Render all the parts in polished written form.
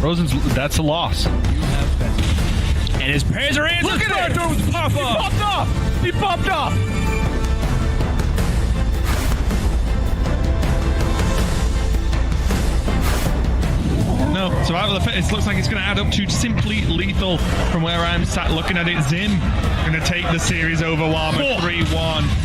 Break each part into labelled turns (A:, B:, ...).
A: Rosen's, that's a loss. You have been. And his pairs are in.
B: Look at it!
A: He popped off! He popped off! No, survival of the fittest looks like it's going to add up to simply lethal from where I'm sat looking at it. Zim going to take the series over Llama 3-1.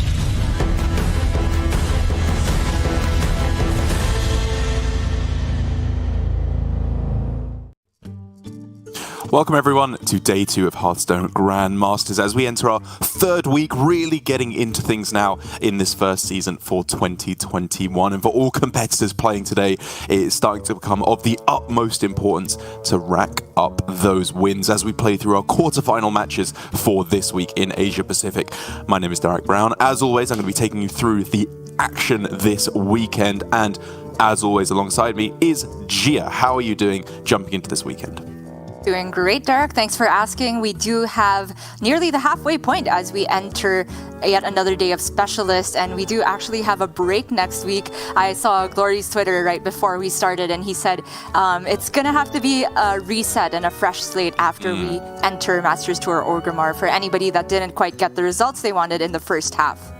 C: Welcome everyone to day 2 of Hearthstone Grandmasters as we enter our 3rd week, really getting into things now in this first season for 2021. And for all competitors playing today, it is starting to become of the utmost importance to rack up those wins as we play through our quarterfinal matches for this week in Asia Pacific. My name is Derek Brown. As always, I'm going to be taking you through the action this weekend, and as always alongside me is Gia. How are you doing jumping into this weekend?
D: Doing great, Derek. Thanks for asking. We do have nearly the halfway point as we enter yet another day of Specialist, and we do actually have a break next week. I saw Glory's Twitter right before we started, and he said it's going to have to be a reset and a fresh slate after we enter Masters Tour Orgrimmar for anybody that didn't quite get the results they wanted in the first half.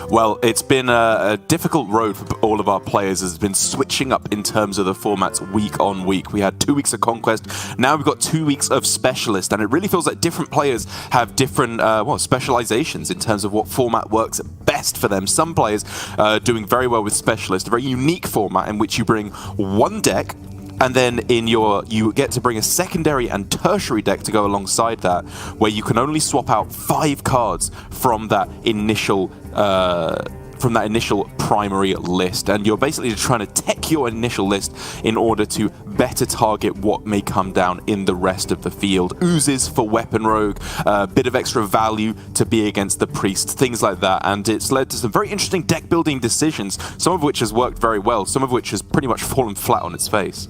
C: Well, it's been a difficult road for all of our players. It's been switching up in terms of the formats week on week. We had 2 weeks of Conquest, now we've got 2 weeks of Specialist, and it really feels like different players have different specializations in terms of what format works best for them. Some players doing very well with Specialist, a very unique format in which you bring one deck, and then you get to bring a secondary and tertiary deck to go alongside that, where you can only swap out 5 cards from that initial primary list, and you're basically trying to tech your initial list in order to better target what may come down in the rest of the field. Oozes for Weapon Rogue, a bit of extra value to be against the Priest, things like that, and it's led to some very interesting deck building decisions, some of which has worked very well, some of which has pretty much fallen flat on its face.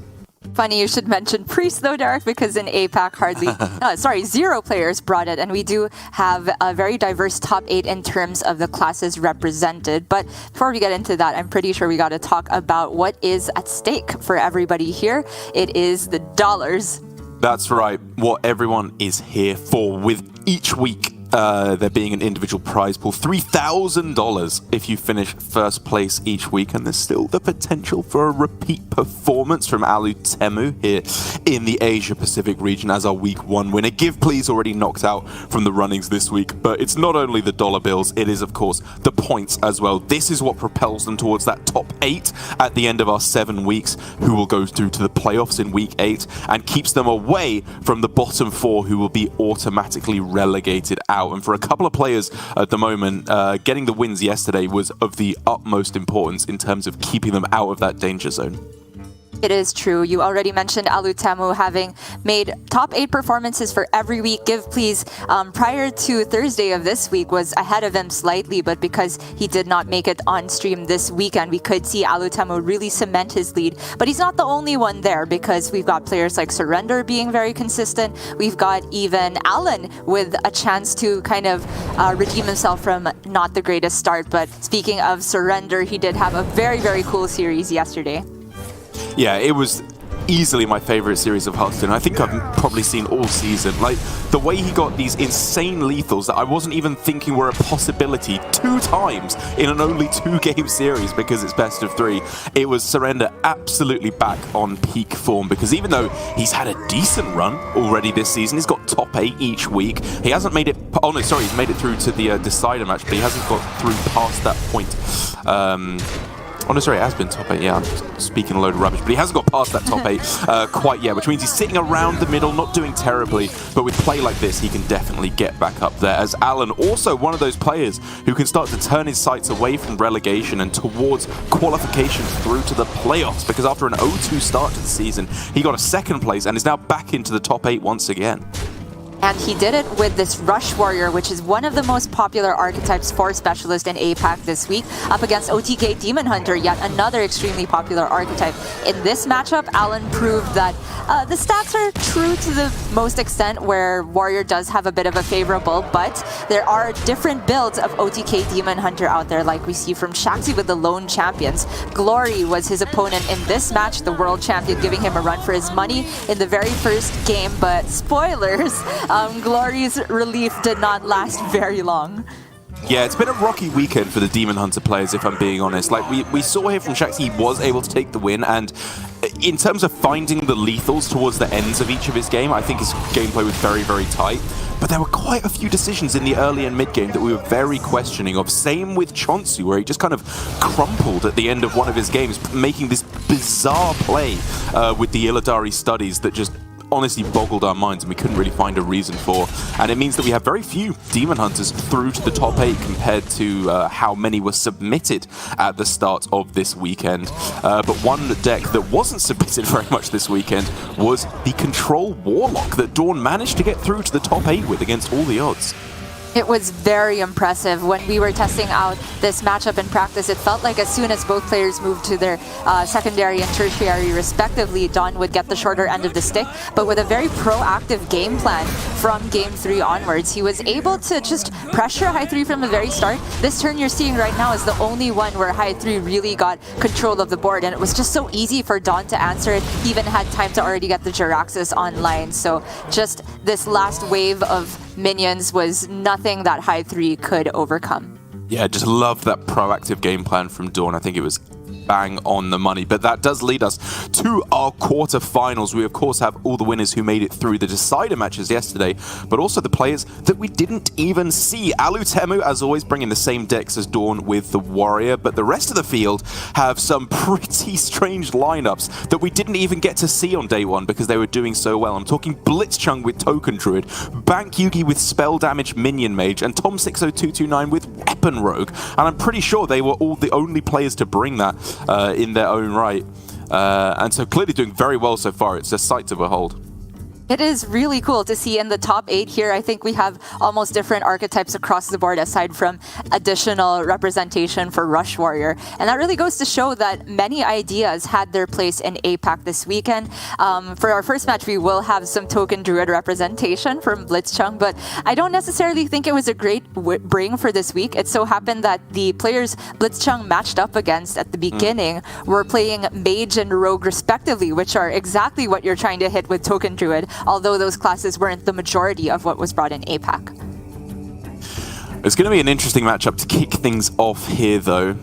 D: Funny you should mention Priest though, Derek, because in APAC 0 players brought it, and we do have a very diverse top 8 in terms of the classes represented. But before we get into that, I'm pretty sure we got to talk about what is at stake for everybody here. It is the dollars.
C: That's right, what everyone is here for, with each week there being an individual prize pool, $3,000 if you finish first place each week, and there's still the potential for a repeat performance from Alutemu here in the Asia Pacific region as our week 1 winner. Give Please already knocked out from the runnings this week, but it's not only the dollar bills, it is of course the points as well. This is what propels them towards that top 8 at the end of our 7 weeks, who will go through to the playoffs in week 8, and keeps them away from the bottom 4 who will be automatically relegated out. And for a couple of players at the moment, getting the wins yesterday was of the utmost importance in terms of keeping them out of that danger zone.
D: It is true. You already mentioned Alutemu having made top 8 performances for every week. Give Please, prior to Thursday of this week, was ahead of him slightly, but because he did not make it on stream this weekend, we could see Alutemu really cement his lead. But he's not the only one there, because we've got players like Surrender being very consistent. We've got even Alan with a chance to kind of redeem himself from not the greatest start. But speaking of Surrender, he did have a very, very cool series yesterday.
C: Yeah, it was easily my favorite series of Hearthstone. I think I've probably seen all season. Like, the way he got these insane lethals that I wasn't even thinking were a possibility 2 times in an only 2-game series because it's best of 3. It was Surrender decimately back on peak form, because even though he's had a decent run already this season, he's got top 8 each week. He hasn't made it, he's made it through to the decider match, but he hasn't got through past that point. It has been top 8, yeah, I'm speaking a load of rubbish, but he hasn't got past that top 8 quite yet, which means he's sitting around the middle, not doing terribly, but with play like this, he can definitely get back up there, as Alan, also one of those players who can start to turn his sights away from relegation and towards qualification through to the playoffs, because after an 0-2 start to the season, he got a 2nd place and is now back into the top 8 once again.
D: And he did it with this Rush Warrior, which is one of the most popular archetypes for Specialist in APAC this week, up against OTK Demon Hunter, yet another extremely popular archetype. In this matchup, Alan proved that the stats are true to the most extent, where Warrior does have a bit of a favorable, but there are different builds of OTK Demon Hunter out there, like we see from Shaxi with the Lone Champions. Glory was his opponent in this match, the world champion, giving him a run for his money in the very first game, but spoilers, Glory's relief did not last very long.
C: Yeah, it's been a rocky weekend for the Demon Hunter players, if I'm being honest. Like, we saw here from Shaxi, he was able to take the win, and in terms of finding the lethals towards the ends of each of his game, I think his gameplay was very, very tight. But there were quite a few decisions in the early and mid game that we were very questioning of. Same with Chonsu, where he just kind of crumpled at the end of one of his games, making this bizarre play with the Illidari studies that just honestly boggled our minds, and we couldn't really find a reason for. And it means that we have very few Demon Hunters through to the top 8 compared to how many were submitted at the start of this weekend. But one deck that wasn't submitted very much this weekend was the Control Warlock that Dawn managed to get through to the top 8 with against all the odds.
D: It was very impressive. When we were testing out this matchup in practice, it felt like as soon as both players moved to their secondary and tertiary respectively, Dawn would get the shorter end of the stick. But with a very proactive game plan from Game 3 onwards, he was able to just pressure High 3 from the very start. This turn you're seeing right now is the only one where High 3 really got control of the board, and it was just so easy for Dawn to answer it. He even had time to already get the Jiraxis online. So just this last wave of minions was nothing that High 3 could overcome.
C: Yeah, just love that proactive game plan from Dawn. I think it was bang on the money. But that does lead us to our quarterfinals. We, of course, have all the winners who made it through the decider matches yesterday, but also the players that we didn't even see. Alutemu, as always, bringing the same decks as Dawn with the Warrior, but the rest of the field have some pretty strange lineups that we didn't even get to see on day one because they were doing so well. I'm talking Blitzchung with Token Druid, Bank Yugi with Spell Damage Minion Mage, and Tom60229 with Weapon Rogue. And I'm pretty sure they were all the only players to bring that in their own right. And so clearly doing very well so far. It's a sight to behold.
D: It is really cool to see in the top 8 here. I think we have almost different archetypes across the board aside from additional representation for Rush Warrior. And that really goes to show that many ideas had their place in APAC this weekend. For our first match, we will have some Token Druid representation from Blitzchung, but I don't necessarily think it was a great bring for this week. It so happened that the players Blitzchung matched up against at the beginning were playing Mage and Rogue respectively, which are exactly what you're trying to hit with Token Druid, although those classes weren't the majority of what was brought in APAC.
C: It's going to be an interesting matchup to kick things off here, though,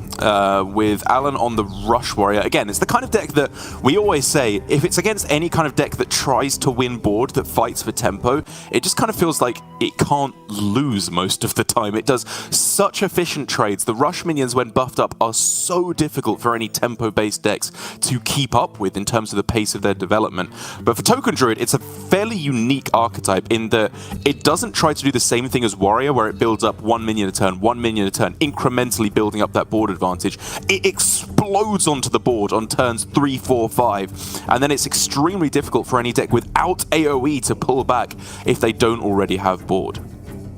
C: with Alan on the Rush Warrior. Again, it's the kind of deck that we always say, if it's against any kind of deck that tries to win board, that fights for tempo, it just kind of feels like it can't lose most of the time. It does such efficient trades. The Rush minions, when buffed up, are so difficult for any tempo-based decks to keep up with in terms of the pace of their development. But for Token Druid, it's a fairly unique archetype in that it doesn't try to do the same thing as Warrior, where it builds up 1 minion a turn, 1 minion a turn, incrementally building up that board advantage. It explodes onto the board on turns 3, 4, 5, and then it's extremely difficult for any deck without AoE to pull back if they don't already have board.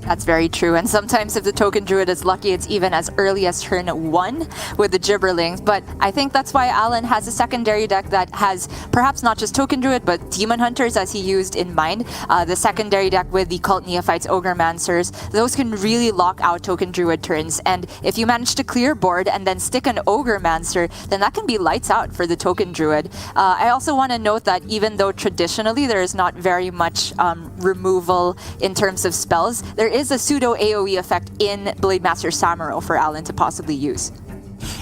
D: That's very true, and sometimes if the Token Druid is lucky, it's even as early as turn 1 with the Gibberlings, but I think that's why Alan has a secondary deck that has perhaps not just Token Druid, but Demon Hunters as he used in mind. The secondary deck with the Cult Neophytes, Grandmasters, those can really lock out Token Druid turns, and if you manage to clear board and then stick an Grandmaster, then that can be lights out for the Token Druid. I also want to note that even though traditionally there is not very much removal in terms of spells, there is a pseudo AoE effect in Blademaster Samuro for Alan to possibly use.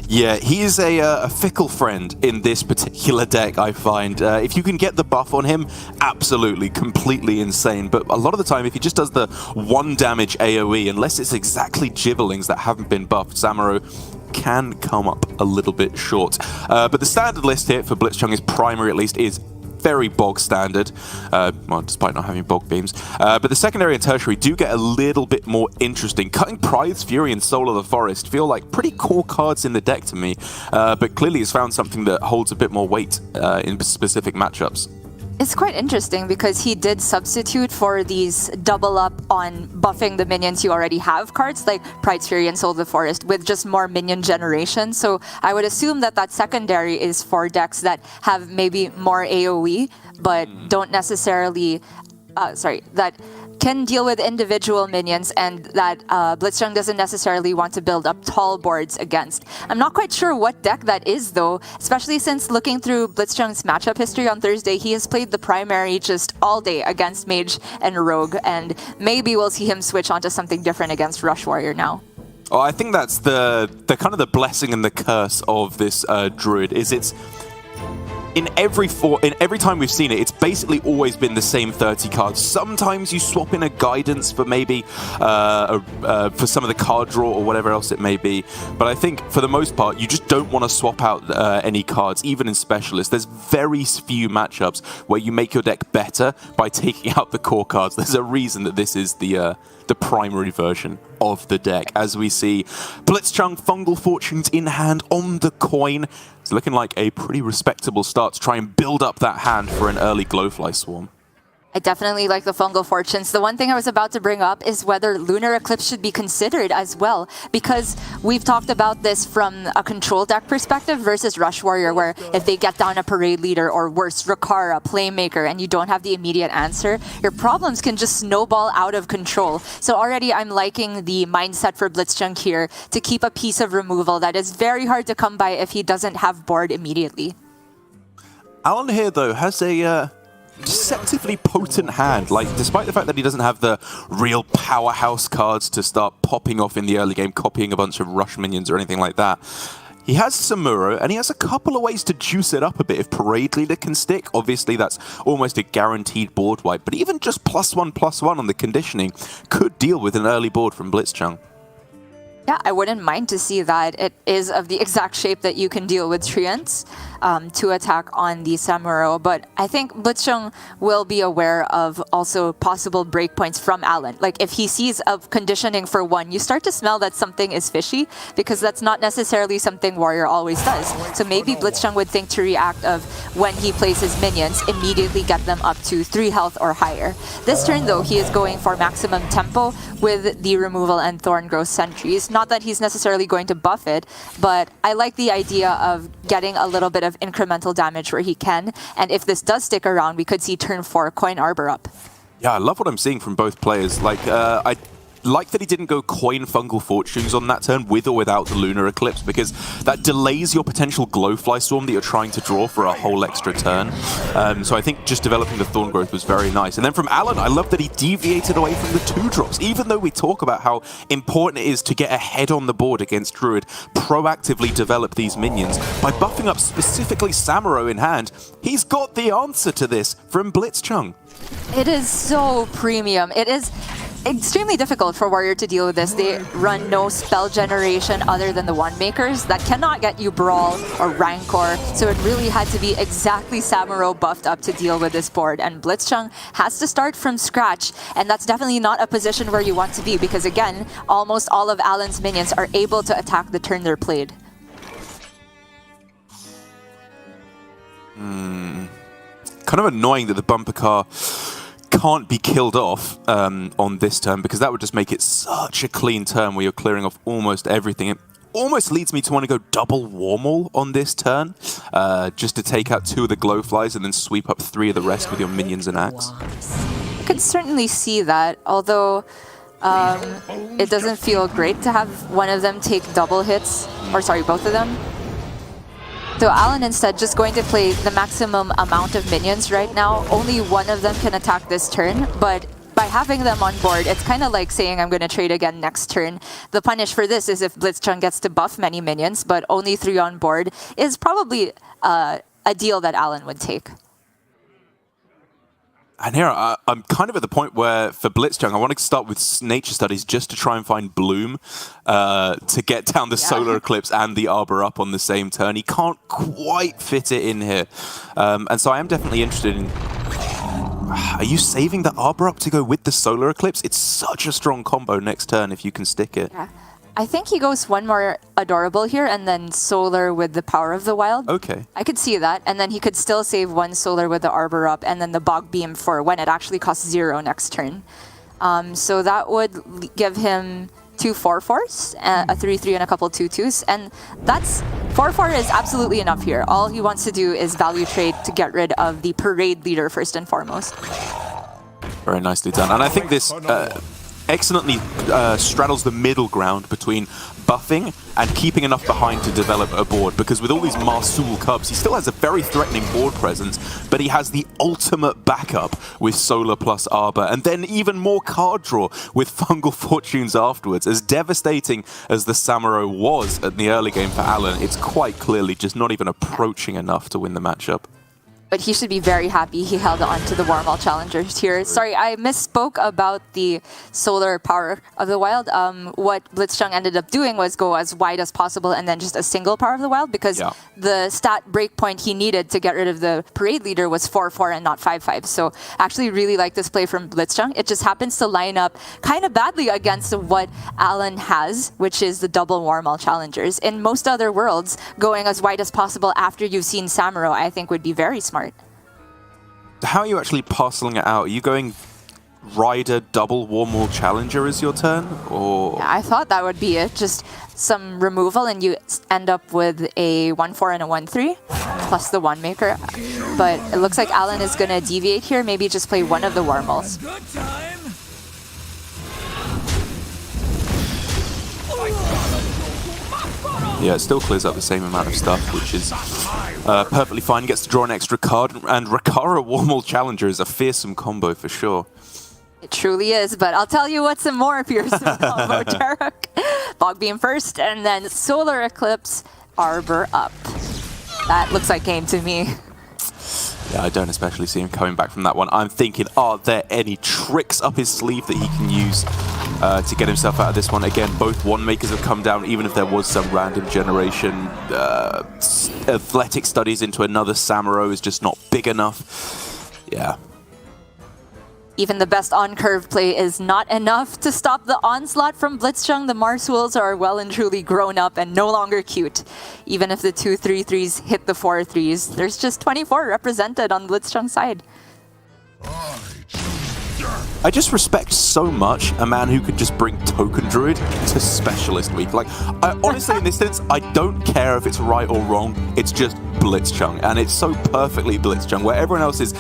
C: Yeah, he is a fickle friend in this particular deck, I find. If you can get the buff on him, absolutely, completely insane. But a lot of the time, if he just does the 1 damage AoE, unless it's exactly Gibberlings that haven't been buffed, Samuro can come up a little bit short. But the standard list here for Blitzchung, his primary at least, is very bog standard, well, despite not having bog beams. But the secondary and tertiary do get a little bit more interesting. Cutting Pride's Fury and Soul of the Forest feel like pretty cool cards in the deck to me, but clearly has found something that holds a bit more weight in specific matchups.
D: It's quite interesting because he did substitute for these double up on buffing the minions you already have cards like Pride's Fury and Soul of the Forest with just more minion generation. So I would assume that that secondary is for decks that have maybe more AoE but don't necessarily, that can deal with individual minions and that Blitzchung doesn't necessarily want to build up tall boards against. I'm not quite sure what deck that is though, especially since looking through Blitzchung's matchup history on Thursday, he has played the primary just all day against Mage and Rogue, and maybe we'll see him switch onto something different against Rush Warrior now.
C: Oh, I think that's the kind of the blessing and the curse of this Druid, is it's in every time we've seen it, it's basically always been the same 30 cards. Sometimes you swap in a guidance for maybe for some of the card draw or whatever else it may be. But I think for the most part, you just don't want to swap out any cards, even in Specialist. There's very few matchups where you make your deck better by taking out the core cards. There's a reason that this is the primary version of the deck. As we see Blitzchung Fungal Fortunes in hand on the coin. It's looking like a pretty respectable start to try and build up that hand for an early Glowfly Swarm.
D: I definitely like the Fungal Fortunes. The one thing I was about to bring up is whether Lunar Eclipse should be considered as well, because we've talked about this from a control deck perspective versus Rush Warrior, where if they get down a Parade Leader or worse, Rakara, Playmaker, and you don't have the immediate answer, your problems can just snowball out of control. So already I'm liking the mindset for Blitzchung here to keep a piece of removal that is very hard to come by if he doesn't have board immediately.
C: Alan here, though, has a deceptively potent hand. Like, despite the fact that he doesn't have the real powerhouse cards to start popping off in the early game, copying a bunch of rush minions or anything like that, he has Samuro, and he has a couple of ways to juice it up a bit. If Parade Leader can stick, obviously that's almost a guaranteed board wipe, but even just +1/+1 on the conditioning could deal with an early board from Blitzchung.
D: Yeah, I wouldn't mind to see that. It is of the exact shape that you can deal with Treants to attack on the Samuro, but I think Blitzchung will be aware of also possible breakpoints from Alan. Like if he sees a conditioning for one, you start to smell that something is fishy, because that's not necessarily something Warrior always does. So maybe Blitzchung would think to react of when he plays his minions, immediately get them up to 3 health or higher. This turn though, he is going for maximum tempo with the removal and Thorn Growth Sentries. Not that he's necessarily going to buff it, but I like the idea of getting a little bit of incremental damage where he can. And if this does stick around, we could see turn 4 Coin Arbor up.
C: Yeah, I love what I'm seeing from both players. Like, I like that he didn't go Coin Fungal Fortunes on that turn with or without the Lunar Eclipse, because that delays your potential Glowfly Swarm that you're trying to draw for a whole extra turn. So I think just developing the Thorn Growth was very nice. And then from Alan, I love that he deviated away from the 2-drops. Even though we talk about how important it is to get ahead on the board against Druid, proactively develop these minions, by buffing up specifically Samuro in hand, he's got the answer to this from Blitzchung.
D: It is so premium. It is extremely difficult for Warrior to deal with this. They run no spell generation other than the Wand Makers that cannot get you Brawl or Rancor, so it really had to be exactly Samuro buffed up to deal with this board, and Blitzchung has to start from scratch, and that's definitely not a position where you want to be, because again, almost all of Alan's minions are able to attack the turn they're played.
C: Kind of annoying that the bumper car can't be killed off on this turn, because that would just make it such a clean turn where you're clearing off almost everything. It almost leads me to want to go double Warmaul on this turn, just to take out 2 of the Glowflies and then sweep up 3 of the rest with your minions and axe.
D: I could certainly see that, although it doesn't feel great to have one of them take double hits, or sorry, both of them. So Alan instead just going to play the maximum amount of minions right now. Only one of them can attack this turn, but by having them on board, it's kind of like saying I'm going to trade again next turn. The punish for this is if Blitzchung gets to buff many minions, but only 3 on board is probably a deal that Alan would take.
C: And here, I'm kind of at the point where, for Blitzchung, I want to start with Nature Studies just to try and find Bloom to get down the Solar Eclipse and the Arbor up on the same turn. He can't quite fit it in here. And so I am definitely interested in... Are you saving the Arbor up to go with the Solar Eclipse? It's such a strong combo next turn if you can stick it.
D: Yeah. I think he goes one more Adorable here and then Solar with the Power of the Wild.
C: Okay.
D: I could see that. And then he could still save one Solar with the Arbor up and then the Bog Beam for when it actually costs 0 next turn. So that would give him 2 4/4s, a 3/3, and a couple 2/2s. And that's 4/4 is absolutely enough here. All he wants to do is value trade to get rid of the Parade Leader first and foremost.
C: Very nicely done. And I think this excellently straddles the middle ground between buffing and keeping enough behind to develop a board, because with all these Marsul Cubs, he still has a very threatening board presence, but he has the ultimate backup with Solar plus Arbor, and then even more card draw with Fungal Fortunes afterwards. As devastating as the Samuro was at the early game for Alan, it's quite clearly just not even approaching enough to win the matchup.
D: But he should be very happy he held on to the Warmall Challengers here. Sorry, I misspoke about the Solar Power of the Wild. What Blitzchung ended up doing was go as wide as possible and then just a single Power of the Wild, because the stat breakpoint he needed to get rid of the Parade Leader was 4/4 and not 5/5. So actually really like this play from Blitzchung. It just happens to line up kind of badly against what Alan has, which is the double Warmall Challengers. In most other worlds, going as wide as possible after you've seen Samuro, I think would be very smart.
C: How are you actually parceling it out? Are you going Rider double Warmall Challenger as your turn? Or
D: yeah, I thought that would be it. Just some removal and you end up with a 1/4 and a 1/3 plus the 1 maker. But it looks like Alan is going to deviate here. Maybe just play one of the Warmalls.
C: yeah, it still clears up the same amount of stuff, which is perfectly fine. Gets to draw an extra card, and Rakara Warmall Challenger is a fearsome combo for sure.
D: It truly is, but I'll tell you what's a more fearsome combo, Jarek. Bog Beam first, and then Solar Eclipse, Arbor up. That looks like game to me.
C: Yeah, I don't especially see him coming back from that one. I'm thinking, are there any tricks up his sleeve that he can use to get himself out of this one? Again, both one makers have come down, even if there was some random generation. Athletic studies into another Samuro is just not big enough. Yeah.
D: Even the best on-curve play is not enough to stop the onslaught from Blitzchung. The Marsuls are well and truly grown up and no longer cute. Even if the 2 3/3s hit the 4 3s, there's just 24 represented on Blitzchung's side.
C: I just respect so much a man who could just bring Token Druid to Specialist Week. Like, honestly, in this instance, I don't care if it's right or wrong. It's just Blitzchung, and it's so perfectly Blitzchung, where everyone else is,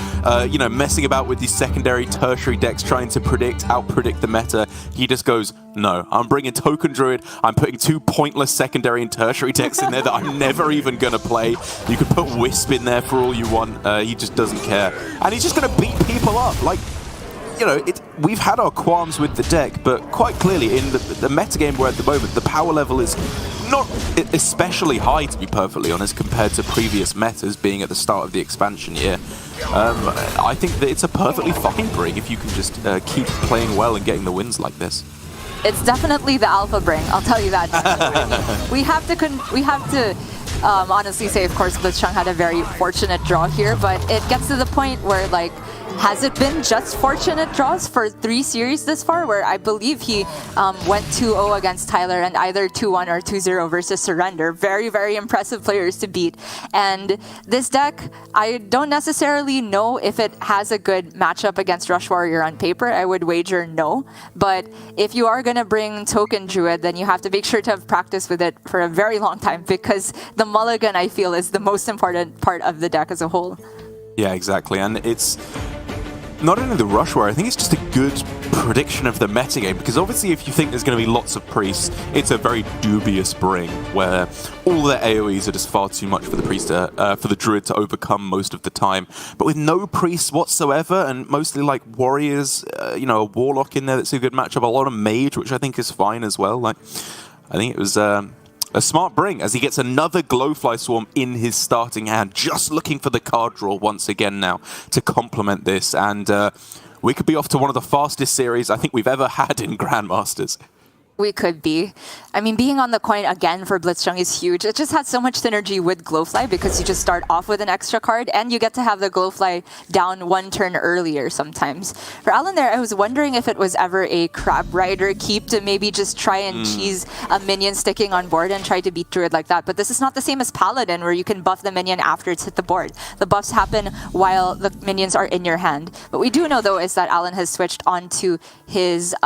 C: you know, messing about with these secondary, tertiary decks, trying to out-predict the meta. He just goes, no, I'm bringing Token Druid. I'm putting 2 pointless secondary and tertiary decks in there that I'm never even gonna play. You could put Wisp in there for all you want. He just doesn't care, and he's just gonna beat people up. Like, you know, we've had our qualms with the deck, but quite clearly in the metagame we're at the moment, the power level is not especially high, to be perfectly honest, compared to previous metas being at the start of the expansion year. I think that it's a perfectly fine bring if you can just keep playing well and getting the wins like this.
D: It's definitely the alpha bring, I'll tell you that. we have to honestly say, of course, Blitzchung had a very fortunate draw here, but it gets to the point where, like, has it been just fortunate draws for 3 series this far, where I believe he went 2-0 against Tyler and either 2-1 or 2-0 versus Surrender. Very, very impressive players to beat. And this deck, I don't necessarily know if it has a good matchup against Rush Warrior on paper. I would wager no. But if you are going to bring Token Druid, then you have to make sure to have practice with it for a very long time, because the mulligan, I feel, is the most important part of the deck as a whole.
C: Yeah, exactly. And it's not only the Rush Warrior, I think it's just a good prediction of the metagame, because obviously if you think there's going to be lots of priests, it's a very dubious bring where all their AoEs are just far too much for the priest for the druid to overcome most of the time. But with no priests whatsoever, and mostly like warriors, you know, a warlock in there that's a good matchup, a lot of mage, which I think is fine as well. Like, I think it was a smart bring, as he gets another Glowfly Swarm in his starting hand, just looking for the card draw once again now to complement this. And we could be off to one of the fastest series I think we've ever had in Grandmasters.
D: We could be. I mean, being on the coin again for Blitzchung is huge. It just has so much synergy with Glowfly because you just start off with an extra card and you get to have the Glowfly down one turn earlier sometimes. For Alan there, I was wondering if it was ever a Crab Rider keep to maybe just try and cheese a minion sticking on board and try to beat Druid like that. But this is not the same as Paladin where you can buff the minion after it's hit the board. The buffs happen while the minions are in your hand. What we do know though is that Alan has switched on to his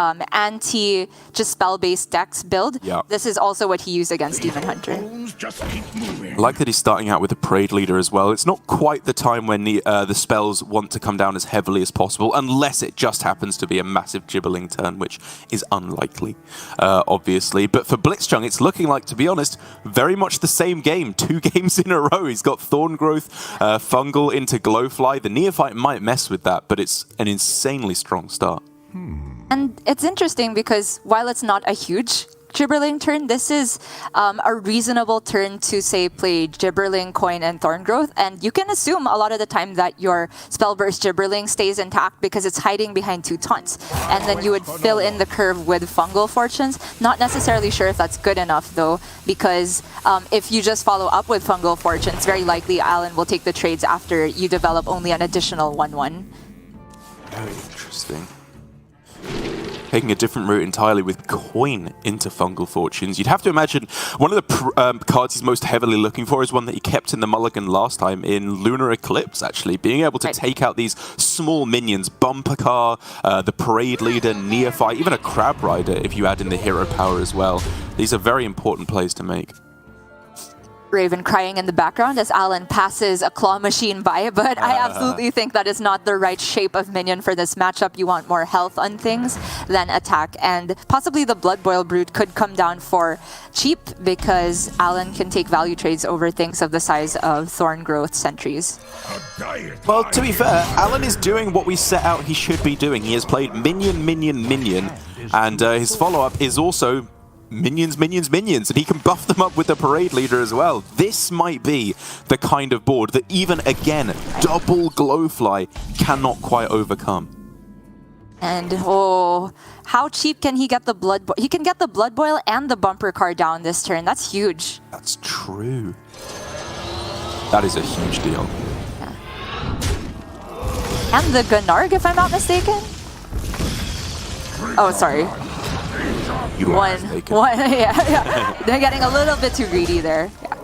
D: just spell-based dex build.
C: Yeah.
D: This is also what he used against Demon Hunter.
C: I like that he's starting out with a Parade Leader as well. It's not quite the time when the spells want to come down as heavily as possible, unless it just happens to be a massive Gibberling turn, which is unlikely, obviously. But for Blitzchung, it's looking like, to be honest, very much the same game. 2 games in a row. He's got Thorn Growth, Fungal into Glowfly. The Neophyte might mess with that, but it's an insanely strong start.
D: And it's interesting because while it's not a huge Gibberling turn, this is a reasonable turn to, say, play Gibberling, Coin, and Thorn Growth. And you can assume a lot of the time that your Spellburst Gibberling stays intact because it's hiding behind 2 taunts. And then you would fill in the curve with Fungal Fortunes. Not necessarily sure if that's good enough, though, because if you just follow up with Fungal Fortunes, very likely Alan will take the trades after you develop only an additional 1/1.
C: Very interesting. Taking a different route entirely with Coin into Fungal Fortunes. You'd have to imagine one of the cards he's most heavily looking for is one that he kept in the mulligan last time in Lunar Eclipse, actually. Being able to take out these small minions, Bumper Car, the Parade Leader, Neophyte, even a Crab Rider if you add in the hero power as well. These are very important plays to make.
D: Raven crying in the background as Alan passes a claw machine by, but I absolutely think that is not the right shape of minion for this matchup. You want more health on things than attack, and possibly the Blood Boil Brute could come down for cheap because Alan can take value trades over things of the size of Thorn Growth Sentries.
C: Well, to be fair, Alan is doing what we set out he should be doing. He has played minion, minion, minion, and his follow-up is also minions, minions, minions, and he can buff them up with the Parade Leader as well. This might be the kind of board that even, again, double Glowfly cannot quite overcome.
D: And oh, how cheap can he get the Blood Boil? He can get the Blood Boil and the Bumper Car down this turn. That's huge.
C: That's true. That is a huge deal.
D: Yeah. And the Gunarg, if I'm not mistaken? Oh, sorry. One, yeah. They're getting a little bit too greedy there. Yeah.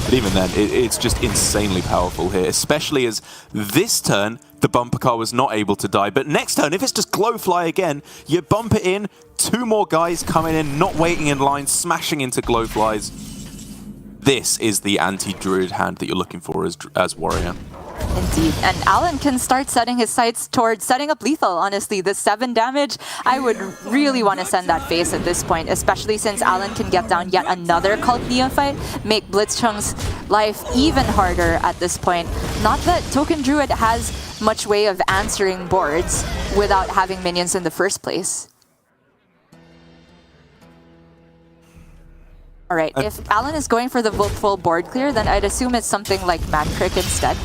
C: But even then, it's just insanely powerful here, especially as this turn, the Bumper Car was not able to die. But next turn, if it's just Glowfly again, you bump it in, 2 more guys coming in, not waiting in line, smashing into Glowflies. This is the anti-Druid hand that you're looking for as Warrior.
D: Indeed. And Alan can start setting his sights towards setting up lethal, honestly. The 7 damage, I would really want to send that face at this point, especially since Alan can get down yet another Cult Neophyte, make Blitzchung's life even harder at this point. Not that Token Druid has much way of answering boards without having minions in the first place. Alright, if Alan is going for the full board clear, then I'd assume it's something like Mancrick instead.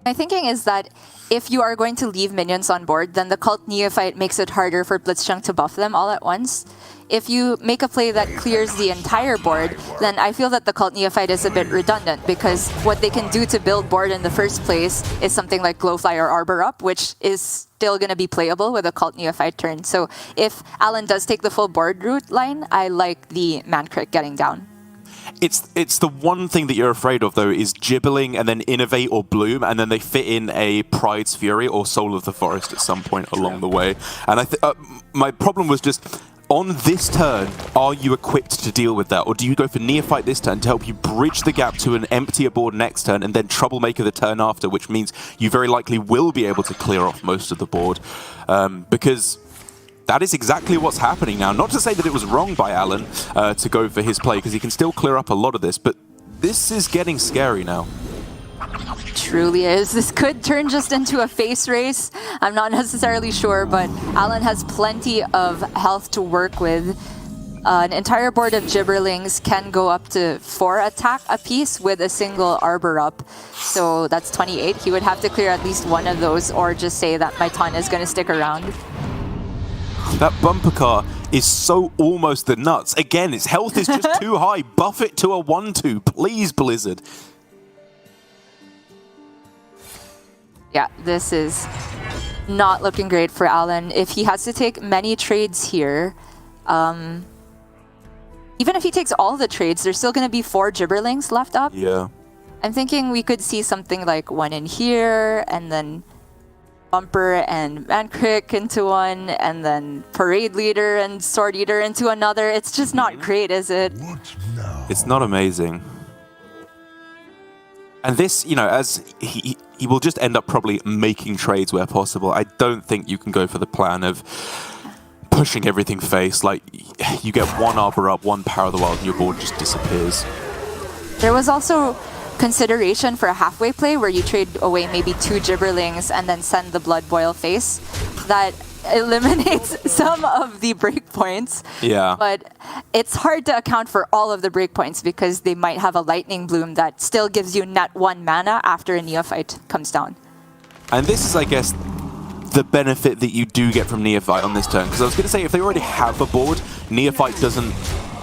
D: My thinking is that if you are going to leave minions on board, then the Cult Neophyte makes it harder for Blitzchung to buff them all at once. If you make a play that clears the entire board, then I feel that the Cult Neophyte is a bit redundant because what they can do to build board in the first place is something like Glowfly or Arbor Up, which is still going to be playable with a Cult Neophyte turn. So if Alan does take the full board route line, I like the Mancrick getting down.
C: It's the one thing that you're afraid of, though, is Gibberling and then Innovate or Bloom, and then they fit in a Pride's Fury or Soul of the Forest at some point along the way. And my problem was just, on this turn, are you equipped to deal with that? Or do you go for Neophyte this turn to help you bridge the gap to an emptier board next turn, and then Troublemaker the turn after, which means you very likely will be able to clear off most of the board? Because that is exactly what's happening now. Not to say that it was wrong by Alan to go for his play, because he can still clear up a lot of this, but this is getting scary now.
D: Truly is. This could turn just into a face race. I'm not necessarily sure, but Alan has plenty of health to work with. an entire board of Gibberlings can go up to 4 attack apiece with a single Arbor up. So that's 28. He would have to clear at least one of those or just say that my taunt is going to stick around.
C: That bumper car is so almost the nuts. Again, its health is just too high. Buff it to a 1-2, please, Blizzard.
D: Yeah, this is not looking great for Alan. If he has to take many trades here, even if he takes all the trades, there's still going to be 4 Gibberlings left up.
C: Yeah.
D: I'm thinking we could see something like 1 in here, and then Bumper and Mankrik into one, and then Parade Leader and Sword Eater into another. It's just not great, is it?
C: It's not amazing. And this, you know, as he will just end up probably making trades where possible. I don't think you can go for the plan of pushing everything face. Like, you get 1 Arbor up, 1 Power of the Wild, and your board just disappears.
D: There was also consideration for a halfway play where you trade away maybe 2 Gibberlings and then send the Blood Boil face. That eliminates some of the breakpoints.
C: Yeah.
D: But it's hard to account for all of the breakpoints because they might have a Lightning Bloom that still gives you net 1 mana after a Neophyte comes down.
C: And this is, I guess, the benefit that you do get from Neophyte on this turn. Because I was going to say, if they already have a board, Neophyte doesn't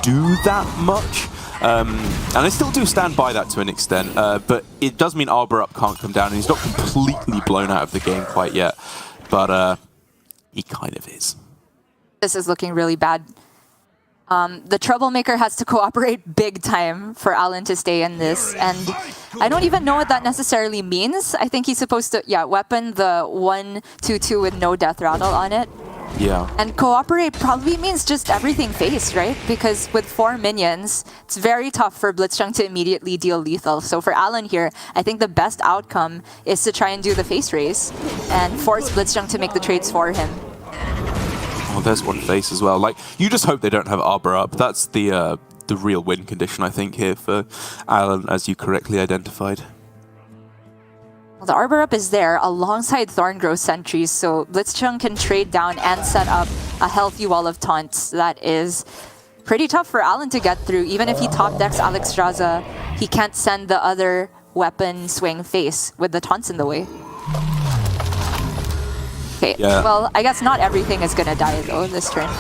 C: do that much. And I still do stand by that to an extent, but it does mean Arbor Up can't come down, and he's not completely blown out of the game quite yet. But he kind of is.
D: This is looking really bad. The Troublemaker has to cooperate big time for Alan to stay in this, and I don't even know what that necessarily means. I think he's supposed to, weapon the 1/2/2 with no Death Rattle on it.
C: Yeah.
D: And cooperate probably means just everything face, right? Because with 4 minions, it's very tough for Blitzchung to immediately deal lethal. So for Alan here, I think the best outcome is to try and do the face race and force Blitzchung to make the trades for him.
C: Oh, there's 1 face as well. Like, you just hope they don't have Arbor Up. That's the real win condition, I think, here for Alan, as you correctly identified.
D: Well, the Arbor Up is there alongside Thorngrowth Sentries, so Blitzchung can trade down and set up a healthy wall of taunts. That is pretty tough for Alan to get through. Even if he top decks Alexstrasza, he can't send the other weapon swing face with the taunts in the way. Okay, well, I guess not everything is gonna die though this turn.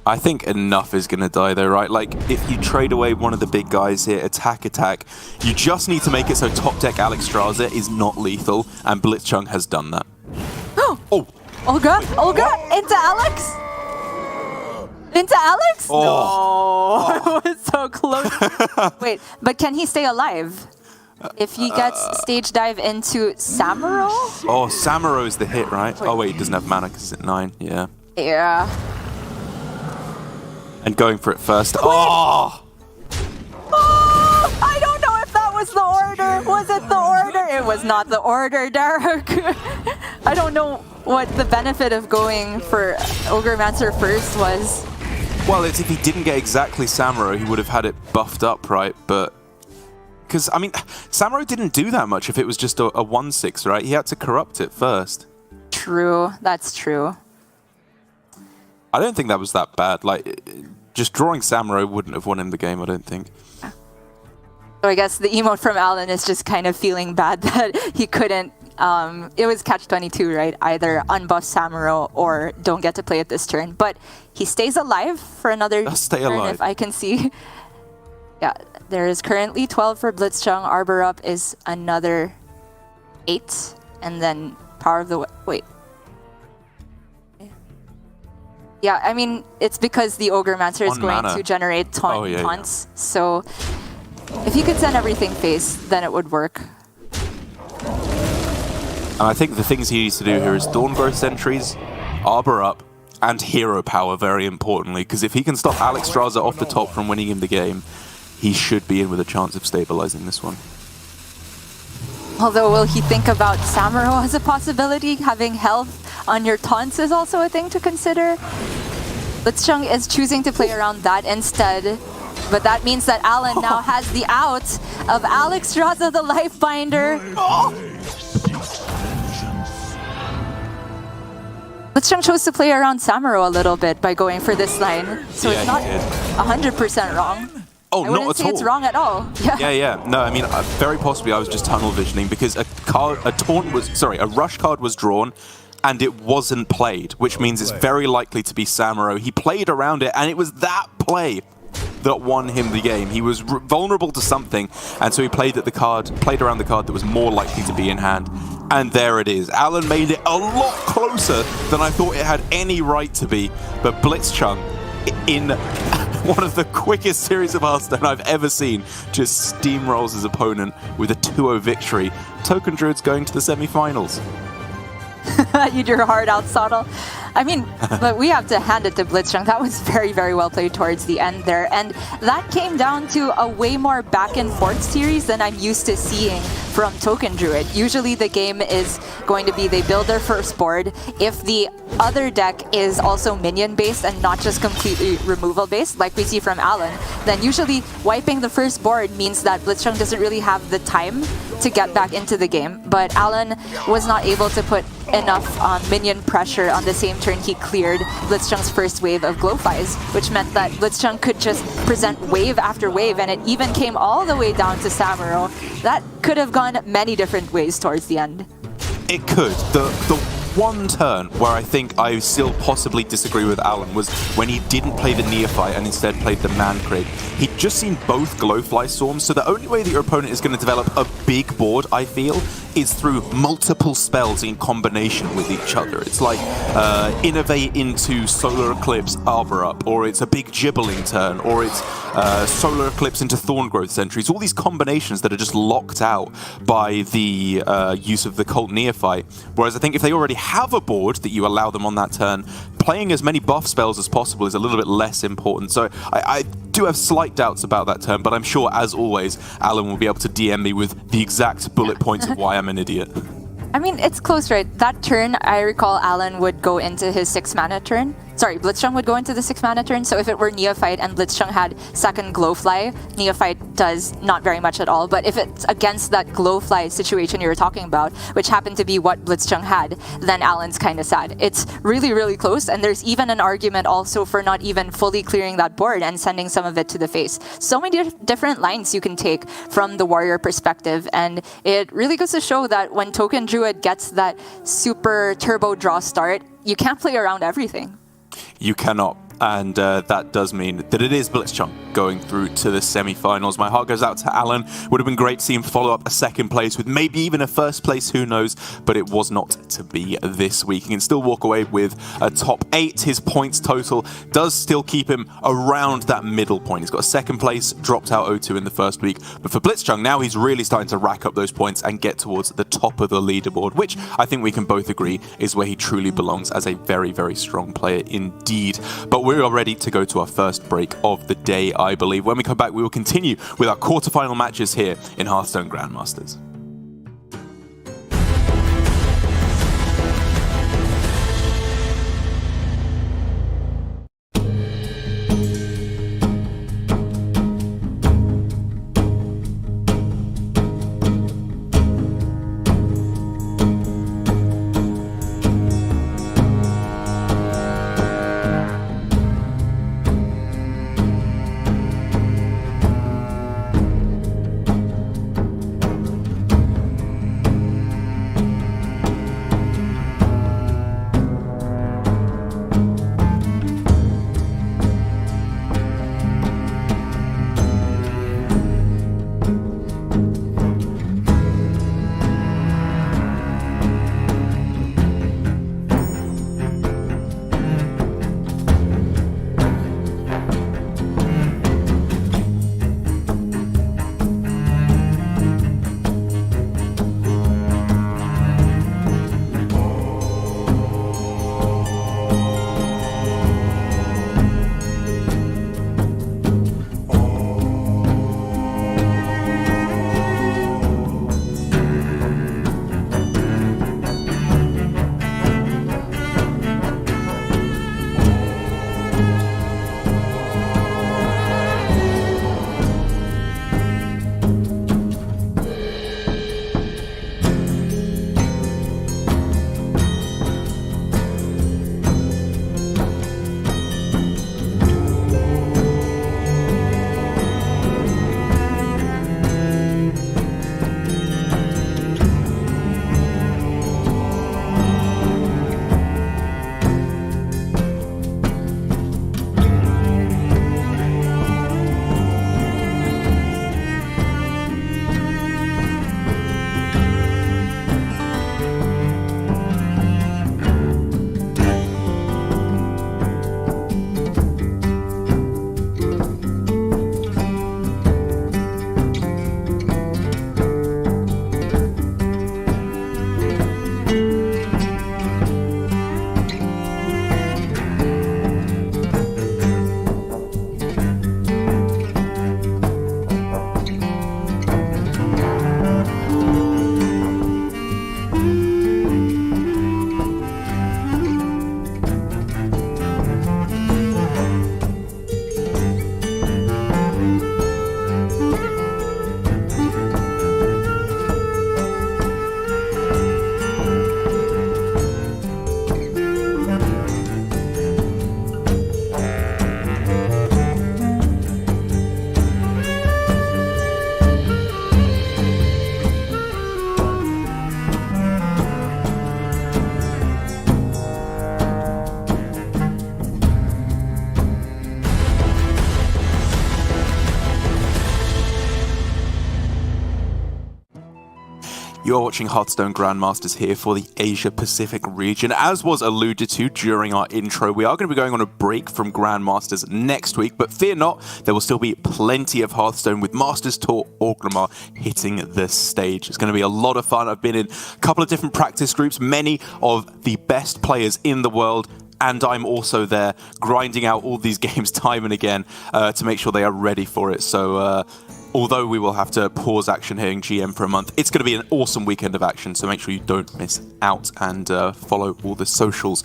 C: I think enough is going to die though, right? Like, if you trade away one of the big guys here, attack, you just need to make it so top deck Alexstrasza is not lethal, and Blitzchung has done that. Oh!
D: Olga! Into Alex? Into Alex?
C: Oh.
D: No! It was so close. Wait, but can he stay alive? If he gets stage dive into Samuro?
C: Oh, Samuro's the hit, right? Oh wait, he doesn't have mana because it's at 9, yeah.
D: Yeah.
C: And going for it first.
D: Oh! I don't know if that was the order. Was it the order? It was not the order, Derek. I don't know what the benefit of going for Ogremancer first was.
C: Well, it's if he didn't get exactly Samuro, he would have had it buffed up, right? But because, I mean, Samuro didn't do that much if it was just a 1/6, right? He had to corrupt it first.
D: True, that's true.
C: I don't think that was that bad. Like, just drawing Samuro wouldn't have won him the game, I don't think.
D: So I guess the emote from Alan is just kind of feeling bad that he couldn't. It was catch-22, right? Either unbuff Samuro or don't get to play it this turn. But he stays alive for another turn, if I can see. Yeah, there is currently 12 for Blitzchung. Arbor Up is another 8. And then Power of the... Wait. Yeah, I mean, it's because the Ogremancer is going to generate taunts. Yeah. So if he could send everything face, then it would work.
C: And I think the things he needs to do here is Thorngrowth Sentries, Arbor Up, and Hero Power, very importantly. Because if he can stop Alexstrasza off the top from winning him the game, he should be in with a chance of stabilizing this one.
D: Although, will he think about Samuro as a possibility? Having health on your taunts is also a thing to consider. Blitzchung is choosing to play around that instead. But that means that Alan now has the out of Alexstrasza the Lifebinder. Blitzchung chose to play around Samuro a little bit by going for this line, so
C: Yeah,
D: it's not
C: he did.
D: 100% wrong.
C: Oh,
D: I
C: not
D: wouldn't
C: at
D: say
C: all.
D: it's wrong at all.
C: Yeah. No, I mean, very possibly I was just tunnel visioning because a rush card was drawn and it wasn't played, which means it's very likely to be Samuro. He played around it, and it was that play that won him the game. He was vulnerable to something, and so he played around the card that was more likely to be in hand. And there it is. Alan made it a lot closer than I thought it had any right to be, but Blitzchung, in one of the quickest series of Hearthstone I've ever seen, just steamrolls his opponent with a 2-0 victory. Token Druids going to the semi-finals.
D: You drew hard out, Sottle. I mean, but we have to hand it to Blitzchung. That was very, very well played towards the end there. And that came down to a way more back and forth series than I'm used to seeing from Token Druid. Usually the game is going to be they build their first board. If the other deck is also minion based and not just completely removal based, like we see from Alan, then usually wiping the first board means that Blitzchung doesn't really have the time to get back into the game. But Alan was not able to put enough minion pressure on the same turn he cleared Blitzchung's first wave of Glowflies, which meant that Blitzchung could just present wave after wave, and it even came all the way down to Samuro. That could have gone many different ways towards the end.
C: It could. The one turn where I think I still possibly disagree with Alan was when he didn't play the Neophyte and instead played the Mancrate. He'd just seen both Glowfly Storms, so the only way that your opponent is going to develop a big board, I feel, is through multiple spells in combination with each other. It's like innovate into Solar Eclipse Arbor Up, or it's a big Gibbling turn, or it's Solar Eclipse into Thorngrowth Sentries. All these combinations that are just locked out by the use of the Cult Neophyte. Whereas I think if they already have a board that you allow them on that turn, playing as many buff spells as possible is a little bit less important. So I do have slight doubts about that turn, but I'm sure, as always, Alan will be able to DM me with the exact bullet points of why I'm an idiot.
D: I mean, it's close, right? That turn, I recall Alan would go into his 6-mana turn. Sorry, Blitzchung would go into the 6-mana turn, so if it were Neophyte and Blitzchung had second Glowfly, Neophyte does not very much at all, but if it's against that Glowfly situation you were talking about, which happened to be what Blitzchung had, then Alan's kind of sad. It's really, really close, and there's even an argument also for not even fully clearing that board and sending some of it to the face. So many different lines you can take from the Warrior perspective, and it really goes to show that when Token Druid gets that super turbo draw start, you can't play around everything.
C: You cannot. And that does mean that it is Blitzchung going through to the semi-finals. My heart goes out to Alan. Would have been great to see him follow up a second place with maybe even a first place, who knows, but it was not to be this week. He can still walk away with a top 8. His points total does still keep him around that middle point. He's got a second place, dropped out 0-2 in the first week. But for Blitzchung, now he's really starting to rack up those points and get towards the top of the leaderboard, which I think we can both agree is where he truly belongs as a very, very strong player indeed. But we are ready to go to our first break of the day, I believe. When we come back, we will continue with our quarterfinal matches here in Hearthstone Grandmasters. You're watching Hearthstone Grandmasters here for the Asia-Pacific region. As was alluded to during our intro, we are going to be going on a break from Grandmasters next week, but fear not, there will still be plenty of Hearthstone with Masters Tour Orgrimmar hitting the stage. It's going to be a lot of fun. I've been in a couple of different practice groups, many of the best players in the world, and I'm also there grinding out all these games time and again to make sure they are ready for it. So although we will have to pause action here in GM for a month, it's going to be an awesome weekend of action, so make sure you don't miss out and follow all the socials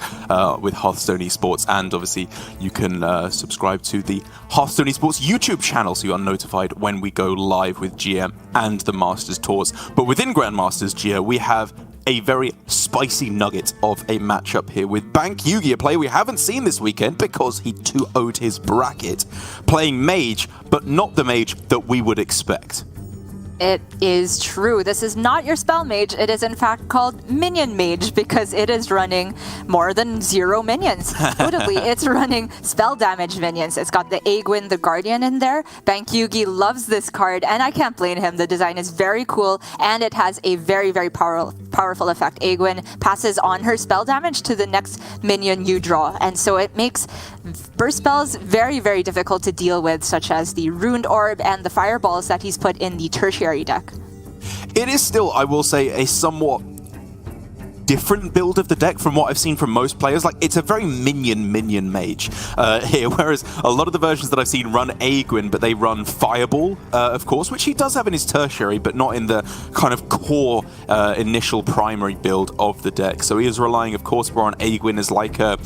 C: with Hearthstone Esports, and obviously you can subscribe to the Hearthstone Esports YouTube channel so you are notified when we go live with GM and the Masters Tours. But within Grandmasters, Gia, we have a very spicy nugget of a matchup here with Bank Yugi, a player we haven't seen this weekend because he 2-0'd his bracket, playing Mage, but not the Mage that we would expect.
D: It is true. This is not your spell mage. It is in fact called minion mage because it is running more than 0 minions. Notably, it's running spell damage minions. It's got the Aegwin the Guardian in there. Bank Yugi loves this card, and I can't blame him. The design is very cool, and it has a very, very powerful effect. Aegwin passes on her spell damage to the next minion you draw, and so it makes burst spells very, very difficult to deal with, such as the Runed Orb and the Fireballs that he's put in the tertiary deck.
C: It is still, I will say, a somewhat different build of the deck from what I've seen from most players. Like, it's a very minion mage here, whereas a lot of the versions that I've seen run Aegwin, but they run Fireball, of course, which he does have in his tertiary, but not in the kind of core initial primary build of the deck. So he is relying, of course, more on Aegwin as like a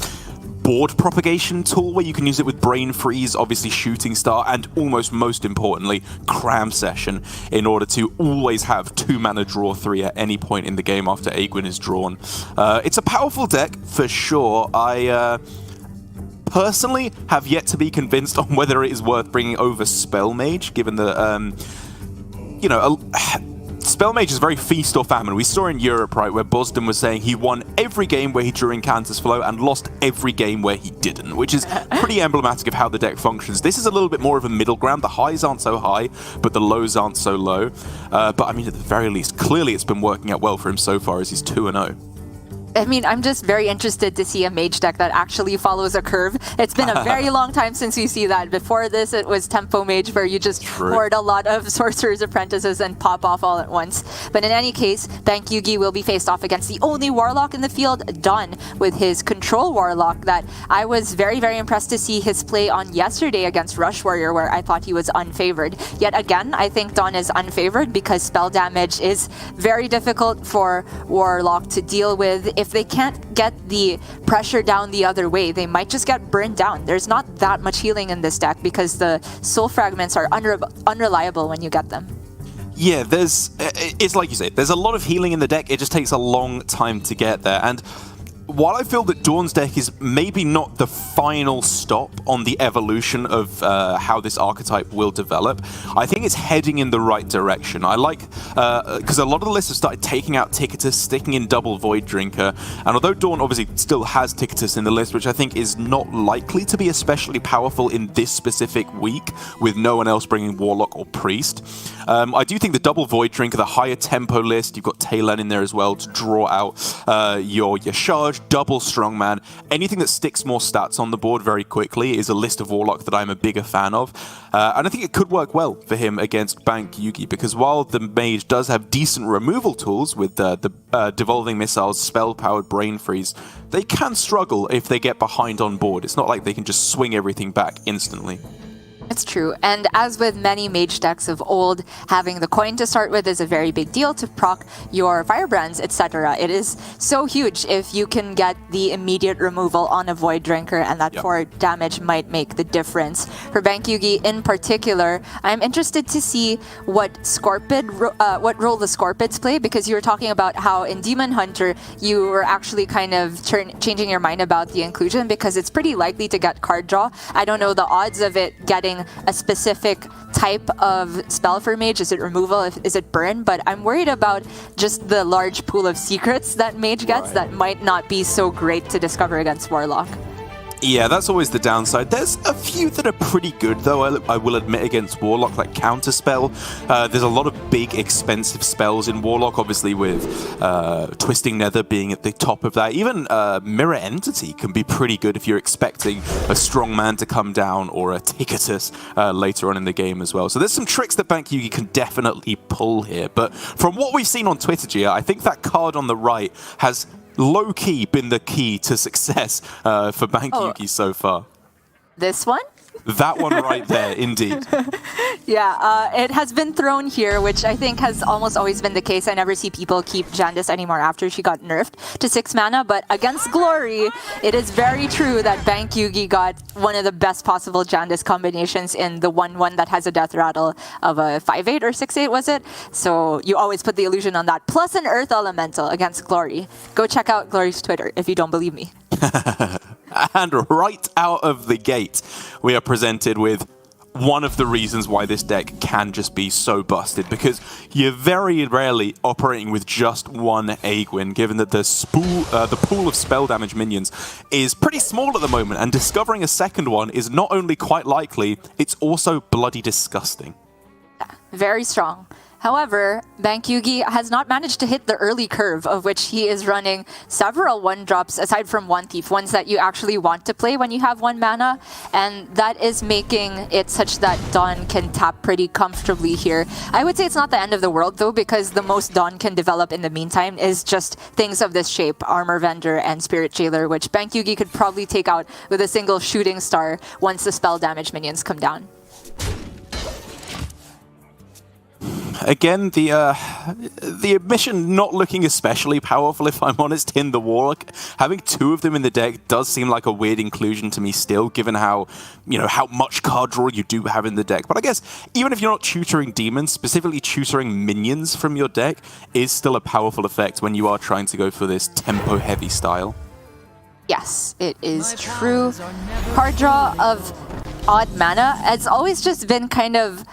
C: board propagation tool where you can use it with Brain Freeze, obviously Shooting Star, and almost most importantly, Cram Session, in order to always have 2-mana draw 3 at any point in the game after Aegwin is drawn. It's a powerful deck for sure. I personally have yet to be convinced on whether it is worth bringing over Spell Mage, given the, you know, Spell Mage is very feast or famine. We saw in Europe, right, where Boston was saying he won every game where he drew Incantus Flow and lost every game where he didn't, which is pretty emblematic of how the deck functions. This is a little bit more of a middle ground. The highs aren't so high, but the lows aren't so low. But I mean, at the very least, clearly it's been working out well for him so far as he's 2-0.
D: I mean, I'm just very interested to see a mage deck that actually follows a curve. It's been a very long time since we see that. Before this, it was Tempo Mage, where you just hoard a lot of Sorcerer's Apprentices and pop off all at once. But in any case, Bank Yugi will be faced off against the only Warlock in the field, Dun, with his Control Warlock that I was very, very impressed to see his play on yesterday against Rush Warrior, where I thought he was unfavored. Yet again, I think Dun is unfavored because spell damage is very difficult for Warlock to deal with. If they can't get the pressure down the other way, they might just get burned down. There's not that much healing in this deck because the soul fragments are unreliable when you get them.
C: Yeah, it's like you say, there's a lot of healing in the deck. It just takes a long time to get there. And while I feel that Dawn's deck is maybe not the final stop on the evolution of how this archetype will develop, I think it's heading in the right direction. I like, because a lot of the lists have started taking out Ticketus, sticking in double Void Drinker, and although Dawn obviously still has Ticketus in the list, which I think is not likely to be especially powerful in this specific week, with no one else bringing Warlock or Priest, I do think the double Void Drinker, the higher tempo list, you've got Talon in there as well to draw out your Charge, double Strongman, anything that sticks more stats on the board very quickly is a list of Warlock that I'm a bigger fan of. And I think it could work well for him against Bank Yugi, because while the Mage does have decent removal tools with the Devolving Missiles, Spell-Powered Brain Freeze, they can struggle if they get behind on board. It's not like they can just swing everything back instantly.
D: It's true, and as with many mage decks of old, having the coin to start with is a very big deal to proc your firebrands, etc. It is so huge if you can get the immediate removal on a Void Drinker, and that 4 damage might make the difference. For Bank Yugi in particular, I'm interested to see what what role the Scorpids play, because you were talking about how in Demon Hunter you were actually kind of changing your mind about the inclusion because it's pretty likely to get card draw. I don't know the odds of it getting a specific type of spell for mage. Is it removal? Is it burn? But I'm worried about just the large pool of secrets that mage gets that might not be so great to discover against Warlock.
C: Yeah, that's always the downside. There's a few that are pretty good, though, I will admit, against Warlock, like Counterspell. There's a lot of big, expensive spells in Warlock, obviously, with Twisting Nether being at the top of that. Even Mirror Entity can be pretty good if you're expecting a strong man to come down, or a Ticketus later on in the game as well. So there's some tricks that Bank Yugi can definitely pull here. But from what we've seen on Twitter, Gia, I think that card on the right has low-key been the key to success for Bank Yugi so far.
D: This one?
C: That one right there, indeed.
D: Yeah, it has been thrown here, which I think has almost always been the case. I never see people keep Jandice anymore after she got nerfed to 6 mana, but against Glory, it is very true that Bank Yugi got one of the best possible Jandice combinations in the 1/1 that has a death rattle of a 5/8 or 6/8, was it? So you always put the illusion on that, plus an Earth Elemental against Glory. Go check out Glory's Twitter if you don't believe me.
C: And right out of the gate, we are presented with one of the reasons why this deck can just be so busted, because you're very rarely operating with just one Aegwin, given that the pool of spell damage minions is pretty small at the moment, and discovering a second one is not only quite likely, it's also bloody disgusting.
D: Very strong. However, Bank Yugi has not managed to hit the early curve, of which he is running several 1-drops aside from One Thief, ones that you actually want to play when you have 1 mana, and that is making it such that Dawn can tap pretty comfortably here. I would say it's not the end of the world though, because the most Dawn can develop in the meantime is just things of this shape, Armor Vendor and Spirit Jailer, which Bank Yugi could probably take out with a single Shooting Star once the spell damage minions come down.
C: Again, the admission not looking especially powerful, if I'm honest, in the Warlock. Having 2 of them in the deck does seem like a weird inclusion to me still, given how, how much card draw you do have in the deck. But I guess even if you're not tutoring demons, specifically tutoring minions from your deck is still a powerful effect when you are trying to go for this tempo-heavy style.
D: Yes, it is true. Card draw of odd mana has always just been kind of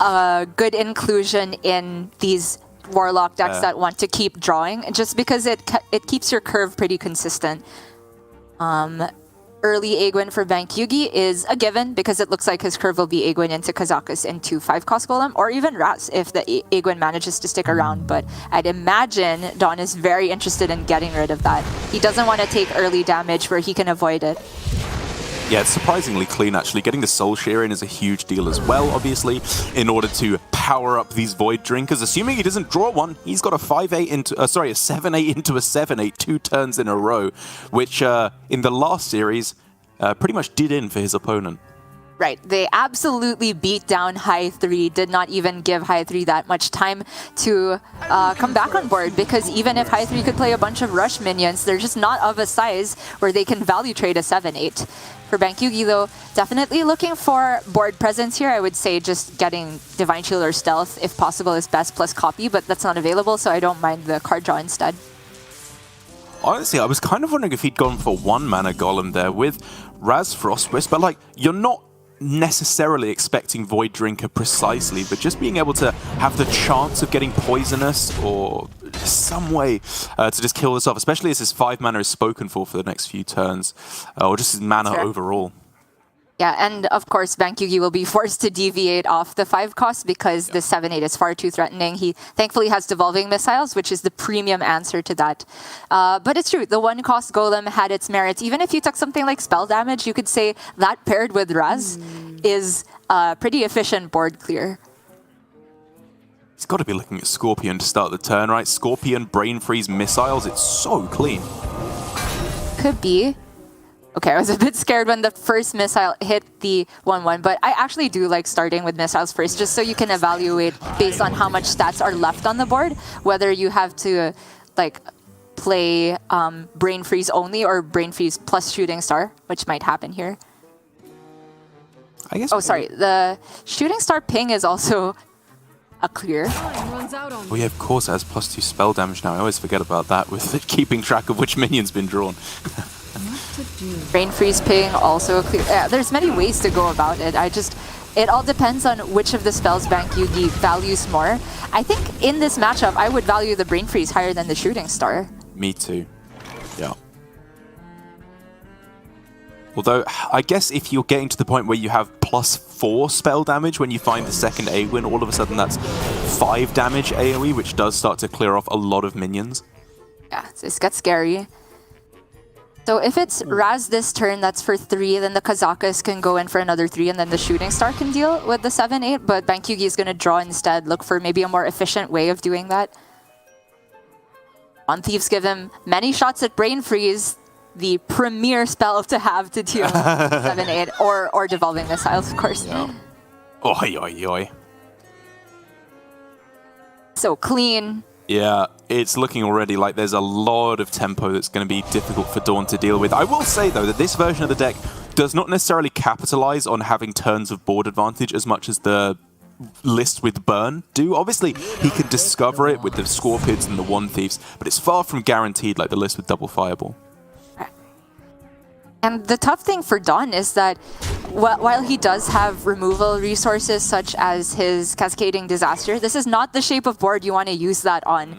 D: a good inclusion in these Warlock decks that want to keep drawing, just because it keeps your curve pretty consistent. Early Aegwin for Bank Yugi is a given, because it looks like his curve will be Aegwin into Kazakus into 5-cost Golem, or even Raz if the Aegwin manages to stick around. But I'd imagine Dawn is very interested in getting rid of that. He doesn't want to take early damage where he can avoid it.
C: Yeah, it's surprisingly clean, actually. Getting the Soul Shear in is a huge deal as well, obviously, in order to power up these Void Drinkers. Assuming he doesn't draw one, he's got a 5/8 into, a 7/8 into a 7/8, 2 turns in a row, which in the last series pretty much did in for his opponent.
D: Right, they absolutely beat down High 3, did not even give High 3 that much time to come back on board, because even if High 3 could play a bunch of rush minions, they're just not of a size where they can value trade a 7/8. For Bank Yugi though, definitely looking for board presence here. I would say just getting Divine Shield or Stealth, if possible, is best, plus copy, but that's not available, so I don't mind the card draw instead.
C: Honestly, I was kind of wondering if he'd gone for 1 mana Golem there with Raz Frostwisp, but like, you're not necessarily expecting Void Drinker precisely, but just being able to have the chance of getting poisonous or some way to just kill this off, especially as his 5 mana is spoken for the next few turns, or just his mana overall.
D: Yeah, and of course, Bank Yugi will be forced to deviate off the 5 cost because the 7/8 is far too threatening. He thankfully has Devolving Missiles, which is the premium answer to that. But it's true, the 1 cost Golem had its merits. Even if you took something like Spell Damage, you could say that paired with Raz is a pretty efficient board clear.
C: He's got to be looking at Scorpion to start the turn, right? Scorpion, Brain Freeze, Missiles, it's so clean.
D: Could be. Okay, I was a bit scared when the first missile hit the 1/1, but I actually do like starting with missiles first, just so you can evaluate based on how much stats are left on the board, whether you have to like play Brain Freeze only or Brain Freeze plus Shooting Star, which might happen here.
C: I guess.
D: Oh, sorry, the Shooting Star ping is also a clear.
C: Oh yeah, of course it has +2 spell damage now. I always forget about that with keeping track of which minion's been drawn.
D: Brain Freeze ping, also a clear. Yeah, there's many ways to go about it. It all depends on which of the spells Bank Yugi values more. I think in this matchup, I would value the Brain Freeze higher than the Shooting Star.
C: Me too. Yeah. Although, I guess if you're getting to the point where you have +4 spell damage when you find the second Aegwin, all of a sudden that's 5 damage AoE, which does start to clear off a lot of minions.
D: Yeah, this gets scary. So if it's Raz this turn, that's for 3, then the Kazakus can go in for another 3, and then the Shooting Star can deal with the 7-8, but Bankyugi is going to draw instead, look for maybe a more efficient way of doing that. On Thieves give him many shots at Brain Freeze, the premier spell to have to deal 7-8, or Devolving Missiles, of course.
C: Yeah. Oi, oi, oi.
D: So clean.
C: Yeah, it's looking already like there's a lot of tempo that's going to be difficult for Dawn to deal with. I will say, though, that this version of the deck does not necessarily capitalize on having turns of board advantage as much as the lists with Burn do. Obviously, he can discover it with the Scorpids and the One Thieves, but it's far from guaranteed like the list with Double Fireball.
D: And the tough thing for Dawn is that while he does have removal resources such as his Cascading Disaster, this is not the shape of board you want to use that on.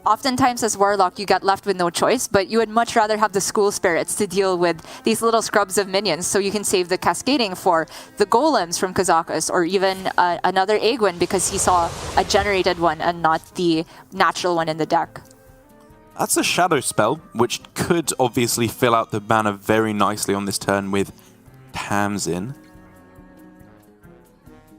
D: Oftentimes as Warlock, you get left with no choice, but you would much rather have the School Spirits to deal with these little scrubs of minions, so you can save the Cascading for the Golems from Kazakus, or even another Aegwin because he saw a generated one and not the natural one in the deck.
C: That's a Shadow spell, which could obviously fill out the mana very nicely on this turn with Tamsin.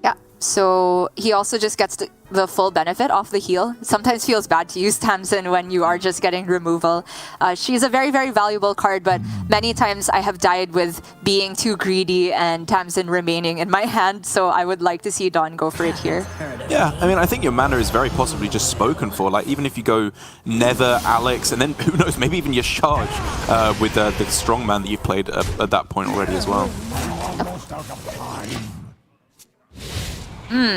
D: Yeah, so he also just gets the full benefit off the heal. Sometimes feels bad to use Tamsin when you are just getting removal. She's a very, very valuable card, but many times I have died with being too greedy and Tamsin remaining in my hand, so I would like to see Dawn go for it here.
C: Yeah, I mean, I think your mana is very possibly just spoken for. Like, even if you go Nether, Alex, and then, who knows, maybe even your Charge with the Strongman that you've played at that point already as well.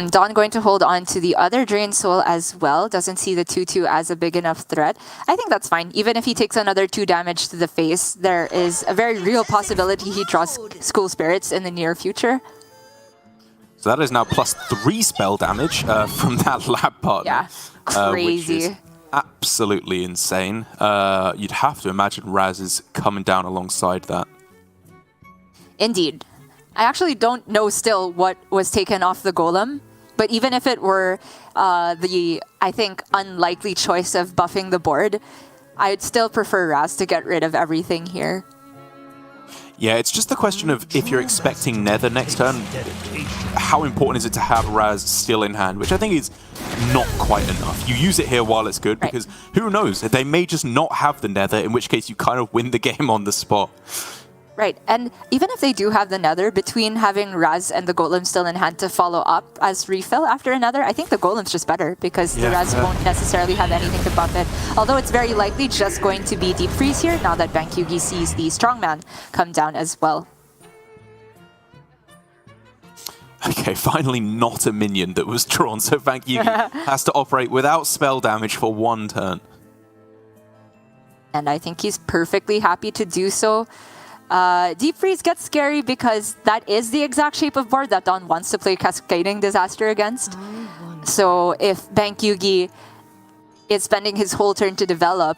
D: Dawn going to hold on to the other Drain Soul as well. Doesn't see the 2-2 as a big enough threat. I think that's fine. Even if he takes another 2 damage to the face, there is a very real possibility he draws School Spirits in the near future.
C: So that is now +3 spell damage from that lab partner.
D: Yeah, crazy.
C: Which is absolutely insane. You'd have to imagine Raz is coming down alongside that.
D: Indeed. I actually don't know still what was taken off the Golem, but even if it were the, I think, unlikely choice of buffing the board, I'd still prefer Raz to get rid of everything here.
C: Yeah, it's just the question of if you're expecting Nether next turn, how important is it to have Raz still in hand, which I think is not quite enough. You use it here while it's good, because who knows, they may just not have the Nether, in which case you kind of win the game on the spot.
D: Right, and even if they do have the Nether, between having Raz and the Golem still in hand to follow up as refill after another, I think the Golem's just better because the Raz won't necessarily have anything to buff it. Although it's very likely just going to be Deep Freeze here, now that Bankyugi sees the Strongman come down as well.
C: Okay, finally not a minion that was drawn, so Bankyugi has to operate without spell damage for 1 turn.
D: And I think he's perfectly happy to do so. Deep Freeze gets scary because that is the exact shape of board that Dawn wants to play Cascading Disaster against. So if Bankyugi is spending his whole turn to develop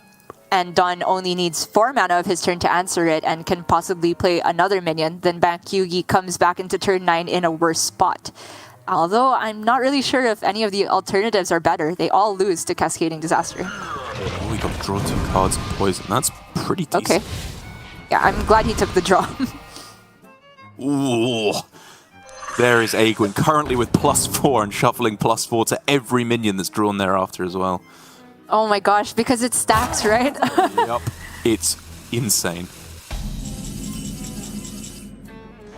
D: and Dawn only needs 4 mana of his turn to answer it and can possibly play another minion, then Bankyugi comes back into turn 9 in a worse spot. Although I'm not really sure if any of the alternatives are better. They all lose to Cascading Disaster.
C: Oh, we got to draw 2 cards of poison. That's pretty decent.
D: Okay. Yeah, I'm glad he took the draw.
C: Ooh. There is Aegwin, currently with +4 and shuffling +4 to every minion that's drawn thereafter as well.
D: Oh my gosh, because it stacks, right?
C: Yep, it's insane.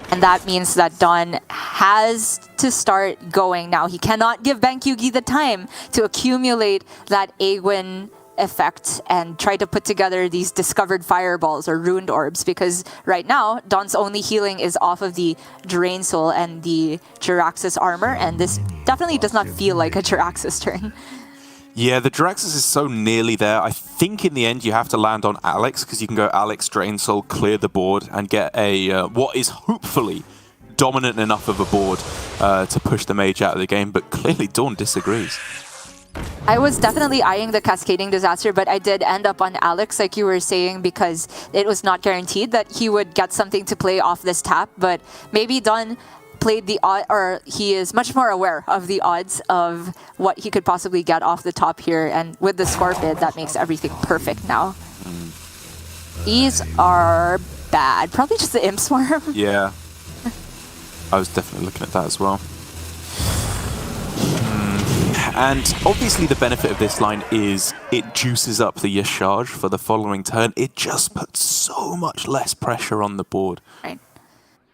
D: And that means that Dawn has to start going now. He cannot give Bankyugi the time to accumulate that Aegwin effect and try to put together these discovered fireballs or ruined orbs, because right now Dawn's only healing is off of the Drain Soul and the Jiraxxus armor, and this definitely does not feel like a Jiraxxus turn.
C: Yeah, the Jiraxxus is so nearly there. I think in the end you have to land on Alex, because you can go Alex, Drain Soul, clear the board, and get a what is hopefully dominant enough of a board to push the mage out of the game, but clearly Dawn disagrees.
D: I was definitely eyeing the Cascading Disaster, but I did end up on Alex, like you were saying, because it was not guaranteed that he would get something to play off this tap. But maybe Don played the odd, or he is much more aware of the odds of what he could possibly get off the top here. And with the Scorpid, that makes everything perfect now. These are bad. Probably just the Imp Swarm.
C: Yeah. I was definitely looking at that as well. And obviously the benefit of this line is it juices up the Yashaj for the following turn. It just puts so much less pressure on the board.
D: Right.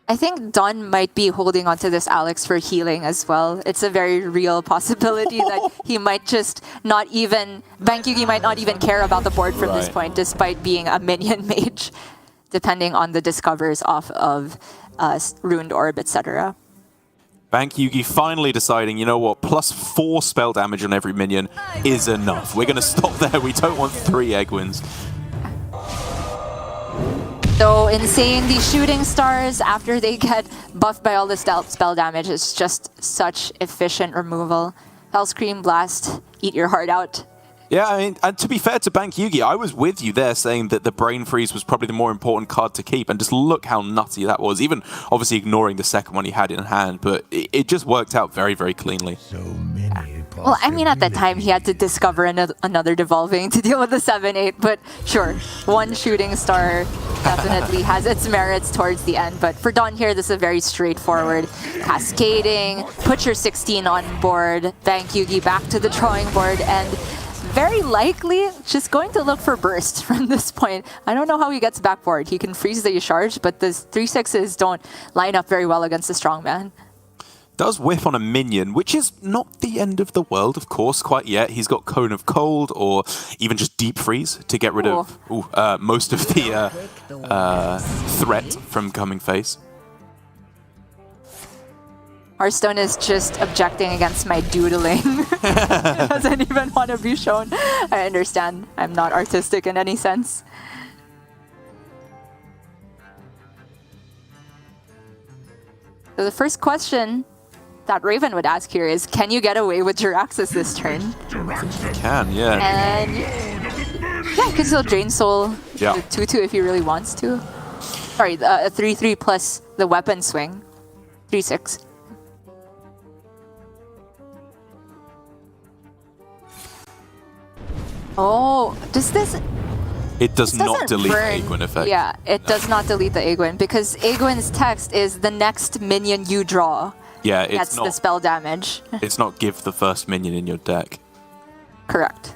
D: I think Don might be holding onto this Alex for healing as well. It's a very real possibility that he might just not even... Bank Yugi might not even care about the board from this point, despite being a minion mage, depending on the discovers off of Ruined Orb, etc.
C: Bank Yugi finally deciding, you know what, +4 spell damage on every minion is enough. We're going to stop there. We don't want 3 egg wins.
D: So in saying these shooting stars, after they get buffed by all the spell damage, it's just such efficient removal. Hellscream, Blast, eat your heart out.
C: Yeah, I mean, and to be fair to Bank Yugi, I was with you there saying that the Brain Freeze was probably the more important card to keep, and just look how nutty that was, even obviously ignoring the second one he had in hand, but it just worked out very, very cleanly.
D: Well, I mean, at the time, he had to discover another Devolving to deal with the 7-8, but sure, one shooting star definitely has its merits towards the end, but for Don here, this is very straightforward. Cascading, put your 16 on board, Bank Yugi back to the drawing board, and very likely just going to look for burst from this point. I don't know how he gets backboard. He can freeze the charge, but the 3/6s don't line up very well against the strongman.
C: Does whiff on a minion, which is not the end of the world, of course, quite yet. He's got Cone of Cold or even just Deep Freeze to get rid of most of the threat from coming face.
D: Hearthstone is just objecting against my doodling. Doesn't even want to be shown. I understand. I'm not artistic in any sense. So the first question that Raven would ask here is, can you get away with Jiraxis this turn?
C: Can, yeah.
D: And yeah, he can still Drain Soul
C: Yeah.
D: with 2/2 if he really wants to. Sorry, a 3/3 plus the weapon swing. 3/6. Oh, does this...
C: It does not
D: doesn't
C: delete the
D: burn.
C: Aegwin effect.
D: Yeah, it does not delete the Aegwin, because Aegwin's text is the next minion you draw.
C: Yeah, it's
D: That's
C: not,
D: the spell damage.
C: it's not give the first minion in your deck.
D: Correct.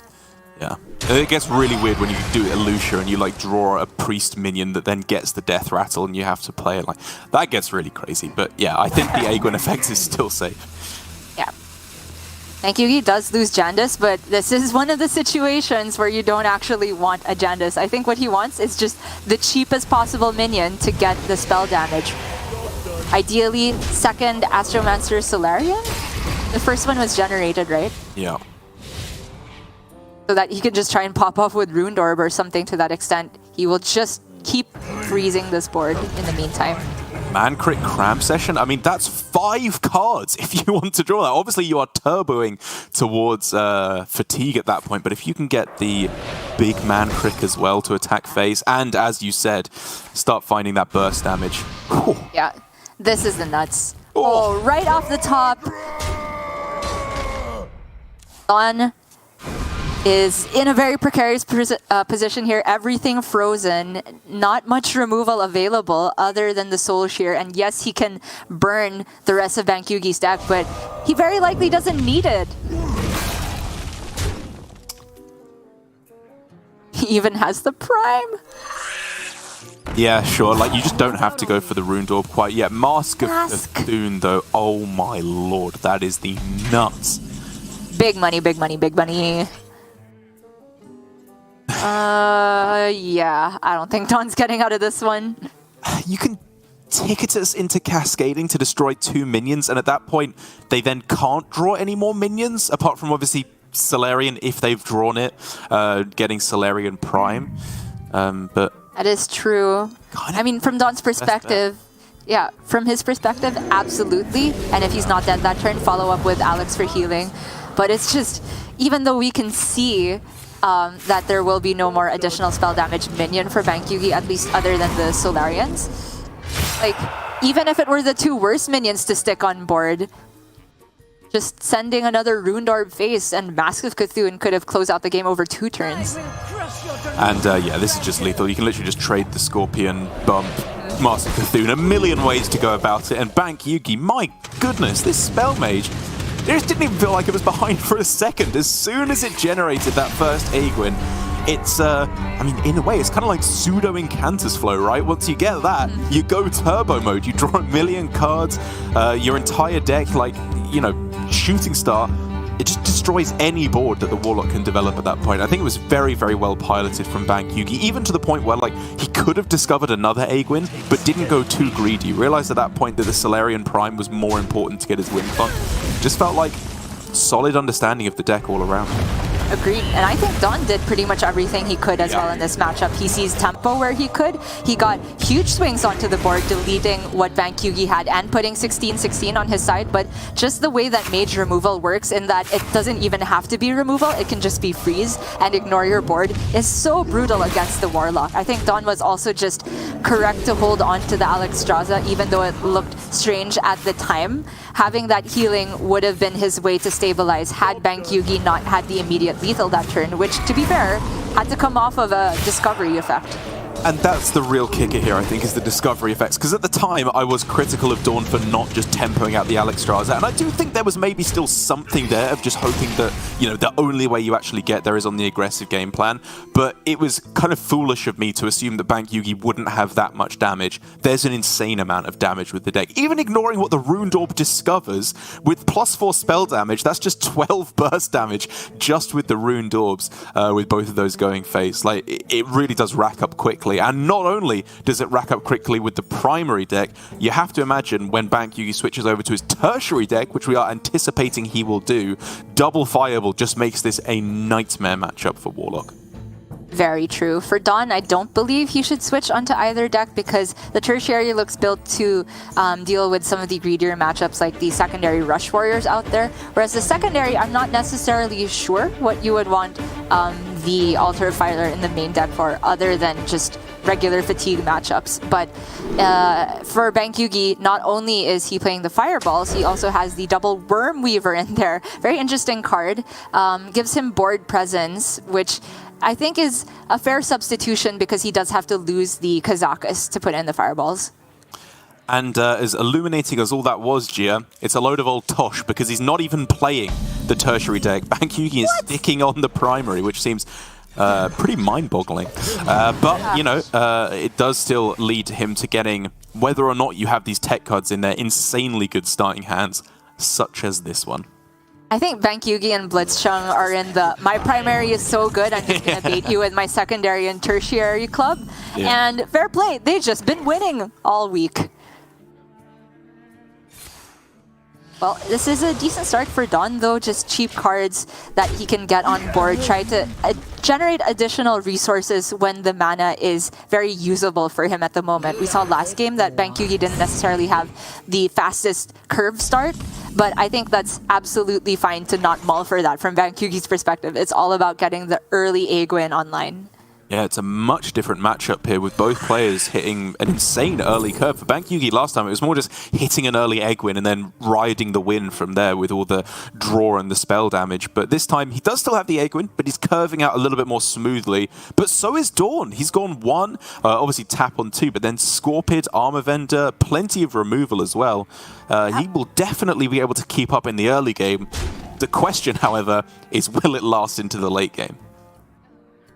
C: Yeah. It gets really weird when you do Elucia and you like draw a priest minion that then gets the death rattle and you have to play it like that gets really crazy. But yeah, I think the Aegwin effect is still safe.
D: Yeah. Bank Yugi does lose Jandis, but this is one of the situations where you don't actually want a Jandis. I think what he wants is just the cheapest possible minion to get the spell damage. Ideally, second Astromancer Solarian? The first one was generated, right?
C: Yeah.
D: So that he can just try and pop off with Ruined Orb or something to that extent. He will just keep freezing this board in the meantime.
C: Man Crit Cram Session? I mean, that's 5 cards if you want to draw that. Obviously, you are turboing towards fatigue at that point, but if you can get the big Man Crit as well to attack face, and as you said, start finding that burst damage. Whew.
D: Yeah, this is the nuts. Oh, right off the top. Don is in a very precarious position here. Everything frozen, not much removal available other than the Soul Shear. And yes, he can burn the rest of Bank Yugi's deck, but he very likely doesn't need it. He even has the Prime.
C: Yeah, sure. Like, you just don't have to go for the Ruined Orb quite yet. Mask of Bethune, though. Oh my lord, that is the nuts.
D: Big money, big money, big money. Yeah, I don't think Don's getting out of this one.
C: You can ticket us into Cascading to destroy 2 minions, and at that point, they then can't draw any more minions, apart from obviously Solarian, if they've drawn it, getting Solarian Prime. But
D: that is true. I mean, from Don's perspective, yeah, from his perspective, absolutely. And if he's not dead that turn, follow up with Alex for healing. But it's just, even though we can see that there will be no more additional spell damage minion for Bank Yugi, at least other than the Solarians. Like, even if it were the 2 worst minions to stick on board, just sending another Runed Orb face and Mask of Cthulhu could have closed out the game over 2 turns.
C: And yeah, this is just lethal. You can literally just trade the Scorpion, bump, Mask of Cthulhu, a million ways to go about it. And Bank Yugi, my goodness, this Spell Mage, it just didn't even feel like it was behind for a second. As soon as it generated that first Aegwin, it's, I mean, in a way, it's kind of like pseudo Incantus Flow, right? Once you get that, you go turbo mode, you draw a million cards, your entire deck, like, you know, Shooting Star, it just destroys any board that the Warlock can develop at that point. I think it was very, very well piloted from Bank Yugi, even to the point where, like, he could have discovered another Aegwin, but didn't go too greedy. Realized at that point that the Solarian Prime was more important to get his win fun. Just felt like solid understanding of the deck all around.
D: Agreed. And I think Don did pretty much everything he could as well in this matchup. He seized tempo where he could. He got huge swings onto the board, deleting what Bank Yugi had and putting 16-16 on his side. But just the way that mage removal works, in that it doesn't even have to be removal, it can just be freeze and ignore your board, is so brutal against the Warlock. I think Don was also just correct to hold on to the Alexstrasza, even though it looked strange at the time. Having that healing would have been his way to stabilize had Bank Yugi not had the immediate lethal that turn, which, to be fair, had to come off of a discovery effect.
C: And that's the real kicker here, I think, is the discovery effects. Because at the time, I was critical of Dawn for not just tempoing out the Alexstrasza. And I do think there was maybe still something there of just hoping that, you know, the only way you actually get there is on the aggressive game plan. But it was kind of foolish of me to assume that Bank Yugi wouldn't have that much damage. There's an insane amount of damage with the deck. Even ignoring what the Runed Orb discovers, with +4 spell damage, that's just 12 burst damage just with the Runed Orbs, with both of those going face. Like, it really does rack up quickly. And not only does it rack up quickly with the primary deck, you have to imagine when Bank Yugi switches over to his tertiary deck, which we are anticipating he will do, double Fireball just makes this a nightmare matchup for Warlock.
D: Very true. For Don, I don't believe he should switch onto either deck because the tertiary looks built to deal with some of the greedier matchups like the secondary Rush Warriors out there. Whereas the secondary, I'm not necessarily sure what you would want the Altar of Fire in the main deck for, other than just regular fatigue matchups. But for Bank Yugi, not only is he playing the Fireballs, he also has the double Worm Weaver in there. Very interesting card. Gives him board presence, which I think is a fair substitution because he does have to lose the Kazakus to put in the Fireballs.
C: And as illuminating as all that was, Gia, it's a load of old tosh because he's not even playing the tertiary deck. Bank Yugi is sticking on the primary, which seems pretty mind-boggling. But, you know, it does still lead him to getting, whether or not you have these tech cards in their insanely good starting hands, such as this one.
D: I think Bank Yugi and Blitzchung are in the my primary is so good, I'm just going to beat you with my secondary and tertiary club. Yeah. And fair play, they've just been winning all week. Well, this is a decent start for Don, though. Just cheap cards that he can get on board. Try to generate additional resources when the mana is very usable for him at the moment. We saw last game that Bank Yugi didn't necessarily have the fastest curve start, but I think that's absolutely fine to not mull for that from Bank Yugi's perspective. It's all about getting the early Aegwin online.
C: Yeah, it's a much different matchup here with both players hitting an insane early curve. For Bank Yugi last time, it was more just hitting an early Aegwin and then riding the win from there with all the draw and the spell damage. But this time, he does still have the Aegwin, but he's curving out a little bit more smoothly. But so is Dawn. He's gone 1, obviously tap on 2, but then Scorpid, Armor Vendor, plenty of removal as well. He will definitely be able to keep up in the early game. The question, however, is will it last into the late game?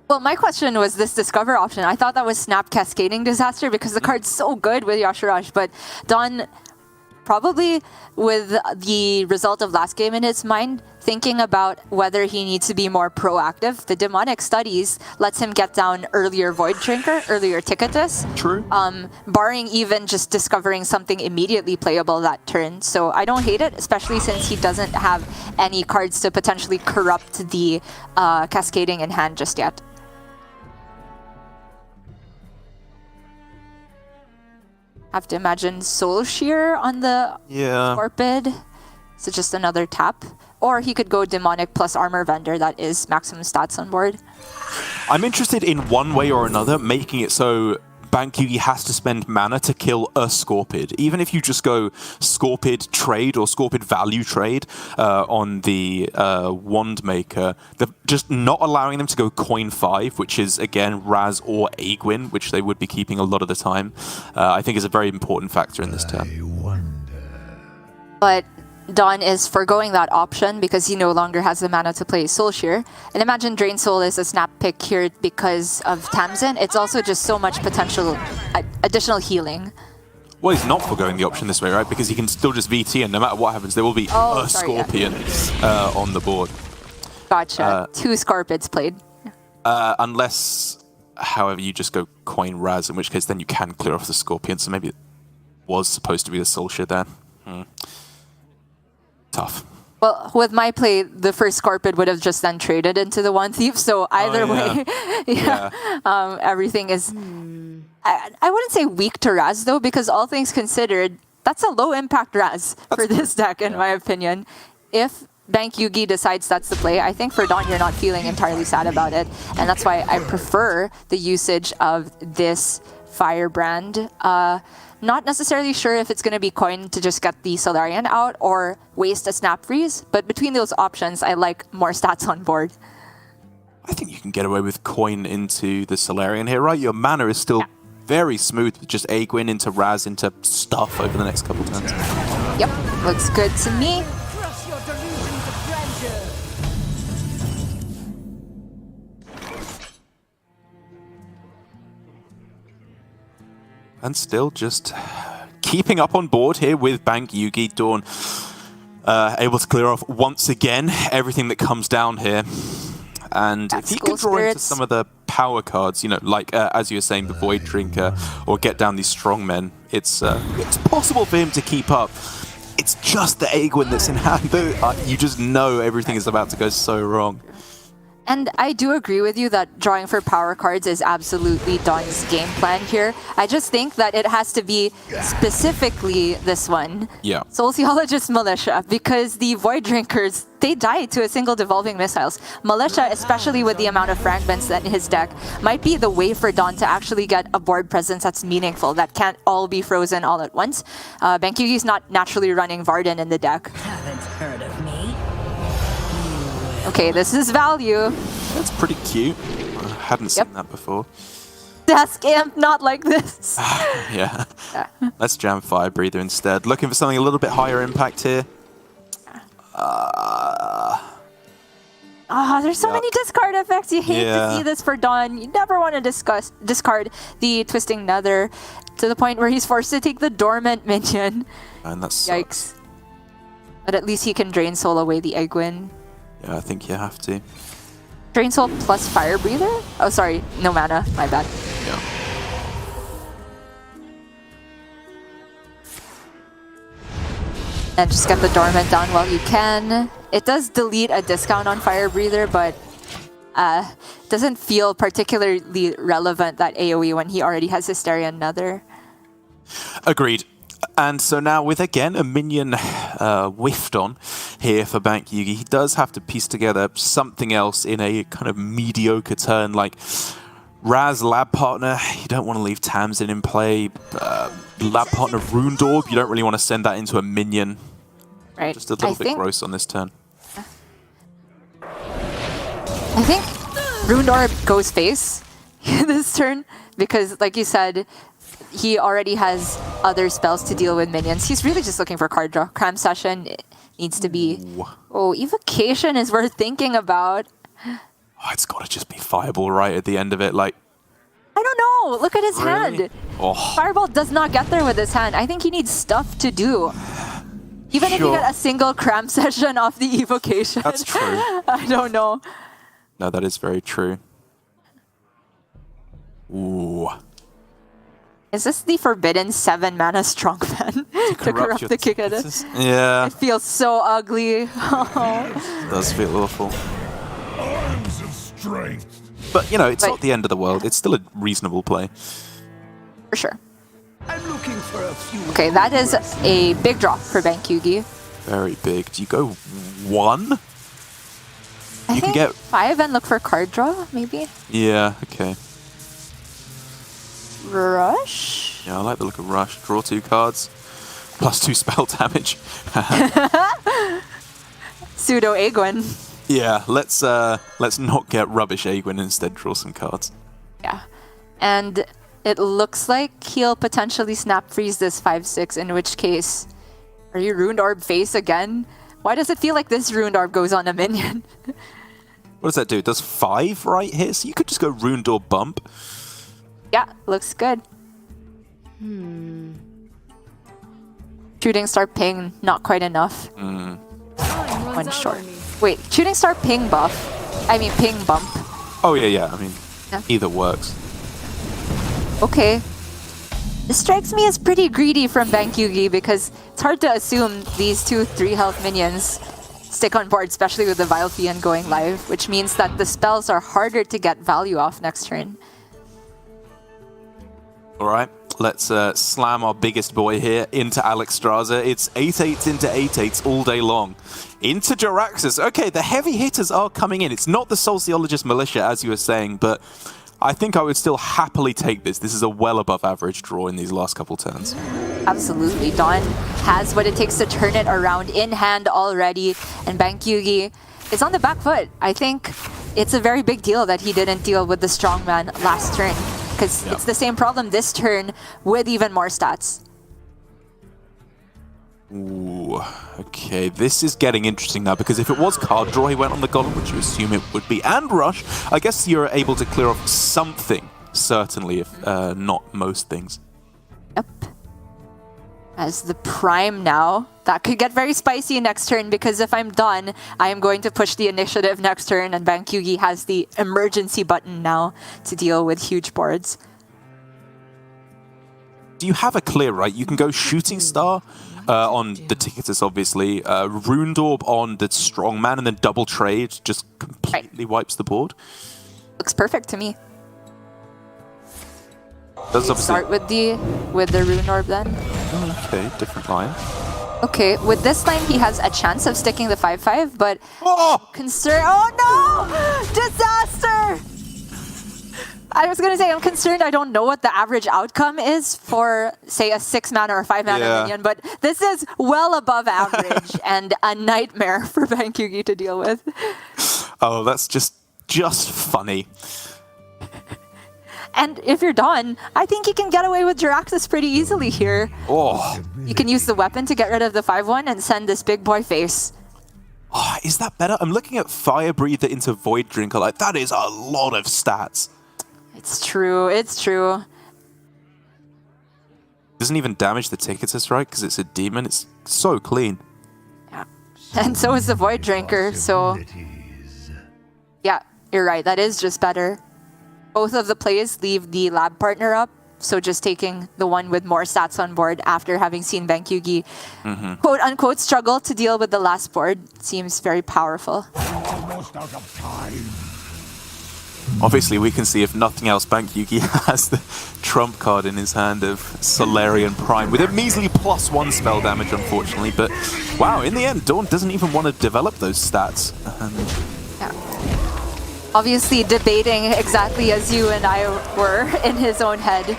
D: Well, my question was this Discover option. I thought that was Snap Cascading Disaster because the card's so good with Yashirash, but Don, probably with the result of last game in his mind, thinking about whether he needs to be more proactive. The Demonic Studies lets him get down earlier Void Drinker, earlier Ticketus.
C: True.
D: Barring even just discovering something immediately playable that turn. So I don't hate it, especially since he doesn't have any cards to potentially corrupt the Cascading in hand just yet. Have to imagine Soul Shear on the Scorpid. So just another tap. Or he could go Demonic plus Armor Vendor, that is maximum stats on board.
C: I'm interested in one way or another making it so Bank Yugi has to spend mana to kill a Scorpid. Even if you just go Scorpid trade or Scorpid value trade on the Wand Maker, just not allowing them to go coin 5, which is, again, Raz or Aegwin, which they would be keeping a lot of the time, I think is a very important factor in this turn.
D: But Dawn is forgoing that option because he no longer has the mana to play Soulshear. And imagine Drain Soul is a snap pick here because of Tamsin. It's also just so much potential additional healing.
C: Well, he's not forgoing the option this way, right? Because he can still just VT, and no matter what happens, there will be a Scorpion on the board.
D: Gotcha. 2 Scorpids played.
C: Unless, however, you just go coin Raz, in which case then you can clear off the Scorpion, so maybe it was supposed to be the Soulshear there. Tough. Well,
D: with my play, the first Scorpid would have just then traded into the One Thief, so either way, everything is... I wouldn't say weak to Raz, though, because all things considered, that's a low-impact Raz for this deck, in my opinion. If Bank Yugi decides that's the play, I think for Dawn, you're not feeling entirely sad about it, and that's why I prefer the usage of this Firebrand. Not necessarily sure if it's going to be coin to just get the Solarian out or waste a Snap Freeze, but between those options, I like more stats on board.
C: I think you can get away with coin into the Solarian here, right? Your mana is still very smooth with just Aegwin into Raz into stuff over the next couple turns.
D: Yep, looks good to me.
C: And still just keeping up on board here with Bank Yugi. Dawn able to clear off once again everything that comes down here. And if he can draw into some of the power cards, you know, like as you were saying, the Void Drinker, or get down these Strongmen, it's possible for him to keep up. It's just the Aegwin that's in hand. You just know everything is about to go so wrong.
D: And I do agree with you that drawing for power cards is absolutely Dawn's game plan here. I just think that it has to be specifically this one.
C: Yeah.
D: Soul Theologist Militia, because the Void Drinkers, they die to a single Devolving Missiles. Militia, especially with the amount of fragments that in his deck, might be the way for Dawn to actually get a board presence that's meaningful, that can't all be frozen all at once. Bank Yugi's not naturally running Varden in the deck.
B: Haven't heard of me.
D: Okay, this is value.
C: That's pretty cute. I hadn't seen that before.
D: Desk Imp, not like this.
C: Yeah. Let's jam Fire Breather instead. Looking for something a little bit higher impact here.
D: There's so many discard effects. You hate to see this for Dawn. You never want to discard the Twisting Nether to the point where he's forced to take the Dormant minion.
C: And that's
D: yikes. But at least he can Drain Soul away the Aegwin.
C: Yeah, I think you have to.
D: Drain Soul plus Fire Breather? Oh, sorry. No mana. My bad.
C: Yeah.
D: And just get the Dormant down while you can. It does delete a discount on Fire Breather, but doesn't feel particularly relevant, that AoE, when he already has Hysteria and Nether.
C: Agreed. And so now with, again, a minion whiffed on here for Bank Yugi, he does have to piece together something else in a kind of mediocre turn, like Raz Lab Partner. You don't want to leave Tamsin in play. Lab Partner Runed Orb, you don't really want to send that into a minion.
D: Right.
C: Just a little bit gross on this turn.
D: I think Runed Orb goes face this turn because, like you said, he already has other spells to deal with minions. He's really just looking for card draw. Cram Session needs to be... Oh, Evocation is worth thinking about.
C: Oh, it's got to just be Fireball right at the end of it. Like,
D: I don't know. Look at his hand.
C: Oh.
D: Fireball does not get there with his hand. I think he needs stuff to do. Even if you get a single Cram Session off the Evocation.
C: That's true.
D: I don't know.
C: No, that is very true. Ooh.
D: Is this the forbidden 7-mana Strongman to corrupt the Kikada?
C: Yeah.
D: It feels so ugly.
C: It does feel awful.
E: Arms of strength.
C: But, you know, it's not the end of the world. It's still a reasonable play.
D: For sure.
E: I'm looking for a few.
D: Okay, that is a big draw for Bank Yugi.
C: Very big. Do you go 1?
D: I think
C: get
D: 5 and look for card draw, maybe?
C: Yeah, okay.
D: Rush?
C: Yeah, I like the look of Rush. Draw 2 cards. +2 spell damage.
D: Pseudo Aegwin.
C: Yeah, let's not get rubbish Aegwin, instead draw some cards.
D: Yeah. And it looks like he'll potentially snap freeze this 5/6, in which case, are you Ruined Orb face again? Why does it feel like this Ruined Orb goes on a minion?
C: What does that do? It does 5 right here, so you could just go Ruined Orb bump.
D: Yeah, looks good. Shooting Star Ping, not quite enough. One short. Wait, Shooting Star Ping buff. I mean ping bump.
C: Oh yeah. I mean,
D: Yeah.
C: either works.
D: Okay. This strikes me as pretty greedy from Bankyugi because it's hard to assume these 2 3 health minions stick on board, especially with the Vile Fiend going live, which means that the spells are harder to get value off next turn.
C: Alright, let's slam our biggest boy here into Alex Straza. It's 8/8s into 8/8s all day long. Into Jiraxxus. Okay, the heavy hitters are coming in. It's not the Sociologist Militia, as you were saying, but I think I would still happily take this. This is a well above average draw in these last couple turns.
D: Absolutely. Dawn has what it takes to turn it around in hand already, and Bankyugi is on the back foot. I think it's a very big deal that he didn't deal with the strongman last turn, because it's the same problem this turn with even more stats.
C: Ooh, okay, this is getting interesting now, because if it was card draw, he went on the Golem, which you assume it would be, and Rush, I guess you're able to clear off something, certainly, if not most things.
D: Yep. As the Prime now, that could get very spicy next turn, because if I'm done, I am going to push the initiative next turn, and Bankyugi has the emergency button now to deal with huge boards.
C: Do you have a clear, right? You can go Shooting Star on the Ticketus, obviously, Ruined Orb on the Strongman, and then double trade just completely wipes the board.
D: Looks perfect to me.
C: Does obviously
D: Start with the Rune Orb then.
C: Okay, different line.
D: Okay, with this line he has a chance of sticking the 5/5, but concern. Oh no! Disaster! I was gonna say I'm concerned. I don't know what the average outcome is for, say, a 6-mana or 5-mana minion, but this is well above average and a nightmare for Bankyugi to deal with.
C: Oh, that's just funny.
D: And if you're done, I think you can get away with Jiraxxus pretty easily here.
C: Oh,
D: You can use the weapon to get rid of the 5/1 and send this big boy face.
C: oh, is that better? I'm looking at Fire Breather into Void Drinker. Like, that is a lot of stats.
D: It's true, it's true.
C: Doesn't even damage the Ticketus, right? Because it's a demon. It's so clean.
D: Yeah. And so is the Void Drinker, so... Yeah, you're right, that is just better. Both of the plays leave the lab partner up, so just taking the one with more stats on board after having seen Bankyugi quote-unquote struggle to deal with the last board seems very powerful.
E: Almost out of time.
C: Obviously, we can see, if nothing else, Bankyugi has the trump card in his hand of Solarian Prime with a measly +1 spell damage, unfortunately. But wow, in the end, Dawn doesn't even want to develop those stats.
D: Yeah. Obviously debating exactly as you and I were in his own head.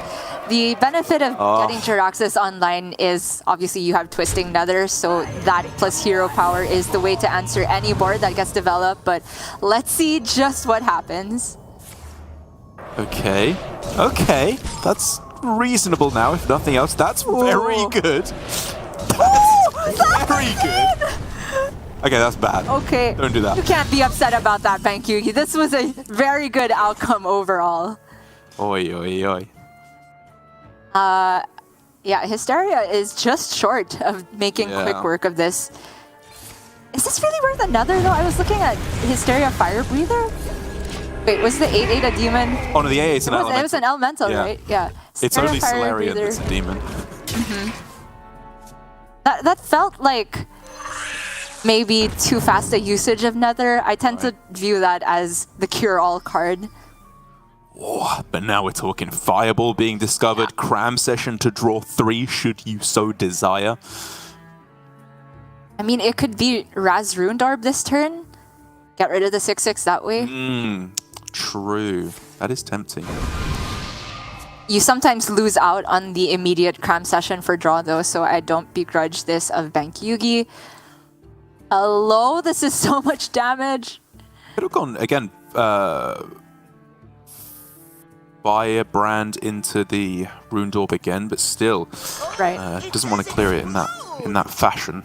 D: The benefit of getting Jiraxxus online is obviously you have Twisting Nether, so that plus hero power is the way to answer any board that gets developed, but let's see just what happens.
C: Okay, that's reasonable now, if nothing else. That's very good. That's very good. Okay, that's bad.
D: Okay.
C: Don't do that.
D: You can't be upset about that, Bankyugi. This was a very good outcome overall.
C: Oi, oi, oi.
D: Yeah, Hysteria is just short of making quick work of this. Is this really worth another, though? I was looking at Hysteria Fire Breather. Wait, was the 8/8 a demon?
C: Oh no, the 8/8's an elemental.
D: It was an elemental, right? Yeah.
C: It's
D: Hysteria
C: only
D: Fire
C: Solarian
D: Breather.
C: that's a demon.
D: That felt like maybe too fast a usage of Nether. I tend to view that as the cure-all card.
C: Oh, but now we're talking Fireball being discovered, Cram Session to draw 3 should you so desire.
D: I mean, it could be Raz Ruined Orb this turn. Get rid of the 6/6 that way.
C: True. That is tempting.
D: You sometimes lose out on the immediate cram session for draw though, so I don't begrudge this of Bank Yugi. Hello, this is so much damage.
C: Could have gone again. Firebrand into the Ruined Orb again, but still,
D: Right.
C: doesn't want to clear it in that fashion.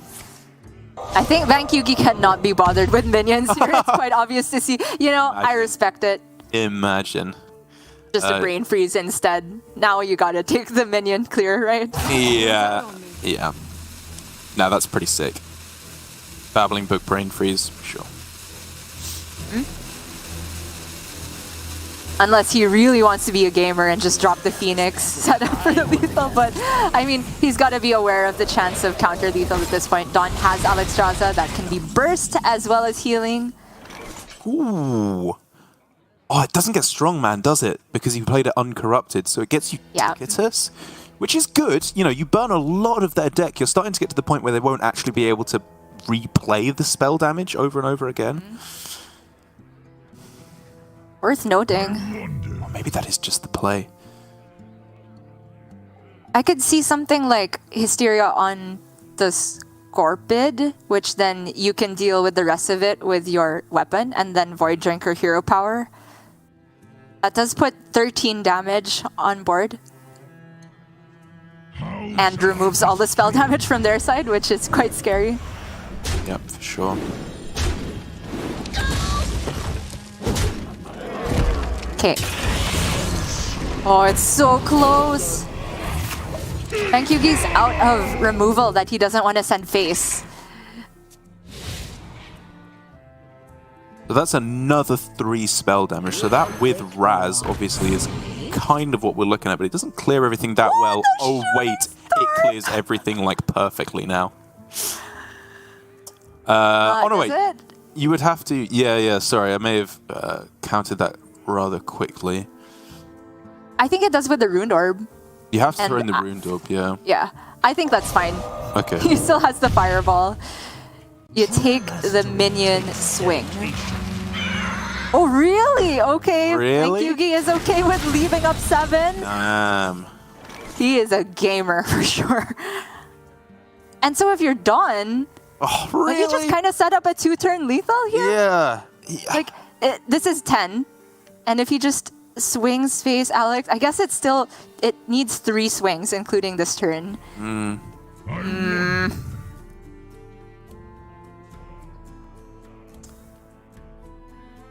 D: I think Bank Yugi cannot be bothered with minions here. It's quite obvious to see. You know, I respect it.
C: Imagine.
D: Just a brain freeze instead. Now you gotta take the minion clear, right?
C: Yeah. Yeah. No, that's pretty sick. Babbling Book brain freeze, sure.
D: Unless he really wants to be a gamer and just drop the Phoenix set up for the lethal. But, I mean, he's got to be aware of the chance of counter lethal at this point. Dawn has Alexstrasza that can be burst as well as healing.
C: Ooh. Oh, it doesn't get Strongman, does it? Because you played it uncorrupted, so it gets you Ticketus, which is good. You know, you burn a lot of their deck. You're starting to get to the point where they won't actually be able to replay the spell damage over and over again.
D: Worth noting.
C: Or maybe that is just the play.
D: I could see something like Hysteria on the Scorpid, which then you can deal with the rest of it with your weapon, and then Void Drinker Hero Power. That does put 13 damage on board. And removes all the spell damage from their side, which is quite scary.
C: Yep, for sure.
D: Okay. Oh, it's so close. Bank Yugi's out of removal that he doesn't want to send face.
C: So that's another 3 spell damage. So that with Raz obviously is kind of what we're looking at, but it doesn't clear everything that well. Oh wait, it clears everything like perfectly now. Oh no, wait. You would have to. Yeah. Sorry, I may have counted that rather quickly.
D: I think it does with the Ruined Orb.
C: You have to throw in the Ruined Orb, yeah.
D: Yeah, I think that's fine.
C: Okay.
D: He still has the Fireball. You take the minion swing. Oh, really? Okay.
C: Really?
D: Bank Yugi is okay with leaving up 7. He is a gamer for sure. And so if you're done,
C: oh, really?
D: like you just kind of set up a 2-turn lethal here?
C: Yeah.
D: Like, this is 10. And if he just swings face Alex, I guess it's still, it needs 3 swings, including this turn.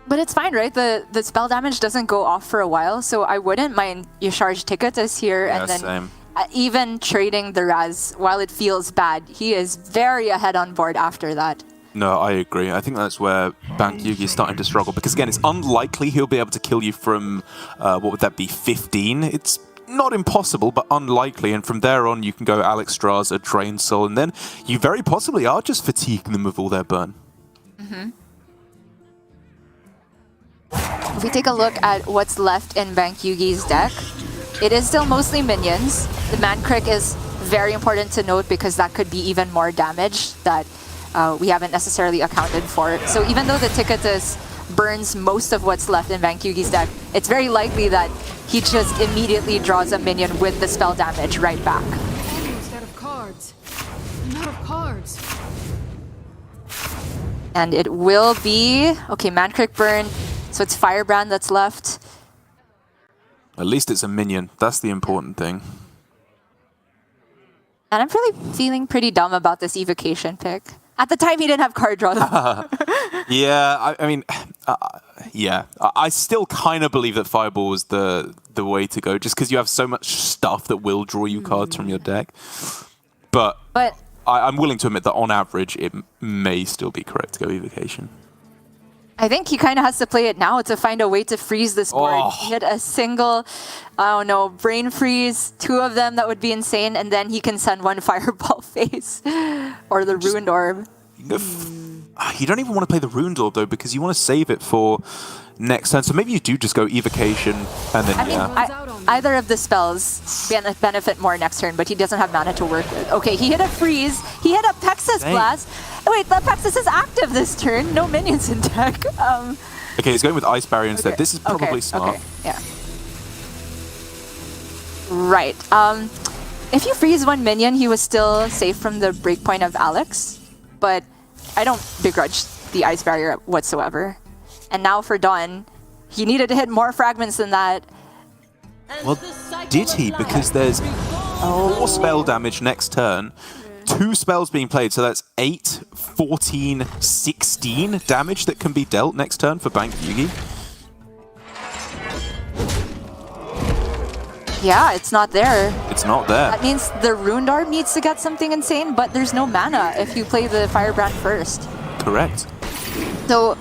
D: But it's fine, right? The spell damage doesn't go off for a while, so I wouldn't mind you charge Ticketus here,
C: Yeah,
D: and then
C: same.
D: Even trading the Raz, while it feels bad, he is very ahead on board after that.
C: No, I agree. I think that's where Bank Yugi is starting to struggle, because again, it's unlikely he'll be able to kill you from, what would that be, 15? It's not impossible, but unlikely, and from there on you can go Alexstrasza, Drain Soul, and then you very possibly are just fatiguing them with all their burn.
D: If we take a look at what's left in Bank Yugi's deck, it is still mostly minions. The Mancrick is very important to note because that could be even more damage that we haven't necessarily accounted for. So even though the Ticketus burns most of what's left in Bank Yugi's deck, it's very likely that he just immediately draws a minion with the spell damage right back.
B: Almost out of cards. I'm out of cards.
D: And it will be... Okay, Mancrick burned, so it's Firebrand that's left.
C: At least it's a minion. That's the important thing.
D: And I'm really feeling pretty dumb about this evocation pick. At the time, he didn't have card draw.
C: Yeah, I mean, yeah. I still kind of believe that Fireball was the way to go, just because you have so much stuff that will draw you cards from your deck. But I'm willing to admit that on average, it may still be correct to go evocation.
D: I think he kind of has to play it now to find a way to freeze this board.
C: Oh.
D: He had a single, I don't know, brain freeze, 2 of them, that would be insane, and then he can send 1 Fireball face. Or the Ruined Orb.
C: You don't even want to play the Ruined Orb, though, because you want to save it for next turn. So maybe you do just go Evocation and then,
D: I mean, either of the spells benefit more next turn, but he doesn't have mana to work with. Okay, he hit a freeze. He hit a Pexus Blast. Wait, the Pexus is active this turn. No minions in deck.
C: Okay, he's going with Ice Barrier instead. This is probably smart.
D: Okay, yeah. Right. If you freeze one minion, he was still safe from the breakpoint of Alex, but I don't begrudge the Ice Barrier whatsoever. And now for Dawn, he needed to hit more fragments than that.
C: Well, did he? Because there's 4 spell damage next turn, 2 spells being played, so that's 8, 14, 16 damage that can be dealt next turn for Bank Yugi.
D: Yeah, it's not there.
C: It's not there.
D: That means the Rune Orb needs to get something insane, but there's no mana if you play the Firebrand first.
C: Correct.
D: So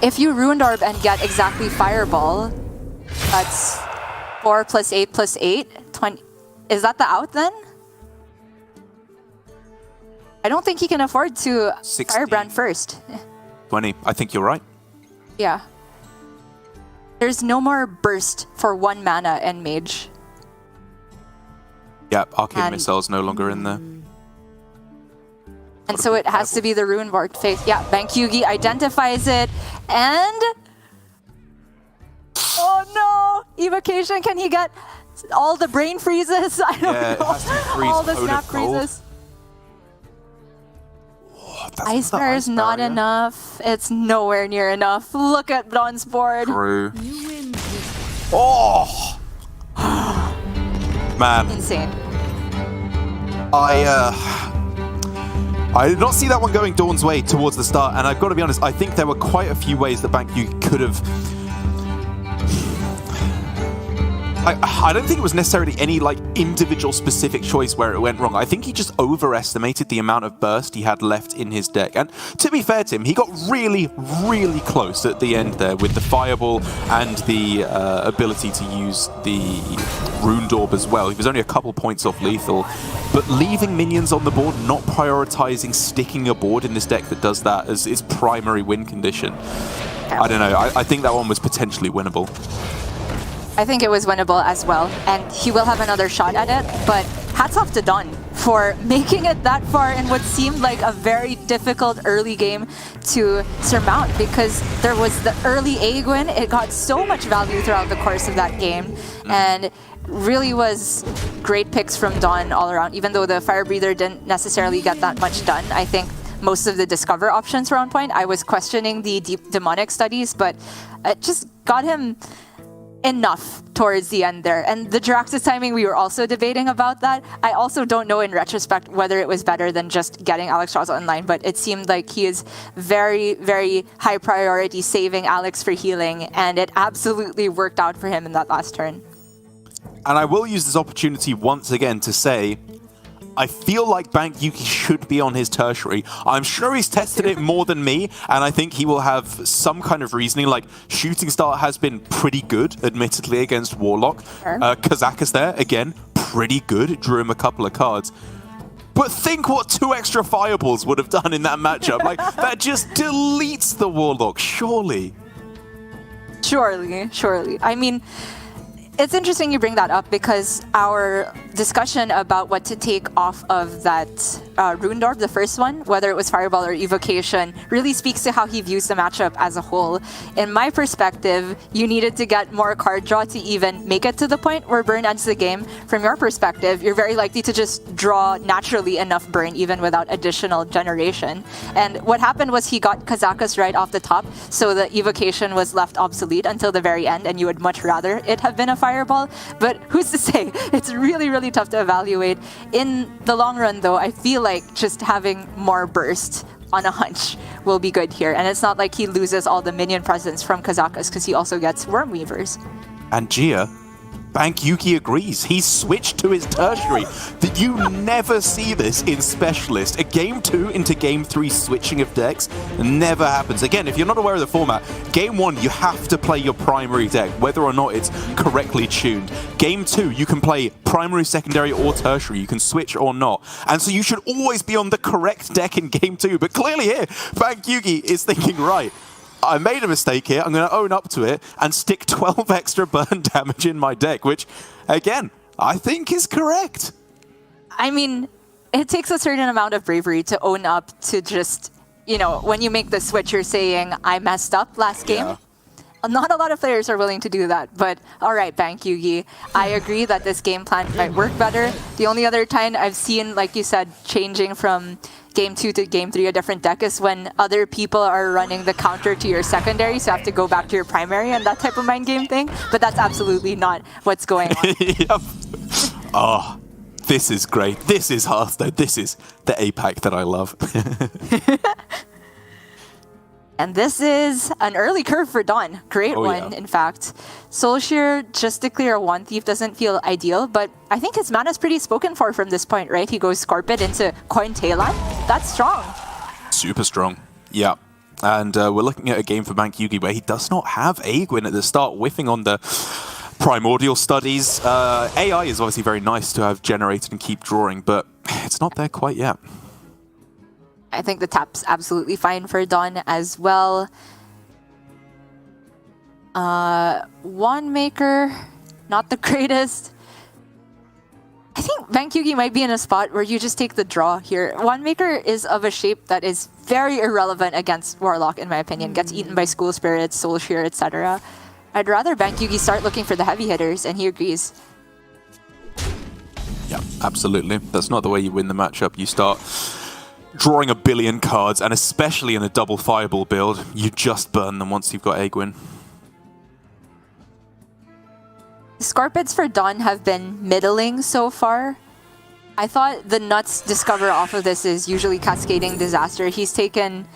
D: if you Rune Orb and get exactly Fireball, that's 4 plus 8 plus 8, 20. Is that the out then? I don't think he can afford to
C: 16.
D: Firebrand first.
C: 20. I think you're right.
D: Yeah. There's no more burst for 1 mana and Mage.
C: Yeah, Arcane Missile's no longer in there.
D: And so it has to be the Rune Ward phase. Yeah, Bank Yugi identifies it, and... Oh no! Evocation, can he get all the brain freezes? I don't know.
C: It has to freeze
D: all the
C: Opponent
D: snap
C: Cold.
D: freezes.
C: Oh,
D: Ice Barrier is not enough. It's nowhere near enough. Look at Dawn's board.
C: True. Oh! Man.
D: Insane.
C: I did not see that one going Dawn's way towards the start, and I've got to be honest, I think there were quite a few ways that Bank Yugi could have... I don't think it was necessarily any like individual specific choice where it went wrong. I think he just overestimated the amount of burst he had left in his deck. And to be fair to him, he got really, really close at the end there with the Fireball and the ability to use the Rune Orb as well. He was only a couple points off lethal. But leaving minions on the board, not prioritizing sticking a board in this deck that does that as its primary win condition. I don't know. I think that one was potentially winnable.
D: I think it was winnable as well, and he will have another shot at it, but hats off to Dawn for making it that far in what seemed like a very difficult early game to surmount, because there was the early egg win. It got so much value throughout the course of that game, and really was great picks from Dawn all around. Even though the Fire Breather didn't necessarily get that much done, I think most of the Discover options were on point. I was questioning the Deep Demonic studies, but it just got him enough towards the end there. And the Jirax's timing, we were also debating about that. I also don't know in retrospect whether it was better than just getting Alex Strazel in line, but it seemed like he is very, very high priority saving Alex for healing, and it absolutely worked out for him in that last turn.
C: And I will use this opportunity once again to say, I feel like Bank Yugi should be on his tertiary. I'm sure he's tested it more than me, and I think he will have some kind of reasoning. Like, Shooting Star has been pretty good, admittedly, against Warlock.
D: Sure.
C: Kazakus there, again, pretty good. Drew him a couple of cards. But think what 2 extra Fireballs would have done in that matchup. Like, that just deletes the Warlock, surely.
D: Surely, surely. I mean, it's interesting you bring that up, because our discussion about what to take off of that Rune Orb, the first one, whether it was Fireball or Evocation, really speaks to how he views the matchup as a whole. In my perspective, you needed to get more card draw to even make it to the point where burn ends the game. From your perspective, you're very likely to just draw naturally enough burn even without additional generation. And what happened was he got Kazakus right off the top, so the Evocation was left obsolete until the very end, and you would much rather it have been a Fireball. But who's to say? It's really, really tough to evaluate. In the long run, though, I feel like just having more burst on a hunch will be good here. And it's not like he loses all the minion presence from Kazakus, because he also gets Wormweavers.
C: And Gia, Bank Yugi agrees. He's switched to his tertiary. You never see this in Specialist. A Game 2 into Game 3 switching of decks never happens. Again, if you're not aware of the format, Game 1, you have to play your primary deck, whether or not it's correctly tuned. Game 2, you can play primary, secondary, or tertiary. You can switch or not. And so you should always be on the correct deck in Game 2. But clearly here, Bank Yugi is thinking, right, I made a mistake here. I'm going to own up to it and stick 12 extra burn damage in my deck, which, again, I think is correct.
D: I mean, it takes a certain amount of bravery to own up to just, you know, when you make the switch, you're saying, I messed up last game.
C: Yeah.
D: Not a lot of players are willing to do that, but all right, Bank Yugi. I agree that this game plan might work better. The only other time I've seen, like you said, changing from Game 2 to Game 3 a different deck is when other people are running the counter to your secondary, so you have to go back to your primary and that type of mind game thing, but that's absolutely not what's going on.
C: Yep. Oh, this is great. This is Hearthstone. This is the APAC that I love.
D: And this is an early curve for Dawn. Great one,
C: yeah.
D: in fact. Soulshear just to clear a One Thief doesn't feel ideal, but I think his mana's pretty spoken for from this point, right? He goes Scorpid into Coin Talon. That's strong.
C: Super strong. Yeah. And we're looking at a game for Bank Yugi where he does not have Aegwin at the start, whiffing on the primordial studies. AI is obviously very nice to have generated and keep drawing, but it's not there quite yet.
D: I think the tap's absolutely fine for Dawn as well. Wand Maker, not the greatest. I think Bank Yugi might be in a spot where you just take the draw here. Wand Maker is of a shape that is very irrelevant against Warlock, in my opinion. Gets eaten by School Spirits, Soulshear, etc. I'd rather Bank Yugi start looking for the heavy hitters, and he agrees.
C: Yeah, absolutely. That's not the way you win the matchup. You start drawing a billion cards, and especially in a double fireball build, you just burn them once you've got Aegwin.
D: Scorpids for Dawn have been middling so far. I thought the nuts discover off of this is usually Cascading Disaster. He's taken...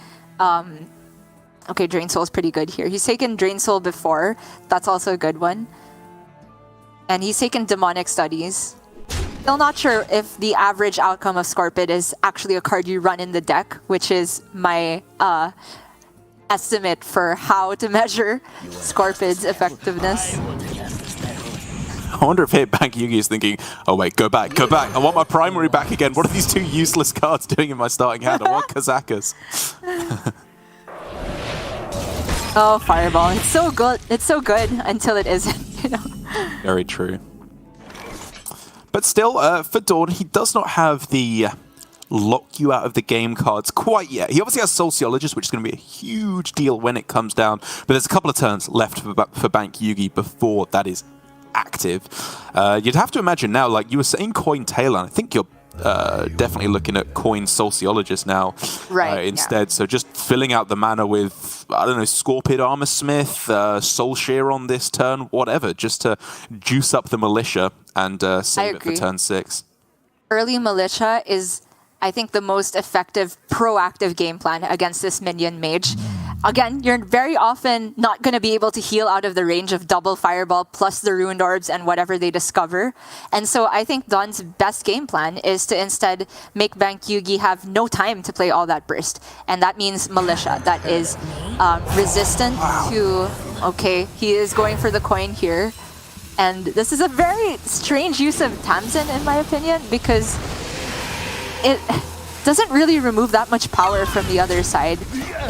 D: okay, Drain Soul's pretty good here. He's taken Drain Soul before. That's also a good one. And he's taken Demonic Studies. Still not sure if the average outcome of Scorpid is actually a card you run in the deck, which is my estimate for how to measure Scorpid's effectiveness.
C: I wonder if Bank Yugi is thinking, oh wait, go back, go back. I want my primary back again. What are these two useless cards doing in my starting hand? I want Kazakas.
D: Oh, Fireball. It's so good. It's so good until it isn't, you know.
C: Very true. But still, for Dawn, he does not have the lock you out of the game cards quite yet. He obviously has Sociologist, which is going to be a huge deal when it comes down. But there's a couple of turns left for Bank Yugi before that is active. You'd have to imagine now, like you were saying, Coin Talon. I think you're definitely looking at Coin Sociologist now instead. Yeah. So just filling out the mana with, I don't know, Scorpid Armor Smith, Soulshear on this turn, whatever, just to juice up the Militia and save it for turn 6.
D: Early Militia is, I think, the most effective proactive game plan against this minion mage. Again, you're very often not going to be able to heal out of the range of double Fireball plus the Ruined Orbs and whatever they discover. And so I think Dawn's best game plan is to instead make Bank Yugi have no time to play all that burst. And that means Militia. That is resistant to... Okay, he is going for the coin here. And this is a very strange use of Tamsin, in my opinion, because it doesn't really remove that much power from the other side.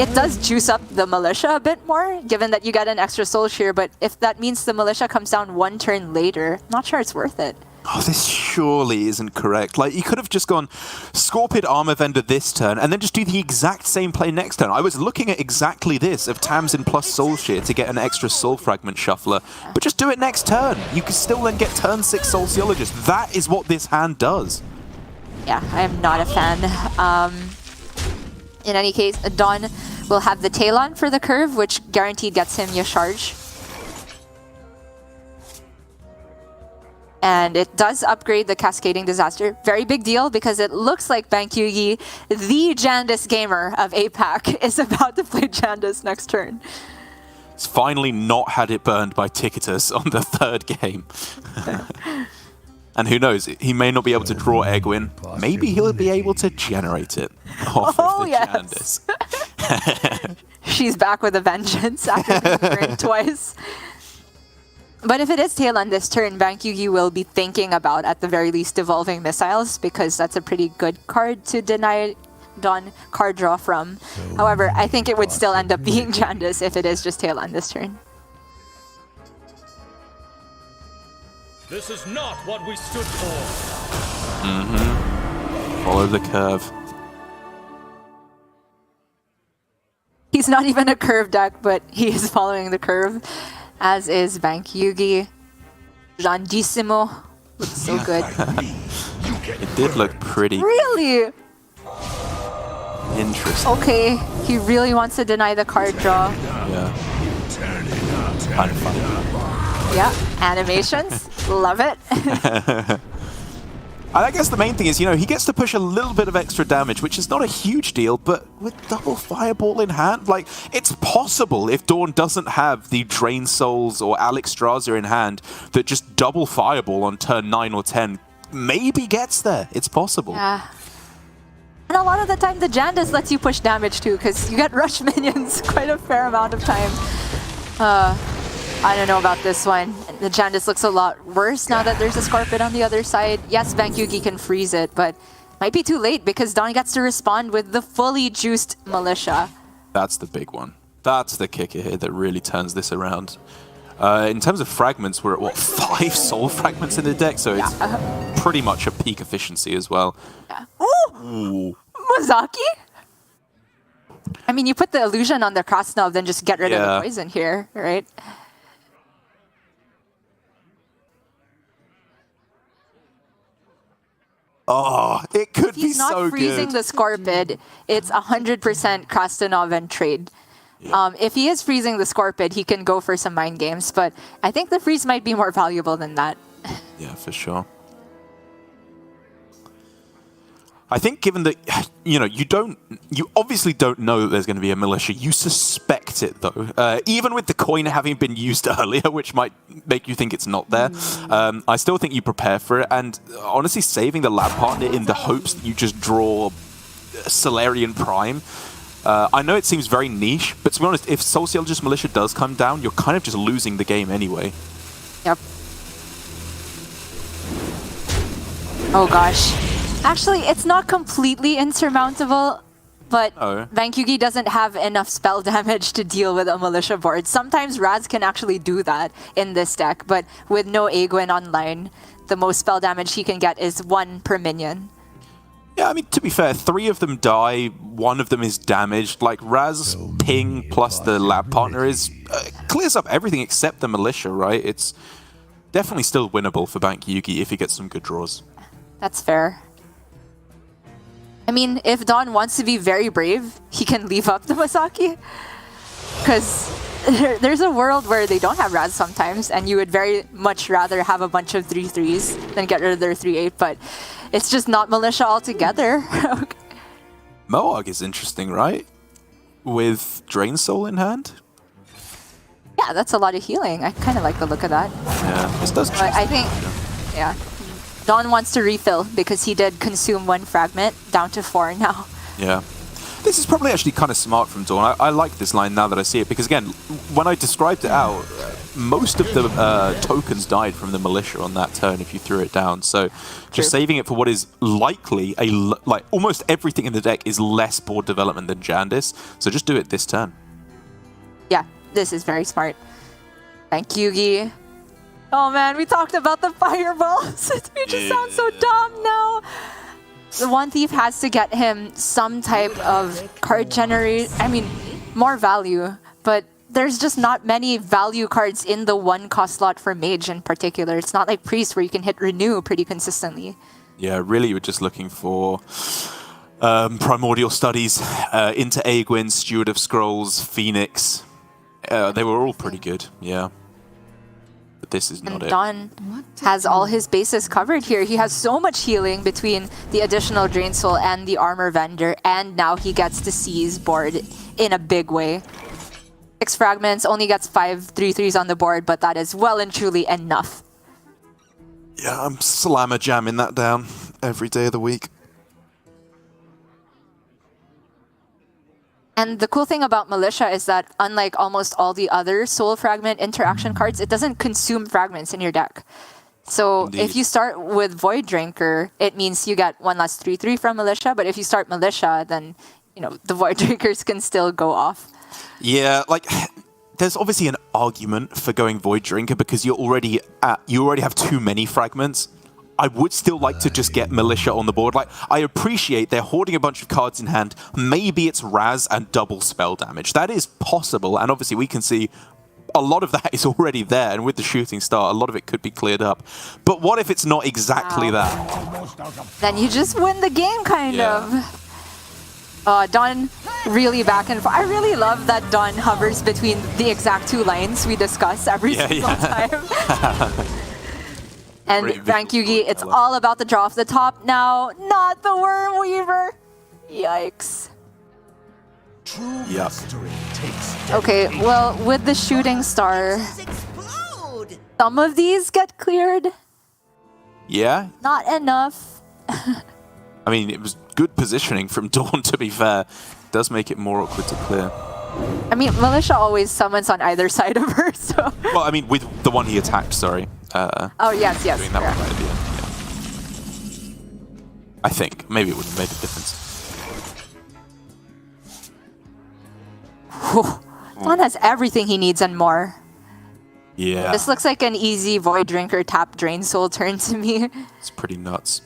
D: It does juice up the Militia a bit more, given that you get an extra Soulshear, but if that means the Militia comes down one turn later, I'm not sure it's worth it.
C: Oh, this surely isn't correct. Like, you could have just gone Scorpid Armor Vendor this turn, and then just do the exact same play next turn. I was looking at exactly this, of Tamsin plus Soulshear to get an extra Soul Fragment Shuffler, but just do it next turn. You can still then get turn 6 Sociologist. That is what this hand does.
D: Yeah, I am not a fan. In any case, Dawn will have the Talon for the curve, which guaranteed gets him Yasharge. And it does upgrade the Cascading Disaster. Very big deal, because it looks like Bank Yugi, the Jandis gamer of APAC, is about to play Jandis next turn.
C: He's finally not had it burned by Ticketus on the 3rd game. And who knows, he may not be able to draw Aegwin. Maybe he'll be able to generate it off of the Jandis.
D: She's back with a vengeance after being burned twice. But if it is Talon this turn, Bank Yugi will be thinking about, at the very least, Evolving Missiles, because that's a pretty good card to deny Dawn card draw from. However, I think it would still end up being Jandis if it is just Talon this turn.
F: This is not what we stood for.
C: Follow the curve.
D: He's not even a curve deck, but he is following the curve, as is Bank Yugi. Grandissimo. Looks so good.
C: It did look pretty
D: Really?
C: interesting.
D: Okay, he really wants to deny the card draw.
C: Yeah. Kind of funny.
D: Yeah, animations. Love it.
C: I guess the main thing is, you know, he gets to push a little bit of extra damage, which is not a huge deal, but with double Fireball in hand, like, it's possible if Dawn doesn't have the Drain Souls or Alex Straza in hand that just double Fireball on turn 9 or 10 maybe gets there. It's possible.
D: Yeah. And a lot of the time, the Jandis lets you push damage too, because you get rush minions quite a fair amount of time. I don't know about this one. The Jandis looks a lot worse now that there's a Scorpion on the other side. Yes, Bank Yugi can freeze it, but might be too late because Dawn gets to respond with the fully juiced Militia.
C: That's the big one. That's the kicker here that really turns this around. In terms of fragments, we're at, what, 5 soul fragments in the deck, so it's pretty much a peak efficiency as well.
D: Yeah. Ooh! Mozaki? I mean, you put the illusion on the cross snub, then just get rid of the poison here, right?
C: Oh, it could be
D: He's not
C: so
D: freezing
C: good.
D: the Scorpid. It's 100% Krastanov and trade. If he is freezing the Scorpid, he can go for some mind games, but I think the freeze might be more valuable than that.
C: Yeah, for sure. I think given that, you know, you obviously don't know that there's going to be a Militia. You suspect it, though. Even with the coin having been used earlier, which might make you think it's not there, I still think you prepare for it. And honestly, saving the lab partner in the hopes that you just draw Solarian Prime. I know it seems very niche, but to be honest, if Sociologist Militia does come down, you're kind of just losing the game anyway.
D: Yep. Oh gosh. Actually, it's not completely insurmountable, but Bank Yugi doesn't have enough spell damage to deal with a Militia board. Sometimes Raz can actually do that in this deck, but with no Aegwin online, the most spell damage he can get is 1 per minion.
C: Yeah, I mean, to be fair, 3 of them die, 1 of them is damaged. Like, Raz ping plus the lab partner is clears up everything except the Militia, right? It's definitely still winnable for Bank Yugi if he gets some good draws.
D: That's fair. I mean, if Dawn wants to be very brave, he can leave up the Masaki. Because there's a world where they don't have Raz sometimes, and you would very much rather have a bunch of 3/3s than get rid of their 3/8, but it's just not Militia altogether.
C: Moog is interesting, right? With Drain Soul in hand?
D: Yeah, that's a lot of healing. I kind of like the look of that.
C: Yeah, this does.
D: But I think, yeah. Dawn wants to refill because he did consume 1 fragment, down to 4 now.
C: Yeah. This is probably actually kind of smart from Dawn. I like this line now that I see it, because again, when I described it out, most of the tokens died from the Militia on that turn if you threw it down. So just saving it for what is likely, like almost everything in the deck is less board development than Jandis. So just do it this turn.
D: Yeah, this is very smart. Thank Yugi. Oh man, we talked about the fireballs. We just sound so dumb now. The One Thief has to get him some type of card generate. I mean, more value, but there's just not many value cards in the 1 cost slot for Mage in particular. It's not like Priest where you can hit Renew pretty consistently.
C: Yeah, really you're just looking for Primordial Studies, into Aegwin, Steward of Scrolls, Phoenix. They were all pretty good, yeah. But this is not it.
D: Dawn has all his bases covered here. He has so much healing between the additional Drain Soul and the Armor Vendor, and now he gets to seize board in a big way. 6 fragments, only gets 5 3/3s on the board, but that is well and truly enough.
C: Yeah, I'm slammer jamming that down every day of the week.
D: And the cool thing about Militia is that unlike almost all the other Soul Fragment interaction cards, it doesn't consume fragments in your deck. So
C: Indeed.
D: if you start with Void Drinker, it means you get 1 less 3/3 from Militia. But if you start Militia, then the Void Drinkers can still go off.
C: Yeah, like there's obviously an argument for going Void Drinker because you already have too many fragments. I would still like to just get Militia on the board. Like, I appreciate they're hoarding a bunch of cards in hand. Maybe it's Raz and double spell damage. That is possible, and obviously we can see a lot of that is already there, and with the Shooting Star, a lot of it could be cleared up. But what if it's not exactly that?
D: Then you just win the game, kind of. Dawn really back and forth. I really love that Dawn hovers between the exact 2 lines we discuss every single time. And Rank Yugi, it's all about the draw off the top now, not the Worm Weaver. Yikes.
E: True mastery takes
D: Okay, well, with the Shooting Star, some of these get cleared.
C: Yeah?
D: Not enough.
C: I mean, it was good positioning from Dawn, to be fair. It does make it more awkward to clear.
D: I mean, Militia always summons on either side of her, so...
C: Well, I mean, with the one he attacked, sorry.
D: Oh, yes.
C: Doing that one right at the end, yeah. I think. Maybe it would have made a difference.
D: Dawn has everything he needs and more.
C: Yeah.
D: This looks like an easy Void Drinker tap Drain Soul turn to me.
C: It's pretty nuts.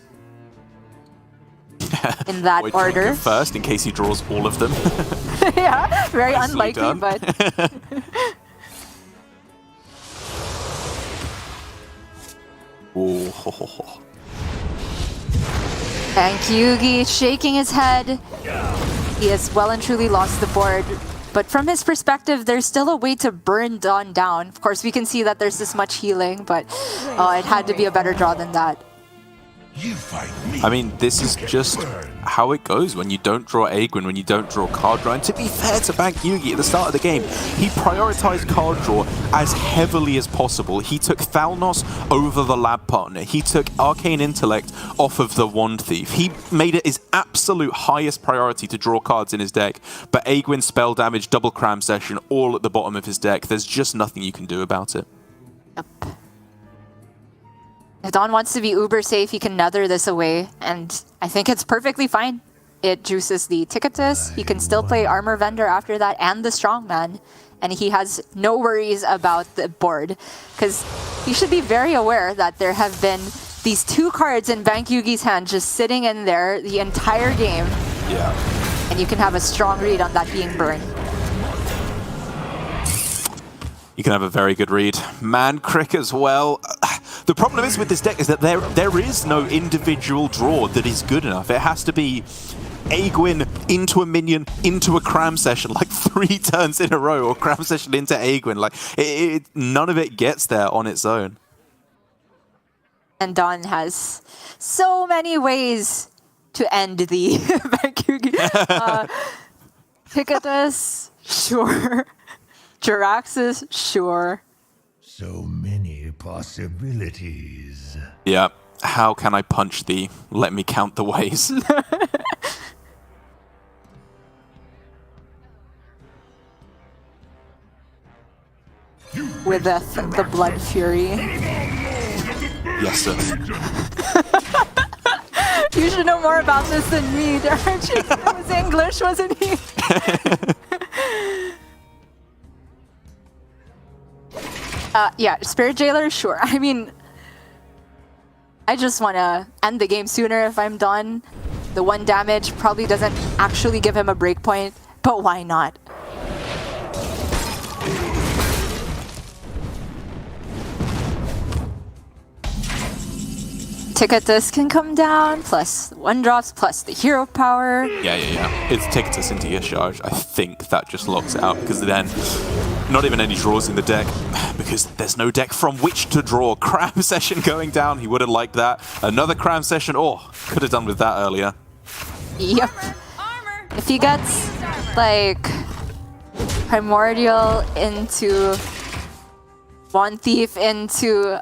D: In that
C: Void
D: order.
C: Drinker first, in case he draws all of them.
D: Yeah, very
C: Nicely
D: unlikely,
C: done.
D: but...
C: Oh.
D: And Yugi shaking his head. He has well and truly lost the board. But from his perspective, there's still a way to burn Dawn down. Of course, we can see that there's this much healing, but it had to be a better draw than that.
E: You fight me.
C: I mean, this is just how it goes when you don't draw Aegwin, when you don't draw card draw. And to be fair to Bank Yugi at the start of the game, he prioritized card draw as heavily as possible. He took Thalnos over the lab partner. He took Arcane Intellect off of the Wand Thief. He made it his absolute highest priority to draw cards in his deck. But Aegwin, spell damage, double cram session, all at the bottom of his deck. There's just nothing you can do about it.
D: Yep. If Dawn wants to be uber safe, he can nether this away, and I think it's perfectly fine. It juices the Ticketus, he can still play Armor Vendor after that, and the Strongman, and he has no worries about the board, because he should be very aware that there have been these 2 cards in Bank Yugi's hand just sitting in there the entire game.
C: Yeah.
D: And you can have a strong read on that being burned.
C: You can have a very good read. Man Crick as well. The problem is with this deck is that there is no individual draw that is good enough. It has to be Aegwin into a minion, into a cram session, like 3 turns in a row, or cram session into Aegwin. Like, none of it gets there on its own.
D: And Dawn has so many ways to end the Bank-Yugi. Ticketus, sure. Jiraxis, sure.
E: So many possibilities.
C: Yeah. How can I punch thee? Let me count the ways.
D: With the Blood Fury.
C: Yes, sir.
D: You should know more about this than me, don't you? It was English, wasn't he? Yeah, Spirit Jailer, sure. I mean, I just want to end the game sooner if I'm done. The 1 damage probably doesn't actually give him a breakpoint, but why not? Ticketus can come down, plus 1 drops, plus the hero power.
C: Yeah. It's Ticketus into Yasharge. I think that just locks it out, because then not even any draws in the deck, because there's no deck from which to draw. Cram session going down, he would have liked that. Another cram session, could have done with that earlier.
D: Yep. If he gets, like, Primordial into Wand Thief into...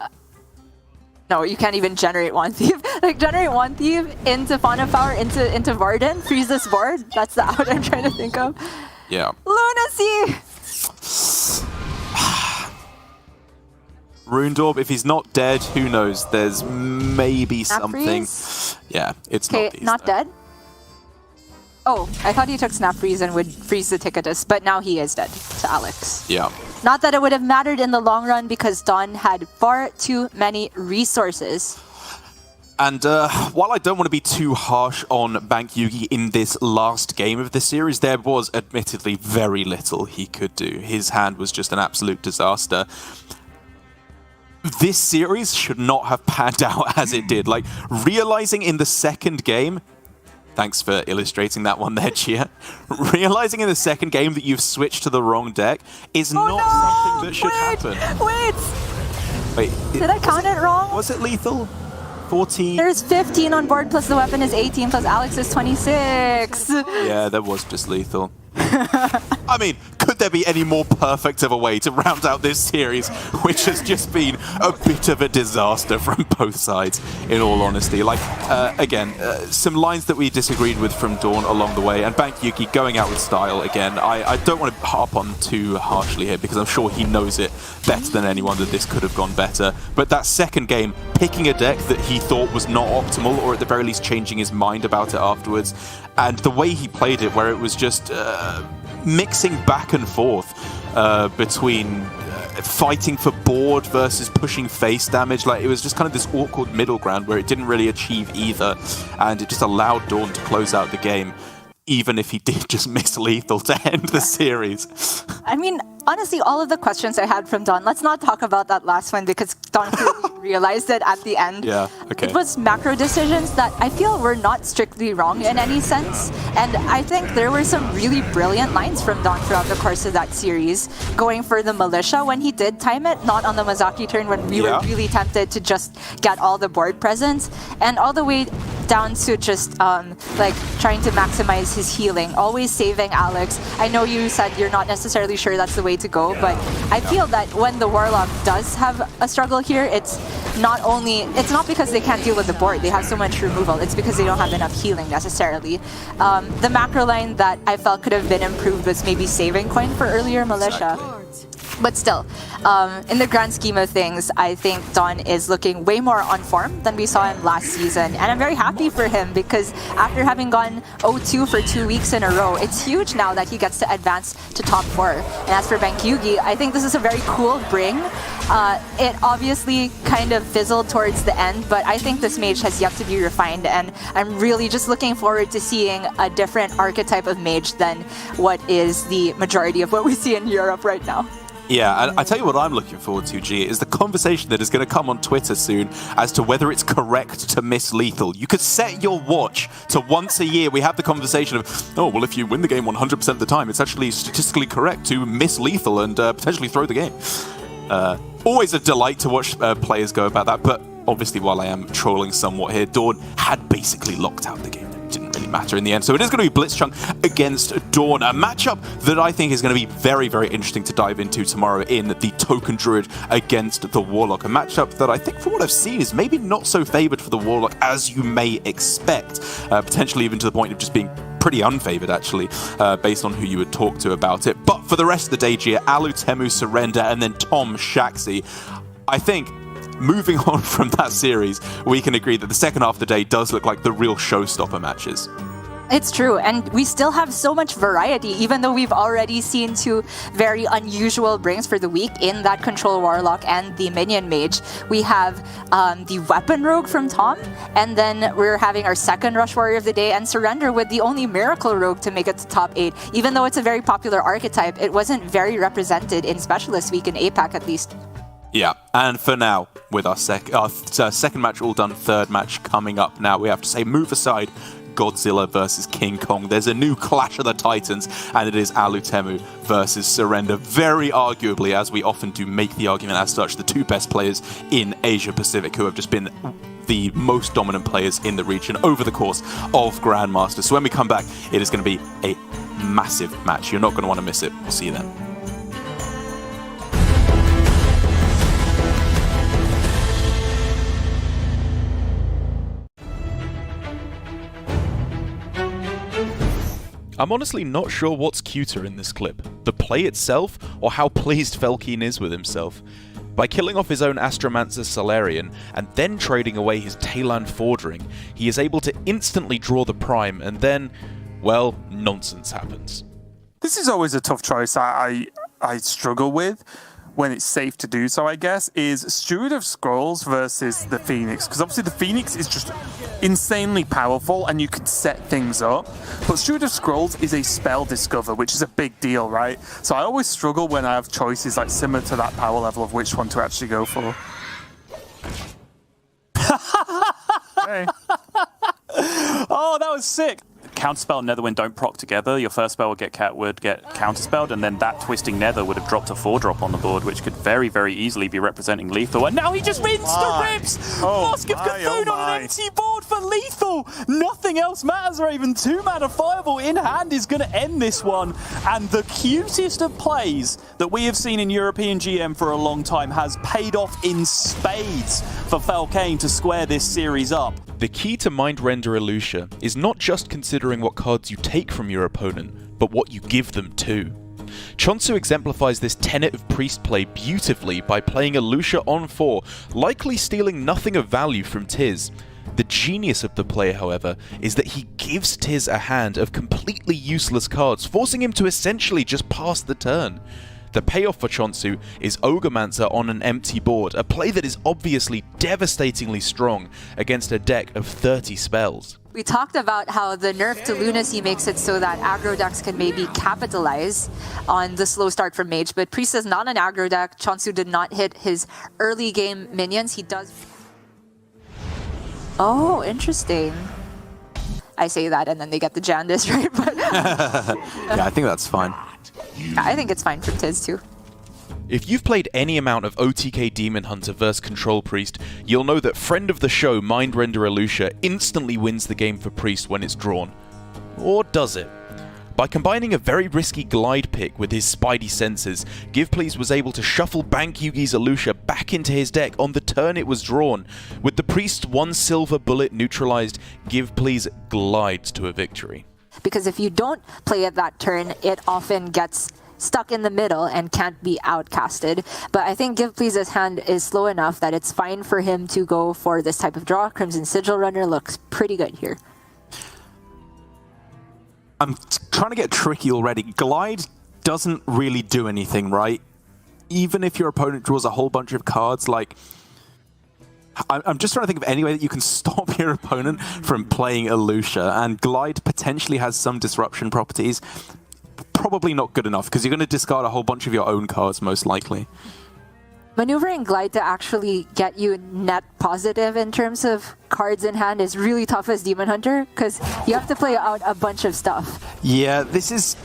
D: No, you can't even generate Wand Thief. Like, generate Wand Thief into Fauna Power into Varden, freeze this board. That's the out I'm trying to think of.
C: Yeah.
D: Lunacy!
C: Rune Orb, if he's not dead, who knows? There's maybe something.
D: Freeze?
C: Yeah, it's
D: Okay,
C: not these.
D: not dead? Oh, I thought he took Snap Freeze and would freeze the Ticketus, but now he is dead to Alex.
C: Yeah.
D: Not that it would have mattered in the long run because Dawn had far too many resources.
C: And while I don't want to be too harsh on Bank Yugi in this last game of the series, there was admittedly very little he could do. His hand was just an absolute disaster. This series should not have panned out as it did. Like, realizing in the second game, thanks for illustrating that one there, Chia, realizing in the second game that you've switched to the wrong deck is not something that should happen. Wait,
D: Did I count it wrong?
C: Was it lethal? 14?
D: There's 15 on board, plus the weapon is 18, plus Alex is 26.
C: Yeah, that was just lethal. I mean, could there be any more perfect of a way to round out this series, which has just been a bit of a disaster from both sides, in all honesty? Like, again, some lines that we disagreed with from Dawn along the way, and Bank Yuki going out with style again. I don't want to harp on too harshly here, because I'm sure he knows it better than anyone that this could have gone better. But that second game, picking a deck that he thought was not optimal, or at the very least changing his mind about it afterwards, and the way he played it, where it was just mixing back and forth between fighting for board versus pushing face damage. Like, it was just kind of this awkward middle ground where it didn't really achieve either, and it just allowed Dawn to close out the game, even if he did just miss lethal to end the series.
D: I mean, honestly, all of the questions I had from Dawn, let's not talk about that last one because Dawn realized it at the end.
C: Yeah, okay.
D: It was macro decisions that I feel were not strictly wrong in any sense. And I think there were some really brilliant lines from Dawn throughout the course of that series. Going for the Militia when he did time it, not on the Mazaki turn when we were really tempted to just get all the board presence. And all the way down to just like trying to maximize his healing, always saving Alex. I know you said you're not necessarily sure that's the way to go, but I feel that when the Warlock does have a struggle here, it's not because they can't deal with the board, they have so much removal, it's because they don't have enough healing necessarily. The macro line that I felt could have been improved was maybe saving coin for earlier Militia. But still, in the grand scheme of things, I think Dawn is looking way more on form than we saw him last season. And I'm very happy for him because after having gone 0-2 for 2 weeks in a row, it's huge now that he gets to advance to top 4. And as for Bank Yugi, I think this is a very cool bring. It obviously kind of fizzled towards the end, but I think this mage has yet to be refined. And I'm really just looking forward to seeing a different archetype of mage than what is the majority of what we see in Europe right now.
C: Yeah, and I tell you what I'm looking forward to, G, is the conversation that is going to come on Twitter soon as to whether it's correct to miss lethal. You could set your watch to once a year we have the conversation of, oh, well, if you win the game 100% of the time, it's actually statistically correct to miss lethal and potentially throw the game. Always a delight to watch players go about that, but obviously while I am trolling somewhat here, Dawn had basically locked out the game. Didn't really matter in the end. So it is going to be Blitzchung against Dawn, a matchup that I think is going to be very, very interesting to dive into tomorrow in the Token Druid against the Warlock. A matchup that I think, from what I've seen, is maybe not so favored for the Warlock as you may expect. Potentially even to the point of just being pretty unfavored, actually, based on who you would talk to about it. But for the rest of the day, Gia, Alu Temu Surrender and then Tom Shaxi, I think, moving on from that series, we can agree that the second half of the day does look like the real showstopper matches.
D: It's true, and we still have so much variety, even though we've already seen 2 very unusual brings for the week in that Control Warlock and the Minion Mage. We have the Weapon Rogue from Tom, and then we're having our second Rush Warrior of the day and Surrender with the only Miracle Rogue to make it to top 8. Even though it's a very popular archetype, it wasn't very represented in Specialist Week in APAC at least.
C: Yeah, and for now, with our second match all done, third match coming up now, we have to say move aside Godzilla versus King Kong. There's a new Clash of the Titans, and it is Alu Temu versus Surrender. Very arguably, as we often do make the argument as such, the 2 best players in Asia Pacific who have just been the most dominant players in the region over the course of Grandmasters. So when we come back, it is going to be a massive match. You're not going to want to miss it. We'll see you then. I'm honestly not sure what's cuter in this clip, the play itself or how pleased Felkeen is with himself.
G: By killing off his own Astromancer Solarian and then trading away his Tailland Fordring, he is able to instantly draw the Prime, and then, well, nonsense happens.
H: This is always a tough choice I struggle with when it's safe to do so, I guess, is Steward of Scrolls versus the Phoenix. Because obviously the Phoenix is just insanely powerful and you can set things up. But Steward of Scrolls is a spell discover, which is a big deal, right? So I always struggle when I have choices like similar to that power level of which one to actually go for. Hey.
I: Oh, that was sick. Counterspell and Netherwind don't proc together. Your first spell would get counterspelled, and then that Twisting Nether would have dropped a 4-drop on the board, which could very, very easily be representing lethal. And now he just rinsed the rips! Mask of Cthulhu on an empty board for lethal! Nothing else matters, Raven. 2-mana Fireball in hand is going to end this one. And the cutest of plays that we have seen in European GM for a long time has paid off in spades for Falcane to square this series up.
G: The key to Mind Render Elucia is not just considering what cards you take from your opponent, but what you give them too. Chonsu exemplifies this tenet of priest play beautifully by playing Elucia on 4, likely stealing nothing of value from Tiz. The genius of the play, however, is that he gives Tiz a hand of completely useless cards, forcing him to essentially just pass the turn. The payoff for Chonsu is Ogremancer on an empty board, a play that is obviously devastatingly strong against a deck of 30 spells.
D: We talked about how the nerf to Lunacy makes it so that aggro decks can maybe capitalize on the slow start from Mage, but Priest is not an aggro deck. Chonsu did not hit his early game minions. He does... Oh, interesting. I say that and then they get the Jandis, right? But
C: yeah, I think that's fine.
D: yeah, I think it's fine for Tiz too.
G: If you've played any amount of OTK Demon Hunter vs Control Priest, you'll know that friend of the show Mind Render Elucia instantly wins the game for Priest when it's drawn. Or does it? By combining a very risky glide pick with his Spidey senses, GivePlease was able to shuffle Bank Yugi's Elucia back into his deck on the turn it was drawn. With the Priest's 1 silver bullet neutralized, GivePlease glides to a victory.
D: Because if you don't play it that turn, it often gets stuck in the middle and can't be outcasted. But I think GivePlease's hand is slow enough that it's fine for him to go for this type of draw. Crimson Sigil Runner looks pretty good here.
C: I'm trying to get tricky already. Glide doesn't really do anything, right? Even if your opponent draws a whole bunch of cards, like... I'm just trying to think of any way that you can stop your opponent from playing Elucia, and Glide potentially has some disruption properties. Probably not good enough, because you're going to discard a whole bunch of your own cards, most likely.
D: Maneuvering Glide to actually get you net positive in terms of cards in hand is really tough as Demon Hunter, because you have to play out a bunch of stuff.
C: Yeah, this is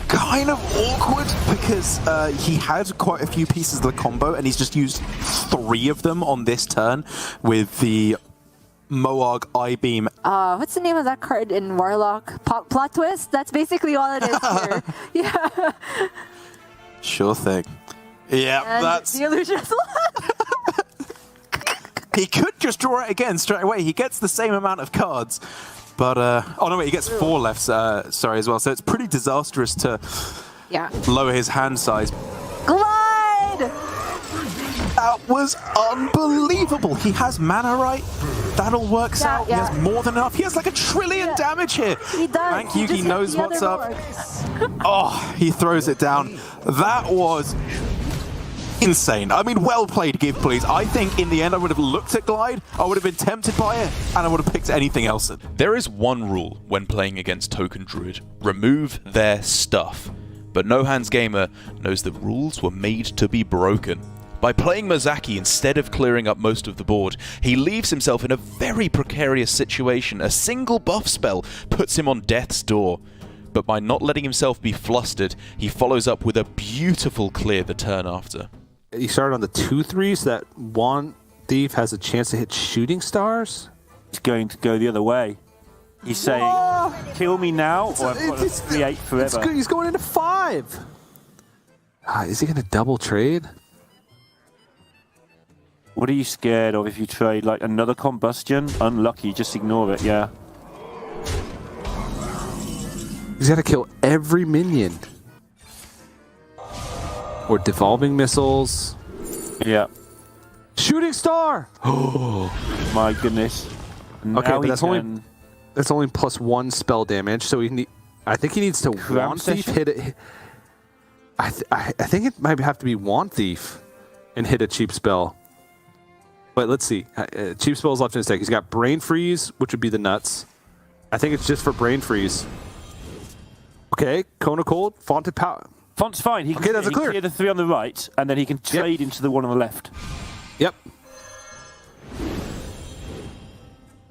C: kind of awkward, because he had quite a few pieces of the combo, and he's just used 3 of them on this turn with the Moarg I-Beam.
D: What's the name of that card in Warlock? Plot Twist? That's basically all it is here. Yeah.
C: Sure thing. Yeah,
D: and
C: that's...
D: the illusion's
C: He could just draw it again straight away. He gets the same amount of cards. But, oh no, wait, he gets 4 left, sorry, as well. So it's pretty disastrous to lower his hand size.
D: Glide!
C: That was unbelievable. He has mana, right? That all works out. He has more than enough. He has like 1 trillion damage here.
D: He does.
C: Bank Yugi knows what's up. Oh, he throws it down. That was insane. I mean, well played, GivePlease. I think in the end I would have looked at Glide, I would have been tempted by it, and I would have picked anything else.
G: There is one rule when playing against Token Druid: remove their stuff. But No Hands Gamer knows that rules were made to be broken. By playing Mozaki instead of clearing up most of the board, he leaves himself in a very precarious situation. A single buff spell puts him on death's door. But by not letting himself be flustered, he follows up with a beautiful clear the turn after.
J: He started on the 2/3, so that one thief has a chance to hit shooting stars?
I: He's going to go the other way. He's saying, kill me now, or I've got to 3-8 forever.
J: He's going into 5! Is he going to double trade?
I: What are you scared of if you trade? Like another combustion? Unlucky, just ignore it, yeah.
J: He's got to kill every minion. Or devolving missiles.
I: Yeah.
J: Shooting star!
K: Oh my goodness.
J: Okay,
K: Now
J: but
K: he
J: that's
K: can-
J: only +1 spell damage, so I think he needs to Wand Thief hit it. I think it might have to be Wand Thief and hit a cheap spell. But let's see. Cheap spells left in his deck. He's got Brain Freeze, which would be the nuts. I think it's just for Brain Freeze. Okay, Cone of Cold, Fonted Power.
K: Font's fine. He can,
J: Okay, that's a
K: he can
J: clear.
K: clear the 3 on the right, and then he can trade into the one on the left.
J: Yep.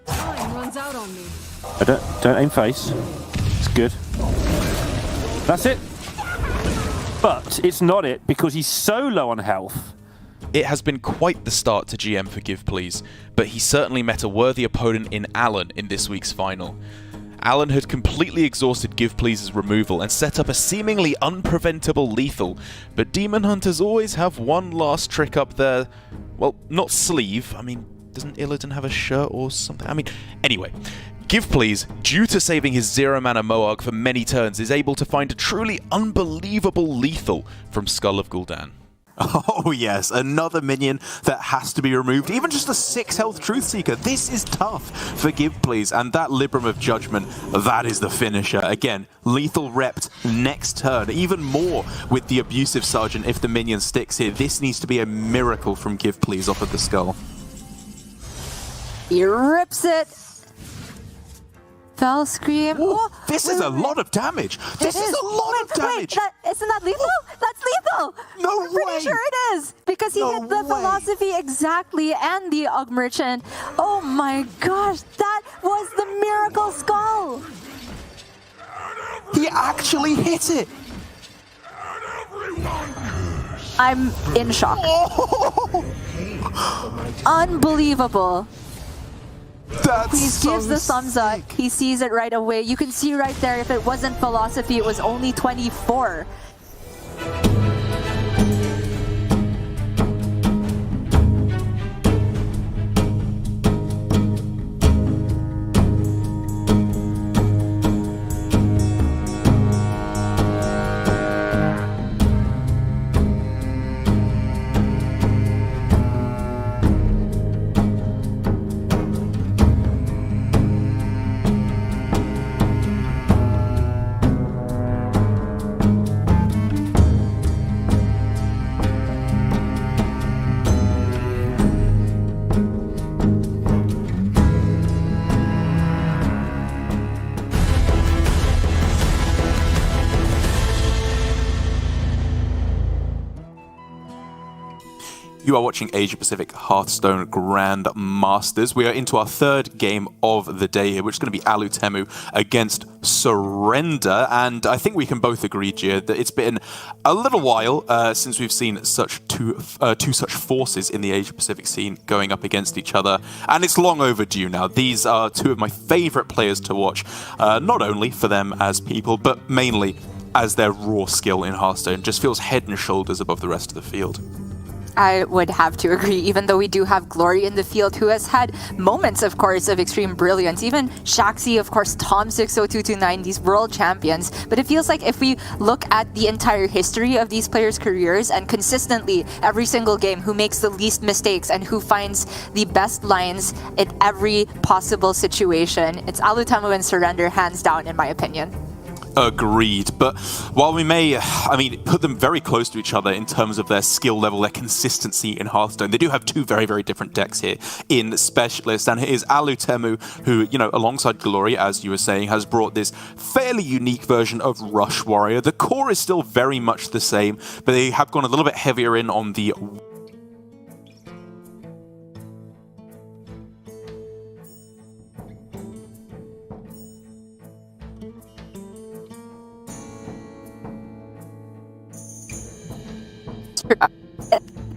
B: Time runs out on me.
K: Don't aim face. It's good. That's it. But it's not it, because he's so low on health.
G: It has been quite the start to GM for Give Please, but he certainly met a worthy opponent in Alan in this week's final. Alan had completely exhausted Give Please's removal and set up a seemingly unpreventable lethal, but Demon Hunters always have one last trick up their, well, not sleeve. I mean, doesn't Illidan have a shirt or something? I mean, anyway. Give Please, due to saving his 0-mana Moarg for many turns, is able to find a truly unbelievable lethal from Skull of Gul'dan.
C: Oh yes, another minion that has to be removed. Even just a 6 health Truthseeker. This is tough for Give Please, and that Libram of Judgment, that is the finisher. Again, lethal repped next turn. Even more with the Abusive Sergeant if the minion sticks here. This needs to be a miracle from Give Please off of the Skull.
D: He rips it. Fell Scream.
C: Oh, this is a lot of damage. This is a lot of damage.
D: Wait, isn't that lethal? That's lethal.
C: No
D: I'm pretty
C: way.
D: sure it is because he hit the philosophy exactly and the Ugg Merchant. Oh my gosh, that was the miracle skull.
C: He actually hit it.
D: I'm in shock. Unbelievable.
C: That's
D: He gives the thumbs up. He sees it right away. You can see right there, if it wasn't philosophy, it was only 24.
C: You are watching Asia Pacific Hearthstone Grandmasters. We are into our third game of the day here, which is going to be Alutemu against Surrender. And I think we can both agree, Gia, that it's been a little while since we've seen such two such forces in the Asia Pacific scene going up against each other. And it's long overdue now. These are two of my favorite players to watch, not only for them as people, but mainly as their raw skill in Hearthstone. Just feels head and shoulders above the rest of the field.
D: I would have to agree, even though we do have Glory in the field, who has had moments, of course, of extreme brilliance. Even Shaxi, of course, Tom60229, these world champions. But it feels like if we look at the entire history of these players' careers and consistently every single game, who makes the least mistakes and who finds the best lines in every possible situation, it's Alutemu and Surrender, hands down, in my opinion.
C: Agreed, but while we may, put them very close to each other in terms of their skill level, their consistency in Hearthstone, they do have two very, very different decks here in Specialist, and it is Alutemu who, alongside Glory, as you were saying, has brought this fairly unique version of Rush Warrior. The core is still very much the same, but they have gone a little bit heavier in on the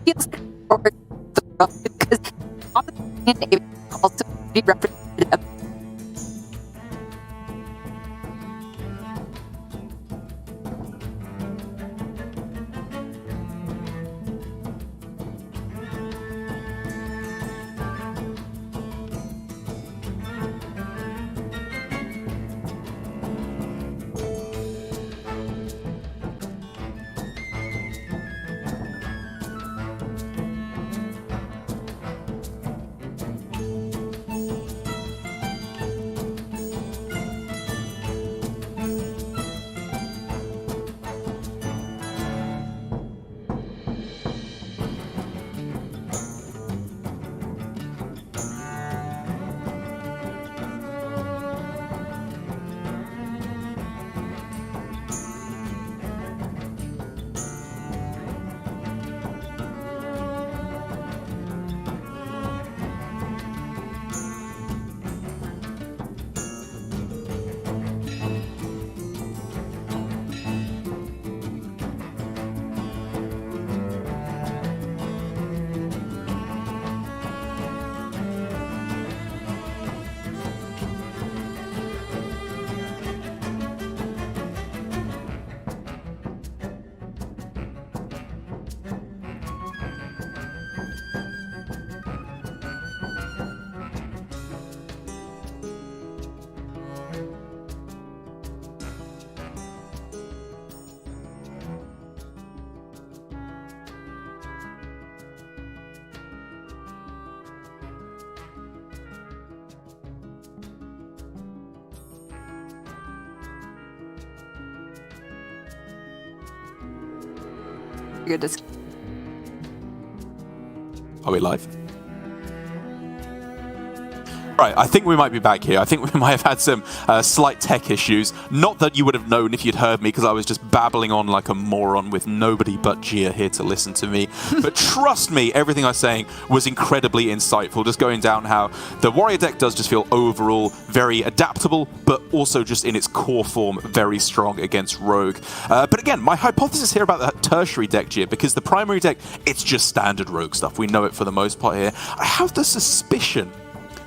D: feels forward because also be represented. good as...
C: Are we live? Right, I think we might be back here. I think we might have had some slight tech issues. Not that you would have known if you'd heard me, because I was just babbling on like a moron with nobody but Gia here to listen to me. But trust me, everything I was saying was incredibly insightful. Just going down how the Warrior deck does just feel overall very adaptable, but also just in its core form very strong against Rogue. But again, my hypothesis here about the tertiary deck, Gia, because the primary deck, it's just standard Rogue stuff. We know it for the most part here. I have the suspicion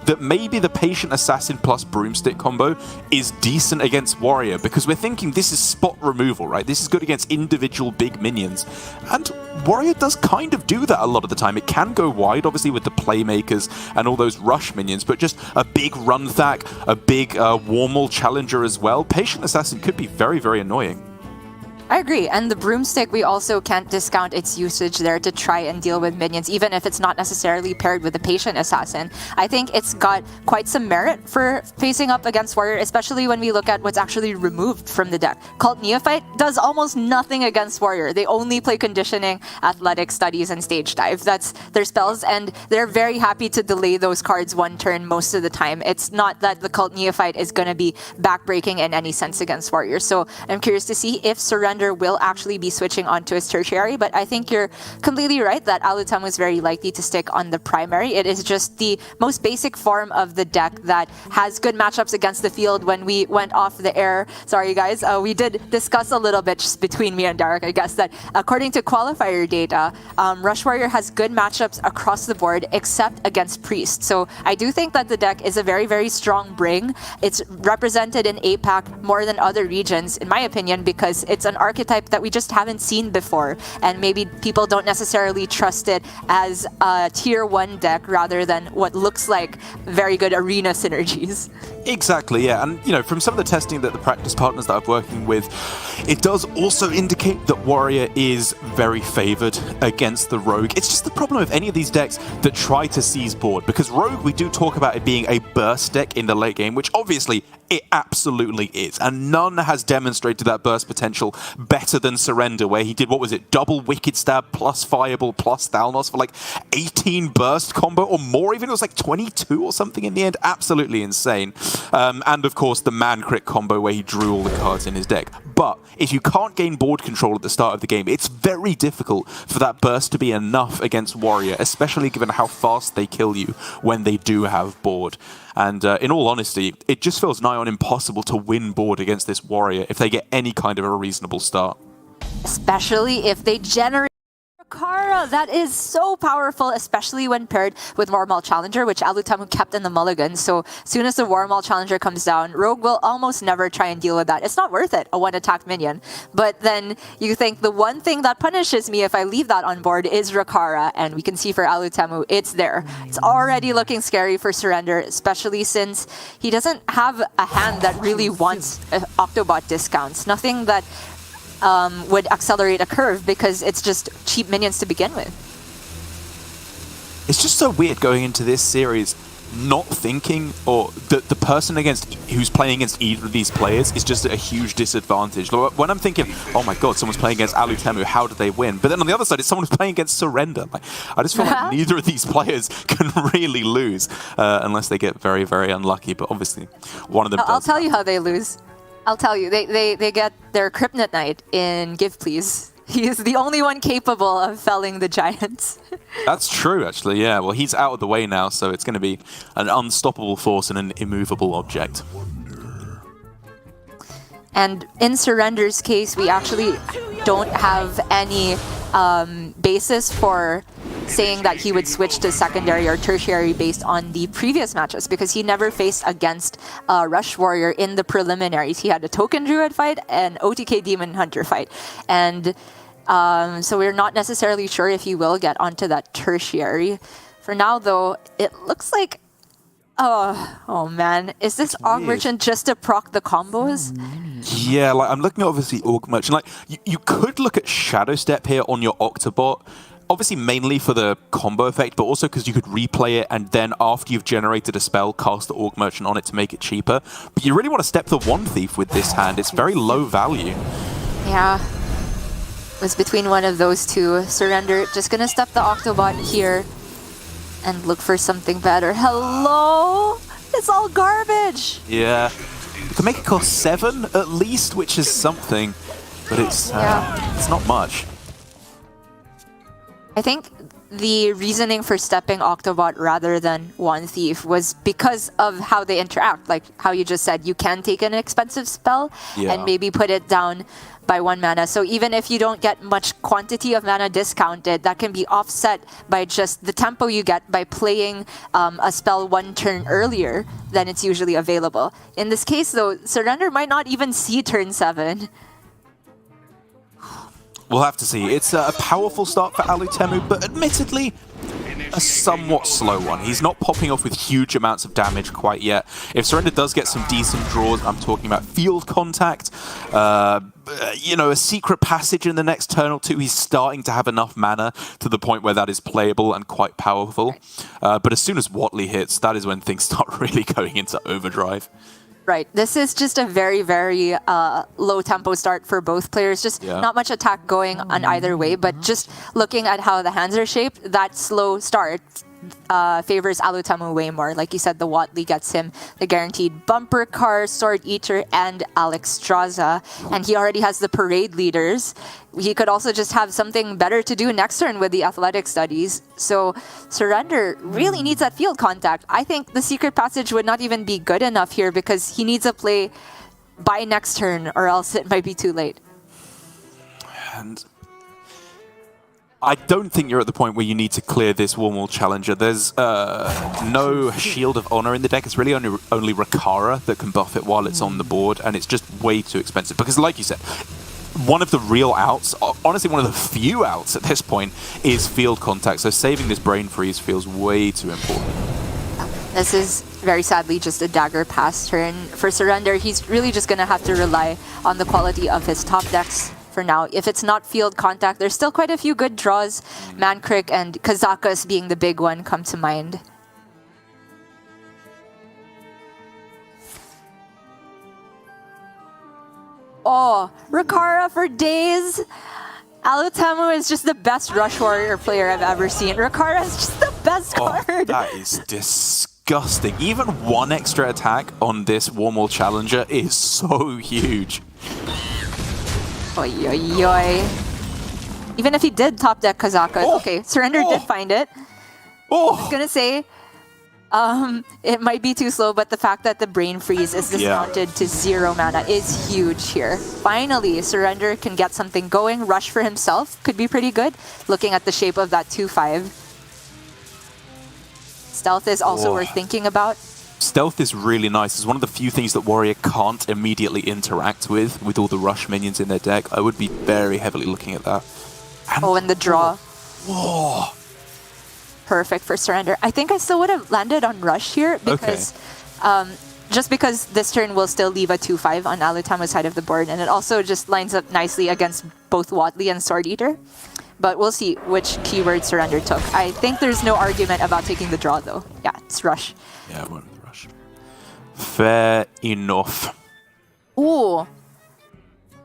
C: that maybe the Patient Assassin plus Broomstick combo is decent against Warrior, because we're thinking this is spot removal, right? This is good against individual big minions. And Warrior does kind of do that a lot of the time. It can go wide, obviously, with the Playmakers and all those rush minions, but just a big Run Thack, a big Warmal Challenger as well. Patient Assassin could be very, very annoying.
D: I agree, and the Broomstick, we also can't discount its usage there to try and deal with minions, even if it's not necessarily paired with the Patient Assassin. I think it's got quite some merit for facing up against Warrior, especially when we look at what's actually removed from the deck. Cult Neophyte does almost nothing against Warrior. They only play Conditioning, Athletic, Studies, and Stage Dive. That's their spells, and they're very happy to delay those cards one turn most of the time. It's not that the Cult Neophyte is going to be backbreaking in any sense against Warrior. So I'm curious to see if Surrender will actually be switching onto his tertiary, but I think you're completely right that Alutemu is very likely to stick on the primary. It is just the most basic form of the deck that has good matchups against the field. When we went off the air, sorry guys, we did discuss a little bit just between me and Derek, I guess, that according to qualifier data, Rush Warrior has good matchups across the board except against Priest. So I do think that the deck is a very, very strong bring. It's represented in APAC more than other regions, in my opinion, because it's an archetype that we just haven't seen before, and maybe people don't necessarily trust it as a tier 1 deck rather than what looks like very good arena synergies.
C: Exactly, yeah, and you know, from some of the testing that the practice partners that I'm working with, it does also indicate that Warrior is very favored against the Rogue. It's just the problem with any of these decks that try to seize board, because Rogue, we do talk about it being a burst deck in the late game, which obviously it absolutely is, and none has demonstrated that burst potential better than Surrender, where he did, what was it, double Wicked Stab plus Fireball plus Thalnos for like 18 burst combo or more, even it was like 22 or something in the end. Absolutely insane. And of course the man crit combo where he drew all the cards in his deck. But if you can't gain board control at the start of the game, it's very difficult for that burst to be enough against Warrior, especially given how fast they kill you when they do have board. And in all honesty, it just feels nigh on impossible to win board against this Warrior if they get any kind of a reasonable start.
D: Especially if they generate Kara. That is so powerful, especially when paired with Warmal Challenger, which Alutemu kept in the mulligan. So as soon as the Warmal Challenger comes down, Rogue will almost never try and deal with that. It's not worth it, a one-attack minion. But then you think the one thing that punishes me if I leave that on board is Rakara, and we can see for Alutemu, it's there. It's already looking scary for Surrender, especially since he doesn't have a hand that really wants Octobot discounts. Nothing that would accelerate a curve, because it's just cheap minions to begin with.
C: It's just so weird going into this series not thinking, or that the person who's playing against either of these players is just at a huge disadvantage. When I'm thinking, oh my god, someone's playing against Alutemu, how did they win? But then on the other side, it's someone who's playing against Surrender. Like, I just feel like neither of these players can really lose unless they get very, very unlucky. But obviously, one of them does.
D: I'll tell you how they lose. I'll tell you, they get their Kryptonite Knight in Give Please. He is the only one capable of felling the giants.
C: That's true, actually, yeah. Well, he's out of the way now, so it's going to be an unstoppable force and an immovable object.
D: And in Surrender's case, we actually don't have any basis for saying that he would switch to secondary or tertiary based on the previous matches, because he never faced against Rush Warrior in the preliminaries. He had a Token Druid fight and OTK Demon Hunter fight. And so we're not necessarily sure if he will get onto that tertiary. For now, though, it looks like... Oh man, is this Aug Merchant just to proc the combos?
C: Yeah, like I'm looking at obviously Aug Merchant. Like you could look at Shadow Step here on your Octobot, obviously mainly for the combo effect, but also because you could replay it and then after you've generated a spell, cast the Aug Merchant on it to make it cheaper. But you really want to step the One Thief with this hand. It's very low value.
D: Yeah. was between one of those two. Surrender just gonna step the Octobot here and look for something better. Hello? It's all garbage.
C: Yeah. You can make it cost 7 at least, which is something, but it's not much.
D: I think the reasoning for stepping Octobot rather than One Thief was because of how they interact. Like how you just said, you can take an expensive spell and maybe put it down by 1 mana. So even if you don't get much quantity of mana discounted, that can be offset by just the tempo you get by playing a spell 1 turn earlier than it's usually available. In this case though, Surrender might not even see turn 7.
C: We'll have to see. It's a powerful start for Alutemu, but admittedly, a somewhat slow one. He's not popping off with huge amounts of damage quite yet. If Surrender does get some decent draws, I'm talking about field contact, you know, a secret passage in the next turn or two, he's starting to have enough mana to the point where that is playable and quite powerful. But as soon as Watley hits, that is when things start really going into overdrive.
D: Right. This is just a very, very low tempo start for both players. Just not much attack going on either way, but just looking at how the hands are shaped, that slow start favors Alutemu way more. Like you said, the Watley gets him the guaranteed bumper car, Sword Eater, and Alexstrasza. And he already has the parade leaders. He could also just have something better to do next turn with the athletic studies. So Surrender really needs that field contact. I think the secret passage would not even be good enough here because he needs a play by next turn or else it might be too late.
C: And I don't think you're at the point where you need to clear this Warmwall Challenger. There's no Shield of Honor in the deck. It's really only Rakara that can buff it while it's on the board, and it's just way too expensive. Because like you said, one of the real outs, honestly one of the few outs at this point, is field contact. So saving this Brain Freeze feels way too important.
D: This is very sadly just a dagger pass turn. For Surrender, he's really just going to have to rely on the quality of his top decks for now. If it's not field contact, there's still quite a few good draws. Mankrik and Kazakus being the big one come to mind. Oh, Rakara for days. Alutemu is just the best Rush Warrior player I've ever seen. Rakara is just the best card.
C: That is disgusting. Even one extra attack on this Warmwall Challenger is so huge.
D: Oy, oy, oy. Even if he did top deck Kazakus, okay, Surrender did find it. I was gonna say, it might be too slow, but the fact that the Brain Freeze is discounted to 0 mana is huge here. Finally, Surrender can get something going. Rush for himself could be pretty good, looking at the shape of that 2/5. Stealth is also worth thinking about.
C: Stealth is really nice. It's one of the few things that Warrior can't immediately interact with all the Rush minions in their deck. I would be very heavily looking at that.
D: And the draw.
C: Whoa.
D: Perfect for Surrender. I think I still would have landed on Rush here because just because this turn will still leave a 2/5 on Alutemu's side of the board, and it also just lines up nicely against both Watley and Sword Eater. But we'll see which keyword Surrender took. I think there's no argument about taking the draw though. Yeah, it's Rush.
C: Yeah, I went with Rush. Fair enough.
D: Ooh.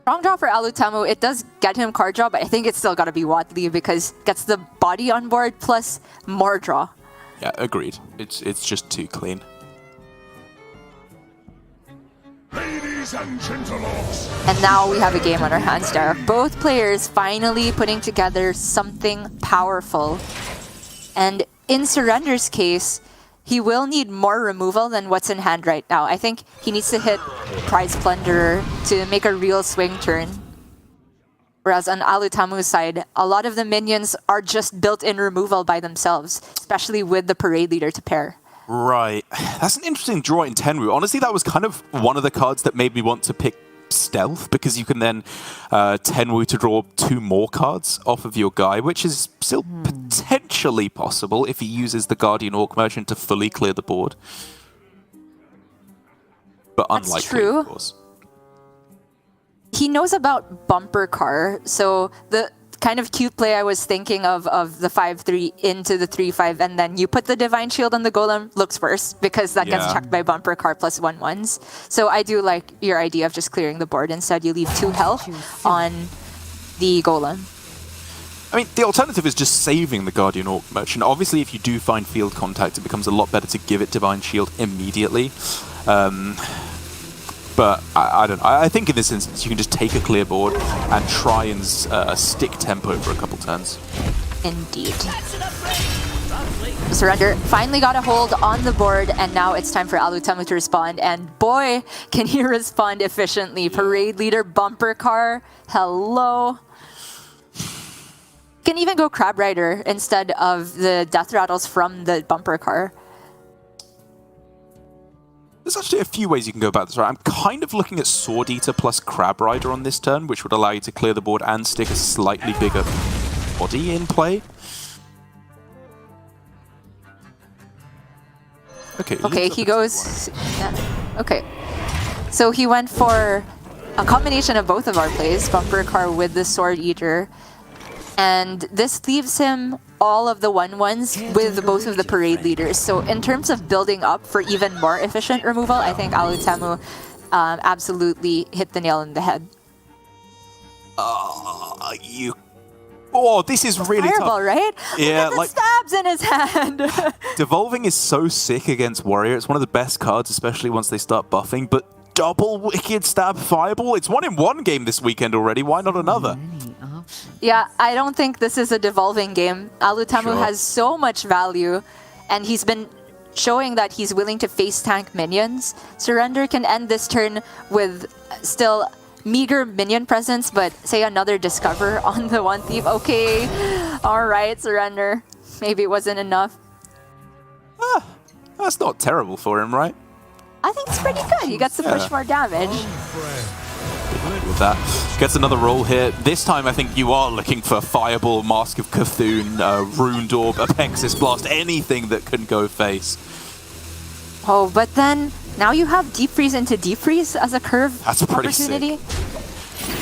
D: Strong draw for Alutemu. It does get him card draw, but I think it's still got to be Watley because it gets the body on board plus more draw.
C: Yeah, agreed. It's just too clean.
E: Ladies and gentlemen.
D: And now we have a game on our hands there. Both players finally putting together something powerful. And in Surrender's case, he will need more removal than what's in hand right now. I think he needs to hit Prize Plunderer to make a real swing turn. Whereas on Alutemu's side, a lot of the minions are just built-in removal by themselves, especially with the Parade Leader to pair.
C: Right. That's an interesting draw in Tenwu. Honestly, that was kind of one of the cards that made me want to pick Stealth, because you can then Tenwu to draw 2 more cards off of your guy, which is still potentially possible if he uses the Guardian Orc Merchant to fully clear the board. But unlikely,
D: That's true.
C: Of course.
D: He knows about Bumper Car, so the kind of cute play I was thinking of the 5/3 into the 3/5, and then you put the Divine Shield on the Golem, looks worse because that gets checked by Bumper Car plus 1/1s. So I do like your idea of just clearing the board. Instead, you leave 2 health on the golem.
C: I mean, the alternative is just saving the Guardian Orc Merchant. Obviously, if you do find field contact, it becomes a lot better to give it Divine Shield immediately. But I don't know. I think in this instance, you can just take a clear board and try and stick tempo for a couple turns.
D: Indeed. Surrender finally got a hold on the board, and now it's time for Alutemu to respond. And boy, can he respond efficiently. Parade Leader, Bumper Car, hello. Can even go Crab Rider instead of the Death Rattles from the Bumper Car.
C: There's actually a few ways you can go about this, right? I'm kind of looking at Sword Eater plus Crab Rider on this turn, which would allow you to clear the board and stick a slightly bigger body in play. Okay,
D: he goes... Yeah. Okay. So he went for a combination of both of our plays, Bumper Car with the Sword Eater. And this leaves him all of the 1/1s with both of the Parade Leaders. So in terms of building up for even more efficient removal, I think Alutemu absolutely hit the nail on the head.
C: Oh, this is really
D: Fireball,
C: tough.
D: Right?
C: Yeah,
D: Look at the stabs in his hand.
C: Devolving is so sick against Warrior. It's one of the best cards, especially once they start buffing. But double Wicked Stab Fireball? It's 1-in-1 game this weekend already. Why not another?
D: Yeah, I don't think this is a devolving game. Alutemu has so much value, and he's been showing that he's willing to face tank minions. Surrender can end this turn with still meager minion presence, but say another Discover on the One Thief. Okay, alright, Surrender. Maybe it wasn't enough.
C: That's not terrible for him, right?
D: I think it's pretty good. He gets to push more damage.
C: With that, gets another roll here. This time, I think you are looking for Fireball, Mask of Cthulhu, Ruined Orb, Apexis Blast, anything that can go face.
D: Oh, but then now you have Deep Freeze into Deep Freeze as a curve
C: That's pretty
D: opportunity.
C: sick.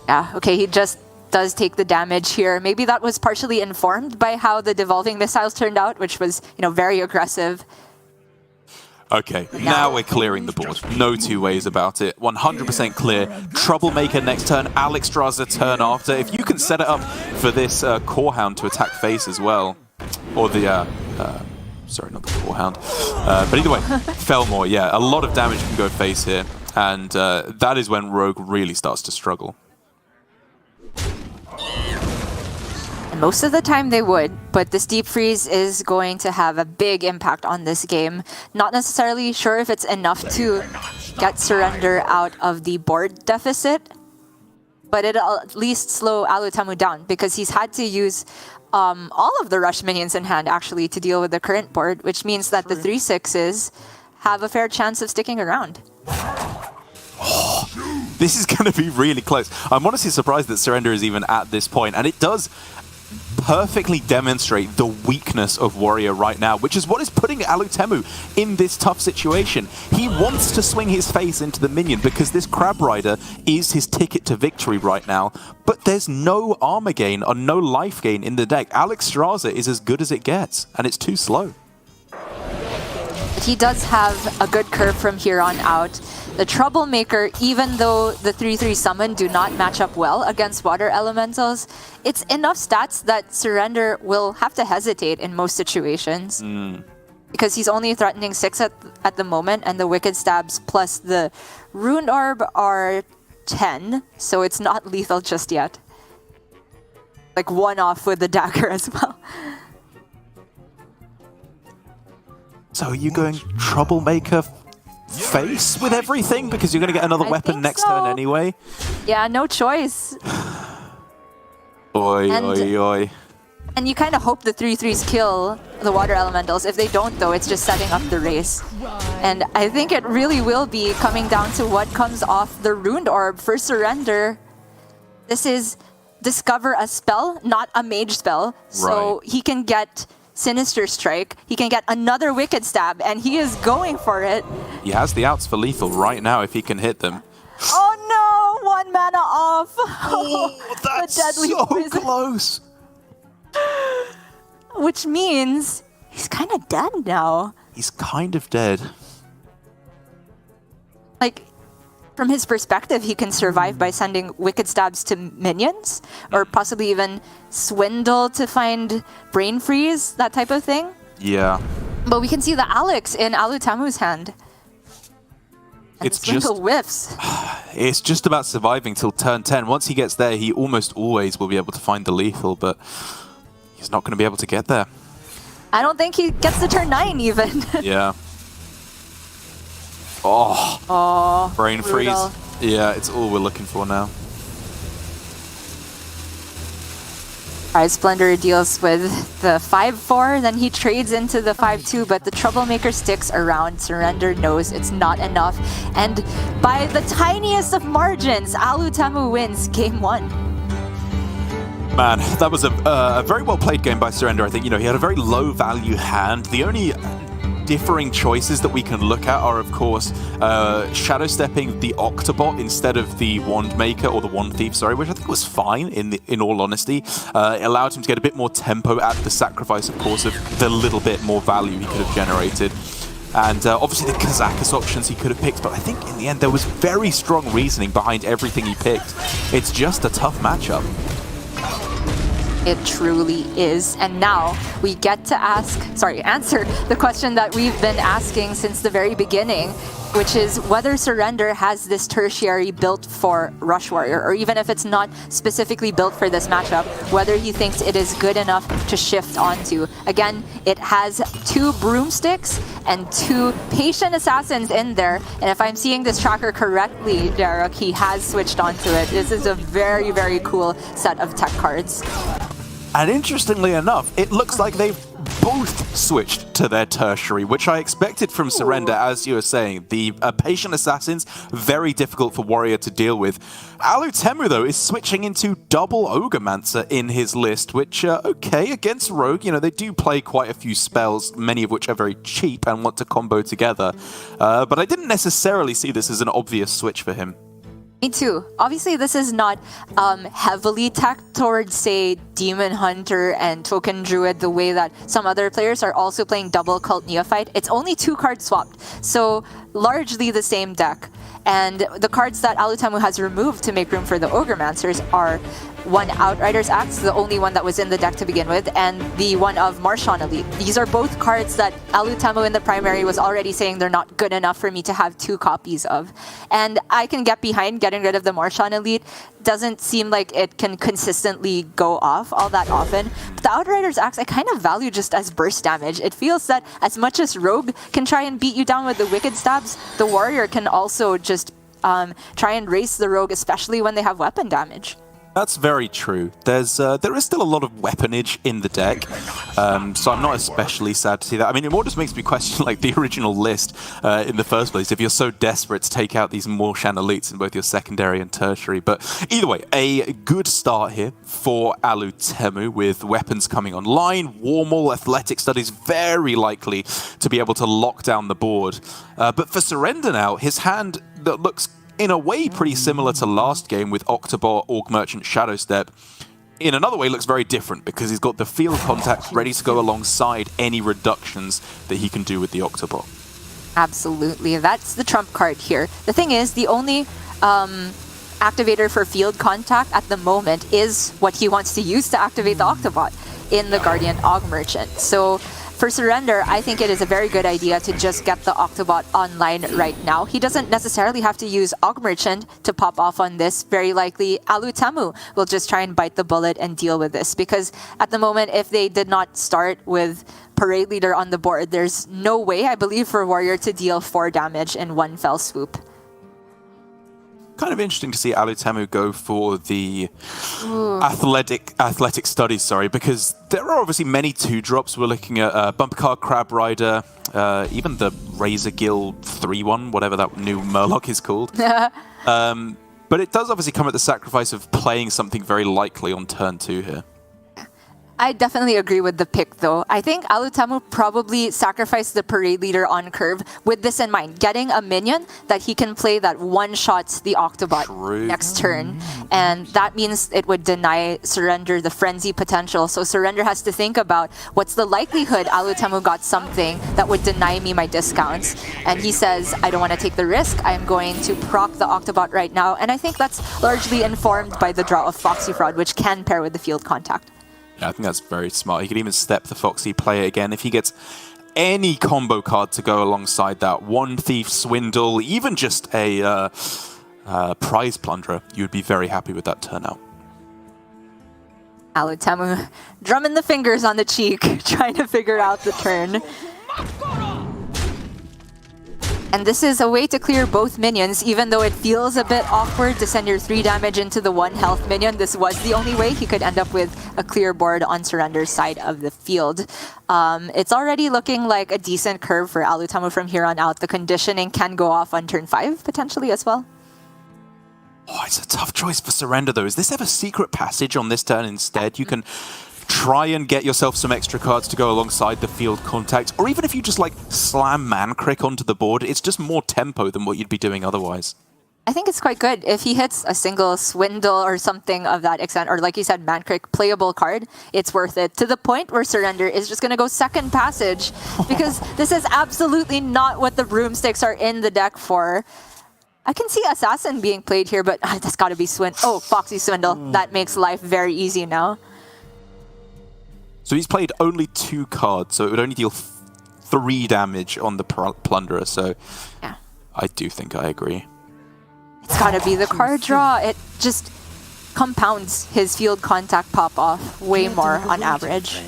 D: Yeah, okay, he just does take the damage here. Maybe that was partially informed by how the devolving missiles turned out, which was, very aggressive.
C: Okay, now we're clearing the board. No two ways about it. 100% clear. Troublemaker next turn, Alexstrasza turn after. If you can set it up for this Corehound to attack face as well. Or the, sorry, not the Corehound. But either way, Felmore, yeah, a lot of damage can go face here. And that is when Rogue really starts to struggle.
D: Most of the time they would, but this Deep Freeze is going to have a big impact on this game. Not necessarily sure if it's enough to get Surrender out of the board deficit, but it'll at least slow Alutemu down because he's had to use all of the rush minions in hand actually to deal with the current board, which means that the 3/6s have a fair chance of sticking around.
C: This is going to be really close. I'm honestly surprised that Surrender is even at this point, and it does perfectly demonstrate the weakness of Warrior right now, which is what is putting Alutemu in this tough situation. He wants to swing his face into the minion because this Crab Rider is his ticket to victory right now, but there's no armor gain or no life gain in the deck. Alexstrasza is as good as it gets, and it's too slow.
D: He does have a good curve from here on out. The Troublemaker, even though the 3/3 summon do not match up well against water elementals, it's enough stats that Surrender will have to hesitate in most situations. Because he's only threatening 6 at the moment, and the Wicked Stabs plus the Ruined Orb are 10, so it's not lethal just yet. Like one off with the dagger as well.
C: So are you going Troublemaker face with everything? Because you're going to get another weapon next turn anyway?
D: Yeah, no choice.
C: Oi, oi, oi.
D: And you kind of hope the 3/3s kill the water elementals. If they don't, though, it's just setting up the race. And I think it really will be coming down to what comes off the Ruined Orb for Surrender. This is Discover a spell, not a mage spell. So he can get Sinister Strike, he can get another Wicked Stab, and he is going for it.
C: He has the outs for lethal right now if he can hit them.
D: Oh no! 1 mana off!
C: Oh, that's so close!
D: Which means he's kind of dead now.
C: He's kind of dead.
D: Like, from his perspective, he can survive by sending Wicked Stabs to minions, or possibly even Swindle to find Brain Freeze, that type of thing.
C: Yeah.
D: But we can see the Alex in Alutamu's hand. And
C: It's
D: the Swindle
C: just
D: whiffs.
C: It's just about surviving till turn 10. Once he gets there, he almost always will be able to find the lethal, but he's not going to be able to get there.
D: I don't think he gets to turn 9 even.
C: Yeah. Oh, brain
D: brutal.
C: freeze. Yeah, it's all we're looking for now.
D: Alright, Splendor deals with the 5-4, then he trades into the 5-2, but the Troublemaker sticks around. Surrender knows it's not enough, and by the tiniest of margins, Alutamu wins Game 1.
C: Man, that was a very well played game by Surrender. I think, he had a very low value hand. The only differing choices that we can look at are, of course, shadow stepping the Octobot instead of the Wand Maker, or the Wand Thief, sorry, which I think was fine in all honesty. It allowed him to get a bit more tempo at the sacrifice, of course, of the little bit more value he could have generated. And obviously the Kazakus options he could have picked, but I think in the end there was very strong reasoning behind everything he picked. It's just a tough matchup.
D: It truly is. And now we get to answer the question that we've been asking since the very beginning, which is whether Surrender has this tertiary built for Rush Warrior, or even if it's not specifically built for this matchup, whether he thinks it is good enough to shift onto. Again, it has 2 Broomsticks and 2 Patient Assassins in there, and if I'm seeing this tracker correctly, Derek, he has switched onto it. This is a very, very cool set of tech cards.
C: And interestingly enough, it looks like they've both switched to their tertiary, which I expected from Surrender, as you were saying. The Patient Assassins, very difficult for Warrior to deal with. Alutemu, though, is switching into double Ogremancer in his list, which, okay, against Rogue, they do play quite a few spells, many of which are very cheap and want to combo together. But I didn't necessarily see this as an obvious switch for him.
D: Me too. Obviously, this is not heavily tacked towards, say, Demon Hunter and Token Druid the way that some other players are also playing double Cult Neophyte. It's only 2 cards swapped, so largely the same deck. And the cards that Alutamu has removed to make room for the Ogremancers are one Outrider's Axe, the only one that was in the deck to begin with, and the one of Marchand Elite. These are both cards that Alutamu in the primary was already saying they're not good enough for me to have 2 copies of. And I can get behind getting rid of the Marchand Elite. Doesn't seem like it can consistently go off all that often. But the Outrider's Axe I kind of value just as burst damage. It feels that as much as Rogue can try and beat you down with the Wicked Stabs, the Warrior can also just try and race the Rogue, especially when they have weapon damage.
C: That's very true. There is still a lot of weaponage in the deck, so I'm not especially sad to see that. I mean, it more just makes me question like the original list in the first place, if you're so desperate to take out these Marchand Elites in both your secondary and tertiary. But either way, a good start here for Alutemu with weapons coming online. Warmal Athletic Studies very likely to be able to lock down the board. But for Surrender now, his hand that looks in a way pretty similar to last game with Octobot, Orc Merchant, Shadow Step. In another way, looks very different because he's got the field contact ready to go alongside any reductions that he can do with the Octobot.
D: Absolutely, that's the trump card here. The thing is, the only activator for field contact at the moment is what he wants to use to activate the Octobot in the Guardian Aug Merchant. So for Surrender, I think it is a very good idea to just get the Octobot online right now. He doesn't necessarily have to use Aug Merchant to pop off on this. Very likely, Alutamu will just try and bite the bullet and deal with this. Because at the moment, if they did not start with Parade Leader on the board, there's no way, I believe, for Warrior to deal 4 damage in one fell swoop.
C: Kind of interesting to see Alutemu go for the athletic studies, because there are obviously many 2-drops. We're looking at Bumper Car, Crab Rider, even the Razor Gill 3-1, whatever that new Murloc is called. But it does obviously come at the sacrifice of playing something very likely on turn 2 here.
D: I definitely agree with the pick, though. I think Alutamu probably sacrificed the parade leader on curve with this in mind, getting a minion that he can play that one-shots the Octobot next turn. And that means it would deny Surrender the frenzy potential. So Surrender has to think about what's the likelihood Alutamu got something that would deny me my discounts. And he says, I don't want to take the risk. I'm going to proc the Octobot right now. And I think that's largely informed by the draw of Foxy Fraud, which can pair with the field contact.
C: Yeah, I think that's very smart. He could even step the Foxy, play it again. If he gets any combo card to go alongside that, One Thief, Swindle, even just a Prize Plunderer, you would be very happy with that turnout.
D: Alutamu drumming the fingers on the cheek, trying to figure out the turn. And this is a way to clear both minions, even though it feels a bit awkward to send your 3 damage into the 1 health minion. This was the only way he could end up with a clear board on Surrender's side of the field. It's already looking like a decent curve for Alutamu from here on out. The conditioning can go off on turn 5, potentially, as well.
C: Oh, it's a tough choice for Surrender, though. Is this ever secret passage on this turn instead? You can try and get yourself some extra cards to go alongside the field contact, or even if you just like slam Mancrick onto the board, it's just more tempo than what you'd be doing otherwise.
D: I think it's quite good. If he hits a single Swindle or something of that extent, or like you said, Mancrick, playable card, it's worth it. To the point where Surrender is just going to go second passage, because this is absolutely not what the broomsticks are in the deck for. I can see Assassin being played here, but that's got to be Oh, Foxy Swindle. That makes life very easy now.
C: So he's played only 2 cards, so it would only deal 3 damage on the Plunderer, so yeah. I do think I agree.
D: It's gotta be the card draw. It just compounds his field contact pop-off way more on average.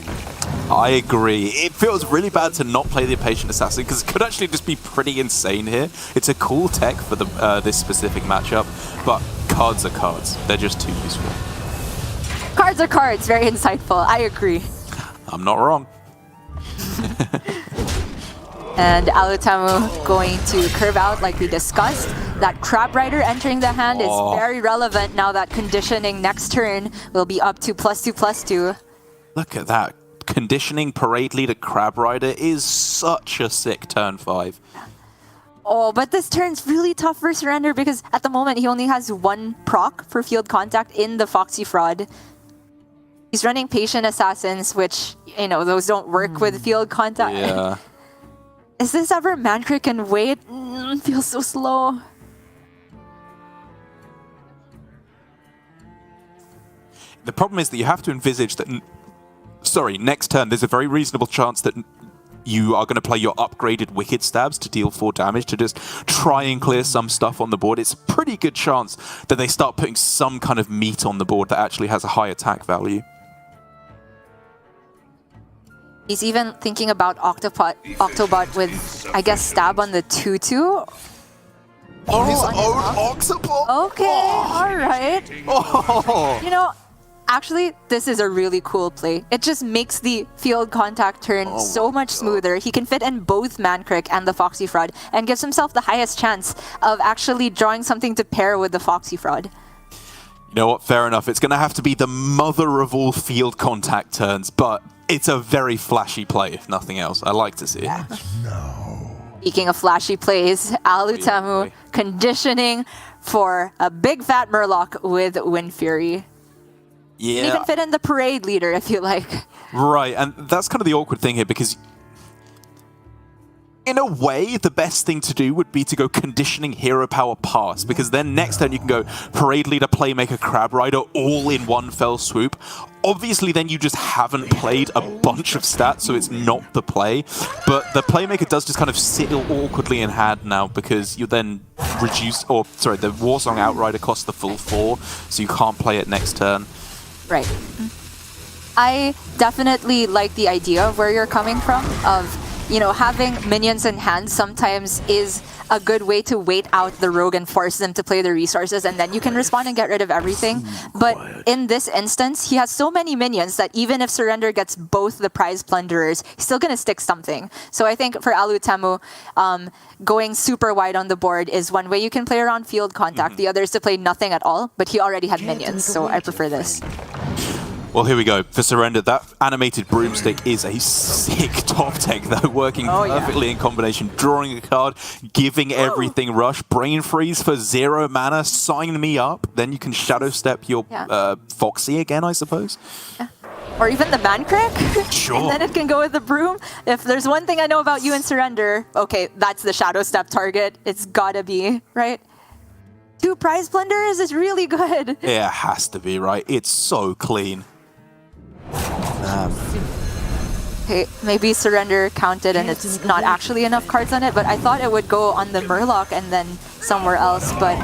C: I agree. It feels really bad to not play the Patient Assassin, because it could actually just be pretty insane here. It's a cool tech for this specific matchup, but cards are cards. They're just too useful.
D: Cards are cards. Very insightful. I agree.
C: I'm not wrong.
D: And Alutamu going to curve out like we discussed. That Crab Rider entering the hand is very relevant now that conditioning next turn will be up to +2/+2.
C: Look at that. Conditioning Parade Leader Crab Rider is such a sick turn 5.
D: Oh, but this turn's really tough for Surrender because at the moment he only has 1 proc for field contact in the Foxy Fraud. He's running Patient Assassins, which, you know, those don't work with field contact.
C: Yeah.
D: Is this ever Mancrick and wait? Feels so slow.
C: The problem is that you have to envisage that, next turn there's a very reasonable chance that you are going to play your upgraded Wicked Stabs to deal 4 damage to just try and clear some stuff on the board. It's a pretty good chance that they start putting some kind of meat on the board that actually has a high attack value.
D: He's even thinking about Octobot with, I guess, stab on the 2/2.
C: On his own Octobot?
D: Okay, alright.
C: Oh.
D: You know, actually, this is a really cool play. It just makes the field contact turn so much smoother. He can fit in both Mancrick and the Foxy Fraud and gives himself the highest chance of actually drawing something to pair with the Foxy Fraud.
C: You know what? Fair enough. It's going to have to be the mother of all field contact turns, but it's a very flashy play, if nothing else. I like to see it.
D: Speaking of flashy plays, Alutamu conditioning for a big fat Murloc with Wind Fury.
C: Yeah.
D: You can fit in the Parade Leader if you like.
C: Right, and that's kind of the awkward thing here, because in a way, the best thing to do would be to go Conditioning Hero Power Pass, because then next turn you can go Parade Leader, Playmaker, Crab Rider all in one fell swoop. Obviously, then you just haven't played a bunch of stats, so it's not the play. But the Playmaker does just kind of sit awkwardly in hand now, because you then reduce, the Warsong Outrider costs the full 4, so you can't play it next turn.
D: Right. I definitely like the idea of where you're coming from, of, you know, having minions in hand sometimes is a good way to wait out the rogue and force them to play the resources, and then you can respond and get rid of everything. But in this instance, he has so many minions that even if Surrender gets both the prize plunderers, he's still going to stick something. So I think for Alutamu, going super wide on the board is one way you can play around field contact. The other is to play nothing at all, but he already had minions, so I prefer this.
C: Well, here we go. For Surrender, that animated broomstick is a sick top deck, though, working perfectly in combination. Drawing a card, giving everything rush, brain freeze for 0 mana, sign me up. Then you can shadow step your Foxy again, I suppose.
D: Yeah. Or even the Mancrack.
C: Sure.
D: And then it can go with the Broom. If there's one thing I know about you in Surrender, okay, that's the shadow step target. It's gotta be, right? 2 Prize Plunders is really good.
C: Yeah, it has to be, right? It's so clean.
D: Okay, maybe Surrender counted and it's not actually enough cards on it, but I thought it would go on the Murloc and then somewhere else. But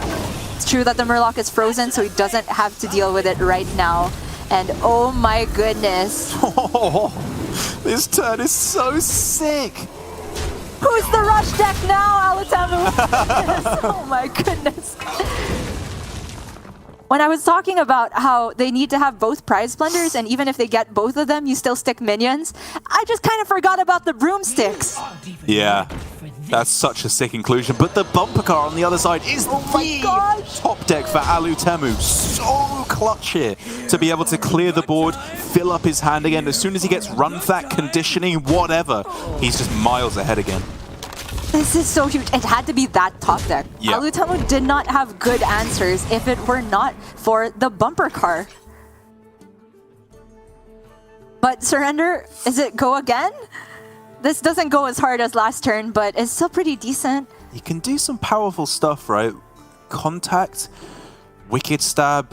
D: it's true that the Murloc is frozen, so he doesn't have to deal with it right now. And oh my goodness.
C: This turn is so sick.
D: Who's the rush deck now, Alutamu? Oh my goodness. When I was talking about how they need to have both Prize Plunders, and even if they get both of them, you still stick minions, I just kind of forgot about the broomsticks.
C: Yeah, that's such a sick inclusion. But the bumper car on the other side is the top deck for Alutemu. So clutch here to be able to clear the board, fill up his hand again. As soon as he gets run that conditioning, whatever, he's just miles ahead again.
D: This is so huge. It had to be that top deck.
C: Yeah.
D: Alutamu did not have good answers if it were not for the bumper car. But Surrender, is it go again? This doesn't go as hard as last turn, but it's still pretty decent.
C: You can do some powerful stuff, right? Contact, Wicked Stab.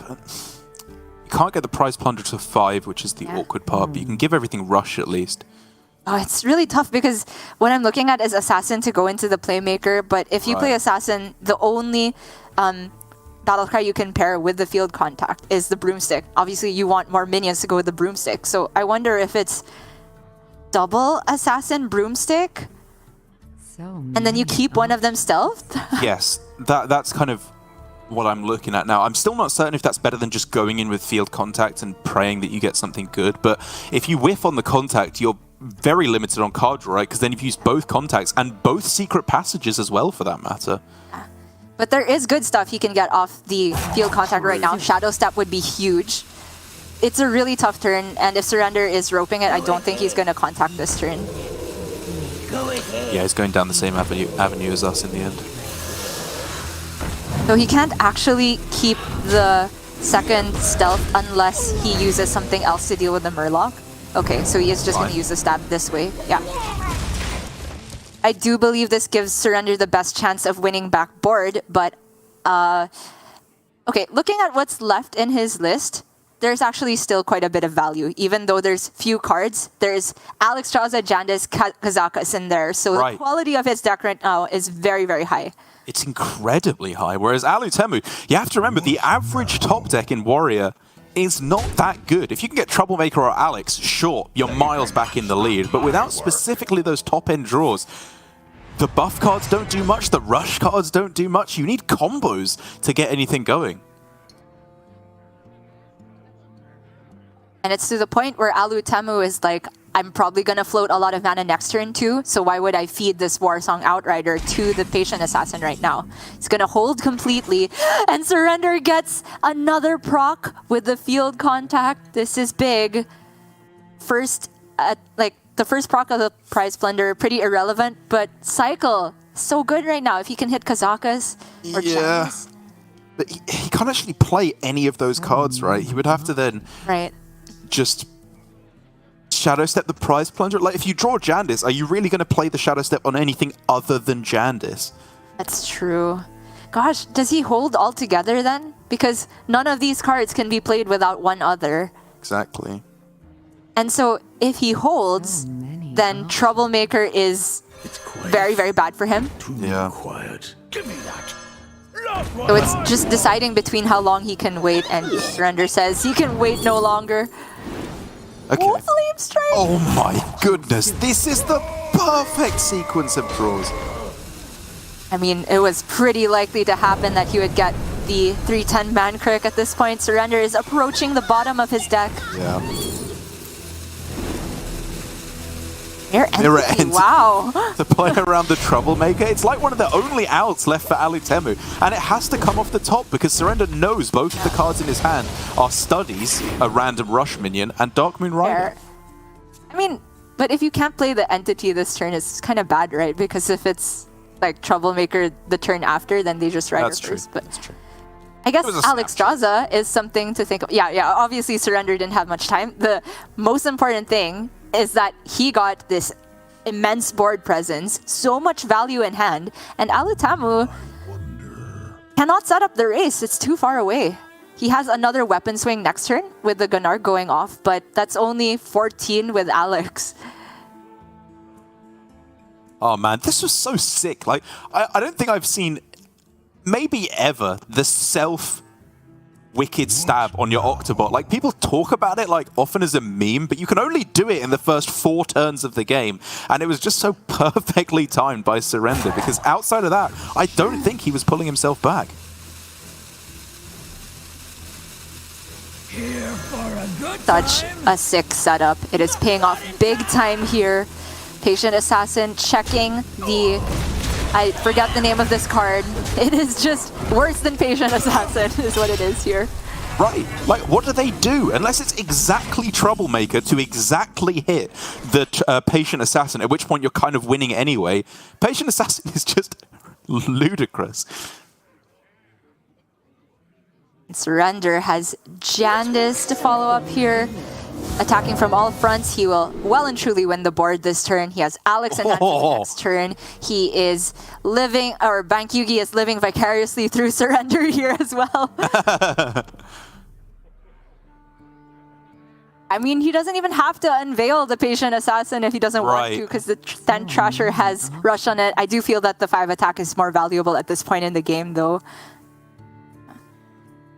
C: You can't get the Prize Plunder to 5, which is the awkward part, but you can give everything rush at least.
D: Oh, it's really tough because what I'm looking at is Assassin to go into the Playmaker, but if you play Assassin, the only Battlecry you can pair with the Field Contact is the Broomstick. Obviously, you want more minions to go with the Broomstick, so I wonder if it's double Assassin Broomstick, and then you keep one of them stealthed?
C: Yes, that's kind of what I'm looking at now. I'm still not certain if that's better than just going in with Field Contact and praying that you get something good, but if you whiff on the Contact, you're very limited on card draw, right? Because then you've used both Contacts and both Secret Passages as well, for that matter.
D: But there is good stuff he can get off the Field Contact right now. Shadow Step would be huge. It's a really tough turn, and if Surrender is roping it, I don't think he's going to Contact this turn.
C: Yeah, he's going down the same avenue as us in the end.
D: So he can't actually keep the second Stealth unless he uses something else to deal with the Murloc. Okay, so he is just going to use the stab this way. Yeah. I do believe this gives Surrender the best chance of winning back board, but okay, looking at what's left in his list, there's actually still quite a bit of value. Even though there's few cards, there's Alex Chauza, Jandis, Kazakas in there. So the quality of his deck right now is very, very high.
C: It's incredibly high, whereas Alutemu, you have to remember, the average top deck in Warrior is not that good. If you can get Troublemaker or Alex, sure, you're miles back in the lead, but without specifically those top-end draws, the buff cards don't do much, the rush cards don't do much. You need combos to get anything going.
D: And it's to the point where Alutemu is like, I'm probably going to float a lot of mana next turn too, so why would I feed this Warsong Outrider to the Patient Assassin right now? He's going to hold completely, and Surrender gets another proc with the Field Contact. This is big. First, like, the first proc of the Prize Plunder, pretty irrelevant, but Cycle, so good right now if he can hit Kazakas or Chance.
C: But he can't actually play any of those cards, right? He would have to then just Shadow Step the Prize Plunger. Like, if you draw Jandis, are you really going to play the Shadow Step on anything other than Jandis?
D: That's true. Gosh, does he hold all together then? Because none of these cards can be played without one other.
C: Exactly.
D: And so if he holds, then Troublemaker is very, very bad for him.
C: Yeah.
E: Give me that.
D: So it's just deciding between how long he can wait, and Surrender says he can wait no longer.
C: Okay.
D: Oh, Flame Strike!
C: Oh my goodness, this is the perfect sequence of draws.
D: I mean, it was pretty likely to happen that he would get the 3/10 Mancrack at this point. Surrender is approaching the bottom of his deck.
C: Yeah.
D: Mirror Entity. Wow.
C: To play around the Troublemaker. It's like one of the only outs left for Alutemu. And it has to come off the top because Surrender knows both of the cards in his hand are Studies, a random rush minion, and Dark Moon Rider.
D: I mean, but if you can't play the Entity this turn, it's kind of bad, right? Because if it's like Troublemaker the turn after, then they just Rider first. But
C: that's true.
D: I guess Alex Straza is something to think of. Yeah, obviously Surrender didn't have much time. The most important thing is that he got this immense board presence, so much value in hand, and Alutamu cannot set up the race. It's too far away. He has another weapon swing next turn with the Gunnar going off, but that's only 14 with Alex.
C: Oh man, this was so sick. Like, I don't think I've seen, maybe ever, the wicked stab on your Octobot. Like, people talk about it like often as a meme, but you can only do it in the first 4 turns of the game, and it was just so perfectly timed by Surrender, because outside of that, I don't think he was pulling himself back.
D: Such a sick setup. It is paying off big time here. Patient Assassin checking the... I forget the name of this card. It is just worse than Patient Assassin is what it is here.
C: Right. Like, what do they do? Unless it's exactly Troublemaker to exactly hit the Patient Assassin, at which point you're kind of winning anyway. Patient Assassin is just ludicrous.
D: Surrender has Jandis to follow up here. Attacking from all fronts, he will well and truly win the board this turn. He has Alex in hand for the next turn. He is living, or Bank Yugi is living vicariously through Surrender here as well. I mean, he doesn't even have to unveil the Patient Assassin if he doesn't want to, because the Sten Trasher has Rush on it. I do feel that the 5 attack is more valuable at this point in the game, though.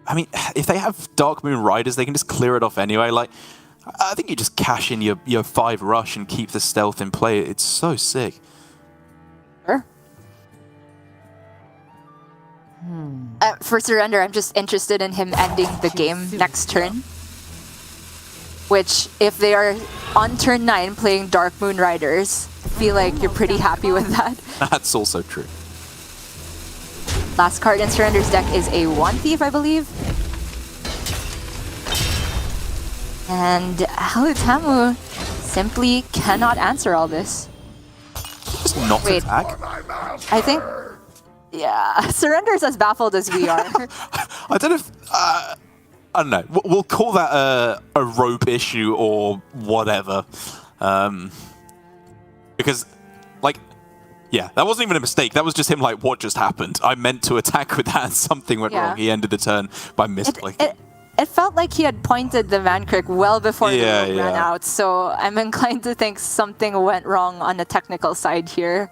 C: I mean, if they have Dark Moon Riders, they can just clear it off anyway. Like, I think you just cash in your 5 rush and keep the stealth in play. It's so sick.
D: Sure. For Surrender, I'm just interested in him ending the game next turn. Which, if they are on turn 9 playing Dark Moon Riders, I feel like you're pretty happy with that.
C: That's also true.
D: Last card in Surrender's deck is a One Thief, I believe. And Alutamu simply cannot answer all this.
C: Just not attack?
D: I think... Yeah, Surrender's as baffled as we are.
C: I don't know if... I don't know. We'll call that a rope issue or whatever. Because, like... Yeah, that wasn't even a mistake. That was just him like, what just happened? I meant to attack with that and something went wrong. He ended the turn by misclicking.
D: It felt like he had pointed the Vankrik well before the rope ran out, so I'm inclined to think something went wrong on the technical side here.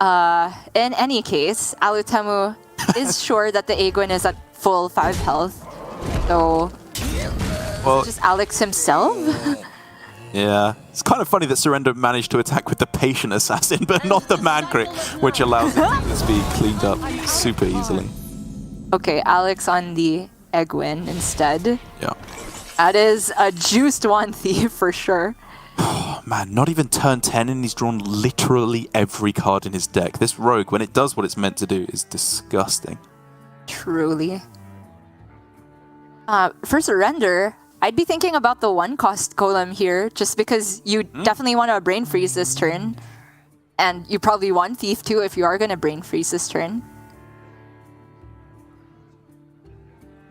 D: In any case, Alutamu is sure that the Aegwin is at full 5 health, so just Alex himself?
C: Yeah, it's kind of funny that Surrender managed to attack with the Patient Assassin, but not the Vankrik, which allows it to just be cleaned up super easily.
D: Okay, Alex on the Aegwin instead.
C: Yeah.
D: That is a juiced One Thief for sure.
C: Oh, man, not even turn 10 and he's drawn literally every card in his deck. This rogue, when it does what it's meant to do, is disgusting.
D: Truly. For Surrender, I'd be thinking about the 1-cost Golem here, just because you definitely want to Brain Freeze this turn. And you probably want Thief too if you are going to Brain Freeze this turn.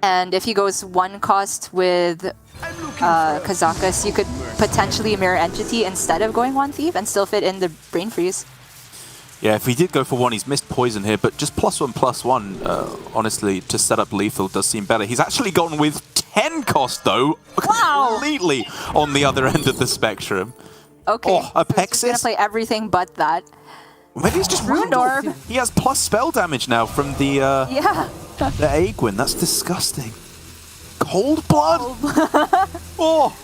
D: And if he goes 1-cost with Kazakus, you could potentially Mirror Entity instead of going 1 Thief and still fit in the Brain Freeze.
C: Yeah, if he did go for 1, he's missed Poison here, but just +1/+1, honestly, to set up lethal does seem better. He's actually gone with 10 cost, though, completely on the other end of the spectrum.
D: Okay,
C: Apexis?
D: He's going to play everything but that.
C: Maybe it's just
D: Ruined Orb.
C: He has plus spell damage now from the the Aegwin. That's disgusting. Cold Blood? Oh!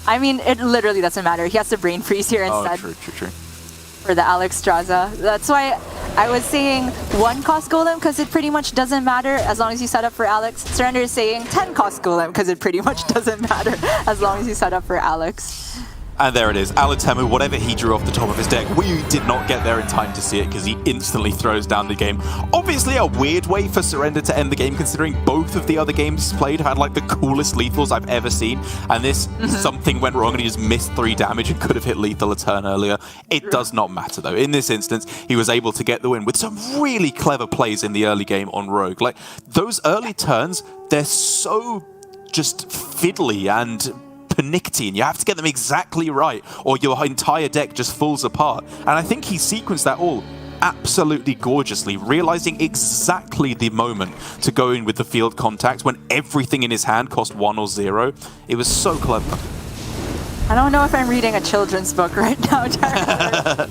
D: I mean, it literally doesn't matter. He has to Brain Freeze here instead.
C: Oh, true.
D: For the Alex Straza. That's why I was saying 1-cost Golem, because it pretty much doesn't matter as long as you set up for Alex. Surrender is saying 10-cost Golem, because it pretty much doesn't matter as long as you set up for Alex.
C: And there it is, Alutemu, whatever he drew off the top of his deck, we did not get there in time to see it because he instantly throws down the game. Obviously a weird way for Surrender to end the game, considering both of the other games played had like the coolest lethals I've ever seen, and this, something went wrong and he just missed 3 damage and could have hit lethal a turn earlier. It does not matter though. In this instance, he was able to get the win with some really clever plays in the early game on Rogue. Like, those early turns, they're so just fiddly and pernickety, and you have to get them exactly right or your entire deck just falls apart. And I think he sequenced that all absolutely gorgeously, realizing exactly the moment to go in with the field contact when everything in his hand cost 1 or 0. It was so clever.
D: I don't know if I'm reading a children's book right now, Jared.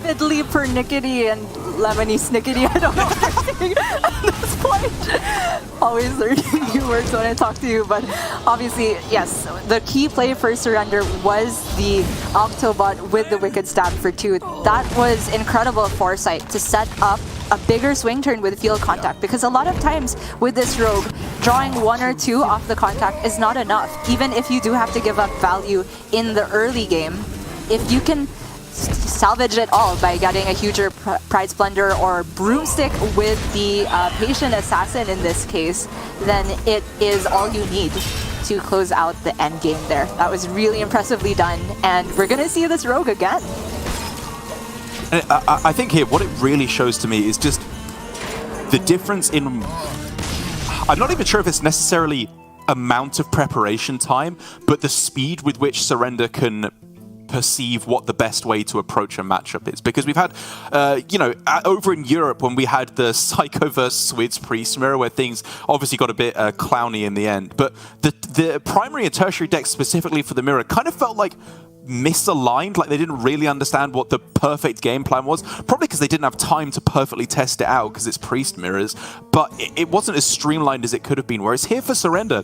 D: Fiddly, pernickety, and lemony snickety. I don't know what I'm saying at this point. Always learning new words when I talk to you, but obviously, yes, the key play for Surrender was the Octobot with the Wicked Stab for 2. That was incredible foresight to set up a bigger swing turn with field contact, because a lot of times with this rogue, drawing 1 or 2 off the contact is not enough. Even if you do have to give up value in the early game, if you can salvage it all by getting a huger Pride Splendor or Broomstick with the Patient Assassin in this case, then it is all you need to close out the end game there. That was really impressively done, and we're going to see this rogue again.
C: And I think here, what it really shows to me is just the difference in... I'm not even sure if it's necessarily amount of preparation time, but the speed with which Surrender can perceive what the best way to approach a matchup is. Because we've had, you know, over in Europe when we had the Psycho vs. Swids Priest mirror, where things obviously got a bit clowny in the end, but the primary and tertiary decks specifically for the mirror kind of felt like misaligned, like they didn't really understand what the perfect game plan was, probably because they didn't have time to perfectly test it out because it's Priest mirrors, but it wasn't as streamlined as it could have been. Whereas here for Surrender,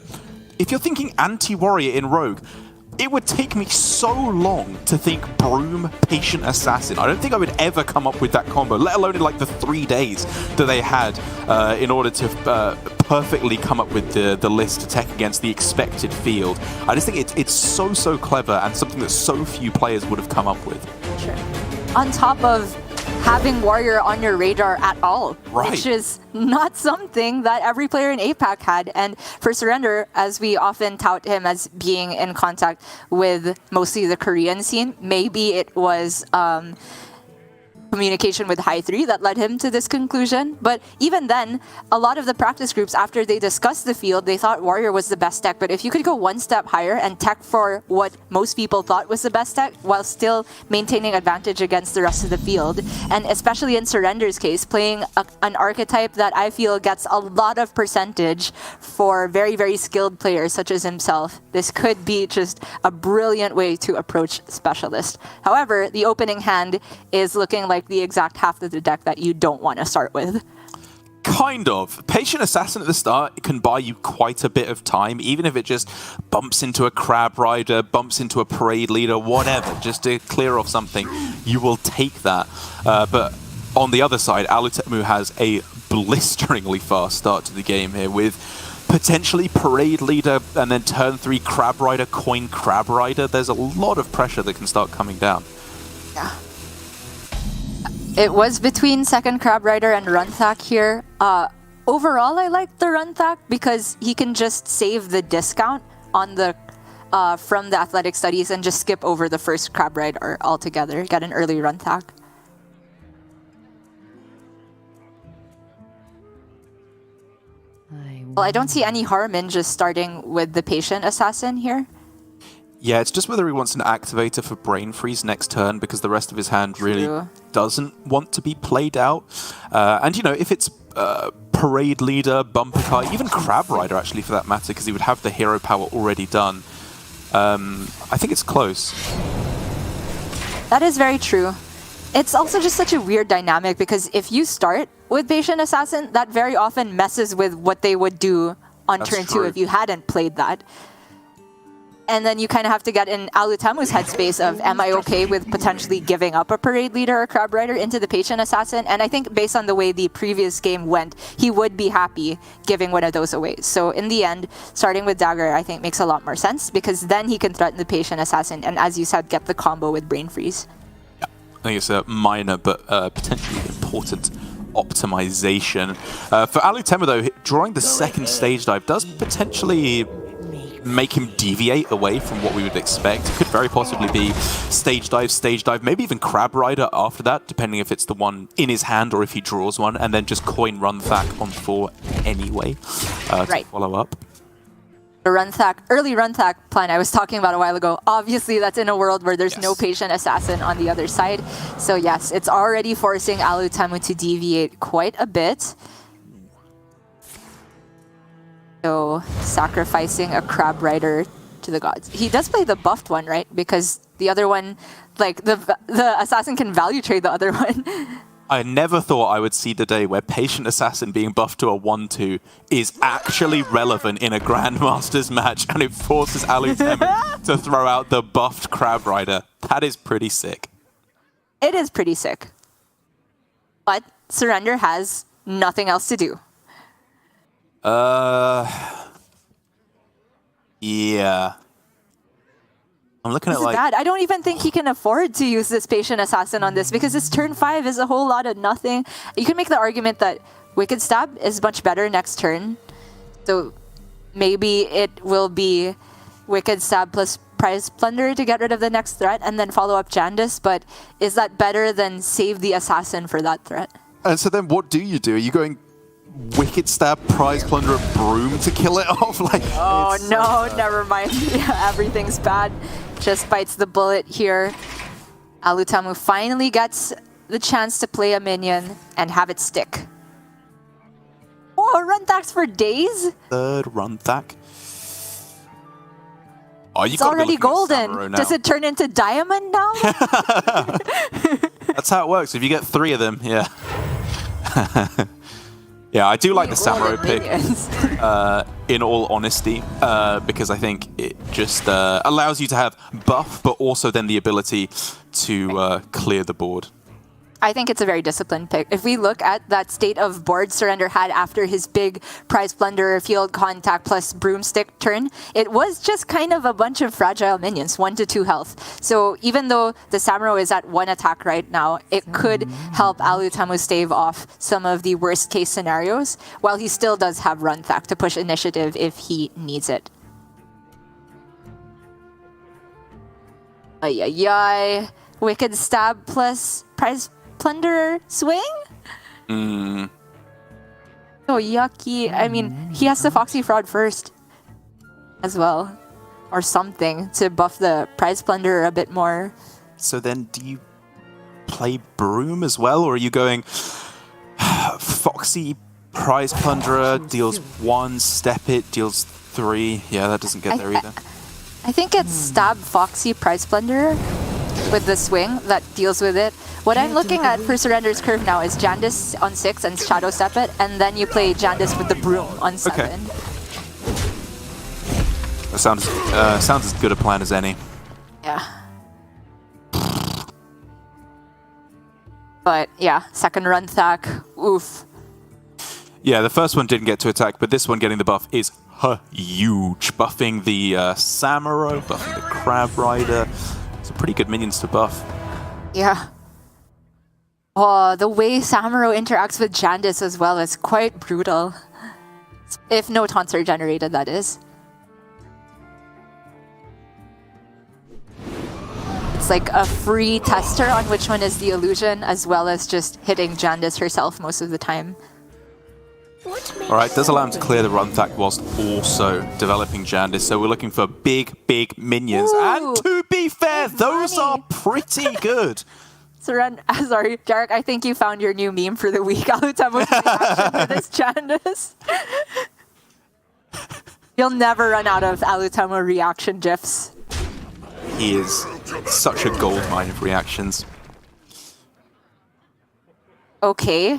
C: if you're thinking anti-warrior in Rogue, it would take me so long to think Broom, Patient Assassin. I don't think I would ever come up with that combo, let alone in like the 3 days that they had in order to perfectly come up with the list to tech against the expected field. I just think it's so clever and something that so few players would have come up with.
D: Sure. On top of having Warrior on your radar at all,
C: right,
D: which is not something that every player in APAC had. And for Surrender, as we often tout him as being in contact with mostly the Korean scene, maybe it was communication with High 3 that led him to this conclusion. But even then, a lot of the practice groups, after they discussed the field, they thought Warrior was the best deck. But if you could go 1 step higher and tech for what most people thought was the best deck while still maintaining advantage against the rest of the field, and especially in Surrender's case, playing an archetype that I feel gets a lot of percentage for very, very skilled players such as himself, this could be just a brilliant way to approach Specialist. However, the opening hand is looking like the exact half of the deck that you don't want to start with.
C: Kind of. Patient Assassin at the start can buy you quite a bit of time, even if it just bumps into a Crab Rider, bumps into a Parade Leader, whatever, just to clear off something. You will take that. But on the other side, Alutemu has a blisteringly fast start to the game here with potentially Parade Leader and then turn 3 Crab Rider, coin Crab Rider. There's a lot of pressure that can start coming down.
D: Yeah. It was between second Crab Rider and Runthak here. Overall, I like the Runthak because he can just save the discount on the from the athletic studies and just skip over the first Crab Rider altogether, get an early Runthak. Well, I don't see any harm in just starting with the Patient Assassin here.
C: Yeah, it's just whether he wants an activator for Brain Freeze next turn, because the rest of his hand really doesn't want to be played out. And, you know, if it's Parade Leader, Bumper Car, even Crab Rider, actually, for that matter, because he would have the hero power already done, I think it's close.
D: That is very true. It's also just such a weird dynamic, because if you start with Patient Assassin, that very often messes with what they would do on turn 2 if you hadn't played that. And then you kind of have to get in Alutemu's headspace of, am I okay with potentially giving up a Parade Leader or Crab Rider into the Patient Assassin? And I think based on the way the previous game went, he would be happy giving one of those away. So in the end, starting with Dagger, I think makes a lot more sense because then he can threaten the Patient Assassin and, as you said, get the combo with Brain Freeze.
C: Yeah, I think it's a minor but potentially important optimization. For Alutemu, though, drawing the second stage dive does potentially make him deviate away from what we would expect. It could very possibly be stage dive, maybe even Crab Rider after that, depending if it's the one in his hand or if he draws one, and then just coin Run Thack on 4 anyway to follow up.
D: The early Run Thack plan I was talking about a while ago, obviously that's in a world where there's no Patient Assassin on the other side. So yes, it's already forcing Alutemu to deviate quite a bit. So sacrificing a Crab Rider to the gods. He does play the buffed one, right? Because the other one, like the assassin can value trade the other one.
C: I never thought I would see the day where Patient Assassin being buffed to a 1-2 is actually relevant in a Grandmasters match, and it forces Alutemu to throw out the buffed Crab Rider. That is pretty sick.
D: It is pretty sick. But Surrender has nothing else to do.
C: Yeah. I'm looking
D: This
C: at
D: is bad. I don't even think he can afford to use this Patient Assassin on this because his turn 5 is a whole lot of nothing. You can make the argument that Wicked Stab is much better next turn. So maybe it will be Wicked Stab plus Prize Plunder to get rid of the next threat and then follow up Jandis, but is that better than save the Assassin for that threat?
C: And so then what do? Are you going Wicked Stab, Prize Plunder, Broom to kill it off? Like,
D: oh no, never mind. Yeah, everything's bad. Just bites the bullet here. Alutemu finally gets the chance to play a minion and have it stick. Oh, Run Thacks for days?
C: Third Run Thack. Oh,
D: it's already golden. Does it turn into diamond now?
C: That's how it works. If you get 3 of them, yeah. Yeah, I do like the Samurai pick, in all honesty, because I think it just allows you to have buff, but also then the ability to clear the board.
D: I think it's a very disciplined pick. If we look at that state of board Surrender had after his big Prize Plunder, Field Contact plus Broomstick turn, it was just kind of a bunch of fragile minions, 1 to 2 health. So even though the Samuro is at 1 attack right now, it could help Alutemu stave off some of the worst case scenarios, while he still does have Run Thack to push initiative if he needs it. Ay, ay, ay. Wicked Stab plus Prize Plunder swing? So yucky. I mean, he has the Foxy Fraud first as well. Or something to buff the Prize Plunder a bit more.
C: So then do you play Broom as well? Or are you going Foxy Prize Plunderer deals 1, Step It deals 3? Yeah, that doesn't get there either.
D: I think it's Stab Foxy Prize Plunderer with the swing that deals with it. What I'm looking at for Surrender's curve now is Jandis on 6 and Shadow Step It, and then you play Jandis with the Broom on 7.
C: Okay. That sounds as good a plan as any.
D: Yeah. But yeah, second Run Thack, oof.
C: Yeah, the first one didn't get to attack, but this one getting the buff is huge. Buffing the Samuro, buffing the Crab Rider. Some pretty good minions to buff.
D: Yeah. Oh, the way Samuro interacts with Jandis as well is quite brutal. If no taunts are generated, that is. It's like a free tester on which one is the illusion, as well as just hitting Jandis herself most of the time.
C: Alright, does allow him to clear the Run Thack whilst also developing Jandis, so we're looking for big minions. Ooh, and to be fair, those are pretty good.
D: Sorry, Jarek, I think you found your new meme for the week. Alutemu's reaction to this Jandis. You'll never run out of Alutemu reaction gifs.
C: He is such a gold mine of reactions.
D: Okay.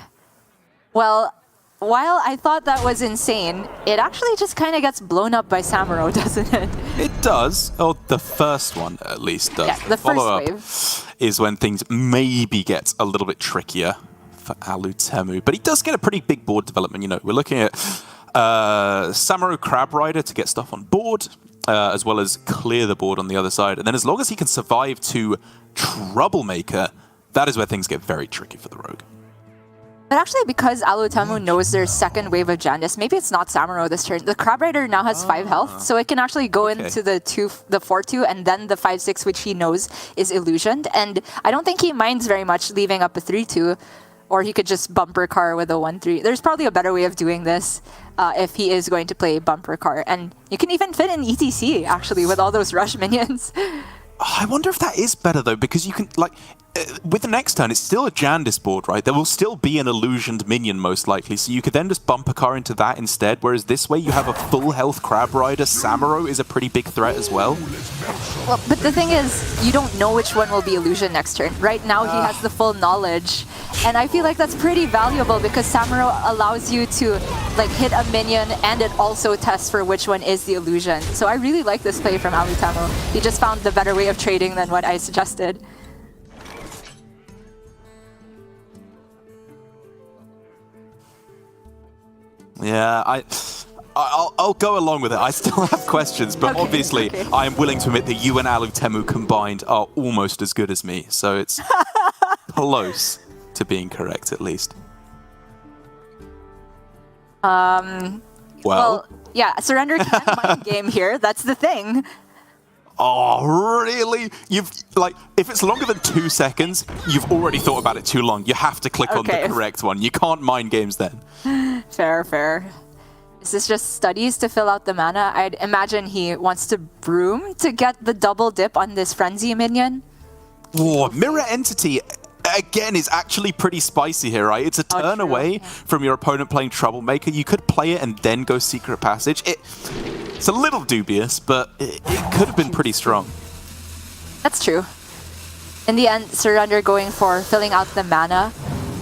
D: Well, while I thought that was insane, it actually just kind of gets blown up by Samuro, doesn't it?
C: It does. Oh, the first one at least does.
D: Yeah, the first
C: follow-up
D: wave
C: is when things maybe get a little bit trickier for Alutemu. But he does get a pretty big board development. You know, we're looking at Samuro Crab Rider to get stuff on board, as well as clear the board on the other side. And then as long as he can survive to Troublemaker, that is where things get very tricky for the Rogue.
D: But actually, because Alutemu knows there's second wave of Jandice, maybe it's not Samuro this turn. The Crab Rider now has 5 health, so it can actually go into the 4-2 and then the 5-6, which he knows is illusioned. And I don't think he minds very much leaving up a 3-2, or he could just bumper car with a 1-3. There's probably a better way of doing this if he is going to play bumper car. And you can even fit in ETC, actually, with all those rush minions.
C: I wonder if that is better, though, because you can, like, with the next turn, it's still a Jandice board, right? There will still be an illusioned minion, most likely, so you could then just bump a car into that instead, whereas this way you have a full health Crab Rider. Samuro is a pretty big threat as well.
D: Well, but the thing is, you don't know which one will be illusion next turn. Right now, he has the full knowledge, and I feel like that's pretty valuable because Samuro allows you to, like, hit a minion, and it also tests for which one is the illusion. So I really like this play from Alutemu. He just found the better way of trading than what I suggested.
C: Yeah, I'll go along with it. I still have questions, but obviously I am willing to admit that you and Alutemu combined are almost as good as me, so it's close to being correct at least.
D: Well, yeah, Surrender can't mind game here. That's the thing.
C: Oh, really? You've, like, if it's longer than 2 seconds, you've already thought about it too long. You have to click on the correct one. You can't mind games then.
D: Fair, fair. Is this just studies to fill out the mana? I'd imagine he wants to Broom to get the double dip on this Frenzy minion.
C: Oh, Mirror Entity, again, is actually pretty spicy here, right? It's a turn away from your opponent playing Troublemaker. You could play it and then go Secret Passage. It's a little dubious, but it could have been pretty strong.
D: That's true. In the end, Surrender going for filling out the mana.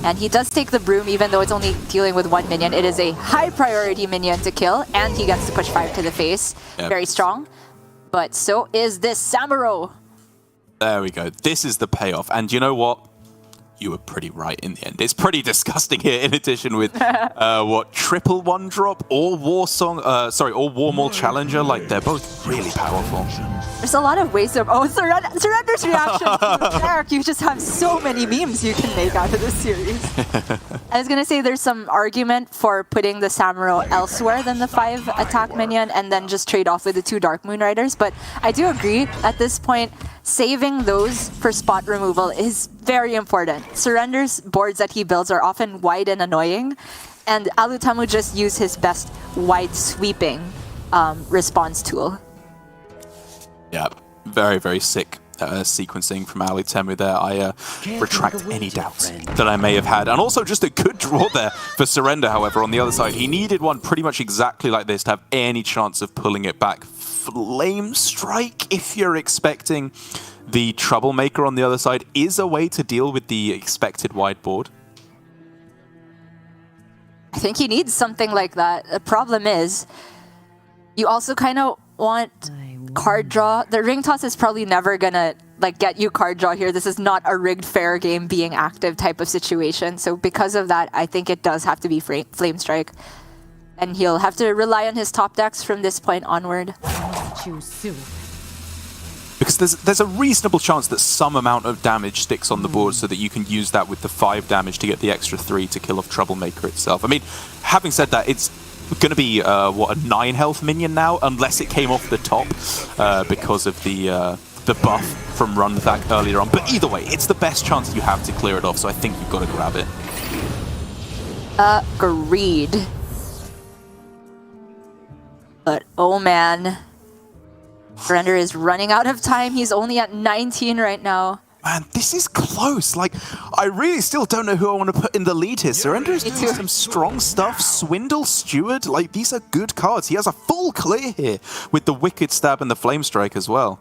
D: And he does take the Broom, even though it's only dealing with 1 minion. It is a high priority minion to kill, and he gets to push 5 to the face. Yep. Very strong. But so is this Samuro.
C: There we go. This is the payoff. And you know what? You were pretty right in the end. It's pretty disgusting here, in addition with, what, triple 1-drop or War Maul Challenger. Like, they're both really powerful.
D: There's a lot of ways of... Oh, Surrender's reaction to Derek. You just have so many memes you can make out of this series. I was going to say there's some argument for putting the Samuro elsewhere than the 5 attack minion and then just trade off with the 2 Dark Moon Riders. But I do agree, at this point, saving those for spot removal is very important. Surrender's boards that he builds are often wide and annoying, and Alutemu just used his best wide sweeping response tool.
C: Yeah, very, very sick sequencing from Alutemu there. I retract any doubts that I may have had. And also just a good draw there for Surrender, however, on the other side. He needed one pretty much exactly like this to have any chance of pulling it back. Flame Strike, if you're expecting the Troublemaker on the other side, is a way to deal with the expected wide board.
D: I think he needs something like that. The problem is, you also kind of want card draw. The ring toss is probably never gonna get you card draw here. This is not a rigged fair game being active type of situation. So because of that, I think it does have to be Flame Strike. And he'll have to rely on his top decks from this point onward.
C: Because there's a reasonable chance that some amount of damage sticks on the board so that you can use that with the 5 damage to get the extra 3 to kill off Troublemaker itself. I mean, having said that, it's going to be, what, a 9 health minion now? Unless it came off the top because of the buff from Runback earlier on. But either way, it's the best chance you have to clear it off, so I think you've got to grab it.
D: Agreed. But, oh man. Surrender is running out of time. He's only at 19 right now.
C: Man, this is close. Like, I really still don't know who I want to put in the lead here. Surrender is doing some strong stuff. Swindle, Steward, like, these are good cards. He has a full clear here with the Wicked Stab and the Flame Strike as well.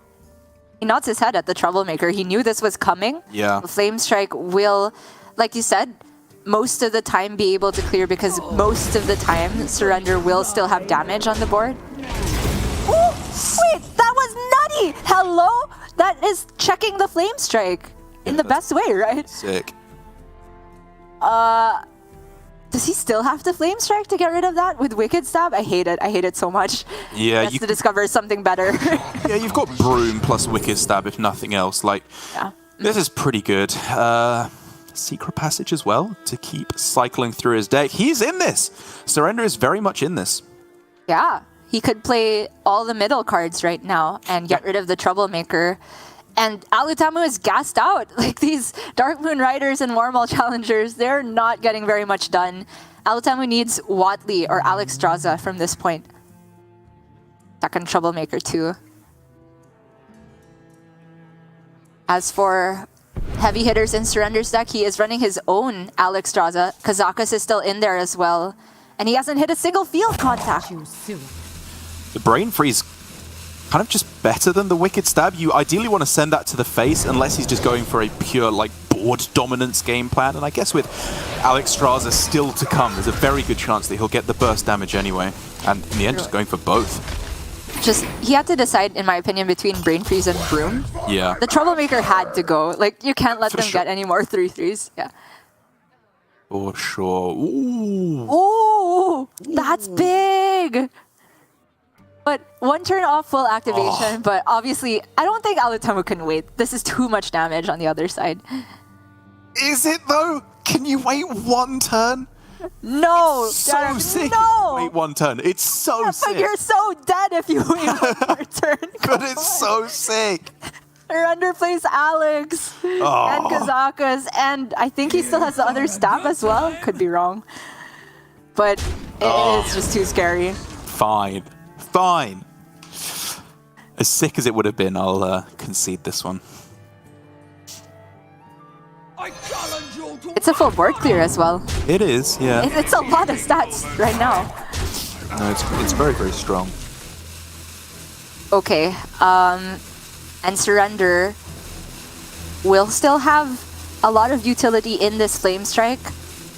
D: He nods his head at the Troublemaker. He knew this was coming.
C: Yeah.
D: The Flame Strike will, like you said, most of the time be able to clear because most of the time Surrender will still have damage on the board. Ooh, wait, that Hey, hello? That is checking the Flame Strike in the best way, right?
C: Sick.
D: Does he still have to Flame Strike to get rid of that with Wicked Stab? I hate it. I hate it so much.
C: Yeah,
D: He has to discover something better.
C: Yeah, you've got Broom plus Wicked Stab, if nothing else. Like,
D: Yeah.
C: this is pretty good. Secret Passage as well to keep cycling through his deck. He's in this. Surrender is very much in this.
D: Yeah, he could play all the middle cards right now and get rid of the Troublemaker. And Alutamu is gassed out. Like these Dark Moon Riders and Warmaul Challengers, they're not getting very much done. Alutamu needs Watley or Alex Straza from this point. Second Troublemaker too. As for heavy hitters in Surrender's deck, he is running his own Alex Straza. Kazakus is still in there as well. And he hasn't hit a single field contact.
C: The Brain Freeze kind of just better than the Wicked Stab. You ideally want to send that to the face unless he's just going for a pure like board dominance game plan. And I guess with Alex Straza still to come, there's a very good chance that he'll get the burst damage anyway. And in the end, just going for both.
D: Just, he had to decide, in my opinion, between Brain Freeze and Broom.
C: Yeah.
D: The Troublemaker had to go. Like, you can't let them get any more 3/3s. Yeah.
C: For sure. Ooh.
D: Ooh, that's big. But one turn off full activation, but obviously, I don't think Alutamu can wait. This is too much damage on the other side.
C: Is it though? Can you wait one turn?
D: No,
C: So
D: Derek,
C: sick.
D: no.
C: Wait one turn. It's so
D: Yeah,
C: sick.
D: but you're so dead if you wait one more turn.
C: But it's so sick.
D: Surrender plays Alex and Kazakus, and I think he still has the other stab as well. Could be wrong. But it is just too scary.
C: Fine. Fine. As sick as it would have been, I'll concede this one.
D: It's a full board clear as well.
C: It is, yeah.
D: It's a lot of stats right now.
C: No, it's very, very strong.
D: Okay, and Surrender will still have a lot of utility in this Flame Strike.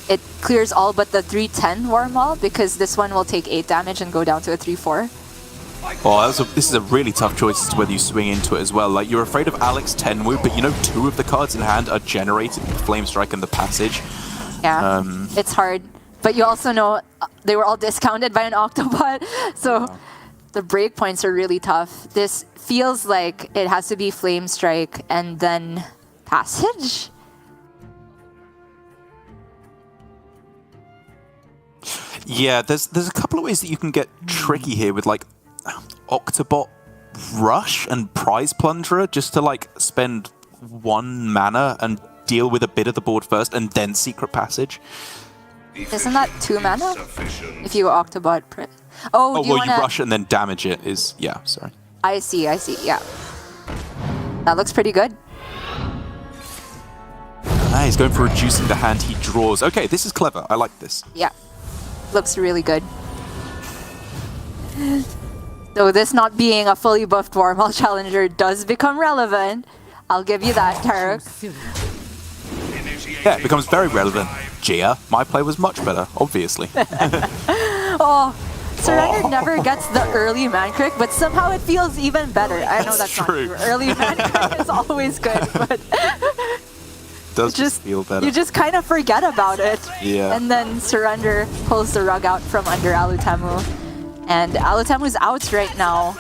D: It clears all but the 3/10 Warmaul because this one will take 8 damage and go down to a 3/4.
C: Oh, this is a really tough choice as to whether you swing into it as well. Like, you're afraid of Alex Tenwu, but you know 2 of the cards in hand are generated with Flame Strike and the Passage.
D: Yeah, it's hard. But you also know they were all discounted by an Octobot, so the breakpoints are really tough. This feels like it has to be Flame Strike and then Passage?
C: Yeah, there's a couple of ways that you can get tricky here with like Octobot Rush and Prize Plunderer just to like spend 1 mana and deal with a bit of the board first and then Secret Passage.
D: Isn't that 2 mana? If you Octobot... Oh,
C: Oh,
D: do you
C: well,
D: wanna...
C: you rush and then damage it is... Yeah, sorry.
D: I see, yeah. That looks pretty good.
C: Ah, he's going for reducing the hand he draws. Okay, this is clever. I like this.
D: Yeah. Looks really good. So this not being a fully buffed Warmaul Challenger does become relevant. I'll give you that, Tarek.
C: Yeah, it becomes very relevant. Gia, my play was much better, obviously.
D: Oh, Surrender never gets the early man crick, but somehow it feels even better. I know that's
C: true.
D: not true. Early man crick is always good, but
C: Does just feel better.
D: you just kind of forget about it.
C: Yeah.
D: And then Surrender pulls the rug out from under Alutamu. And Alutamu's out right now.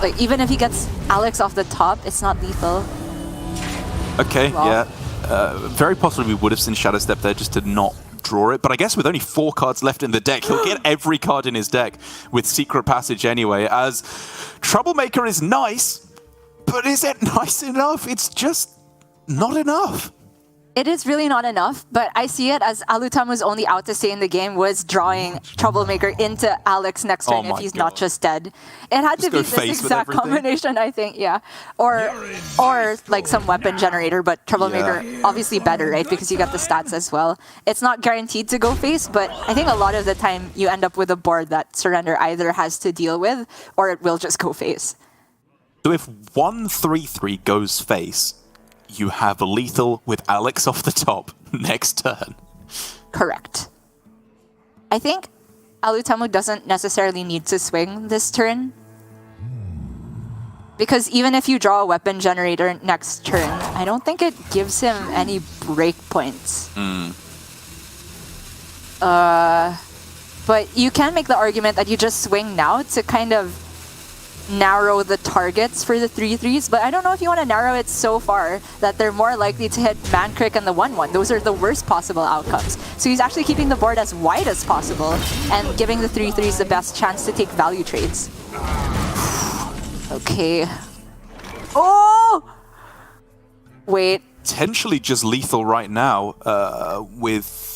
D: Like, even if he gets Alex off the top, it's not lethal.
C: Okay,
D: Well.
C: yeah. Very possibly we would have seen Shadow Step there just to not draw it, but I guess with only 4 cards left in the deck, he'll get every card in his deck with Secret Passage anyway, as Troublemaker is nice, but is it nice enough? It's just not enough.
D: It is really not enough, but I see it as Alutamu's only out to stay in the game was drawing Troublemaker into Alex next turn if he's not just dead. It had to be this exact combination, I think, yeah. Or like some weapon generator, but Troublemaker obviously better, right? Because you got the stats as well. It's not guaranteed to go face, but I think a lot of the time you end up with a board that Surrender either has to deal with or it will just go face.
C: So if 1/3/3 goes face, you have lethal with Alex off the top next turn.
D: Correct. I think Alutamu doesn't necessarily need to swing this turn. Because even if you draw a weapon generator next turn, I don't think it gives him any break points. But you can make the argument that you just swing now to kind of narrow the targets for the 3/3s, but I don't know if you want to narrow it so far that they're more likely to hit Mankrik and the 1/1. Those are the worst possible outcomes. So he's actually keeping the board as wide as possible and giving the 3/3s the best chance to take value trades. Okay. Oh! Wait.
C: Potentially just lethal right now with...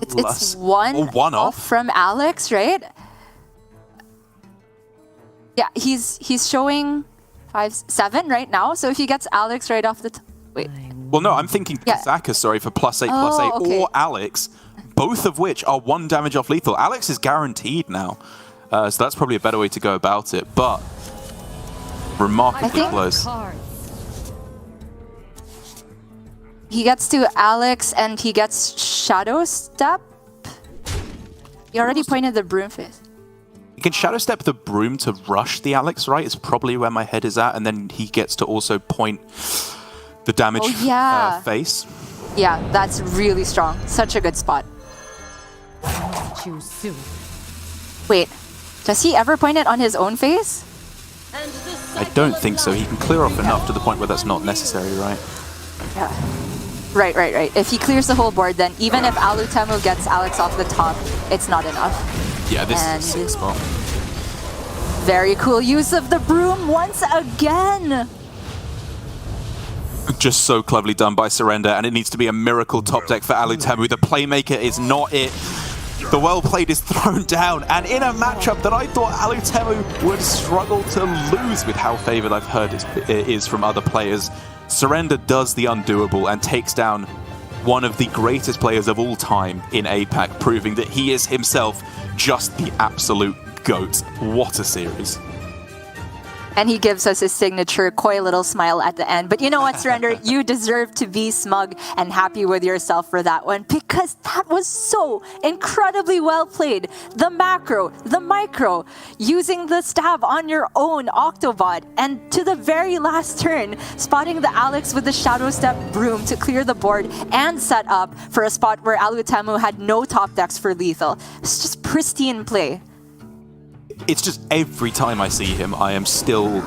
D: It's one off from Alex, right? Yeah, he's showing 5-7 right now. So if he gets Alex right off the wait.
C: Well, no, I'm thinking Zaka, sorry, for +8/+8,
D: okay.
C: or Alex, both of which are 1 damage off lethal. Alex is guaranteed now, so that's probably a better way to go about it. But remarkably close.
D: He gets to Alex and he gets Shadow Step. He already pointed the broom face.
C: You can Shadow Step the broom to rush the Alex, right? It's probably where my head is at, and then he gets to also point the damage face.
D: Yeah, that's really strong. Such a good spot.
B: Choose soon.
D: Wait, does he ever point it on his own face?
C: I don't think so. He can clear off enough to the point where that's not necessary, right?
D: Yeah. Right. If he clears the whole board, then even if Alutemu gets Alex off the top, it's not enough.
C: Yeah, this is a sick spot.
D: Very cool use of the broom once again.
C: Just so cleverly done by Surrender, and it needs to be a miracle top deck for Alutemu. The Playmaker is not it. The well played is thrown down, and in a matchup that I thought Alutemu would struggle to lose with how favored I've heard it is from other players, Surrender does the undoable and takes down one of the greatest players of all time in APAC, proving that he is himself just the absolute GOAT. What a series.
D: And he gives us his signature coy little smile at the end. But you know what, Surrender? You deserve to be smug and happy with yourself for that one, because that was so incredibly well played. The macro, the micro, using the stab on your own Octobot, and to the very last turn, spotting the Alex with the Shadow Step broom to clear the board and set up for a spot where Alutemu had no top decks for lethal. It's just pristine play.
C: It's just every time I see him, I am still...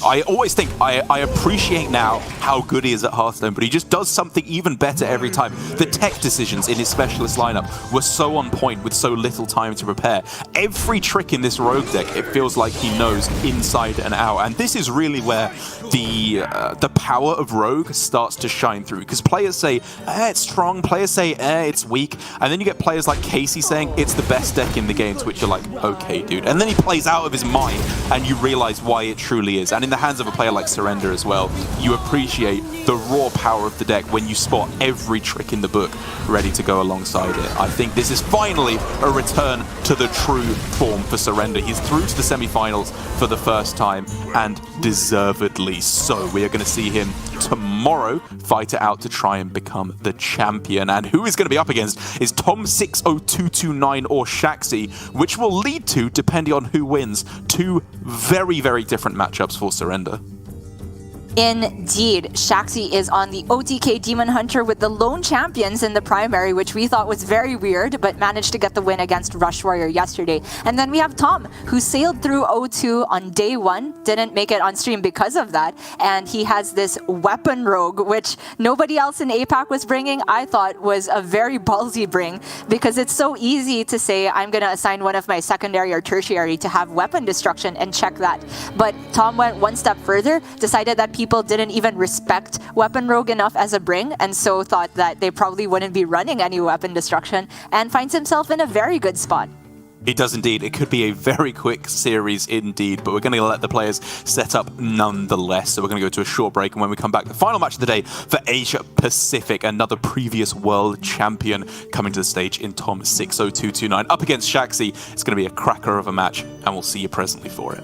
C: I always think I appreciate now how good he is at Hearthstone, but he just does something even better every time. The tech decisions in his specialist lineup were so on point with so little time to prepare. Every trick in this Rogue deck, it feels like he knows inside and out. And this is really where the power of Rogue starts to shine through. Because players say, it's strong. Players say, it's weak. And then you get players like Casey saying, it's the best deck in the game, to which you're like, okay, dude. And then he plays out of his mind, and you realize why it truly is. And in the hands of a player like Surrender as well, you appreciate the raw power of the deck when you spot every trick in the book ready to go alongside it. I think this is finally a return to the true form for Surrender. He's through to the semi-finals for the first time, and deservedly so. We are going to see him tomorrow fight it out to try and become the champion. And who is going to be up against is Tom60229 or Shaxi, which will lead to, depending on who wins, 2 very, very different matchups for Surrender.
D: Indeed, Shaxi is on the OTK Demon Hunter with the lone champions in the primary, which we thought was very weird, but managed to get the win against Rush Warrior yesterday. And then we have Tom, who sailed through O2 on day 1, didn't make it on stream because of that, and he has this Weapon Rogue, which nobody else in APAC was bringing. I thought was a very ballsy bring, because it's so easy to say, I'm going to assign one of my secondary or tertiary to have weapon destruction and check that. But Tom went one step further, decided that people didn't even respect Weapon Rogue enough as a bring, and so thought that they probably wouldn't be running any weapon destruction, and finds himself in a very good spot.
C: It does indeed. It could be a very quick series indeed, but we're going to let the players set up nonetheless. So we're going to go to a short break, and when we come back, the final match of the day for Asia Pacific, another previous world champion coming to the stage in Tom60229 up against Shaxi. It's going to be a cracker of a match, and we'll see you presently for it.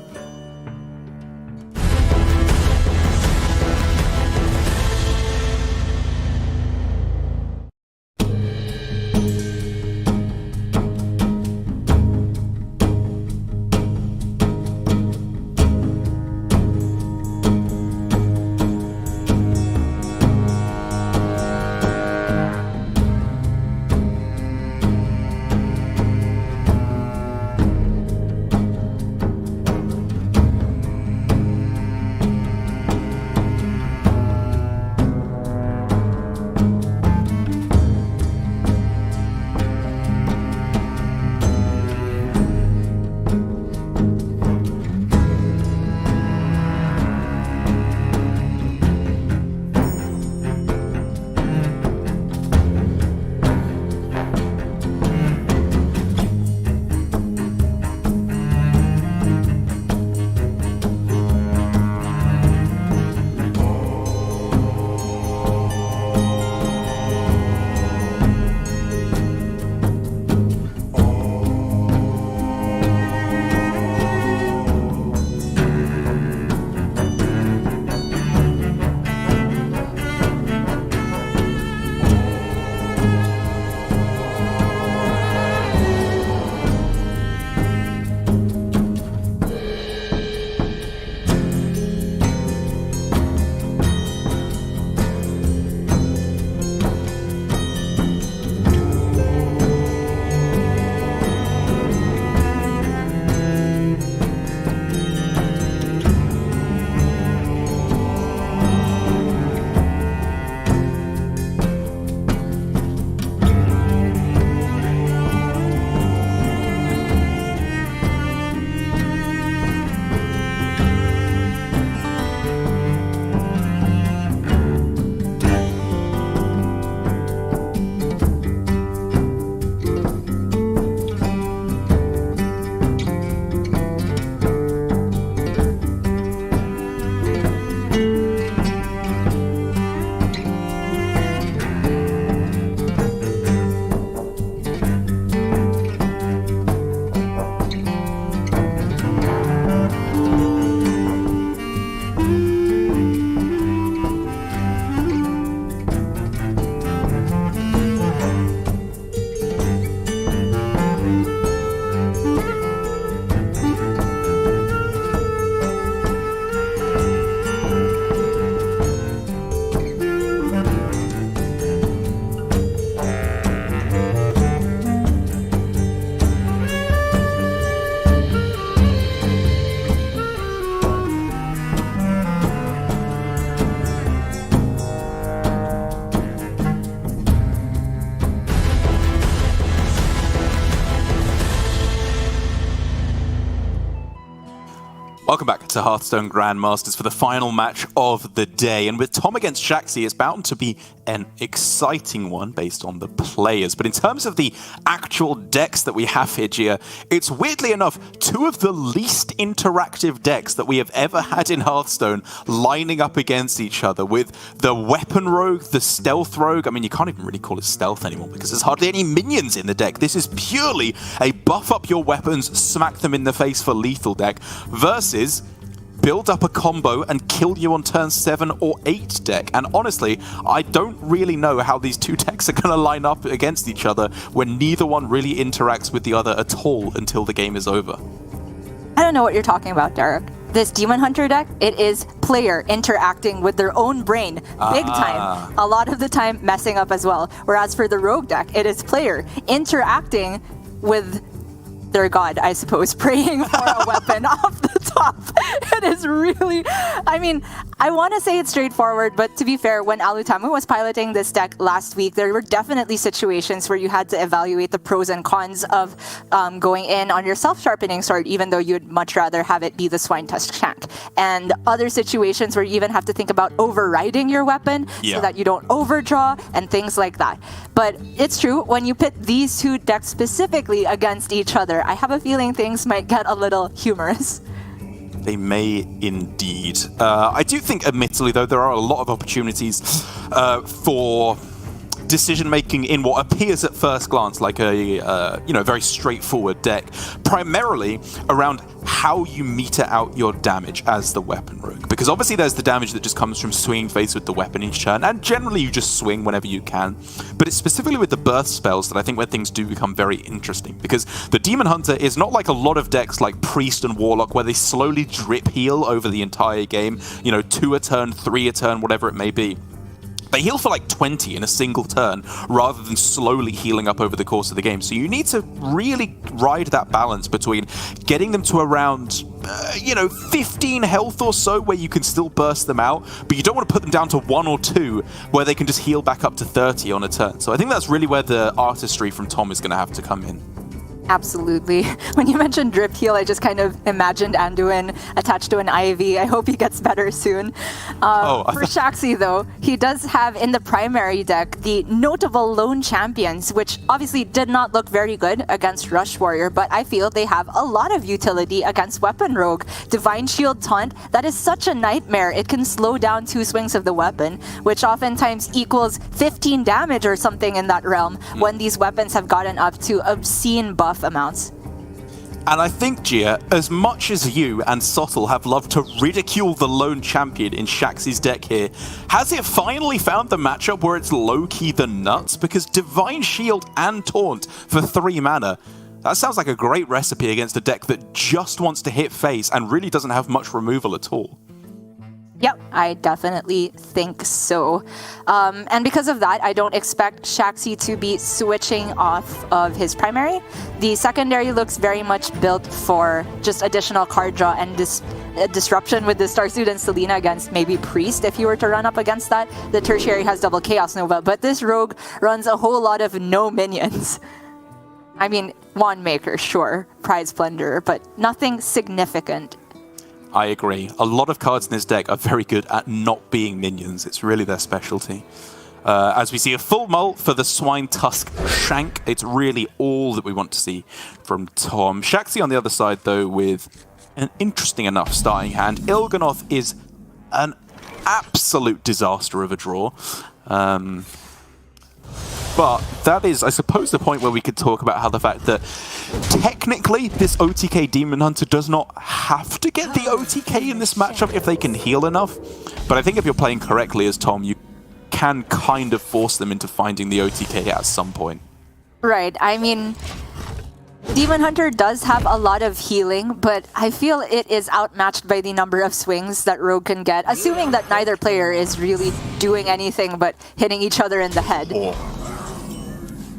C: Welcome back to Hearthstone Grandmasters for the final match of the day. And with Tom against Shaxi, it's bound to be an exciting one based on the players. But in terms of the actual decks that we have here, Gia, it's weirdly enough two of the least interactive decks that we have ever had in Hearthstone lining up against each other, with the Weapon Rogue, the Stealth Rogue. I mean, you can't even really call it stealth anymore because there's hardly any minions in the deck. This is purely a buff up your weapons, smack them in the face for lethal deck, versus build up a combo and kill you on turn 7 or 8 deck. And honestly, I don't really know how these two decks are going to line up against each other when neither one really interacts with the other at all until the game is over.
D: I don't know what you're talking about, Derek. This Demon Hunter deck, it is player interacting with their own brain big time. A lot of the time messing up as well. Whereas for the Rogue deck, it is player interacting with their god, I suppose, praying for a weapon off the top. It is really, I mean, I want to say it's straightforward, but to be fair, when Alutamu was piloting this deck last week, there were definitely situations where you had to evaluate the pros and cons of going in on your self-sharpening sword, even though you'd much rather have it be the Swine Tusk Shank. And other situations where you even have to think about overriding your weapon so that you don't overdraw and things like that. But it's true, when you pit these two decks specifically against each other, I have a feeling things might get a little humorous.
C: They may indeed. I do think, admittedly, though, there are a lot of opportunities for decision-making in what appears at first glance like a very straightforward deck, primarily around how you meter out your damage as the Weapon Rogue. Because obviously there's the damage that just comes from swinging face with the weapon each turn, and generally you just swing whenever you can. But it's specifically with the burst spells that I think where things do become very interesting, because the Demon Hunter is not like a lot of decks like Priest and Warlock where they slowly drip heal over the entire game, 2 a turn, 3 a turn, whatever it may be. They heal for like 20 in a single turn rather than slowly healing up over the course of the game. So you need to really ride that balance between getting them to around 15 health or so where you can still burst them out, but you don't want to put them down to 1 or 2 where they can just heal back up to 30 on a turn. So I think that's really where the artistry from Tom is going to have to come in.
D: Absolutely. When you mentioned drip heal, I just kind of imagined Anduin attached to an IV. I hope he gets better soon. For Shaxi, though, he does have in the primary deck the notable lone champions, which obviously did not look very good against Rush Warrior, but I feel they have a lot of utility against Weapon Rogue. Divine Shield Taunt, that is such a nightmare. It can slow down 2 swings of the weapon, which oftentimes equals 15 damage or something in that realm when these weapons have gotten up to obscene buff amounts.
C: And I think, Gia, as much as you and Sottle have loved to ridicule the lone champion in Shaxi's deck here, has it finally found the matchup where it's low-key the nuts? Because Divine Shield and Taunt for 3 mana, that sounds like a great recipe against a deck that just wants to hit face and really doesn't have much removal at all.
D: Yep, I definitely think so. And because of that, I don't expect Shaxi to be switching off of his primary. The secondary looks very much built for just additional card draw and disruption with the Starsuit and Selena against maybe Priest if you were to run up against that. The tertiary has double Chaos Nova, but this rogue runs a whole lot of no minions. I mean, Wand Maker, sure, Pride Splendor, but nothing significant.
C: I agree. A lot of cards in this deck are very good at not being minions. It's really their specialty. As we see a full mult for the Swine Tusk Shank, it's really all that we want to see from Tom. Shaxi on the other side, though, with an interesting enough starting hand. Il'gynoth is an absolute disaster of a draw. But that is, I suppose, the point where we could talk about how the fact that technically this OTK Demon Hunter does not have to get the OTK in this matchup if they can heal enough. But I think if you're playing correctly as Tom, you can kind of force them into finding the OTK at some point.
D: Right. I mean, Demon Hunter does have a lot of healing, but I feel it is outmatched by the number of swings that Rogue can get, assuming that neither player is really doing anything but hitting each other in the head.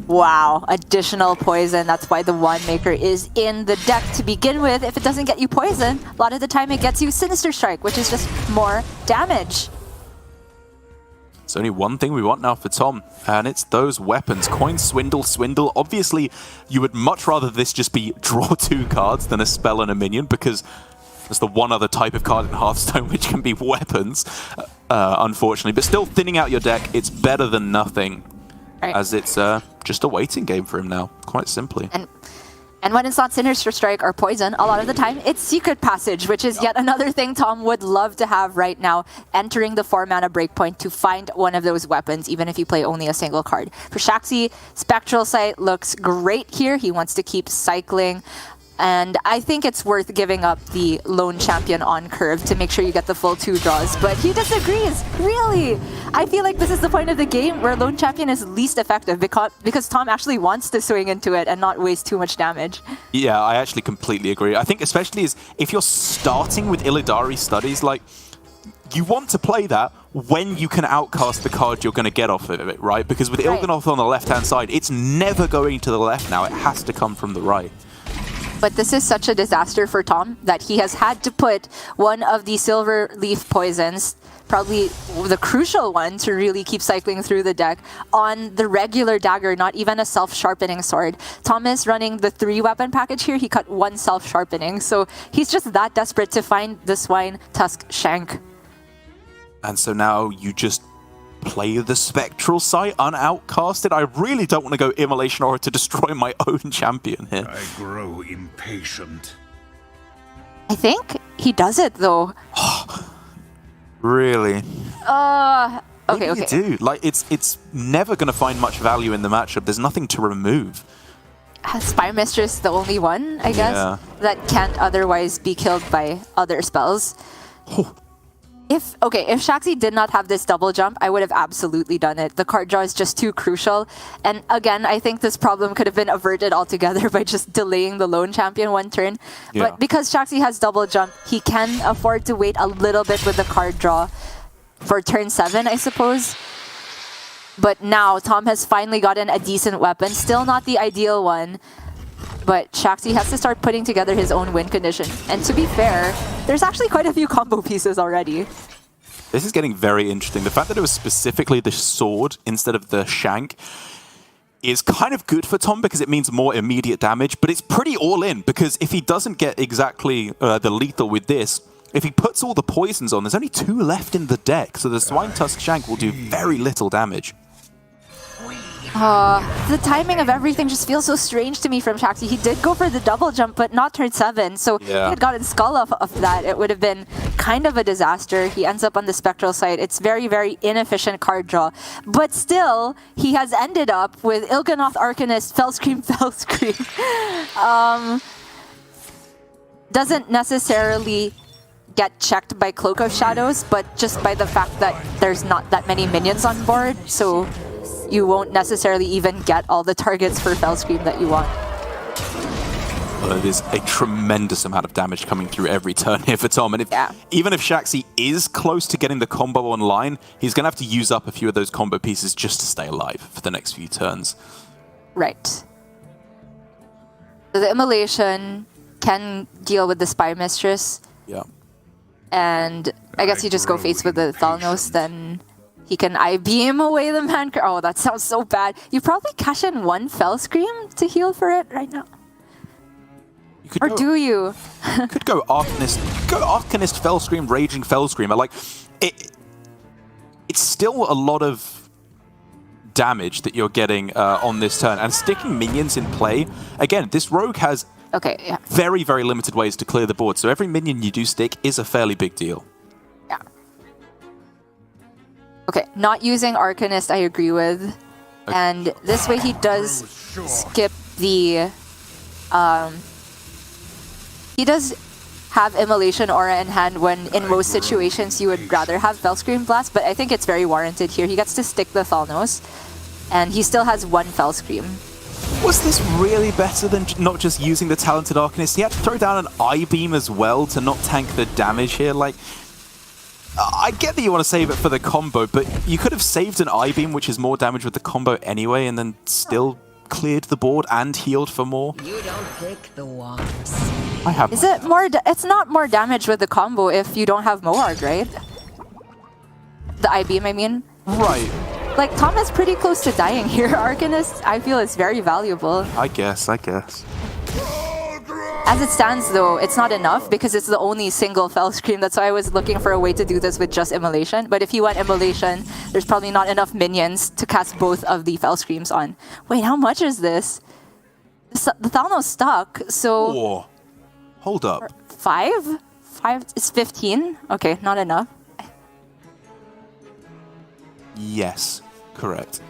D: Wow, additional poison. That's why the Wand Maker is in the deck to begin with. If it doesn't get you poison, a lot of the time it gets you Sinister Strike, which is just more damage.
C: There's only one thing we want now for Tom, and it's those weapons. Coin, Swindle, Swindle. Obviously, you would much rather this just be draw 2 cards than a spell and a minion, because There's the one other type of card in Hearthstone which can be weapons, unfortunately. But still, thinning out your deck, it's better than nothing, as it's just a waiting game for him now, quite simply.
D: And when it's not Sinister Strike or Poison, a lot of the time, it's Secret Passage, which is yet another thing Tom would love to have right now, entering the 4-mana breakpoint to find one of those weapons, even if you play only a single card. For Shaxi, Spectral Sight looks great here. He wants to keep cycling. And I think it's worth giving up the Lone Champion on curve to make sure you get the full 2 draws. But he disagrees. Really? I feel like this is the point of the game where Lone Champion is least effective because Tom actually wants to swing into it and not waste too much damage.
C: Yeah, I actually completely agree. I think especially if you're starting with Illidari Studies, like, you want to play that when you can outcast the card you're going to get off of it, right? Because with Il'gynoth on the left-hand side, it's never going to the left now. It has to come from the right.
D: But this is such a disaster for Tom that he has had to put one of the Silver Leaf Poisons, probably the crucial one to really keep cycling through the deck, on the regular dagger, not even a self-sharpening sword. Tom is running the 3-weapon package here. He cut 1 self-sharpening, so he's just that desperate to find the Swine Tusk Shank.
C: And so now you just play the Spectral Sight unoutcasted. I really don't want to go Immolation Aura to destroy my own champion here.
E: I grow impatient.
D: I think he does it though.
C: Really?
D: Okay.
C: You do. Like, it's never going to find much value in the matchup. There's nothing to remove.
D: Spire Mistress the only one, I guess, that can't otherwise be killed by other spells. If Shaxi did not have this double jump, I would have absolutely done it. The card draw is just too crucial. And again, I think this problem could have been averted altogether by just delaying the Lone Champion 1 turn. Yeah. But because Shaxi has double jump, he can afford to wait a little bit with the card draw for turn 7, I suppose. But now, Tom has finally gotten a decent weapon. Still not the ideal one. But Shaxi has to start putting together his own win condition. And to be fair, there's actually quite a few combo pieces already.
C: This is getting very interesting. The fact that it was specifically the sword instead of the shank is kind of good for Tom because it means more immediate damage, but it's pretty all in because if he doesn't get exactly the lethal with this, if he puts all the poisons on, there's only 2 left in the deck, so the Swine Tusk Shank will do very little damage.
D: The timing of everything just feels so strange to me from Shaxi. He did go for the double jump, but not turn 7. So if he had gotten Skull off of that, it would have been kind of a disaster. He ends up on the Spectral Sight. It's very, very inefficient card draw. But still, he has ended up with Il'gynoth Arcanist, Fellscream, Fellscream. Doesn't necessarily get checked by Cloak of Shadows, but just by the fact that there's not that many minions on board. So you won't necessarily even get all the targets for Fellscream that you want.
C: Well, there's a tremendous amount of damage coming through every turn here for Tom. And even if Shaxi is close to getting the combo online, he's going to have to use up a few of those combo pieces just to stay alive for the next few turns.
D: Right. So the Immolation can deal with the Spire Mistress.
C: Yeah.
D: And I guess you just go face with the Thalnos, then he can I-beam away the man. Oh, that sounds so bad. You probably cash in 1 Fellscream to heal for it right now. Or do you?
C: You could go Arcanist. Go Arcanist, Fellscream, Raging Fellscreamer. Like, it's still a lot of damage that you're getting on this turn. And sticking minions in play, again, this rogue has very, very limited ways to clear the board. So every minion you do stick is a fairly big deal.
D: Yeah. Okay, not using Arcanist, I agree with. Okay. And this way he does skip the... he does have Immolation Aura in hand when in most situations you would rather have Fellscream Blast, but I think it's very warranted here. He gets to stick the Thalnos, and he still has 1 Fellscream.
C: Was this really better than not just using the Talented Arcanist? He had to throw down an I-beam as well to not tank the damage here. Like, I get that you want to save it for the combo, but you could have saved an I-beam, which is more damage with the combo anyway, and then still cleared the board and healed for more.
L: You don't pick the ones.
C: I have.
D: Is it more? It's not more damage with the combo if you don't have Moarg, right? The I-beam, I mean.
C: Right.
D: Like, Tom is pretty close to dying here. Arcanist, I feel, is very valuable.
C: I guess.
D: As it stands, though, it's not enough because it's the only single Fel Scream. That's why I was looking for a way to do this with just Immolation. But if you want Immolation, there's probably not enough minions to cast both of the Fel Screams on. Wait, how much is this? The Thalnos stuck, so...
C: Oh, hold up.
D: 5? 5? It's 15? Okay, not enough.
C: Yes, correct.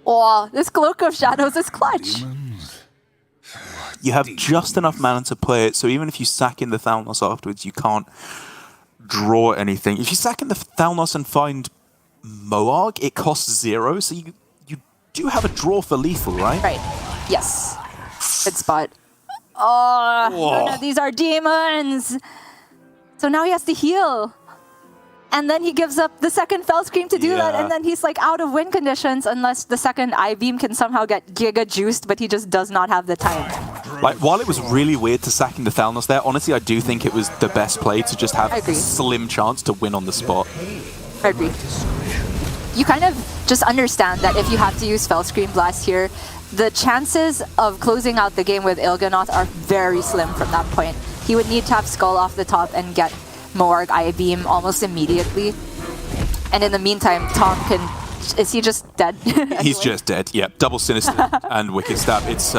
D: Oh, this Cloak of Shadows is clutch.
C: You have just enough mana to play it, so even if you sack in the Thalnos afterwards, you can't draw anything. If you sack in the Thalnos and find Moarg, it costs 0, so you do have a draw for lethal, right?
D: Right. Yes. Good spot. Oh, none of these are demons. So now he has to heal. And then he gives up the second Fel Scream to do that, and then he's like out of win conditions unless the second I-Beam can somehow get Giga juiced, but he just does not have the time.
C: Like, while it was really weird to sack in the Thalnos there, honestly, I do think it was the best play to just have a slim chance to win on the spot.
D: I agree. You kind of just understand that if you have to use Fel Scream Blast here, the chances of closing out the game with Il'gynoth are very slim from that point. He would need to have Skull off the top and get Moarg I-Beam almost immediately. And in the meantime, Tom can... Is he just dead?
C: He's just dead, yeah. Double Sinister and Wicked Stab. It's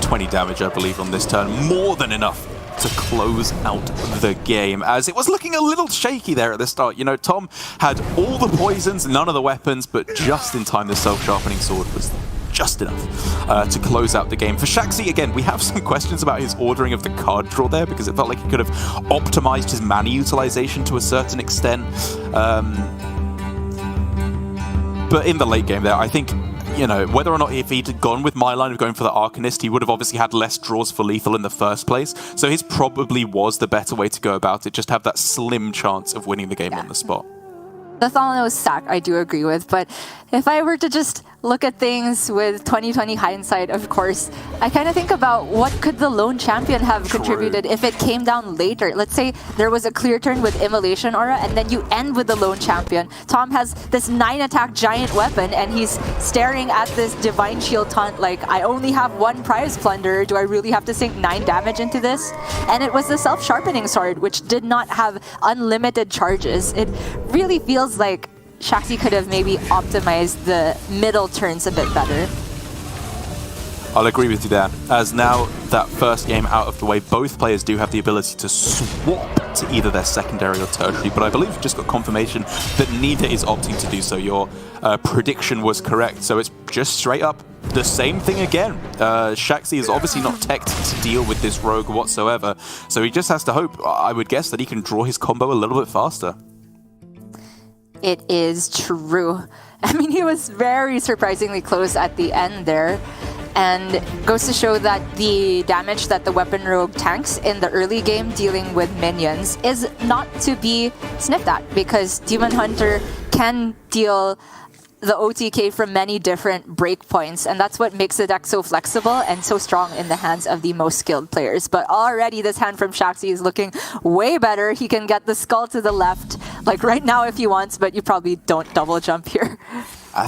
C: 20 damage, I believe, on this turn. More than enough to close out the game, as it was looking a little shaky there at the start. You know, Tom had all the poisons, none of the weapons, but just in time the self-sharpening sword was just enough to close out the game. For Shaxi, again, we have some questions about his ordering of the card draw there, because it felt like he could have optimized his mana utilization to a certain extent. But in the late game there, I think, you know, whether or not if he'd gone with my line of going for the Arcanist, he would have obviously had less draws for lethal in the first place. So his probably was the better way to go about it, just have that slim chance of winning the game on the spot.
D: The Thalnos stack I do agree with, but if I were to just look at things with 2020 hindsight, of course, I kind of think about what could the lone champion have contributed if it came down later. Let's say there was a clear turn with Immolation Aura, and then you end with the lone champion. Tom has this 9-attack giant weapon, and he's staring at this Divine Shield taunt like, I only have 1 prize plunder. Do I really have to sink 9 damage into this? And it was the self-sharpening sword, which did not have unlimited charges. It really feels like Shaxi could have maybe optimized the middle turns a bit better.
C: I'll agree with you there, as now that first game out of the way, both players do have the ability to swap to either their secondary or tertiary, but I believe we've just got confirmation that neither is opting to do so. Your prediction was correct, so it's just straight up the same thing again. Shaxi is obviously not teched to deal with this rogue whatsoever, so he just has to hope, I would guess, that he can draw his combo a little bit faster.
D: It is true. I mean, he was very surprisingly close at the end there. And goes to show that the damage that the Weapon Rogue tanks in the early game dealing with minions is not to be sniffed at, because Demon Hunter can deal the OTK from many different breakpoints, and that's what makes the deck so flexible and so strong in the hands of the most skilled players. But already this hand from Shaxi is looking way better. He can get the skull to the left, like right now if he wants, but you probably don't double jump here.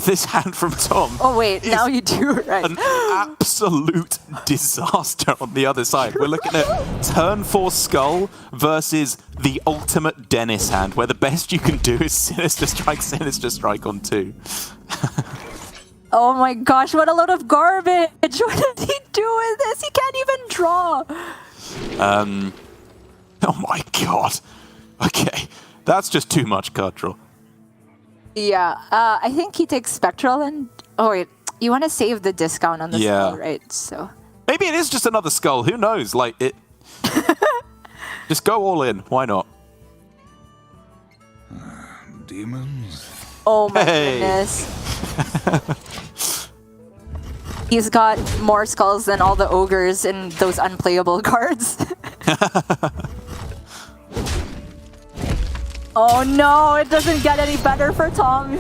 C: This hand from Tom.
D: Oh wait, now you do, right?
C: An absolute disaster on the other side. We're looking at turn 4 Skull versus the ultimate Dennis hand, where the best you can do is Sinister Strike on 2.
D: Oh my gosh, what a load of garbage! What did he do with this? He can't even draw!
C: Oh my god. Okay, that's just too much card draw.
D: Yeah, I think he takes Spectral and... Oh wait, you want to save the discount on the skull, right? So
C: maybe it is just another skull, who knows? Like, it... Just go all in, why not?
E: Demons?
D: Oh my goodness. He's got more skulls than all the ogres in those unplayable cards. Oh no, it doesn't get any better for Tom.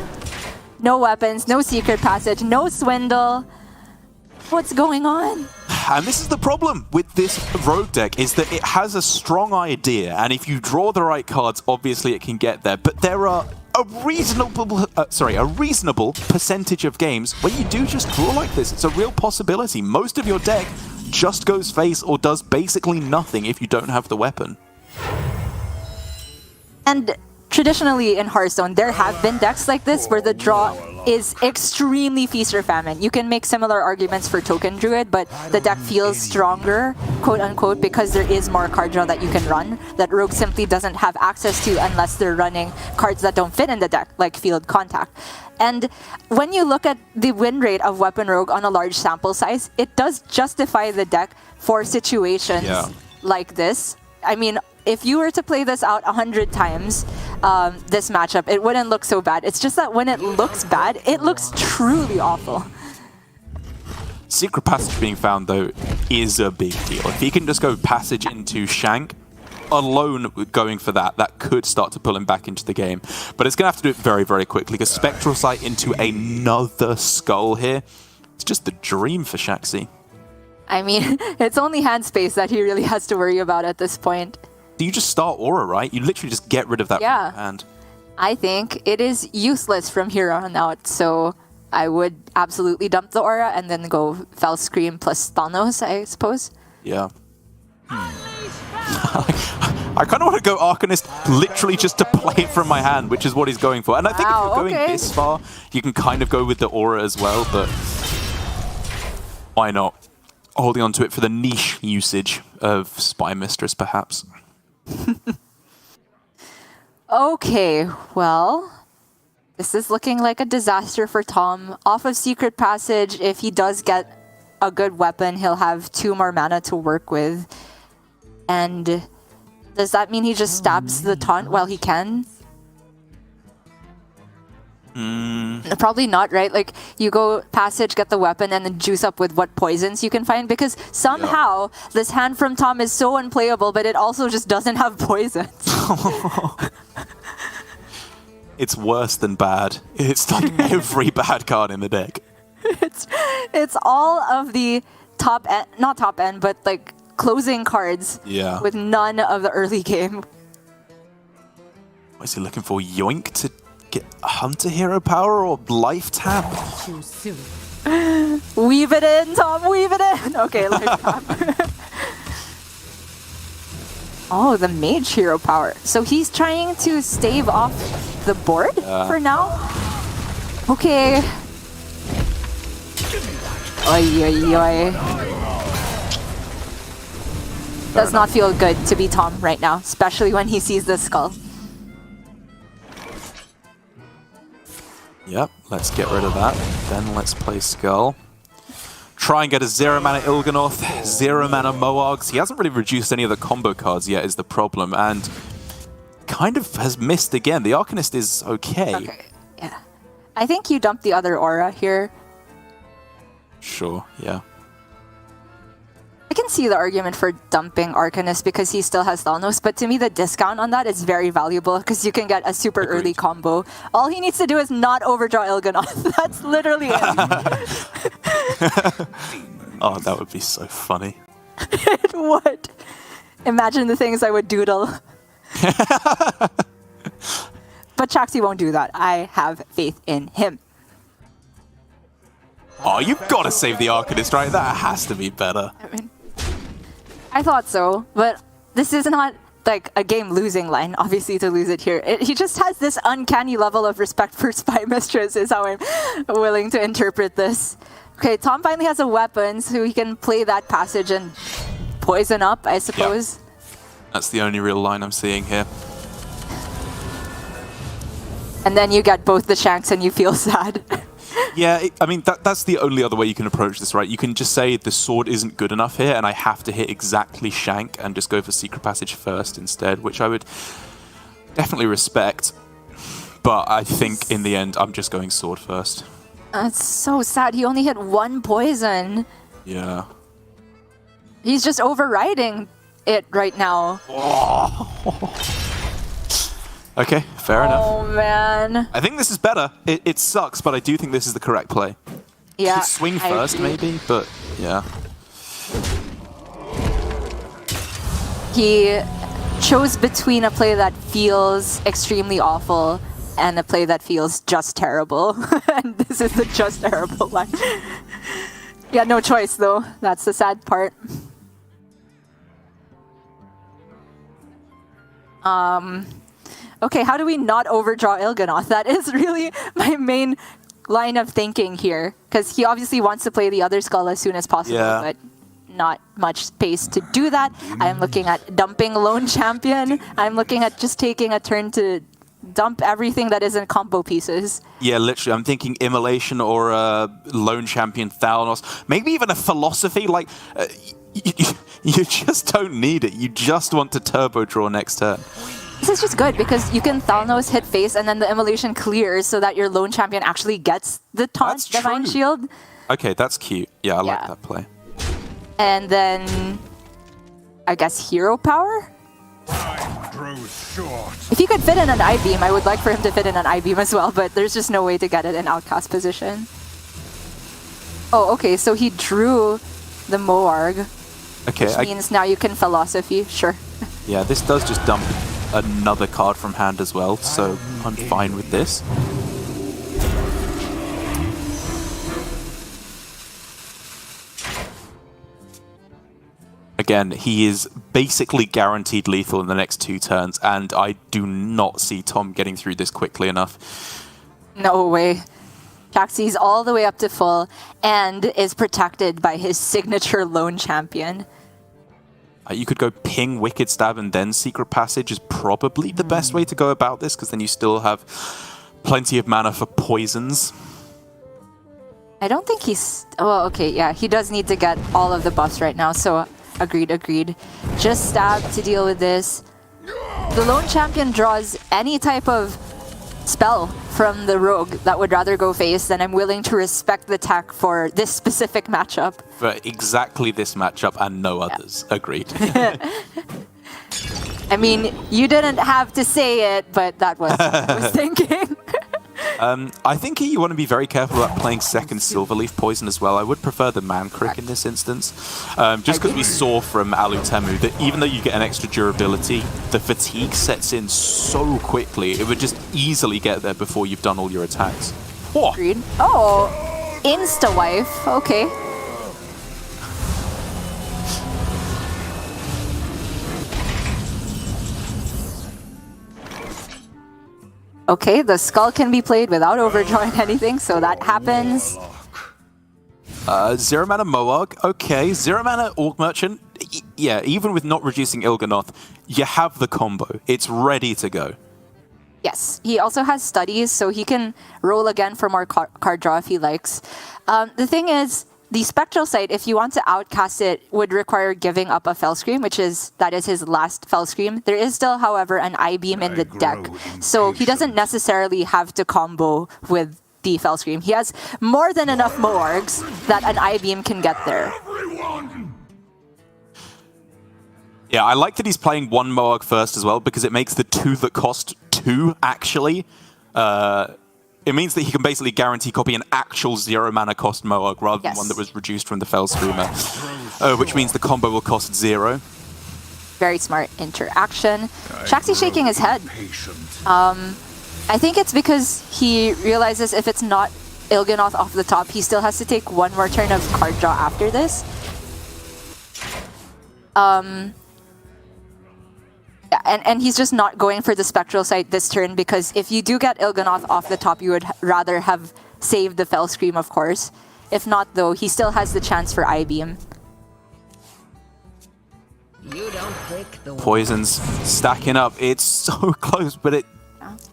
D: No weapons, no secret passage, no swindle. What's going on?
C: And this is the problem with this rogue deck, is that it has a strong idea, and if you draw the right cards, obviously it can get there. But there are a reasonable percentage of games where you do just draw like this. It's a real possibility. Most of your deck just goes face or does basically nothing if you don't have the weapon.
D: And traditionally in Hearthstone, there have been decks like this where the draw is extremely feast or famine. You can make similar arguments for Token Druid, but the deck feels stronger, quote unquote, because there is more card draw that you can run that Rogue simply doesn't have access to unless they're running cards that don't fit in the deck, like Field Contact. And when you look at the win rate of Weapon Rogue on a large sample size, it does justify the deck for situations like this. I mean, if you were to play this out 100 times, this matchup, it wouldn't look so bad. It's just that when it looks bad, it looks truly awful.
C: Secret Passage being found, though, is a big deal. If he can just go Passage into Shank, alone going for that, that could start to pull him back into the game. But it's going to have to do it very, very quickly, because Spectral Sight into another Skull here, it's just the dream for Shaxi.
D: I mean, it's only hand space that he really has to worry about at this point.
C: You just start Aura, right? You literally just get rid of that from your hand.
D: I think it is useless from here on out, so I would absolutely dump the Aura and then go Fell Scream plus Thanos, I suppose.
C: Yeah. I kind of want to go Arcanist literally just to play it from my hand, which is what he's going for. And I think if you're going this far, you can kind of go with the Aura as well, but why not? Holding on to it for the niche usage of Spy Mistress, perhaps.
D: Okay, well, this is looking like a disaster for Tom. Off of Secret Passage, if he does get a good weapon, he'll have 2 more mana to work with. And does that mean he just stabs the taunt while he can? Probably not, right? Like, you go Passage, get the weapon, and then juice up with what poisons you can find, because somehow this hand from Tom is so unplayable, but it also just doesn't have poisons.
C: It's worse than bad. It's like every bad card in the deck.
D: It's all of the top end, not top end, but like closing cards with none of the early game.
C: What is he looking for? Yoink to get Hunter Hero Power or Life Tap?
D: Weave it in, Tom, weave it in. Okay, Life Tap. Oh, the Mage Hero Power. So he's trying to stave off the board for now? Okay. Oy, oy, oy. Does not feel good to be Tom right now, especially when he sees the skull.
C: Yep, let's get rid of that. Then let's play Skull. Try and get a 0 mana Il'gynoth, 0 mana Moargs. He hasn't really reduced any of the combo cards yet is the problem, and kind of has missed again. The Arcanist is okay.
D: Yeah. I think you dump the other Aura here.
C: Sure, yeah.
D: I can see the argument for dumping Arcanist because he still has Thanos, but to me the discount on that is very valuable because you can get a super early combo. All he needs to do is not overdraw Il'gynoth. That's literally it.
C: Oh, that would be so funny.
D: It would. Imagine the things I would doodle. But Chaxi won't do that. I have faith in him.
C: Oh, you've got to save the Arcanist, right? That has to be better.
D: I mean, I thought so, but this is not like a game-losing line, obviously, to lose it here. He just has this uncanny level of respect for Spy Mistress is how I'm willing to interpret this. Okay, Tom finally has a weapon, so he can play that Passage and poison up, I suppose.
C: Yep. That's the only real line I'm seeing here.
D: And then you get both the Shanks and you feel sad.
C: Yeah, I mean, that's the only other way you can approach this, right? You can just say the sword isn't good enough here and I have to hit exactly Shank and just go for Secret Passage first instead, which I would definitely respect. But I think in the end, I'm just going sword first.
D: That's so sad. He only hit 1 poison.
C: Yeah.
D: He's just overriding it right now.
C: Okay, fair enough.
D: Oh, man.
C: I think this is better. It sucks, but I do think this is the correct play.
D: Yeah.
C: Swing first, maybe, but yeah.
D: He chose between a play that feels extremely awful and a play that feels just terrible. And this is the just terrible line. Yeah, no choice though. That's the sad part. Okay, how do we not overdraw Il'gynoth? That is really my main line of thinking here. Because he obviously wants to play the other skull as soon as possible, but not much space to do that. I'm looking at dumping Lone Champion. I'm looking at just taking a turn to dump everything that isn't combo pieces.
C: Yeah, literally. I'm thinking Immolation or Lone Champion Thalnos. Maybe even a Philosophy. Like, you just don't need it. You just want to turbo draw next turn.
D: This is just good because you can Thalnos hit face and then the Immolation clears so that your Lone Champion actually gets the taunt Divine Shield.
C: Okay, that's cute. Yeah, I like that play.
D: And then, I guess, Hero Power? If he could fit in an I-Beam, I would like for him to fit in an I-Beam as well, but there's just no way to get it in Outcast position. Oh, okay, so he drew the Moarg, which means now you can Philosophy, sure.
C: Yeah, this does just dump another card from hand as well, so I'm fine with this. Again, he is basically guaranteed lethal in the next 2 turns, and I do not see Tom getting through this quickly enough.
D: No way. Shaxi's all the way up to full and is protected by his signature Lone Champion.
C: You could go ping Wicked Stab and then Secret Passage is probably the best way to go about this, because then you still have plenty of mana for poisons.
D: I don't think he's... Oh, okay, yeah, he does need to get all of the buffs right now, so... Agreed. Just Stab to deal with this. The Lone Champion draws any type of spell from the Rogue that would rather go face, then I'm willing to respect the tech for this specific matchup.
C: For exactly this matchup and no others. Agreed.
D: I mean, you didn't have to say it, but that was what I was thinking.
C: I think you want to be very careful about playing second Silverleaf Poison as well. I would prefer the Mancrick in this instance. Just because we saw from Alutemu that even though you get an extra durability, the fatigue sets in so quickly, it would just easily get there before you've done all your attacks.
D: Oh. Agreed. Oh, Insta-Wife. Okay. Okay, the skull can be played without overdrawing anything, so that happens.
C: 0 mana Moarg, okay. 0 mana Orc Merchant, yeah, even with not reducing Il'gynoth, you have the combo. It's ready to go.
D: Yes, he also has studies, so he can roll again for more card draw if he likes. The thing is, the Spectral Sight, if you want to outcast it, would require giving up a Fell Scream, that is his last Fell Scream. There is still, however, an I-Beam in the deck, so he doesn't necessarily have to combo with the Fell Scream. He has more than enough Moargs that an I-Beam can get there.
C: Yeah, I like that he's playing 1 Moarg first as well, because it makes the 2 that cost 2, actually. It means that he can basically guarantee copy an actual 0 mana cost Moarg rather than one that was reduced from the Fell Screamer, which means the combo will cost 0.
D: Very smart interaction. Shaxi shaking his head. I think it's because he realizes if it's not Il'gynoth off the top, he still has to take 1 more turn of card draw after this. And he's just not going for the Spectral Sight this turn, because if you do get Il'gynoth off the top, you would rather have saved the Fell Scream, of course. If not, though, he still has the chance for I-Beam.
L: You don't pick the
C: Poisons stacking up. It's so close, but it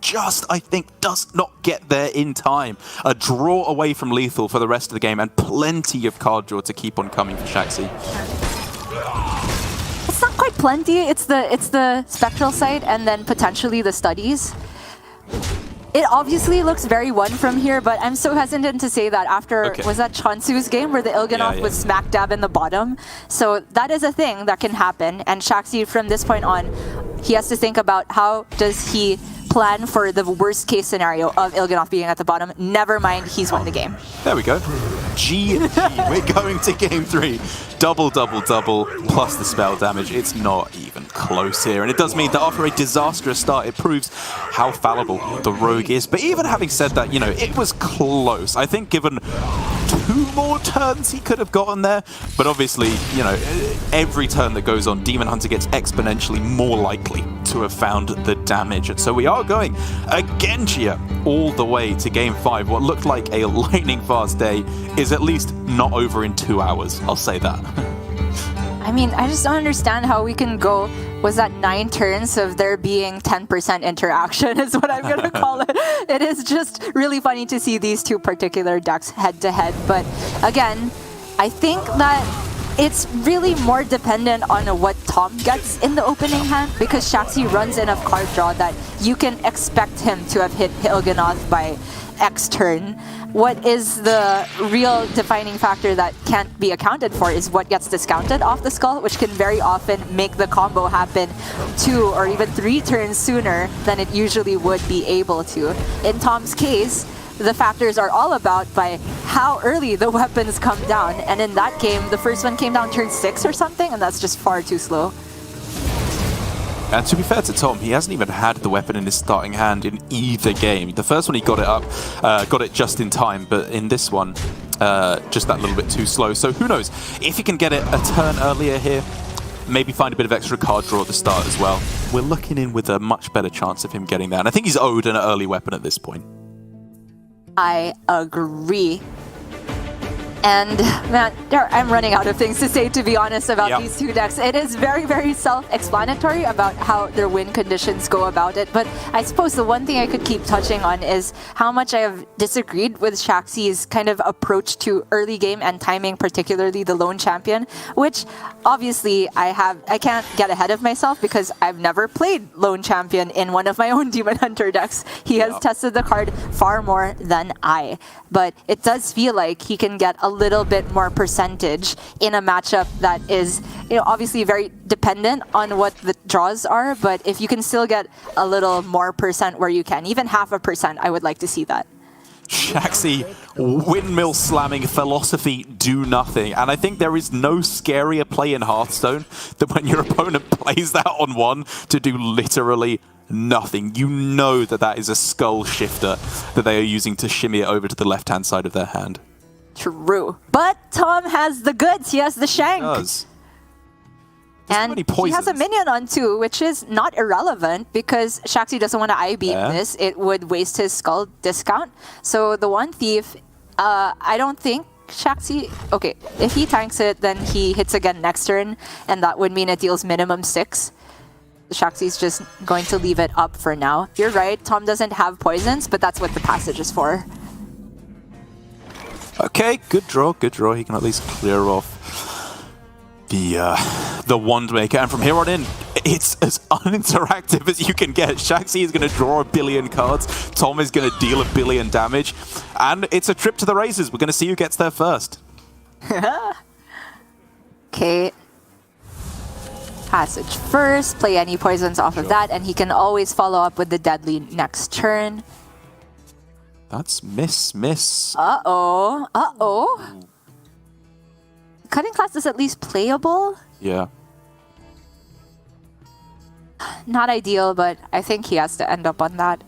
C: just, I think, does not get there in time. A draw away from lethal for the rest of the game, and plenty of card draw to keep on coming for Shaxi.
D: It's not quite plenty. It's the Spectral Sight and then potentially the studies. It obviously looks very one from here, but I'm so hesitant to say that after, was that Chonsu's game where the Il'gynoth was smack dab in the bottom? So that is a thing that can happen, and Shaxi from this point on, he has to think about how does he plan for the worst case scenario of Il'gynoth being at the bottom. Never mind, he's won the game.
C: There we go. GG. We're going to game 3. Double, plus the spell damage. It's not even close here. And it does mean that after a disastrous start, it proves how fallible the Rogue is. But even having said that, you know, it was close. I think given 2 more turns he could have gotten there. But obviously, you know, every turn that goes on, Demon Hunter gets exponentially more likely to have found the damage. And so we are going again, Gia, all the way to Game 5. What looked like a lightning fast day is at least not over in 2 hours. I'll say that.
D: I mean, I just don't understand how we can go, was that 9 turns of there being 10% interaction is what I'm going to call it. It is just really funny to see these two particular decks head to head. But again, I think that it's really more dependent on what Tom gets in the opening hand, because Shaxi runs enough card draw that you can expect him to have hit Hilgenoth by X turn. What is the real defining factor that can't be accounted for is what gets discounted off the skull, which can very often make the combo happen 2 or even 3 turns sooner than it usually would be able to. In Tom's case, the factors are all about by how early the weapons come down, and in that game, the first one came down turn 6 or something, and that's just far too slow.
C: And to be fair to Tom, he hasn't even had the weapon in his starting hand in either game. The first one he got it up, got it just in time, but in this one, just that little bit too slow. So who knows, if he can get it a turn earlier here, maybe find a bit of extra card draw at the start as well, we're looking in with a much better chance of him getting there. And I think he's owed an early weapon at this point.
D: I agree. And man, I'm running out of things to say, to be honest, about these two decks. It is very, very self-explanatory about how their win conditions go about it. But I suppose the one thing I could keep touching on is how much I have disagreed with Shaxi's kind of approach to early game and timing, particularly the lone champion, which obviously I can't get ahead of myself because I've never played lone champion in one of my own Demon Hunter decks. He has tested the card far more than I. But it does feel like he can get a little bit more percentage in a matchup that is, you know, obviously very dependent on what the draws are, but if you can still get a little more percent where you can, even 0.5%, I would like to see that.
C: Shaxi, windmill slamming philosophy, do nothing. And I think there is no scarier play in Hearthstone than when your opponent plays that on 1 to do literally nothing. You know that that is a skull shifter that they are using to shimmy it over to the left-hand side of their hand.
D: True. But Tom has the goods. He has the shank.
C: He does.
D: And he has a minion on 2, which is not irrelevant because Shaxi doesn't want to I-beam this. It would waste his skull discount. So the one thief, I don't think Shaxi... Okay, if he tanks it, then he hits again next turn, and that would mean it deals minimum 6. Shaxi's just going to leave it up for now. You're right, Tom doesn't have poisons, but that's what the passage is for.
C: Okay, good draw, good draw. He can at least clear off the Wand Maker. And from here on in, it's as uninteractive as you can get. Shaxi is going to draw 1 billion cards. Tom is going to deal 1 billion damage. And it's a trip to the races. We're going to see who gets there first.
D: Okay. Passage first. Play any poisons off of that. And he can always follow up with the deadly next turn.
C: That's miss.
D: Uh-oh. Uh-oh. Cutting class is at least playable.
C: Yeah.
D: Not ideal, but I think he has to end up on that.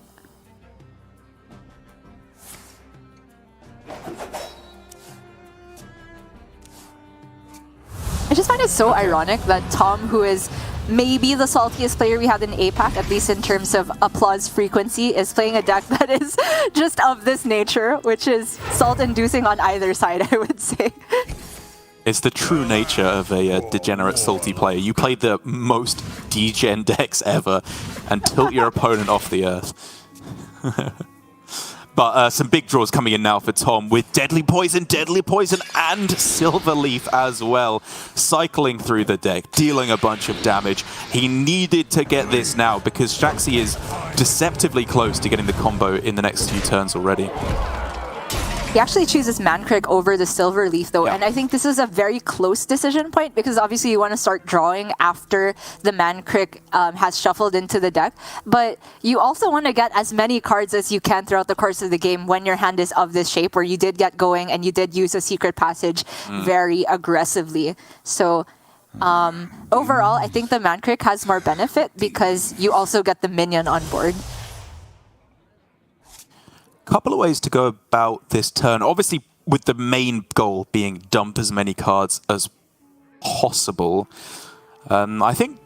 D: I just find it so ironic that Tom, who is maybe the saltiest player we had in APAC, at least in terms of applause frequency, is playing a deck that is just of this nature, which is salt-inducing on either side, I would say.
C: It's the true nature of a degenerate salty player. You play the most degen decks ever and tilt your opponent off the earth. But some big draws coming in now for Tom with Deadly Poison, and Silver Leaf as well. Cycling through the deck, dealing a bunch of damage. He needed to get this now because Shaxi is deceptively close to getting the combo in the next few turns already.
D: He actually chooses Mankrik over the Silver Leaf, though, and I think this is a very close decision point because obviously you want to start drawing after the Mankrik has shuffled into the deck, but you also want to get as many cards as you can throughout the course of the game when your hand is of this shape, where you did get going and you did use a Secret Passage very aggressively. So overall, I think the Mankrik has more benefit because you also get the minion on board.
C: Couple of ways to go about this turn. Obviously, with the main goal being dump as many cards as possible, I think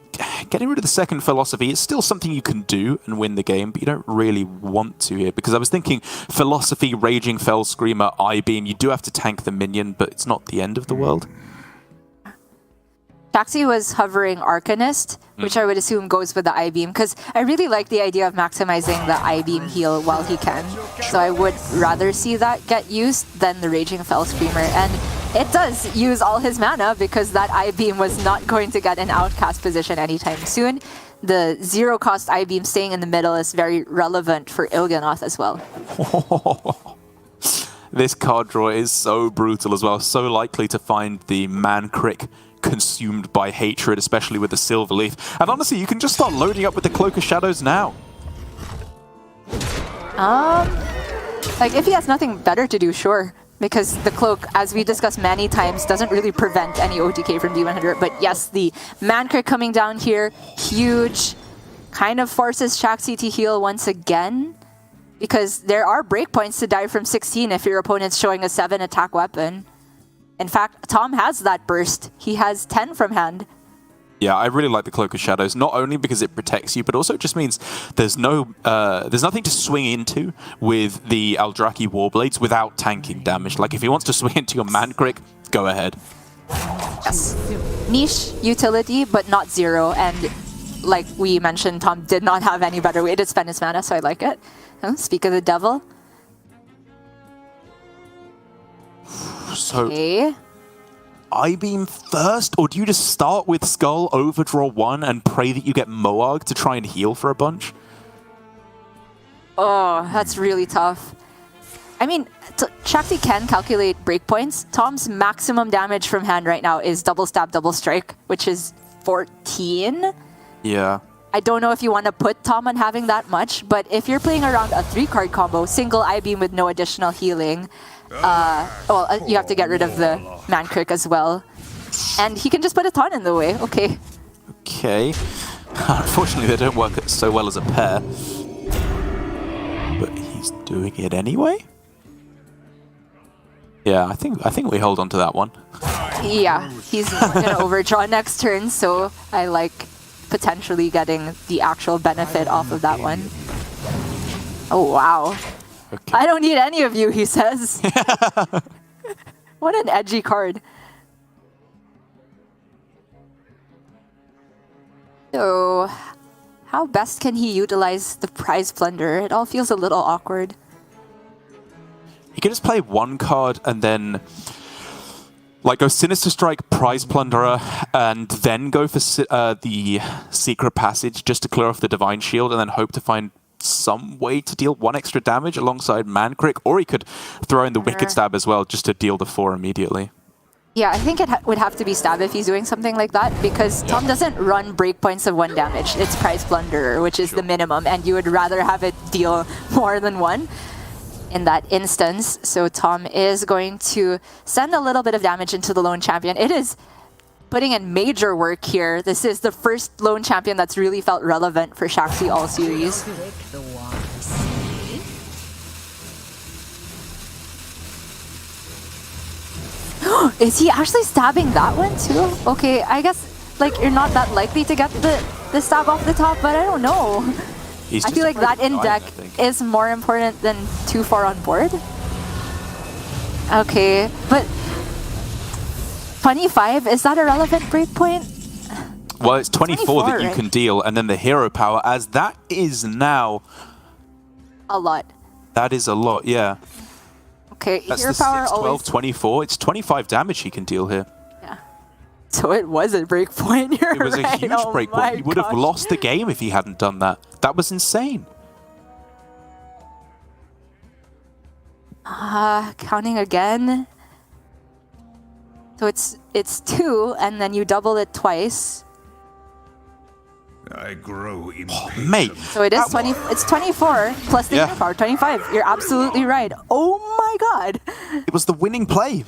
C: getting rid of the second philosophy is still something you can do and win the game, but you don't really want to here, because I was thinking philosophy, Raging Fell Screamer, I-Beam, you do have to tank the minion, but it's not the end of the world.
D: Shaxi was hovering Arcanist, which I would assume goes with the I-Beam, because I really like the idea of maximizing the I-Beam heal while he can. So I would rather see that get used than the Raging Fell Screamer. And it does use all his mana, because that I-Beam was not going to get an outcast position anytime soon. The zero-cost I-Beam staying in the middle is very relevant for Il'gyanoth as well.
C: This card draw is so brutal as well, so likely to find the Man-Crick consumed by hatred, especially with the Silver Leaf. And honestly, you can just start loading up with the Cloak of Shadows now.
D: Like, if he has nothing better to do, sure. Because the Cloak, as we discussed many times, doesn't really prevent any OTK from D100. But yes, the Man-Crick coming down here, huge. Kind of forces Shaxi to heal once again. Because there are breakpoints to die from 16 if your opponent's showing a 7 attack weapon. In fact, Tom has that burst. He has 10 from hand.
C: Yeah, I really like the Cloak of Shadows, not only because it protects you, but also it just means there's nothing to swing into with the Eldraki Warblades without tanking damage. Like, if he wants to swing into your Man-Crick, go ahead.
D: Yes. Niche utility, but not zero. And like we mentioned, Tom did not have any better way to spend his mana, so I like it. Speak of the devil.
C: So,
D: okay.
C: I-Beam first, or do you just start with Skull, overdraw 1, and pray that you get Moarg to try and heal for a bunch?
D: Oh, that's really tough. I mean, Shaxi can calculate breakpoints. Tom's maximum damage from hand right now is double stab, double strike, which is 14.
C: Yeah.
D: I don't know if you want to put Tom on having that much, but if you're playing around a 3-card combo, single I-Beam with no additional healing, you have to get rid of the Man-Crick as well. And he can just put a ton in the way. Okay.
C: Okay. Unfortunately, they don't work so well as a pair. But he's doing it anyway? Yeah, I think we hold on to that one.
D: Yeah, he's going to overdraw next turn, so I like potentially getting the actual benefit off of that one. Oh, wow. Okay. I don't need any of you, he says. What an edgy card. So, how best can he utilize the Prize Plunder? It all feels a little awkward.
C: He can just play one card and then like go Sinister Strike, Prize Plunderer, and then go for the Secret Passage just to clear off the Divine Shield, and then hope to find some way to deal 1 extra damage alongside Man-Crick, or he could throw in the Wicked Stab as well just to deal the 4 immediately.
D: Yeah, I think it would have to be Stab if he's doing something like that, because Tom doesn't run breakpoints of 1 damage. It's Prize Plunderer, which is the minimum, and you would rather have it deal more than 1 in that instance. So Tom is going to send a little bit of damage into the lone champion. It is putting in major work here. This is the first lone champion that's really felt relevant for Shaxi all series. Is he actually stabbing that one too? Okay, I guess like you're not that likely to get the stab off the top, but I don't know. I feel like that in deck is more important than too far on board. Okay, but 25, is that a relevant breakpoint?
C: Well, it's 24 that you can deal, and then the hero power, as that is now...
D: a lot.
C: That is a lot, yeah.
D: Okay,
C: that's
D: hero
C: the
D: power
C: 6, 12,
D: always...
C: 24. It's 25 damage he can deal here.
D: Yeah. So it was a breakpoint, you're
C: It was
D: right.
C: a huge breakpoint. He would have lost the game if he hadn't done that. That was insane.
D: Counting again. So it's 2, and then you double it twice.
E: I grow impatient.
C: Oh, mate.
D: So it is 20. It's 24 plus the hero power, 25. You're absolutely right. Oh my god.
C: It was the winning play.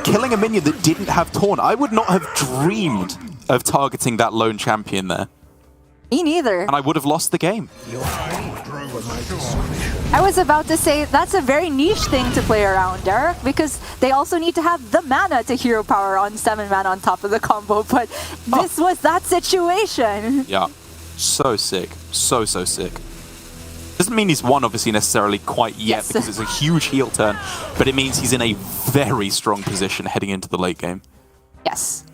C: Killing a minion that didn't have Taunt. I would not have dreamed of targeting that lone champion there.
D: Me neither.
C: And I would have lost the game.
D: I was about to say that's a very niche thing to play around, Derek, because they also need to have the mana to hero power on 7 mana on top of the combo, but this was that situation.
C: Yeah. So sick. So sick. Doesn't mean he's won, obviously, necessarily quite yet, because it's a huge heel turn, but it means he's in a very strong position heading into the late game.
D: Yes.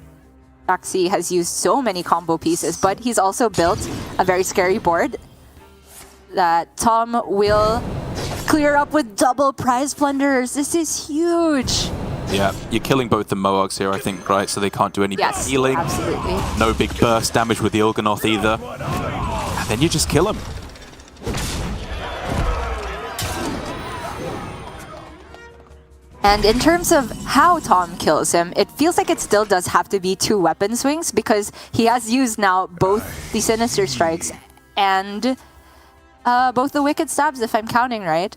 D: Shaxi has used so many combo pieces, but he's also built a very scary board that Tom will clear up with double prize plunderers. This is huge.
C: Yeah, you're killing both the Moargs here, I think, right? So they can't do any big healing.
D: Absolutely.
C: No big burst damage with the Il'gynoth either. And then you just kill him.
D: And in terms of how Tom kills him, it feels like it still does have to be 2 weapon swings because he has used now both the Sinister Strikes and both the Wicked Stabs, if I'm counting right.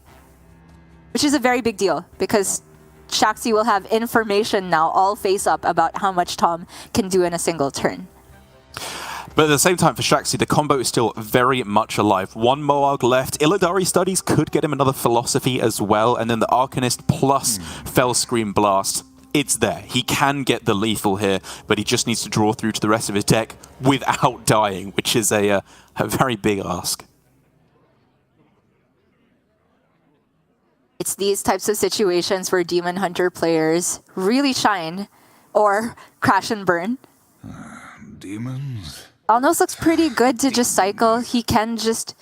D: Which is a very big deal because Shaxi will have information now all face up about how much Tom can do in a single turn.
C: But at the same time, for Shaxi, the combo is still very much alive. 1 Moarg left. Illidari Studies could get him another Philosophy as well. And then the Arcanist plus Fell Scream Blast. It's there. He can get the lethal here, but he just needs to draw through to the rest of his deck without dying, which is a very big ask.
D: It's these types of situations where Demon Hunter players really shine or crash and burn.
E: Demons?
D: Alnos looks pretty good to just cycle. He can just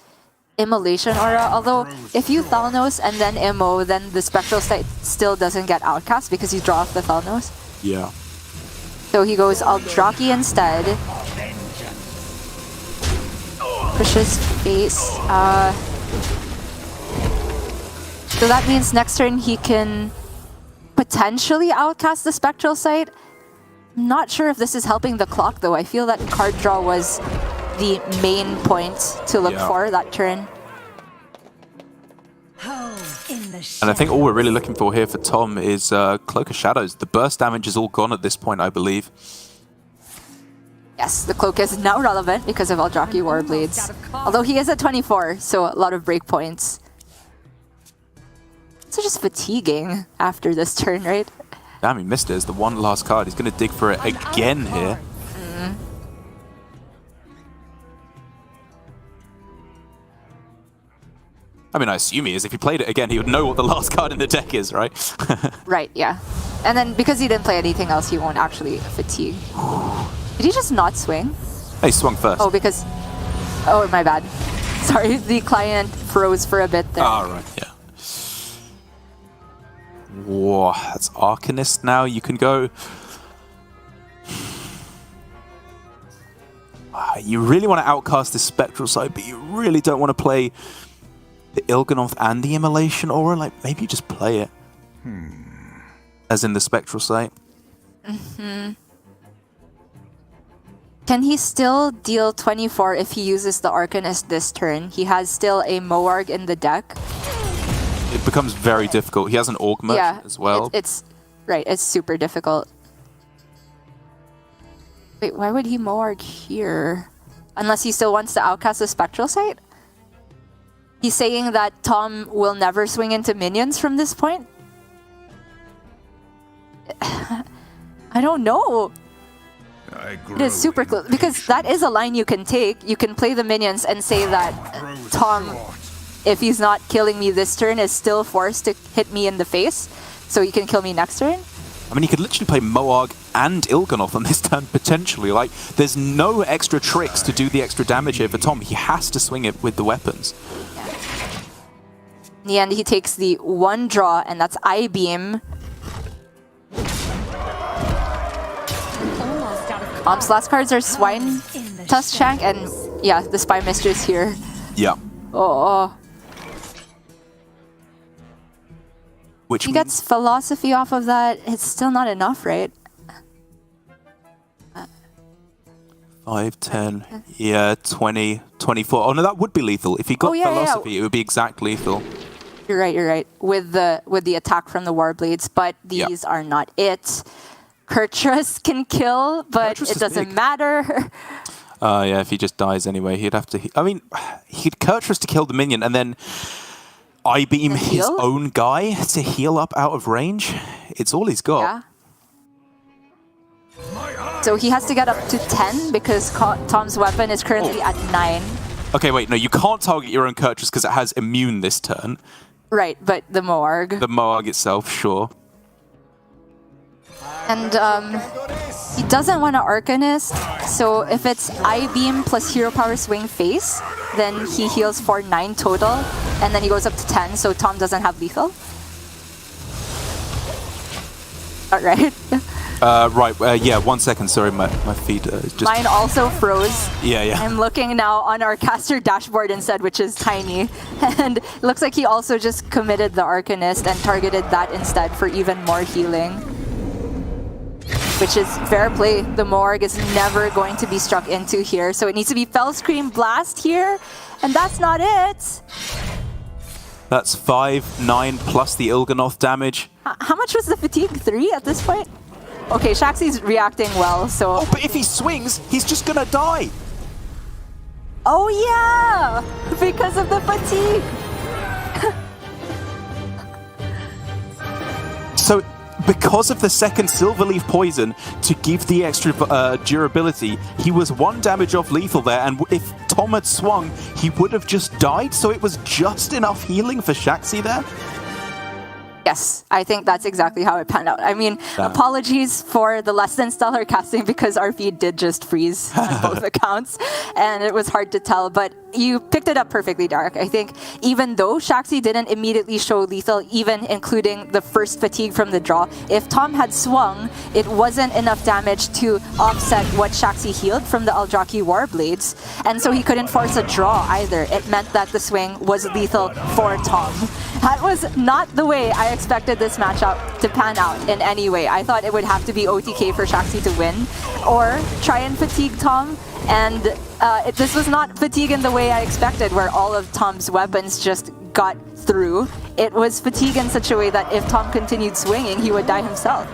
D: Immolation Aura, although if you Thalnos and then Immo, then the Spectral Sight still doesn't get outcast because you draw off the Thalnos.
C: Yeah.
D: So he goes Eldrazi instead. Pushes face. So that means next turn he can potentially outcast the Spectral Sight. I'm not sure if this is helping the clock though. I feel that card draw was the main point to look for that turn.
C: And I think all we're really looking for here for Tom is Cloak of Shadows. The burst damage is all gone at this point, I believe.
D: Yes, the cloak is now relevant because of Eldrazi Warblades. Although he is at 24, so a lot of breakpoints. It's just fatiguing after this turn, right?
C: Damn, he missed it as the one last card. He's going to dig for it again here. I mean, I assume he is. If he played it again, he would know what the last card in the deck is, right?
D: Right, yeah. And then because he didn't play anything else, he won't actually fatigue. Did he just not swing?
C: He swung first.
D: Oh, because... Oh, my bad. Sorry, the client froze for a bit there.
C: Oh, right, yeah. Whoa, that's Arcanist now. You can go... You really want to outcast this Spectral Sight, but you really don't want to play the Il'gynoth and the Immolation Aura. Like, maybe you just play it. As in the Spectral Sight.
D: Can he still deal 24 if he uses the Arcanist this turn? He has still a Moarg in the deck.
C: It becomes very difficult. He has an Orc Merchant as well.
D: It's right, it's super difficult. Wait, why would he Moarg here? Unless he still wants to outcast the Spectral Sight? He's saying that Tom will never swing into minions from this point? I don't know. It is super close, because that is a line you can take. You can play the minions and say that Tom, if he's not killing me this turn, is still forced to hit me in the face, so he can kill me next turn.
C: I mean, he could literally play Moarg and Il'gynoth on this turn, potentially. Like, there's no extra tricks to do the extra damage here for Tom. He has to swing it with the weapons.
D: In the end, he takes the one draw, and that's I-Beam. Last cards are Swine, Tuskshank, and yeah, the Spy Mistress here.
C: Yeah. Which
D: he gets Philosophy off of that. It's still not enough, right?
C: 5, 10, yeah, 20, 24. Oh no, that would be lethal. If he got Philosophy, it would be exact lethal.
D: You're right. With the attack from the Warblades, but these are not it. Kurtrus can kill, but it doesn't matter.
C: Yeah, if he just dies anyway, he'd have to... I mean, he'd Kurtrus to kill the minion and then I-beam his own guy to heal up out of range. It's all he's got.
D: Yeah. So he has to get up to 10 because Tom's weapon is currently at 9.
C: Okay, wait, no, you can't target your own Kurtrus because it has immune this turn.
D: Right, but the Moarg.
C: The Moarg itself, sure.
D: And he doesn't want to Arcanist, so if it's I-Beam plus Hero Power Swing Face, then he heals for 9 total, and then he goes up to 10, so Tom doesn't have lethal. Alright.
C: Yeah, 1 second, sorry, my feed just...
D: Mine also froze.
C: Yeah.
D: I'm looking now on our caster dashboard instead, which is tiny. And it looks like he also just committed the Arcanist and targeted that instead for even more healing. Which is fair play. The Moarg is never going to be struck into here, so it needs to be Fell Scream Blast here, and that's not it!
C: That's 5, 9 plus the Il'gynoth damage.
D: How much was the fatigue? 3 at this point? Okay, Shaxi's reacting well, so...
C: Oh, but if he swings, he's just gonna die!
D: Oh yeah! Because of the fatigue!
C: So, because of the second Silverleaf Poison to give the extra durability, he was 1 damage off lethal there, and if Tom had swung, he would have just died, so it was just enough healing for Shaxi there?
D: Yes, I think that's exactly how it panned out. I mean, apologies for the less than stellar casting because our feed did just freeze on both accounts, and it was hard to tell, but you picked it up perfectly, Dark. I think even though Shaxi didn't immediately show lethal, even including the first fatigue from the draw, if Tom had swung, it wasn't enough damage to offset what Shaxi healed from the Eldraki Warblades, and so he couldn't force a draw either. It meant that the swing was lethal for Tom. That was not the way I expected this matchup to pan out in any way. I thought it would have to be OTK for Shaxi to win, or try and fatigue Tom, and this was not fatigue in the way I expected, where all of Tom's weapons just got through. It was fatigue in such a way that if Tom continued swinging, he would die himself.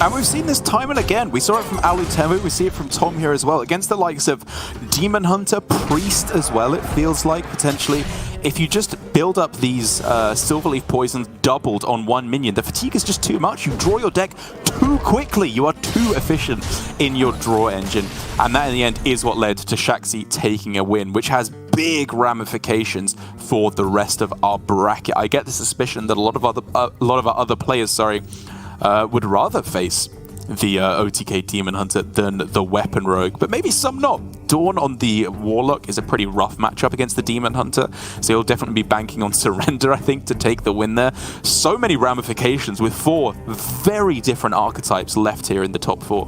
C: And we've seen this time and again. We saw it from Alutemu, we see it from Tom here as well, against the likes of Demon Hunter, Priest as well, it feels like, potentially. If you just build up these Silverleaf Poisons doubled on 1 minion, the fatigue is just too much. You draw your deck too quickly. You are too efficient in your draw engine. And that, in the end, is what led to Shaxi taking a win, which has big ramifications for the rest of our bracket. I get the suspicion that a lot of our other players, would rather face the OTK Demon Hunter than the Weapon Rogue, but maybe some not. Dawn on the Warlock is a pretty rough matchup against the Demon Hunter, so he'll definitely be banking on Surrender, I think, to take the win there. So many ramifications with 4 very different archetypes left here in the top 4.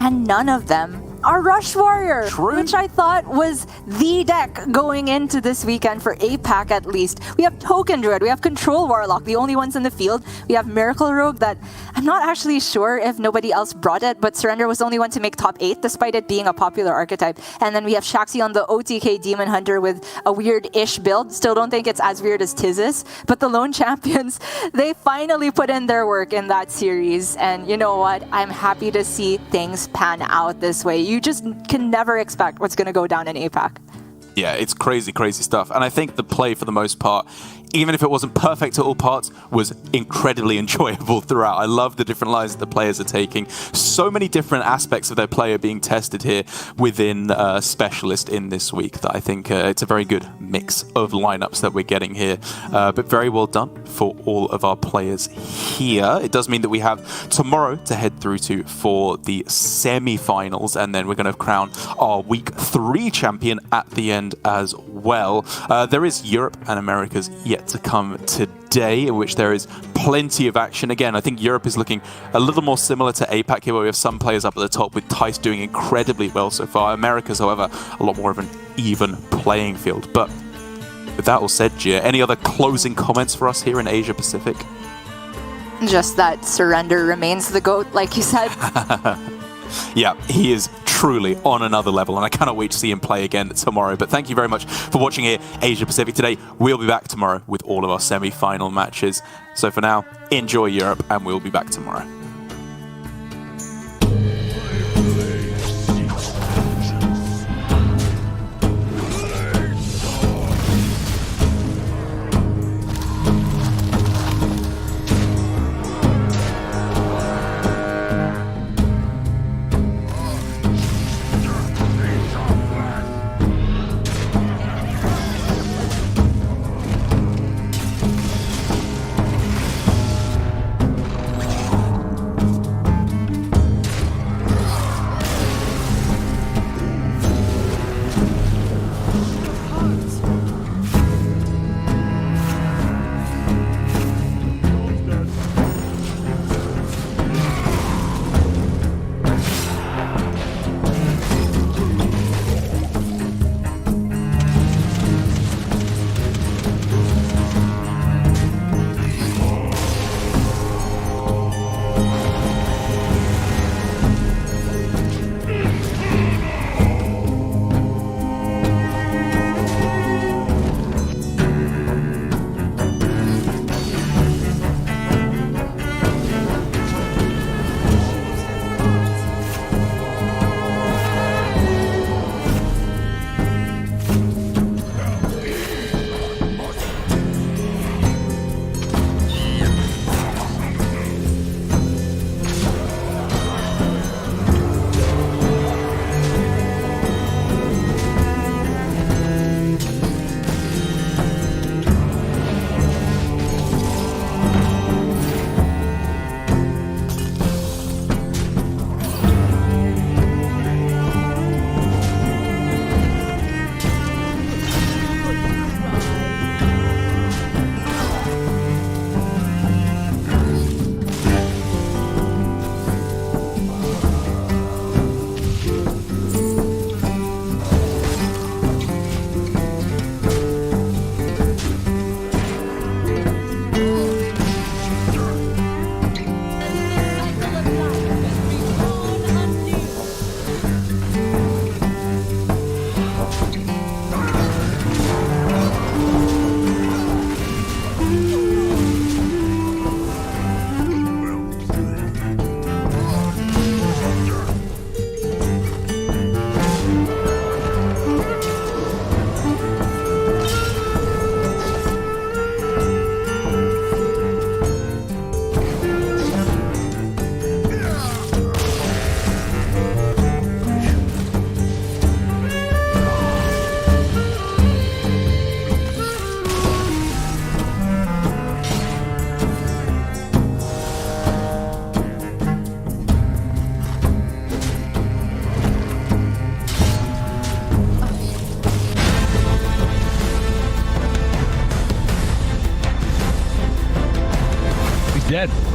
D: And none of them are Rush Warrior, which I thought was the deck going into this weekend for APAC at least. We have Token Druid, we have Control Warlock, the only ones in the field. We have Miracle Rogue that I'm not actually sure if nobody else brought it, but Surrender was the only one to make top 8 despite it being a popular archetype. And then we have Shaxi on the OTK Demon Hunter with a weird-ish build. Still don't think it's as weird as Tizis, but the Lone Champions, they finally put in their work in that series. And you know what? I'm happy to see things pan out this way. You just can never expect what's going to go down in APAC.
C: Yeah, it's crazy, crazy stuff. And I think the play, for the most part, even if it wasn't perfect at all parts, was incredibly enjoyable throughout. I love the different lines that the players are taking. So many different aspects of their play are being tested here within Specialist in this week that I think it's a very good mix of lineups that we're getting here. But very well done for all of our players here. It does mean that we have tomorrow to head through to for the semi-finals, and then we're going to crown our Week 3 champion at the end as well. There is Europe and Americas yet to come today, in which there is plenty of action. Again, I think Europe is looking a little more similar to APAC here, where we have some players up at the top, with Tice doing incredibly well so far. Americas, however, a lot more of an even playing field. But with that all said, Gia, any other closing comments for us here in Asia Pacific?
D: Just that Surrender remains the GOAT, like you said.
C: Yeah, he is truly on another level, and I cannot wait to see him play again tomorrow. But thank you very much for watching here, Asia Pacific today. We'll be back tomorrow with all of our semi-final matches. So for now, enjoy Europe, and we'll be back tomorrow.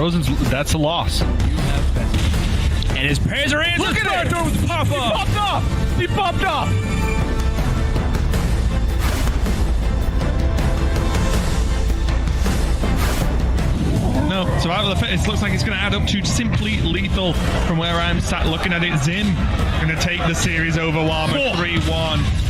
A: Frozen's, that's a loss. And his pairs are in. Look at it! He popped off! He popped off! No, survival of the fittest looks like it's going to add up to simply lethal from where I'm sat looking at it. Zim going to take the series over Llama 3-1.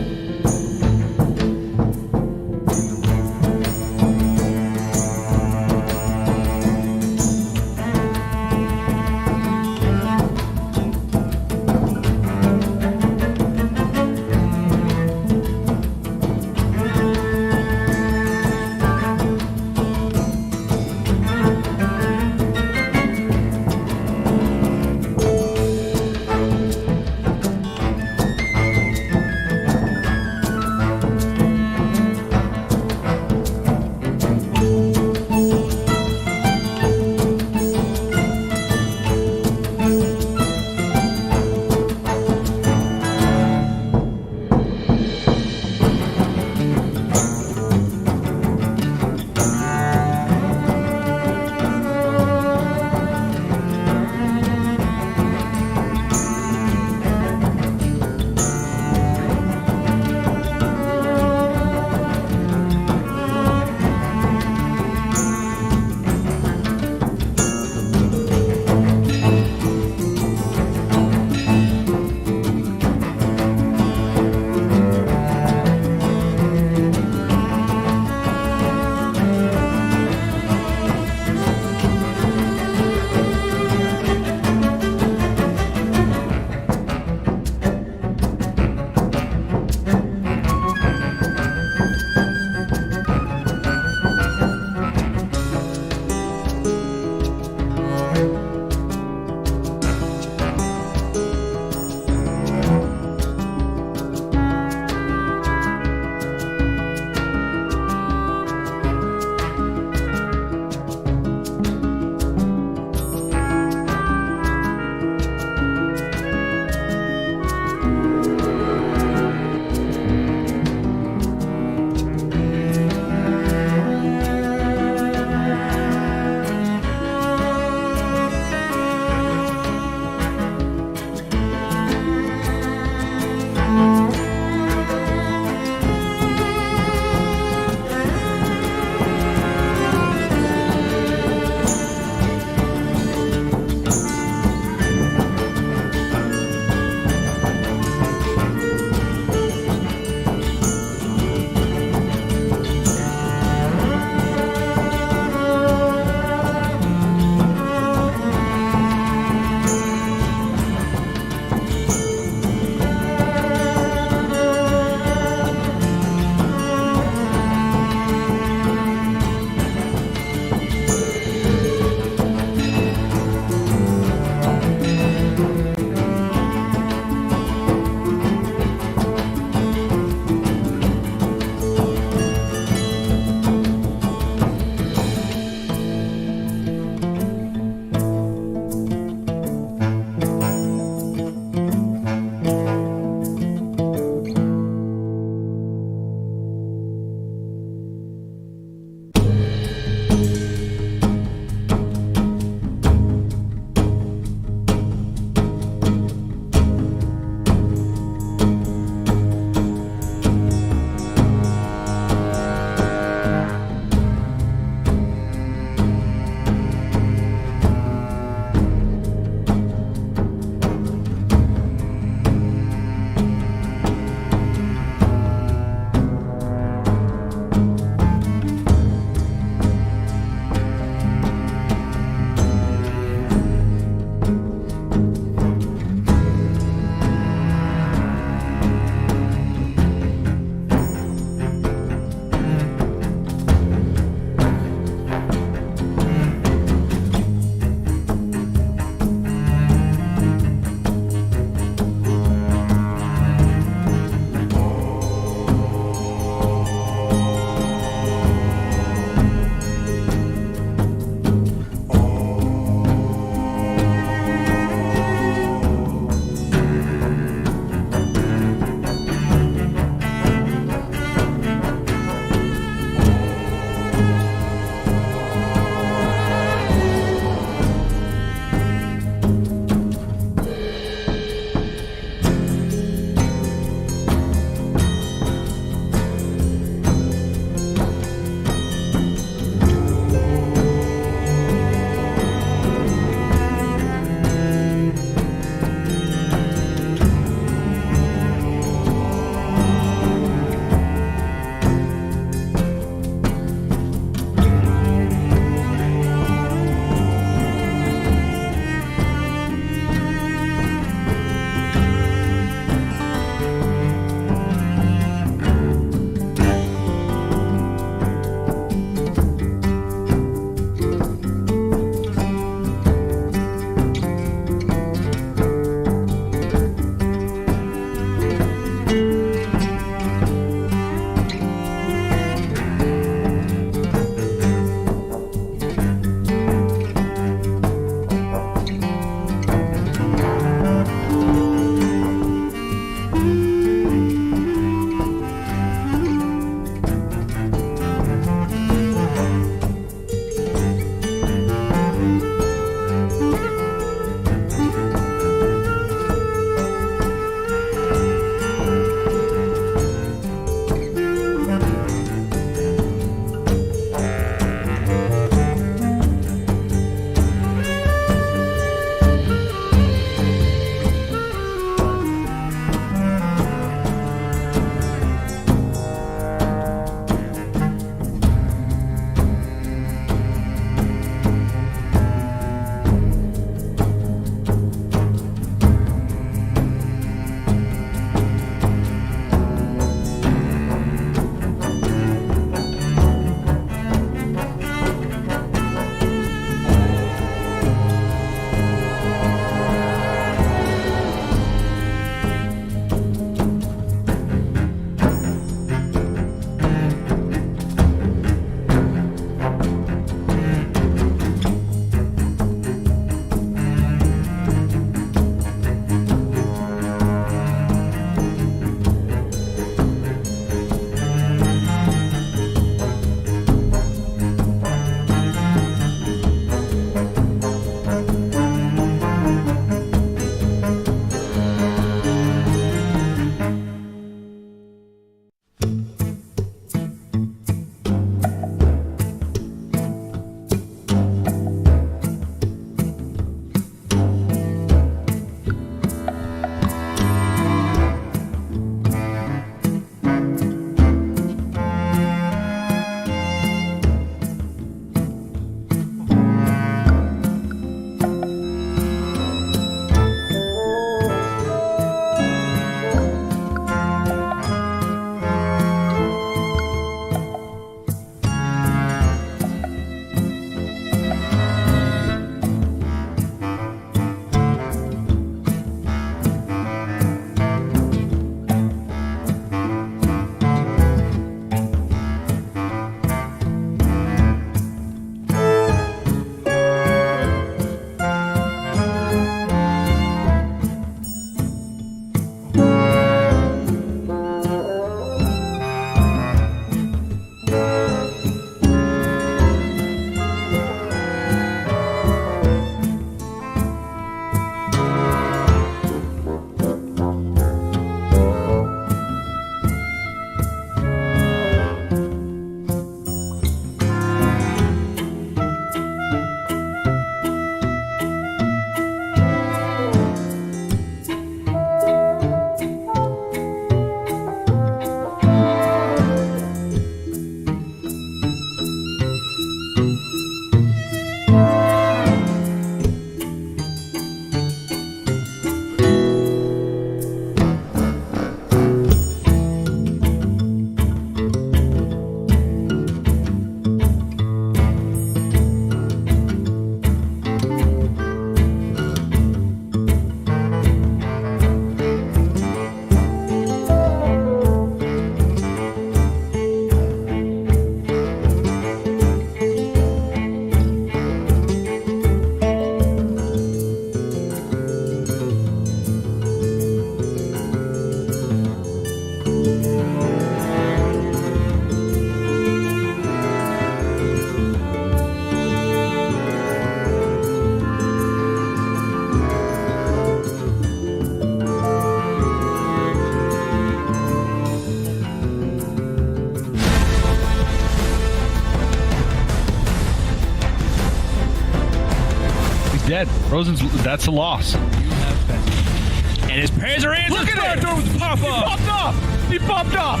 A: Rosen's, that's a loss. And his pairs are in. Look at it! Pop off. He popped off! He popped off!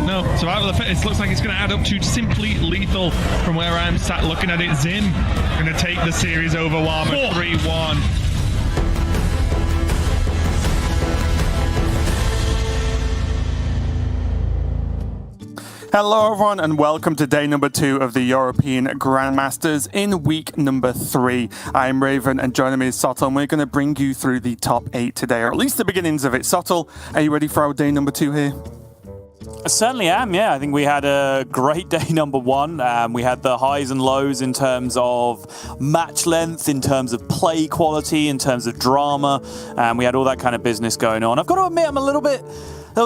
A: No, survival of the fittest looks like it's going to add up to simply lethal from where I'm sat looking at it. Zim going to take the series over Warmer 3-1.
H: Hello everyone and welcome to day number 2 of the European Grandmasters in week number 3. I'm Raven and joining me is Sottle, and we're going to bring you through the top 8 today, or at least the beginnings of it. Sottle, are you ready for our day number 2 here?
I: I certainly am, yeah. I think we had a great day number 1. We had the highs and lows in terms of match length, in terms of play quality, in terms of drama. We had all that kind of business going on. I've got to admit, I'm a little bit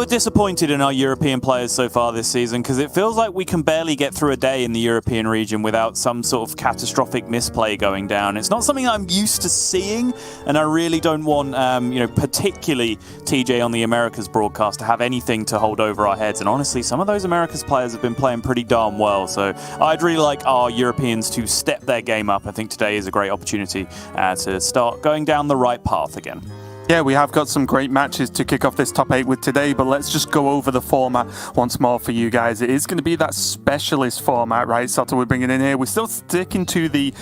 I: disappointed in our European players so far this season, because it feels like we can barely get through a day in the European region without some sort of catastrophic misplay going down. It's not something I'm used to seeing, and I really don't want, particularly TJ on the Americas broadcast to have anything to hold over our heads. And honestly, some of those Americas players have been playing pretty darn well, so I'd really like our Europeans to step their game up. I think today is a great opportunity to start going down the right path again.
H: Yeah, we have got some great matches to kick off this top 8 with today, but let's just go over the format once more for you guys. It is going to be that specialist format, right, Soto, we're bringing in here. We're still sticking to the,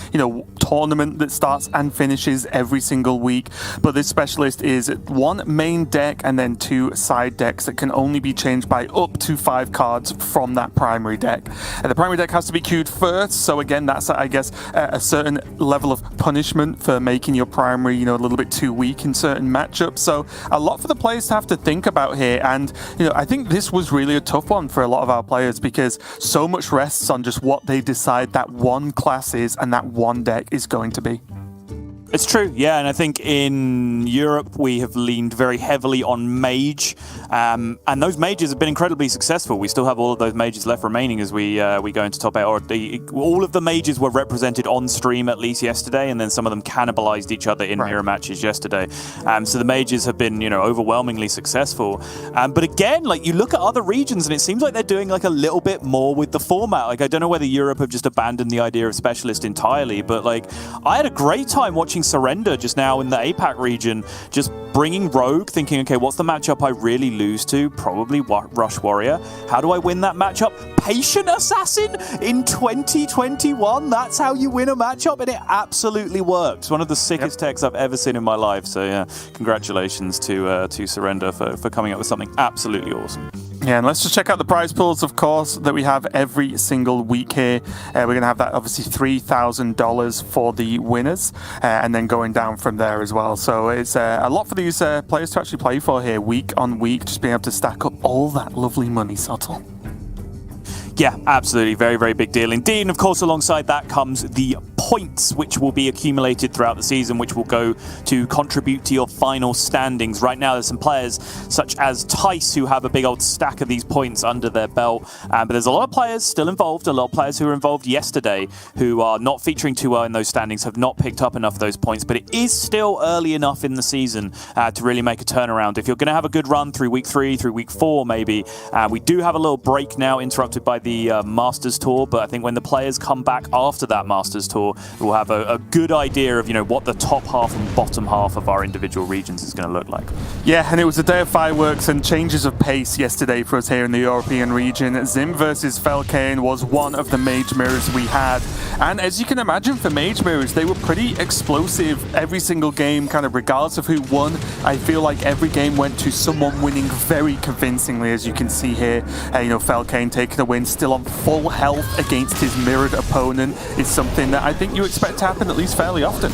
H: tournament that starts and finishes every single week, but this specialist is 1 main deck and then 2 side decks that can only be changed by up to 5 cards from that primary deck. And the primary deck has to be queued first, so again, that's, I guess, a certain level of punishment for making your primary, a little bit too weak in certain matchup. So a lot for the players to have to think about here, and I think this was really a tough one for a lot of our players because so much rests on just what they decide that one class is and that one deck is going to be.
I: It's true, yeah, and I think in Europe we have leaned very heavily on mage, and those mages have been incredibly successful. We still have all of those mages left remaining as we go into top 8. All of the mages were represented on stream at least yesterday, and then some of them cannibalized each other in mirror matches yesterday. So the mages have been, overwhelmingly successful. But again, you look at other regions, and it seems like they're doing a little bit more with the format. I don't know whether Europe have just abandoned the idea of specialist entirely, but I had a great time watching Surrender just now in the APAC region, just bringing Rogue, thinking, okay, what's the matchup I really lose to? Probably Rush Warrior. How do I win that matchup? Patient Assassin in 2021. That's how you win a matchup, and it absolutely works. One of the sickest techs I've ever seen in my life. So yeah, congratulations to Surrender for coming up with something absolutely awesome.
H: Yeah, and let's just check out the prize pools, of course, that we have every single week here. We're going to have that, obviously, $3,000 for the winners, and then going down from there as well. So it's a lot for these players to actually play for here, week on week, just being able to stack up all that lovely money, Sottle.
I: Yeah, absolutely. Very, very big deal indeed. And of course, alongside that comes the points, which will be accumulated throughout the season, which will go to contribute to your final standings. Right now, there's some players such as Tice who have a big old stack of these points under their belt. But there's a lot of players still involved, a lot of players who were involved yesterday who are not featuring too well in those standings, have not picked up enough of those points. But it is still early enough in the season to really make a turnaround. If you're going to have a good run through week 3, through week 4 maybe, we do have a little break now interrupted by the Masters Tour, but I think when the players come back after that Masters Tour, we'll have a good idea of what the top half and bottom half of our individual regions is going to look like.
H: Yeah, and it was a day of fireworks and changes of pace yesterday for us here in the European region. Zim versus Felkane was one of the mage mirrors we had, and as you can imagine, for mage mirrors, they were pretty explosive every single game, kind of regardless of who won. I feel like every game went to someone winning very convincingly, as you can see here. Felkane taking a win, still on full health against his mirrored opponent, is something that I think you expect to happen at least fairly often.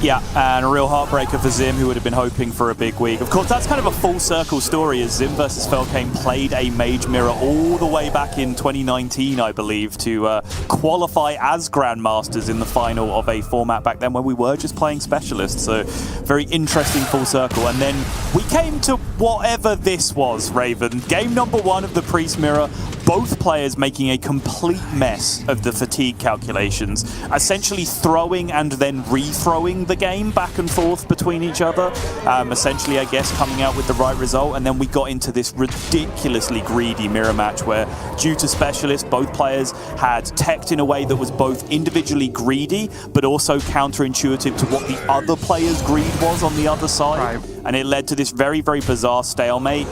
I: Yeah, and a real heartbreaker for Zim, who would have been hoping for a big week. Of course, that's kind of a full circle story, as Zim versus Felkane played a Mage Mirror all the way back in 2019, I believe, to qualify as Grandmasters in the final of a format back then when we were just playing Specialists. So, very interesting full circle. And then we came to whatever this was, Raven. Game number 1 of the Priest Mirror. Both players making a complete mess of the fatigue calculations, essentially throwing and then re-throwing the the game back and forth between each other, essentially, I guess, coming out with the right result. And then we got into this ridiculously greedy mirror match where, due to specialists, both players had teched in a way that was both individually greedy, but also counterintuitive to what the other player's greed was on the other side. Right. And it led to this very, very bizarre stalemate,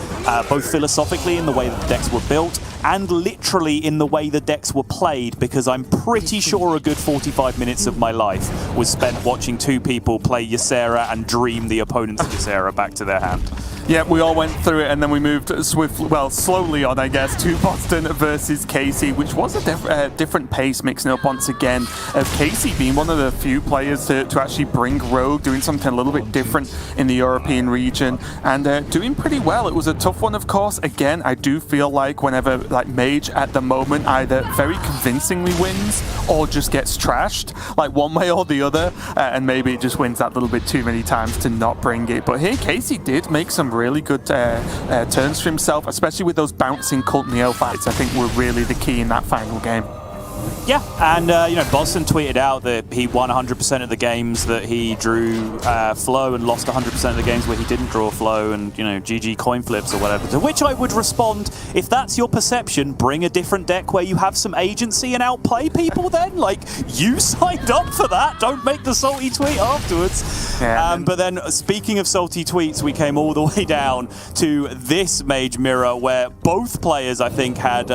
I: both philosophically in the way that the decks were built and literally in the way the decks were played, because I'm pretty sure a good 45 minutes of my life was spent watching two people play Ysera and dream the opponent's Ysera back to their hand.
H: Yeah, we all went through it, and then we moved slowly on, I guess, to Boston versus Casey, which was a different pace, mixing up once again of Casey being one of the few players to actually bring Rogue, doing something a little bit different in the European region, and doing pretty well. It was a tough one, of course. Again, I do feel like whenever Mage at the moment either very convincingly wins or just gets trashed, like one way or the other, and maybe it just wins that little bit too many times to not bring it. But here, Casey did make some really good turns for himself, especially with those bouncing Cult Neo fights. I think were really the key in that final game.
I: Yeah, and Boston tweeted out that he won 100% of the games that he drew flow and lost 100% of the games where he didn't draw flow, and GG coin flips or whatever. To which I would respond, if that's your perception, bring a different deck where you have some agency and outplay people then. Like, you signed up for that. Don't make the salty tweet afterwards. Yeah, but then, speaking of salty tweets, we came all the way down to this Mage Mirror where both players, I think, had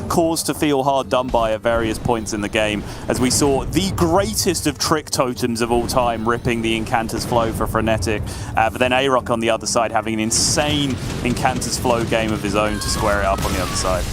I: cause to feel hard done by at various points in the game, as we saw the greatest of trick totems of all time ripping the Incanter's Flow for Frenetic, but then A-Rock on the other side having an insane Incanter's Flow game of his own to square it up on the other side.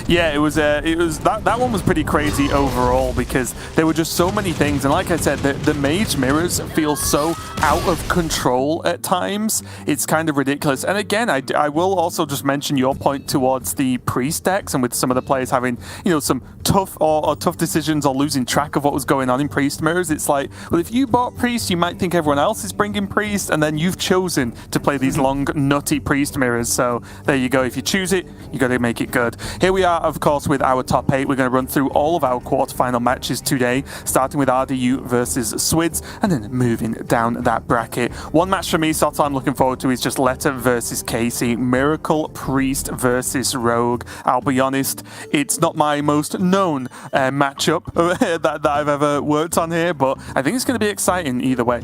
H: Yeah, it was that one was pretty crazy overall, because there were just so many things, and like I said, the Mage Mirrors feel so out of control at times. It's kind of ridiculous. And again, I will also just mention your point towards the Priest decks, and with some of the players having some tough or tough decisions or losing track of what was going on in Priest Mirrors. It's like, well, if you bought Priest, you might think everyone else is bringing Priest, and then you've chosen to play these long, nutty Priest Mirrors. So there you go. If you choose it, you got to make it good. Here we are, of course, with our top 8. We're going to run through all of our quarterfinal matches today, starting with RDU versus Swids, and then moving down that bracket. One match for me, Soto, I'm looking forward to is just Letta versus Casey. Miracle Priest versus Rogue. I'll be honest, it's not my most known matchup that I've ever worked on here, but I think it's going to be exciting either way.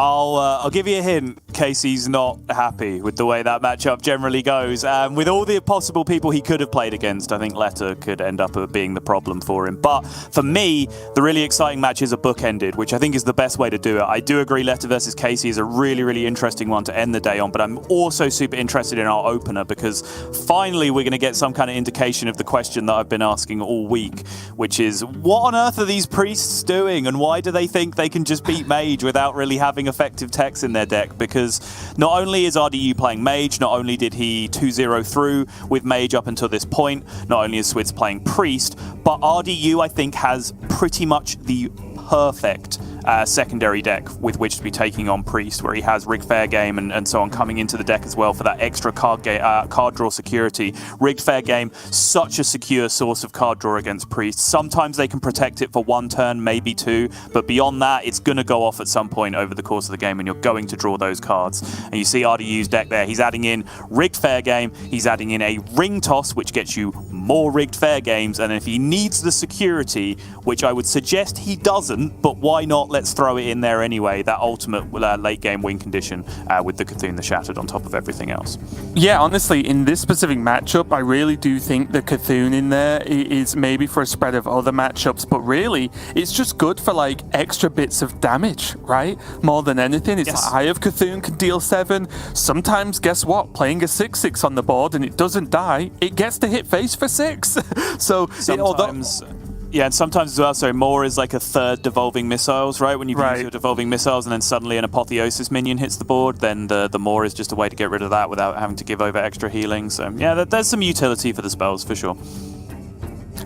I: I'll give you a hint. Casey's not happy with the way that matchup generally goes. With all the possible people he could have played against, I think Letta could end up being the problem for him. But for me, the really exciting matches are bookended, which I think is the best way to do it. I do agree Letta versus Casey is a really, really interesting one to end the day on, but I'm also super interested in our opener, because finally we're going to get some kind of indication of the question that I've been asking all week, which is, what on earth are these priests doing, and why do they think they can just beat Mage without really having effective techs in their deck? Because not only is RDU playing Mage, not only did he 2-0 through with Mage up until this point, not only is Swids playing Priest, but RDU, I think, has pretty much the perfect secondary deck with which to be taking on Priest, where he has Rigged Fair Game and so on coming into the deck as well for that extra card draw security. Rigged Fair Game, such a secure source of card draw against Priest. Sometimes they can protect it for one turn, maybe two, but beyond that, it's going to go off at some point over the course of the game, and you're going to draw those cards. And you see RDU's deck there. He's adding in Rigged Fair Game, he's adding in a Ring Toss, which gets you more Rigged Fair Games, and if he needs the security, which I would suggest he doesn't, but why not? Let's throw it in there anyway, that ultimate late game win condition with the Cthulhu the Shattered on top of everything else.
H: Yeah, honestly, in this specific matchup, I really do think the Cthulhu in there is maybe for a spread of other matchups, but really, it's just good for like extra bits of damage, right? More than anything, it's like Eye of Cthulhu can deal 7. Sometimes, guess what? Playing a 6/6 on the board and it doesn't die, it gets to hit face for 6. So
I: sometimes. Yeah, and sometimes as well, so more is like a third Devolving Missiles, right? When you use your Devolving Missiles and then suddenly an Apotheosis minion hits the board, then the more is just a way to get rid of that without having to give over extra healing. So yeah, there's some utility for the spells for sure.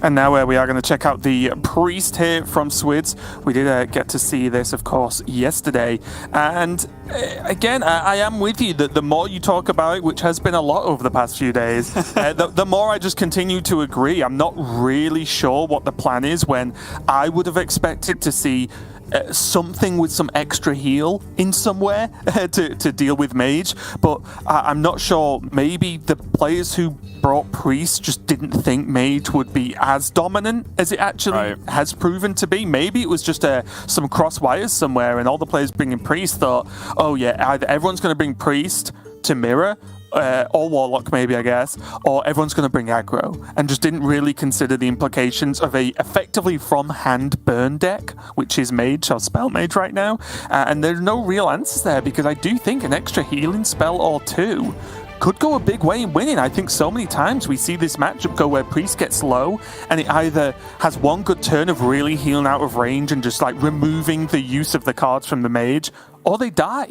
H: And now we are going to check out the Priest here from Swids. We did get to see this, of course, yesterday. And again, I am with you that the more you talk about it, which has been a lot over the past few days, the more I just continue to agree. I'm not really sure what the plan is, when I would have expected to see something with some extra heal in somewhere to deal with Mage, but I'm not sure. Maybe the players who brought Priest just didn't think Mage would be as dominant as it actually has proven to be. Maybe it was just some cross wires somewhere, and all the players bringing Priest thought, oh yeah, either everyone's going to bring Priest to mirror, or Warlock maybe, I guess, or everyone's going to bring aggro, and just didn't really consider the implications of a effectively from-hand burn deck, which is Mage or Spell Mage right now, and there's no real answers there, because I do think an extra healing spell or two could go a big way in winning. I think so many times we see this matchup go where Priest gets low, and it either has one good turn of really healing out of range and just like removing the use of the cards from the Mage, or they die,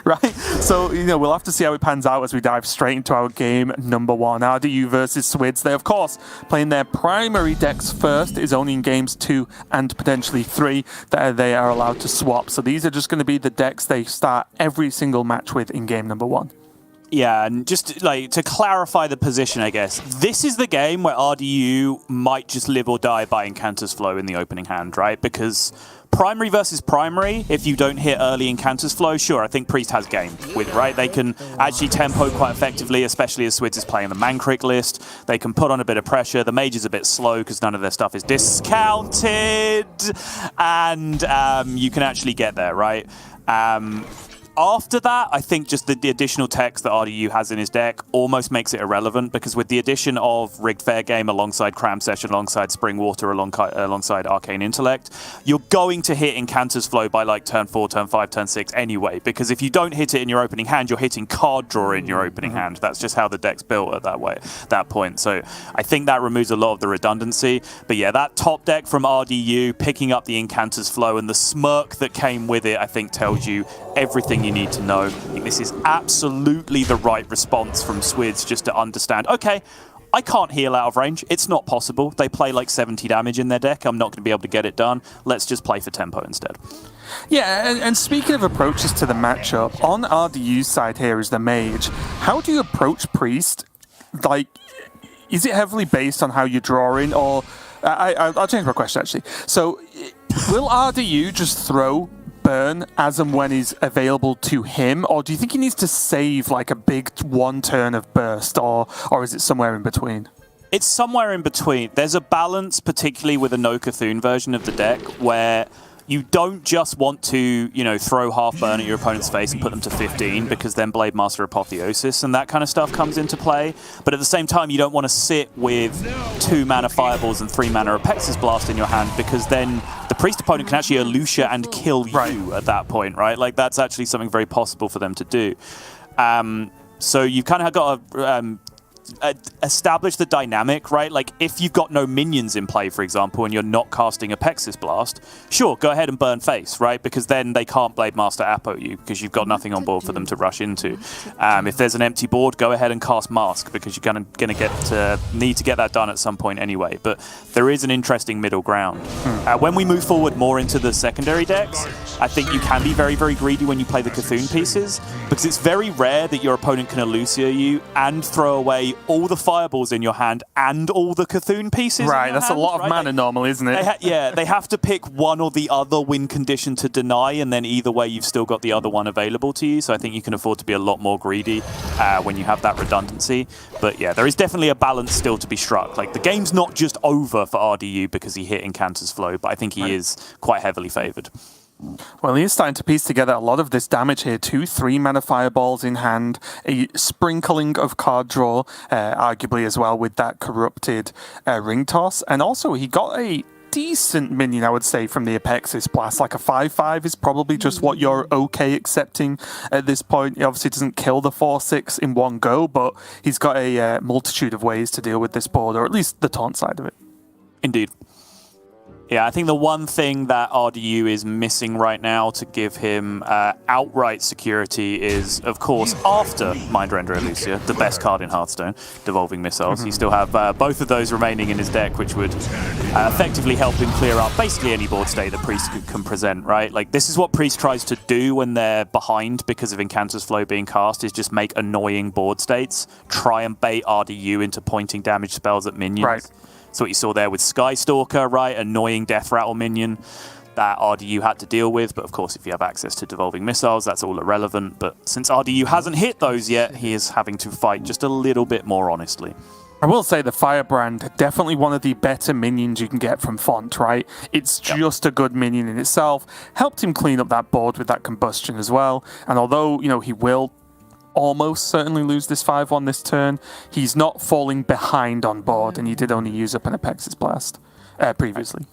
H: right? So, we'll have to see how it pans out as we dive straight into our game number 1. RDU versus Swids. They, of course, playing their primary decks first. Is only in games 2 and potentially 3 that they are allowed to swap. So these are just going to be the decks they start every single match with in game number 1.
I: Yeah, and just like to clarify the position, I guess, this is the game where RDU might just live or die by Incanter's Flow in the opening hand, right? Because primary versus primary, if you don't hit early Incanter's Flow, sure, I think Priest has game with, right? They can actually tempo quite effectively, especially as Swids is playing the Mankrik list. They can put on a bit of pressure. The Mage is a bit slow because none of their stuff is discounted, and you can actually get there, right? After that, I think just the additional text that RDU has in his deck almost makes it irrelevant, because with the addition of Rigged Fair Game alongside Cram Session, alongside Spring Water, alongside Arcane Intellect, you're going to hit Incanter's Flow by like turn 4, turn 5, turn 6 anyway, because if you don't hit it in your opening hand, you're hitting card draw in your opening hand. That's just how the deck's built at that point. So I think that removes a lot of the redundancy. But yeah, that top deck from RDU, picking up the Incanter's Flow and the smirk that came with it, I think tells you everything you need to know. I think this is absolutely the right response from Swids, just to understand, okay, I can't heal out of range. It's not possible. They play like 70 damage in their deck. I'm not going to be able to get it done. Let's just play for tempo instead.
H: Yeah, and speaking of approaches to the matchup, on RDU's side here is the Mage. How do you approach Priest? Like, is it heavily based on how you draw in, or... I'll change my question, actually. So, will RDU just throw burn as and when is available to him, or do you think he needs to save like a big one turn of burst, or is it somewhere in between?
I: It's somewhere in between. There's a balance, particularly with a no Cthulhu version of the deck, where you don't just want to, throw half burn at your opponent's face and put them to 15, because then Blade Master Apotheosis and that kind of stuff comes into play. But at the same time, you don't want to sit with 2 mana Fireballs and 3 mana Apexis Blast in your hand, because then the Priest opponent can actually Elucia and kill you at that point, right? Like, that's actually something very possible for them to do. So you've kind of got to establish the dynamic, right? Like, if you've got no minions in play, for example, and you're not casting Apexis Blast, sure, go ahead and burn face, right? Because then they can't Blade Master Apo you, because you've got nothing on board for them to rush into. If there's an empty board, go ahead and cast Mask, because you're going to need to get that done at some point anyway. But there is an interesting middle ground. When we move forward more into the secondary decks, I think you can be very, very greedy when you play the Cthulhu pieces, because it's very rare that your opponent can Elucia you and throw away all the Fireballs in your hand and all the Cthulhu pieces.
H: Right, that's a lot of mana normally, isn't it?
I: They have to pick one or the other win condition to deny, and then either way you've still got the other one available to you. So I think you can afford to be a lot more greedy when you have that redundancy. But yeah, there is definitely a balance still to be struck. Like, the game's not just over for RDU because he hit Incanter's Flow, but I think he is quite heavily favoured.
H: Well, he is starting to piece together a lot of this damage here. 2 3-mana Fireballs in hand, a sprinkling of card draw, arguably as well with that corrupted Ring Toss. And also, he got a decent minion, I would say, from the Apexis Blast. Like a 5/5 is probably just what you're okay accepting at this point. He obviously doesn't kill the 4/6 in one go, but he's got a multitude of ways to deal with this board, or at least the taunt side of it.
I: Indeed. Yeah, I think the one thing that RDU is missing right now to give him outright security is, of course, after Mindrender Elucia, the best card in Hearthstone, Devolving Missiles. You still have both of those remaining in his deck, which would effectively help him clear up basically any board state that Priest can present, right? Like, this is what Priest tries to do when they're behind because of Incanter's Flow being cast, is just make annoying board states, try and bait RDU into pointing damage spells at minions. Right. That's what you saw there with Skystalker, right? Annoying Death Rattle minion. that RDU had to deal with, but of course if you have access to devolving missiles, that's all irrelevant. But since RDU hasn't hit those yet, he is having to fight just a little bit more honestly.
H: I will say the Firebrand, definitely one of the better minions you can get from Font, right? It's just a good minion in itself. Helped him clean up that board with that combustion as well. And although, you know, he will almost certainly lose this 5-1 this turn, he's not falling behind on board, and he did only use up an Apexis Blast previously.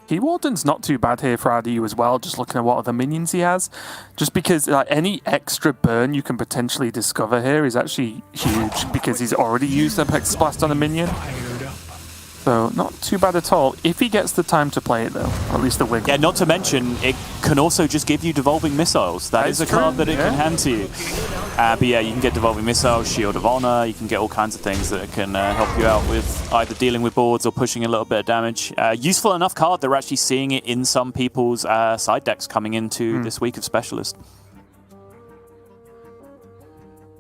H: Key Warden's not too bad here for RDU as well, just looking at what other minions he has. Just because like, any extra burn you can potentially discover here is actually huge, because he's already used Apexis Blast on a minion. So not too bad at all, if he gets the time to play it though, or at least the wiggle.
I: Yeah, not to mention, it can also just give you Devolving Missiles. That is a card that it can hand to you. But yeah, you can get Devolving Missiles, Shield of Honor, you can get all kinds of things that can help you out with either dealing with boards or pushing a little bit of damage. Useful enough card, they're actually seeing it in some people's side decks coming into this week of Specialist.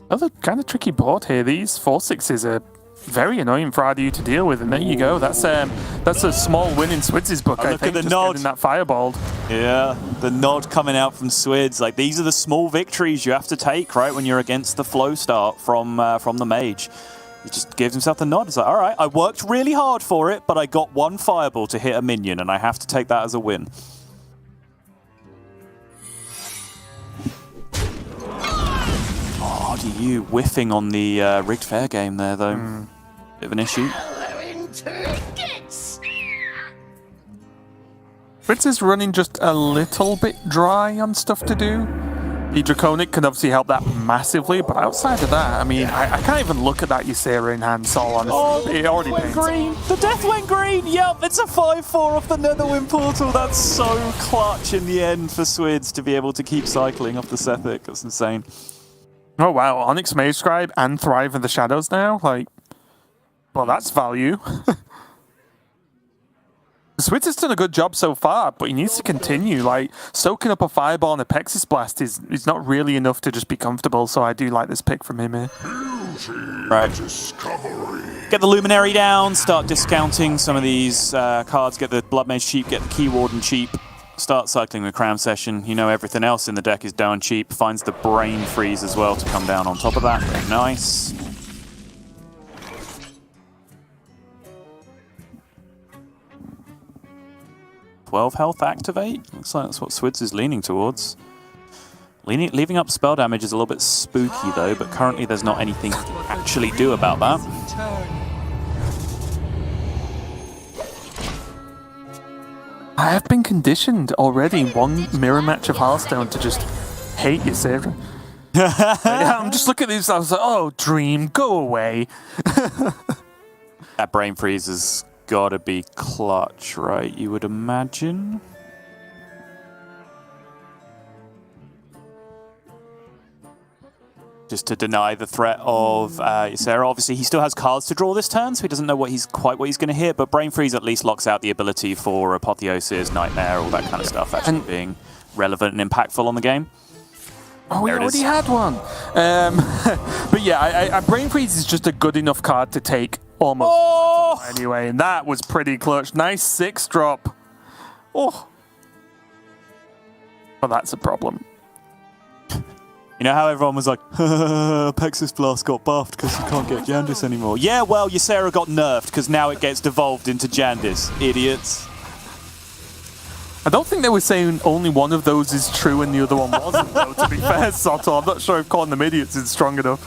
H: Another kind of tricky board here. These 4/6s are very annoying for RDU to deal with, and there you go. That's a small win in Swids' book, I
I: Look
H: think,
I: at the
H: just
I: nod.
H: getting that fireball.
I: Yeah, the nod coming out from Swids. Like, these are the small victories you have to take, right, when you're against the flow start from the mage. He just gives himself the nod. It's like, all right, I worked really hard for it, but I got one fireball to hit a minion, and I have to take that as a win. Oh, RDU whiffing on the rigged fair game there, though. Bit of an issue.
H: Fritz is running just a little bit dry on stuff to do. The Draconic can obviously help that massively, but outside of that, I mean, I can't even look at that Ysera in hand, so honestly.
I: Oh,
H: it already
I: went
H: pains.
I: green. The death went green. Yep, it's a 5-4 off the Netherwind portal. That's so clutch in the end for Swids to be able to keep cycling off the Sethic. That's insane.
H: Oh wow, Onyx Mage Scribe and Thrive in the Shadows now? Like, well, that's value. Swids has done a good job so far, but he needs to continue. Like, soaking up a Fireball and a Apexis Blast is not really enough to just be comfortable, so I do like this pick from him here.
I: Right. Get the Luminary down, start discounting some of these cards, get the Blood Mage cheap, get the Key Warden cheap, start cycling the Cram Session. You know everything else in the deck is down cheap. Finds the Brain Freeze as well to come down on top of that. Very nice. Health activate? Looks like that's what Swids is leaning towards. Leaving up spell damage is a little bit spooky though, but currently there's not anything to actually do about that.
H: I have been conditioned already in one mirror match of Hearthstone to just hate Ysera. Yeah, I'm just looking at these, I was like, oh, Dream, go away.
I: That Brain Freeze has got to be clutch, right? You would imagine? Just to deny the threat of Ysera. Obviously, he still has cards to draw this turn, so he doesn't know quite what he's going to hit, but Brain Freeze at least locks out the ability for Apotheosis, Nightmare, all that kind of stuff actually being relevant and impactful on the game.
H: Oh, we already had one. But yeah, Brain Freeze is just a good enough card to take almost anyway, and that was pretty clutch. Nice 6-drop. Oh. Well, that's a problem.
I: You know how everyone was like, Apexis Blast got buffed because you can't get Jandis anymore. Yeah, well, Ysera got nerfed because now it gets devolved into Jandis. Idiots.
H: I don't think they were saying only one of those is true and the other one wasn't, though, to be fair, Soto. I'm not sure if calling them idiots is strong enough.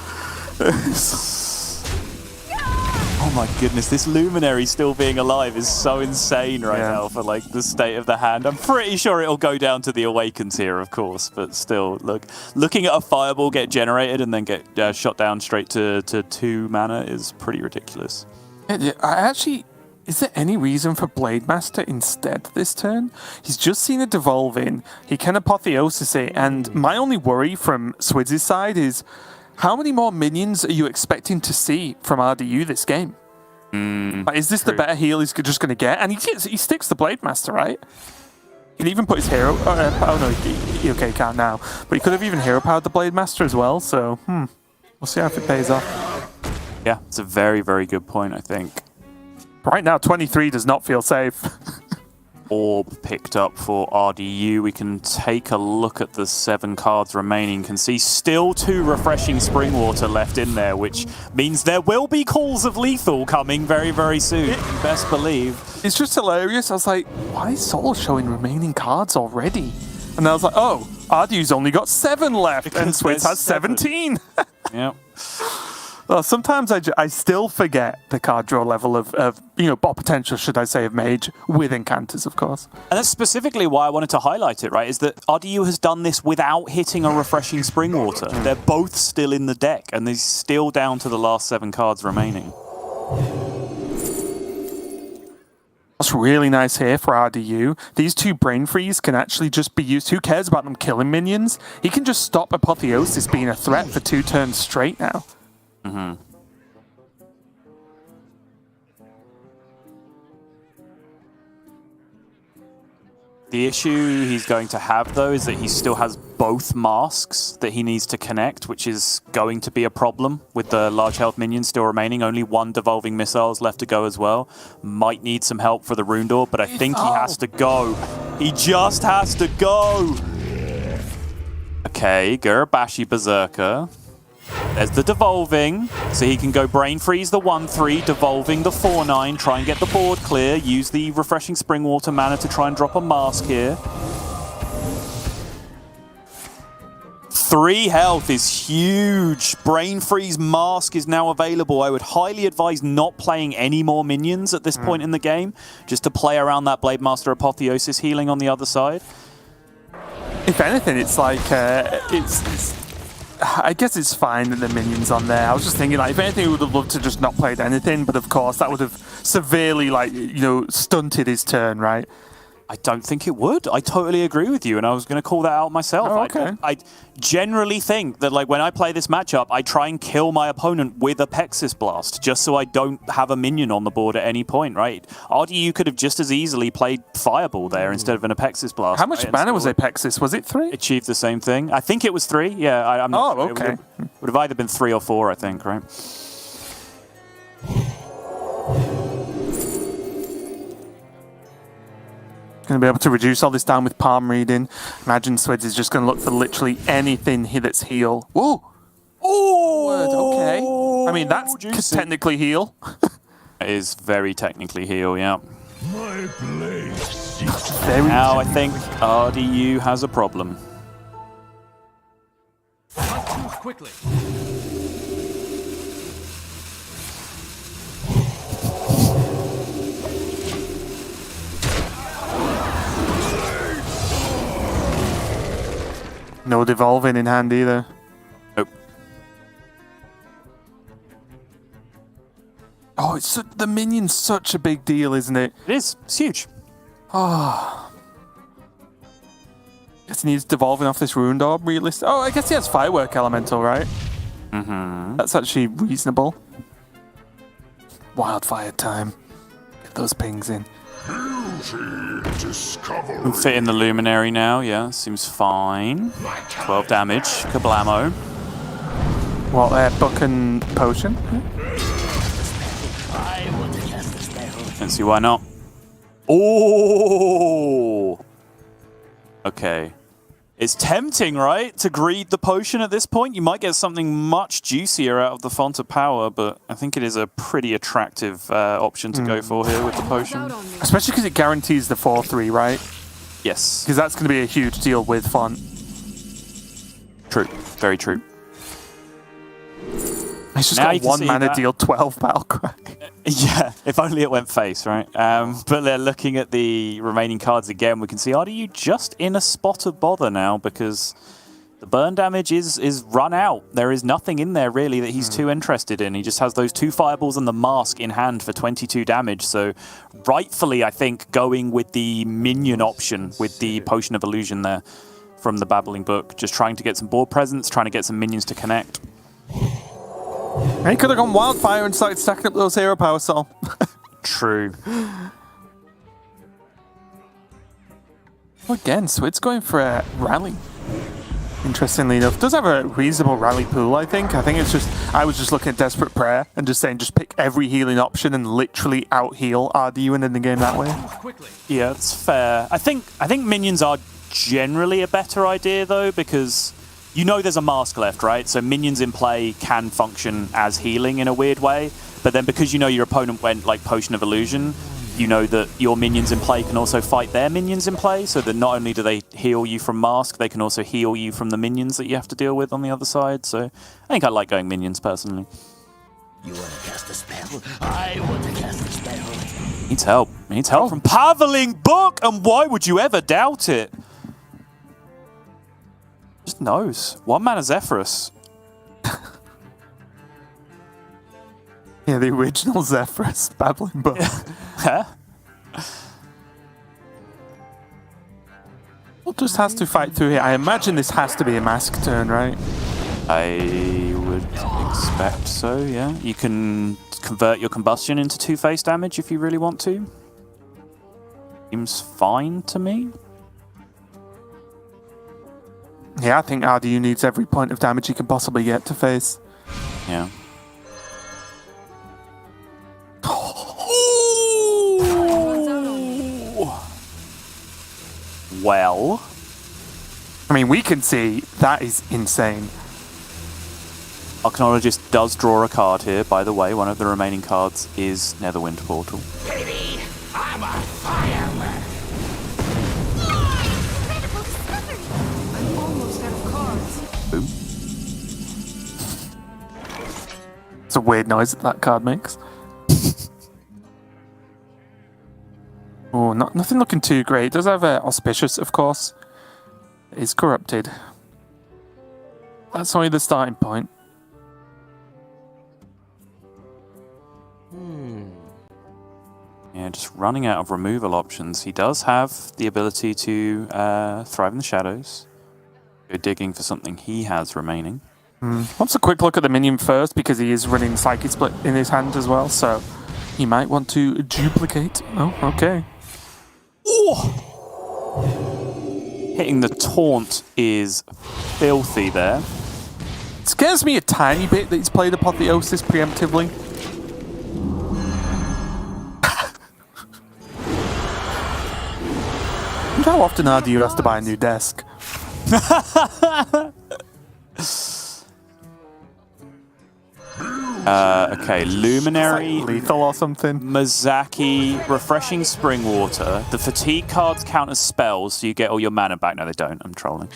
I: Oh my goodness, this Luminary still being alive is so insane right now for like the state of the hand. I'm pretty sure it'll go down to the Awakens here, of course, but still, looking at a Fireball get generated and then get shot down straight to 2 mana is pretty ridiculous.
H: Is there any reason for Blade Master instead this turn? He's just seen it devolve in, he can Apotheosis it, and my only worry from Swids' side is how many more minions are you expecting to see from RDU this game? Like, is this the better heal he's just going to get? And he sticks the Blade Master, right? He can even put his hero... oh no, he can't now. But he could have even hero powered the Blade Master as well, so we'll see how it pays off.
I: Yeah, it's a very, very good point, I think.
H: Right now, 23 does not feel safe.
I: Orb picked up for RDU. We can take a look at the 7 cards remaining. Can see still 2 refreshing spring water left in there, which means there will be calls of lethal coming very, very soon. You best believe.
H: It's just hilarious. I was like, why is Soul showing remaining cards already? And I was like, oh, RDU's only got 7 left, and Switz has 17.
I: Yep.
H: Well, sometimes I still forget the card draw level of bot potential, should I say, of Mage, with Encounters, of course.
I: And that's specifically why I wanted to highlight it, right, is that RDU has done this without hitting a refreshing spring water. They're both still in the deck, and they're still down to the last 7 cards remaining.
H: That's really nice here for RDU. These 2 Brain Freeze can actually just be used. Who cares about them killing minions? He can just stop Apotheosis being a threat for 2 turns straight now.
I: Mm-hmm. The issue he's going to have, though, is that he still has both masks that he needs to connect, which is going to be a problem with the large health minions still remaining. Only 1 Devolving Missiles left to go as well. Might need some help for the Rune Door, but I think he has to go. He just has to go. Okay, Gurabashi Berserker. There's the Devolving, so he can go Brain Freeze the 1-3, Devolving the 4-9, try and get the board clear, use the Refreshing Spring Water mana to try and drop a mask here. 3 health is huge. Brain Freeze mask is now available. I would highly advise not playing any more minions at this point in the game, just to play around that Blade Master Apotheosis healing on the other side.
H: If anything, it's like, I guess it's fine that the minion's on there. I was just thinking, like, if anything, we would have loved to just not played anything, but of course, that would have severely, like, stunted his turn, right?
I: I don't think it would. I totally agree with you, and I was going to call that out myself.
H: Oh, okay.
I: I generally think that, like, when I play this matchup, I try and kill my opponent with a Pexis Blast, just so I don't have a minion on the board at any point, right? RDU could have just as easily played Fireball there instead of an Apexis Blast.
H: How much mana was Apexis? Was it 3?
I: Achieved the same thing. I think it was 3. Yeah, I'm not sure.
H: Okay.
I: It would have either been 3 or 4, I think, right?
H: Going to be able to reduce all this down with palm reading. Imagine Sweds is just going to look for literally anything that's heal. Whoa! Oh! Okay. I mean, that's technically heal.
I: It is very technically heal, yeah.
E: My blade seeks
I: Now I think RDU has a problem.
F: Not too quickly.
H: No Devolving in hand either.
I: Nope.
H: Oh, the minion's such a big deal, isn't it?
I: It is. It's huge.
H: Oh. Guess he needs Devolving off this Rune Orb, realistic. Oh, I guess he has Firework Elemental, right?
I: Mm-hmm.
H: That's actually reasonable. Wildfire time. Get those pings in.
I: Can fit in the Luminary now, yeah. Seems fine. 12 damage. Kablamo.
H: What, Book and Potion?
I: Don't see why not. Oh! Okay. It's tempting, right, to greed the potion at this point. You might get something much juicier out of the Font of Power, but I think it is a pretty attractive option to go for here with the potion.
H: Especially because it guarantees the 4-3, right?
I: Yes.
H: Because that's going to be a huge deal with Font.
I: True. Very true.
H: He's just got 1 mana deal 12 Battlecry.
I: Yeah, if only it went face, right? But they're looking at the remaining cards again. We can see, are you just in a spot of bother now? Because the burn damage is run out. There is nothing in there, really, that he's too interested in. He just has those 2 Fireballs and the Mask in hand for 22 damage. So, rightfully, I think, going with the minion option with the Potion of Illusion there from the Babbling Book. Just trying to get some board presence, trying to get some minions to connect.
H: He could have gone Wildfire and started stacking up those Hero Power Soul.
I: True.
H: Again, Swid's going for a rally. Interestingly enough, does have a reasonable rally pool, I think. It's just, I was just looking at Desperate Prayer and just saying just pick every healing option and literally out-heal RDU and end the game that way.
I: Yeah, that's fair. I think minions are generally a better idea, though, because you know there's a mask left, right? So minions in play can function as healing in a weird way, but then because you know your opponent went like Potion of Illusion, you know that your minions in play can also fight their minions in play, so that not only do they heal you from Mask, they can also heal you from the minions that you have to deal with on the other side. So I think I like going minions, personally.
E: You want to cast a spell? I want to cast a spell.
I: Needs help. He needs help from Paveling Book, and why would you ever doubt it? Just knows. 1 mana Zephyrus.
H: Yeah, the original Zephyrus, Babbling Book.
I: Huh?
H: What just has to fight through here? I imagine this has to be a mask turn, right?
I: I would expect so, yeah. You can convert your combustion into 2 face damage if you really want to. Seems fine to me.
H: Yeah, I think RDU needs every point of damage he can possibly get to face.
I: Yeah. Well,
H: I mean, we can see that is insane.
I: Arcanologist does draw a card here, by the way. One of the remaining cards is Netherwind Portal.
E: Baby, I'm a fireman.
B: I'm almost out of cards.
I: Boom.
H: It's a weird noise that card makes. Oh, nothing looking too great. It does have Auspicious, of course. It is corrupted. That's only the starting point.
I: Yeah, just running out of removal options. He does have the ability to thrive in the shadows. Go digging for something he has remaining.
H: Wants a quick look at the minion first because he is running Psychic Split in his hand as well, so he might want to duplicate. Oh, okay.
I: Oh! Hitting the taunt is filthy there.
H: It scares me a tiny bit that he's played Apotheosis preemptively. I wonder how often RDU has to buy a new desk.
I: Okay, Luminary,
H: Like lethal or something.
I: Mazaki, Refreshing Spring Water. The fatigue cards count as spells, so you get all your mana back. No, they don't. I'm trolling.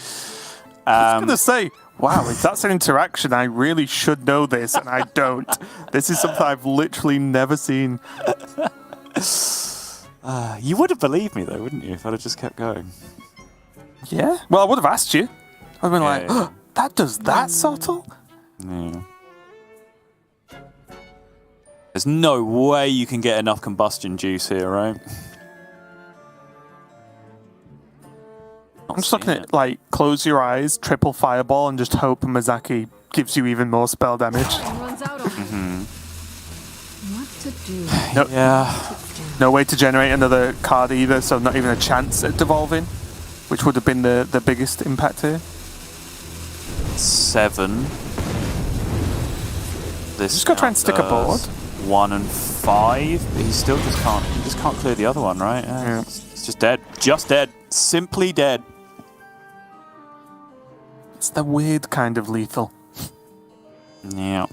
H: I was going to say, wow, if that's an interaction, I really should know this, and I don't. This is something I've literally never seen.
I: You would have believed me, though, wouldn't you, if I'd have just kept going?
H: Yeah? Well, I would have asked you. I'd been like,
I: Yeah.
H: oh, that does that subtle?
I: Yeah. There's no way you can get enough combustion juice here, right?
H: I'm just looking at, like, close your eyes, triple fireball, and just hope Mazaki gives you even more spell damage.
B: Runs out of what to do.
H: Nope.
I: Yeah.
H: No way to generate another card either, so not even a chance at devolving, which would have been the biggest impact here.
I: 7. This
H: Just gotta try and stick a board.
I: 1 and 5. But he still just can't. He just can't clear the other one, right?
H: Yeah.
I: It's just dead. Just dead. Simply dead.
H: It's the weird kind of lethal.
I: Yeah.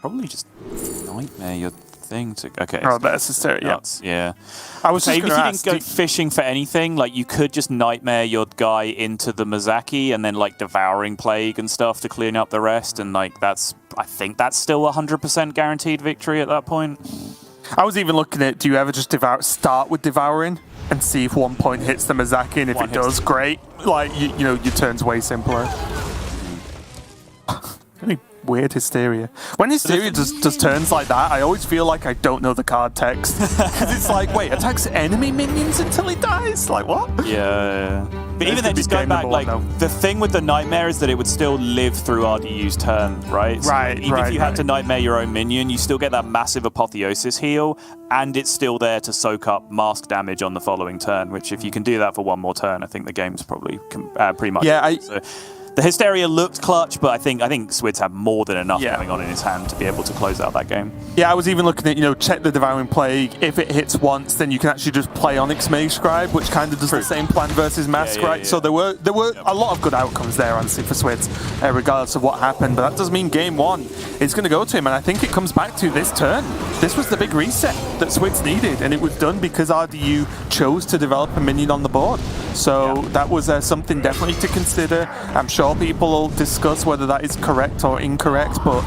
I: Probably just nightmare your thing to. Okay.
H: Oh, that's hysteria. Yeah.
I: Nuts. Yeah.
H: I was just
I: Even
H: going
I: if
H: to
I: you
H: ask.
I: didn't go fishing for anything, like you could just nightmare your guy into the Mazaki and then like devouring plague and stuff to clean up the rest, and like that's. I think that's still 100% guaranteed victory at that point.
H: I was even looking at, do you ever just start with devouring and see if 1 point hits the Mazaki, and if it does, great. Like, you know, your turn's way simpler. Really weird hysteria. When hysteria does turns like that, I always feel like I don't know the card text. Because it's like, wait, attacks enemy minions until he dies? Like, what?
I: Yeah. But even then, just going back, like, the thing with the Nightmare is that it would still live through RDU's turn, right? So even if you had to Nightmare your own minion, you still get that massive Apotheosis heal, and it's still there to soak up mask damage on the following turn, which if you can do that for one more turn, I think the game's probably pretty much...
H: Yeah,
I: so, the Hysteria looked clutch, but I think Swids had more than enough going on in his hand to be able to close out that game.
H: Yeah, I was even looking at, check the Devouring Plague. If it hits once, then you can actually just play Onyx Mage Scribe, which kind of does the same plan versus Mask, right? So there were a lot of good outcomes there, honestly, for Swids, regardless of what happened. But that does mean game one is going to go to him, and I think it comes back to this turn. This was the big reset that Swids needed, and it was done because RDU chose to develop a minion on the board. So that was something definitely to consider. I'm sure people will discuss whether that is correct or incorrect, but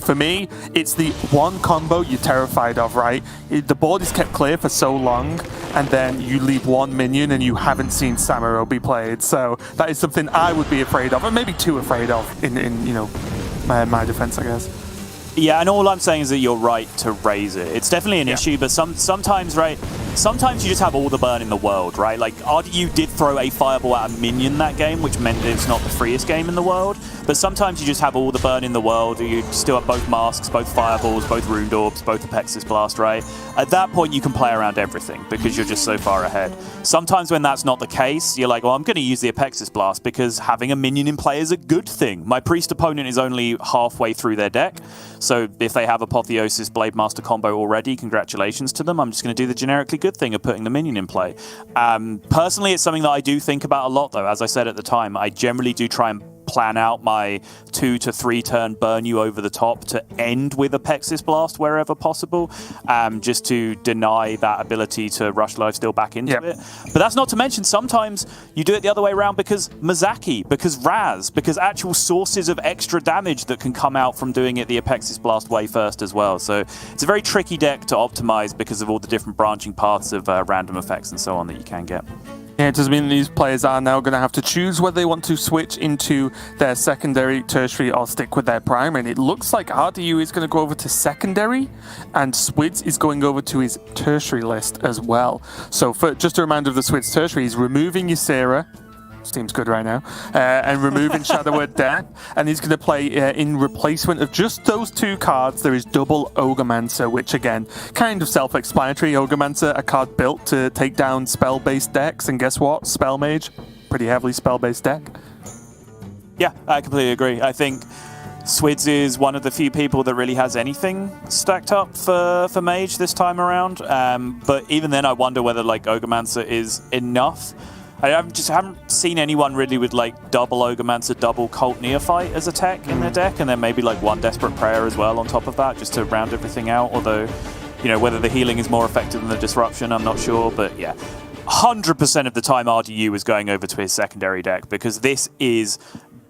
H: for me, it's the one combo you're terrified of, right? The board is kept clear for so long, and then you leave one minion and you haven't seen Samuro be played. So that is something I would be afraid of, or maybe too afraid of in my defense, I guess.
I: Yeah, and all I'm saying is that you're right to raise it. It's definitely an issue, but sometimes, right, sometimes you just have all the burn in the world, right? Like, RDU did throw a fireball at a minion that game, which meant it's not the freest game in the world, but sometimes you just have all the burn in the world. You still have both masks, both fireballs, both Ruined Orbs, both Apexis Blast, right? At that point, you can play around everything because you're just so far ahead. Sometimes when that's not the case, you're like, well, I'm going to use the Apexis Blast because having a minion in play is a good thing. My Priest opponent is only halfway through their deck, so if they have Apotheosis Blade Master combo already, congratulations to them. I'm just going to do the generically good thing of putting the minion in play. Personally, it's something that I do think about a lot, though. As I said at the time, I generally do try and plan out my 2 to 3 turn burn you over the top to end with Apexis Blast wherever possible, just to deny that ability to rush lifesteal back into it. But that's not to mention sometimes you do it the other way around because Mizaki, because Raz, because actual sources of extra damage that can come out from doing it the Apexis Blast way first as well. So it's a very tricky deck to optimize because of all the different branching paths of random effects and so on that you can get.
H: Yeah, it does mean these players are now going to have to choose whether they want to switch into their secondary, tertiary, or stick with their primary. And it looks like RDU is going to go over to secondary, and Swids is going over to his tertiary list as well. So for just a reminder of the Swids tertiary, he's removing Ysera, seems good right now, and removing Shadow Word Death, and he's going to play in replacement of just those 2 cards. There is double Ogremancer, which again, kind of self-explanatory. Ogremancer, a card built to take down spell-based decks, and guess what? Spell Mage, pretty heavily spell-based deck.
I: Yeah, I completely agree. I think Swids is one of the few people that really has anything stacked up for Mage this time around, but even then I wonder whether like Ogremancer is enough. I haven't seen anyone really with like double Ogremancer, double Cult Neophyte as a tech in their deck, and then maybe like 1 Desperate Prayer as well on top of that, just to round everything out. Although, whether the healing is more effective than the disruption, I'm not sure. But yeah, 100% of the time RDU is going over to his secondary deck because this is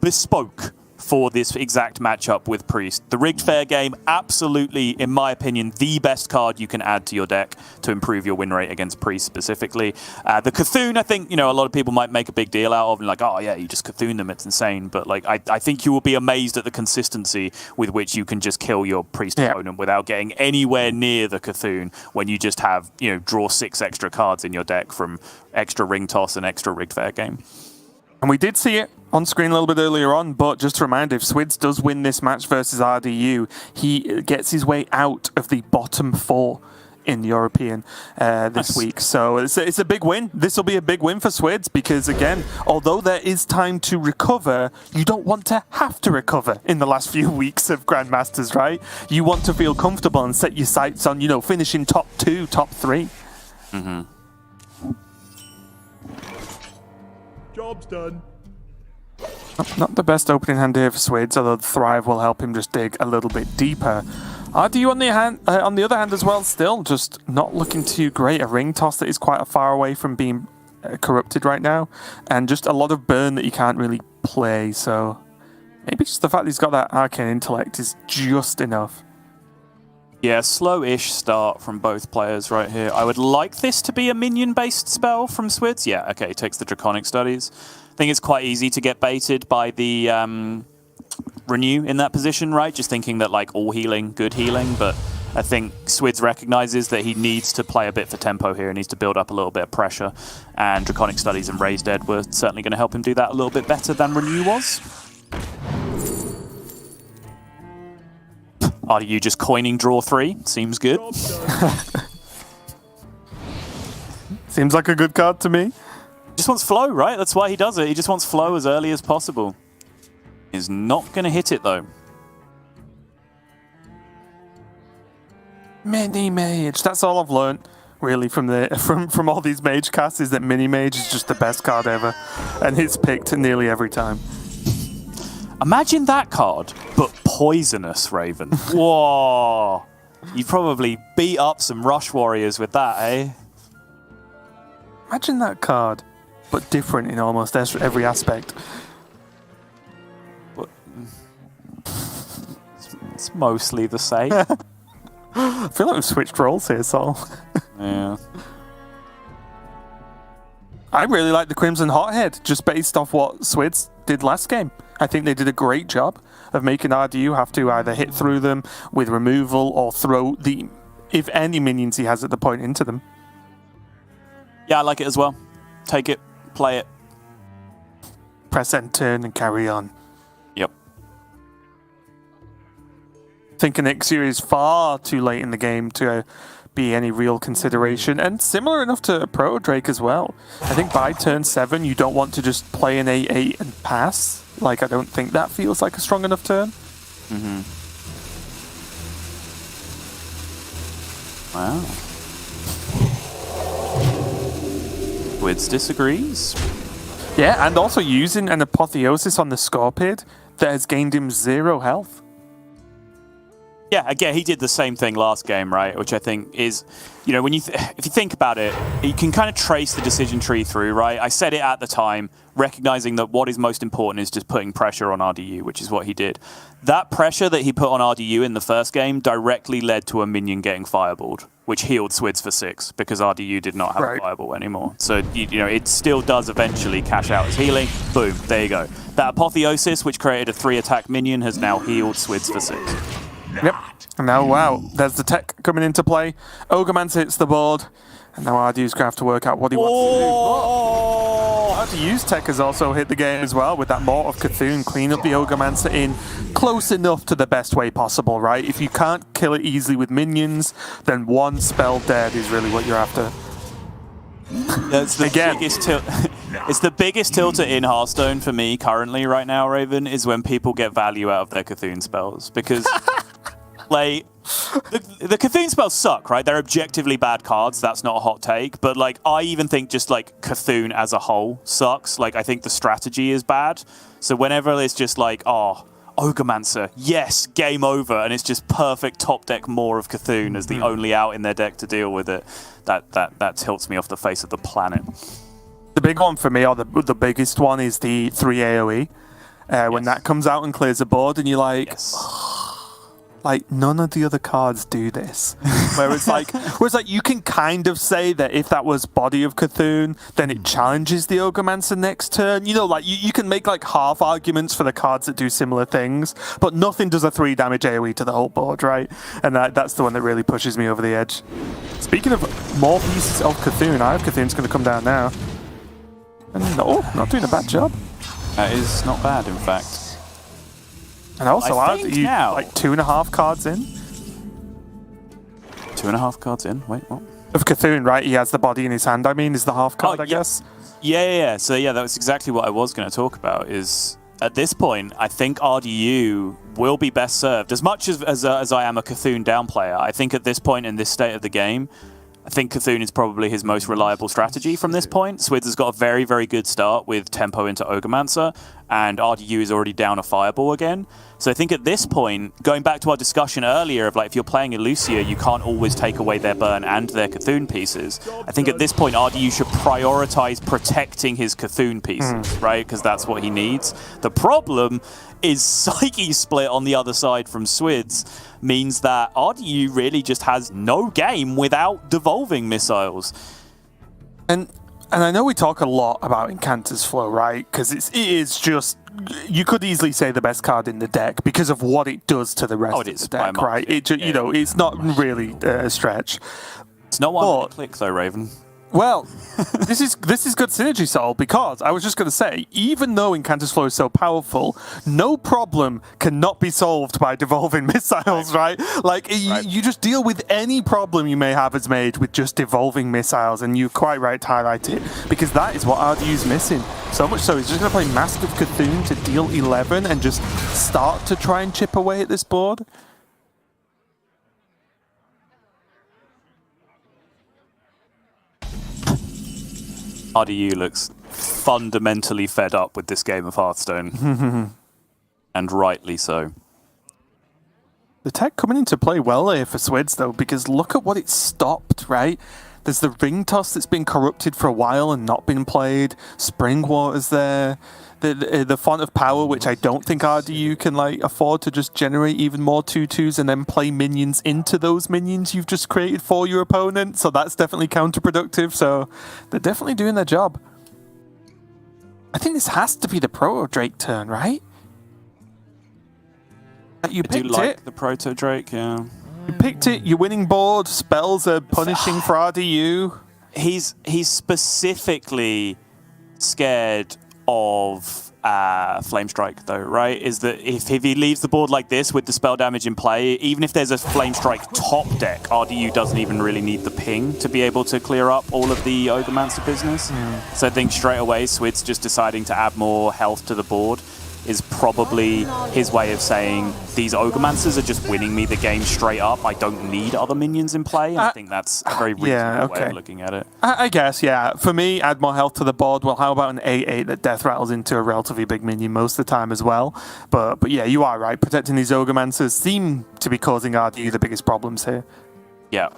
I: bespoke for this exact matchup with Priest. The Rigged Fair game, absolutely, in my opinion, the best card you can add to your deck to improve your win rate against Priest specifically. The Cthulhu, I think, a lot of people might make a big deal out of, and like, oh yeah, you just Cthulhu them, it's insane. But like, I think you will be amazed at the consistency with which you can just kill your Priest opponent without getting anywhere near the Cthulhu when you just have, draw 6 extra cards in your deck from extra Ring Toss and extra Rigged Fair game.
H: And we did see it on screen a little bit earlier on, but just to remind, if Swids does win this match versus RDU, he gets his way out of the bottom 4 in European this week. So it's a big win. This will be a big win for Swids because, again, although there is time to recover, you don't want to have to recover in the last few weeks of Grandmasters, right? You want to feel comfortable and set your sights on, finishing top 2, top 3.
I: Mm-hmm.
F: Job's done.
H: Not the best opening hand here for Swids, although the Thrive will help him just dig a little bit deeper. RDU on the other hand as well, still just not looking too great. A Ring Toss that is quite far away from being corrupted right now, and just a lot of burn that he can't really play, so maybe just the fact that he's got that Arcane Intellect is just enough.
I: Yeah, slow-ish start from both players right here. I would like this to be a minion-based spell from Swids. Yeah, okay, he takes the Draconic Studies. I think it's quite easy to get baited by the Renew in that position, right? Just thinking that, like, all healing, good healing, but I think Swids recognizes that he needs to play a bit for tempo here. He needs to build up a little bit of pressure. And Draconic Studies and Raised Dead were certainly going to help him do that a little bit better than Renew was. RDU just coining draw 3. Seems good.
H: Seems like a good card to me.
I: Just wants flow, right? That's why he does it. He just wants flow as early as possible. He's not going to hit it, though.
H: Mini Mage. That's all I've learned, really, from all these Mage casts, is that Mini Mage is just the best card ever. And it's picked nearly every time.
I: Imagine that card, but poisonous, Raven. Whoa. You'd probably beat up some Rush Warriors with that, eh?
H: Imagine that card, but different in almost every aspect.
I: It's mostly the same.
H: I feel like we've switched roles here, Saul.
I: Yeah.
H: I really like the Crimson Hothead, just based off what Swids did last game. I think they did a great job of making RDU have to either hit through them with removal or throw the, if any minions he has at the point, into them.
I: Yeah, I like it as well. Take it, play it.
H: Press end turn and carry on.
I: Yep.
H: I think an Elixir is far too late in the game to be any real consideration, and similar enough to a Proto Drake as well. I think by turn 7 you don't want to just play an 8-8 and pass. Like, I don't think that feels like a strong enough turn.
I: Mm-hmm. Wow. Swids disagrees.
H: Yeah, and also using an Apotheosis on the Scorpid that has gained him 0 health.
I: Yeah, again, he did the same thing last game, right? Which I think is, you know, when if you think about it, you can kind of trace the decision tree through, right? I said it at the time, recognizing that what is most important is just putting pressure on RDU, which is what he did. That pressure that he put on RDU in the first game directly led to a minion getting fireballed, which healed Swids for 6 because RDU did not have a fireball anymore. So, you know, it still does eventually cash out as healing. Boom, there you go. That Apotheosis, which created a 3-attack minion, has now healed Swids for 6.
H: Yep. And now, wow, there's the tech coming into play. Ogremans hits the board. And now RDU's going to have to work out what he wants to do. RDU's tech has also hit the game as well with that Mort of Cthulhu. Clean up the Ogremans in close enough to the best way possible, right? If you can't kill it easily with minions, then one spell dead is really what you're after.
I: That's the biggest tilt. It's the biggest tilter in Hearthstone for me currently right now, Raven, is when people get value out of their Cthulhu spells. Because, like, the Cthulhu spells suck, right? They're objectively bad cards. That's not a hot take. But, like, I even think just, like, Cthulhu as a whole sucks. Like, I think the strategy is bad. So whenever it's just like, oh, Ogremmancer, yes, game over, and it's just perfect top deck Maw of Cthulhu as the only out in their deck to deal with it, that tilts me off the face of the planet.
H: The big one for me, or the biggest one, is the 3 AoE. When that comes out and clears the board, and you're like, like, none of the other cards do this. Whereas like you can kind of say that if that was Body of Cthulhu, then it challenges the Ogremmancer next turn. You know, like, you can make like half arguments for the cards that do similar things, but nothing does a 3 damage AoE to the whole board, right? And that's the one that really pushes me over the edge. Speaking of more pieces of Cthulhu, I have Cthulhu's going to come down now. And not doing a bad job.
I: That is not bad, in fact.
H: And also, you
I: now,
H: like 2.5 cards in.
I: 2.5 cards in? Wait, what?
H: Of Cthulhu, right? He has the body in his hand, I mean, is the half card, I guess.
I: Yeah. So, yeah, that was exactly what I was going to talk about, is at this point, I think RDU will be best served. As much as I am a Cthulhu down player, I think at this point in this state of the game, I think Cthulhu is probably his most reliable strategy from this point. Swids has got a very, very good start with tempo into Ogremmancer, and RDU is already down a fireball again. So I think at this point, going back to our discussion earlier of like, if you're playing a Lucia, you can't always take away their burn and their Cthulhu pieces. I think at this point, RDU should prioritize protecting his Cthulhu pieces, right? Because that's what he needs. The problem is Psyche split on the other side from Swids means that RDU really just has no game without devolving missiles.
H: And I know we talk a lot about Incanter's flow, right? Because it is just you could easily say the best card in the deck because of what it does to the rest of the deck, right? You know, it's not really a stretch.
I: It's not one click though, Raven.
H: Well, this is good synergy, Sol, because I was just going to say, even though Incantus Flow is so powerful, no problem cannot be solved by devolving missiles, right? Like, you just deal with any problem you may have as mage with just devolving missiles, and you're quite right to highlight it, because that is what RDU's missing. So much so, he's just going to play Mask of Cthulhu to deal 11 and just start to try and chip away at this board.
I: RDU looks fundamentally fed up with this game of Hearthstone. And rightly so.
H: The tech coming into play well here for Swids, though, because look at what it stopped, right? There's the ring toss that's been corrupted for a while and not been played. Springwater's there. The Font of Power, which I don't think RDU can like afford to just generate even more 2/2s and then play minions into those minions you've just created for your opponent. So that's definitely counterproductive. So they're definitely doing their job. I think this has to be the Proto Drake turn, right? You
I: I do like the Proto Drake, yeah.
H: You picked it, you're winning board, spells are punishing for RDU.
I: He's specifically scared of Flame Strike, though, right? Is that if he leaves the board like this with the spell damage in play, even if there's a Flame Strike top deck, RDU doesn't even really need the ping to be able to clear up all of the Ogremancer business. So I think straight away, Swid's just deciding to add more health to the board is probably his way of saying, these Ogre-Mancers are just winning me the game straight up. I don't need other minions in play. And I think that's a very reasonable way of looking at it.
H: I guess, yeah. For me, add more health to the board. Well, how about an 8/8 that death rattles into a relatively big minion most of the time as well? But yeah, you are right. Protecting these Ogre-Mancers seem to be causing RDU the biggest problems here.
I: Yeah.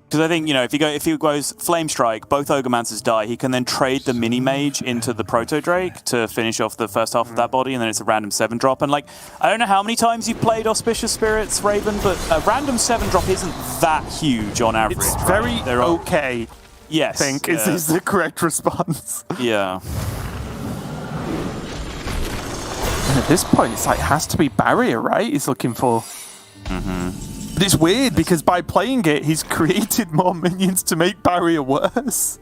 I: Because I think, you know, if he goes Flame Strike, both Ogre-Mancers die, he can then trade the Mini-Mage into the Proto-Drake to finish off the first half of that body, and then it's a random 7-drop. And, like, I don't know how many times you've played Auspicious Spirits, Raven, but a random 7-drop isn't that huge on average.
H: It's very okay,
I: yes,
H: I think, is the correct response.
I: Yeah.
H: And at this point, it's like, it has to be Barrier, right? He's looking for... But it's weird because by playing it, he's created more minions to make Barrier worse.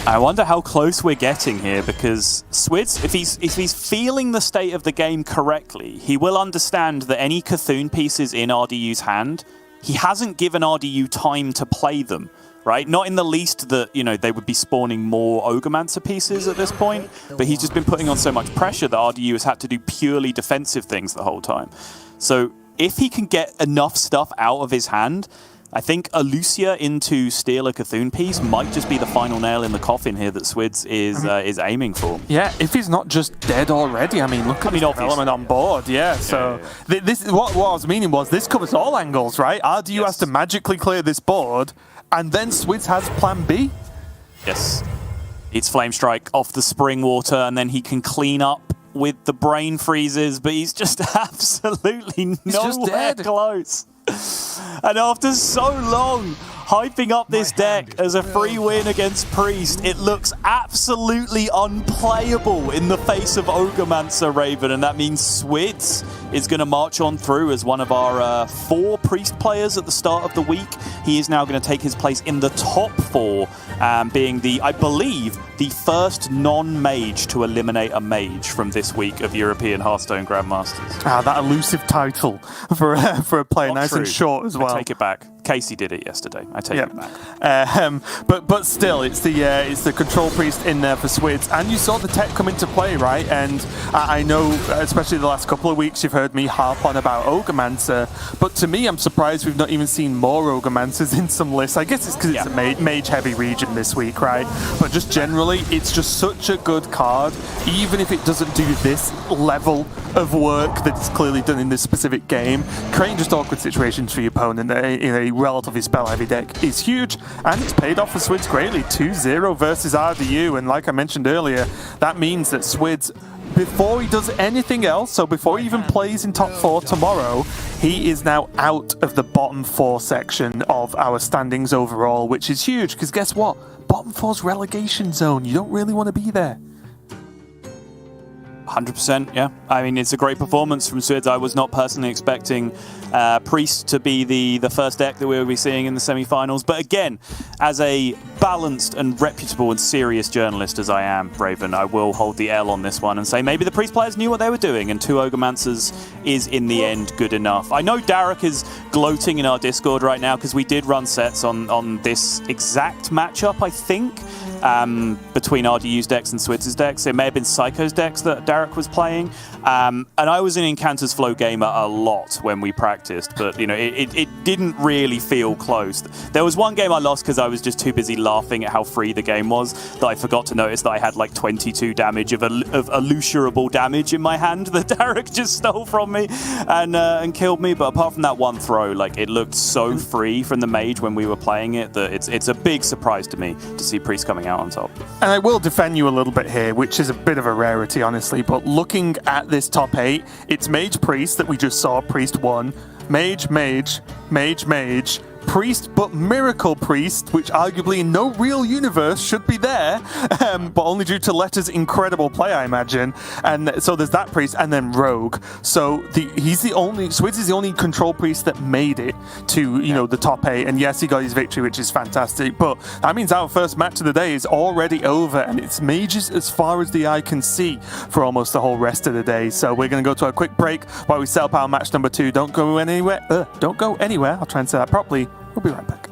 I: I wonder how close we're getting here, because Swids, if he's feeling the state of the game correctly, he will understand that any Cthulhu pieces in RDU's hand, he hasn't given RDU time to play them. Right? Not in the least that, you know, they would be spawning more Ogremancer pieces at this point, but he's just been putting on so much pressure that RDU has had to do purely defensive things the whole time. So if he can get enough stuff out of his hand, I think a Lucia into steal a Cthulhu piece might just be the final nail in the coffin here that Swids is aiming for.
H: Yeah, if he's not just dead already. I mean, look at the development on board. Yeah, so this what I was meaning was this covers all angles, right? RDU has to magically clear this board, and then Swids has plan B.
I: Yes. It's Flame Strike off the Spring Water, and then he can clean up with the Brain Freezes, but he's just absolutely nowhere close. And after so long hyping up this deck as a free win against Priest, it looks absolutely unplayable in the face of Ogremancer, Raven, and that means Swids is going to march on through as one of our 4 Priest players at the start of the week. He is now going to take his place in the top 4, being the, I believe, the first non-mage to eliminate a mage from this week of European Hearthstone Grandmasters.
H: That elusive title for a player,
I: Not
H: nice
I: true.
H: and short as well.
I: I take it back. Casey did it yesterday. I take it back.
H: But still, it's the control priest in there for Swids, and you saw the tech come into play, right? And I know, especially the last couple of weeks, you've heard me harp on about Ogremancer, but to me, I'm surprised we've not even seen more Ogre-Mancers in some lists. I guess it's because it's a mage-heavy region this week, right? But just generally, it's just such a good card, even if it doesn't do this level of work that it's clearly done in this specific game. Creating just awkward situations for your opponent in a relatively spell-heavy deck is huge, and it's paid off for Swids greatly. 2-0 versus RDU, and like I mentioned earlier, that means that Swids, before he does anything else, so before he even plays in top 4 tomorrow, he is now out of the bottom 4 section of our standings overall, which is huge, because guess what? Bottom 4's relegation zone. You don't really want to be there.
I: 100%, yeah. I mean, it's a great performance from Swids. I was not personally expecting Priest to be the first deck that we will be seeing in the semi-finals. But again, as a balanced and reputable and serious journalist as I am, Raven, I will hold the L on this one and say maybe the Priest players knew what they were doing, and 2 Ogremancers is, in the end, good enough. I know Derek is gloating in our Discord right now because we did run sets on this exact matchup, I think, between RDU's decks and Swids' decks. It may have been Psycho's decks that Derek was playing. And I was in Encounters Flow Gamer a lot when we practiced, but you know, it didn't really feel close. There was one game I lost because I was just too busy laughing at how free the game was that I forgot to notice that I had like 22 damage of illusurable damage in my hand that Derek just stole from me and killed me. But apart from that one throw, like, it looked so free from the mage when we were playing it that it's a big surprise to me to see Priest coming out on top.
H: And I will defend you a little bit here, which is a bit of a rarity, honestly, but looking at this top 8, it's Mage Priest that we just saw, Priest 1, Mage, Mage, Mage, Mage, Priest, but Miracle Priest, which arguably in no real universe should be there, but only due to Letter's incredible play, I imagine. And so there's that Priest, and then Rogue. So Swids is the only control Priest that made it to, you know, the top 8. And yes, he got his victory, which is fantastic. But that means our first match of the day is already over, and it's mages as far as the eye can see for almost the whole rest of the day. So we're going to go to a quick break while we set up our match number 2. Don't go anywhere. Don't go anywhere. I'll try and say that properly. We'll be right back.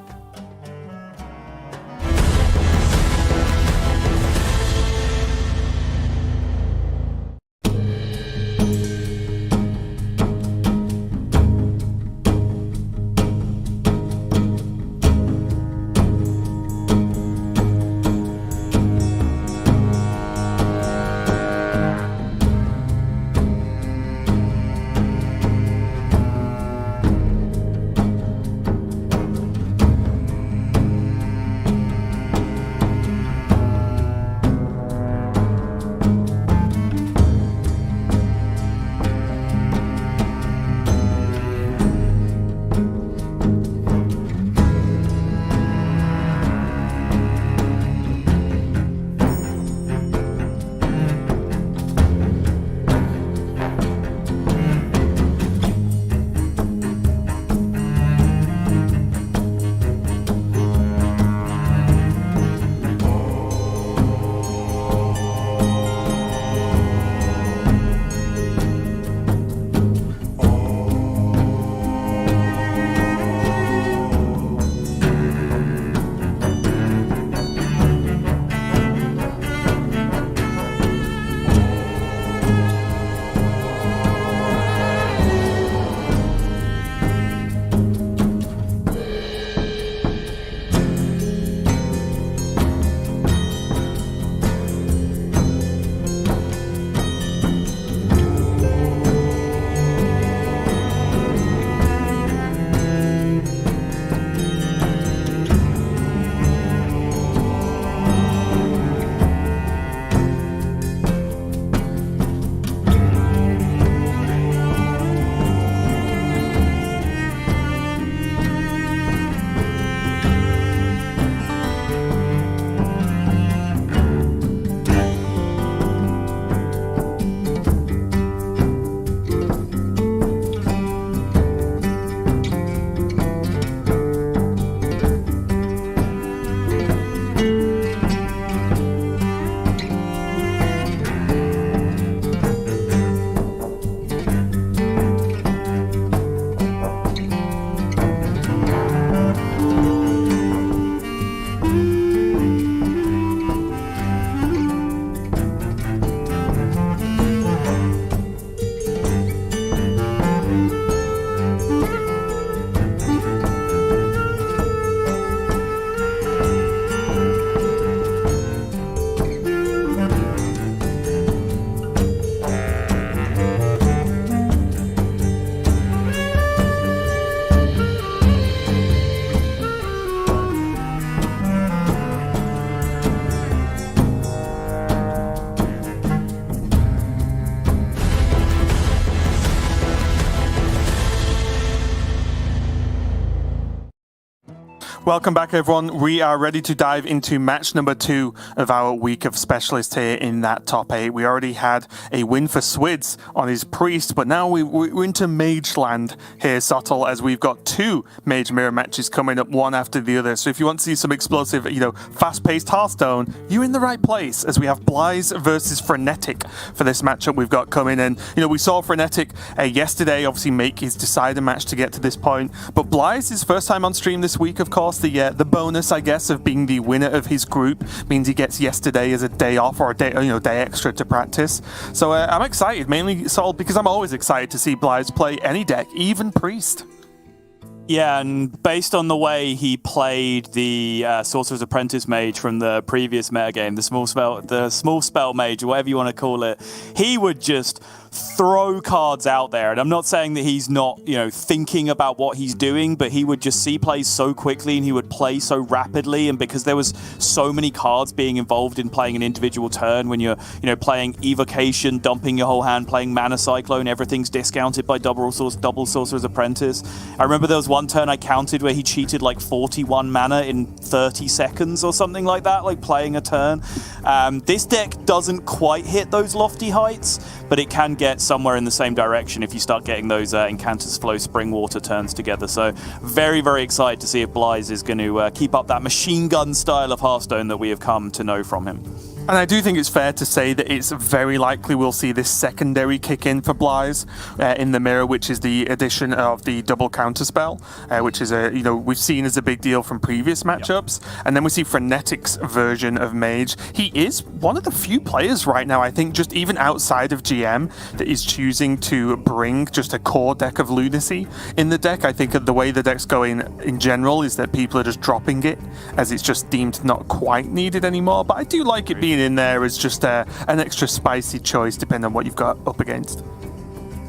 H: Welcome back, everyone. We are ready to dive into match number 2 of our week of specialists here in that top 8. We already had a win for Swids on his Priest, but now we're into Mage land here, Sottle, as we've got 2 Mage Mirror matches coming up, one after the other. So if you want to see some explosive, fast-paced Hearthstone, you're in the right place, as we have Blyze versus Frenetic for this matchup we've got coming. And, we saw Frenetic yesterday obviously make his decider match to get to this point, but Blyze, his first time on stream this week, of course. The bonus, I guess, of being the winner of his group means he gets yesterday as a day off or a day, day extra to practice. So I'm excited, mainly Sol, because I'm always excited to see Blyze play any deck, even Priest.
I: Yeah, and based on the way he played the Sorcerer's Apprentice mage from the previous metagame, the small spell mage, or whatever you want to call it, he would just throw cards out there. And I'm not saying that he's not, thinking about what he's doing, but he would just see plays so quickly and he would play so rapidly. And because there was so many cards being involved in playing an individual turn, when you're, playing Evocation, dumping your whole hand, playing Mana Cyclone, everything's discounted by double Sorcerer's Apprentice. I remember there was one turn I counted where he cheated like 41 mana in 30 seconds or something like that, like playing a turn. This deck doesn't quite hit those lofty heights, but it can get somewhere in the same direction if you start getting those Incantus Flow Springwater turns together. So very, very excited to see if Blyze is going to keep up that machine gun style of Hearthstone that we have come to know from him.
H: And I do think it's fair to say that it's very likely we'll see this secondary kick in for Blyze in the mirror, which is the addition of the double counterspell, which is we've seen as a big deal from previous matchups. Yep. And then we see Frenetic's version of Mage. He is one of the few players right now, I think, just even outside of GM, that is choosing to bring just a core deck of Lunacy in the deck. I think the way the deck's going in general is that people are just dropping it as it's just deemed not quite needed anymore. But I do like it being in there as just an extra spicy choice depending on what you've got up against.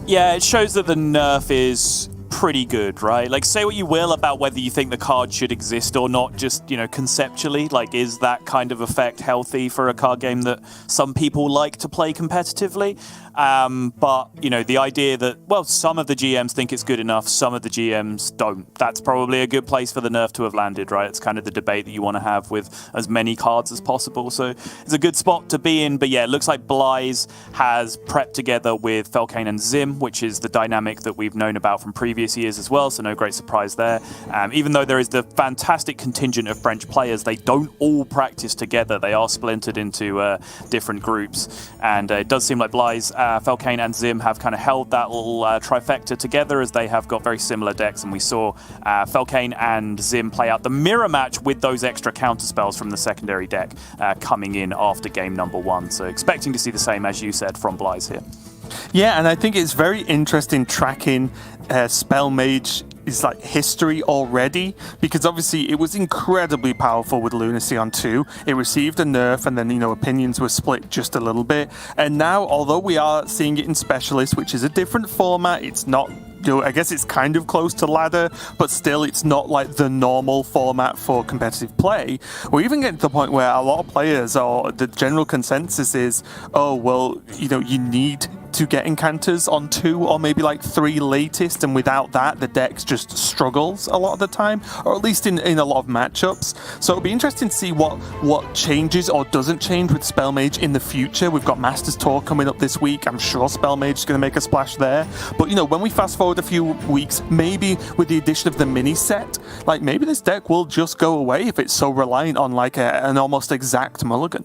I: Yeah, it shows that the nerf is pretty good, right? Like, say what you will about whether you think the card should exist or not, just, conceptually, like, is that kind of effect healthy for a card game that some people like to play competitively? But, the idea that, well, some of the GMs think it's good enough, some of the GMs don't. That's probably a good place for the nerf to have landed, right? It's kind of the debate that you want to have with as many cards as possible. So it's a good spot to be in. But yeah, it looks like Blyze has prepped together with Felkane and Zim, which is the dynamic that we've known about from previous years as well. So no great surprise there. Even though there is the fantastic contingent of French players, they don't all practice together. They are splintered into different groups. And it does seem like Blyze, Felkane and Zim have kind of held that little trifecta together, as they have got very similar decks, and we saw Felkane and Zim play out the mirror match with those extra counter spells from the secondary deck coming in after game number 1. So expecting to see the same, as you said, from Blyze here.
H: Yeah, and I think it's very interesting tracking Spell Mage is like history already, because obviously it was incredibly powerful with Lunacy on 2. It received a nerf, and then opinions were split just a little bit. And now, although we are seeing it in Specialist, which is a different format, it's not, I guess it's kind of close to ladder, but still it's not like the normal format for competitive play. We're even getting to the point where a lot of players, or the general consensus is, oh well, you need to get Incanters on 2 or maybe like 3 latest, and without that the deck just struggles a lot of the time, or at least in a lot of matchups. So it'll be interesting to see what changes or doesn't change with Spell Mage in the future. We've got Masters Tour coming up this week. I'm sure Spell Mage is going to make a splash there, but when we fast forward a few weeks, maybe with the addition of the mini set, like maybe this deck will just go away if it's so reliant on like an almost exact mulligan.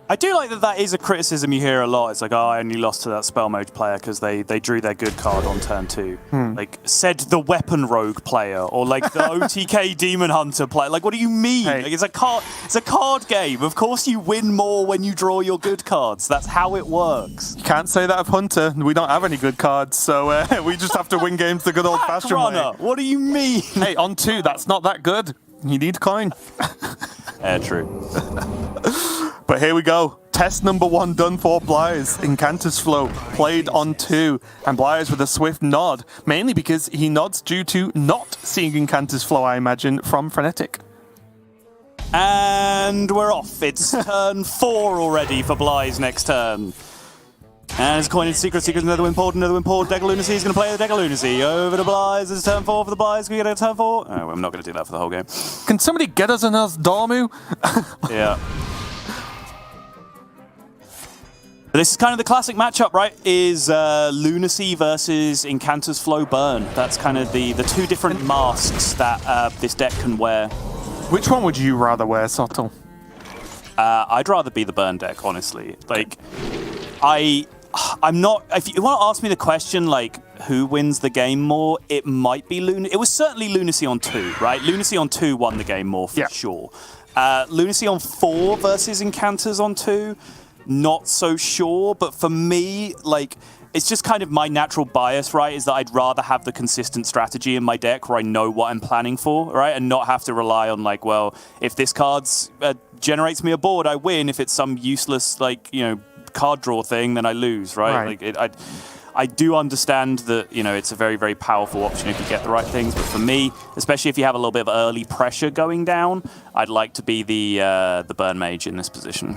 I: I do like that is a criticism you hear a lot. It's like, oh, I only lost to that Spell Mage player because they drew their good card on turn 2. Like, said the Weapon Rogue player, or like the OTK Demon Hunter player. Like, what do you mean?
H: Hey.
I: Like, it's a card game. Of course you win more when you draw your good cards. That's how it works.
H: You can't say that of Hunter. We don't have any good cards, so we just have to win games the good old-fashioned way.
I: What do you mean?
H: Hey, on 2, that's not that good. You need coin.
I: True.
H: But here we go. Test number 1 done for Blyze. Incantus Flow played on 2. And Blyze with a swift nod, mainly because he nods due to not seeing Incantus Flow, I imagine, from Frenetic.
I: And we're off. It's turn 4 already for Blyze next turn. And it's coined Secret, another win pulled, Dagger Lunacy is going to play the Dagger Lunacy. Over to Blythe, this is turn 4 for the Blythe. Can we get a turn 4? Oh, I'm not going to do that for the whole game.
H: Can somebody get us another Dormu?
I: Yeah. But this is kind of the classic matchup, right? Is Lunacy versus Incanter's Flow Burn. That's kind of the two different masks that this deck can wear.
H: Which one would you rather wear, Sottle?
I: I'd rather be the Burn deck, honestly. Like, I'm not. If you want to ask me the question, like, who wins the game more, it might be Lunacy. It was certainly Lunacy on 2, right? Lunacy on 2 won the game more for sure. Lunacy on 4 versus Incanters on 2, not so sure. But for me, like, it's just kind of my natural bias, right? Is that I'd rather have the consistent strategy in my deck where I know what I'm planning for, right? And not have to rely on, like, well, if this card generates me a board, I win. If it's some useless, like, you know, card draw thing, then I lose, right? Like I do understand that, you know, it's a very, very powerful option if you get the right things, but for me, especially if you have a little bit of early pressure going down, I'd like to be the Burn Mage in this position.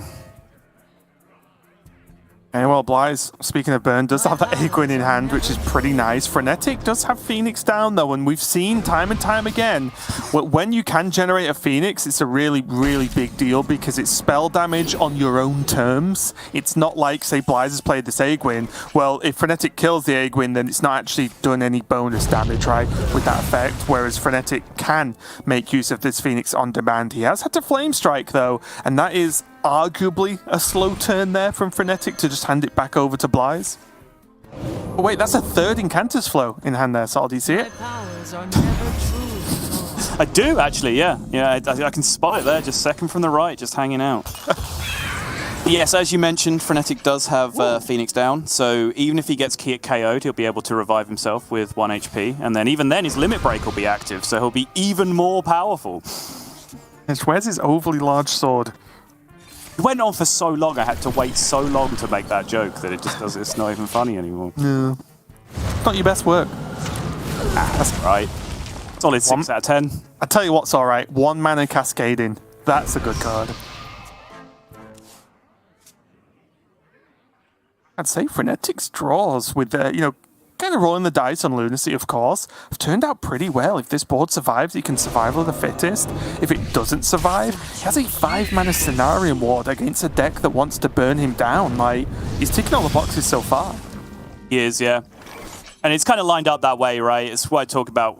H: And well, Blythe, speaking of Burn, does have that Egwin in hand, which is pretty nice. Frenetic does have Phoenix down, though, and we've seen time and time again, when you can generate a Phoenix, it's a really, really big deal because it's spell damage on your own terms. It's not like, say, Blythe has played this Egwin. Well, if Frenetic kills the Egwin, then it's not actually doing any bonus damage, right, with that effect, whereas Frenetic can make use of this Phoenix on demand. He has had to Flame Strike, though, and that is arguably a slow turn there from Frenetic to just hand it back over to Blythe. Oh wait, that's a third Incanter's Flow in hand there, Sal. Do you see it?
I: I do, actually, yeah. Yeah, I can spot it there, just second from the right, just hanging out. Yes, as you mentioned, Frenetic does have Phoenix down, so even if he gets KO'd, he'll be able to revive himself with 1 HP, and then even then his Limit Break will be active, so he'll be even more powerful.
H: Where's his overly large sword?
I: It went on for so long, I had to wait so long to make that joke that it just does. It's not even funny anymore.
H: No. Not your best work.
I: That's right. Solid 6 out of 10.
H: I tell you what's alright. 1 mana Cascading. That's a good card. I'd say Frenetic's draws with, you know, kind of rolling the dice on Lunacy, of course, have turned out pretty well. If this board survives, he can survival of the fittest. If it doesn't survive, he has a 5-mana Cenarium Ward against a deck that wants to burn him down. Like, he's ticking all the boxes so far.
I: He is, yeah. And it's kind of lined up that way, right? It's what I talk about.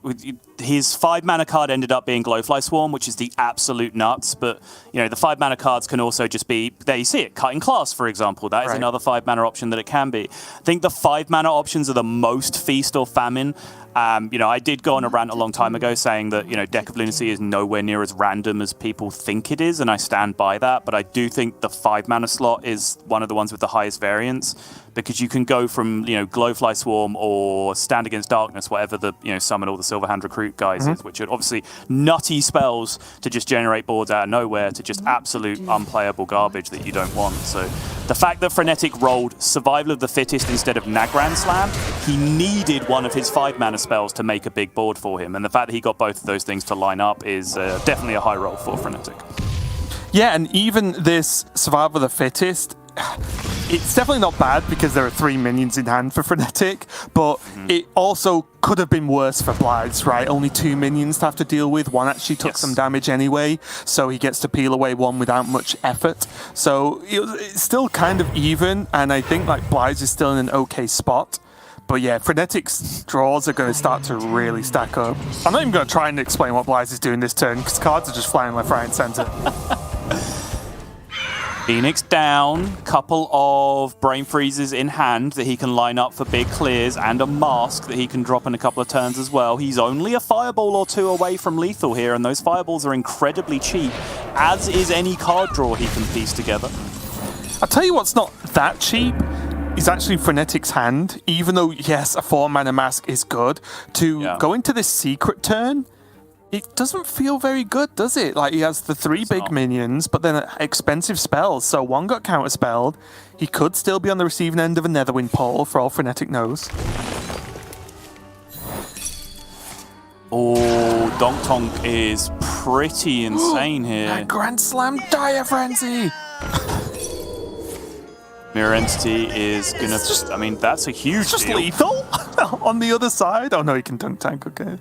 I: His 5-mana card ended up being Glowfly Swarm, which is the absolute nuts. But, you know, the 5-mana cards can also just be, there you see it, Cutting Class, for example. That is another 5-mana option that it can be. I think the 5-mana options are the most Feast or Famine. You know, I did go on a rant a long time ago saying that, you know, Deck of Lunacy is nowhere near as random as people think it is, and I stand by that. But I do think the 5-mana slot is one of the ones with the highest variance, because you can go from, you know, Glowfly Swarm or Stand Against Darkness, whatever the, you know, Summon all the Silverhand Recruit guys is, which are obviously nutty spells to just generate boards out of nowhere, to just absolute unplayable garbage that you don't want. So the fact that Frenetic rolled Survival of the Fittest instead of Nagran Slam, he needed one of his 5-mana spells to make a big board for him. And the fact that he got both of those things to line up is definitely a high roll for Frenetic.
H: Yeah, and even this Survival of the Fittest, it's definitely not bad because there are 3 minions in hand for Frenetic, but it also could have been worse for Blythe, right? Only 2 minions to have to deal with. One actually took some damage anyway, so he gets to peel away one without much effort. So it's still kind of even, and I think like Blythe is still in an okay spot. But yeah, Frenetic's draws are going to start to really stack up. I'm not even going to try and explain what Blythe is doing this turn, because cards are just flying left, right, and centre.
I: Phoenix down, couple of Brain Freezes in hand that he can line up for big clears, and a Mask that he can drop in a couple of turns as well. He's only a Fireball or 2 away from lethal here, and those Fireballs are incredibly cheap, as is any card draw he can piece together.
H: I'll tell you what's not that cheap is actually Frenetic's hand. Even though, yes, a 4-mana Mask is good, to go into this secret turn, it doesn't feel very good, does it? Like, he has the 3 big minions, but then expensive spells. So 1 got counterspelled. He could still be on the receiving end of a Netherwind pull, for all Frenetic knows.
I: Oh, Donk Tonk is pretty insane here.
H: That Grand Slam Dire Frenzy!
I: Mirror Entity is gonna. I mean, that's a huge
H: Just
I: deal.
H: lethal on the other side. Oh no, he can dunk tank. Okay.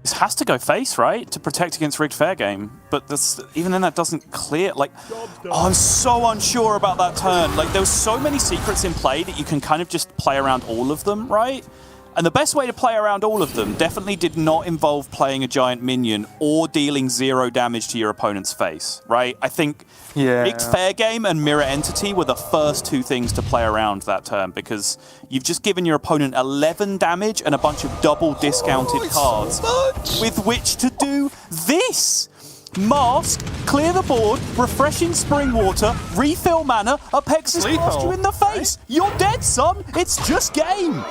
I: This has to go face, right, to protect against rigged fair game. But even then, that doesn't clear. Like, I'm so unsure about that turn. Like, there were so many secrets in play that you can kind of just play around all of them, right? And the best way to play around all of them definitely did not involve playing a giant minion or dealing 0 damage to your opponent's face, right? I think rigged fair game and mirror entity were the first 2 things to play around that turn, because you've just given your opponent 11 damage and a bunch of double discounted cards with which to do this. Mask, clear the board, refreshing spring water, refill mana, Apexis blast you in the face. You're dead, son. It's just game.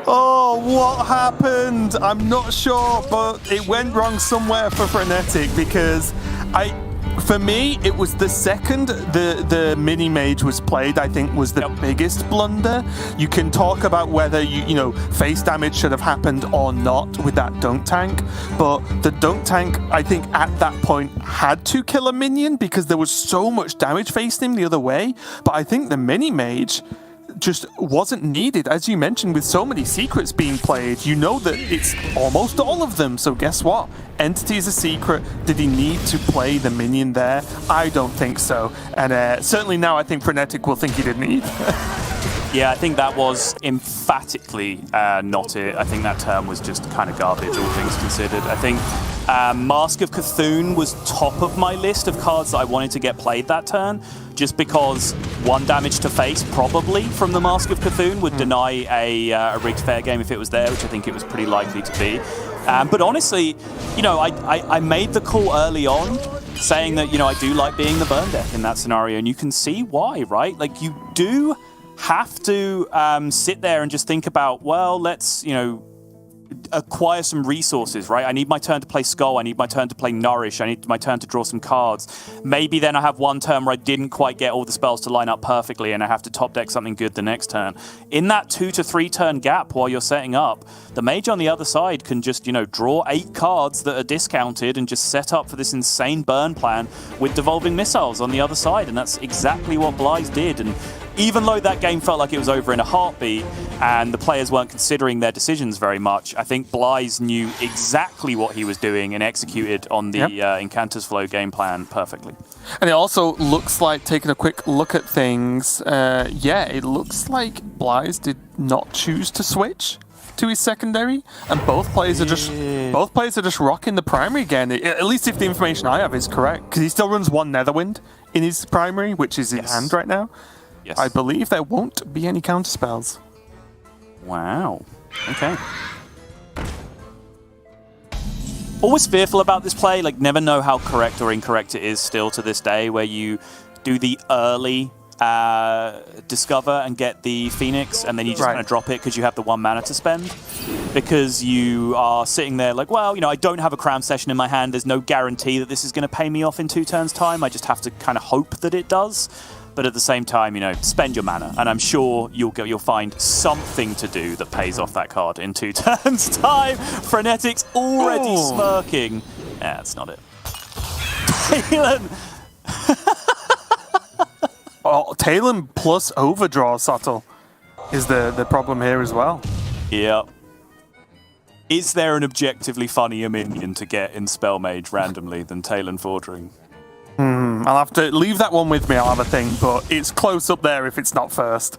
H: Oh, what happened? I'm not sure, but it went wrong somewhere for Frenetic, because for me, it was the second the mini mage was played, I think, was the biggest blunder. You can talk about whether you know face damage should have happened or not with that dunk tank, but the dunk tank, I think, at that point had to kill a minion because there was so much damage facing him the other way. But I think the mini mage just wasn't needed. As you mentioned, with so many secrets being played, you know that it's almost all of them. So guess what? Entity is a secret. Did he need to play the minion there? I don't think so. And certainly now I think Frenetic will think he didn't need.
I: Yeah, I think that was emphatically not it. I think that term was just kind of garbage, all things considered. I think Mask of Cthulhu was top of my list of cards that I wanted to get played that turn, just because 1 damage to face, probably, from the Mask of Cthulhu would deny a rigged fair game if it was there, which I think it was pretty likely to be. But honestly, you know, I made the call early on, saying that, you know, I do like being the burn deck in that scenario, and you can see why, right? Like, you do have to sit there and just think about, well, let's, you know, acquire some resources, right? I need my turn to play Skull, I need my turn to play Nourish, I need my turn to draw some cards. Maybe then I have one turn where I didn't quite get all the spells to line up perfectly and I have to top deck something good the next turn. In that 2 to 3 turn gap while you're setting up, the mage on the other side can just, you know, draw 8 cards that are discounted and just set up for this insane burn plan with devolving missiles on the other side, and that's exactly what Bly's did. And even though that game felt like it was over in a heartbeat and the players weren't considering their decisions very much, I think Bly's knew exactly what he was doing and executed on the Incanter's Flow game plan perfectly.
H: And it also looks like, taking a quick look at things, it looks like Bly's did not choose to switch to his secondary, and both players are just rocking the primary again. At least if the information I have is correct, because he still runs 1 Netherwind in his primary, which is in hand right now.
I: Yes.
H: I believe there won't be any counter spells.
I: Wow. Okay. Always fearful about this play, like never know how correct or incorrect it is still to this day, where you do the early discover and get the Phoenix, and then you just kind of drop it because you have the 1 mana to spend. Because you are sitting there like, well, you know, I don't have a Crown Session in my hand, there's no guarantee that this is going to pay me off in 2 turns' time, I just have to kind of hope that it does. But at the same time, you know, spend your mana, and I'm sure you'll find something to do that pays off that card in 2 turns' time. Frenetic's already smirking. Yeah, that's not it. Talon.
H: Talon plus overdraw subtle is the problem here as well.
I: Yep. Is there an objectively funnier minion to get in Spell Mage randomly than Talon Fordring?
H: I'll have to leave that one with me, I'll have a think, but it's close up there if it's not first.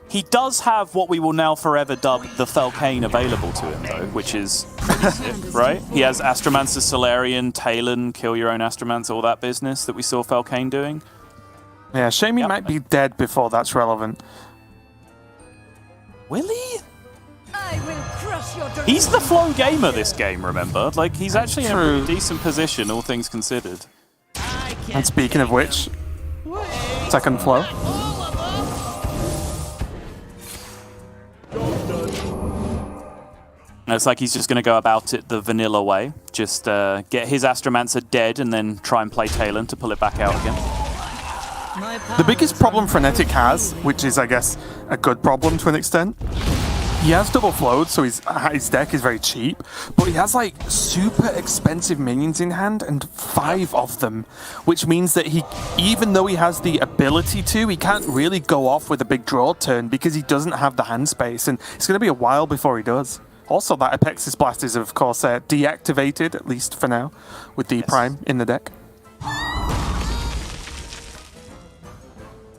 I: He does have what we will now forever dub the Felcane available to him, though, which is pretty sick, right? He has Astromancer, Solarian, Talon, kill your own Astromancer, all that business that we saw Felcane doing.
H: Yeah, shame he might be dead before that's relevant.
I: Will he? He's the flow gamer this game, remember? Like, he's actually in a pretty decent position, all things considered.
H: And speaking of which, second flow.
I: It's like he's just going to go about it the vanilla way. Just get his Astromancer dead and then try and play Talon to pull it back out again.
H: The biggest problem Frenetic has, which is, I guess, a good problem to an extent, He has double float, so his deck is very cheap, but he has like super expensive minions in hand and 5 of them, which means that even though he has the ability to, he can't really go off with a big draw turn because he doesn't have the hand space, and it's going to be a while before he does. Also, that Apexis Blast is of course deactivated, at least for now, with the Prime in the deck.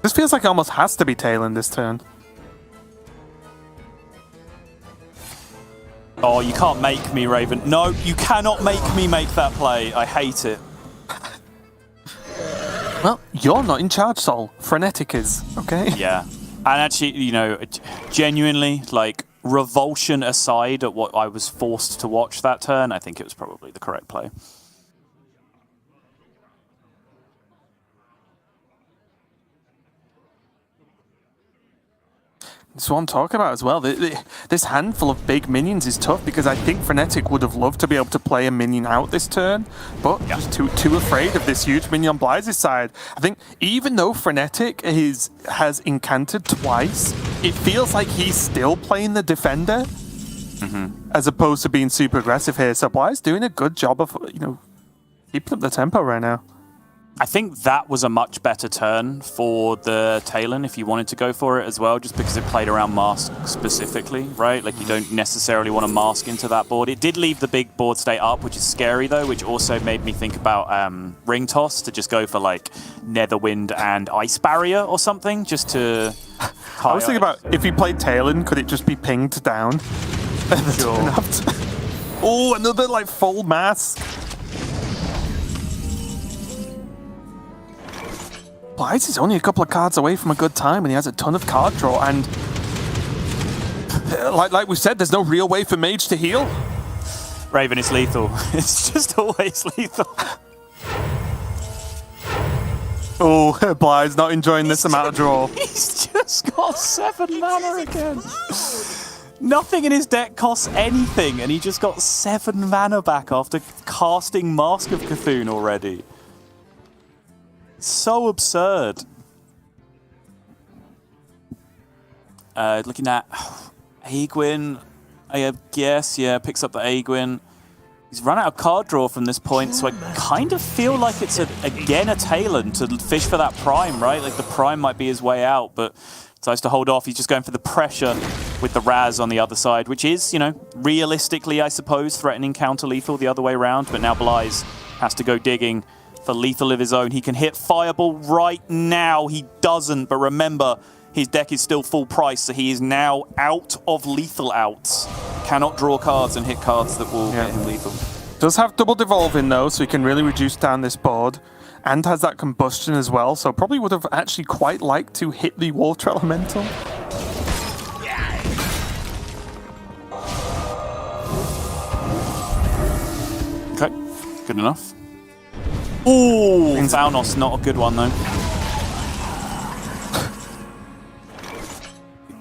H: This feels like it almost has to be Talon this turn.
I: Oh, you can't make me, Raven. No, you cannot make me make that play. I hate it.
H: Well, you're not in charge, Sol. Frenetic is, okay?
I: Yeah. And actually, you know, genuinely, like, revulsion aside at what I was forced to watch that turn, I think it was probably the correct play.
H: That's what I'm talking about as well. This handful of big minions is tough because I think Frenetic would have loved to be able to play a minion out this turn, but just too afraid of this huge minion on Blaze's side. I think even though Frenetic has incanted twice, it feels like he's still playing the defender as opposed to being super aggressive here. So Blaze doing a good job of, you know, keeping up the tempo right now.
I: I think that was a much better turn for the Talon if you wanted to go for it as well, just because it played around Mask specifically, right? Like, you don't necessarily want to Mask into that board. It did leave the big board state up, which is scary, though, which also made me think about Ring Toss, to just go for, like, Netherwind and Ice Barrier or something, just to...
H: I was thinking about, if he played Talon, could it just be pinged down? Sure. Oh, another, like, full Mask. Blaze is only a couple of cards away from a good time, and he has a ton of card draw, and like we said, there's no real way for Mage to heal.
I: Raven is lethal. It's just always lethal.
H: Oh, Blaze not enjoying this amount of draw.
I: He's just got 7 mana again. Nothing in his deck costs anything, and he just got 7 mana back after casting Mask of Cthulhu already. So absurd. Looking at Aegwin, I guess, yeah, picks up the Aegwin. He's run out of card draw from this point, so I kind of feel like it's again a Talon to fish for that Prime, right? Like, the Prime might be his way out, but decides to hold off. He's just going for the pressure with the Raz on the other side, which is, you know, realistically, I suppose, threatening counter-lethal the other way around, but now Blaze has to go digging for lethal of his own. He can hit Fireball right now. He doesn't, but remember, his deck is still full price, so he is now out of lethal outs. Cannot draw cards and hit cards that will hit him lethal.
H: Does have double devolving though, so he can really reduce down this board, and has that combustion as well, so probably would have actually quite liked to hit the Water Elemental.
I: Okay, good enough. Ooh, Thanos, not a good one though.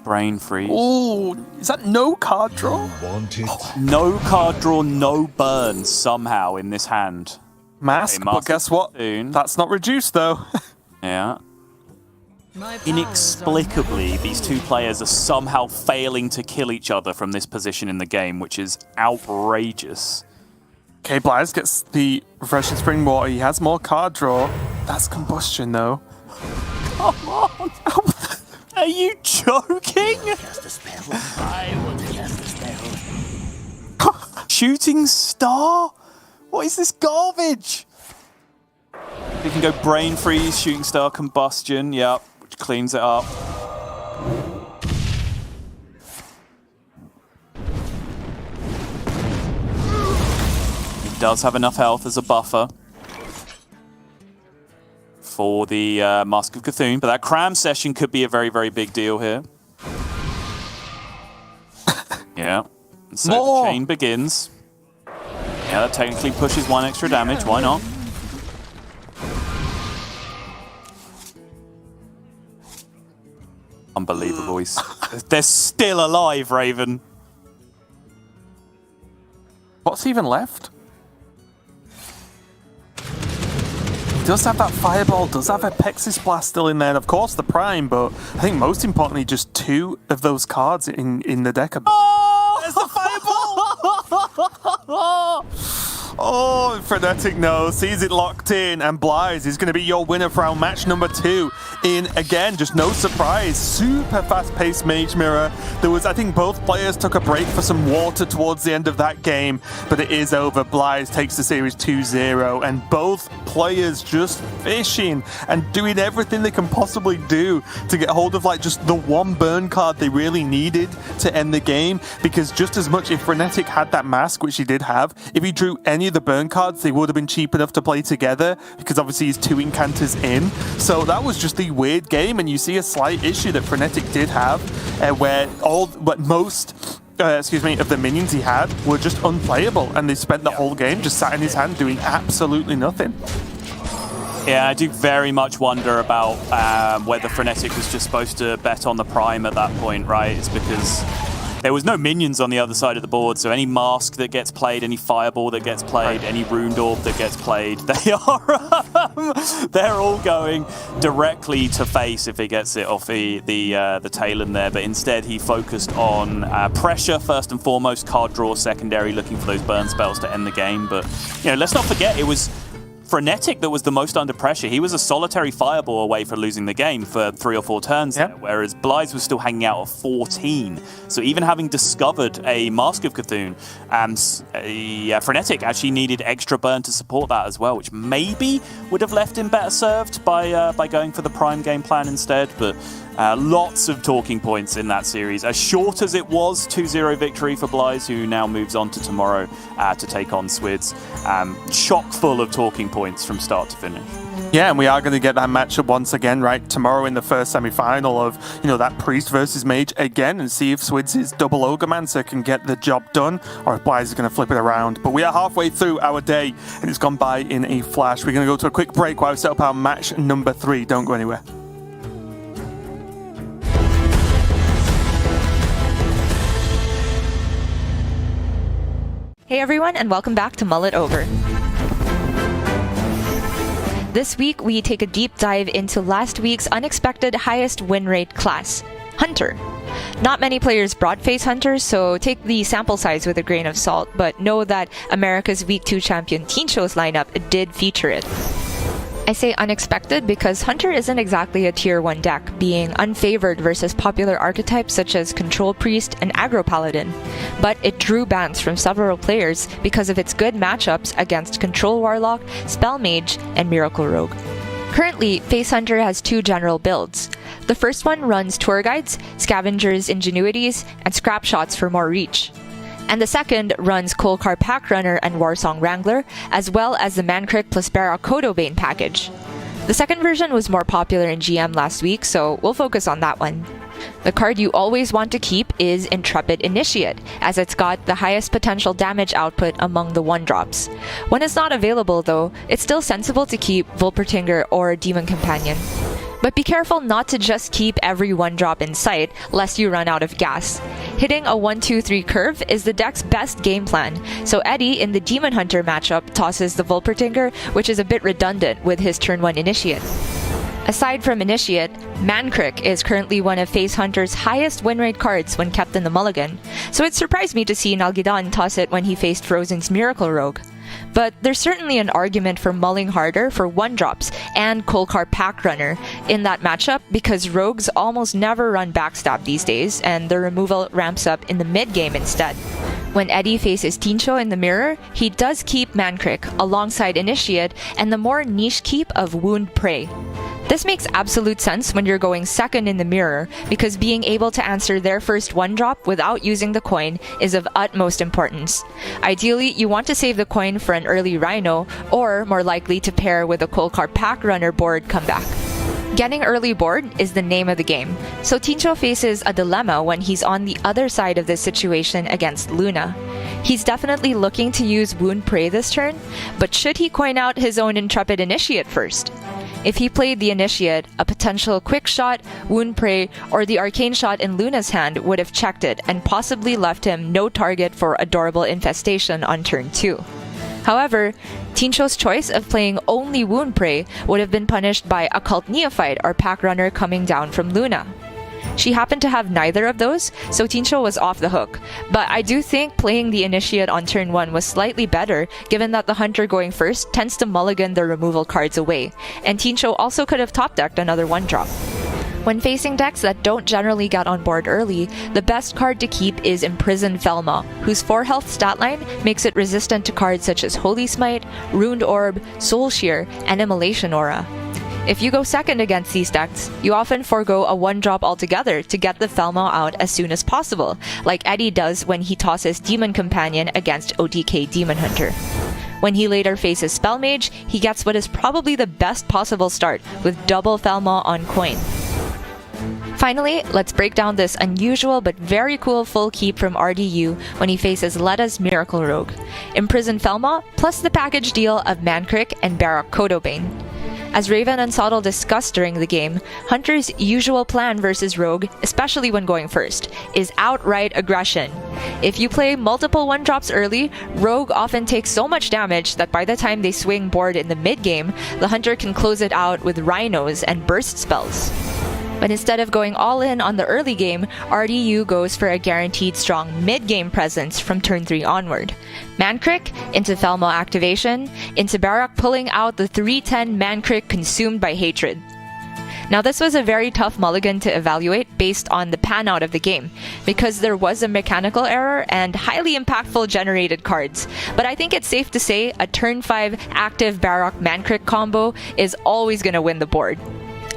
I: Brain freeze.
H: Ooh, is that no card draw?
I: No card draw, no burn somehow in this hand.
H: Mask, but guess what? That's not reduced though.
I: Yeah. Inexplicably, these two players are somehow failing to kill each other from this position in the game, which is outrageous.
H: Okay, Blaze gets the Refreshing Spring Water. He has more card draw. That's combustion though.
I: Come on! Are you joking?
E: Cast a spell. I want to cast a spell.
I: Shooting Star? What is this garbage? You can go Brain Freeze, Shooting Star, Combustion, yep, which cleans it up. He does have enough health as a buffer for the Mask of Cthulhu, but that Cram Session could be a very, very big deal here. Yeah. And so the chain begins. Yeah, that technically pushes 1 extra damage. Why not? Unbelievable. They're still alive, Raven.
H: What's even left? does have that Fireball, does have a Pexis Blast still in there, and of course the Prime, but I think most importantly, just 2 of those cards in the deck. There's the Fireball! Oh, Frenetic knows, sees it locked in, and Blythe is going to be your winner for our match number 2. In, again, just no surprise, super fast-paced Mage Mirror. There was, I think both players took a break for some water towards the end of that game, but it is over. Blythe takes the series 2-0, and both players just fishing and doing everything they can possibly do to get hold of like just the one burn card they really needed to end the game, because just as much if Frenetic had that mask, which he did have, if he drew any of the burn cards, they would have been cheap enough to play together, because obviously he's 2 incanters in. So that was just the weird game, and you see a slight issue that Frenetic did have, where most of the minions he had were just unplayable, and they spent the whole game just sat in his hand doing absolutely nothing.
I: Yeah, I do very much wonder about whether Frenetic was just supposed to bet on the Prime at that point, right? It's because there was no minions on the other side of the board, so any Mask that gets played, any Fireball that gets played, any Runed Orb that gets played, they're all going directly to face if he gets it off the Talon there. But instead, he focused on pressure first and foremost, card draw secondary, looking for those burn spells to end the game. But let's not forget, it was Frenetic that was the most under pressure. He was a solitary Fireball away from losing the game for 3 or 4 turns there, whereas Blythe was still hanging out at 14. So even having discovered a Mask of Cthulhu, Frenetic actually needed extra burn to support that as well, which maybe would have left him better served by going for the Prime game plan instead. But lots of talking points in that series. As short as it was, 2-0 victory for Blythe, who now moves on to tomorrow to take on Swids. Chock full of talking points from start to finish.
H: Yeah, and we are going to get that matchup once again, right, tomorrow in the first semi-final of, that Priest versus Mage again, and see if Swids' double Ogremancer can get the job done, or if Blythe is going to flip it around. But we are halfway through our day, and it's gone by in a flash. We're going to go to a quick break while we set up our match number 3. Don't go anywhere.
D: Hey everyone, and welcome back to Mull It Over. This week, we take a deep dive into last week's unexpected highest win rate class, Hunter. Not many players brought face Hunters, so take the sample size with a grain of salt, but know that America's Week 2 champion Tincho's lineup did feature it. I say unexpected because Hunter isn't exactly a tier 1 deck, being unfavored versus popular archetypes such as Control Priest and Aggro Paladin. But it drew bans from several players because of its good matchups against Control Warlock, Spell Mage, and Miracle Rogue. Currently, Face Hunter has 2 general builds. The first one runs Tour Guides, Scavengers Ingenuities, and Scrap Shots for more reach. And the second runs Kolkar Pack Runner and Warsong Wrangler, as well as the Mankrik plus Barak Kodobane package. The second version was more popular in GM last week, so we'll focus on that one. The card you always want to keep is Intrepid Initiate, as it's got the highest potential damage output among the 1-drops. When it's not available though, it's still sensible to keep Volpertinger or Demon Companion. But be careful not to just keep every 1-drop in sight, lest you run out of gas. Hitting a 1-2-3 curve is the deck's best game plan, so Eddie in the Demon Hunter matchup tosses the Volpertinger, which is a bit redundant with his turn 1 Initiate. Aside from Initiate, Mankrik is currently one of Face Hunter's highest win rate cards when kept in the mulligan, so it surprised me to see Nalgidan toss it when he faced Frozen's Miracle Rogue. But there's certainly an argument for mulling harder for 1-drops and Kolkar Pack Runner in that matchup because rogues almost never run backstab these days, and their removal ramps up in the mid-game instead. When Eddie faces Tincho in the mirror, he does keep Mankrik alongside Initiate and the more niche keep of Wound Prey. This makes absolute sense when you're going second in the mirror, because being able to answer their first 1-drop without using the coin is of utmost importance. Ideally, you want to save the coin for an early Rhino, or more likely to pair with a Kolkar Pack Runner board comeback. Getting early board is the name of the game, so Tincho faces a dilemma when he's on the other side of this situation against Luna. He's definitely looking to use Wound Prey this turn, but should he coin out his own Intrepid Initiate first? If he played the Initiate, a potential Quick Shot, Wound Prey, or the Arcane Shot in Luna's hand would have checked it and possibly left him no target for Adorable Infestation on turn 2.
M: However, Tincho's choice of playing only Wound Prey would have been punished by Occult Neophyte or Pack Runner coming down from Luna. She happened to have neither of those, so Tincho was off the hook. But I do think playing the Initiate on turn 1 was slightly better, given that the Hunter going first tends to mulligan the removal cards away, and Tincho also could have top-decked another 1-drop. When facing decks that don't generally get on board early, the best card to keep is Imprisoned Velma, whose 4 health stat line makes it resistant to cards such as Holy Smite, Ruined Orb, Soul Shear, and Immolation Aura. If you go second against these decks, you often forego a 1-drop altogether to get the Velma out as soon as possible, like Eddie does when he tosses Demon Companion against OTK Demon Hunter. When he later faces Spell Mage, he gets what is probably the best possible start, with double Velma on coin. Finally, let's break down this unusual but very cool full keep from RDU when he faces Letta's Miracle Rogue. Imprison Velma, plus the package deal of Mankrik and Barak Kodobane. As Raven and Sottle discussed during the game, Hunter's usual plan versus Rogue, especially when going first, is outright aggression. If you play multiple 1-drops early, Rogue often takes so much damage that by the time they swing board in the mid-game, the Hunter can close it out with Rhinos and burst spells. But instead of going all in on the early game, RDU goes for a guaranteed strong mid-game presence from turn 3 onward. Mankrik into Velma activation, into Barak pulling out the 3/10 Mankrik consumed by hatred. Now this was a very tough mulligan to evaluate based on the pan out of the game, because there was a mechanical error and highly impactful generated cards. But I think it's safe to say a turn 5 active Barak Mankrik combo is always going to win the board.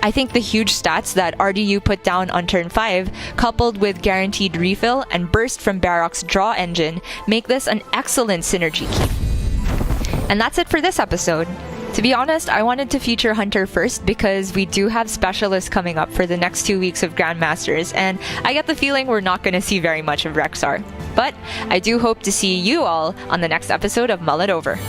M: I think the huge stats that RDU put down on turn 5, coupled with guaranteed refill and burst from Barak's draw engine, make this an excellent synergy keep. And that's it for this episode. To be honest, I wanted to feature Hunter first because we do have specialists coming up for the next 2 weeks of Grandmasters, and I get the feeling we're not going to see very much of Rexar. But I do hope to see you all on the next episode of Mull It Over.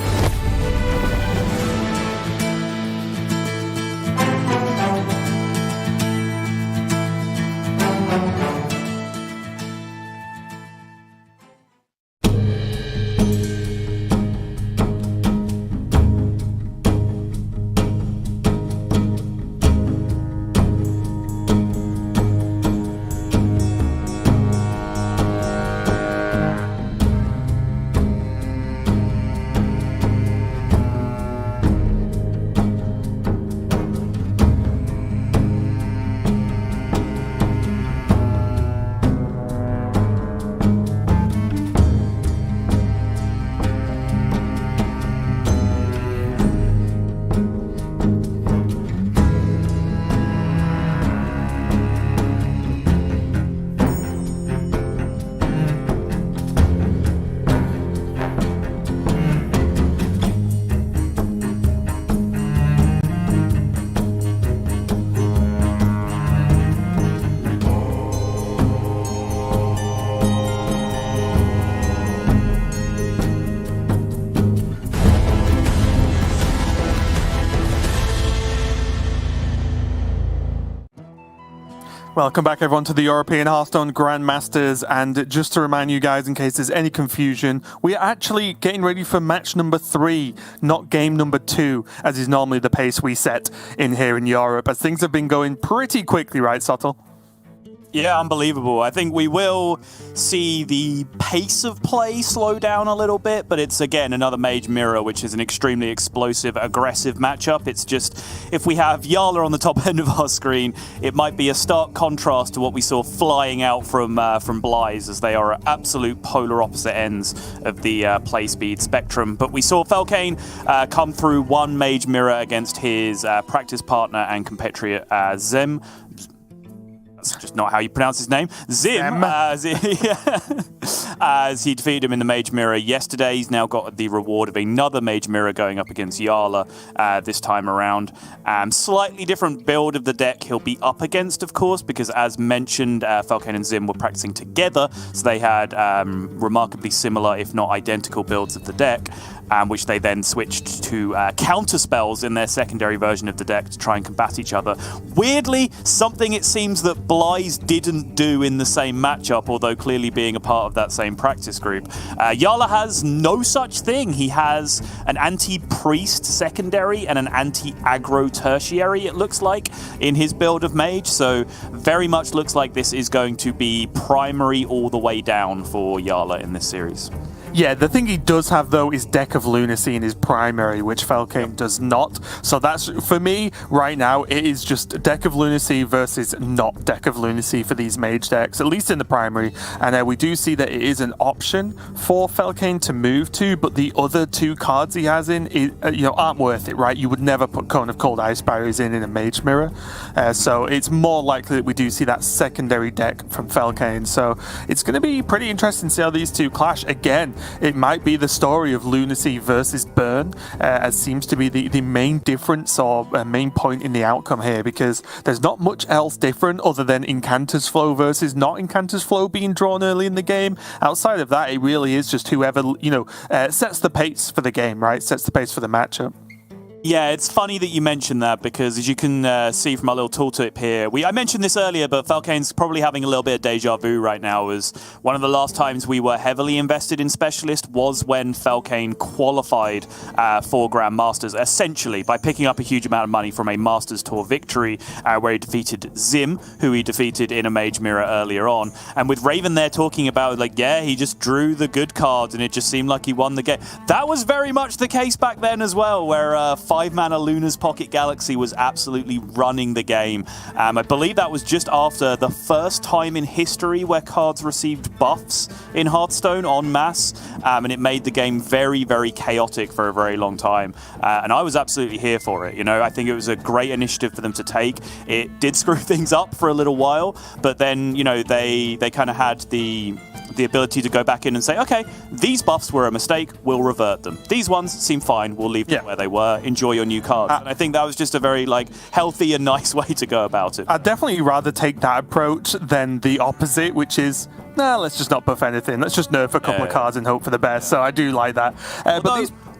H: Welcome back everyone to the European Hearthstone Grandmasters, and just to remind you guys in case there's any confusion, we are actually getting ready for match number 3, not game number 2, as is normally the pace we set in here in Europe, as things have been going pretty quickly, right Sottle?
I: Yeah, unbelievable. I think we will see the pace of play slow down a little bit, but it's, again, another Mage Mirror, which is an extremely explosive, aggressive matchup. It's just, if we have Yala on the top end of our screen, it might be a stark contrast to what we saw flying out from Bly's, as they are at absolute polar opposite ends of the play speed spectrum. But we saw Falcane come through one Mage Mirror against his practice partner and compatriot Zim. That's just not how you pronounce his name. Zim, as he defeated him in the Mage Mirror yesterday. He's now got the reward of another Mage Mirror going up against Yala this time around. Slightly different build of the deck he'll be up against, of course, because as mentioned, Falcane and Zim were practicing together, so they had remarkably similar, if not identical, builds of the deck. Which they then switched to counter spells in their secondary version of the deck to try and combat each other. Weirdly, something it seems that Bly's didn't do in the same matchup, although clearly being a part of that same same practice group. Yala has no such thing. He has an anti-priest secondary and an anti-aggro tertiary, it looks like, in his build of mage. So very much looks like this is going to be primary all the way down for Yala in this series.
H: Yeah, the thing he does have, though, is Deck of Lunacy in his primary, which Falcane does not. So that's, for me, right now, it is just Deck of Lunacy versus not Deck of Lunacy for these mage decks, at least in the primary. And we do see that it is an option for Falcane to move to, but the other two cards he has in, aren't worth it, right? You would never put Cone of Cold Ice Barriers in a Mage Mirror. So it's more likely that we do see that secondary deck from Falcane. So it's going to be pretty interesting to see how these two clash. Again, it might be the story of Lunacy versus Burn, as seems to be the main difference or main point in the outcome here, because there's not much else different other than Incanter's Flow versus not Incanter's Flow being drawn early in the game. Outside of that, it really is just whoever, sets the pace for the game, right? Sets the pace for the matchup.
I: Yeah, it's funny that you mentioned that, because as you can see from our little tooltip here, I mentioned this earlier, but Falcane's probably having a little bit of deja vu right now, as one of the last times we were heavily invested in Specialist was when Falcane qualified for Grandmasters, essentially by picking up a huge amount of money from a Masters Tour victory where he defeated Zim, who he defeated in a Mage Mirror earlier on. And with Raven there talking about, he just drew the good cards and it just seemed like he won the game. That was very much the case back then as well, where 5-mana Luna's Pocket Galaxy was absolutely running the game. I believe that was just after the first time in history where cards received buffs in Hearthstone en masse, and it made the game very, very chaotic for a very long time. And I was absolutely here for it. I think it was a great initiative for them to take. It did screw things up for a little while, but then, they kind of had the ability to go back in and say, okay, these buffs were a mistake, we'll revert them. These ones seem fine, we'll leave them where they were. Enjoy your new cards. And I think that was just a very healthy and nice way to go about it.
H: I'd definitely rather take that approach than the opposite, which is, let's just not buff anything. Let's just nerf a couple of cards and hope for the best. So I do like that.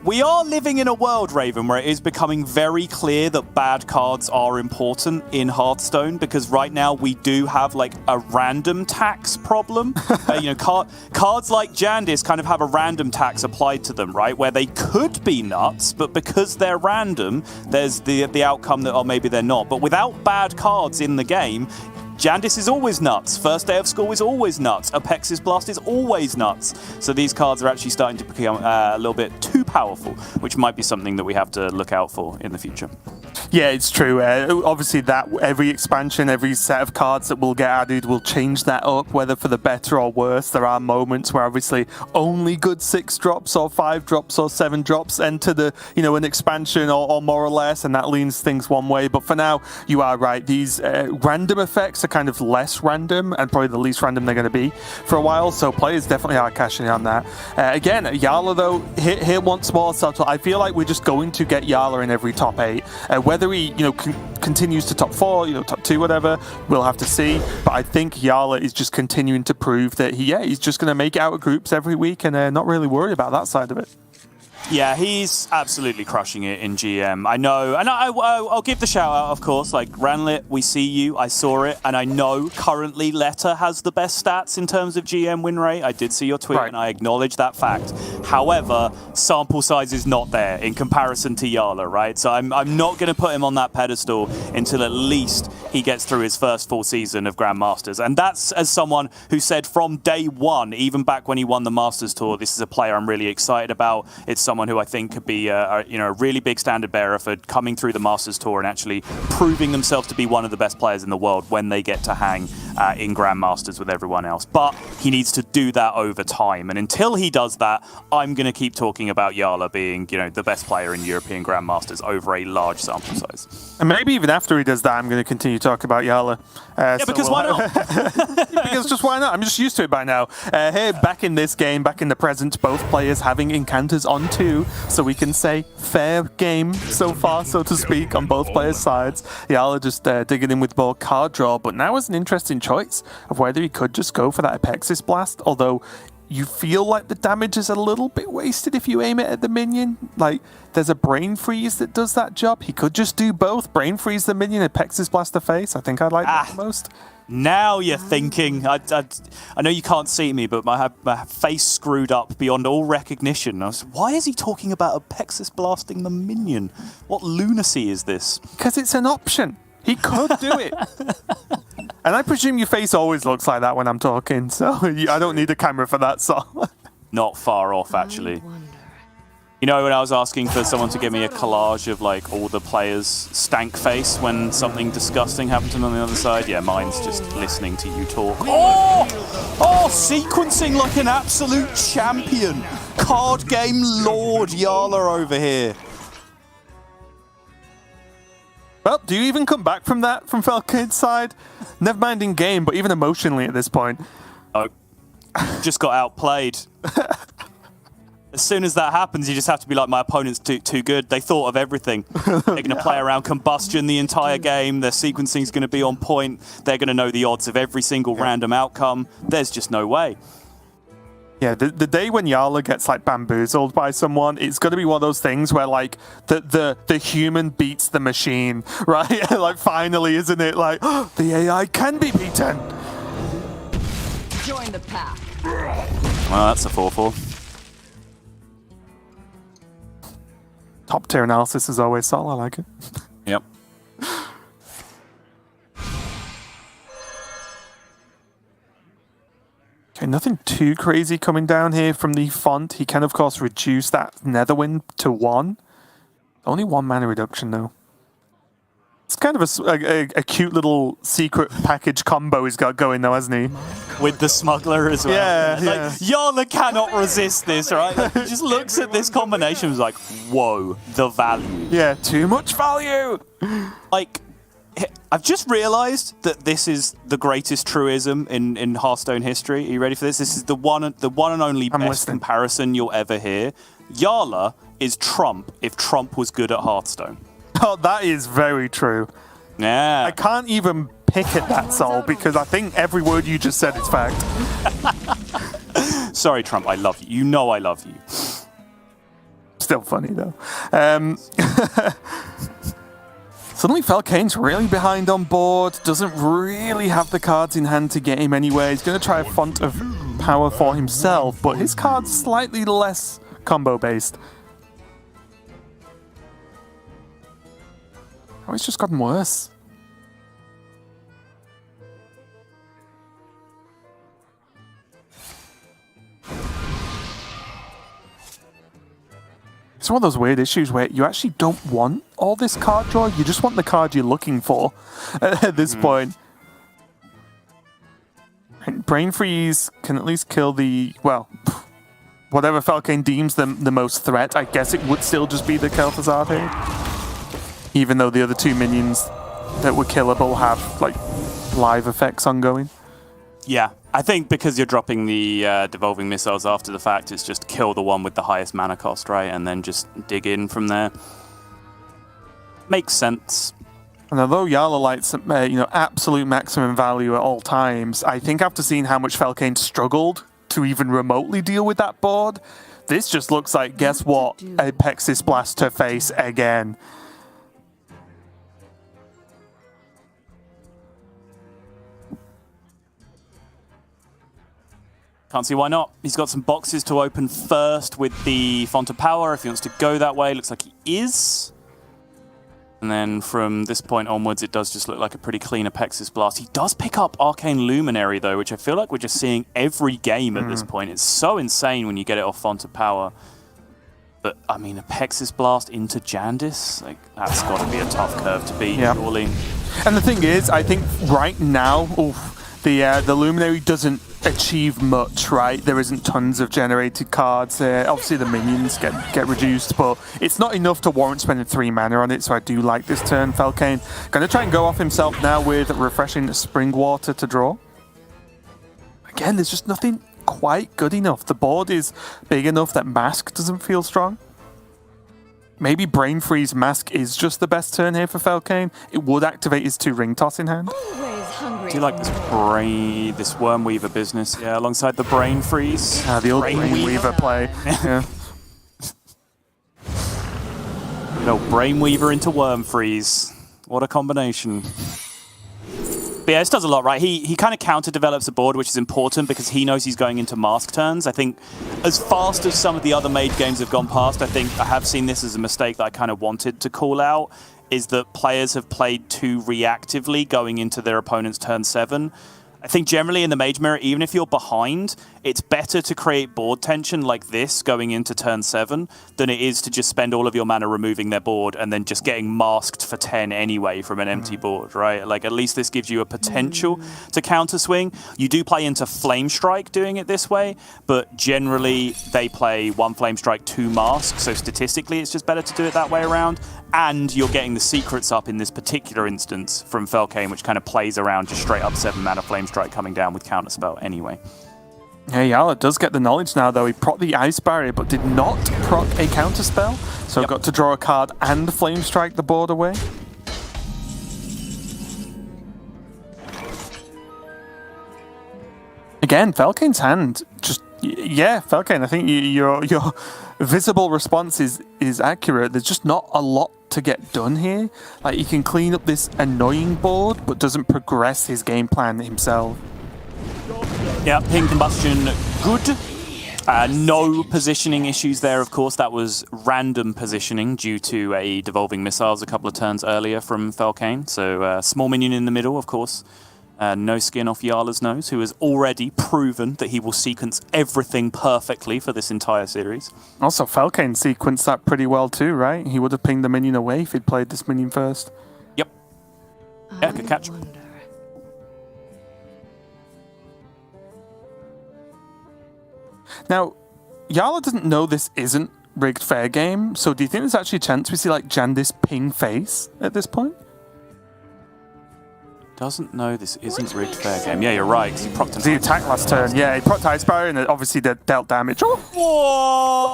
I: We are living in a world, Raven, where it is becoming very clear that bad cards are important in Hearthstone, because right now we do have a random tax problem. Cards like Jandis kind of have a random tax applied to them, right? Where they could be nuts, but because they're random, there's the outcome that, maybe they're not. But without bad cards in the game, Jandis is always nuts. First Day of School is always nuts. Apexis Blast is always nuts. So these cards are actually starting to become a little bit too powerful, which might be something that we have to look out for in the future.
H: Yeah, it's true. Obviously, that every expansion, every set of cards that will get added will change that up, whether for the better or worse. There are moments where obviously only good 6 drops or 5 drops or 7 drops enter the, an expansion or more or less, and that leans things one way. But for now, you are right. These random effects are kind of less random, and probably the least random they're going to be for a while. So players definitely are cashing in on that. Again, Yala though, here once more. So I feel like we're just going to get Yala in every top 8. Whether he, continues to top 4, top 2, whatever, we'll have to see. But I think Yala is just continuing to prove that he's just going to make it out of groups every week, and not really worried about that side of it.
I: Yeah, he's absolutely crushing it in GM. I know, and I'll give the shout out, of course. Ranlit, we see you, I saw it, and I know currently Letta has the best stats in terms of GM win rate. I did see your tweet, and I acknowledge that fact. However, sample size is not there in comparison to Yala, right? So I'm not going to put him on that pedestal until at least he gets through his first full season of Grandmasters. And that's as someone who said from day one, even back when he won the Masters Tour, this is a player I'm really excited about. It's someone who I think could be a really big standard bearer for coming through the Masters Tour and actually proving themselves to be one of the best players in the world when they get to hang in Grandmasters with everyone else. But he needs to do that over time. And until he does that, I'm going to keep talking about Yala being, the best player in European Grandmasters over a large sample size.
H: And maybe even after he does that, I'm going to continue to talk about Yala.
I: Because why not?
H: Because just why not? I'm just used to it by now. Here, back in this game, back in the present, both players having Incanters on 2, so we can say fair game so far, so to speak, on both players' sides. Yala just digging in with more card draw, but now is an interesting choice of whether he could just go for that Apexis Blast, although you feel like the damage is a little bit wasted if you aim it at the minion. Like, there's a Brain Freeze that does that job. He could just do both. Brain Freeze the minion and Pex's Blast the face. I think I'd like that the most.
I: Now you're thinking. I know you can't see me, but my face screwed up beyond all recognition. Why is he talking about a Pexis blasting the minion? What lunacy is this?
H: Because it's an option. He could do it. And I presume your face always looks like that when I'm talking, so I don't need a camera for that, so.
I: Not far off, actually. You know, when I was asking for someone to give me a collage of, like, all the players' stank face when something disgusting happened to them on the other side? Yeah, mine's just listening to you talk. Oh, sequencing like an absolute champion. Card game lord Yarla over here.
H: Well, do you even come back from that, from Falcane's side? Never mind in game, but even emotionally at this point.
I: Oh, just got outplayed. As soon as that happens, you just have to be like, my opponent's too good. They thought of everything. They're going to play around combustion the entire game. Their sequencing's going to be on point. They're going to know the odds of every single random outcome. There's just no way.
H: Yeah, the day when Yarla gets like bamboozled by someone, it's going to be one of those things where like the human beats the machine, right? Like finally, isn't it? Like the AI can be beaten.
L: Join the pack.
I: Well, that's a 4-4.
H: Top tier analysis is always solid. I like it.
I: Yep.
H: Okay, nothing too crazy coming down here from the font. He can, of course, reduce that Netherwind to 1. Only 1 mana reduction, though. It's kind of a cute little secret package combo he's got going, though, hasn't he?
I: With the smuggler as well.
H: Yeah,
I: like, Yarla cannot resist this, right? Like, he just looks at this combination and is like, whoa, the value.
H: Yeah, too much value.
I: Like, I've just realised that this is the greatest truism in Hearthstone history. Are you ready for this? This is the one and only best comparison you'll ever hear. Yarla is Trump if Trump was good at Hearthstone.
H: Oh, that is very true.
I: Yeah.
H: I can't even pick at that, Sol, because I think every word you just said is fact.
I: Sorry, Trump, I love you. You know I love you.
H: Still funny, though. Suddenly, Falcane's really behind on board, doesn't really have the cards in hand to get him anywhere. He's going to try a Font of Power for himself, but his card's slightly less combo-based. Oh, it's just gotten worse. It's one of those weird issues where you actually don't want all this card draw, you just want the card you're looking for at this point. And Brain Freeze can at least kill the, well, whatever Falcane deems the most threat. I guess it would still just be the Kel'Thuzad here. Even though the other 2 minions that were killable have, like, live effects ongoing.
I: Yeah, I think because you're dropping the devolving missiles after the fact, it's just kill the one with the highest mana cost, right? And then just dig in from there. Makes sense.
H: And although Yarla likes, absolute maximum value at all times, I think after seeing how much Falcane struggled to even remotely deal with that board, this just looks like, guess what? A Pexis Blast to face again.
I: Can't see why not. He's got some boxes to open first with the Font of Power if he wants to go that way. Looks like he is. And then from this point onwards, it does just look like a pretty clean Apexis Blast. He does pick up Arcane Luminary, though, which I feel like we're just seeing every game at this point. It's so insane when you get it off Font of Power. But, I mean, Apexis Blast into Jandis? Like, that's got to be a tough curve to beat, surely.
H: And the thing is, I think right now, the Luminary doesn't achieve much, right? There isn't tons of generated cards there. Obviously, the minions get reduced, but it's not enough to warrant spending 3 mana on it, so I do like this turn. Falcane going to try and go off himself now with Refreshing Spring Water to draw. Again, there's just nothing quite good enough. The board is big enough that Mask doesn't feel strong. Maybe Brain Freeze Mask is just the best turn here for Falcane. It would activate his 2 Ring Toss in hand.
B: hungry.
I: Do you like this Worm Weaver business? Yeah, alongside the Brain Freeze.
H: The old Brain Weaver play. Yeah.
I: Brain Weaver into Worm Freeze. What a combination. But yeah, this does a lot, right? He kind of counter-develops a board, which is important because he knows he's going into mask turns. I think as fast as some of the other Mage games have gone past, I think I have seen this as a mistake that I kind of wanted to call out, is that players have played too reactively going into their opponent's turn 7. I think generally in the Mage Mirror, even if you're behind, it's better to create board tension like this going into turn 7 than it is to just spend all of your mana removing their board and then just getting masked for 10 anyway from an empty board, right? Like, at least this gives you a potential to counter swing. You do play into Flame Strike doing it this way, but generally they play 1 Flame Strike, 2 Mask, so statistically it's just better to do it that way around. And you're getting the secrets up in this particular instance from Felkane, which kind of plays around just straight up 7 mana Flame Strike coming down with Counterspell anyway.
H: Yeah, Yala does get the knowledge now, though. He proc the Ice Barrier, but did not proc a Counterspell. So got to draw a card and Flame Strike the board away. Again, Felkane's hand just... Yeah, Felkane, I think your visible response is accurate. There's just not a lot to get done here. Like, he can clean up this annoying board, but doesn't progress his game plan himself.
I: Yeah, Ping Combustion, good. No positioning issues there, of course. That was random positioning due to a Devolving Missiles a couple of turns earlier from Felkane. So, small minion in the middle, of course. No skin off Yala's nose, who has already proven that he will sequence everything perfectly for this entire series.
H: Also, Felkane sequenced that pretty well too, right? He would have pinged the minion away if he'd played this minion first.
I: Yep. Yeah, good catch.
H: Now, Yala doesn't know this isn't rigged fair game, so do you think there's actually a chance we see like Jandis ping face at this point?
I: Doesn't know this isn't rigged fair game. Yeah, you're right, because he procced
H: He attacked last turn. Yeah, he procced Ice Barrier and it obviously dealt damage. Oh!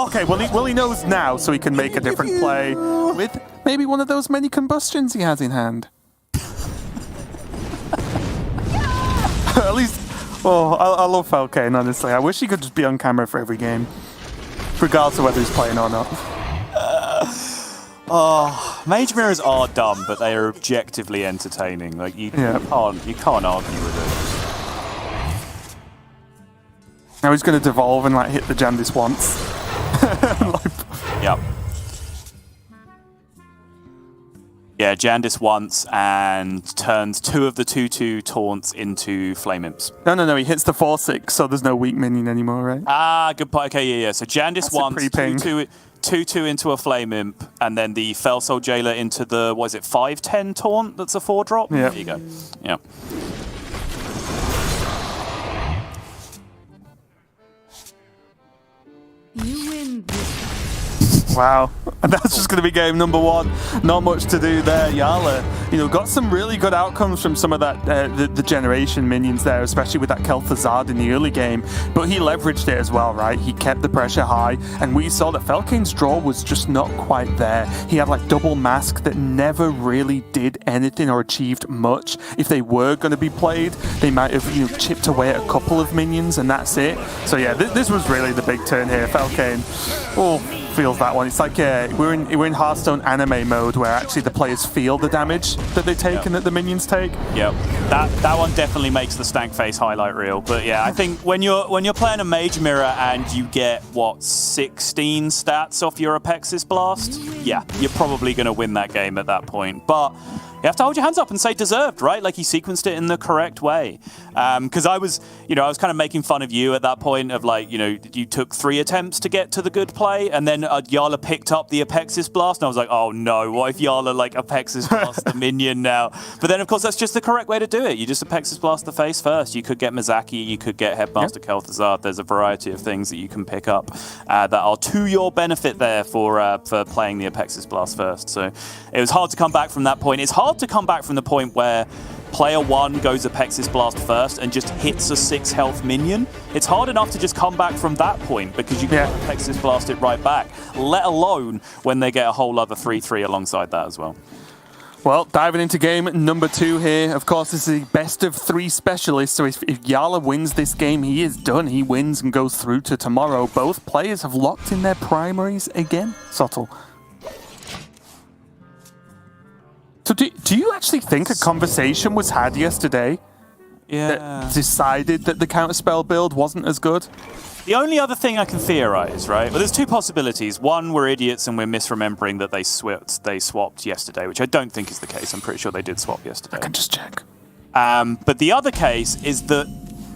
H: Okay, well he knows now, so he can make a different play with maybe one of those many combustions he has in hand. At least, I love Felkane, honestly. I wish he could just be on camera for every game, regardless of whether he's playing or not.
I: Mage Mirrors are dumb, but they are objectively entertaining. Like you can't argue with it.
H: Now he's going to devolve and like hit the Jandis once.
I: Yep. Yeah, Jandis once and turns 2 of the 2/2 taunts into Flame Imps.
H: No, he hits the 4/6, so there's no weak minion anymore, right?
I: Ah, good point. Okay, yeah. So Jandis once, 2/2 into a Flame Imp, and then the Fell Soul Jailer into the, 5/10 taunt that's a 4-drop?
H: Yeah.
I: There you go. Yeah.
B: You win this.
H: Wow. And that's just going to be game number 1. Not much to do there. Yala, got some really good outcomes from some of that, the generation minions there, especially with that Kel'Thuzad in the early game. But he leveraged it as well, right? He kept the pressure high, and we saw that Felkane's draw was just not quite there. He had like double mask that never really did anything or achieved much. If they were going to be played, they might have chipped away at a couple of minions, and that's it. So yeah, this was really the big turn here. Felkane, feels that one. It's like we're in Hearthstone anime mode where actually the players feel the damage that they take and that the minions take.
I: Yep, that one definitely makes the stank face highlight reel. But yeah, I think when you're playing a Mage Mirror and you get 16 stats off your Apexis Blast, yeah, you're probably going to win that game at that point. But you have to hold your hands up and say deserved, right? Like he sequenced it in the correct way. Because I was kind of making fun of you at that point of like, you took 3 attempts to get to the good play, and then Yala picked up the Apexis Blast, and I was like, oh no, what if Yala like Apexis Blast the minion now? But then of course that's just the correct way to do it. You just Apexis Blast the face first. You could get Mizaki, you could get Headmaster Kel'Thuzad. There's a variety of things that you can pick up that are to your benefit there for playing the Apexis Blast first. So it was hard to come back from that point. It's hard to come back from the point where player 1 goes Apexis Blast first and just hits a 6 health minion. It's hard enough to just come back from that point because you can Apexis Blast it right back, let alone when they get a whole other 3/3 alongside that as well.
H: Well, diving into game number 2 here. Of course, this is a best of 3 specialist, so if Yala wins this game, he is done. He wins and goes through to tomorrow. Both players have locked in their primaries again. Subtle. So do you actually think a conversation was had yesterday that decided that the counterspell build wasn't as good?
I: The only other thing I can theorize, right? Well, there's 2 possibilities. One, we're idiots and we're misremembering that they swapped yesterday, which I don't think is the case. I'm pretty sure they did swap yesterday.
H: I can just check.
I: But the other case is that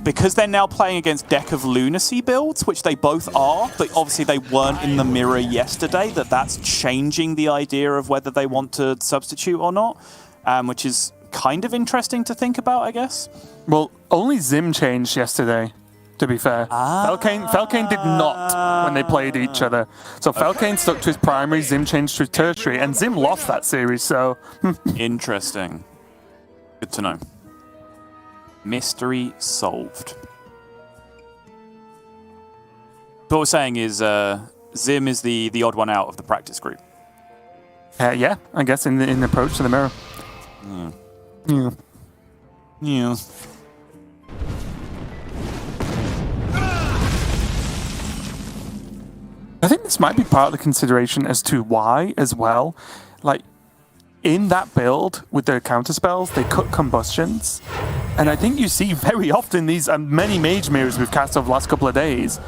I: because they're now playing against Deck of Lunacy builds, which they both are, but obviously they weren't in the mirror yesterday, that's changing the idea of whether they want to substitute or not, which is kind of interesting to think about, I guess.
H: Well, only Zim changed yesterday, to be fair. Felkane did not when they played each other. So Felkane stuck to his primary, Zim changed to his tertiary, and Zim lost that series, so...
I: Interesting. Good to know. Mystery solved. What we're saying is Zim is the odd one out of the practice group.
H: Yeah, I guess in the approach to the mirror. Yeah. I think this might be part of the consideration as to why as well. Like, in that build with their counterspells, they cut combustions. And I think you see very often these many mage mirrors we've cast over the last couple of days.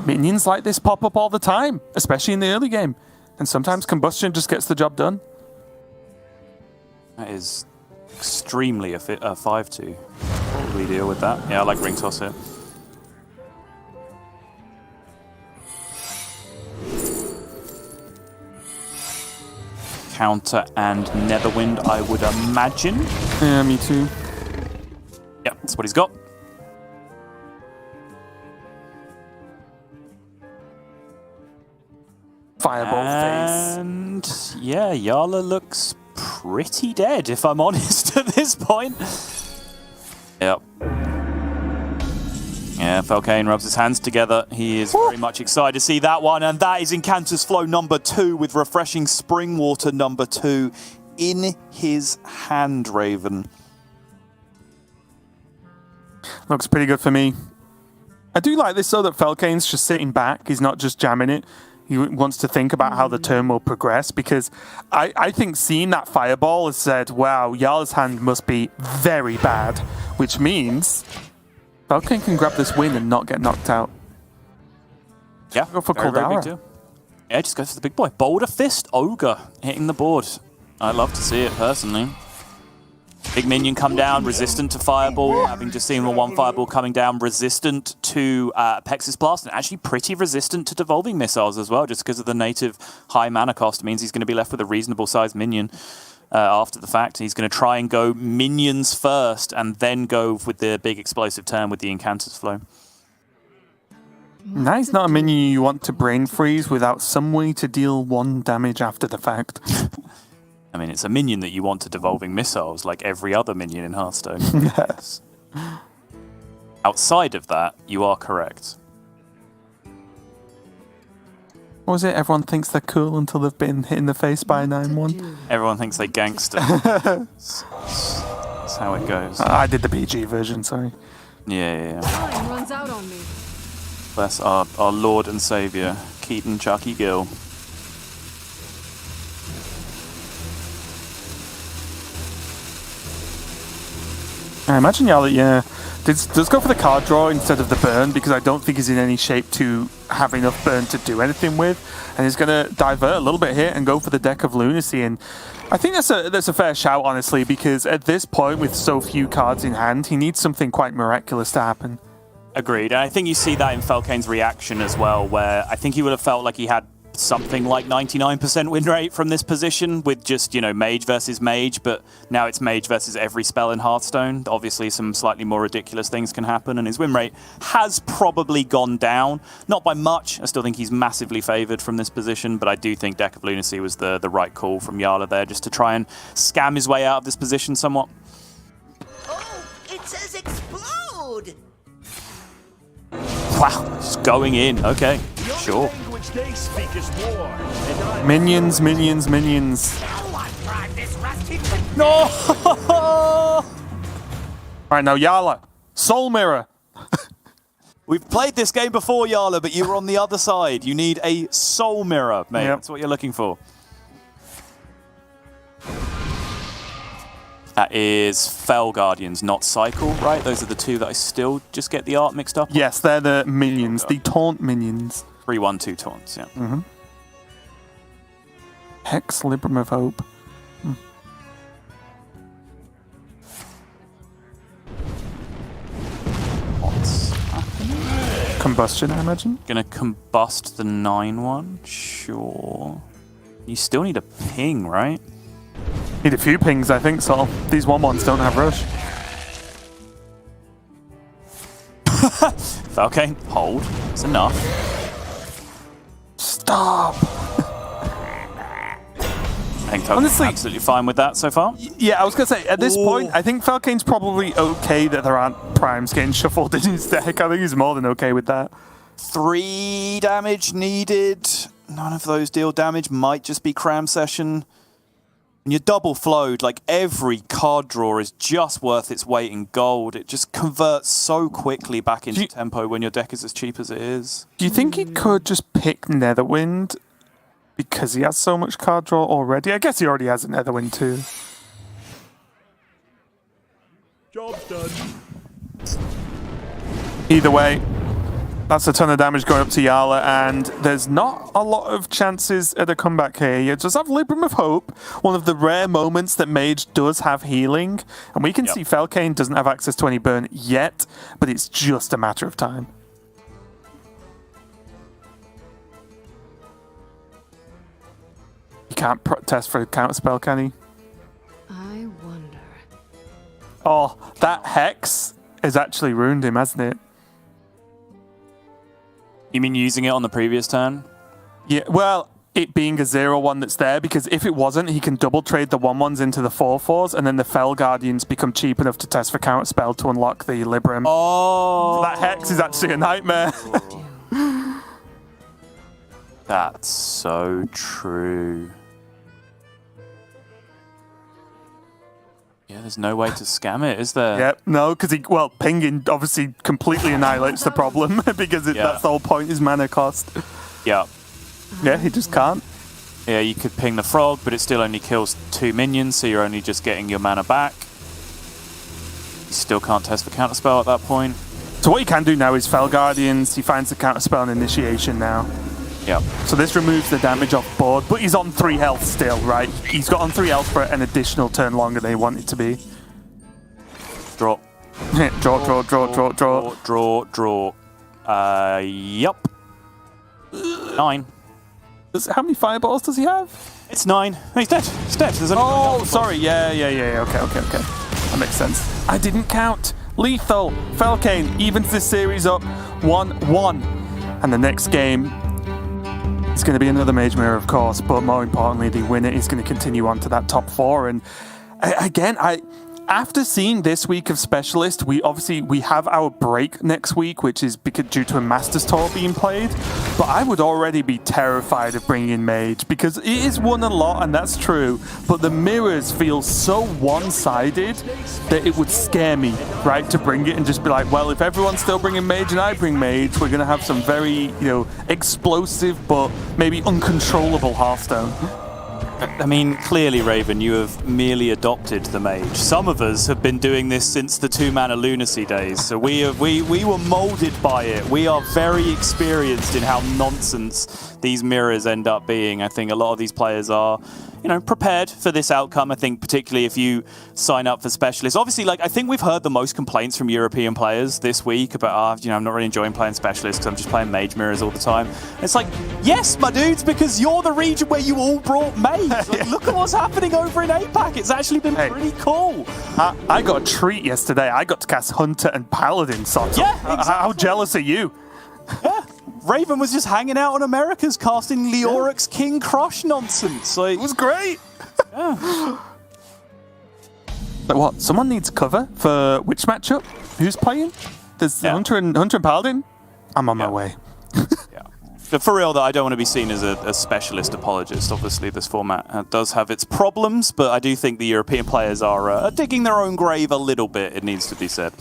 H: Minions like this pop up all the time, especially in the early game. And sometimes combustion just gets the job done.
I: That is extremely a 5-2. Probably deal with that. Yeah, I like ring toss here. Counter and Netherwind, I would imagine.
H: Yeah, me too.
I: Yep, that's what he's got.
H: Fireball face.
I: And yeah, Yala looks pretty dead, if I'm honest, at this point. Yep. Yeah, Felkane rubs his hands together. He is very much excited to see that one. And that is Incanter's Flow number 2 with Refreshing Spring Water number 2 in his hand, Raven.
H: Looks pretty good for me. I do like this, though, that Felkane's just sitting back. He's not just jamming it. He wants to think about how the turn will progress, because I think seeing that fireball has said, wow, Yala's hand must be very bad, which means Felkane can grab this win and not get knocked out.
I: Yeah,
H: go for Caldara.
I: Yeah, just goes for the big boy. Boulder Fist Ogre hitting the board. I love to see it, personally. Big minion come down, resistant to Fireball, having just seen the one Fireball coming down, resistant to Pexis Blast, and actually pretty resistant to Devolving Missiles as well, just because of the native high mana cost. It means he's going to be left with a reasonable-sized minion after the fact. He's going to try and go minions first, and then go with the big explosive turn with the Incanter's Flow.
H: Nice, not a minion you want to brain freeze without some way to deal 1 damage after the fact.
I: I mean, it's a minion that you want to Devolving Missiles, like every other minion in Hearthstone.
H: Yes.
I: Outside of that, you are correct.
H: What was it? Everyone thinks they're cool until they've been hit in the face by a 9-1.
I: Everyone thinks they gangster. That's how it goes.
H: I did the PG version, sorry.
I: Yeah.
B: Time runs out on me.
I: Bless our Lord and Saviour, Keaton Chucky Gill.
H: I imagine Yala, does go for the card draw instead of the burn, because I don't think he's in any shape to have enough burn to do anything with, and he's going to divert a little bit here and go for the Deck of Lunacy. And I think that's a fair shout, honestly, because at this point, with so few cards in hand, he needs something quite miraculous to happen.
I: Agreed, and I think you see that in Felkane's reaction as well, where I think he would have felt like he had something like 99% win rate from this position with just, mage versus mage, but now it's mage versus every spell in Hearthstone. Obviously, some slightly more ridiculous things can happen, and his win rate has probably gone down. Not by much. I still think he's massively favoured from this position, but I do think Deck of Lunacy was the right call from Yala there, just to try and scam his way out of this position somewhat.
E: Oh, it says explode!
I: Wow, just going in. Okay, sure.
H: Minions. No! Alright, now Yala. Soul Mirror.
I: We've played this game before, Yala, but you were on the other side. You need a soul mirror, mate.
H: Yep.
I: That's what you're looking for. That is Fell Guardians, not Cycle, right? Those are the two that I still just get the art mixed up on.
H: Yes, they're the minions, the taunt minions.
I: 3/1/2 taunts, yeah.
H: Mm-hmm. Hex, Libram of Hope.
I: What's happening?
H: Combustion, I imagine.
I: Gonna combust the 9/1, sure. You still need a ping, right?
H: Need a few pings, I think, so these 1/1s don't have rush.
I: Okay, hold. It's enough.
H: Stop!
I: I think Token's absolutely fine with that so far.
H: Yeah, I was going to say, at this point, I think Falcane's probably okay that there aren't primes getting shuffled in his deck. I think he's more than okay with that.
I: 3 damage needed. None of those deal damage. Might just be cram session. And you're double flowed, like every card draw is just worth its weight in gold. It just converts so quickly back into tempo when your deck is as cheap as it is.
H: Do you think he could just pick Netherwind because he has so much card draw already? I guess he already has a Netherwind too.
F: Job's done.
H: Either way, that's a ton of damage going up to Yala, and there's not a lot of chances at a comeback here. You just have Libram of Hope, one of the rare moments that Mage does have healing, and we can see Falcane doesn't have access to any burn yet, but it's just a matter of time. He can't test for a counterspell, can he?
B: I wonder.
H: Oh, that Hex has actually ruined him, hasn't it?
I: You mean using it on the previous turn?
H: Yeah, well, it being a 0/1 that's there, because if it wasn't, he can double trade the 1/1s into the 4/4s, and then the Fell Guardians become cheap enough to test for counterspell to unlock the Libram.
I: Oh!
H: That Hex is actually a nightmare.
I: That's so true. Yeah, there's no way to scam it, is there?
H: Yep, no, because pinging obviously completely annihilates the problem, because that's the whole point, is mana cost.
I: Yeah.
H: Yeah, he just can't.
I: Yeah, you could ping the frog, but it still only kills 2 minions, so you're only just getting your mana back. You still can't test for counterspell at that point.
H: So what he can do now is Fell Guardians, he finds the counterspell and initiation now.
I: Yeah.
H: So this removes the damage off board, but he's on 3 health still, right? He's got on 3 health for an additional turn longer than he wanted to be.
I: Draw. Draw. Yup. 9.
H: How many fireballs does he have?
I: It's 9. No, he's dead. He's dead. There's only
H: sorry. Yeah. Okay. That makes sense. I didn't count. Lethal. Falcane evens this series up 1-1. And the next game, it's going to be another Mage Mirror, of course, but more importantly, the winner is going to continue on to that top 4. And again, after seeing this week of Specialist, we have our break next week, which is due to a Masters Tour being played. But I would already be terrified of bringing in Mage, because it is won a lot, and that's true. But the mirrors feel so one-sided that it would scare me, right, to bring it and just be like, well, if everyone's still bringing Mage and I bring Mage, we're going to have some very, explosive but maybe uncontrollable Hearthstone.
I: I mean, clearly, Raven, you have merely adopted the mage. Some of us have been doing this since the 2-mana lunacy days, so we were molded by it. We are very experienced in how nonsense these mirrors end up being. I think a lot of these players are, prepared for this outcome. I think particularly if you sign up for Specialists. Obviously, I think we've heard the most complaints from European players this week about, I'm not really enjoying playing Specialists because I'm just playing Mage Mirrors all the time. And it's like, yes, my dudes, because you're the region where you all brought Mage. Look at what's happening over in APAC. It's actually been pretty cool.
H: I got a treat yesterday. I got to cast Hunter and Paladin. Yeah, exactly. How jealous are you?
I: Yeah. Raven was just hanging out on Americas casting Leoric's King Crush nonsense. It
H: was great.
I: Yeah.
H: What? Someone needs cover for which matchup? Who's playing? There's Hunter and Paladin? I'm on my way.
I: For real, though, I don't want to be seen as a specialist apologist. Obviously, this format does have its problems, but I do think the European players are digging their own grave a little bit, it needs to be said.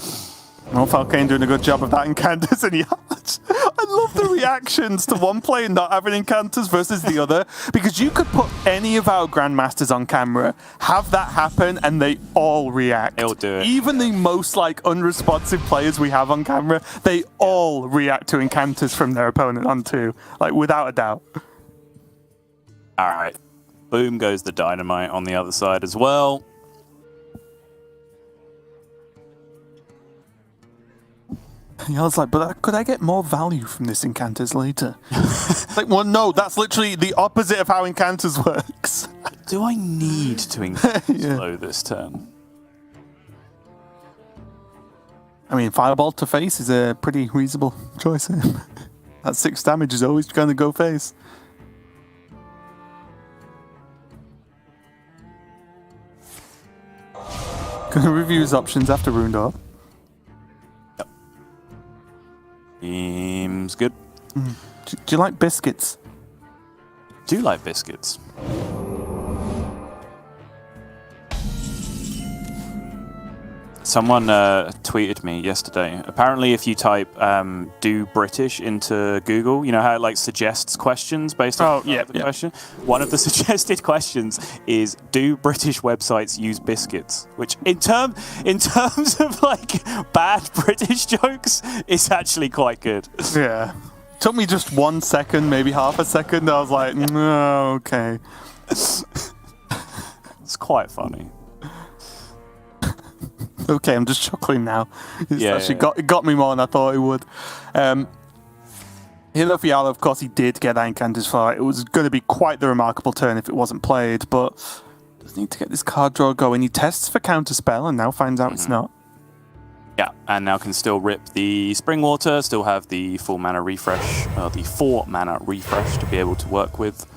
H: Well, Falcane doing a good job of that Incanters, and I love the reactions to one player not having Incanters versus the other, because you could put any of our Grandmasters on camera, have that happen, and they all react.
I: They'll do it.
H: Even the most unresponsive players we have on camera, they all react to Incanters from their opponent on 2, without a doubt.
I: All right. Boom goes the Dynamite on the other side as well.
H: I was like, but could I get more value from this Incanters later? Well, no, that's literally the opposite of how Incanters works.
I: Do I need to Incanters slow this turn?
H: I mean, Fireball to face is a pretty reasonable choice. That 6 damage is always going to go face. Gonna review his options after Rune Up.
I: Seems good.
H: Do you like biscuits?
I: Do like biscuits. Someone tweeted me yesterday. Apparently, if you type "do British" into Google, you know how it suggests questions based on the question. One of the suggested questions is, "Do British websites use biscuits?" Which, in terms of bad British jokes, is actually quite good.
H: Yeah, took me just 1 second, maybe half a second. I was like, "No, okay."
I: It's quite funny.
H: Okay, I'm just chuckling now. It got me more than I thought it would. Hilo Fiala, of course, he did get that Incanters far. It was going to be quite the remarkable turn if it wasn't played, but does need to get this card draw going. He tests for Counterspell and now finds out it's not.
I: Yeah, and now can still rip the Springwater, still have the full mana refresh, the 4 mana refresh to be able to work with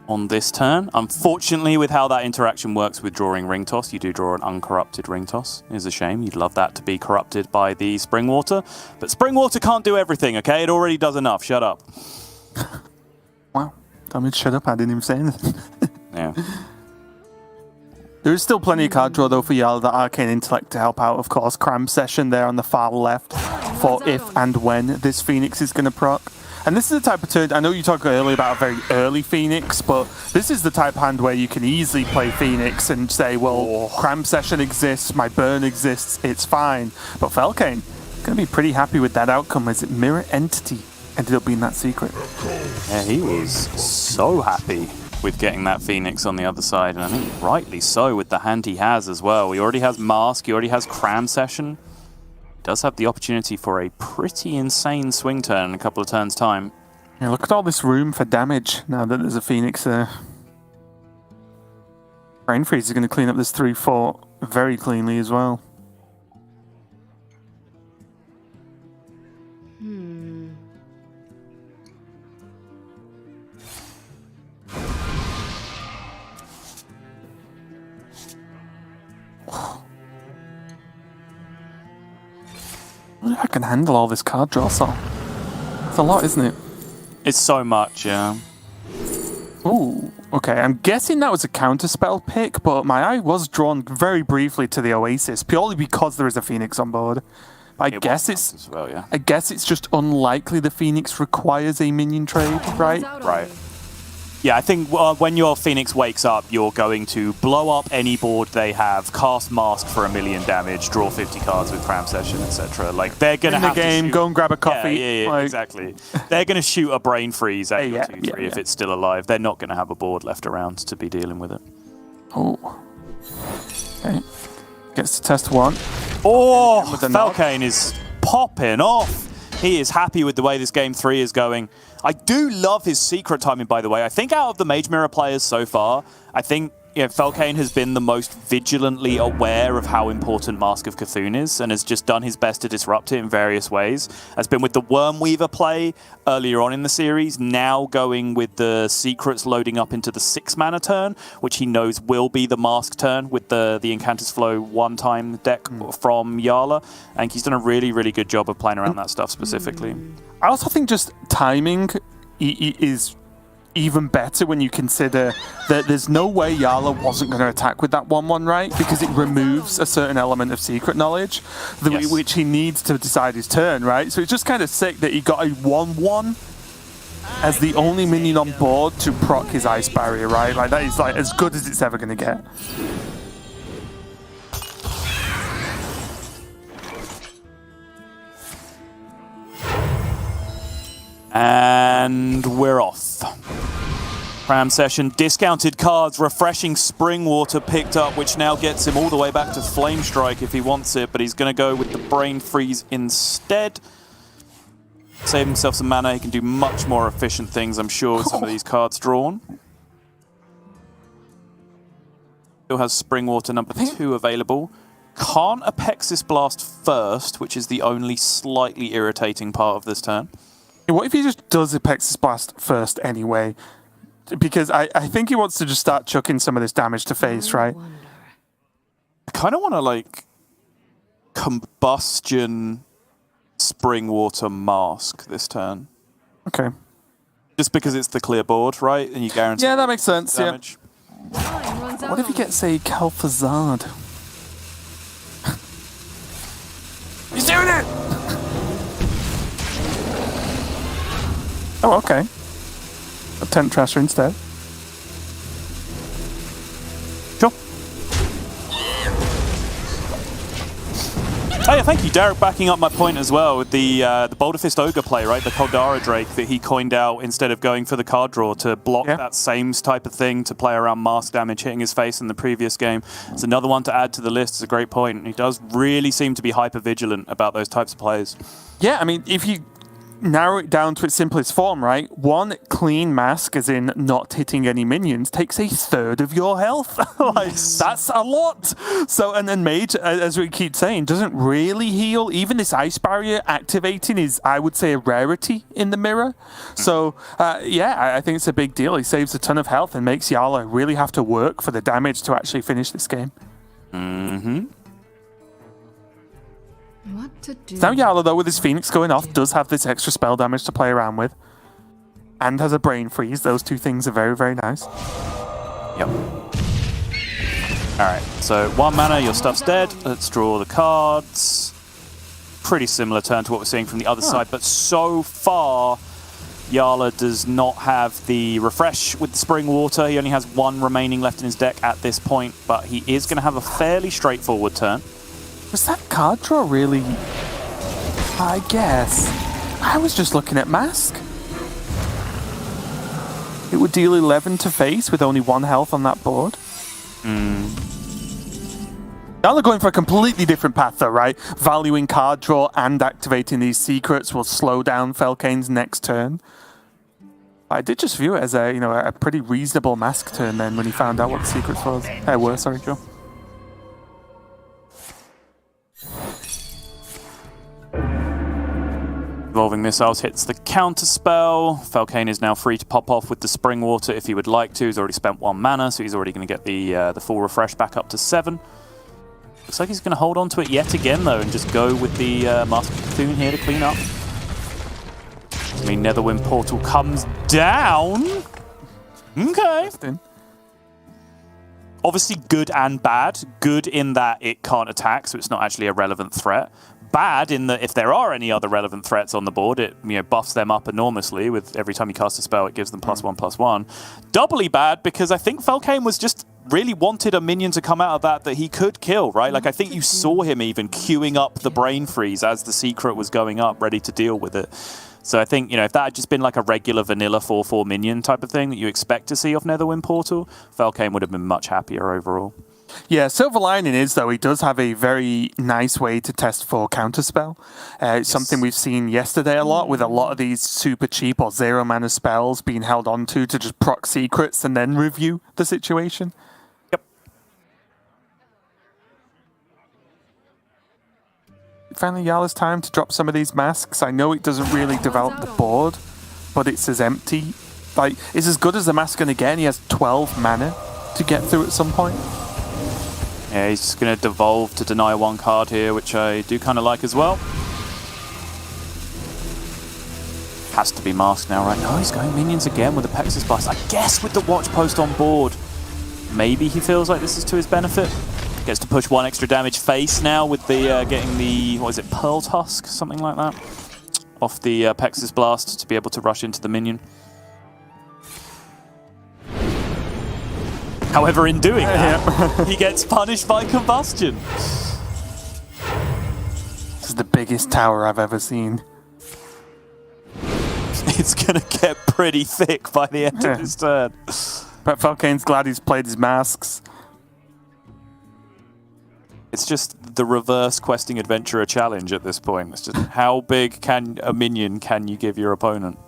I: on this turn. Unfortunately, with how that interaction works with drawing Ring Toss, you do draw an uncorrupted Ring Toss. It is a shame. You'd love that to be corrupted by the Springwater. But Springwater can't do everything, okay? It already does enough. Shut up.
H: Wow. Tell me to shut up. I didn't even say anything.
I: Yeah.
H: There is still plenty of card draw, though, for Yala, the Arcane Intellect to help out, of course. Cram Session there on the far left for if and when this Phoenix is going to proc. And this is the type of turn, I know you talked earlier about a very early Phoenix, but this is the type of hand where you can easily play Phoenix and say, well, Cram Session exists, my burn exists, it's fine. But Felkane, going to be pretty happy with that outcome as Mirror Entity ended up being that secret.
I: Yeah, he was so happy with getting that Phoenix on the other side, and I think rightly so with the hand he has as well. He already has Mask, he already has Cram Session. Does have the opportunity for a pretty insane swing turn in a couple of turns' time.
H: Yeah, look at all this room for damage now that there's a Phoenix there. Brain Freeze is going to clean up this 3-4 very cleanly as well. I wonder if I can handle all this card draw, so it's a lot, isn't it?
I: It's so much, yeah.
H: Ooh, okay. I'm guessing that was a counterspell pick, but my eye was drawn very briefly to the Oasis, purely because there is a Phoenix on board. I guess it's
I: as well, yeah.
H: I guess it's just unlikely the Phoenix requires a minion trade, right?
I: Right. Yeah, I think when your Phoenix wakes up, you're going to blow up any board they have, cast Mask for 1,000,000 damage, draw 50 cards with Cram Session, etc. Like, they're going to have
H: game,
I: to shoot...
H: go and grab a coffee.
I: Yeah, exactly. They're going to shoot a Brain Freeze at your 2-3 if it's still alive. They're not going to have a board left around to be dealing with it.
H: Oh. Okay. Gets to test 1.
I: Oh, Falcane is popping off. He is happy with the way this game 3 is going. I do love his secret timing, by the way. I think out of the Mage Mirror players so far, I think Falcane has been the most vigilantly aware of how important Mask of Cthulhu is and has just done his best to disrupt it in various ways. Has been with the Wormweaver play earlier on in the series, now going with the secrets loading up into the 6-mana turn, which he knows will be the Mask turn with the Incantus Flow one-time deck from Yala. I think he's done a really, really good job of playing around that stuff specifically.
H: I also think just timing, is even better when you consider that there's no way Yala wasn't going to attack with that 1/1, right? Because it removes a certain element of secret knowledge, which he needs to decide his turn, right? So it's just kind of sick that he got a 1/1 as the only minion on board to proc his ice barrier, right? Like, that is like as good as it's ever going to get.
I: And we're off. Cram session, discounted cards, refreshing spring water picked up, which now gets him all the way back to Flame Strike if he wants it, but he's going to go with the Brain Freeze instead. Save himself some mana, he can do much more efficient things, I'm sure, with some of these cards drawn. Still has Spring Water number 2 available. Can't Apexis Blast first, which is the only slightly irritating part of this turn.
H: What if he just does Apexis Blast first anyway? Because I think he wants to just start chucking some of this damage to face, right?
I: I kind of want to, like, Combustion Spring Water Mask this turn.
H: Okay.
I: Just because it's the clear board, right? And you guarantee...
H: Yeah, that makes sense,
I: damage.
H: Yeah. What if he gets a Calfazard? He's doing it! Oh, okay. A Tent Trasher instead.
I: Sure. Oh yeah, thank you, Derek, backing up my point as well with the Boulder Fist Ogre play, right? The Koldara Drake that he coined out instead of going for the card draw to block that same type of thing to play around mask damage hitting his face in the previous game. It's another one to add to the list. It's a great point. He does really seem to be hyper vigilant about those types of plays.
H: Yeah, I mean, if you narrow it down to its simplest form, right? One clean mask, as in not hitting any minions, takes a third of your health. Like, that's a lot. So, and then Mage, as we keep saying, doesn't really heal. Even this ice barrier activating is, I would say, a rarity in the mirror. So, yeah, I think it's a big deal. He saves a ton of health and makes Yala really have to work for the damage to actually finish this game.
I: Mm-hmm.
B: What to do?
H: Now Yala, though, with his Phoenix going off, does have this extra spell damage to play around with. And has a Brain Freeze. Those two things are very, very nice.
I: Yep. Alright, so 1 mana, your stuff's dead. Let's draw the cards. Pretty similar turn to what we're seeing from the other side, but so far, Yala does not have the refresh with the Spring Water. He only has 1 remaining left in his deck at this point, but he is going to have a fairly straightforward turn.
H: Was that card draw really? I guess. I was just looking at Mask. It would deal 11 to face with only 1 health on that board. Now they're going for a completely different path though, right? Valuing card draw and activating these secrets will slow down Felkane's next turn. I did just view it as a, a pretty reasonable Mask turn then when he found out what the secrets were, sorry, Joe.
I: Evolving Missiles hits the counter spell. Felkane is now free to pop off with the Spring Water if he would like to. He's already spent 1 mana, so he's already going to get the full refresh back up to 7. Looks like he's going to hold on to it yet again, though, and just go with the Master Cocoon here to clean up. I mean, Netherwind Portal comes down. Okay. Obviously good and bad. Good in that it can't attack, so it's not actually a relevant threat. Bad in that if there are any other relevant threats on the board, it buffs them up enormously. With every time you cast a spell, it gives them +1/+1. Doubly bad because I think Felkane was just really wanted a minion to come out of that he could kill, right? Like I think you saw him even queuing up the Brain Freeze as the secret was going up, ready to deal with it. So I think, if that had just been like a regular vanilla 4/4 minion type of thing that you expect to see off Netherwind Portal, Felkane would have been much happier overall.
H: Yeah, silver lining is, though, he does have a very nice way to test for counterspell. It's something we've seen yesterday a lot, with a lot of these super cheap or 0 mana spells being held onto to just proc secrets and then review the situation.
I: Yep.
H: Finally, Yala's time to drop some of these masks. I know it doesn't really develop the board, but it's as empty. Like, it's as good as the mask going to get, and he has 12 mana to get through at some point.
I: Yeah, he's just going to devolve to deny 1 card here, which I do kind of like as well. Has to be masked now, right? No, he's going minions again with the Pex's Blast. I guess with the watch post on board, maybe he feels like this is to his benefit. Gets to push 1 extra damage face now with the getting the, what is it, Pearl Tusk? Something like that. Off the Pex's Blast to be able to rush into the minion. However, in doing that, he gets punished by Combustion.
H: This is the biggest tower I've ever seen.
I: It's going to get pretty thick by the end of this turn.
H: But Falcane's glad he's played his masks.
I: It's just the reverse questing adventurer challenge at this point. It's just how big can a minion can you give your opponent?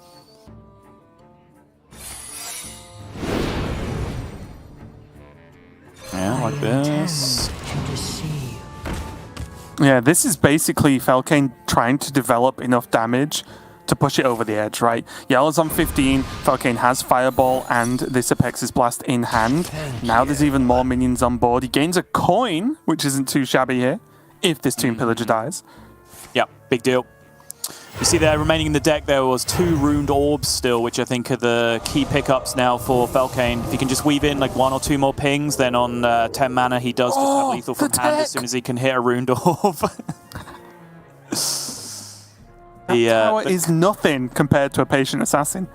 I: Yeah, like this.
H: Yeah, this is basically Falcane trying to develop enough damage to push it over the edge, right? Yellow's on 15, Falcane has Fireball and this Apex's Blast in hand. Now there's even more minions on board. He gains a coin, which isn't too shabby here, if this Tomb Pillager dies.
I: Yeah, big deal. You see there, remaining in the deck, there was 2 Ruined Orbs still, which I think are the key pickups now for Falcane. If he can just weave in like 1 or 2 more pings, then on 10 mana he does just have lethal from hand as soon as he can hit a Ruined Orb.
H: That tower is nothing compared to a Patient Assassin.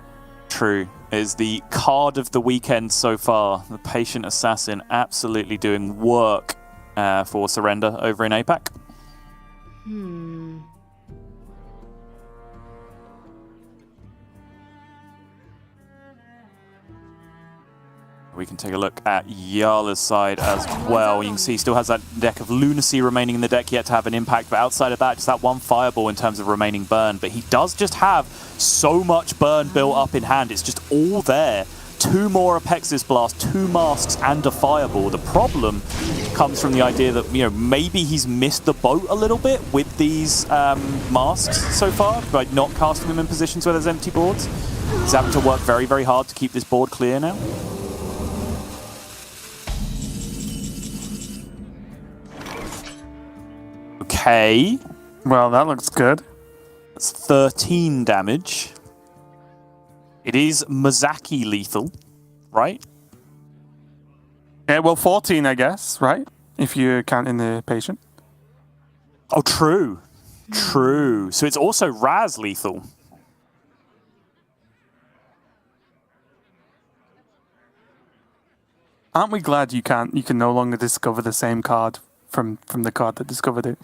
I: True. It is the card of the weekend so far. The Patient Assassin absolutely doing work for Surrender over in APAC. We can take a look at Yala's side as well. You can see he still has that deck of Lunacy remaining in the deck yet to have an impact, but outside of that, just that 1 Fireball in terms of remaining burn. But he does just have so much burn built up in hand. It's just all there. 2 more Apex's Blast, 2 masks, and a Fireball. The problem comes from the idea that, you know, maybe he's missed the boat a little bit with these masks so far by not casting them in positions where there's empty boards. He's having to work very, very hard to keep this board clear now. Okay.
H: Well, that looks good.
I: That's 13 damage. It is Mozaki lethal, right?
H: Yeah, well, 14, I guess, right? If you're counting the patient.
I: Oh, true. True. So it's also Raz lethal.
H: Aren't we glad you can no longer discover the same card from the card that discovered it?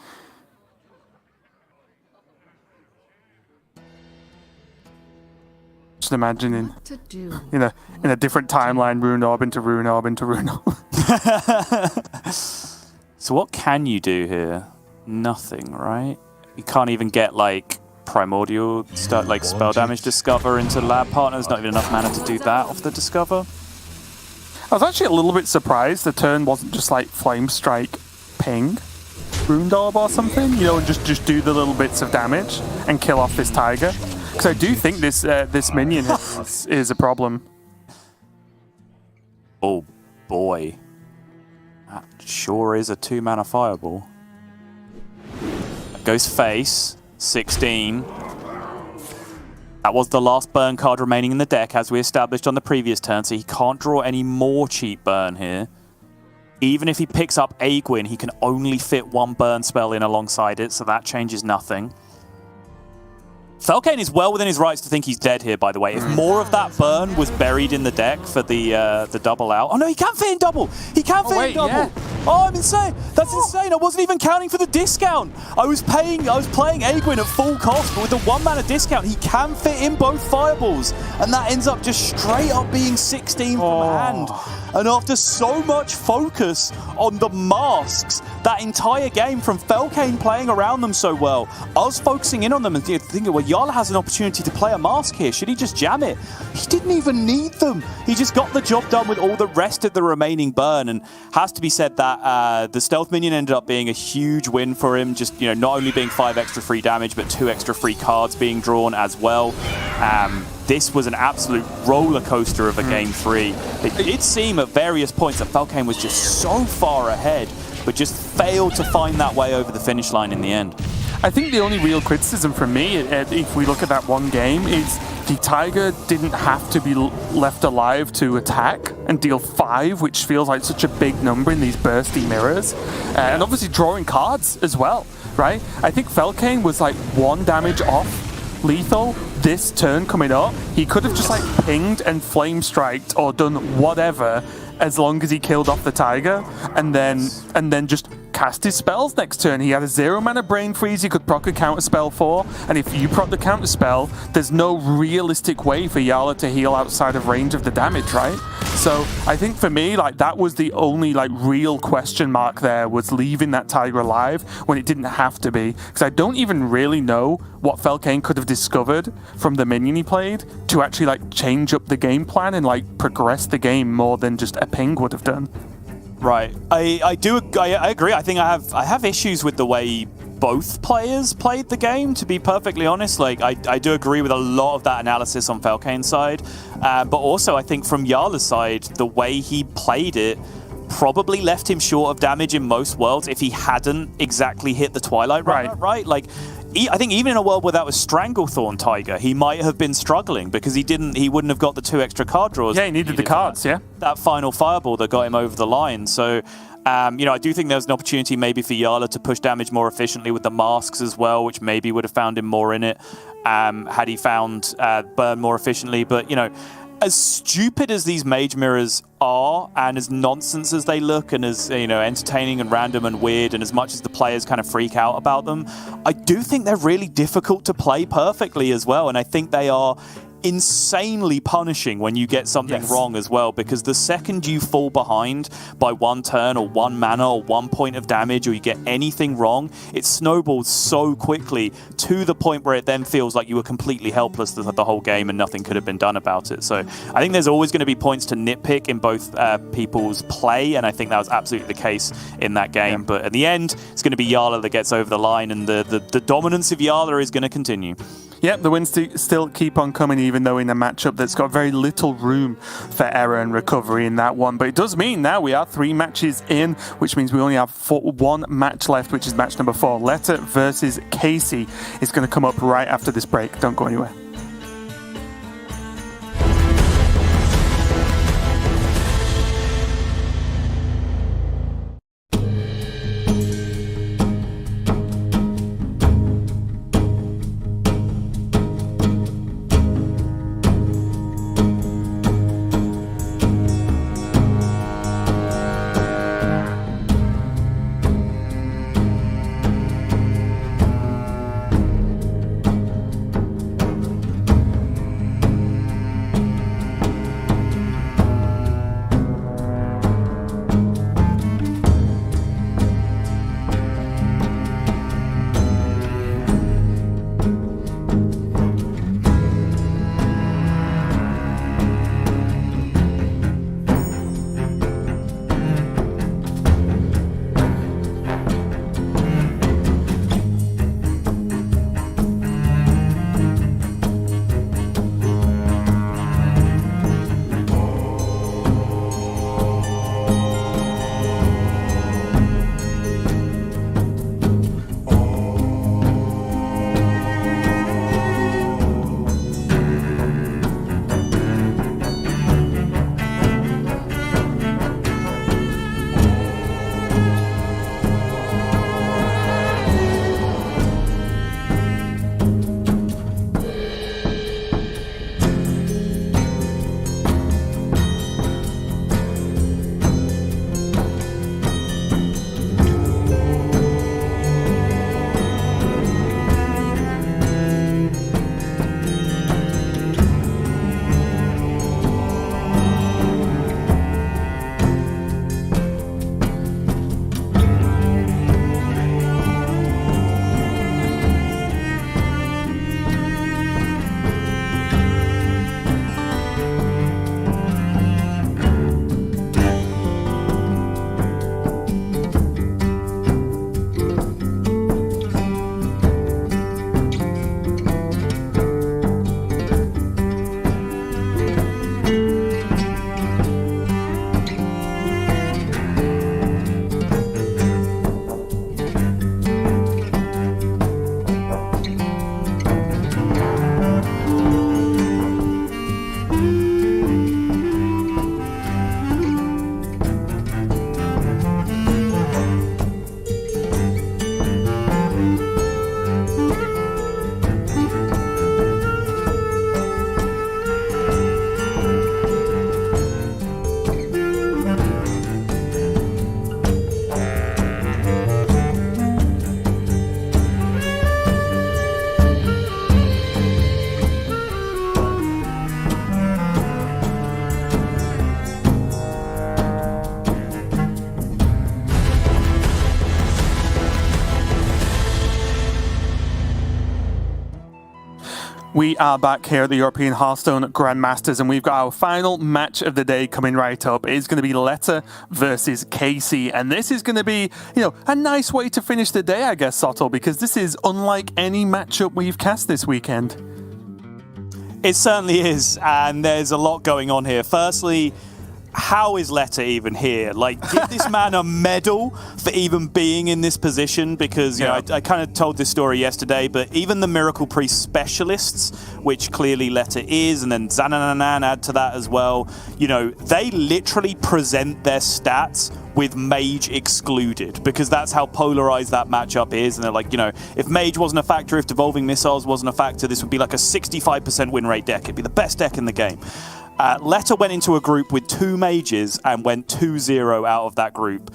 H: Just imagining, in a different timeline, Rune Orb into Rune Orb into Rune Orb.
I: So what can you do here? Nothing, right? You can't even get like primordial stuff like spell damage discover into lab partner. There's not even enough mana to do that off the discover.
H: I was actually a little bit surprised the turn wasn't just like Flame Strike ping Rune Orb or something, you know, and just do the little bits of damage and kill off this tiger. Because I do think this this minion is a problem.
I: Oh boy. That sure is a 2-mana Fireball. That goes face, 16. That was the last burn card remaining in the deck, as we established on the previous turn, so he can't draw any more cheap burn here. Even if he picks up Aegwynn, he can only fit 1 burn spell in alongside it, so that changes nothing. Falcane is well within his rights to think he's dead here, by the way. If more of that burn was buried in the deck for the double out... Oh, no, he can fit in double! He can fit in double! Yeah. Oh, I'm insane! That's insane! I wasn't even counting for the discount! I was playing Aegwynn at full cost, but with the 1-mana discount, he can fit in both Fireballs! And that ends up just straight up being 16 from hand. And after so much focus on the masks, that entire game from Falcane playing around them so well, us focusing in on them and thinking, well, Yala has an opportunity to play a mask here. Should he just jam it? He didn't even need them. He just got the job done with all the rest of the remaining burn. And has to be said that the Stealth Minion ended up being a huge win for him. Just, you know, not only being 5 extra free damage, but 2 extra free cards being drawn as well. This was an absolute roller coaster of a Game 3. It did seem at various points that Falcane was just so far ahead, but just failed to find that way over the finish line in the end.
H: I think the only real criticism from me, if we look at that one game, is the Tiger didn't have to be left alive to attack and deal 5, which feels like such a big number in these bursty mirrors. And obviously drawing cards as well, right? I think Felkane was like 1 damage off lethal this turn coming up. He could have just like pinged and flame striked or done whatever as long as he killed off the Tiger and then just cast his spells next turn. He had a 0 mana Brain Freeze he could proc a counter spell for, and if you proc the counter spell, there's no realistic way for Yala to heal outside of range of the damage, right? So I think for me, like, that was the only like real question mark there, was leaving that Tiger alive when it didn't have to be, because I don't even really know what Felkane could have discovered from the minion he played to actually like change up the game plan and like progress the game more than just a ping would have done.
I: Right. I agree. I think I have issues with the way both players played the game, to be perfectly honest. Like, I do agree with a lot of that analysis on Felkane's side, but also I think from Yala's side, the way he played it probably left him short of damage in most worlds if he hadn't exactly hit the Twilight Runner, right? Like, I think even in a world where that was Stranglethorn Tiger, he might have been struggling because he wouldn't have got the 2 extra card draws.
H: Yeah, he needed the cards,
I: that final fireball that got him over the line. So, I do think there's an opportunity maybe for Yala to push damage more efficiently with the masks as well, which maybe would have found him more in it had he found burn more efficiently. But, as stupid as these mage mirrors are, and as nonsense as they look, and as entertaining and random and weird, and as much as the players kind of freak out about them, I do think they're really difficult to play perfectly as well, and I think they are insanely punishing when you get something wrong as well, because the second you fall behind by 1 turn or 1 mana or 1 point of damage, or you get anything wrong, it snowballs so quickly to the point where it then feels like you were completely helpless the whole game and nothing could have been done about it. So I think there's always going to be points to nitpick in both people's play, and I think that was absolutely the case in that game. But at the end, it's going to be Yala that gets over the line, and the dominance of Yala is going to continue.
H: Yep, the wins still keep on coming, even though in a matchup that's got very little room for error and recovery in that one. But it does mean now we are 3 matches in, which means we only have 1 match left, which is match number 4. Letta versus Casey is going to come up right after this break. Don't go anywhere. We are back here at the European Hearthstone Grandmasters, and we've got our final match of the day coming right up. It's going to be Letta versus Casey, and this is going to be, a nice way to finish the day, I guess, Sottle, because this is unlike any matchup we've cast this weekend.
I: It certainly is, and there's a lot going on here. Firstly, how is Letta even here? Like, give this man a medal for even being in this position, because I kind of told this story yesterday, but even the Miracle Priest specialists, which clearly Letta is, and then Zanananan add to that as well, they literally present their stats with Mage excluded, because that's how polarized that matchup is. And they're like, if Mage wasn't a factor, if Devolving Missiles wasn't a factor, this would be like a 65% win rate deck. It'd be the best deck in the game. Letta went into a group with 2 mages and went 2-0 out of that group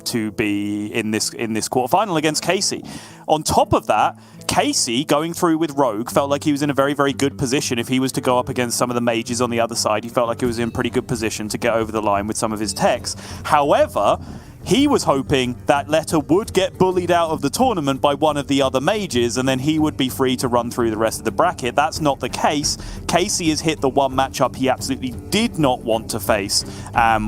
I: to be in this quarterfinal against Casey. On top of that, Casey, going through with Rogue, felt like he was in a very, very good position. If he was to go up against some of the mages on the other side, he felt like he was in pretty good position to get over the line with some of his techs. However, he was hoping that Letta would get bullied out of the tournament by one of the other mages, and then he would be free to run through the rest of the bracket. That's not the case. Casey has hit the one matchup he absolutely did not want to face,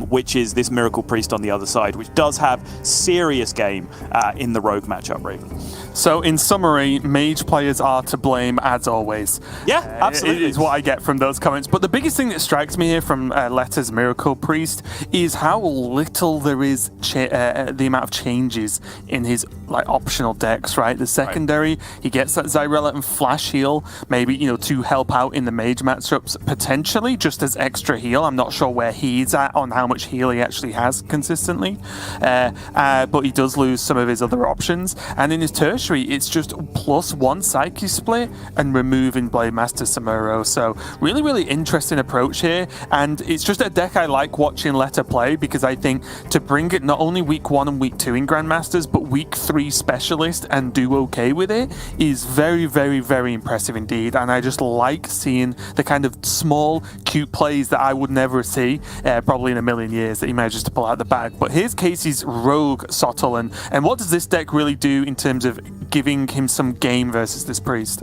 I: which is this Miracle Priest on the other side, which does have serious game in the Rogue matchup, Raven.
H: So, in summary, mage players are to blame, as always.
I: Yeah, absolutely.
H: Is what I get from those comments. But the biggest thing that strikes me here from Letta's Miracle Priest is how little there is the amount of changes in his optional decks, right? The secondary, he gets that Zyrella and Flash heal, maybe, to help out in the mage matchups, potentially, just as extra heal. I'm not sure where he's at on how much heal he actually has consistently. But he does lose some of his other options. And in his tertiary, it's just +1 Psyche split and removing Blademaster Samuro. So really, really interesting approach here. And it's just a deck I like watching Letta play, because I think to bring it not only week 1 and week 2 in Grandmasters, but week 3 Specialist and do okay with it is very, very, very impressive indeed. And I just like seeing the kind of small, cute plays that I would never see probably in a million years that he manages to pull out the bag. But here's Casey's Rogue Sottle, and what does this deck really do in terms of giving him some game versus this Priest?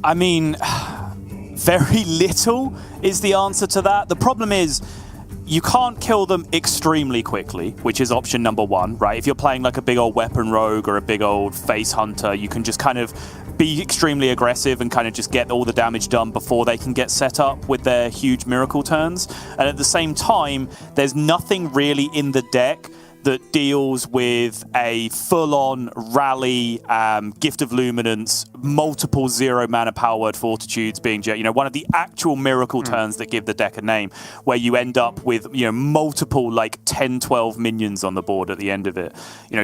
I: I mean, very little is the answer to that. The problem is, you can't kill them extremely quickly, which is option number 1, right? If you're playing like a big old weapon rogue or a big old face hunter, you can just kind of be extremely aggressive and kind of just get all the damage done before they can get set up with their huge miracle turns. And at the same time, there's nothing really in the deck that deals with a full-on rally, Gift of Luminance, multiple 0 mana power word fortitudes being, one of the actual miracle turns that give the deck a name, where you end up with, multiple 10, 12 minions on the board at the end of it.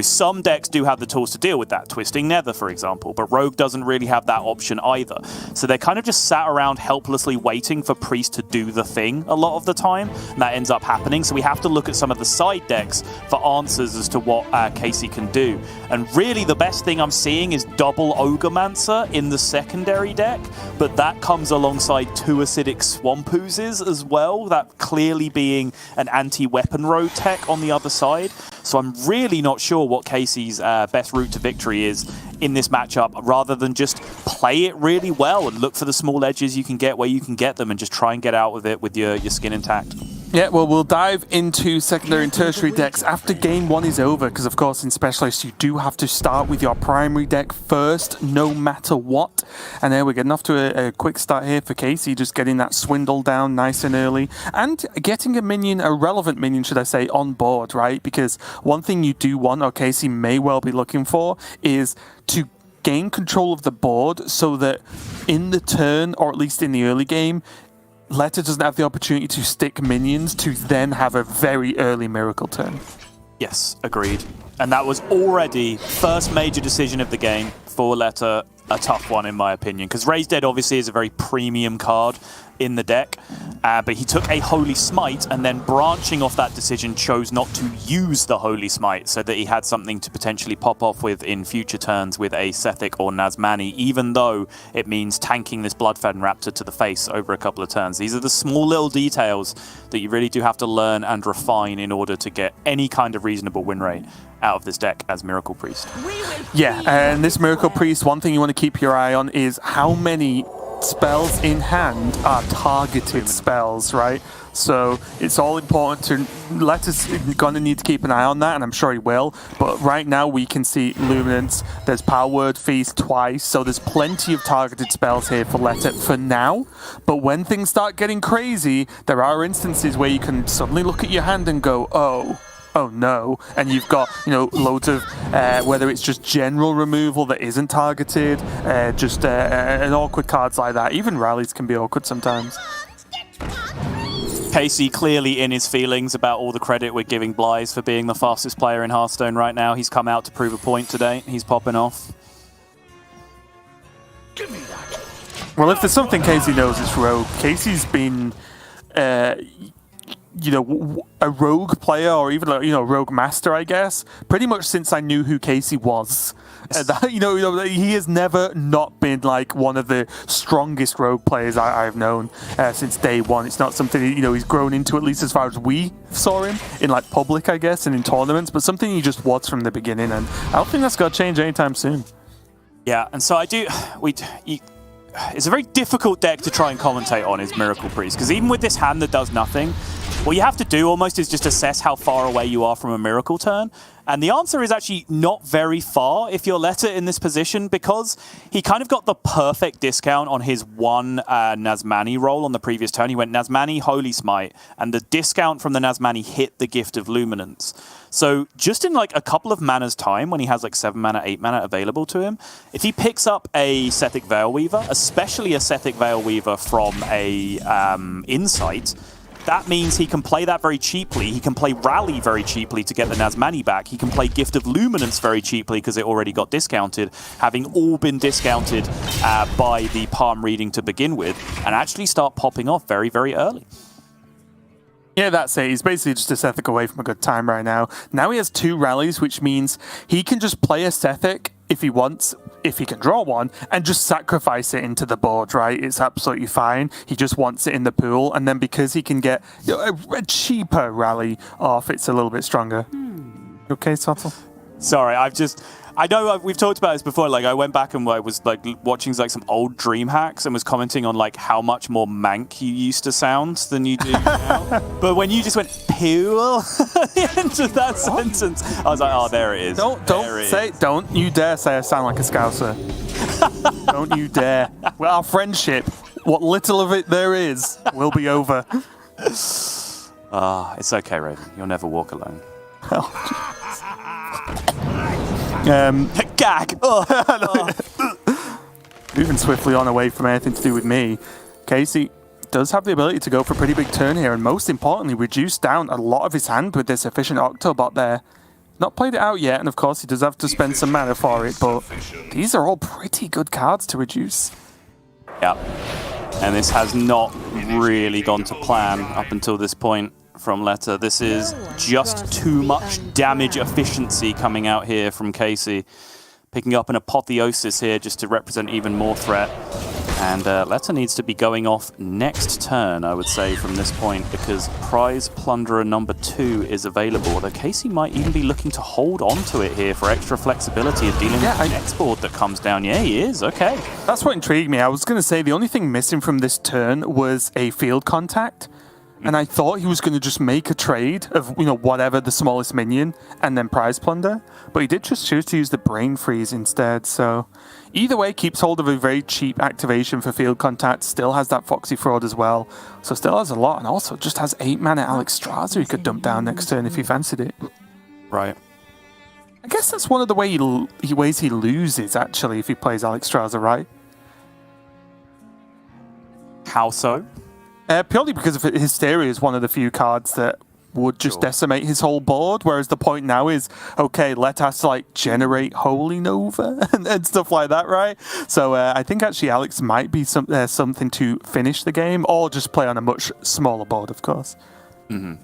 I: Some decks do have the tools to deal with that, Twisting Nether, for example, but Rogue doesn't really have that option either. So they're kind of just sat around helplessly waiting for Priest to do the thing a lot of the time, and that ends up happening. So we have to look at some of the side decks for answers as to what Casey can do. And really the best thing I'm seeing is double Ogremancer in the secondary deck, but that comes alongside 2 Acidic Swamp Oozes as well, that clearly being an anti-weapon rogue tech on the other side. So I'm really not sure what Casey's best route to victory is in this matchup, rather than just play it really well and look for the small edges you can get where you can get them and just try and get out of it with your skin intact.
H: Yeah, well, we'll dive into secondary and tertiary decks after game 1 is over, because of course in Specialist you do have to start with your primary deck first, no matter what. And there we're getting off to a quick start here for Casey, just getting that Swindle down nice and early, and getting a relevant minion, should I say, on board, right? Because one thing you do want, or Casey may well be looking for, is to gain control of the board so that in the turn, or at least in the early game, Letta doesn't have the opportunity to stick minions to then have a very early miracle turn.
I: Yes, agreed. And that was already first major decision of the game for Letta, a tough one in my opinion, because Raise Dead obviously is a very premium card in the deck, but he took a Holy Smite and then, branching off that decision, chose not to use the Holy Smite so that he had something to potentially pop off with in future turns with a Sethic or Nazmani, even though it means tanking this Bloodfen Raptor to the face over a couple of turns. These are the small little details that you really do have to learn and refine in order to get any kind of reasonable win rate out of this deck as Miracle Priest.
H: Yeah, and this Miracle Priest, one thing you want to keep your eye on is how many spells in hand are targeted spells, right? So it's all important to Letta's going to need to keep an eye on that, and I'm sure he will. But right now we can see Luminance, there's Power Word Feast twice, so there's plenty of targeted spells here for Letta for now. But when things start getting crazy, there are instances where you can suddenly look at your hand and go, oh no, and you've got, you know, loads of, whether it's just general removal that isn't targeted, just an awkward cards like that. Even rallies can be awkward sometimes.
I: Casey clearly in his feelings about all the credit we're giving Blythe for being the fastest player in Hearthstone right now. He's come out to prove a point today. He's popping off.
H: Well, if there's something Casey knows, it's Rogue. Casey's been, you know, a Rogue player, or even, you know, Rogue Master, I guess, pretty much since I knew who Casey was. You know, he has never not been like one of the strongest Rogue players I've known since day one. It's not something, you know, he's grown into, at least as far as we saw him in like public, I guess, and in tournaments, but something he just was from the beginning, and I don't think that's going to change anytime soon.
I: Yeah, and so it's a very difficult deck to try and commentate on, is Miracle Priest, because even with this hand that does nothing, what you have to do almost is just assess how far away you are from a Miracle turn. And the answer is actually not very far if you're Letta in this position, because he kind of got the perfect discount on his one Nazmani roll on the previous turn. He went Nazmani, Holy Smite, and the discount from the Nazmani hit the Gift of Luminance. So just in like a couple of mana's time, when he has like 7 mana, 8 mana available to him, if he picks up a Sethic Veilweaver, especially a Sethic Veilweaver from a Insight, that means he can play that very cheaply. He can play Rally very cheaply to get the Nazmani back. He can play Gift of Luminance very cheaply because it already got discounted, having all been discounted by the palm reading to begin with, and actually start popping off very, very early.
H: Yeah, that's it. He's basically just a Sethic away from a good time right now. Now he has 2 rallies, which means he can just play a Sethic if he wants, if he can draw one, and just sacrifice it into the board, right? It's absolutely fine. He just wants it in the pool, and then because he can get, you know, a cheaper rally off, it's a little bit stronger. Okay, Sottle?
I: Sorry, I know we've talked about this before. Like, I went back and I was like watching like some old Dream Hacks and was commenting on like how much more mank you used to sound than you do now. But when you just went pool at the end of that sentence, I was like, oh, there it is.
H: Don't you dare say I sound like a Scouser. Don't you dare. Well, our friendship, what little of it there is, will be over.
I: It's okay, Raven. You'll never walk alone.
H: Gag! Moving swiftly on away from anything to do with me, Casey does have the ability to go for a pretty big turn here, and most importantly, reduce down a lot of his hand with this efficient Octobot there. Not played it out yet, and of course he does have to spend some mana for it, but these are all pretty good cards to reduce.
I: Yeah, and this has not really gone to plan up until this point from Letta. This is just too much damage efficiency coming out here from Casey. Picking up an Apotheosis here just to represent even more threat. And Letta needs to be going off next turn, I would say, from this point, because Prize Plunderer number 2 is available. Although Casey might even be looking to hold on to it here for extra flexibility of dealing with the next board that comes down. Yeah, he is. Okay.
H: That's what intrigued me. I was going to say the only thing missing from this turn was a field contact. And I thought he was going to just make a trade of, you know, whatever the smallest minion and then prize plunder. But he did just choose to use the Brain Freeze instead. So either way, keeps hold of a very cheap activation for field contact. Still has that Foxy Fraud as well. So still has a lot. And also just has 8 mana Alexstrasza he could dump down next turn if he fancied it.
I: Right.
H: I guess that's one of the ways he loses, actually, if he plays Alexstrasza, right?
I: How so?
H: Purely because of Hysteria is one of the few cards that would just decimate his whole board, whereas the point now is, okay, Let us like generate Holy Nova and stuff like that, right? So I think actually Alex might be something to finish the game, or just play on a much smaller board, of course.
I: Mm-hmm.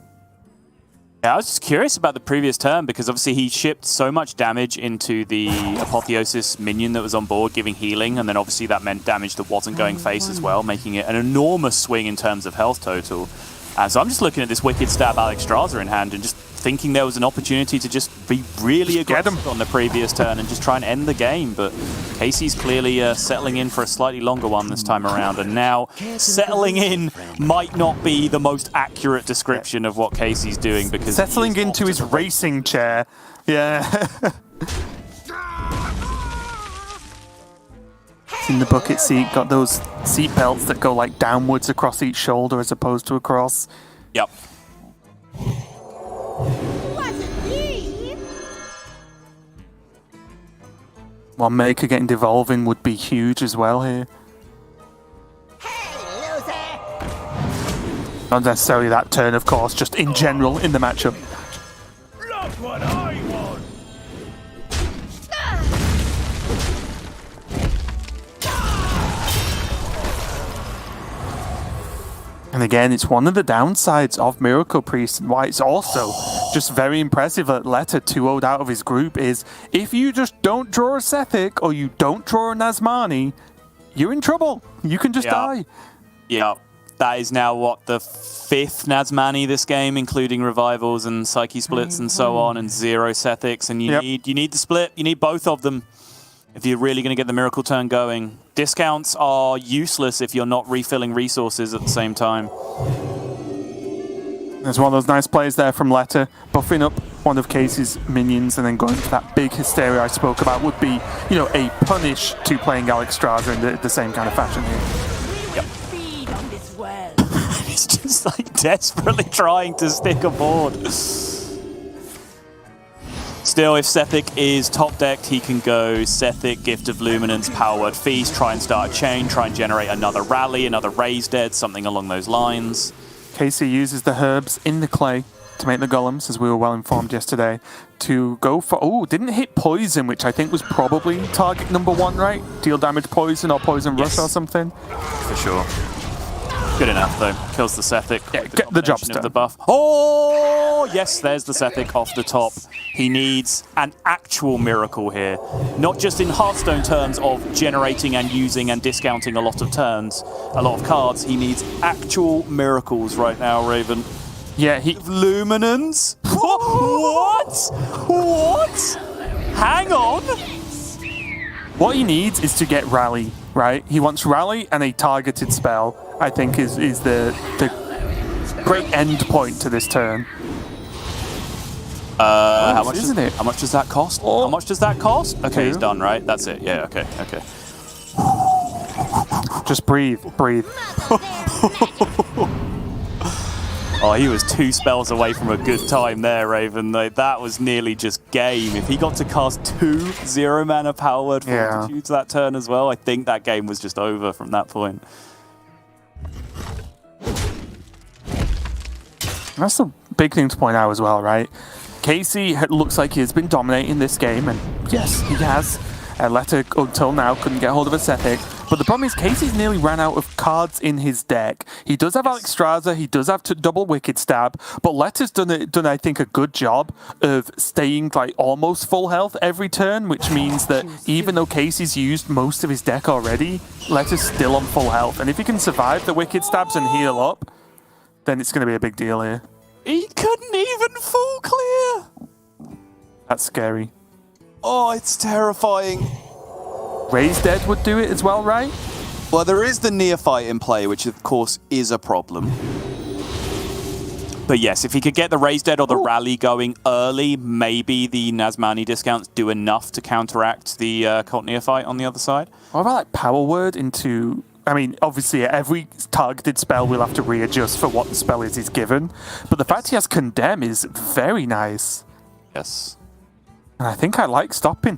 I: Yeah, I was just curious about the previous turn, because obviously he shipped so much damage into the Apotheosis minion that was on board, giving healing, and then obviously that meant damage that wasn't going face as well, making it an enormous swing in terms of health total. So I'm just looking at this Wicked Stab Alexstrasza in hand and just thinking there was an opportunity to just be really aggressive on the previous turn and just try and end the game. But Casey's clearly settling in for a slightly longer one this time around. And now settling in might not be the most accurate description of what Casey's doing because
H: settling into his racing chair. Yeah. In the bucket seat, got those seat belts that go like downwards across each shoulder as opposed to across.
I: Yep.
H: Well, Maker getting devolving would be huge as well here. Not necessarily that turn, of course, just in general in the matchup.
F: Look what I want!
H: And again, it's one of the downsides of Miracle Priest, and why it's also just very impressive that Letta 2-0'd out of his group is, if you just don't draw a Sethic or you don't draw a Nazmani, you're in trouble. You can just die.
I: Yeah. That is now, what, the 5th Nazmani this game, including revivals and psyche splits and so on, and 0 Sethics, and you need the split. You need both of them if you're really going to get the Miracle turn going. Discounts are useless if you're not refilling resources at the same time.
H: There's one of those nice plays there from Letta, buffing up one of Casey's minions and then going for that big hysteria I spoke about would be, you know, a punish to playing Alexstrasza in the same kind of fashion here.
I: He's just like desperately trying to stick a board. Still, if Sethic is top decked, he can go Sethic, Gift of Luminance, Power Word Feast, try and start a chain, try and generate another rally, another Raise Dead, something along those lines.
H: Casey uses the herbs in the clay to make the golems, as we were well informed yesterday, to go for, didn't hit poison, which I think was probably target number 1, right? Deal damage poison or poison rush or something.
I: For sure. Good enough, though. Kills the Sethic.
H: Yeah, get the job done.
I: The buff. Oh, yes, there's the Sethic off the top. He needs an actual miracle here. Not just in Hearthstone terms of generating and using and discounting a lot of turns, a lot of cards. He needs actual miracles right now, Raven.
H: Yeah,
I: Luminance? What? What? Hang on.
H: What he needs is to get Rally, right? He wants Rally and a targeted spell, I think, is the great end point to this turn.
I: How much isn't it? How much does that cost? How much does that cost? Okay, he's done, right? That's it. Yeah, okay.
H: Just breathe.
I: Oh, he was 2 spells away from a good time there, Raven. That was nearly just game. If he got to cast 2 0-mana Power Word Fortitudes that turn as well, I think that game was just over from that point.
H: That's a big thing to point out as well, right? Casey looks like he has been dominating this game, and yes, he has. Letta, until now, couldn't get hold of a Sethic. But the problem is Casey's nearly ran out of cards in his deck. He does have Alexstrasza, he does have double Wicked Stab, but Letta's done, I think, a good job of staying like almost full health every turn, which means that even though Casey's used most of his deck already, Letta's still on full health. And if he can survive the Wicked Stabs and heal up, then it's going to be a big deal here.
I: He couldn't even full clear!
H: That's scary.
I: Oh, it's terrifying.
H: Raise Dead would do it as well, right?
I: Well, there is the Neophyte in play, which of course is a problem. But yes, if he could get the Raise Dead or the Rally going early, maybe the Nazmani discounts do enough to counteract the Cult Neophyte on the other side.
H: What about like Power Word into... I mean, obviously, every targeted spell will have to readjust for what the spell is he's given. But the fact he has Condemn is very nice.
I: Yes.
H: And I think I like stopping.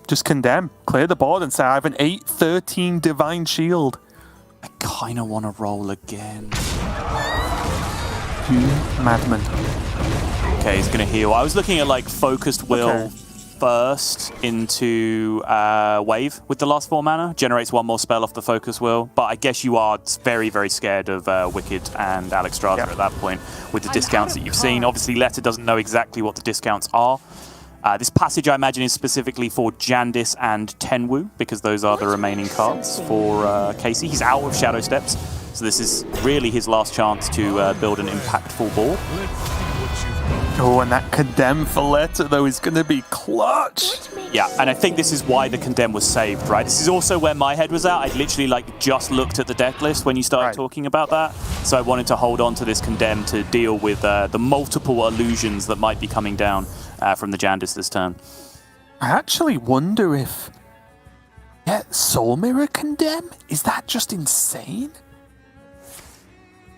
H: Just Condemn. Clear the board and say, I have an 8/13 Divine Shield.
I: I kind of want to roll again.
H: You madman.
I: Okay, he's going to heal. I was looking at, like, Focused Will first into Wave with the last 4 mana. Generates 1 more spell off the Focus Will. But I guess you are very, very scared of Wicked and Alexstrasza at that point with the discounts that you've seen. Obviously, Letta doesn't know exactly what the discounts are. This passage, I imagine, is specifically for Jandis and Tenwu, because those are the remaining cards for Casey. He's out of Shadow Steps, So this is really his last chance to build an impactful board.
H: Oh, and that condemn for Letta, though, is going to be clutch.
I: Yeah, and I think this is why the condemn was saved, right? This is also where my head was at. I'd literally just looked at the deck list when you started talking about that. So I wanted to hold on to this condemn to deal with the multiple illusions that might be coming down from the Jandis this turn.
H: I actually wonder if... Yeah, Soul Mirror condemn? Is that just insane?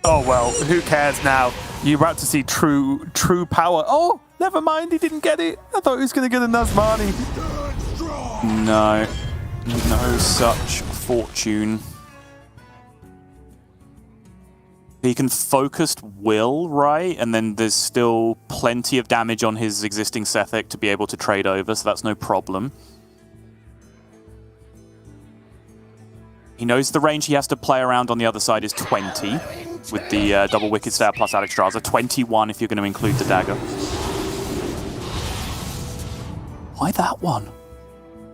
H: Oh, well, who cares now? You're about to see true power. Oh, never mind, he didn't get it. I thought he was going to get a Nazmani.
I: No such fortune. He can focused will, right? And then there's still plenty of damage on his existing Sethic to be able to trade over, so that's no problem. He knows the range he has to play around on the other side is 20, with the double Wicked Stab plus Alexstrasza. 21 if you're going to include the dagger. Why that one?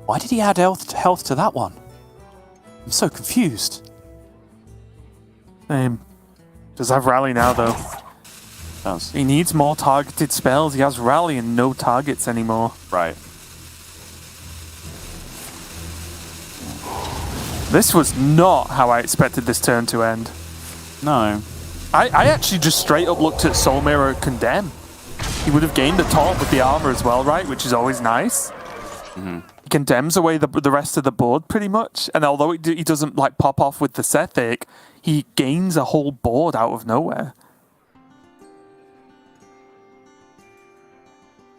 I: Why did he add health to that one? I'm so confused.
H: Does have Rally now, though.
I: Does.
H: He needs more targeted spells. He has Rally and no targets anymore.
I: Right.
H: This was not how I expected this turn to end.
I: No.
H: I actually just straight up looked at Soul Mirror Condemn. He would have gained the top with the armor as well, right? Which is always nice.
I: Mm-hmm.
H: He condemns away the rest of the board pretty much. And although he doesn't like pop off with the Sethic, he gains a whole board out of nowhere.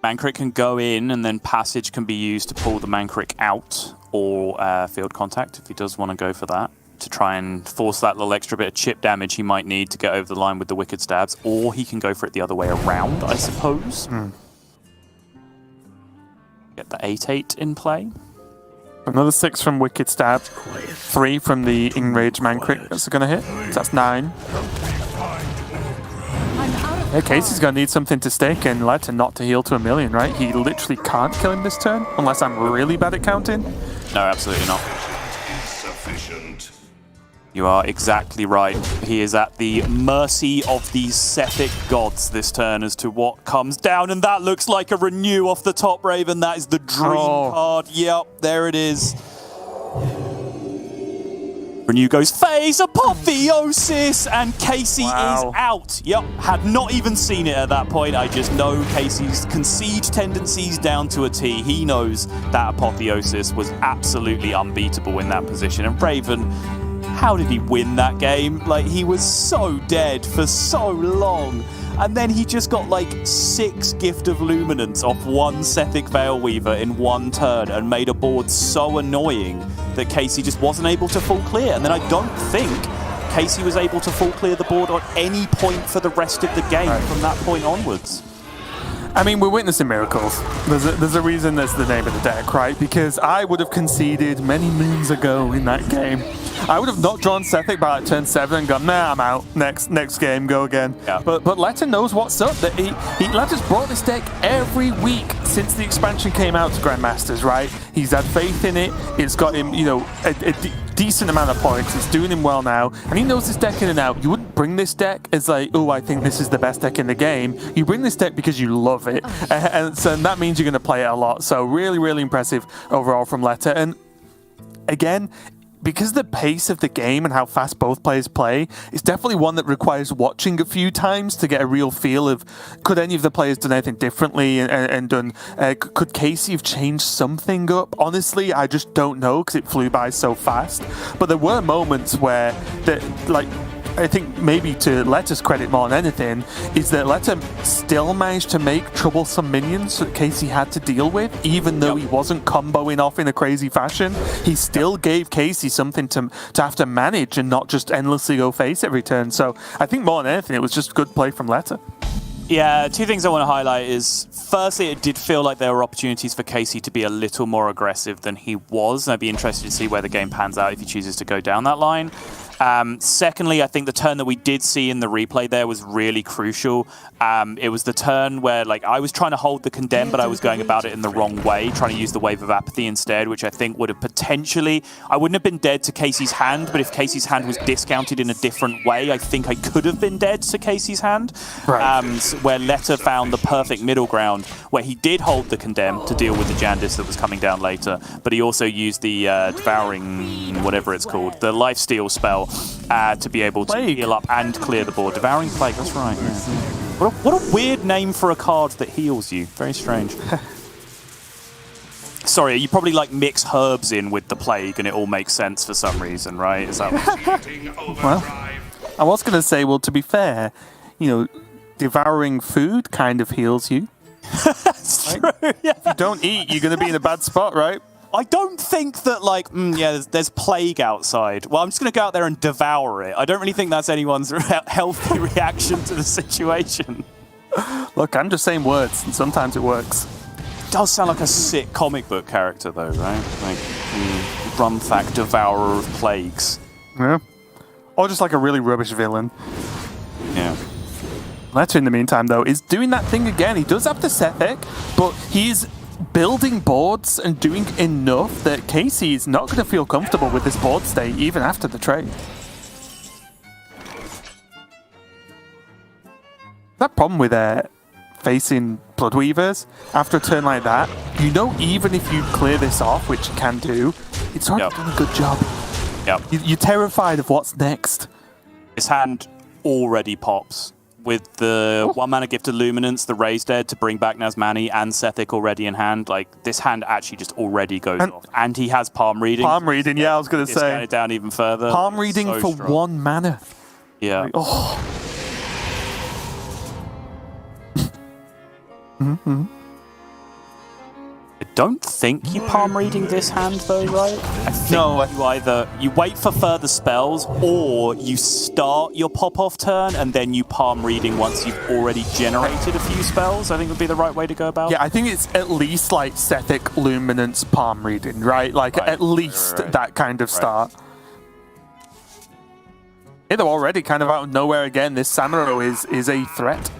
I: Mankrik can go in, and then Passage can be used to pull the Mankrik out, or Field Contact if he does want to go for that, to try and force that little extra bit of chip damage he might need to get over the line with the Wicked Stabs, or he can go for it the other way around, I suppose. Get the 8/8 in play.
H: Another 6 from Wicked Stab, 3 from the Enraged Mankrik that's going to hit. So that's 9. Yeah, Casey's going to need something to stake in Letta not to heal to 1,000,000, right? He literally can't kill him this turn, unless I'm really bad at counting.
I: No, absolutely not. You are exactly right. He is at the mercy of these Sethic gods this turn as to what comes down, and that looks like a Renew off the top, Raven. That is the dream card. Yep, there it is. Renew goes phase, Apotheosis, and Casey is out. Yep, had not even seen it at that point. I just know Casey's concede tendencies down to a T. He knows that Apotheosis was absolutely unbeatable in that position. And Raven, how did he win that game? Like, he was so dead for so long. And then he just got like 6 Gift of Luminance off 1 Sethic Veilweaver in 1 turn and made a board so annoying that Casey just wasn't able to full clear. And then I don't think Casey was able to full clear the board at any point for the rest of the game from that point onwards.
H: I mean, we're witnessing miracles. There's a reason that's the name of the deck, right? Because I would have conceded many moons ago in that game. I would have not drawn Sethic by like turn 7 and gone, nah, I'm out. Next game, go again. Yeah. But Letta knows what's up. That Letta's brought this deck every week since the expansion came out to Grandmasters, right? He's had faith in it. It's got him, you know, a decent amount of points. It's doing him well now, and he knows this deck in and out. You wouldn't bring this deck as like, oh, I think this is the best deck in the game. You bring this deck because you love it, and so that means you're going to play it a lot. So really, really impressive overall from Letta. And again, because the pace of the game and how fast both players play, it's definitely one that requires watching a few times to get a real feel of, could any of the players done anything differently and done, could Casey have changed something up? Honestly, I just don't know because it flew by so fast. But there were moments where, I think maybe to Letta's credit more than anything, is that Letta still managed to make troublesome minions that Casey had to deal with, even though he wasn't comboing off in a crazy fashion. He still gave Casey something to have to manage and not just endlessly go face every turn. So I think more than anything, it was just good play from Letta.
I: Yeah, 2 things I want to highlight is, firstly, it did feel like there were opportunities for Casey to be a little more aggressive than he was, and I'd be interested to see where the game pans out if he chooses to go down that line. Secondly, I think the turn that we did see in the replay there was really crucial. It was the turn where like I was trying to hold the Condemn, but I was going about it in the wrong way, trying to use the Wave of Apathy instead, which I think would have potentially... I wouldn't have been dead to Casey's hand, but if Casey's hand was discounted in a different way, I think I could have been dead to Casey's hand.
H: Right.
I: Where Letta found the perfect middle ground, where he did hold the Condemn to deal with the Jandis that was coming down later, but he also used the Devouring, whatever it's called, the Lifesteal spell to be able to heal up and clear the board. Devouring Plague, that's right. Yeah. What a weird name for a card that heals you. Very strange. Sorry, you probably like mix herbs in with the Plague and it all makes sense for some reason, right? Is that
H: Well, I was going to say, well, to be fair, you know, devouring food kind of heals you.
I: That's true, yeah.
H: If you don't eat, you're going to be in a bad spot, right?
I: I don't think that, like, there's plague outside. Well, I'm just going to go out there and devour it. I don't really think that's anyone's healthy reaction to the situation.
H: Look, I'm just saying words, and sometimes it works.
I: It does sound like a sick comic book character, though, right? Like, Rumthak, Devourer of Plagues.
H: Yeah. Or just like a really rubbish villain.
I: Yeah.
H: Letta, in the meantime, though, is doing that thing again. He does have the Sethek, but he's building boards and doing enough that Casey is not going to feel comfortable with this board state even after the trade. That problem with facing Bloodweavers after a turn like that, you know, even if you clear this off, which you can do, it's already done a good job.
I: Yep.
H: You're terrified of what's next.
I: His hand already pops. With the 1-mana Gift of Luminance, the Raised Dead to bring back Nazmani and Sethek already in hand, like, this hand actually just already goes off. And he has Palm Reading.
H: Palm Reading, yeah, I was going to say.
I: Discount it down even further.
H: Palm Reading
I: so
H: for
I: strong.
H: 1 mana.
I: Yeah.
H: Like, oh. Mm-hmm.
I: I don't think you palm reading this hand though, right? I think you either wait for further spells or you start your pop-off turn and then you palm reading once you've already generated a few spells. I think would be the right way to go about it.
H: Yeah, I think it's at least like Sethek, Luminance, palm reading, right? Like at least that kind of start. Yeah, they're already kind of out of nowhere again. This Samuro is a threat.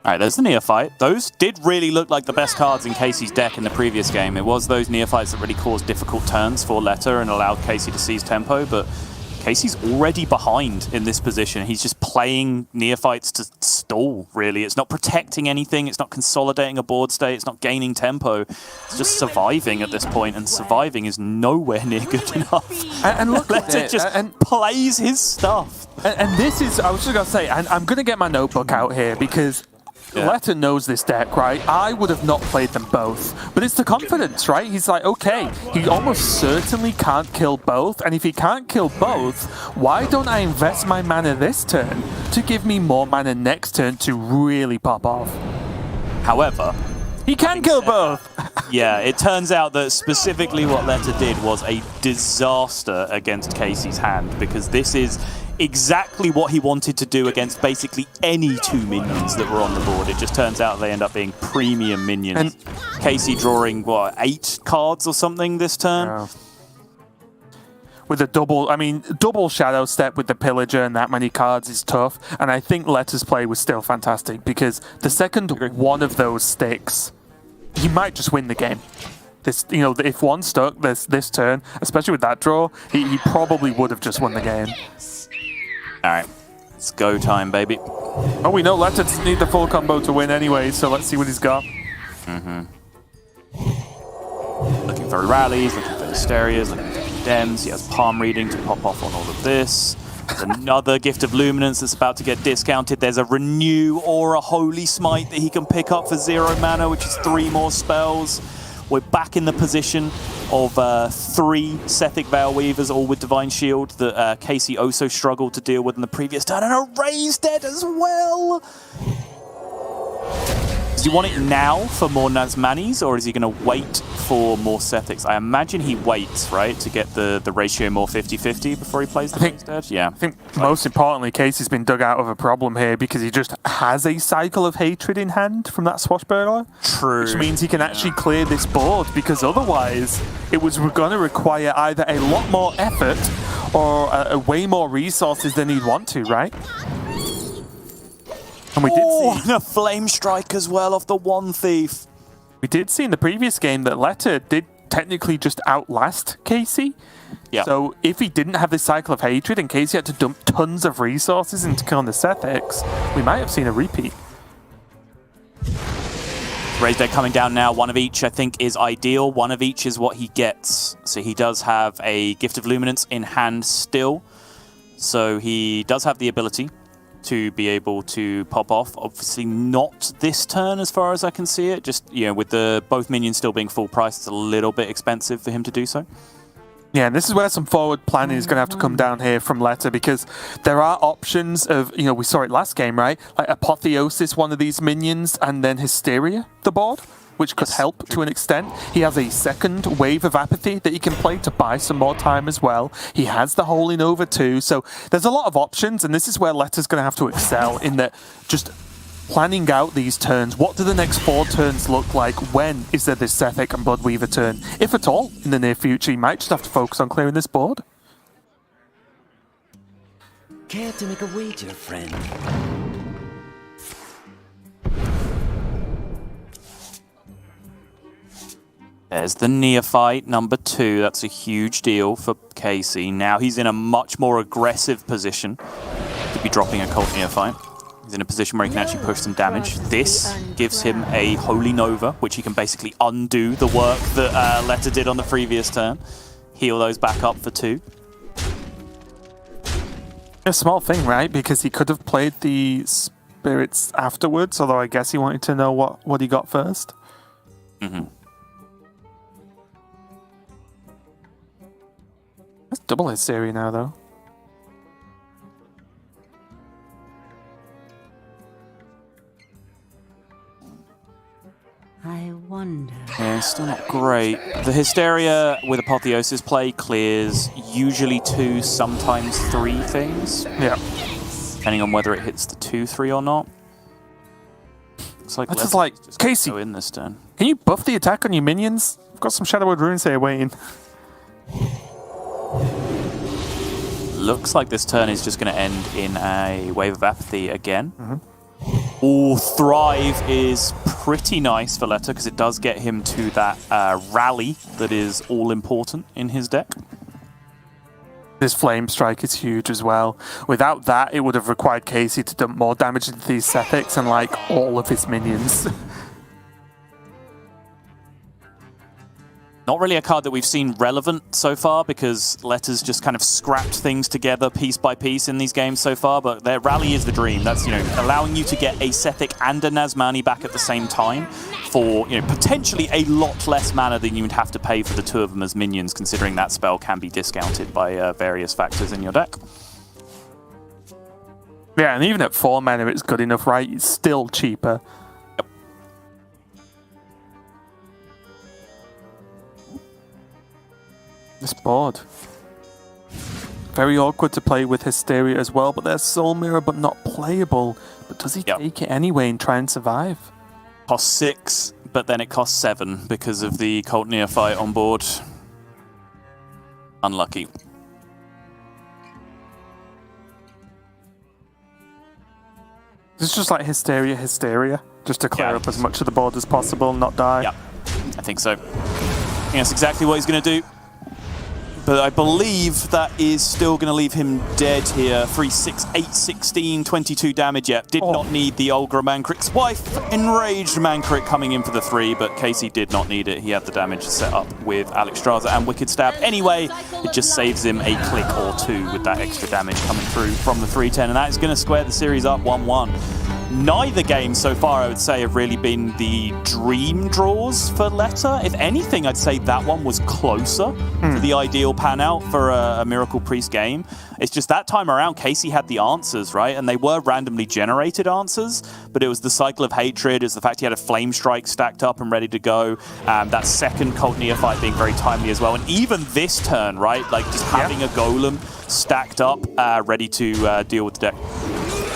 I: Alright, there's the Neophyte. Those did really look like the best cards in Casey's deck in the previous game. It was those Neophytes that really caused difficult turns for Letta and allowed Casey to seize tempo, but Casey's already behind in this position. He's just playing Neophytes to stall, really. It's not protecting anything, it's not consolidating a board state, it's not gaining tempo. It's just surviving at this point, and surviving is nowhere near good enough.
H: And look
I: Letta just plays his stuff.
H: And this is, I was just going to say, and I'm going to get my notebook out here because Letta knows this deck, right? I would have not played them both. But it's the confidence, right? He's like, okay, he almost certainly can't kill both. And if he can't kill both, why don't I invest my mana this turn to give me more mana next turn to really pop off?
I: However,
H: he can kill both.
I: Yeah, it turns out that specifically what Letta did was a disaster against Casey's hand, because this is exactly what he wanted to do against basically any 2 minions that were on the board. It just turns out they end up being premium minions. And Casey drawing, what, 8 cards or something this turn?
H: Yeah. With a double Shadow Step with the Pillager and that many cards is tough. And I think Letta's play was still fantastic because the second one of those sticks, he might just win the game. This, you know, if one stuck this turn, especially with that draw, he probably would have just won the game.
I: Alright, it's go time, baby.
H: Oh, we know Letta doesn't need the full combo to win anyway, so let's see what he's got.
I: Looking for rallies, looking for hysterias, looking for condemns. He has palm reading to pop off on all of this. There's another Gift of Luminance that's about to get discounted. There's a Renew or a Holy Smite that he can pick up for 0 mana, which is 3 more spells. We're back in the position of 3 Sethek Veil Weavers, all with Divine Shield, that Casey also struggled to deal with in the previous turn, and a Raised Dead as well! Does he want it now for more Nazmanis, or is he going to wait for more Sethics? I imagine he waits, right, to get the ratio more 50-50 before he plays the base dead? Yeah.
H: I think most importantly, Casey's been dug out of a problem here because he just has a cycle of hatred in hand from that Swashbuckler.
I: True.
H: Which means he can actually clear this board, because otherwise it was going to require either a lot more effort or a way more resources than he'd want to, right? And we did see...
I: and a Flame Strike as well off the One Thief.
H: We did see in the previous game that Letta did technically just outlast Casey.
I: Yeah.
H: So if he didn't have this cycle of hatred and Casey had to dump tons of resources into killing the Sethics, we might have seen a repeat.
I: Raised Dead coming down now. One of each, I think, is ideal. One of each is what he gets. So he does have a Gift of Luminance in hand still. So he does have the ability to be able to pop off. Obviously not this turn as far as I can see it. Just, you know, with the both minions still being full price, it's a little bit expensive for him to do so.
H: Yeah, and this is where some forward planning is going to have to come down here from Letta, because there are options of, you know, we saw it last game, right? Like Apotheosis, one of these minions, and then Hysteria, the board, which could help to an extent. He has a second Wave of Apathy that he can play to buy some more time as well. He has the Holy Nova too, so there's a lot of options, and this is where Letta's going to have to excel in that just planning out these turns. What do the next 4 turns look like? When is there this Sethic and Bloodweaver turn? If at all, in the near future, you might just have to focus on clearing this board.
E: Care to make a wager, friend?
I: There's the Neophyte, number 2. That's a huge deal for Casey. Now he's in a much more aggressive position to be dropping a Cult Neophyte. He's in a position where he can actually push some damage. This gives him a Holy Nova, which he can basically undo the work that Letta did on the previous turn. Heal those back up for 2.
H: A small thing, right? Because he could have played the Spirits afterwards, although I guess he wanted to know what he got first.
I: Mm-hmm.
H: That's double Hysteria now, though.
L: I wonder.
I: Yeah, still not great. The Hysteria with Apotheosis play clears usually 2, sometimes 3 things.
H: Yeah.
I: Depending on whether it hits the 2-3 or not. Looks like
H: that's just like, Casey,
I: go in this turn.
H: Can you buff the attack on your minions? I've got some Shadowwood Runes here waiting.
I: Looks like this turn is just going to end in a Wave of Apathy again.
H: Mm-hmm.
I: Oh, Thrive is pretty nice for Letta because it does get him to that rally that is all important in his deck.
H: This Flame Strike is huge as well. Without that, it would have required Casey to dump more damage into these Sethics and like all of his minions.
I: Not really a card that we've seen relevant so far because Letta's just kind of scrapped things together piece by piece in these games so far, but their rally is the dream. That's, you know, allowing you to get a Sethic and a Nazmani back at the same time for, you know, potentially a lot less mana than you would have to pay for the 2 of them as minions, considering that spell can be discounted by various factors in your deck.
H: Yeah, and even at 4 mana it's good enough, right? It's still cheaper. This board. Very awkward to play with Hysteria as well, but there's Soul Mirror but not playable. But does he take it anyway and try and survive?
I: Costs 6, but then it costs 7 because of the Cult Neophyte on board. Unlucky.
H: This is just like Hysteria, just to clear up as much of the board as possible and not die.
I: Yeah, I think so. I think that's exactly what he's going to do. But I believe that is still going to leave him dead here. 3, 6, 8, 16, 22 damage yet. Did not need the Olgra Mancrick's wife. Enraged Mancrick coming in for the 3, but Casey did not need it. He had the damage set up with Alexstrasza and Wicked Stab. Anyway, it just saves him a click or 2 with that extra damage coming through from the 310, and that is going to square the series up 1-1. Neither game so far, I would say, have really been the dream draws for Letta. If anything, I'd say that one was closer to the ideal pan out for a Miracle Priest game. It's just that time around, Casey had the answers, right? And they were randomly generated answers, but it was the Cycle of Hatred, it was the fact he had a Flame Strike stacked up and ready to go. That second Cult Neophyte being very timely as well. And even this turn, right? Like just having a Golem stacked up, ready to deal with the deck.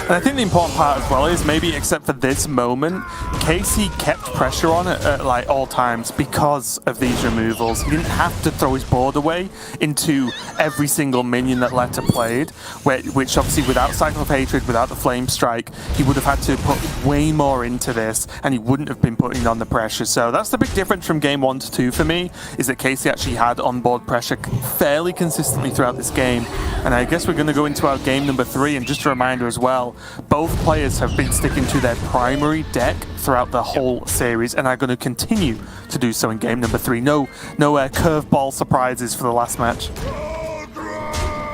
H: And I think the important part as well is maybe except for this moment, Casey kept pressure on it at like all times because of these removals. He didn't have to throw his board away into every single minion that Letta played, which obviously without Cycle of Hatred, without the Flame Strike, he would have had to put way more into this and he wouldn't have been putting on the pressure. So that's the big difference from game 1 to 2 for me, is that Casey actually had on-board pressure fairly consistently throughout this game. And I guess we're going to go into our game number 3, and just a reminder as well, both players have been sticking to their primary deck throughout the whole series and are going to continue to do so in game number 3. No curveball surprises for the last match.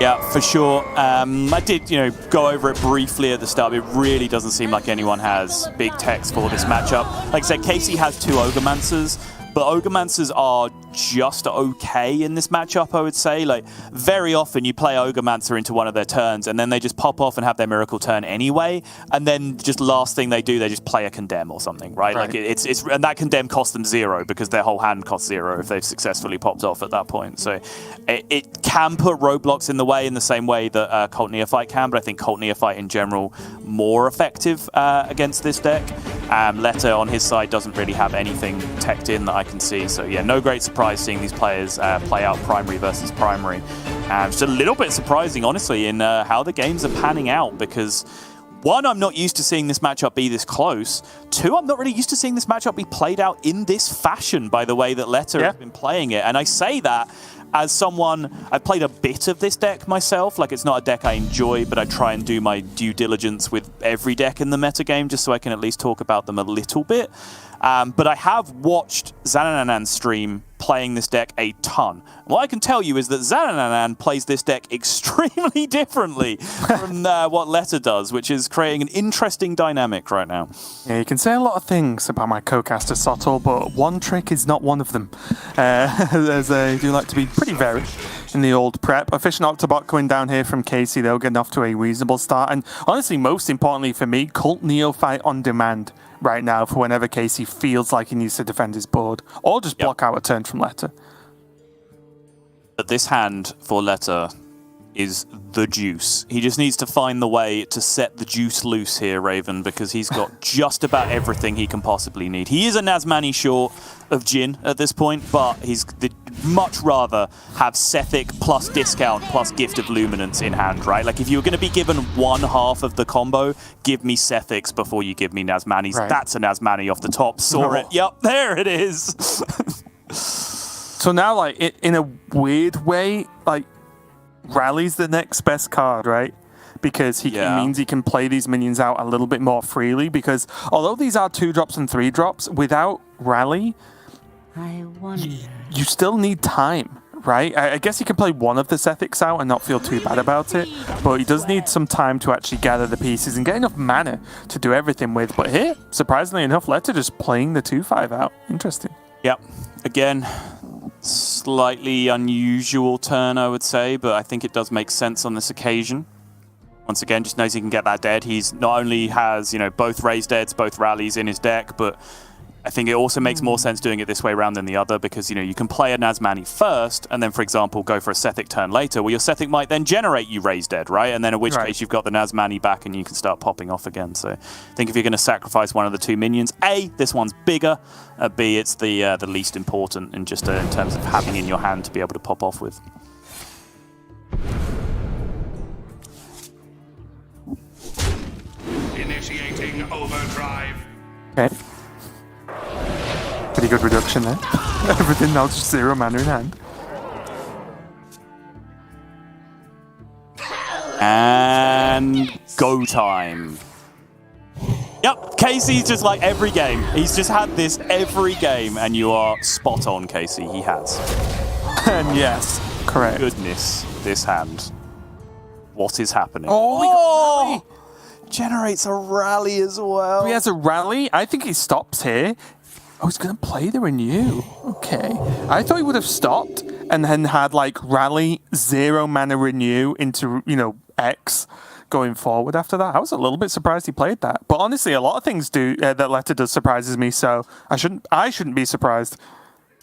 I: Yeah, for sure. I did, go over it briefly at the start. It really doesn't seem like anyone has big techs for this matchup. Like I said, Casey has 2 Ogremancers, but Ogremancers are just okay in this matchup, I would say. Like, very often you play Ogremantzer into one of their turns, and then they just pop off and have their miracle turn anyway, and then just last thing they do, they just play a Condemn or something, right? Like, and that Condemn costs them 0, because their whole hand costs 0 if they've successfully popped off at that point. So it can put roadblocks in the way in the same way that Cult Neophyte can, but I think Cult Neophyte in general more effective against this deck. Letta on his side doesn't really have anything teched in that I can see, so yeah, no great surprise seeing these players play out primary versus primary. It's a little bit surprising, honestly, in how the games are panning out, because 1, I'm not used to seeing this matchup be this close. 2, I'm not really used to seeing this matchup be played out in this fashion by the way that Letta has been playing it. And I say that as someone, I've played a bit of this deck myself. Like, it's not a deck I enjoy, but I try and do my due diligence with every deck in the metagame just so I can at least talk about them a little bit. But I have watched Xananan's stream playing this deck a ton. What I can tell you is that Xananan plays this deck extremely differently from what Letta does, which is creating an interesting dynamic right now.
H: Yeah, you can say a lot of things about my co-caster Sottle, but one trick is not one of them. As they do like to be pretty varied in the old prep. Efficient Octobot going down here from Casey, though, getting off to a reasonable start. And honestly, most importantly for me, Cult Neophyte on demand right now for whenever Casey feels like he needs to defend his board, or just block out a turn from Letta.
I: But this hand for Letta is the juice. He just needs to find the way to set the juice loose here, Raven, because he's got just about everything he can possibly need. He is a Nazmani short of Jin at this point, but he's much rather have Sethic plus discount plus Gift of Luminance in hand, right? Like, if you were going to be given one half of the combo, give me Sethics before you give me Nazmanis. Right. That's a Nazmani off the top. Saw it. Yep, there it is.
H: So now, like, in a weird way, like, Rally's the next best card, right? Because it means he can play these minions out a little bit more freely, because although these are 2-drops and 3-drops, without Rally, you still need time, right? I guess he can play one of the Sethics out and not feel too bad about it, but he does need some time to actually gather the pieces and get enough mana to do everything with. But here, surprisingly enough, Letta just playing the 2-5 out. Interesting.
I: Yep. Again, slightly unusual turn, I would say, but I think it does make sense on this occasion. Once again, just knows he can get that dead. He's not only has, both raised deads, both rallies in his deck, but I think it also makes more sense doing it this way around than the other, because, you can play a Nazmani first, and then, for example, go for a Sethic turn later, where your Sethic might then generate you raised dead, right? And then in which case you've got the Nazmani back and you can start popping off again. So I think if you're going to sacrifice one of the 2 minions, A, this one's bigger, B, it's the least important in just in terms of having in your hand to be able to pop off with.
N: Initiating overdrive.
H: Okay. Pretty good reduction there. Everything now just 0 mana in hand.
I: And go time. Yep, Casey's just like every game. He's just had this every game, and you are spot on, Casey. He has.
H: And yes, correct.
I: Goodness, this hand. What is happening?
H: Oh!
I: generates a rally as well.
H: He has a rally. I think he stops here. Oh, he's going to play the renew. Okay. I thought he would have stopped and then had like rally, 0 mana renew into, X going forward after that. I was a little bit surprised he played that. But honestly, a lot of things that Letter does surprises me, so I shouldn't be surprised.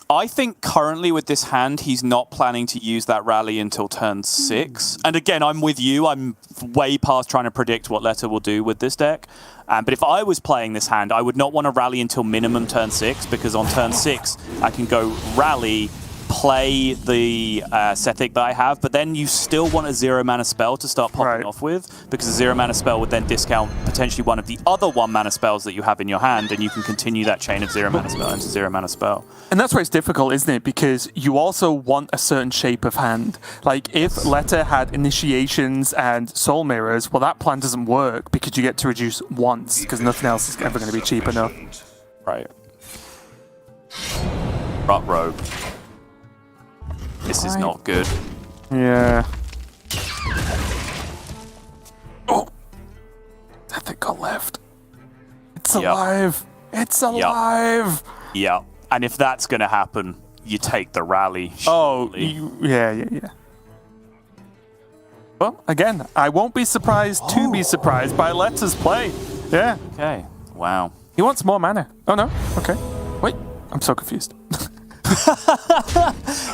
I: I think currently with this hand, he's not planning to use that rally until turn 6. And again, I'm with you. I'm way past trying to predict what Letter will do with this deck. But if I was playing this hand, I would not want to rally until minimum turn 6, because on turn 6, I can go rally, play the Sethic that I have, but then you still want a 0 mana spell to start popping off with, because a 0 mana spell would then discount potentially one of the other 1 mana spells that you have in your hand, and you can continue that chain of 0 mana spell into 0 mana spell.
H: And that's where it's difficult, isn't it? Because you also want a certain shape of hand. Like, if Letter had Initiations and Soul Mirrors, well, that plan doesn't work because you get to reduce once, because nothing else is ever going to be cheap enough.
I: Right. Rut Rogue. This is not good.
H: Yeah. Oh! That thing got left. It's alive! It's alive!
I: Yeah. And if that's going to happen, you take the rally.
H: Surely. Oh, yeah. Well, again, I won't be surprised to be surprised by Letter's play. Yeah.
I: Okay. Wow.
H: He wants more mana. Oh, no. Okay. Wait. I'm so confused.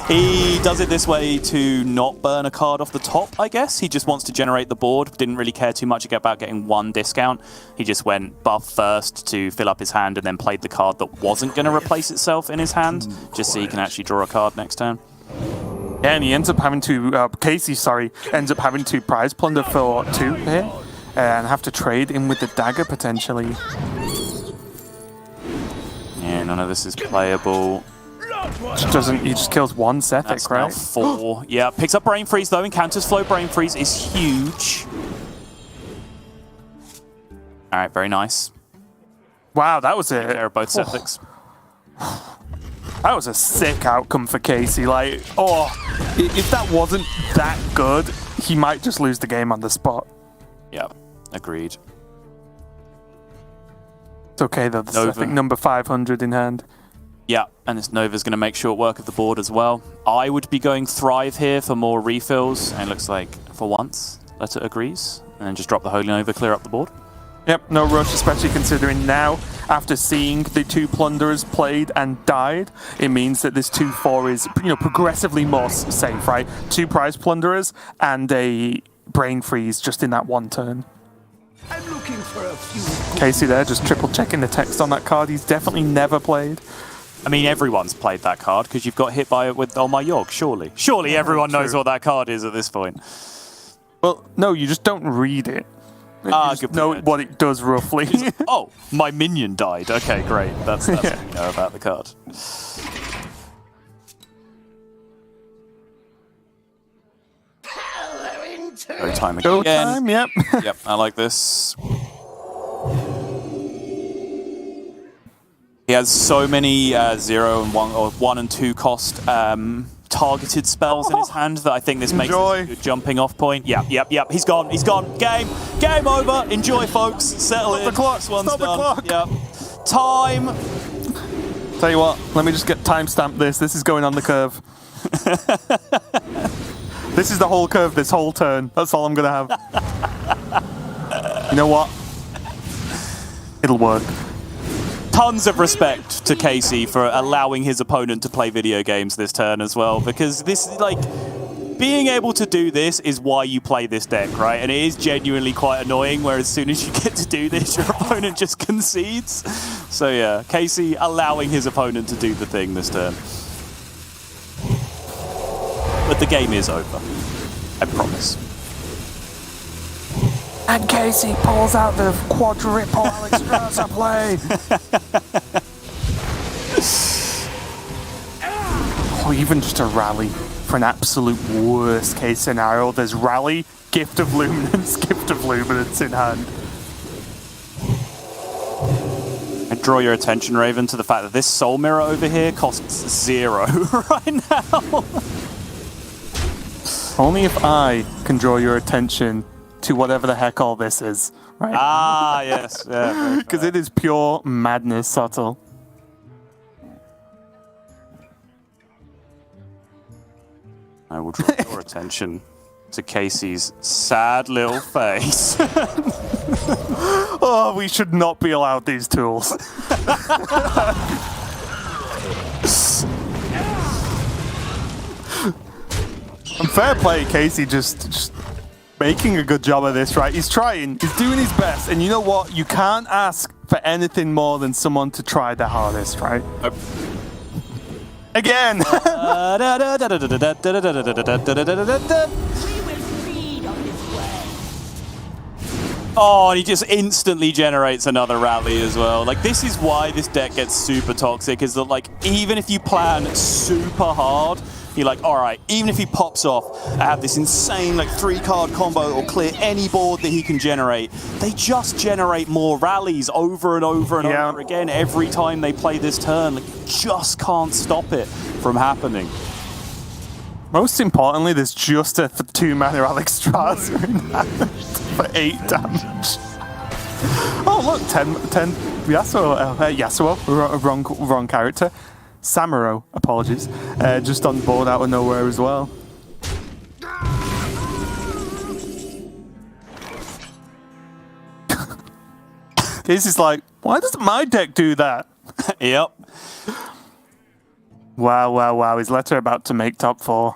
I: He does it this way to not burn a card off the top, I guess. He just wants to generate the board. Didn't really care too much about getting 1 discount. He just went buff first to fill up his hand and then played the card that wasn't going to replace itself in his hand, just so he can actually draw a card next turn.
H: Yeah, and he ends up having to, Casey, ends up having to prize plunder for 2 here and have to trade in with the dagger potentially.
I: Yeah, none of this is playable.
H: He just kills 1 Sethic,
I: That's
H: right?
I: Now 4. Yeah, picks up Brain Freeze though. Encounters Flow Brain Freeze is huge. Alright, very nice.
H: Wow, that was
I: Take care of both Sethics.
H: That was a sick outcome for Casey. Like, if that wasn't that good, he might just lose the game on the spot.
I: Yeah, agreed.
H: It's okay though, I think number 500 in hand.
I: Yeah, and this Nova's going to make short work of the board as well. I would be going Thrive here for more refills, and it looks like, for once, Letter agrees. And then just drop the Holy Nova, clear up the board.
H: Yep, no rush, especially considering now, after seeing the 2 Plunderers played and died, it means that this 2/4 is, progressively more safe, right? 2 Prize Plunderers and a Brain Freeze just in that 1 turn.
E: I'm looking for a few.
H: Casey there, just triple checking the text on that card he's definitely never played.
I: I mean, everyone's played that card because you've got hit by it with Oh My Yogg, surely. Surely everyone knows what that card is at this point.
H: Well, no, you just don't read it. You just know what it does roughly.
I: Oh, my minion died. Okay, great. That's what you know about the card. Go time again.
H: Go time, yep.
I: Yep, I like this. He has so many 0 and 1 or 1 and 2 cost targeted spells in his hand that I think this makes this a good jumping off point. Yep. He's gone. Game over. Enjoy, folks. Settle in.
H: The clock.
I: This one's
H: Stop
I: done.
H: the clock.
I: Yep. Time.
H: Tell you what, let me just get timestamp this. This is going on the curve. This is the whole curve, this whole turn. That's all I'm going to have. You know what? It'll work.
I: Tons of respect to Casey for allowing his opponent to play video games this turn as well, because this, being able to do this is why you play this deck, right? And it is genuinely quite annoying where as soon as you get to do this, your opponent just concedes. So yeah, Casey allowing his opponent to do the thing this turn. But the game is over. I promise.
H: And Casey pulls out the quadruple Alex Strasser play. Or even just a rally for an absolute worst case scenario. There's rally, Gift of Luminance in hand.
I: And draw your attention, Raven, to the fact that this Soul Mirror over here costs 0 right now.
H: Only if I can draw your attention to whatever the heck all this is. right?
I: Ah, yes. Yeah.
H: Because it is pure madness, subtle.
I: I will draw your attention to Casey's sad little face.
H: Oh, we should not be allowed these tools. And fair play, Casey, just making a good job of this, right? He's trying, he's doing his best, and you know what? You can't ask for anything more than someone to try their hardest, right? Again!
I: Oh, and he just instantly generates another rally as well. Like, this is why this deck gets super toxic, is that, like, even if you plan super hard, you're like, all right, even if he pops off, I have this insane, like, 3-card combo or clear any board that he can generate. They just generate more rallies over and over and over again every time they play this turn. Like, you just can't stop it from happening.
H: Most importantly, there's just a 2-mana Alex Strasser in that for 8 damage. Oh, look, 10 Yasuo, wrong character. Samuro, apologies, just on board out of nowhere as well. Casey's like, why doesn't my deck do that?
I: Yep.
H: Wow. Is Letter about to make top 4?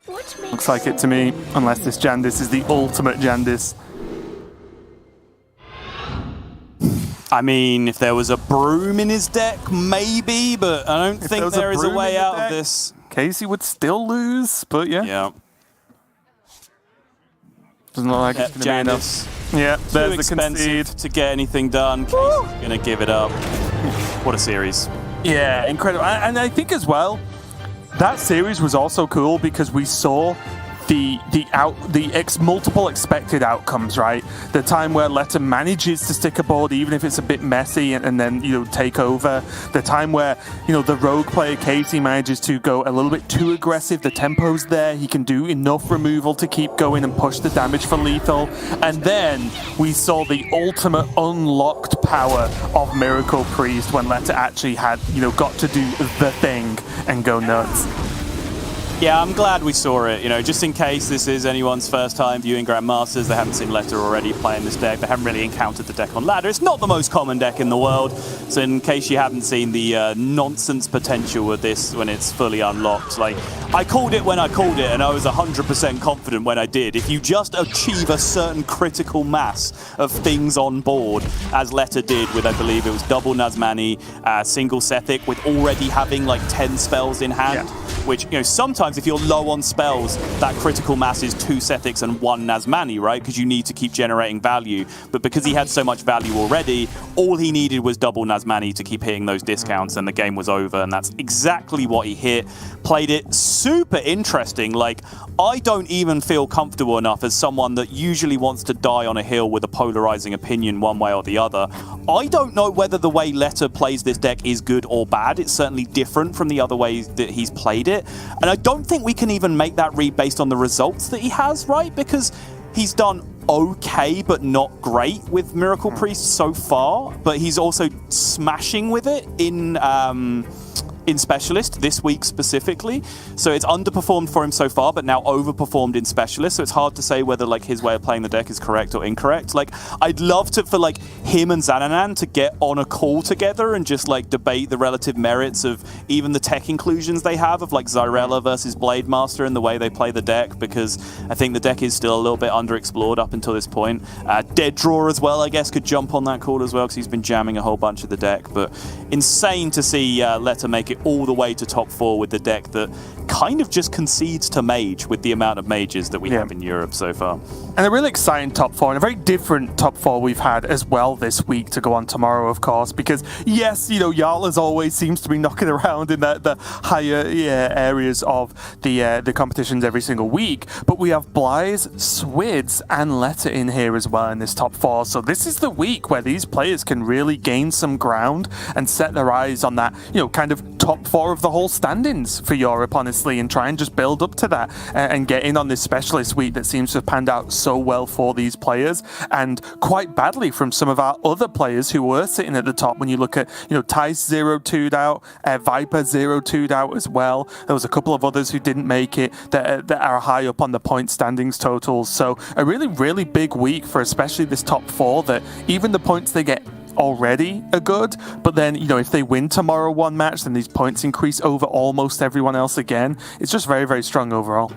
H: Looks like it to me, unless this Jandis is the ultimate Jandis.
I: I mean, if there was a broom in his deck, maybe, but I don't think there is a way out of this.
H: Casey would still lose, but yeah.
I: Yeah.
H: Doesn't look like it's going to be enough. Yeah, there's
I: Too
H: the
I: expensive
H: concede.
I: to get anything done. Casey's going to give it up. What a series.
H: Yeah, incredible. And I think as well, that series was also cool because we saw the multiple expected outcomes, right? The time where Letter manages to stick a board even if it's a bit messy and then, take over. The time where, the rogue player Casey manages to go a little bit too aggressive. The tempo's there. He can do enough removal to keep going and push the damage for lethal. And then we saw the ultimate unlocked power of Miracle Priest when Letter actually had, got to do the thing and go nuts.
I: Yeah, I'm glad we saw it. Just in case this is anyone's first time viewing Grandmasters, they haven't seen Letter already playing this deck, they haven't really encountered the deck on ladder. It's not the most common deck in the world, so in case you haven't seen the nonsense potential with this when it's fully unlocked, like, I called it when I called it, and I was 100% confident when I did. If you just achieve a certain critical mass of things on board, as Letter did with, I believe it was double Nazmani, single Sethic, with already having like 10 spells in hand, which, sometimes if you're low on spells, that critical mass is 2 Sethics and 1 Nazmani, right? Because you need to keep generating value. But because he had so much value already, all he needed was double Nazmani to keep hitting those discounts, and the game was over, and that's exactly what he hit. Played it super interesting. Like, I don't even feel comfortable enough as someone that usually wants to die on a hill with a polarizing opinion one way or the other. I don't know whether the way Letter plays this deck is good or bad. It's certainly different from the other ways that he's played it. And I don't think we can even make that read based on the results that he has, right? Because he's done okay but not great with Miracle Priest so far, but he's also smashing with it in Specialist this week specifically. So it's underperformed for him so far, but now overperformed in Specialist. So it's hard to say whether like his way of playing the deck is correct or incorrect. Like, I'd love for like him and Xananan to get on a call together and just like debate the relative merits of even the tech inclusions they have of like Zyrella versus Blade Master and the way they play the deck, because I think the deck is still a little bit underexplored up until this point. Dead Draw as well, I guess, could jump on that call as well because he's been jamming a whole bunch of the deck. But insane to see Letter make it all the way to top 4 with the deck that kind of just concedes to Mage with the amount of mages that we have in Europe so far.
H: And a really exciting top 4, and a very different top 4 we've had as well this week to go on tomorrow, of course, because yes, Jarl as always seems to be knocking around in the higher areas of the competitions every single week, but we have Bly's, Swids, and Letter in here as well in this top 4. So this is the week where these players can really gain some ground and set their eyes on that, kind of top 4 of the whole standings for Europe, honestly, and try and just build up to that and get in on this specialist week that seems to have panned out so well for these players, and quite badly from some of our other players who were sitting at the top. When you look at, Tice 0-2'd out, Viper 0-2'd out as well. There was a couple of others who didn't make it that are high up on the point standings totals. So a really, really big week for especially this top 4, that even the points they get already are good, but then if they win tomorrow one match, then these points increase over almost everyone else again. It's just very, very strong overall.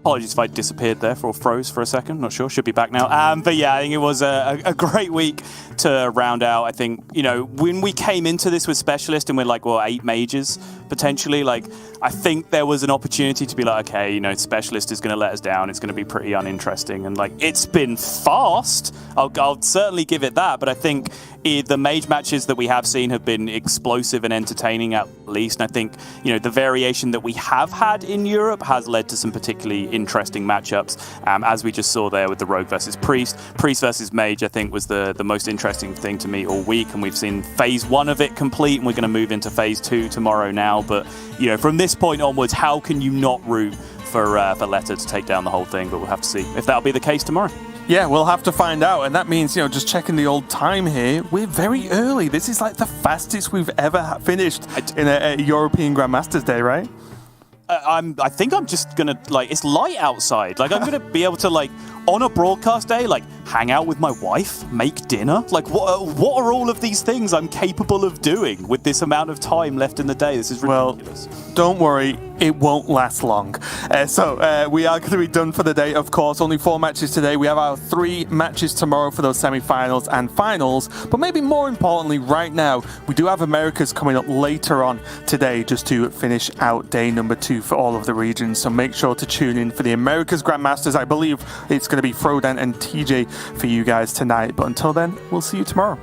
I: Apologies if I disappeared there or froze for a second. Not sure. Should be back now. But yeah, I think it was a great week to round out. I think, when we came into this with Specialist and we're like, 8 mages potentially, I think there was an opportunity to be like, okay, Specialist is going to let us down. It's going to be pretty uninteresting. And it's been fast. I'll certainly give it that. But I think the mage matches that we have seen have been explosive and entertaining at least. And I think, the variation that we have had in Europe has led to some particularly interesting matchups, as we just saw there with the Rogue versus Priest. Priest versus Mage, I think, was the most interesting thing to me all week, and we've seen phase 1 of it complete, and we're going to move into phase 2 tomorrow now. But, from this point onwards, how can you not root for Letta to take down the whole thing? But we'll have to see if that'll be the case tomorrow.
H: Yeah, we'll have to find out, and that means, just checking the old time here, we're very early. This is like the fastest we've ever finished in a European Grandmasters Day, right?
I: I think I'm just gonna it's light outside. I'm gonna be able to on a broadcast day, hang out with my wife, make dinner. What are all of these things I'm capable of doing with this amount of time left in the day? This is ridiculous.
H: Well, don't worry, it won't last long. So we are going to be done for the day, of course. Only 4 matches today. We have our 3 matches tomorrow for those semi-finals and finals. But maybe more importantly, right now, we do have Americas coming up later on today, just to finish out day number 2 for all of the regions. So make sure to tune in for the Americas Grandmasters. I believe it's going to be Frodan and TJ for you guys tonight. But until then, we'll see you tomorrow.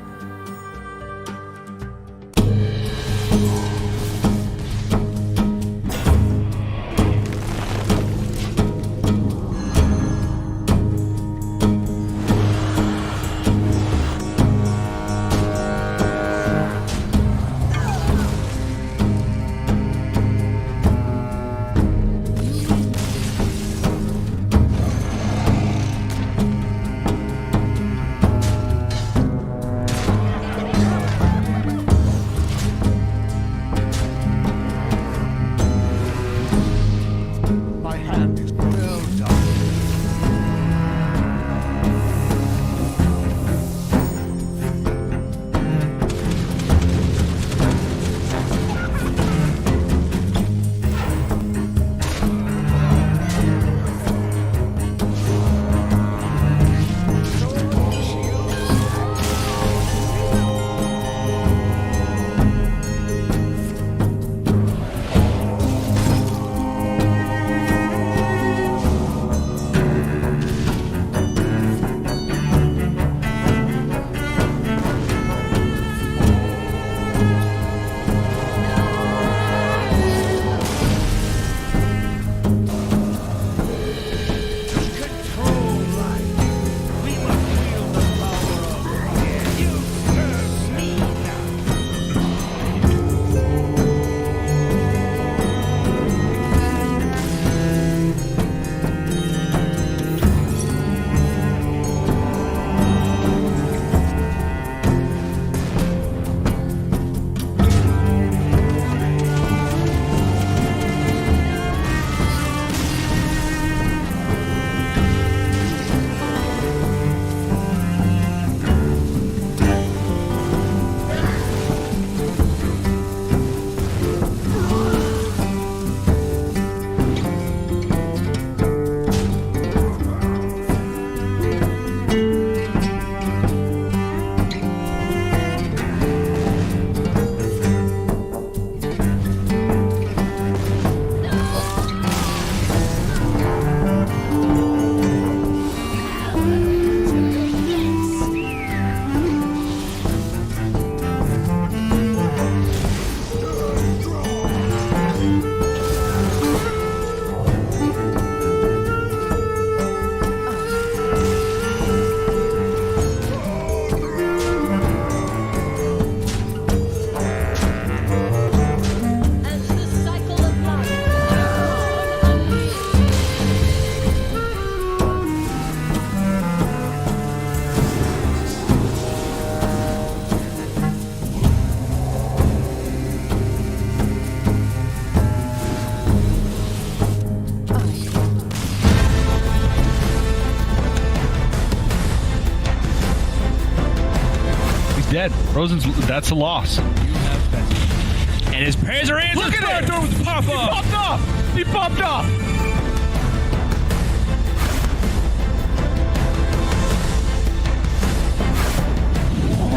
A: Rosen's, that's a loss. And his pairs are in. Look at it! He popped off! He popped off!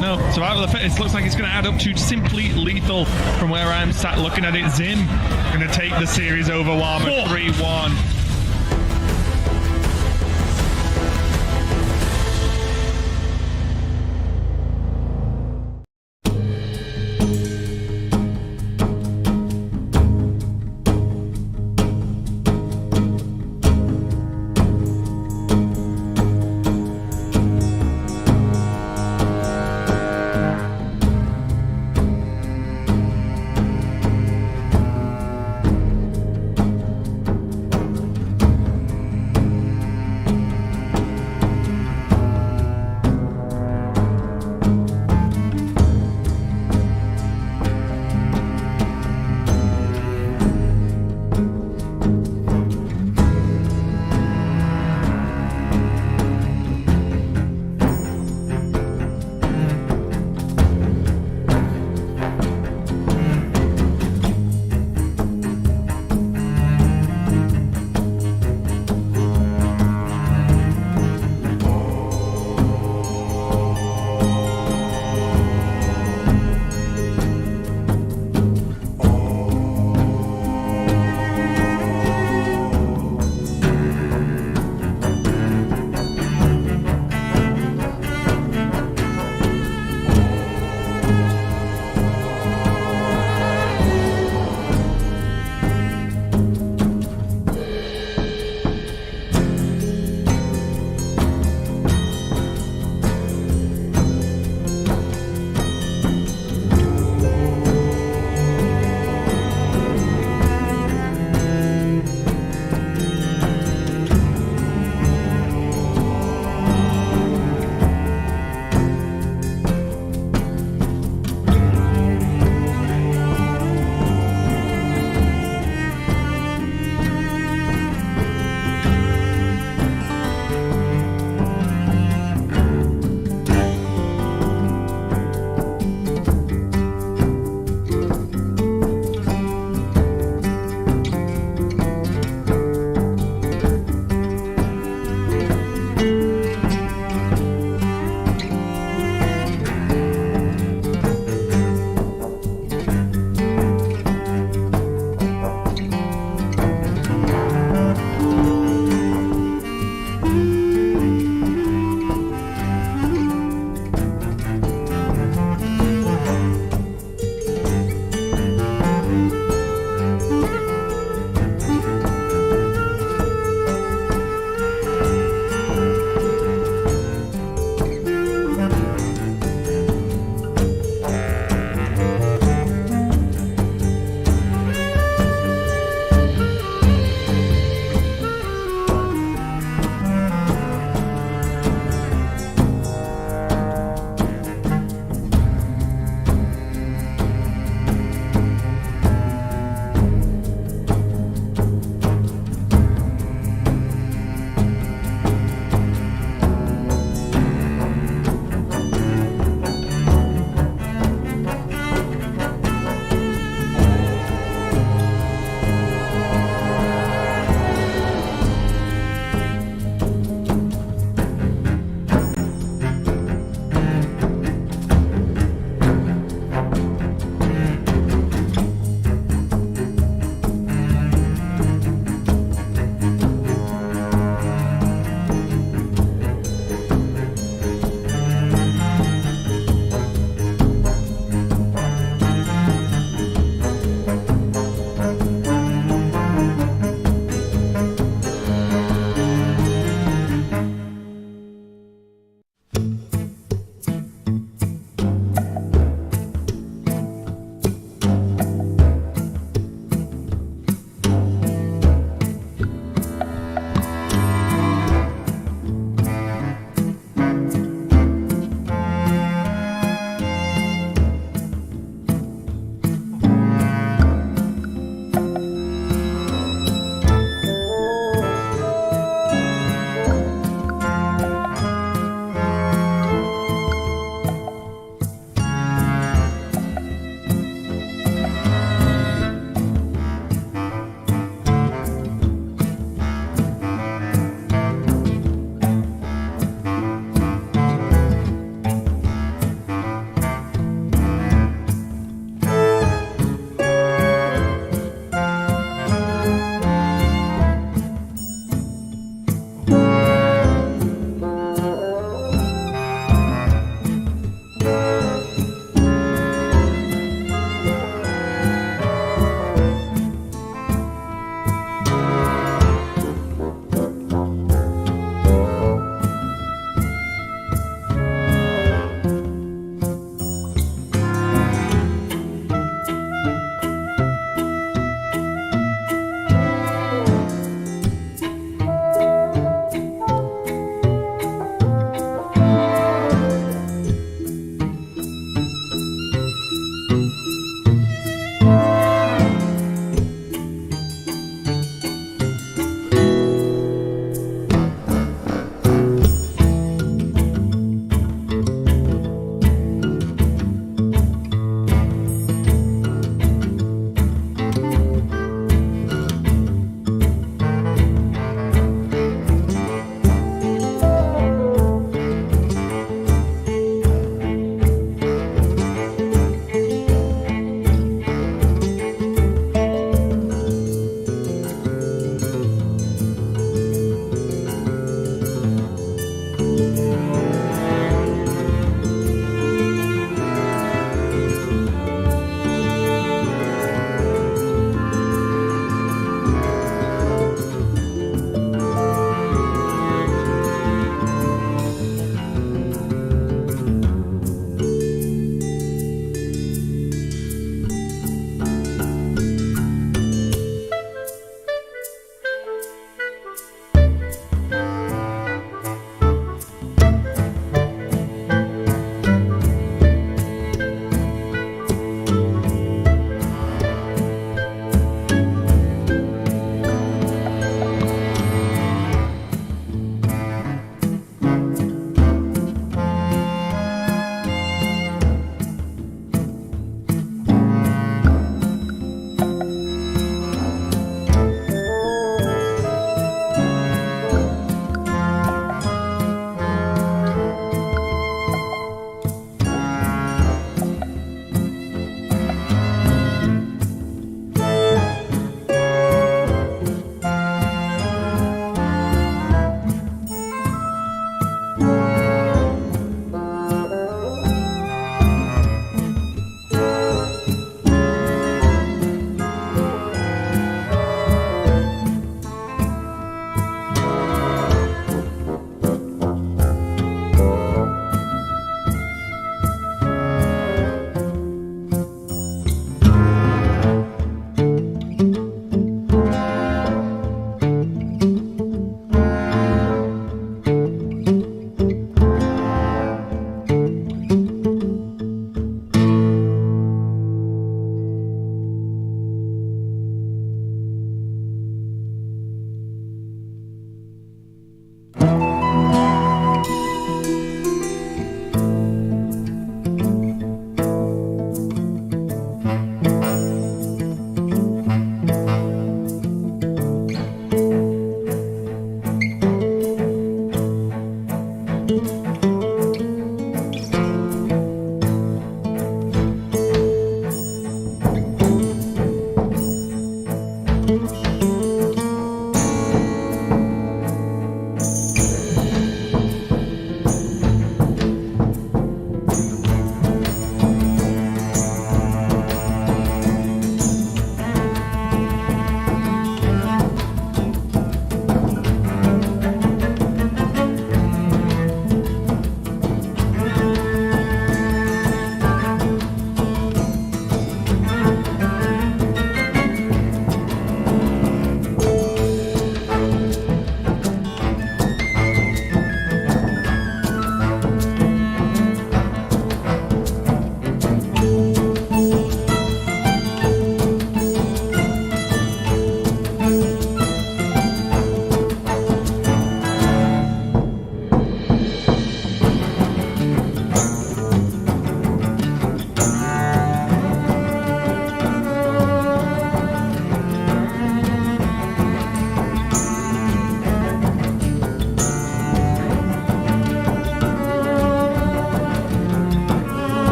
A: No, survival of the fittest looks like it's going to add up to simply lethal from where I'm sat looking at it. Zim going to take the series over Warmer 3-1.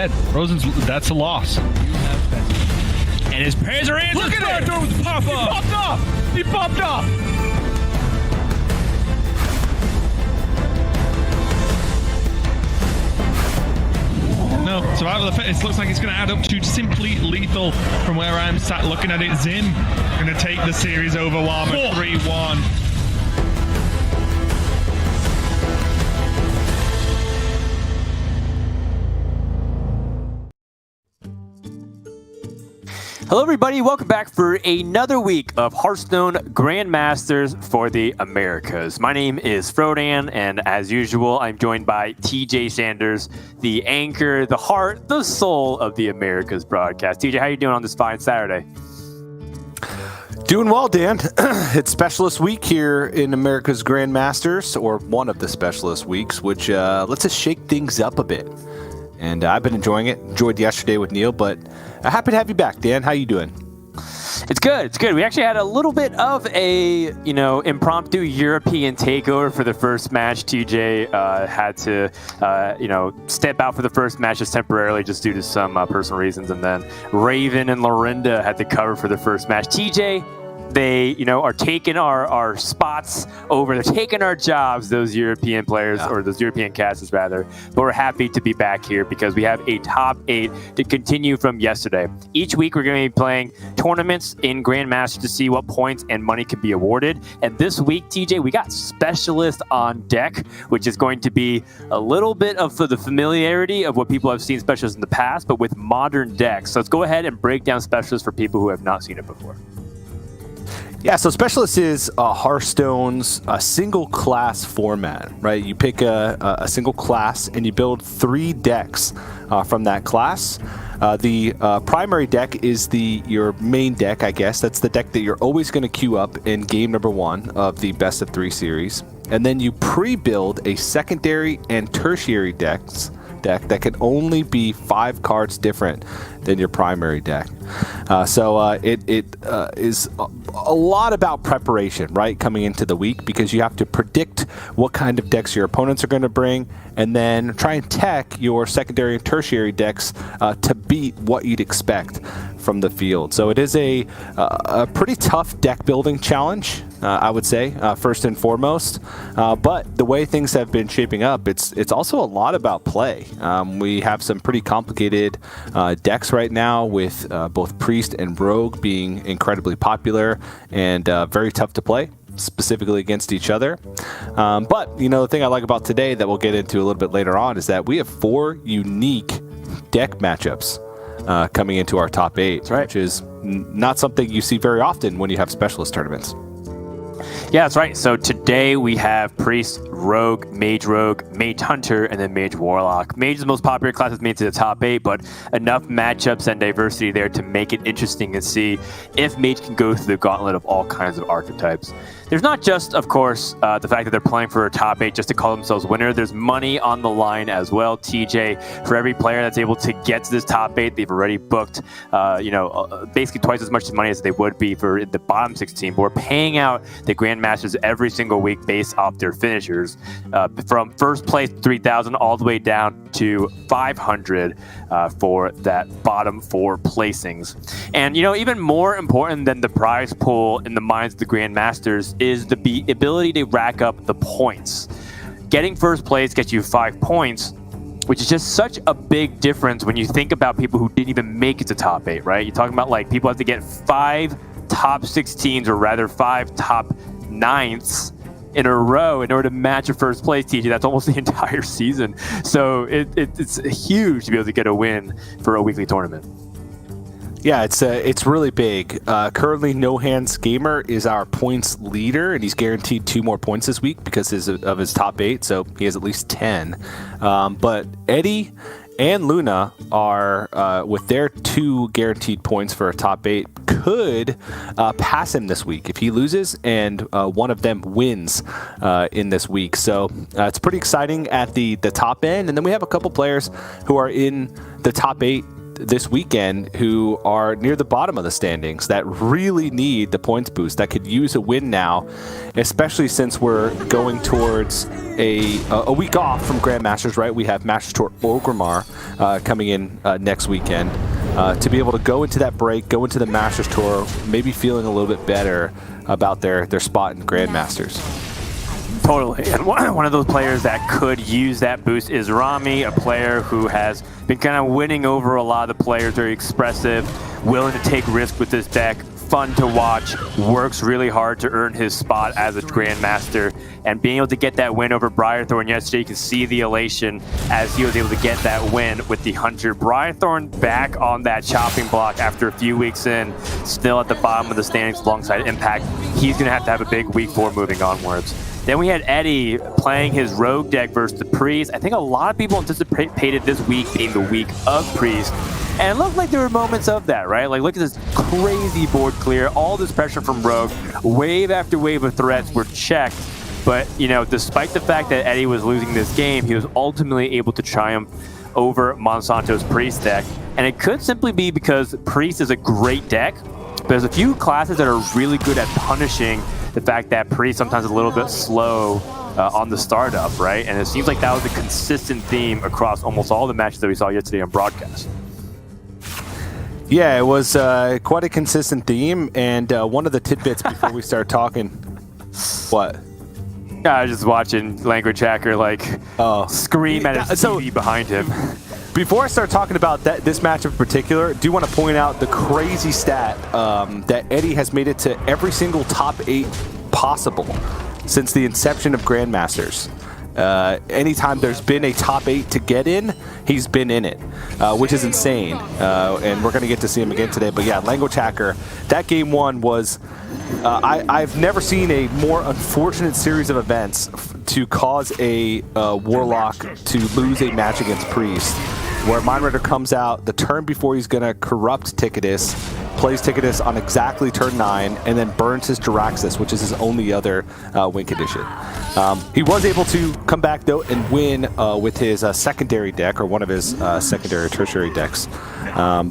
A: dead. Rosen's, that's a loss. And his pairs are in. Look at it! With the pop
K: He popped off! He popped off!
A: No, survival of the fittest looks like it's going to add up to simply lethal from where I'm sat looking at it. Zim going to take the series over Warmer 3-1.
O: Hello everybody, welcome back for another week of Hearthstone Grandmasters for the Americas. My name is Frodan, and as usual, I'm joined by TJ Sanders, the anchor, the heart, the soul of the Americas broadcast. TJ, how you doing on this fine Saturday?
J: Doing well, Dan. It's Specialist Week here in America's Grandmasters, or one of the Specialist Weeks, which lets us shake things up a bit. And I've been enjoying it. Enjoyed yesterday with Neil, but happy to have you back, Dan. How you doing?
O: It's good. It's good. We actually had a little bit of a, impromptu European takeover for the first match. TJ had to, step out for the first match just temporarily, just due to some personal reasons, and then Raven and Lorinda had to cover for the first match. TJ, they, are taking our spots over. They're taking our jobs, those European players, or those European casters, rather. But we're happy to be back here because we have a top 8 to continue from yesterday. Each week, we're going to be playing tournaments in Grandmasters to see what points and money can be awarded. And this week, TJ, we got Specialist on deck, which is going to be a little bit of the familiarity of what people have seen Specialist in the past, but with modern decks. So let's go ahead and break down Specialist for people who have not seen it before.
J: Yeah, so Specialist is Hearthstone's single class format, right? You pick a single class and you build 3 decks from that class. The primary deck is your main deck, I guess. That's the deck that you're always going to queue up in game number 1 of the best of 3 series. And then you pre-build a secondary and tertiary deck that can only be 5 cards different than your primary deck. It is a lot about preparation, right, coming into the week, because you have to predict what kind of decks your opponents are going to bring, and then try and tech your secondary and tertiary decks to beat what you'd expect from the field. So it is a pretty tough deck building challenge, I would say, first and foremost. But the way things have been shaping up, it's also a lot about play. We have some pretty complicated decks right now, with both Priest and Rogue being incredibly popular and very tough to play, specifically against each other. But the thing I like about today that we'll get into a little bit later on is that we have 4 unique deck matchups coming into our top 8, right, which is not something you see very often when you have Specialist tournaments.
O: Yeah, that's right. So today we have Priest, Rogue, Mage Hunter, and then Mage Warlock. Mage is the most popular class that's made to the top 8, but enough matchups and diversity there to make it interesting and see if Mage can go through the gauntlet of all kinds of archetypes. There's not just, of course, the fact that they're playing for a top 8 just to call themselves winner. There's money on the line as well. TJ, for every player that's able to get to this top 8, they've already booked, basically twice as much money as they would be for the bottom 16. But we're paying out the Grandmasters every single week based off their finishers, from first place 3,000 all the way down to 500 for that bottom 4 placings. And even more important than the prize pool in the minds of the Grandmasters is the ability to rack up the points. Getting first place gets you 5 points, which is just such a big difference when you think about people who didn't even make it to top 8, right? You're talking about people have to get 5 top 16s, or rather 5 top 9ths in a row in order to match a first place, TJ. That's almost the entire season. So it's huge to be able to get a win for a weekly tournament.
J: Yeah, it's really big. Currently, No Hands Gamer is our points leader, and he's guaranteed 2 more points this week because of his top 8, so he has at least 10. But Eddie and Luna are, with their 2 guaranteed points for a top 8, could pass him this week if he loses and one of them wins in this week. So it's pretty exciting at the top end. And then we have a couple players who are in the top 8 this weekend who are near the bottom of the standings that really need the points boost, that could use a win now, especially since we're going towards a week off from Grandmasters, right? We have Masters Tour Orgrimmar coming in next weekend. To be able to go into that break, go into the Masters Tour, maybe feeling a little bit better about their spot in Grandmasters.
O: Totally. And one of those players that could use that boost is Rami, a player who has been kind of winning over a lot of the players, very expressive, willing to take risks with this deck, fun to watch, works really hard to earn his spot as a Grandmaster, and being able to get that win over Briarthorn yesterday, you can see the elation as he was able to get that win with the Hunter. Briarthorn back on that chopping block after a few weeks in, still at the bottom of the standings alongside Impact. He's going to have a big week 4 moving onwards. Then we had Eddie playing his Rogue deck versus the Priest. I think a lot of people anticipated this week being the week of Priest. And it looked like there were moments of that, right? Like, look at this crazy board clear, all this pressure from Rogue. Wave after wave of threats were checked. But, you know, despite the fact that Eddie was losing this game, he was ultimately able to triumph over Monsanto's Priest deck. And it could simply be because Priest is a great deck, but there's a few classes that are really good at punishing the fact that Priest sometimes is a little bit slow on the startup, right? And it seems like that was a consistent theme across almost all the matches that we saw yesterday on broadcast.
J: Yeah, it was quite a consistent theme, and one of the tidbits before we start talking, what?
O: I was just watching Language Hacker scream at his TV behind him.
J: Before I start talking about this match in particular, I do want to point out the crazy stat that Eddie has made it to every single top 8 possible since the inception of Grandmasters. Anytime there's been a top 8 to get in, he's been in it, which is insane. And we're going to get to see him again today. But yeah, Language Hacker, that game 1 was... I've never seen a more unfortunate series of events to cause a Warlock to lose a match against Priest, where Mind Raider comes out the turn before he's going to corrupt Ticketus, plays Ticketus on exactly turn 9, and then burns his Jiraxis, which is his only other win condition. He was able to come back, though, and win with his secondary deck, or one of his secondary or tertiary decks.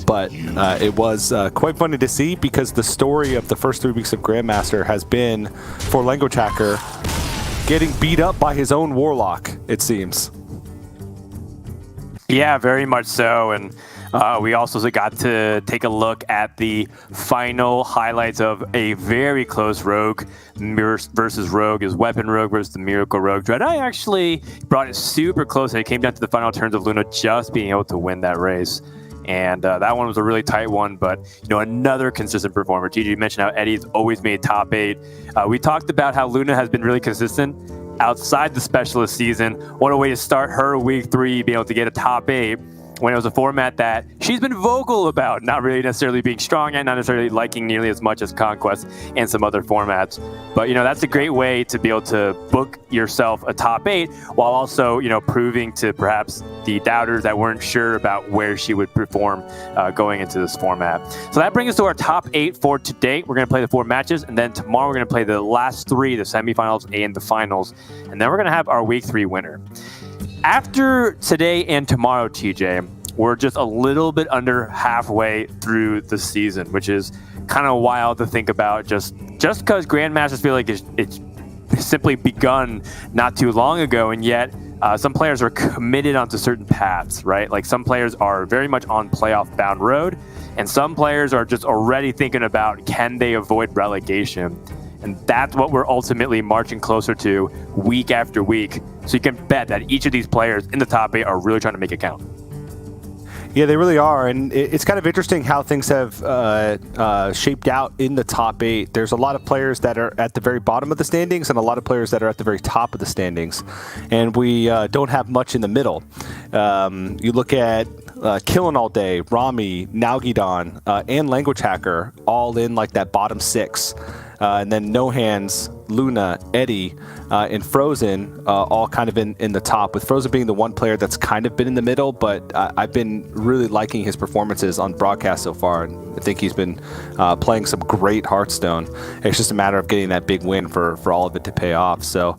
J: But it was quite funny to see, because the story of the first 3 weeks of Grandmaster has been, for Language Hacker, getting beat up by his own Warlock, it seems.
O: Yeah, very much so. And we also got to take a look at the final highlights of a very close Rogue versus Rogue, is Weapon Rogue versus the Miracle Rogue. Dreadeye actually brought it super close, and it came down to the final turns of Luna just being able to win that race. And that one was a really tight one, but another consistent performer. TJ, you mentioned how Eddie's always made top 8. We talked about how Luna has been really consistent outside the specialist season. What a way to start her week 3, being able to get a top 8 when it was a format that she's been vocal about not really necessarily being strong and not necessarily liking nearly as much as Conquest and some other formats. But, that's a great way to be able to book yourself a top 8 while also, proving to perhaps the doubters that weren't sure about where she would perform going into this format. So that brings us to our top 8 for today. We're going to play the 4 matches, and then tomorrow we're going to play the last 3, the semifinals and the finals. And then we're going to have our week 3 winner. After today and tomorrow, TJ, we're just a little bit under halfway through the season, which is kind of wild to think about, just because Grandmasters feel like it's simply begun not too long ago, and yet some players are committed onto certain paths, right? Like, some players are very much on playoff-bound road, and some players are just already thinking about, can they avoid relegation? And that's what we're ultimately marching closer to week after week. So you can bet that each of these players in the top 8 are really trying to make it count.
J: Yeah, they really are, and it's kind of interesting how things have shaped out in the top 8. There's a lot of players that are at the very bottom of the standings and a lot of players that are at the very top of the standings, and we don't have much in the middle. You look at Killin' All Day, Rami, Nalgidon, and Language Hacker all in like that bottom 6. And then No Hands Luna, Eddie, and Frozen all kind of in the top, with Frozen being the one player that's kind of been in the middle, but I've been really liking his performances on broadcast so far, and I think he's been playing some great Hearthstone. It's just a matter of getting that big win for all of it to pay off. So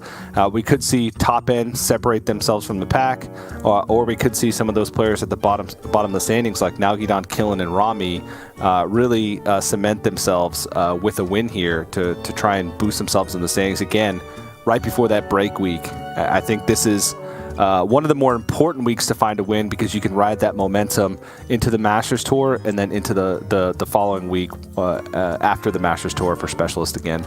J: we could see top end separate themselves from the pack, or we could see some of those players at the bottom of the standings like Nalgidon, Killen, and Rami really cement themselves with a win here to try and boost themselves in the standings again right before that break week. I think this is one of the more important weeks to find a win, because you can ride that momentum into the Masters Tour and then into the following week after the Masters Tour for Specialist again.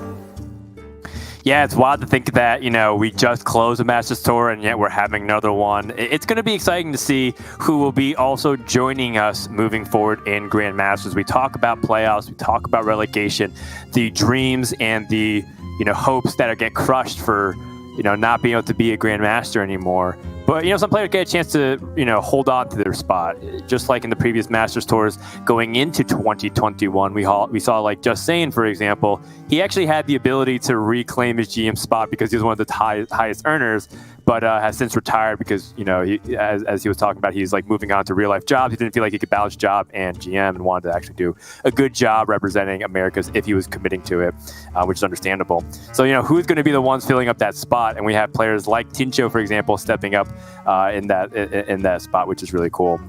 O: Yeah, it's wild to think that, we just closed the Masters Tour and yet we're having another one. It's going to be exciting to see who will be also joining us moving forward in Grandmasters. We talk about playoffs, we talk about relegation, the dreams and the, hopes that get crushed for, not being able to be a Grandmaster anymore. But, some players get a chance to, hold on to their spot. Just like in the previous Masters Tours going into 2021, we saw like Just Saying, for example, he actually had the ability to reclaim his GM spot because he was one of the highest earners, but has since retired because, as he was talking about, he's like moving on to real life jobs. He didn't feel like he could balance job and GM and wanted to actually do a good job representing Americas if he was committing to it, which is understandable. So, who's going to be the ones filling up that spot? And we have players like Tincho, for example, stepping up in that spot, which is really cool.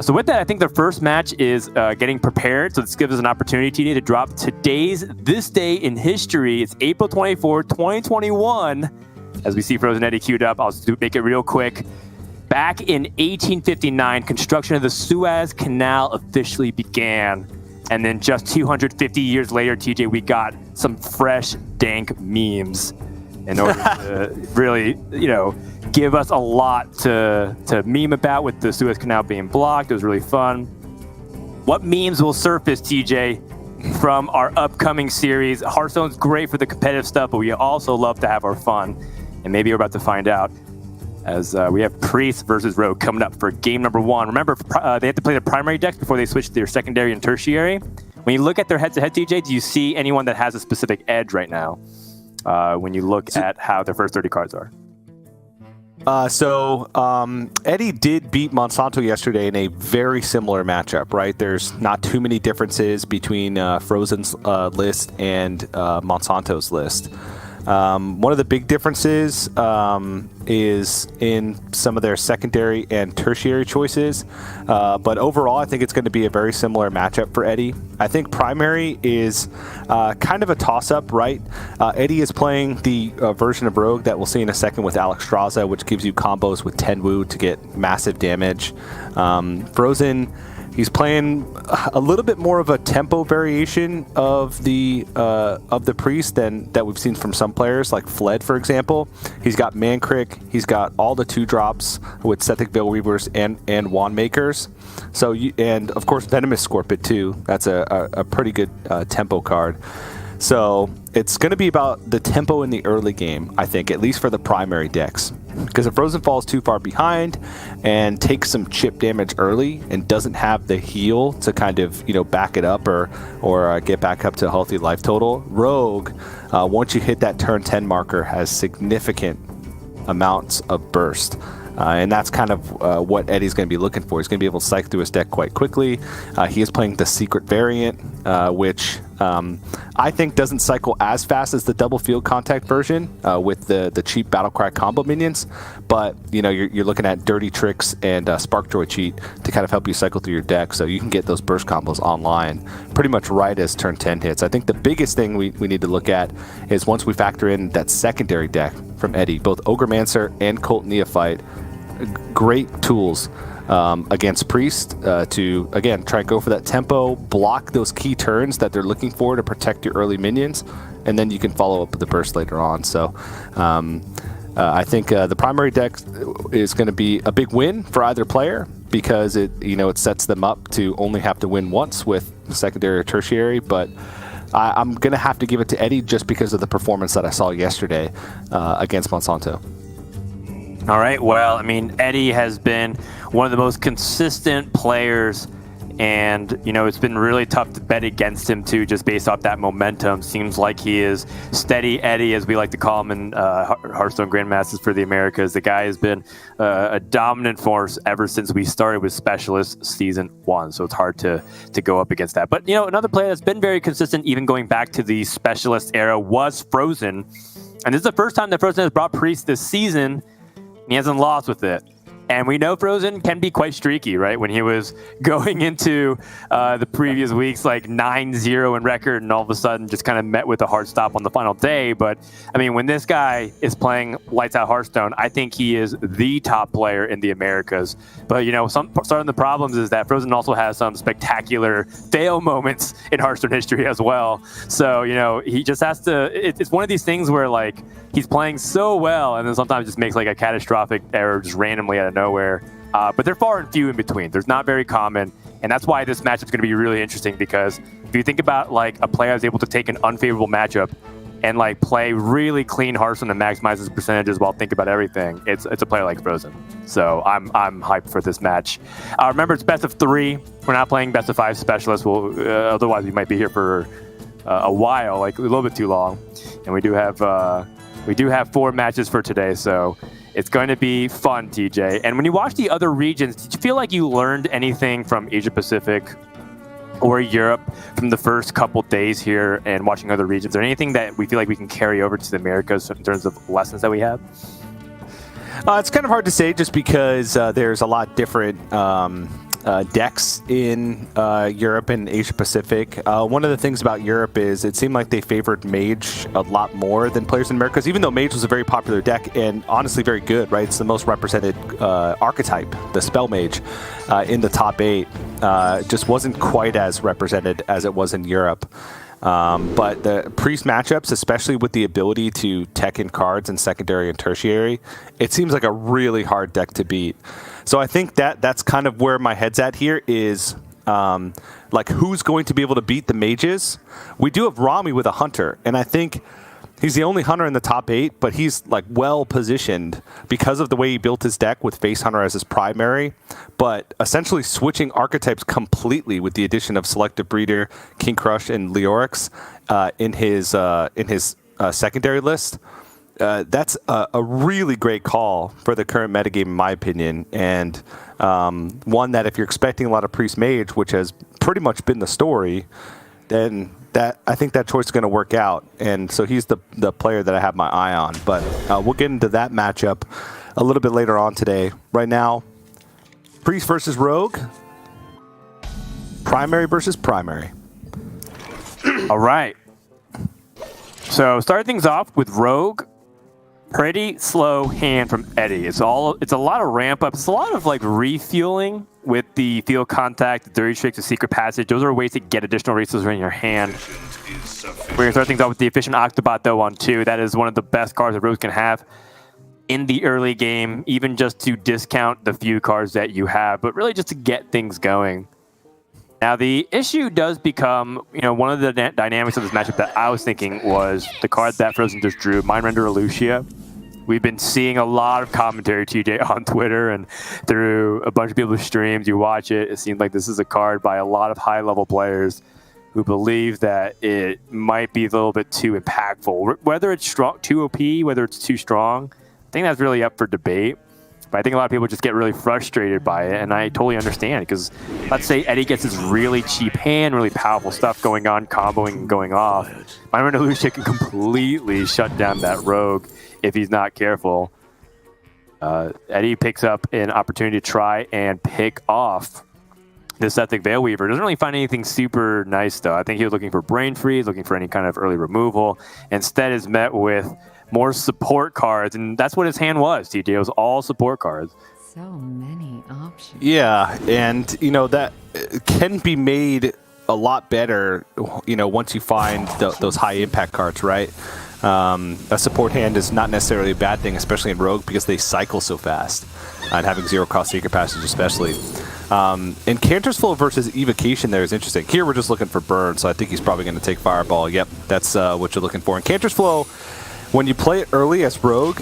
O: So with that, I think the first match is getting prepared. So this gives us an opportunity to drop this day in history. It's April 24, 2021. As we see Frozen Eddie queued up, I'll make it real quick. Back in 1859, construction of the Suez Canal officially began. And then just 250 years later, TJ, we got some fresh, dank memes in order to really, give us a lot to meme about with the Suez Canal being blocked. It was really fun. What memes will surface, TJ, from our upcoming series? Hearthstone's great for the competitive stuff, but we also love to have our fun. And maybe you're about to find out as we have Priest versus Rogue coming up for game number 1. Remember, they have to play the primary decks before they switch to their secondary and tertiary. When you look at their head-to-head, TJ, do you see anyone that has a specific edge right now when you look at how their first 30 cards are?
J: Eddie did beat Monsanto yesterday in a very similar matchup, right? There's not too many differences between Frozen's list and Monsanto's list. One of the big differences is in some of their secondary and tertiary choices. But overall, I think it's going to be a very similar matchup for Eddie. I think primary is kind of a toss-up, right? Eddie is playing the version of Rogue that we'll see in a second with Alexstrasza, which gives you combos with Tenwu to get massive damage. Frozen, he's playing a little bit more of a tempo variation of the Priest than that we've seen from some players, like Fled, for example. He's got Mankrik, he's got all the 2-drops with Sethic Veil Weavers and Wand Makers. So, and of course Venomous Scorpid too. That's a pretty good tempo card. So it's going to be about the tempo in the early game, I think, at least for the primary decks. Because if Frozen falls too far behind and takes some chip damage early and doesn't have the heal to kind of, back it up or get back up to a healthy life total, Rogue, once you hit that turn 10 marker, has significant amounts of burst. And that's kind of what Eddie's going to be looking for. He's going to be able to cycle through his deck quite quickly. He is playing the secret variant, which I think doesn't cycle as fast as the double field contact version with the cheap Battlecry combo minions. But you're looking at Dirty Tricks and Sparkjoy cheat to kind of help you cycle through your deck, so you can get those burst combos online pretty much right as turn 10 hits. I think the biggest thing we need to look at is once we factor in that secondary deck from Eddie, both Ogremancer and Cult Neophyte, great tools against Priest to, again, try and go for that tempo, block those key turns that they're looking for to protect your early minions, and then you can follow up with the burst later on. So I think the primary deck is going to be a big win for either player because it sets them up to only have to win once with secondary or tertiary, but I'm going to have to give it to Eddie just because of the performance that I saw yesterday against Monsanto.
O: All right. Well, Eddie has been one of the most consistent players And, you know, it's been really tough to bet against him, too, just based off that momentum. Seems like he is steady Eddie, as we like to call him in Hearthstone Grandmasters for the Americas. The guy has been a dominant force ever since we started with Specialist Season 1, so it's hard to go up against that. But, you know, another player that's been very consistent, even going back to the Specialist era, was Frozen. And this is the first time that Frozen has brought Priest this season, and he hasn't lost with it. And we know Frozen can be quite streaky, right? When he was going into the previous weeks, like 9-0 in record, and all of a sudden just kind of met with a hard stop on the final day. But, I mean, when this guy is playing Lights Out Hearthstone, I think he is the top player in the Americas. But, you know, some of the problems is that Frozen also has some spectacular fail moments in Hearthstone history as well. So, you know, he just has to... It's one of these things where, like, he's playing so well, and then sometimes just makes, like, a catastrophic error just randomly out of nowhere. But they're far and few in between. There's not very common, and that's why this matchup is going to be really interesting, because if you think about like a player who's able to take an unfavorable matchup and like play really clean Hearthstone and maximize his percentages while thinking about everything, it's a player like Frozen. So I'm hyped for this match. Remember, it's best of 3. We're not playing best of 5 specialists. Otherwise we might be here for a while, like a little bit too long. And we do have 4 matches for today, so it's going to be fun, TJ. And when you watch the other regions, did you feel like you learned anything from Asia Pacific or Europe from the first couple days here and watching other regions? Is there anything that we feel like we can carry over to the Americas in terms of lessons that we have?
J: It's kind of hard to say, just because there's a lot different decks in Europe and Asia Pacific. One of the things about Europe is it seemed like they favored Mage a lot more than players in Americas, even though Mage was a very popular deck and honestly very good, right? It's the most represented archetype, the Spell Mage, in the top 8. Just wasn't quite as represented as it was in Europe. But the Priest matchups, especially with the ability to tech in cards in secondary and tertiary, it seems like a really hard deck to beat. So I think that's kind of where my head's at here is like who's going to be able to beat the mages. We do have Rami with a Hunter, and I think he's the only Hunter in the top 8, but he's like well positioned because of the way he built his deck with Face Hunter as his primary, but essentially switching archetypes completely with the addition of Selective Breeder, King Crush, and Leorix in his secondary list. That's a really great call for the current metagame, in my opinion, and one that if you're expecting a lot of Priest Mage, which has pretty much been the story, then I think that choice is going to work out. And so he's the player that I have my eye on. But we'll get into that matchup a little bit later on today. Right now, Priest versus Rogue, primary versus primary.
O: All right. So start things off with Rogue. Pretty slow hand from Eddie. It's a lot of ramp up. It's a lot of like refueling with the field contact, the dirty tricks, the secret passage. Those are ways to get additional resources in your hand. We're gonna start things off with the efficient Octobot though on 2. That is one of the best cards that Rogue can have in the early game, even just to discount the few cards that you have, but really just to get things going. Now the issue does become, you know, one of the dynamics of this matchup that I was thinking was the card that Frozen just drew, Mind Render Lucia. We've been seeing a lot of commentary, TJ, on Twitter and through a bunch of people's streams. You watch it, it seems like this is a card by a lot of high-level players who believe that it might be a little bit too impactful. Whether it's strong, too OP, whether it's too strong, I think that's really up for debate. But I think a lot of people just get really frustrated by it, and I totally understand, because let's say Eddie gets this really cheap hand, really powerful stuff going on, comboing and going off. Mind Render Lucia can completely shut down that Rogue if he's not careful. Eddie picks up an opportunity to try and pick off this Ethnic Veil Weaver. Doesn't really find anything super nice, though. I think he was looking for Brain Freeze, looking for any kind of early removal. Instead is met with more support cards, and that's what his hand was, TJ. It was all support cards.
L: So many options.
J: Yeah, and, you know, that can be made a lot better, you know, once you find those high-impact cards, right? A support hand is not necessarily a bad thing, especially in Rogue, because they cycle so fast, and having zero-cost Secret Passage especially. And Cantor's Flow versus Evocation there is interesting. Here we're just looking for burn, so I think he's probably going to take Fireball. Yep, that's what you're looking for. And Cantor's Flow, when you play it early as Rogue,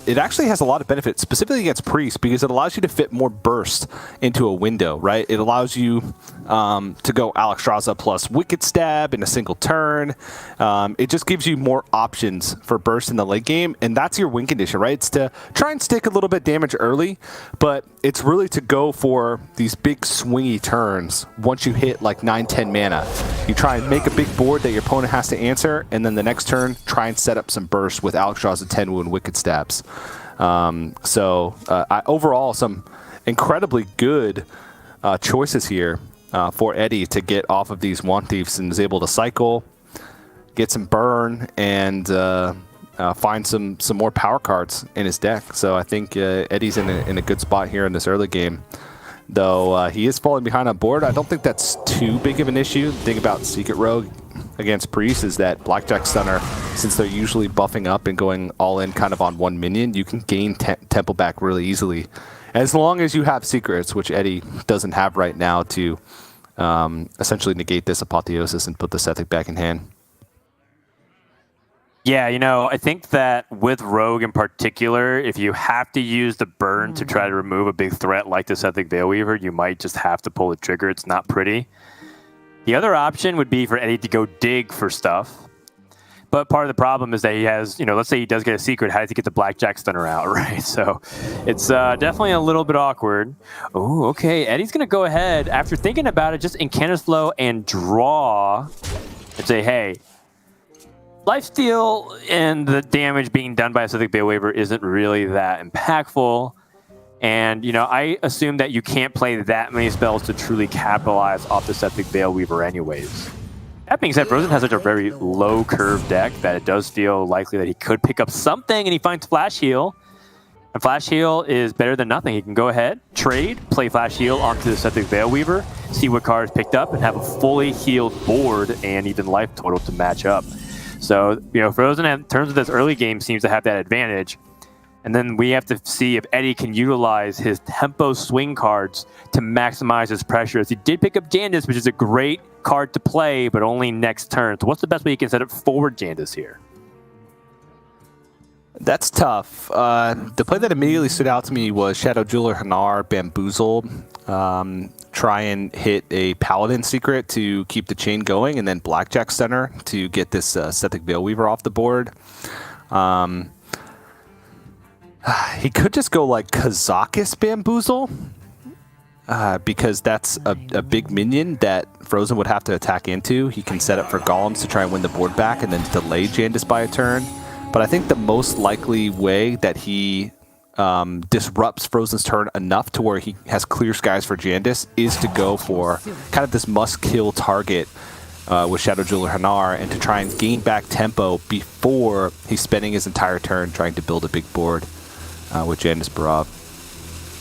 J: it actually has a lot of benefit, specifically against Priest, because it allows you to fit more burst into a window, right? It allows you to go Alexstrasza plus Wicked Stab in a single turn. It just gives you more options for burst in the late game, and that's your win condition, right? It's to try and stick a little bit damage early, but it's really to go for these big swingy turns once you hit like 9-10 mana. You try and make a big board that your opponent has to answer, and then the next turn, try and set up some burst with Alexstrasza 10 wound Wicked Stabs. Overall, some incredibly good choices here for Eddie to get off of these Want Thieves, and is able to cycle, get some burn, and find some more power cards in his deck. So I think Eddie's in a good spot here in this early game. Though he is falling behind on board, I don't think that's too big of an issue. The thing about Secret Rogue against Priest is that Blackjack Stunner, since they're usually buffing up and going all in kind of on one minion, you can gain tempo back really easily. As long as you have secrets, which Eddie doesn't have right now, to essentially negate this Apotheosis and put the Sethic back in hand.
O: Yeah, you know, I think that with Rogue in particular, if you have to use the burn to try to remove a big threat like the Sethic Veilweaver, you might just have to pull the trigger. It's not pretty. The other option would be for Eddie to go dig for stuff. But part of the problem is that he has, you know, let's say he does get a secret, how does he get the Blackjack Stunner out, right? So it's definitely a little bit awkward. Oh, okay. Eddie's going to go ahead, after thinking about it, just Incantus Flow and draw and say, hey, Lifesteal and the damage being done by a Sethic Veilweaver isn't really that impactful. And, you know, I assume that you can't play that many spells to truly capitalize off the Sethic Veilweaver anyways. That being said, Frozen has such a very low curve deck that it does feel likely that he could pick up something, and he finds Flash Heal. And Flash Heal is better than nothing. He can go ahead, trade, play Flash Heal onto the Sethic Veilweaver, see what cards picked up, and have a fully healed board and even life total to match up. So, you know, Frozen in terms of this early game seems to have that advantage. And then we have to see if Eddie can utilize his tempo swing cards to maximize his pressure. As he did pick up Jandice, which is a great card to play, but only next turn. So what's the best way you can set up forward Jandice here?
J: That's tough. The play that immediately stood out to me was Shadow Jeweler Hanar, Bamboozle. Try and hit a Paladin secret to keep the chain going, and then Blackjack Stunner to get this Sethic Veilweaver off the board. He could just go like Kazakis Bamboozle, because that's a big minion that Frozen would have to attack into. He can set up for Golems to try and win the board back and then delay Jandice by a turn. But I think the most likely way that he disrupts Frozen's turn enough to where he has clear skies for Jandice is to go for kind of this must-kill target with Shadow Jeweler Hanar, and to try and gain back tempo before he's spending his entire turn trying to build a big board with Jandice Barab.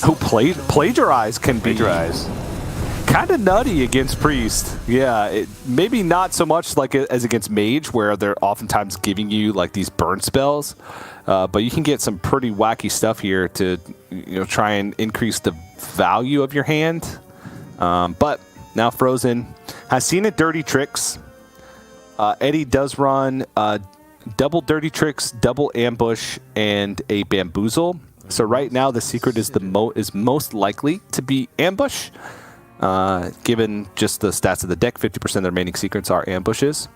J: Who Plagiarize can be kind of nutty against Priest. Yeah, maybe not so much like as against Mage, where they're oftentimes giving you like these burn spells, but you can get some pretty wacky stuff here to, you know, try and increase the value of your hand. But now Frozen has seen it Dirty Tricks. Eddie does run double Dirty Tricks, double Ambush, and a Bamboozle. So right now the secret is most likely to be Ambush. Given just the stats of the deck, 50% of the remaining secrets are ambushes.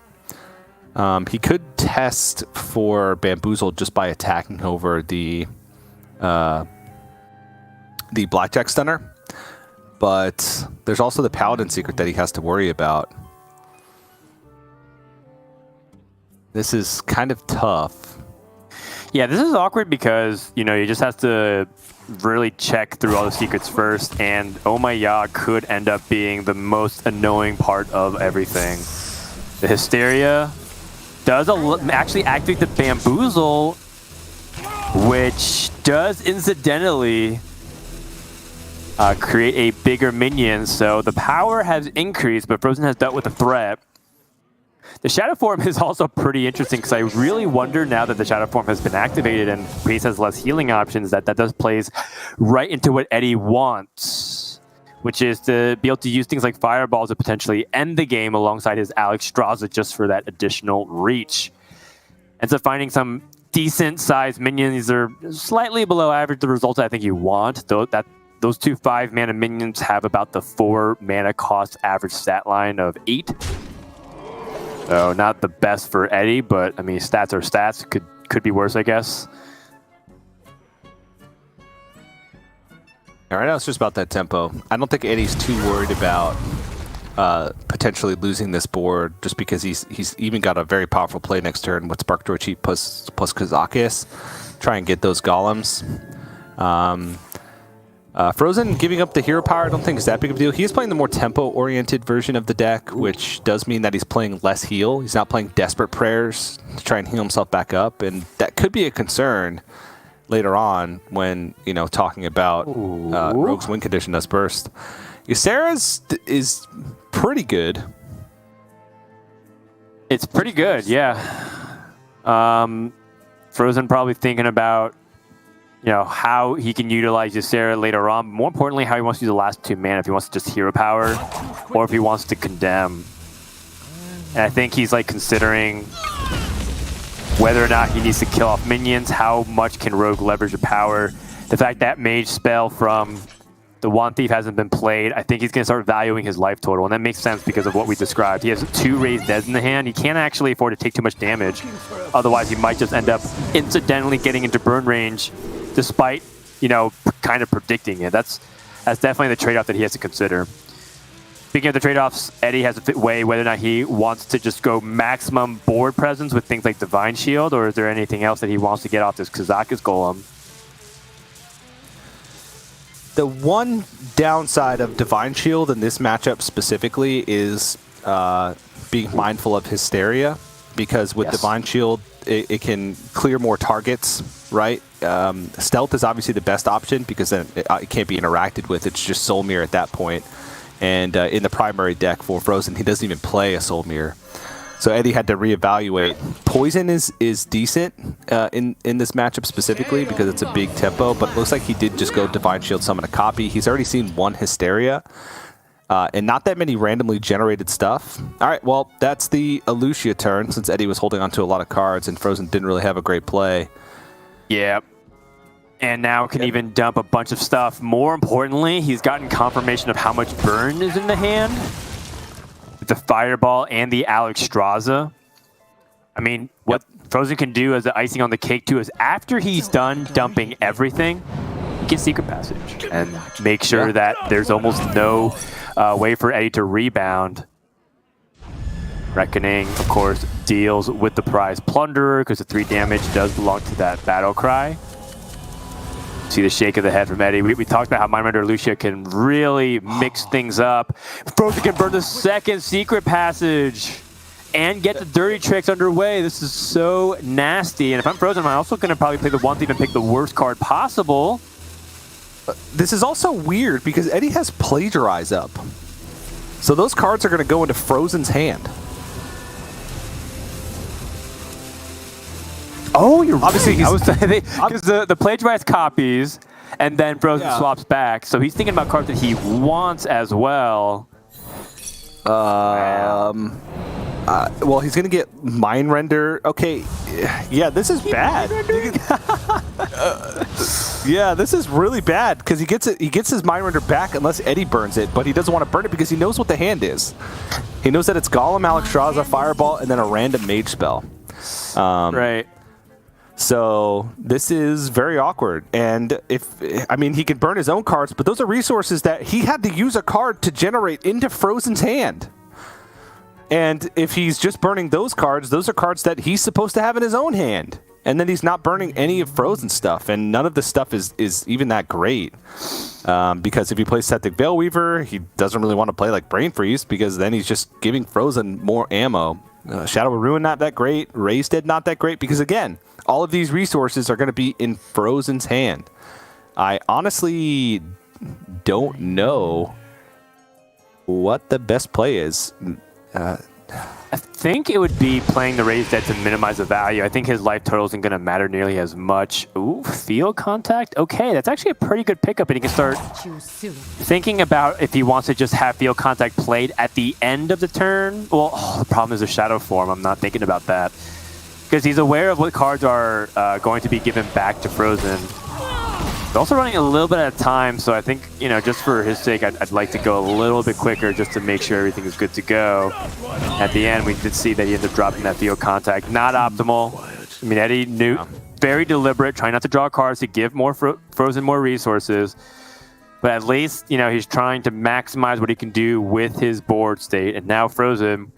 J: He could test for Bamboozle just by attacking over the Blackjack Stunner. But there's also the Paladin secret that he has to worry about. This is kind of tough.
O: Yeah, this is awkward because, you know, you just have to really check through all the secrets first, and Oh My Ya could end up being the most annoying part of everything. The Hysteria does actually activate the Bamboozle, which does incidentally create a bigger minion, so the power has increased, but Frozen has dealt with the threat. The Shadow Form is also pretty interesting because I really wonder, now that the Shadow Form has been activated and Priest has less healing options, that does plays right into what Eddie wants, which is to be able to use things like Fireballs to potentially end the game alongside his Alexstrasza just for that additional reach. And so finding some decent-sized minions. These are slightly below average, the results I think you want. Those two 5-mana minions have about the 4 mana cost average stat line of 8. So not the best for Eddie, but I mean, stats are stats. Could be worse, I guess.
J: All right, now it's just about that tempo. I don't think Eddie's too worried about potentially losing this board, just because he's even got a very powerful play next turn with Spark Door Cheat plus Kazakis. Try and get those golems. Frozen giving up the hero power I don't think is that big of a deal. He is playing the more tempo-oriented version of the deck, which does mean that he's playing less heal. He's not playing Desperate Prayers to try and heal himself back up, and that could be a concern later on when, you know, talking about Rogue's win condition does burst. Ysera's is pretty good.
O: It's pretty good, yeah. Frozen probably thinking about, you know, how he can utilize Ysera later on. More importantly, how he wants to use the last 2 mana, if he wants to just hero power or if he wants to condemn. And I think he's like considering whether or not he needs to kill off minions, how much can Rogue leverage the power. The fact that mage spell from the One Thief hasn't been played, I think he's going to start valuing his life total, and that makes sense because of what we described. He has 2 raised deads in the hand. He can't actually afford to take too much damage. Otherwise, he might just end up incidentally getting into burn range, despite, you know, kind of predicting it. That's definitely the trade-off that he has to consider. Speaking of the trade-offs, Eddie has to weigh whether or not he wants to just go maximum board presence with things like Divine Shield, or is there anything else that he wants to get off this Kazakis Golem?
J: The one downside of Divine Shield in this matchup specifically is being mindful of Hysteria, because with Divine Shield, it can clear more targets, right? Stealth is obviously the best option because then it can't be interacted with. It's just Soul Mirror at that point. And in the primary deck for Frozen, he doesn't even play a Soul Mirror. So Eddie had to reevaluate. Poison is decent in this matchup specifically because it's a big tempo, but it looks like he did just go Divine Shield, summon a copy. He's already seen 1 Hysteria, and not that many randomly generated stuff. All right, well, that's the Alucia turn, since Eddie was holding onto a lot of cards and Frozen didn't really have a great play.
O: Yeah. And now can even dump a bunch of stuff. More importantly, he's gotten confirmation of how much burn is in the hand. The Fireball and the Alexstrasza. I mean, what Frozen can do as the icing on the cake too is after he's done dumping everything, he gets Secret Passage and make sure that there's almost no way for Eddie to rebound. Reckoning, of course, deals with the prize Plunderer because the 3 damage does belong to that Battle Cry. See the shake of the head from Eddie. We talked about how Mindrender Lucia can really mix things up. Frozen can burn the 2nd Secret Passage and get the dirty tricks underway. This is so nasty. And if I'm Frozen, I'm also going to probably play the One Thief and pick the worst card possible.
J: This is also weird because Eddie has Plagiarize up. So those cards are going to go into Frozen's hand.
O: Oh, you're obviously right. Because the plagiarized copies, and then Frozen swaps back. So he's thinking about cards that he wants as well.
J: Well, he's going to get Mindrender. Okay, yeah, this is bad. Yeah, this is really bad because he gets his Mindrender back unless Eddie burns it, but he doesn't want to burn it because he knows what the hand is. He knows that it's Golem, Alexstrasza, Fireball, and then a random Mage spell.
O: Right.
J: So this is very awkward. And I mean, he can burn his own cards, but those are resources that he had to use a card to generate into Frozen's hand. And if he's just burning those are cards that he's supposed to have in his own hand. And then he's not burning any of Frozen's stuff, and none of the stuff is even that great. Because if he plays Septic Veilweaver, he doesn't really want to play like Brain Freeze, because then he's just giving Frozen more ammo. Shadow of Ruin not that great, Raised Dead not that great, because again, all of these resources are going to be in Frozen's hand. I honestly don't know what the best play is.
O: I think it would be playing the Raised Dead to minimize the value. I think his life total isn't going to matter nearly as much. Ooh, Field Contact? Okay, that's actually a pretty good pickup, and he can start thinking about if he wants to just have Field Contact played at the end of the turn. Well, the problem is the Shadow Form. I'm not thinking about that. because he's aware of what cards are going to be given back to Frozen. He's also running a little bit at a time, so I think, you know, just for his sake, I'd like to go a little bit quicker just to make sure everything is good to go. At the end, we did see that he ended up dropping that field contact. Not optimal. I mean, Eddie knew, very deliberate, trying not to draw cards to give more Frozen more resources. But at least, you know, he's trying to maximize what he can do with his board state. And now Frozen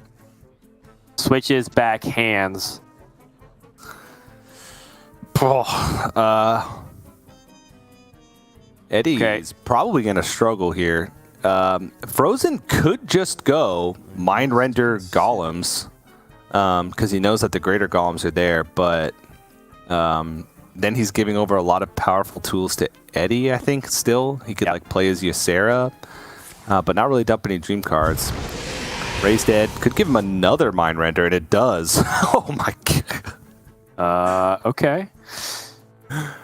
O: switches back hands.
J: Eddie is probably going to struggle here. Frozen could just go Mind Render Golems because he knows that the greater Golems are there, but then he's giving over a lot of powerful tools to Eddie, I think, still. He could like play his Ysera, but not really dump any Dream cards. Raised Dead could give him another Mind Render, and it does. Oh my god.
O: Okay.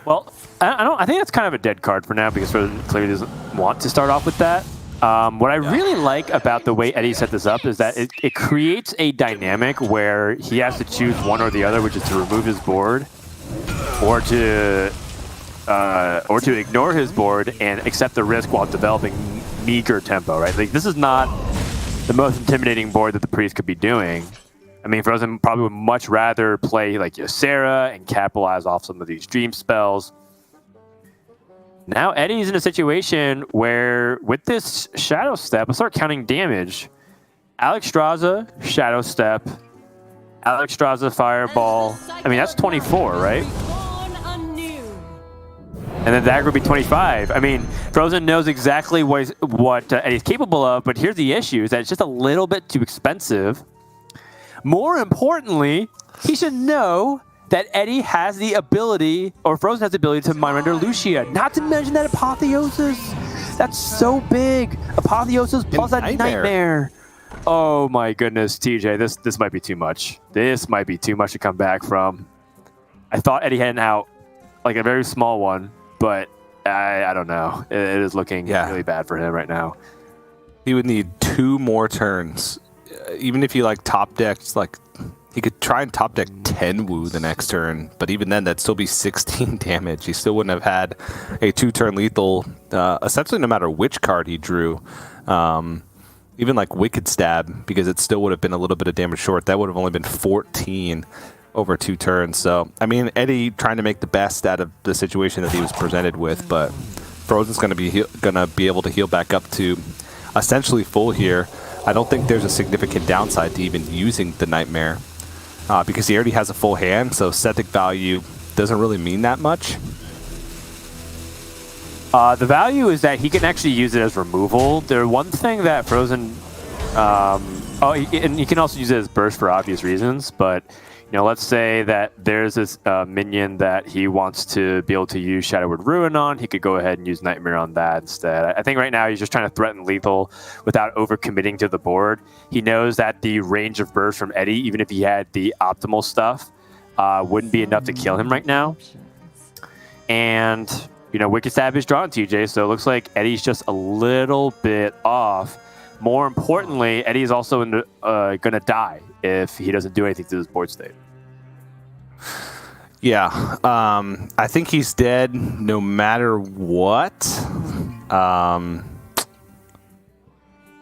O: Well, I think that's kind of a dead card for now because Frozen clearly doesn't want to start off with that. What I really like about the way Eddie set this up is that it creates a dynamic where he has to choose one or the other, which is to remove his board or to ignore his board and accept the risk while developing meager tempo, right? Like, this is not the most intimidating board that the Priest could be doing. I mean, Frozen probably would much rather play like Ysera and capitalize off some of these dream spells. Now Eddie's in a situation where, with this Shadow Step, let's start counting damage. Alexstrasza, Shadow Step, Alexstrasza, Fireball. I mean, that's 24, right? And then Dagger would be 25. I mean, Frozen knows exactly what Eddie's capable of, but here's the issue, is that it's just a little bit too expensive. More importantly, he should know that Eddie has the ability, or Frozen has the ability to Mind Render Lucia. Not to mention that Apotheosis. That's so big. Apotheosis plus that Nightmare. Oh my goodness, TJ, this might be too much. This might be too much to come back from. I thought Eddie had an out, like a very small one, but I don't know. It is looking really bad for him right now.
J: He would need 2 more turns. Even if he like top decks, like he could try and top deck 10 Wu the next turn, but even then that'd still be 16 damage. He still wouldn't have had a 2-turn lethal, essentially no matter which card he drew. Even like Wicked Stab, because it still would have been a little bit of damage short. That would have only been 14 over 2 turns. So, I mean, Eddie trying to make the best out of the situation that he was presented with, but Frozen's going to be able to heal back up to essentially full here. I don't think there's a significant downside to even using the Nightmare because he already has a full hand, so Sethic value doesn't really mean that much.
O: The value is that he can actually use it as removal. The one thing that Frozen... and he can also use it as burst for obvious reasons, but you know, let's say that there's this minion that he wants to be able to use Shadowward Ruin on. He could go ahead and use Nightmare on that instead. I think right now he's just trying to threaten lethal without overcommitting to the board. He knows that the range of burst from Eddie, even if he had the optimal stuff, wouldn't be enough to kill him right now. And, you know, Wicked Stab is drawn, TJ, so it looks like Eddie's just a little bit off. More importantly, Eddie is also going to die if he doesn't do anything to his board state.
J: Yeah, I think he's dead no matter what.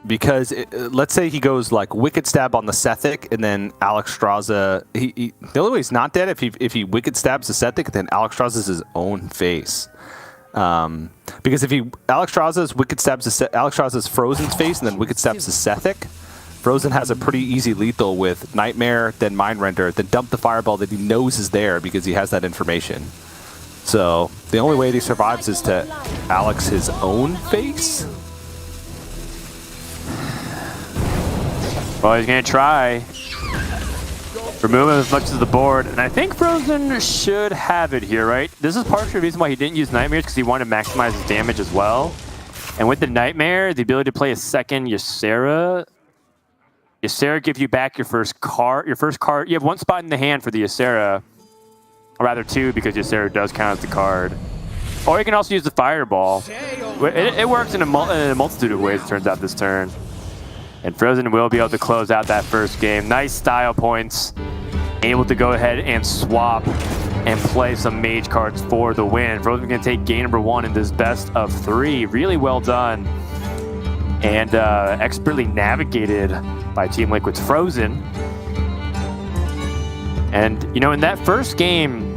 J: Because let's say he goes like Wicked Stab on the Sethic, and then Alexstrasza. The only way he's not dead if he Wicked Stabs the Sethic, then Alexstrasza's his own face. Because if Alexstrasza's Wicked Stabs Alexstrasza's Frozen's face, and then Wicked Stabs the Sethic, Frozen has a pretty easy lethal with Nightmare, then Mind Render, then dump the Fireball that he knows is there because he has that information. So the only way that he survives is to Alex his own face.
O: Well, he's going to try. Remove him as much as the board, and I think Frozen should have it here, right? This is partially the reason why he didn't use Nightmares, because he wanted to maximize his damage as well. And with the Nightmare, the ability to play a second Ysera. Ysera gives you back your first card. You have 1 spot in the hand for the Ysera, or rather 2, because Ysera does count as the card. Or you can also use the Fireball. It works in a multitude of ways, it turns out, this turn. And Frozen will be able to close out that first game. Nice style points. able to go ahead and swap and play some mage cards for the win. Frozen's going to take game number 1 in this best of 3. Really well done. And expertly navigated by Team Liquid's Frozen. And, you know, in that first game,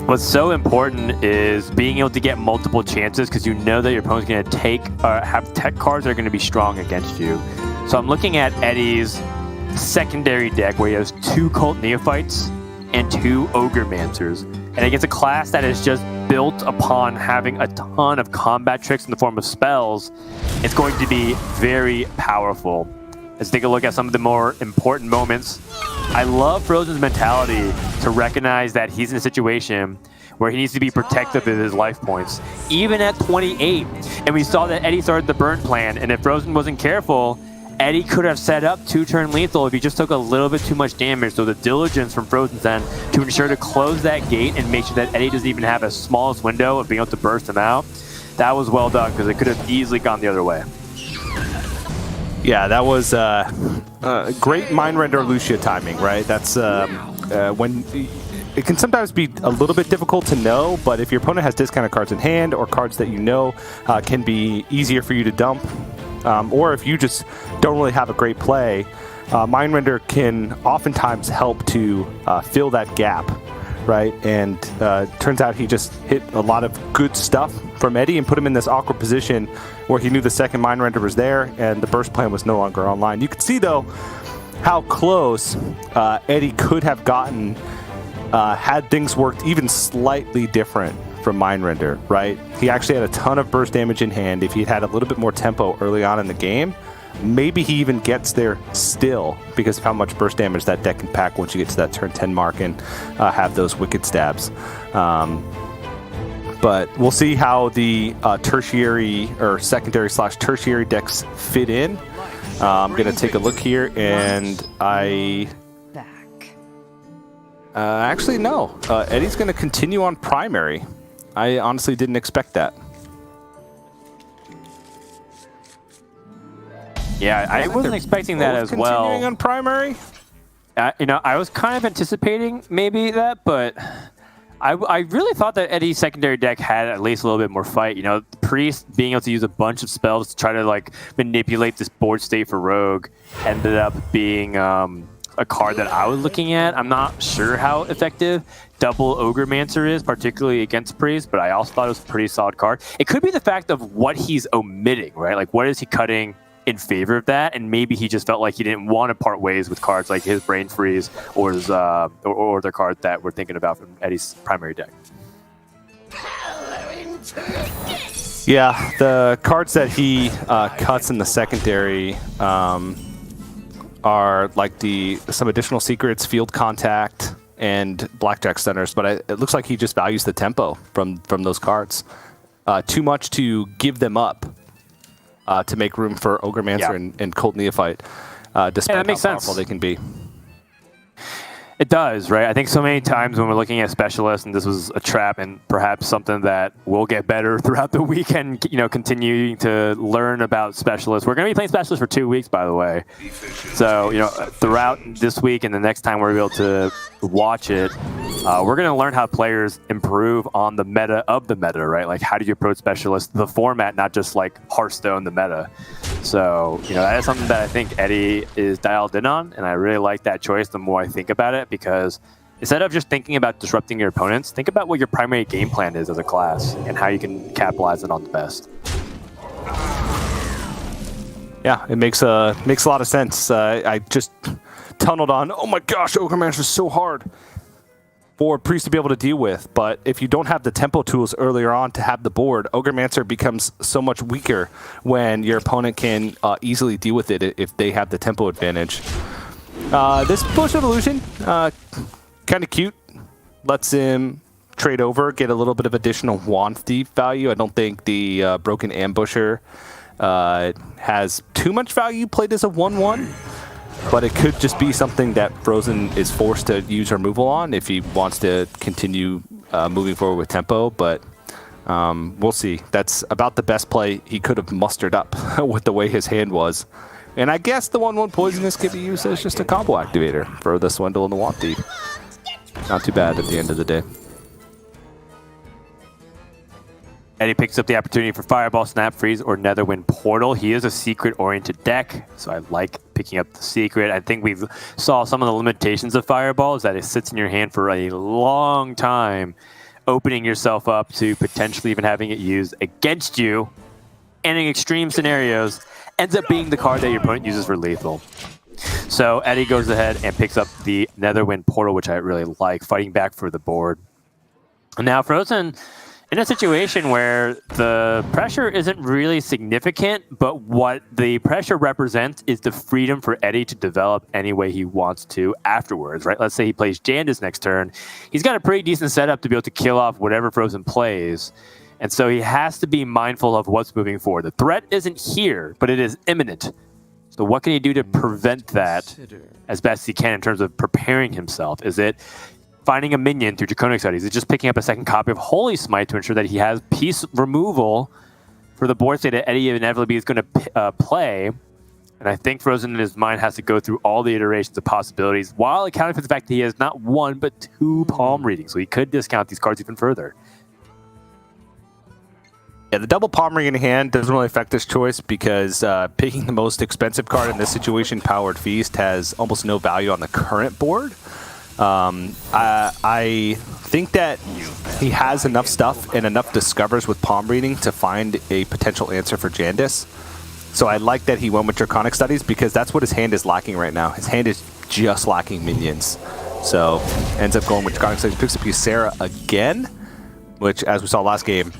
O: what's so important is being able to get multiple chances because you know that your opponent's going to have tech cards that are going to be strong against you. So I'm looking at Eddie's secondary deck where he has 2 Cult Neophytes and 2 Ogremancers. And against a class that is just built upon having a ton of combat tricks in the form of spells, it's going to be very powerful. Let's take a look at some of the more important moments. I love Frozen's mentality to recognize that he's in a situation where he needs to be protective of his life points, even at 28. And we saw that Eddie started the burn plan, and if Frozen wasn't careful, Eddie could have set up 2-turn lethal if he just took a little bit too much damage. So the diligence from Frozen's end to ensure to close that gate and make sure that Eddie doesn't even have a smallest window of being able to burst him out, that was well done because it could have easily gone the other way.
J: Yeah, that was great Mind Render Lucia timing, right? That's when it can sometimes be a little bit difficult to know, but if your opponent has discounted cards in hand or cards that you know can be easier for you to dump, or if you just don't really have a great play, Mind Render can oftentimes help to fill that gap, right? And turns out he just hit a lot of good stuff from Eddie and put him in this awkward position where he knew the second Mind Render was there and the burst plan was no longer online. You can see, though, how close Eddie could have gotten had things worked even slightly different from Mind Render, right? He actually had a ton of burst damage in hand. If he had a little bit more tempo early on in the game, maybe he even gets there still because of how much burst damage that deck can pack once you get to that turn 10 mark and have those wicked stabs. But we'll see how the tertiary or secondary / tertiary decks fit in. I'm going to take a look here, and actually, no. Eddie's going to continue on primary. I honestly didn't expect that.
O: Yeah, I wasn't expecting that as well.
J: Continuing on primary?
O: You know, I was kind of anticipating maybe that, but I really thought that Eddie's secondary deck had at least a little bit more fight. You know, Priest being able to use a bunch of spells to try to like manipulate this board state for Rogue ended up being a card that I was looking at. I'm not sure how effective double Ogremancers is, particularly against Priest, but I also thought it was a pretty solid card. It could be the fact of what he's omitting, right? Like, what is he cutting in favor of that? And maybe he just felt like he didn't want to part ways with cards like his Brain Freeze or his, or the card that we're thinking about from Eddie's primary deck.
J: Yeah, the cards that he cuts in the secondary are like some additional secrets, field contact, and blackjack stunners, but it looks like he just values the tempo from those cards. Too much to give them up to make room for Ogremancers and Cult Neophyte, despite how powerful they can be.
O: It does, right? I think so many times when we're looking at specialists, and this was a trap and perhaps something that will get better throughout the weekend, you know, continuing to learn about specialists. We're going to be playing specialists for 2 weeks, by the way. So, you know, throughout this week and the next time we're able to watch it, we're going to learn how players improve on the meta of the meta, right? Like, how do you approach specialists, the format, not just like Hearthstone, the meta. So, you know, that is something that I think Eddie is dialed in on, and I really like that choice the more I think about it, because instead of just thinking about disrupting your opponents, think about what your primary game plan is as a class and how you can capitalize it on the best.
J: Yeah, it makes a lot of sense. I just tunneled on, oh my gosh, Ogremancers is so hard for Priest to be able to deal with, but if you don't have the tempo tools earlier on to have the board, Ogremancers becomes so much weaker when your opponent can easily deal with it if they have the tempo advantage. This Bush Evolution, kind of cute. Lets him trade over, get a little bit of additional Wand Thief value. I don't think the Broken Ambusher has too much value played as a 1/1. But it could just be something that Frozen is forced to use removal on if he wants to continue moving forward with tempo. But we'll see. That's about the best play he could have mustered up with the way his hand was. And I guess the 1/1 Poisonous could be used as just a combo activator for the Swindle and the Want Thief. Not too bad at the end of the day.
O: Eddie picks up the opportunity for Fireball, Snap Freeze, or Netherwind Portal. He is a secret-oriented deck, so I like picking up the secret. I think we saw some of the limitations of Fireball is that it sits in your hand for a long time, opening yourself up to potentially even having it used against you. And in extreme scenarios, ends up being the card that your opponent uses for lethal. So Eddie goes ahead and picks up the Netherwind Portal, which I really like, fighting back for the board. Now, Frozen, in a situation where the pressure isn't really significant, but what the pressure represents is the freedom for Eddie to develop any way he wants to afterwards, right? Let's say he plays Jandis next turn. He's got a pretty decent setup to be able to kill off whatever Frozen plays. And so he has to be mindful of what's moving forward. The threat isn't here, but it is imminent. So what can he do to prevent that as best he can in terms of preparing himself? Is it finding a minion through Draconic Studies? Is it just picking up a second copy of Holy Smite to ensure that he has piece removal for the board state that Eddie inevitably is going to play? And I think Frozen in his mind has to go through all the iterations of possibilities while accounting for the fact that he has not one but two palm readings. So he could discount these cards even further.
J: Yeah, the double palm ring in hand doesn't really affect this choice because picking the most expensive card in this situation, Powered Feast, has almost no value on the current board. I think that he has enough stuff and enough discovers with palm reading to find a potential answer for Jandis. So I like that he went with Draconic Studies because that's what his hand is lacking right now. His hand is just lacking minions. So ends up going with Draconic Studies, picks up Ysera again, which, as we saw last game,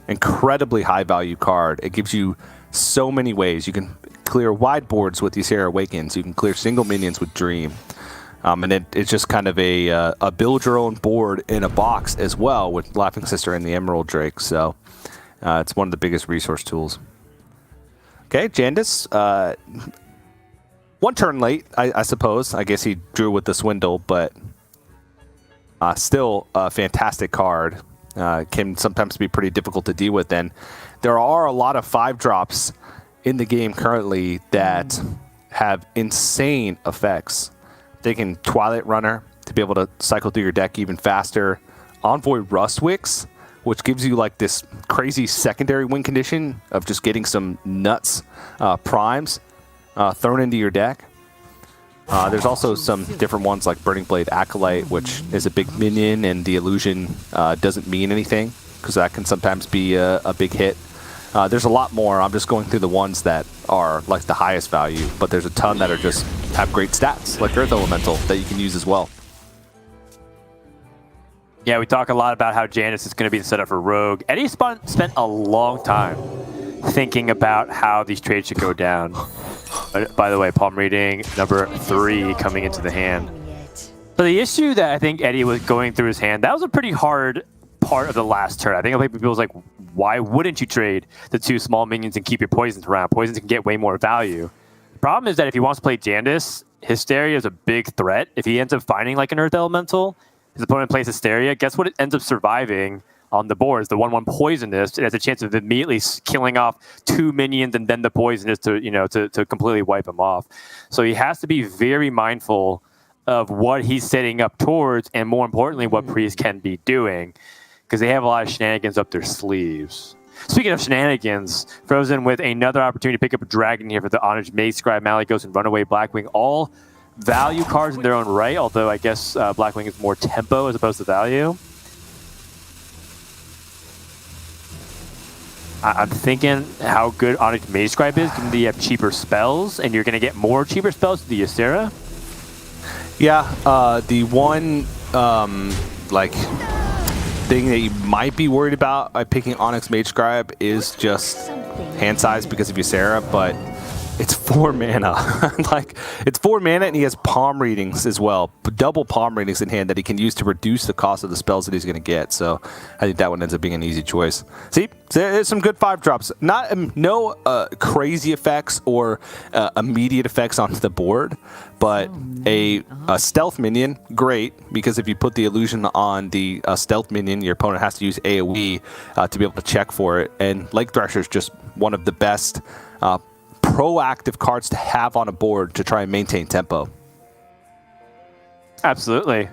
J: incredibly high value card. It gives you so many ways. You can clear wide boards with Ysera Awakens. You can clear single minions with Dream. And it's just kind of a build your own board in a box as well with Laughing Sister and the Emerald Drake. So it's one of the biggest resource tools. Okay, Jandis. One turn late, I suppose. I guess he drew with the Swindle, but still a fantastic card. Can sometimes be pretty difficult to deal with. And there are a lot of 5-drops in the game currently that have insane effects. Taking Twilight Runner to be able to cycle through your deck even faster. Envoy Rustwicks, which gives you like this crazy secondary win condition of just getting some nuts primes thrown into your deck. There's also some different ones like Burning Blade Acolyte, which is a big minion, and the illusion doesn't mean anything because that can sometimes be a big hit. There's a lot more. I'm just going through the ones that are like the highest value, but there's a ton that are just have great stats, like Earth Elemental, that you can use as well.
O: Yeah, we talk a lot about how Jandis is going to be the setup for Rogue. Eddie spent a long time thinking about how these trades should go down. By the way, palm reading number 3 coming into the hand. So the issue that I think Eddie was going through his hand, that was a pretty hard part of the last turn. I think a lot of people was like, why wouldn't you trade the 2 small minions and keep your poisons around? Poisons can get way more value. The problem is that if he wants to play Jandis, Hysteria is a big threat. If he ends up finding like an Earth Elemental, his opponent plays Hysteria, guess what it ends up surviving on the board is the 1/1 Poisonous. It has a chance of immediately killing off 2 minions and then the Poisonous to completely wipe him off. So he has to be very mindful of what he's setting up towards, and more importantly, what Priest can be doing, because they have a lot of shenanigans up their sleeves. Speaking of shenanigans, Frozen with another opportunity to pick up a dragon here for the Honored Maze Scribe, Malygos, and Runaway Blackwing. All value cards in their own right, although I guess Blackwing is more tempo as opposed to value. I'm thinking how good Onyx Mage Scribe is, given that you have cheaper spells, and you're going to get more cheaper spells to the Ysera.
J: Yeah, the one thing that you might be worried about by picking Onyx Mage Scribe is just hand size because of Ysera, but it's 4 mana. It's 4 mana, and he has palm readings as well. Double palm readings in hand that he can use to reduce the cost of the spells that he's going to get. So I think that one ends up being an easy choice. See, there's some good 5-drops. No crazy effects or immediate effects onto the board, but a stealth minion, great, because if you put the illusion on the stealth minion, your opponent has to use AoE to be able to check for it. And Lake Thresher is just one of the best proactive cards to have on a board to try and maintain tempo.
O: Absolutely.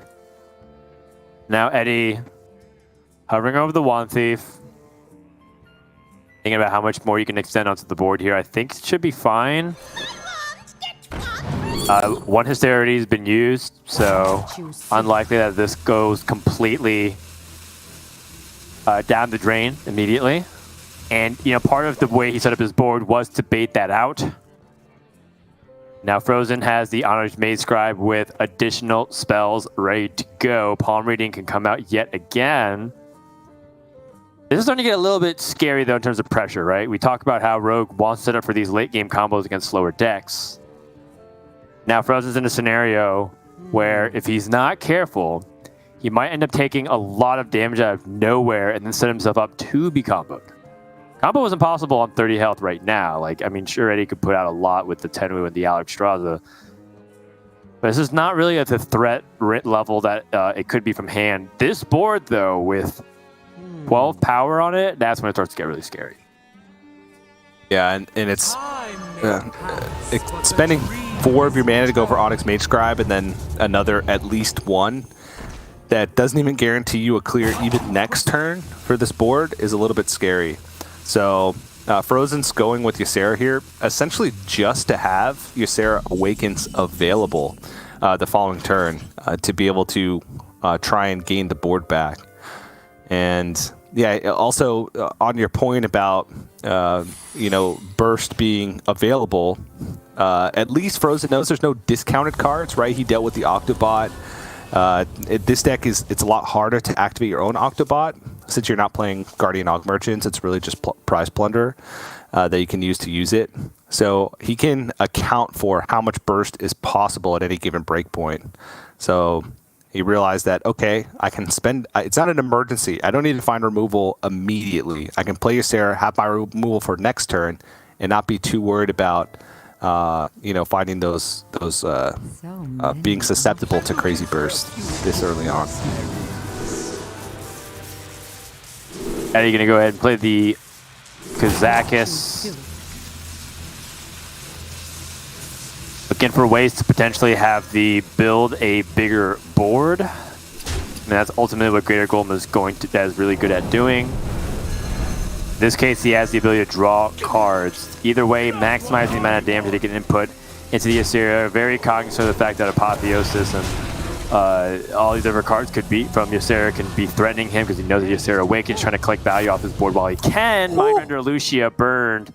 O: Now Eddie hovering over the Wand Thief. Thinking about how much more you can extend onto the board here. I think it should be fine. One Hysterity has been used, so unlikely that this goes completely down the drain immediately. And, you know, part of the way he set up his board was to bait that out. Now Frozen has the Honored Mage Scribe with additional spells ready to go. Palm Reading can come out yet again. This is starting to get a little bit scary, though, in terms of pressure, right? We talk about how Rogue wants to set up for these late-game combos against slower decks. Now Frozen's in a scenario where if he's not careful, he might end up taking a lot of damage out of nowhere and then set himself up to be comboed. Combo was impossible on 30 health right now. Like, I mean, sure, Eddie could put out a lot with the Tenwu and the Alexstrasza. But this is not really at the threat level that it could be from hand. This board, though, with 12 power on it, that's when it starts to get really scary.
J: Yeah, and it's spending 4 of your mana to go for Onyx Mage Scribe and then another at least 1 that doesn't even guarantee you a clear even next turn for this board is a little bit scary. So Frozen's going with Ysera here, essentially just to have Ysera Awakens available the following turn to be able to try and gain the board back. And yeah, also on your point about you know, Burst being available, at least Frozen knows there's no discounted cards, right? He dealt with the Octobot. This deck it's a lot harder to activate your own Octobot since you're not playing Guardian Aug Merchants. It's really just Prize Plunder that you can use it. So he can account for how much burst is possible at any given breakpoint. So he realized that, okay, I can spend, it's not an emergency. I don't need to find removal immediately. I can play Ysera, have my removal for next turn, and not be too worried about you know, finding those being susceptible to crazy burst this early on.
O: Are you going to go ahead and play the Kazakis? Looking for ways to potentially have the build a bigger board. I mean, that's ultimately what Greater Golem is that is really good at doing. In this case, he has the ability to draw cards. Either way, maximizing the amount of damage that he can input into the Ysera. Very cognizant of the fact that Apotheosis and all these other cards could be from Ysera can be threatening him because he knows that Ysera Awakens trying to collect value off his board while he can. Mindrender Lucia burned.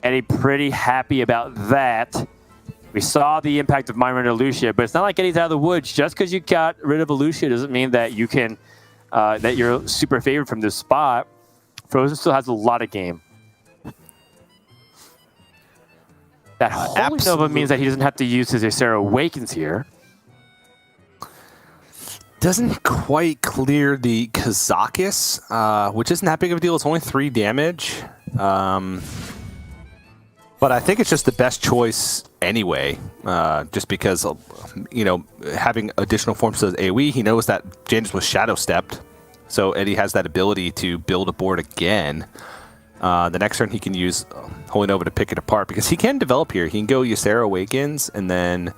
O: Eddie pretty happy about that. We saw the impact of Mindrender Lucia, but it's not like Eddie's out of the woods. Just because you got rid of a Lucia doesn't mean that you can that you're super favored from this spot. Frozen still has a lot of game. That Holy Nova means that he doesn't have to use his Ysera Awakens here.
J: Doesn't quite clear the Kazakis, which isn't that big of a deal. It's only 3 damage. But I think it's just the best choice anyway, just because, you know, having additional forms of AoE, he knows that Janus was Shadow Stepped, so Eddie has that ability to build a board again. The next turn he can use Holy Nova to pick it apart, because he can develop here. He can go Ysera Awakens and then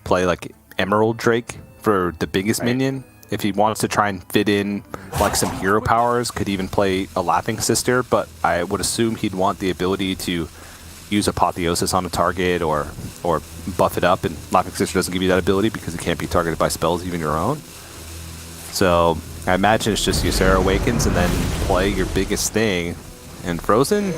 J: play like Emerald Drake for the biggest minion. If he wants to try and fit in like some hero powers, could even play a Laughing Sister, but I would assume he'd want the ability to use Apotheosis on a target or buff it up, and Laughing Sister doesn't give you that ability because it can't be targeted by spells, even your own. So I imagine it's just Ysera Awakens and then play your biggest thing. And Frozen,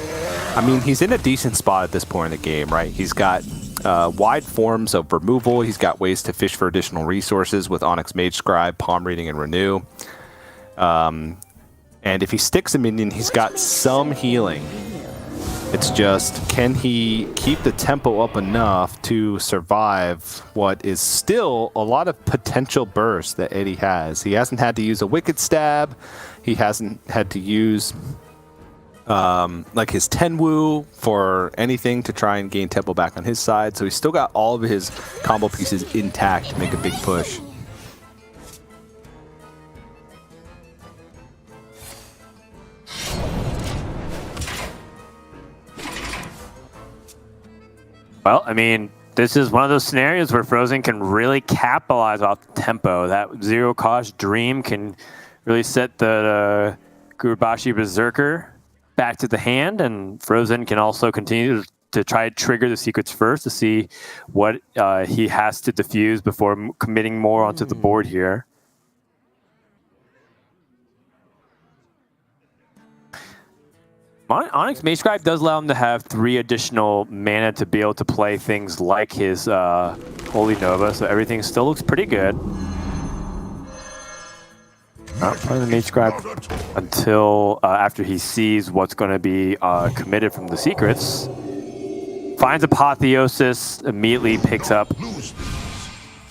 J: I mean, he's in a decent spot at this point in the game, right? He's got wide forms of removal. He's got ways to fish for additional resources with Onyx Mage Scribe, Palm Reading, and Renew. And if he sticks a minion, he's got some healing. It's just, can he keep the tempo up enough to survive what is still a lot of potential bursts that Eddie has? He hasn't had to use a Wicked Stab. He hasn't had to use like his Tenwu for anything to try and gain tempo back on his side. So he's still got all of his combo pieces intact to make a big push.
O: Well, I mean, this is one of those scenarios where Frozen can really capitalize off the tempo. That zero-cost Dream can really set the Gurubashi Berserker back to the hand, and Frozen can also continue to try to trigger the secrets first to see what he has to defuse before committing more onto the board here. Onyx Magescribe does allow him to have 3 additional mana to be able to play things like his Holy Nova, so everything still looks pretty good. Not playing the Magescribe until after he sees what's going to be committed from the secrets. Finds Apotheosis, immediately picks up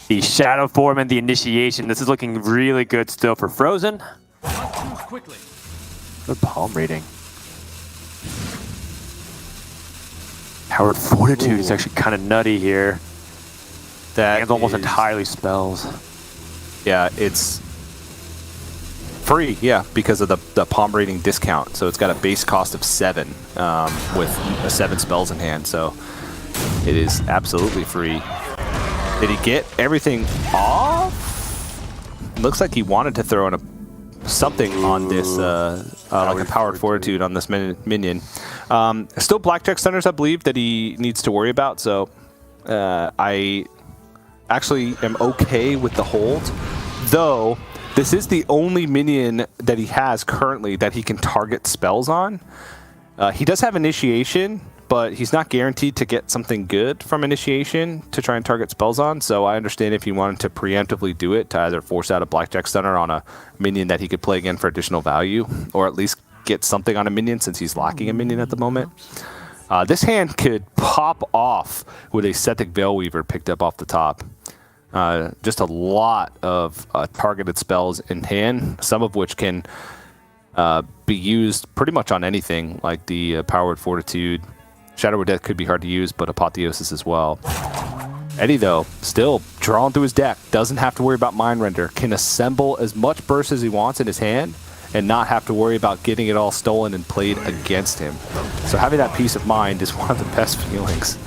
O: the Shadow Form and the Initiation. This is looking really good still for Frozen. Good palm reading. Powered Fortitude is actually kind of nutty here. That almost entirely spells.
J: Yeah, it's free, yeah, because of the palm reading discount. So it's got a base cost of 7 with 7 spells in hand. So it is absolutely free. Did he get everything off? Looks like he wanted to throw in something on this, like a Powered Fortitude on this minion. Still Blackjack Stunners, I believe, that he needs to worry about. So I actually am okay with the hold, though. This is the only minion that he has currently that he can target spells on. He does have Initiation, but he's not guaranteed to get something good from Initiation to try and target spells on. So I understand if he wanted to preemptively do it to either force out a Blackjack Stunner on a minion that he could play again for additional value, or at least get something on a minion since he's lacking a minion at the moment. This hand could pop off with a Sethic Veilweaver picked up off the top. Just a lot of targeted spells in hand, some of which can be used pretty much on anything, like the Powered Fortitude. Shadow of Death could be hard to use, but Apotheosis as well. Eddie, though, still drawn through his deck, doesn't have to worry about Mind Render, can assemble as much burst as he wants in his hand, and not have to worry about getting it all stolen and played against him. So having that peace of mind is one of the best feelings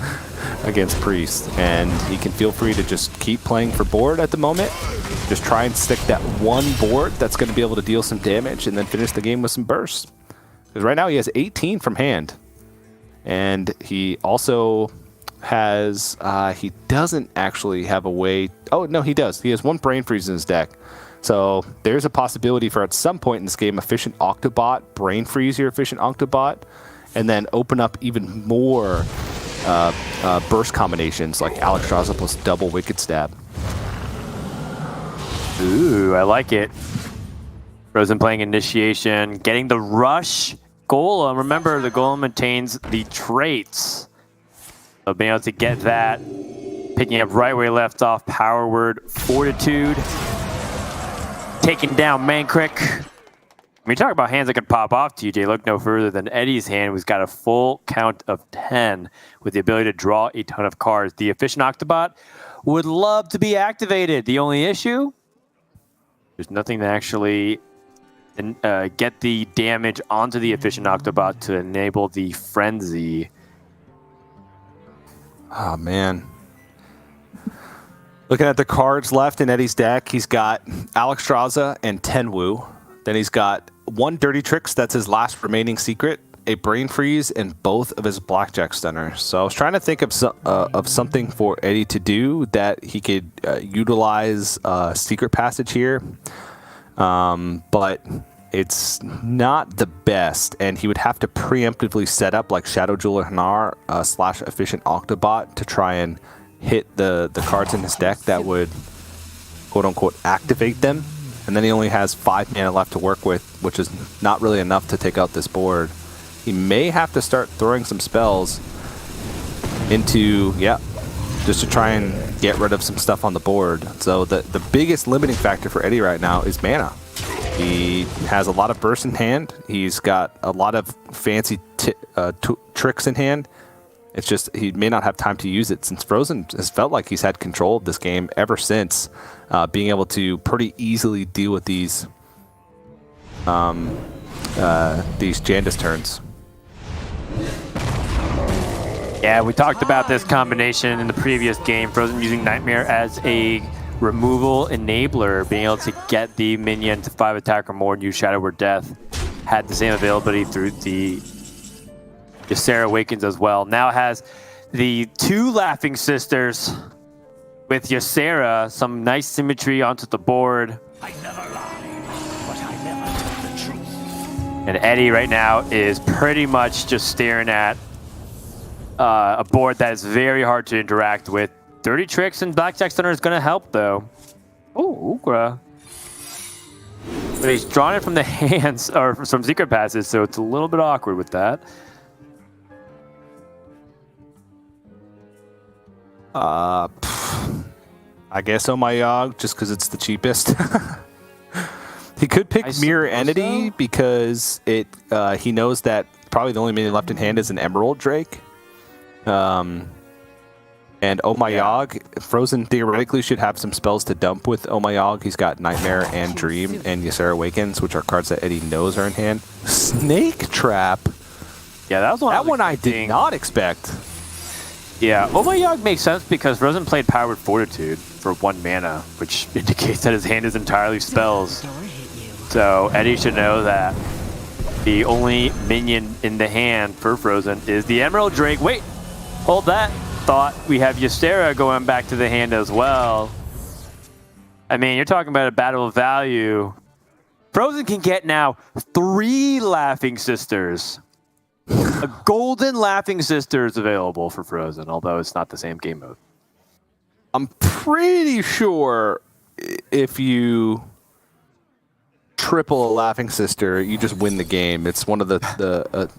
J: against Priest, and he can feel free to just keep playing for board at the moment. Just try and stick that one board that's going to be able to deal some damage and then finish the game with some bursts. Because right now he has 18 from hand. And he also has, he doesn't actually have a way, oh no he does. He has 1 Brain Freeze in his deck. So there's a possibility for at some point in this game, Efficient Octobot, Brain Freeze your Efficient Octobot, and then open up even more burst combinations like Alexstrasza plus double Wicked Stab.
O: Ooh, I like it. Frozen playing Initiation, getting the Rush Golem. Remember, the Golem maintains the traits. So being able to get that, picking up right where he left off, Powered Fortitude, taking down Mankrik. When you talk about hands that could pop off, TJ, look no further than Eddie's hand, who's got a full count of 10 with the ability to draw a ton of cards. The Efficient Octobot would love to be activated. The only issue, there's nothing to actually get the damage onto the Efficient Octobot to enable the Frenzy.
J: Oh, man. Looking at the cards left in Eddie's deck, he's got Alexstrasza and Tenwu. Then he's got 1 Dirty Tricks, that's his last remaining secret, a Brain Freeze, and both of his Blackjack Stunners. So I was trying to think of something for Eddie to do that he could utilize Secret Passage here. But it's not the best, and he would have to preemptively set up like Shadow Jeweler Hanar / Efficient Octobot to try and hit the cards in his deck that would quote-unquote activate them. And then he only has 5 mana left to work with, which is not really enough to take out this board. He may have to start throwing some spells into, just to try and get rid of some stuff on the board. So the biggest limiting factor for Eddie right now is mana. He has a lot of burst in hand. He's got a lot of fancy tricks in hand. It's just he may not have time to use it, since Frozen has felt like he's had control of this game ever since, being able to pretty easily deal with these Jandis turns.
O: Yeah, we talked about this combination in the previous game. Frozen using Nightmare as a removal enabler, being able to get the minion to 5 attack or more and use Shadow Word Death. Had the same availability through the Ysera Awakens as well. Now has the 2 Laughing Sisters with Ysera, some nice symmetry onto the board.
E: I never lie, but I never tell the truth.
O: And Eddie right now is pretty much just staring at a board that is very hard to interact with. Dirty Tricks and Blackjack Stunner is going to help, though. Oh, Ugra. But he's drawn it from the hands, or from some secret passes, so it's a little bit awkward with that.
J: I guess Oh My Yogg, just because it's the cheapest. He could pick Mirror Entity
O: so.
J: because he knows that probably the only minion left in hand is an Emerald Drake. And Oh My Yogg, Frozen theoretically should have some spells to dump with Oh My Yogg. He's got Nightmare and Dream and Ysera Awakens, which are cards that Eddie knows are in hand. Snake Trap.
O: Yeah, that was one
J: I did not expect.
O: Yeah, Oh My Yogg makes sense because Frozen played Powered Fortitude for 1 mana, which indicates that his hand is entirely spells. So Eddie should know that the only minion in the hand for Frozen is the Emerald Drake. Wait, hold that thought. We have Ysera going back to the hand as well. I mean, you're talking about a battle of value. Frozen can get now 3 Laughing Sisters. A golden Laughing Sisters available for Frozen, although it's not the same game mode.
J: I'm pretty sure if you triple a Laughing Sister, you just win the game. It's one of the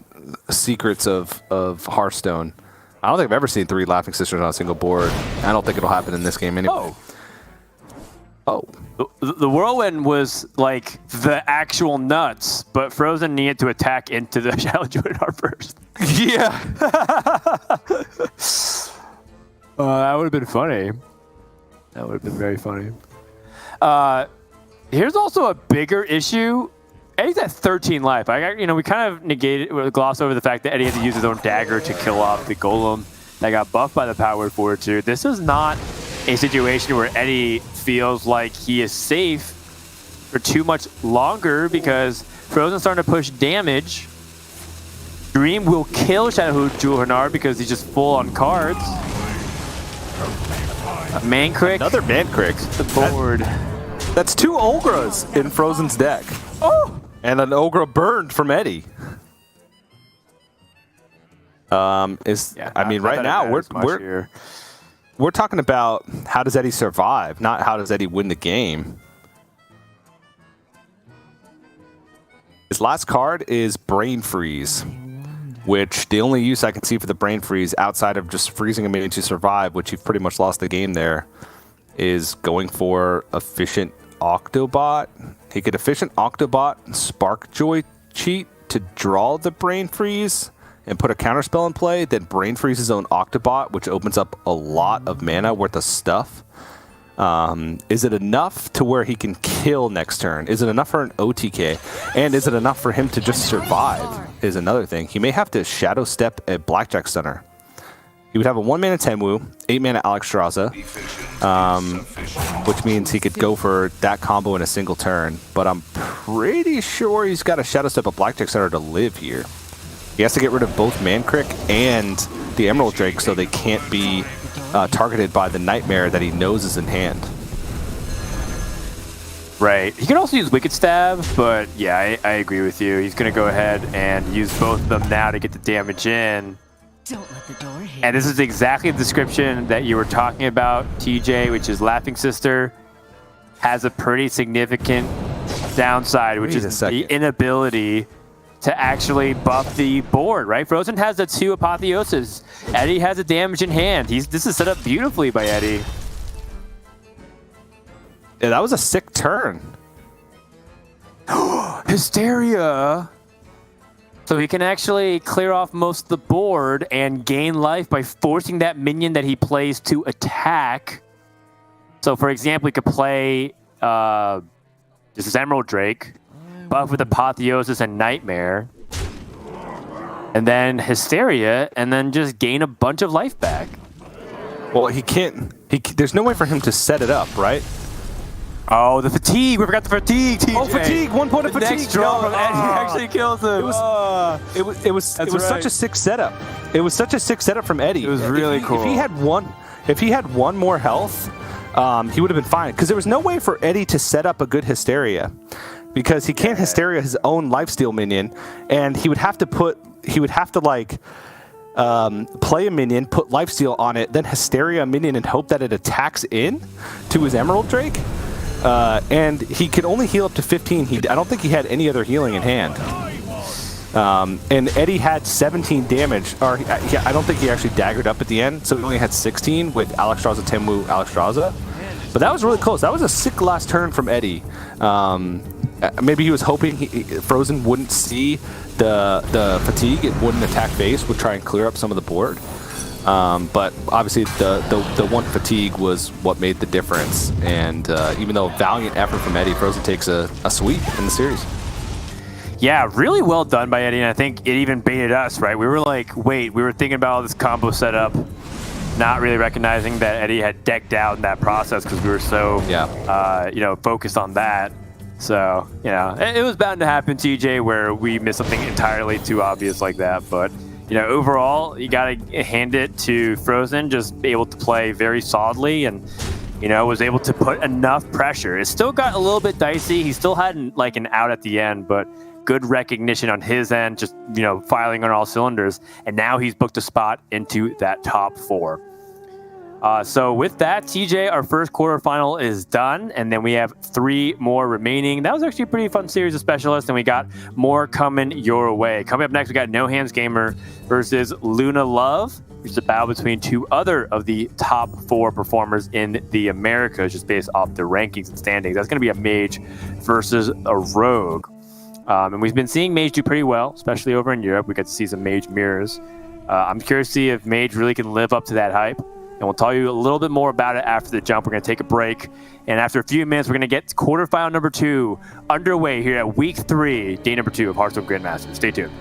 J: secrets of Hearthstone. I don't think I've ever seen 3 Laughing Sisters on a single board. I don't think it'll happen in this game anyway. Oh.
O: The Whirlwind was like the actual nuts, but Frozen needed to attack into the Shadow Jotnar first.
J: Yeah.
O: That would have been funny. That would have been very funny. Here's also a bigger issue. Eddie's at 13 life. We kind of glossed over the fact that Eddie had to use his own dagger to kill off the golem that got buffed by the Powered Fortitude. This is not a situation where Eddie feels like he is safe for too much longer because Frozen's starting to push damage. Dream will kill Shadow Jotnar because he's just full on cards. A Mancrick.
J: Another Mancrick.
O: The board.
J: That's 2 Ogres in Frozen's deck.
O: Oh!
J: And an Ogre burned from Eddie. Right now we're talking about how does Eddie survive, not how does Eddie win the game. His last card is Brain Freeze, which the only use I can see for the Brain Freeze outside of just freezing a minion to survive, which you've pretty much lost the game there, is going for Efficient Octobot. He could Efficient Octobot Spark Joy cheat to draw the Brain Freeze and put a counterspell in play, then Brain Freeze his own Octobot, which opens up a lot of mana worth of stuff. Is it enough to where he can kill next turn? Is it enough for an OTK? And is it enough for him to just survive is another thing. He may have to Shadow Step a Blackjack Stunner. He would have a 1-mana Tenwu, 8-mana Alexstrasza, which means he could go for that combo in a single turn. But I'm pretty sure he's got to Shadow Step a Blackjack Stunner to live here. He has to get rid of both Mancrick and the Emerald Drake so they can't be targeted by the Nightmare that he knows is in hand.
O: Right. He can also use Wicked Stab, but yeah, I agree with you. He's going to go ahead and use both of them now to get the damage in.
L: Don't let the door hit.
O: And this is exactly the description that you were talking about, TJ, which is Laughing Sister has a pretty significant downside, which is the inability to actually buff the board, right? Frozen has the 2 Apotheoses. Eddie has a damage in hand. This is set up beautifully by Eddie.
J: Yeah, that was a sick turn.
O: Hysteria! So he can actually clear off most of the board and gain life by forcing that minion that he plays to attack. So for example, he could play this is Emerald Drake, buff with Apotheosis and Nightmare. and then Hysteria, and then just gain a bunch of life back.
J: Well, he can't. There's no way for him to set it up, right?
O: Oh, the fatigue! We forgot the fatigue, TJ.
J: Oh, fatigue! 1 point of fatigue.
O: Next draw from Eddie actually kills him.
J: It was such a sick setup. It was such a sick setup from Eddie.
O: It was really cool.
J: If he had one more health, he would have been fine. Because there was no way for Eddie to set up a good Hysteria, because he can't Hysteria his own lifesteal minion, and he would have to play a minion, put lifesteal on it, then Hysteria a minion, and hope that it attacks in to his Emerald Drake. And he could only heal up to 15. I don't think he had any other healing in hand. And Eddie had 17 damage. I don't think he actually daggered up at the end, so he only had 16 with Alexstrasza, Temu, Alexstrasza. But that was really close. That was a sick last turn from Eddie. Maybe he was hoping Frozen wouldn't see the fatigue. It wouldn't attack base, would try and clear up some of the board. But obviously the one fatigue was what made the difference. And even though valiant effort from Eddie, Frozen takes a sweep in the series.
O: Yeah, really well done by Eddie, and I think it even baited us, right? We were like, wait, we were thinking about all this combo setup, not really recognizing that Eddie had decked out in that process because we were so, focused on that. So, it was bound to happen, TJ, where we missed something entirely too obvious like that. But, overall, you got to hand it to Frozen, just able to play very solidly and, was able to put enough pressure. It still got a little bit dicey. He still had an out at the end, but good recognition on his end, just, firing on all cylinders. And now he's booked a spot into that top 4. So with that, TJ, our first quarterfinal is done, and then we have 3 more remaining. That was actually a pretty fun series of specialists, and we got more coming your way. Coming up next, we got No Hands Gamer versus Luna Love, which is a battle between 2 other of the top 4 performers in the Americas, just based off the rankings and standings. That's going to be a Mage versus a Rogue. And we've been seeing Mage do pretty well, especially over in Europe. We got to see some Mage mirrors. I'm curious to see if Mage really can live up to that hype. And we'll tell you a little bit more about it after the jump. We're going to take a break. And after a few minutes, we're going to get quarterfinal number 2 underway here at week 3, day number 2 of Hearthstone Grandmasters. Stay tuned.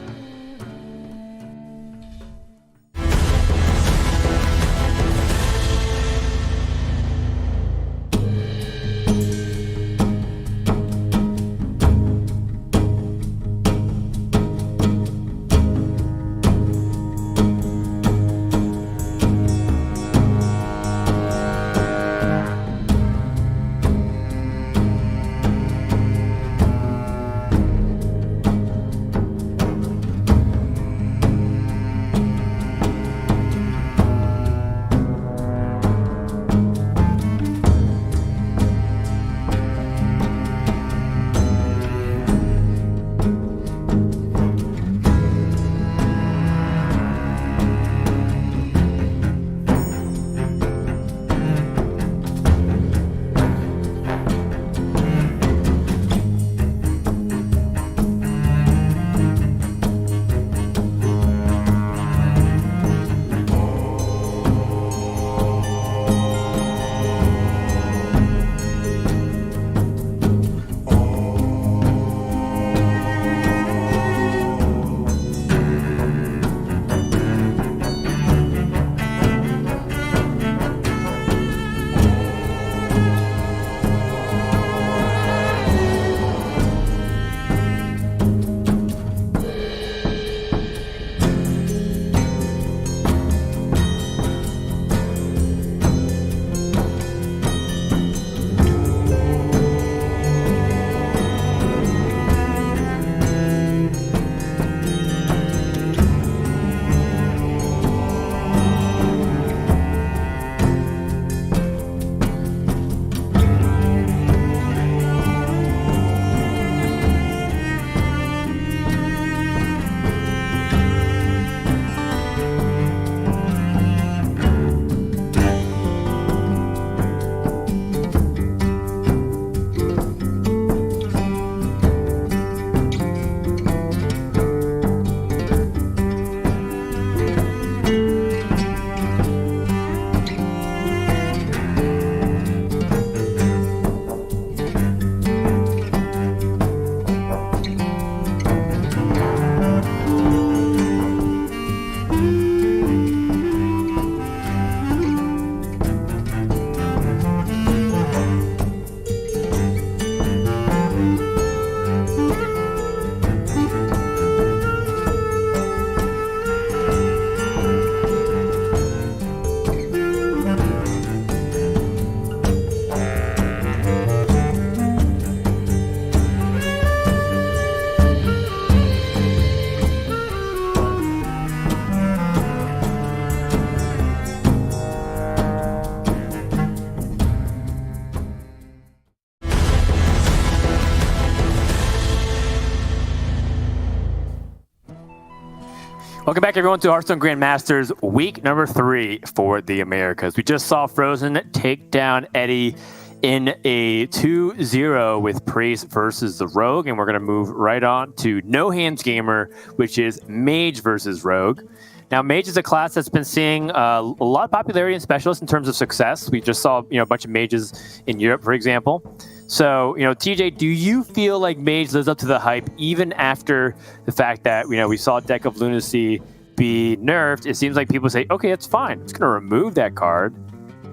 O: Welcome back, everyone, to Hearthstone Grandmasters week number 3 for the Americas. We just saw Frozen take down Eddie in a 2-0 with Priest versus the Rogue, and we're going to move right on to No Hands Gamer, which is Mage versus Rogue. Now, Mage is a class that's been seeing a lot of popularity in Specialists in terms of success. We just saw a bunch of mages in Europe, for example. So, TJ, do you feel like Mage lives up to the hype even after the fact that, we saw Deck of Lunacy be nerfed? It seems like people say, okay, it's fine. It's going to remove that card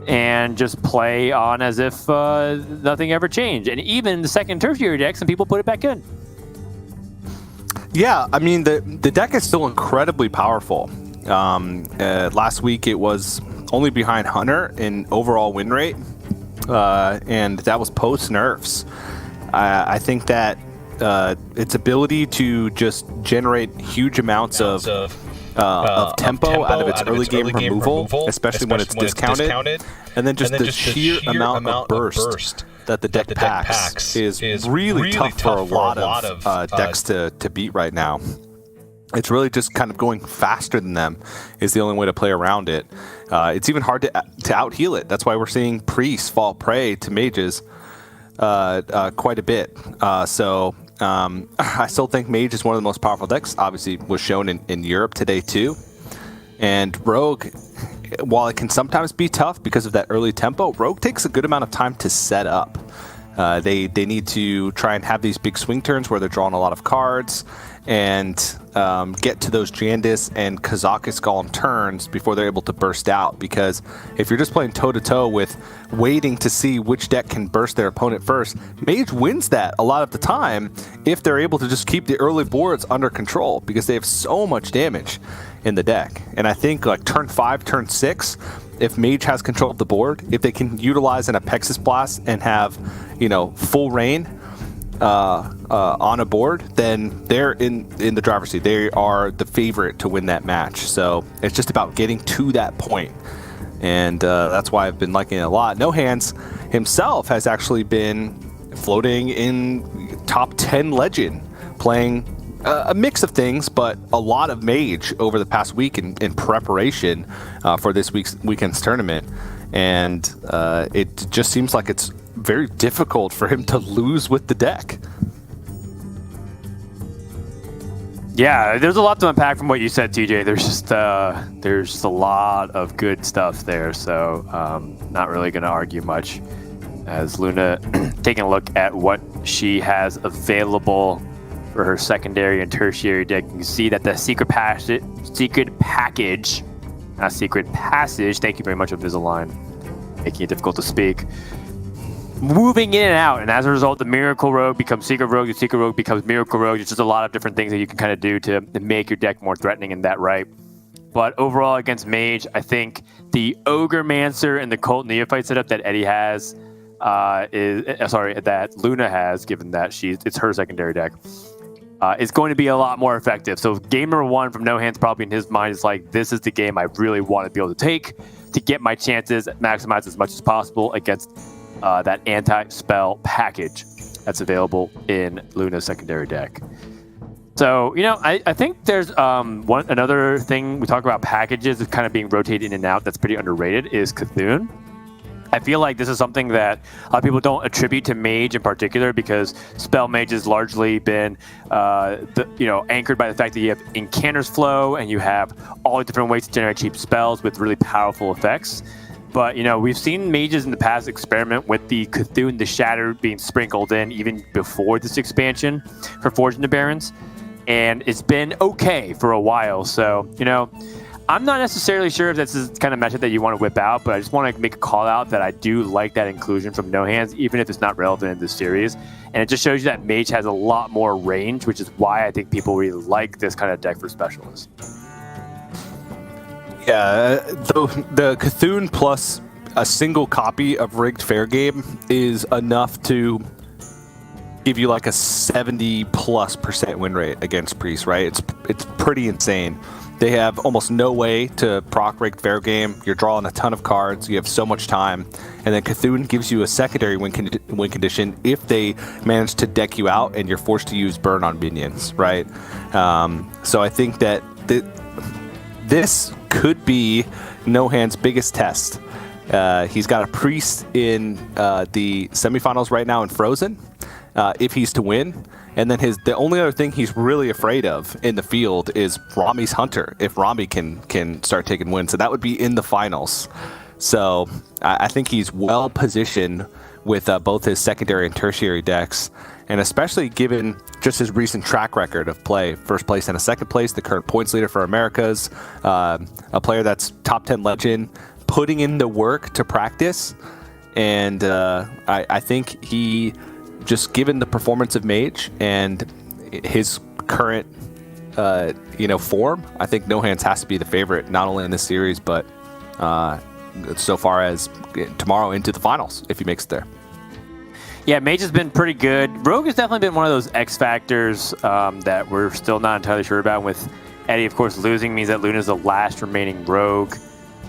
O: and just play on as if nothing ever changed. And even the second tertiary deck, some people put it back in.
J: Yeah, I mean, the deck is still incredibly powerful. Last week, it was only behind Hunter in overall win rate. And that was post nerfs. I think that its ability to just generate huge amounts of tempo out of its early game removal, especially when it's discounted, and then just the sheer amount of burst that the deck packs is really tough for a lot of decks to beat right now. It's really just kind of going faster than them is the only way to play around it. It's even hard to out-heal it. That's why we're seeing priests fall prey to mages quite a bit. So I still think Mage is one of the most powerful decks. Obviously, was shown in Europe today too. And Rogue, while it can sometimes be tough because of that early tempo, Rogue takes a good amount of time to set up. They need to try and have these big swing turns where they're drawing a lot of cards and get to those Jandis and Kazakus Golem turns before they're able to burst out. Because if you're just playing toe-to-toe with waiting to see which deck can burst their opponent first, Mage wins that a lot of the time if they're able to just keep the early boards under control because they have so much damage in the deck. And I think like turn 5, turn 6, if Mage has control of the board, if they can utilize an Apexis Blast and have, full reign on a board, then they're in the driver's seat. They are the favorite to win that match. So it's just about getting to that point. And that's why I've been liking it a lot. No Hands himself has actually been floating in top 10 Legend, playing a mix of things, but a lot of Mage over the past week in preparation for this weekend's tournament. And it just seems like it's very difficult for him to lose with the deck.
O: Yeah, there's a lot to unpack from what you said, TJ. There's just a lot of good stuff there, so not really going to argue much. As Luna taking a look at what she has available for her secondary and tertiary deck, you can see that the secret package, not secret passage. Thank you very much, Invisalign, making it difficult to speak. Moving in and out, and as a result, the Miracle Rogue becomes Secret Rogue, the Secret Rogue becomes Miracle Rogue. It's just a lot of different things that you can kind of do to make your deck more threatening in that right. But overall, against Mage, I think the Ogre Mancer and the Cult Neophyte setup that Eddie has that Luna has, given that it's her secondary deck, is going to be a lot more effective. So game number 1 from No Hands probably in his mind is like, this is the game I really want to be able to take to get my chances maximized as much as possible against that anti-spell package that's available in Luna's secondary deck. So, I think there's another thing we talk about packages is kind of being rotated in and out that's pretty underrated is Cthulhu. I feel like this is something that a lot of people don't attribute to Mage in particular because Spell Mage has largely been anchored by the fact that you have Incanter's Flow and you have all the different ways to generate cheap spells with really powerful effects. But, we've seen mages in the past experiment with the Cthulhu, the Shatter being sprinkled in even before this expansion for Forged into Barons. And it's been okay for a while. So, I'm not necessarily sure if this is the kind of matchup that you want to whip out, but I just want to make a call out that I do like that inclusion from No Hands, even if it's not relevant in this series. And it just shows you that Mage has a lot more range, which is why I think people really like this kind of deck for Specialists.
J: Yeah, the Cthulhu plus a single copy of Rigged Fair Game is enough to give you like a 70+% win rate against Priest, right? It's pretty insane. They have almost no way to proc Rigged Fair Game. You're drawing a ton of cards. You have so much time. And then Cthulhu gives you a secondary win condition if they manage to deck you out and you're forced to use burn on minions, right? So I think that this could be No-Hand's biggest test. He's got a Priest in the semifinals right now in Frozen, if he's to win. And then the only other thing he's really afraid of in the field is Rami's Hunter, if Rami can start taking wins. So that would be in the finals. So I think he's well positioned with both his secondary and tertiary decks, and especially given just his recent track record of play, first place and a second place, the current points leader for Americas, a player that's top 10 legend, putting in the work to practice. And I think he, just given the performance of Mage and his current form, I think No-Hands has to be the favorite, not only in this series, but so far as tomorrow into the finals, if he makes it there.
O: Yeah, Mage has been pretty good. Rogue has definitely been one of those X factors that we're still not entirely sure about. With Eddie, of course, losing means that Luna's the last remaining Rogue.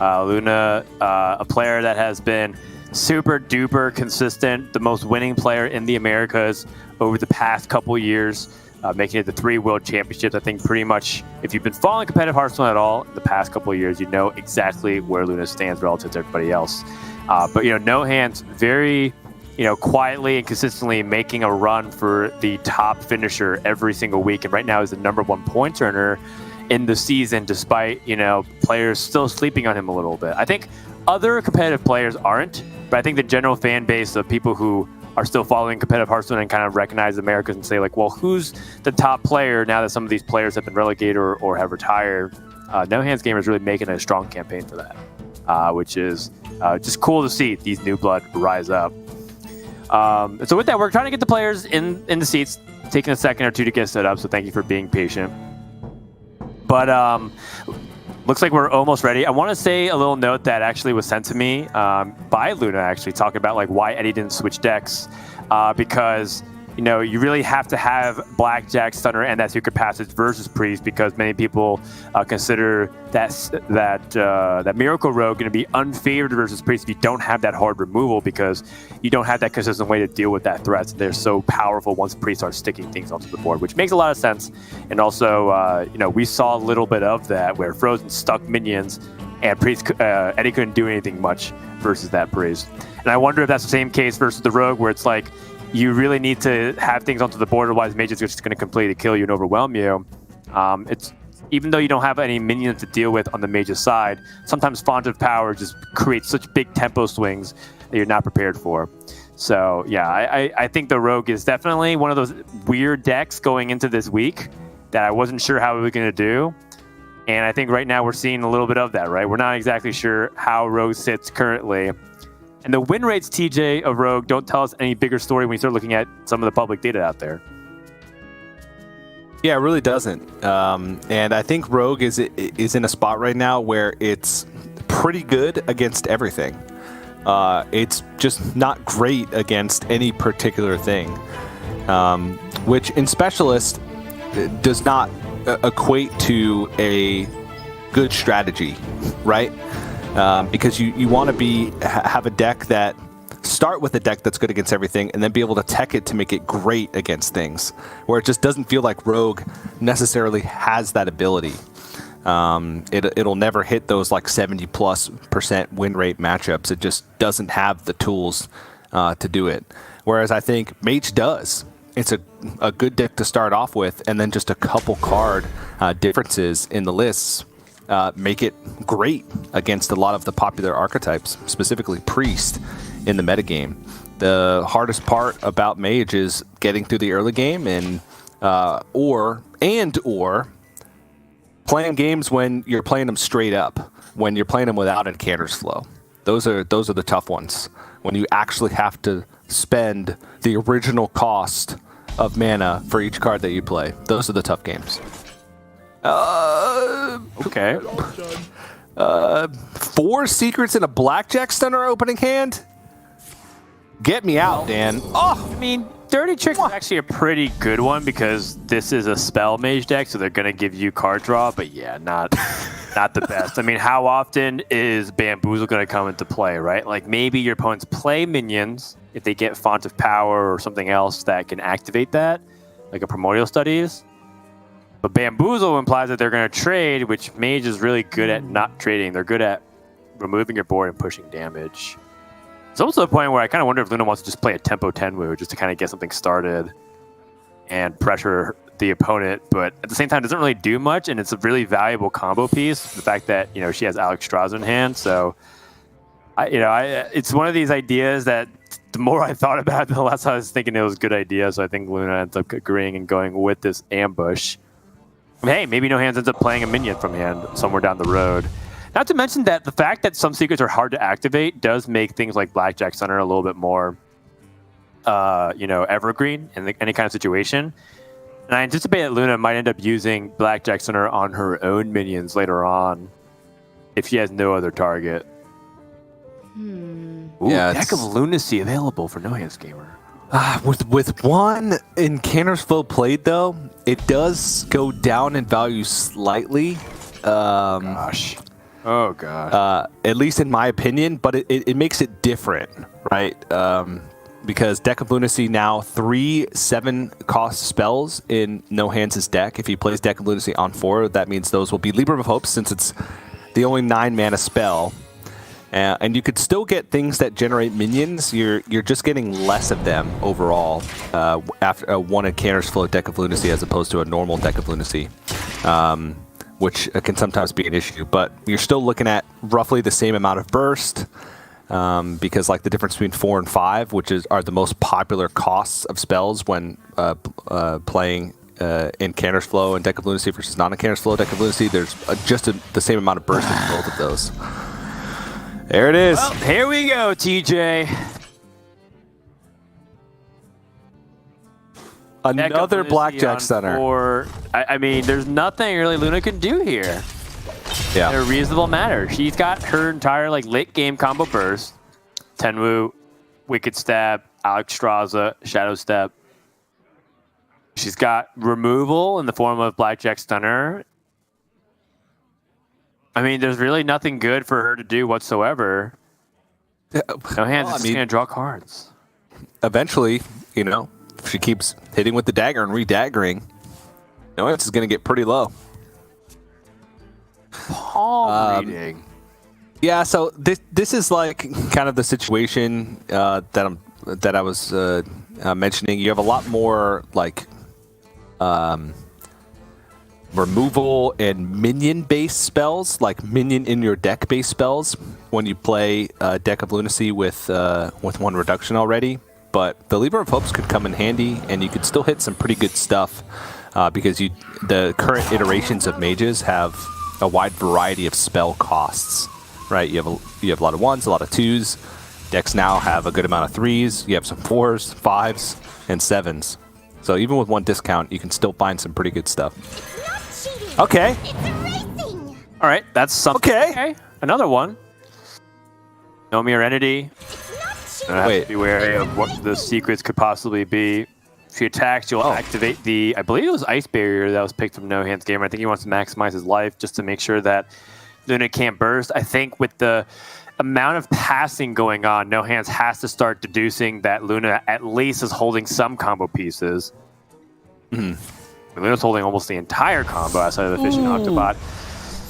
O: Luna, a player that has been super duper consistent, the most winning player in the Americas over the past couple years, making it the 3 World Championships. I think pretty much, if you've been following competitive Hearthstone at all in the past couple of years, you know exactly where Luna stands relative to everybody else. But No-Hands very, quietly and consistently making a run for the top finisher every single week, and right now is the #1 point earner in the season, despite players still sleeping on him a little bit. I think other competitive players aren't, but I think the general fan base of people who are still following competitive Hearthstone and kind of recognize Americas and say, like, well, who's the top player now that some of these players have been relegated or have retired? No-Hands Gamer is really making a strong campaign for that, which is just cool to see these new blood rise up. So with that, we're trying to get the players in the seats, taking a second or two to get set up, so thank you for being patient. But looks like we're almost ready. I want to say a little note that actually was sent to me by Luna, actually, talking about like why Eddie didn't switch decks, because you really have to have Blackjack, Stunner, and that Secret Passage versus Priest, because many people consider that Miracle Rogue going to be unfavored versus Priest if you don't have that hard removal, because you don't have that consistent way to deal with that threat. So they're so powerful once Priest starts sticking things onto the board, which makes a lot of sense. And also, we saw a little bit of that where Frozen stuck minions and Priest, Eddie couldn't do anything much versus that Priest. And I wonder if that's the same case versus the Rogue, where it's like, you really need to have things onto the board, otherwise Mage is just going to completely kill you and overwhelm you. It's even though you don't have any minions to deal with on the Mage's side, sometimes Font of Power just creates such big tempo swings that you're not prepared for. So yeah, I think the Rogue is definitely one of those weird decks going into this week that I wasn't sure how we were going to do. And I think right now we're seeing a little bit of that, right? We're not exactly sure how Rogue sits currently. And the win rates, TJ, of Rogue don't tell us any bigger story when you start looking at some of the public data out there.
J: Yeah, it really doesn't. And I think Rogue is in a spot right now where it's pretty good against everything. It's just not great against any particular thing, which in Specialist does not equate to a good strategy, right? Because you want to have a deck that start with a deck that's good against everything and then be able to tech it to make it great against things, where it just doesn't feel like Rogue necessarily has that ability. It'll never hit those like 70+% win rate matchups. It just doesn't have the tools to do it. Whereas I think Mage does. It's a good deck to start off with, and then just a couple card differences in the lists make it great against a lot of the popular archetypes, specifically Priest in the metagame. The hardest part about Mage is getting through the early game and or playing games when you're playing them straight up, when you're playing them without encounters flow. Those are the tough ones. When you actually have to spend the original cost of mana for each card that you play. Those are the tough games.
O: Okay.
J: 4 secrets in a Blackjack Stunner opening hand? Get me out, Dan. Oh!
O: I mean, Dirty Trick is actually a pretty good one because this is a spell Mage deck, so they're going to give you card draw, but yeah, not the best. I mean, how often is Bamboozle going to come into play, right? Like, maybe your opponents play minions if they get Font of Power or something else that can activate that, like a Primordial Studies. But Bamboozle implies that they're going to trade, which Mage is really good at not trading. They're good at removing your board and pushing damage. It's almost to the point where I kind of wonder if Luna wants to just play a tempo Tenwu just to kind of get something started and pressure the opponent, but at the same time doesn't really do much, and it's a really valuable combo piece. The fact that she has Alex Strauss in hand, so it's one of these ideas that the more I thought about it, the less I was thinking it was a good idea. So I think Luna ends up agreeing and going with this ambush. Hey, maybe No Hands ends up playing a minion from hand somewhere down the road. Not to mention that the fact that some secrets are hard to activate does make things like Blackjack Center a little bit more, evergreen in any kind of situation. And I anticipate that Luna might end up using Blackjack Center on her own minions later on if she has no other target. Ooh, Deck of Lunacy available for No Hands Gamer.
J: With one Encounter's Flow played, though, it does go down in value slightly.
O: Oh, gosh.
J: At least in my opinion, but it makes it different, right? Because Deck of Lunacy now 3 7-cost spells in No Hands' deck. If he plays Deck of Lunacy on 4, that means those will be Libra of Hope, since it's the only 9-mana spell. And you could still get things that generate minions. You're just getting less of them overall after one Encounter's Flow Deck of Lunacy as opposed to a normal Deck of Lunacy, which can sometimes be an issue. But you're still looking at roughly the same amount of burst, because like the difference between 4 and 5, which are the most popular costs of spells when playing Encounter's Flow and Deck of Lunacy versus non-Encounter's Flow Deck of Lunacy, there's just the same amount of burst in both of those. There it is.
O: Well, here we go, TJ.
J: Another Blackjack Center.
O: I mean, there's nothing really Luna can do here.
J: Yeah.
O: In a reasonable manner. She's got her entire late game combo burst. Tenwu, Wicked Stab, Alex Straza, Shadow Step. She's got removal in the form of Blackjack Stunner. I mean, there's really nothing good for her to do whatsoever. No Hands is just going to draw cards.
J: Eventually, if she keeps hitting with the dagger and re-daggering, No Hands is going to get pretty low.
O: Palm reading.
J: Yeah, so this is kind of the situation that I was mentioning. You have a lot more removal and minion-based spells, like minion in your deck-based spells, when you play Deck of Lunacy with 1 reduction already. But the Lever of Hopes could come in handy, and you could still hit some pretty good stuff because the current iterations of mages have a wide variety of spell costs. Right? You have a lot of 1s, a lot of 2s. Decks now have a good amount of 3s. You have some 4s, 5s, and 7s. So even with 1 discount, you can still find some pretty good stuff. Okay.
O: All right, that's something. Okay. Another one. No Mere Entity. Wait. Be wary of what the secrets could possibly be. If she attacks, you'll activate I believe it was Ice Barrier that was picked from No Hands Gamer. I think he wants to maximize his life just to make sure that Luna can't burst. I think with the amount of passing going on, No Hands has to start deducing that Luna at least is holding some combo pieces. Luna's holding almost the entire combo outside of the Fishing Octobot.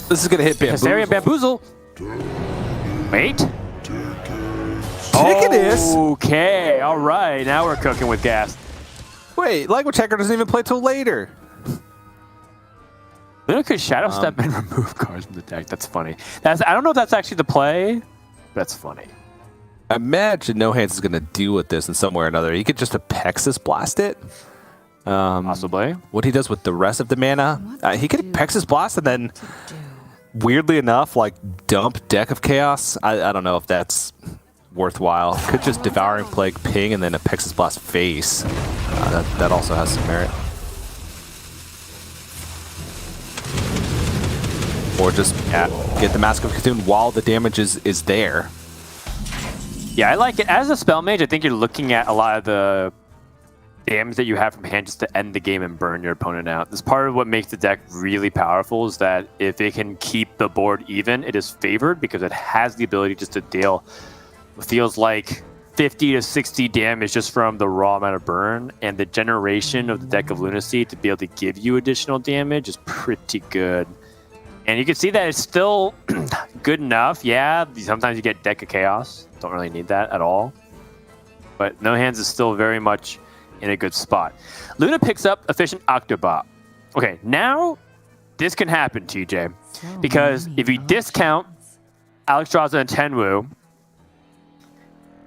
J: This is going to hit Bamboozle.
O: Hysteria Bamboozle. Wait.
J: It is.
O: Okay, all right. Now we're cooking with gas.
J: Wait, Language Hacker doesn't even play till later.
O: Luna could Shadow Step and remove cards from the deck. That's funny. I don't know if that's actually the play. That's funny.
J: I imagine No Hands is going to deal with this in some way or another. He could just Apexis Blast it.
O: Possibly.
J: What he does with the rest of the mana. He could Apexis Blast and then, weirdly enough, dump Deck of Chaos. I don't know if that's worthwhile. Could just Devouring Plague ping and then Apexis Blast face. That also has some merit. Or just get the Mask of Cthulhu while the damage is there.
O: Yeah, I like it. As a spell mage, I think you're looking at a lot of the damage that you have from hand just to end the game and burn your opponent out. This part of what makes the deck really powerful is that if it can keep the board even, it is favored because it has the ability just to deal what feels like 50 to 60 damage just from the raw amount of burn, and the generation of the Deck of Lunacy to be able to give you additional damage is pretty good. And you can see that it's still good enough. Yeah, sometimes you get Deck of Chaos. Don't really need that at all. But No Hands is still very much in a good spot. Luna picks up Efficient Octobot. Okay, now this can happen, TJ. Because if you discount Alexstrasza and Tenwu,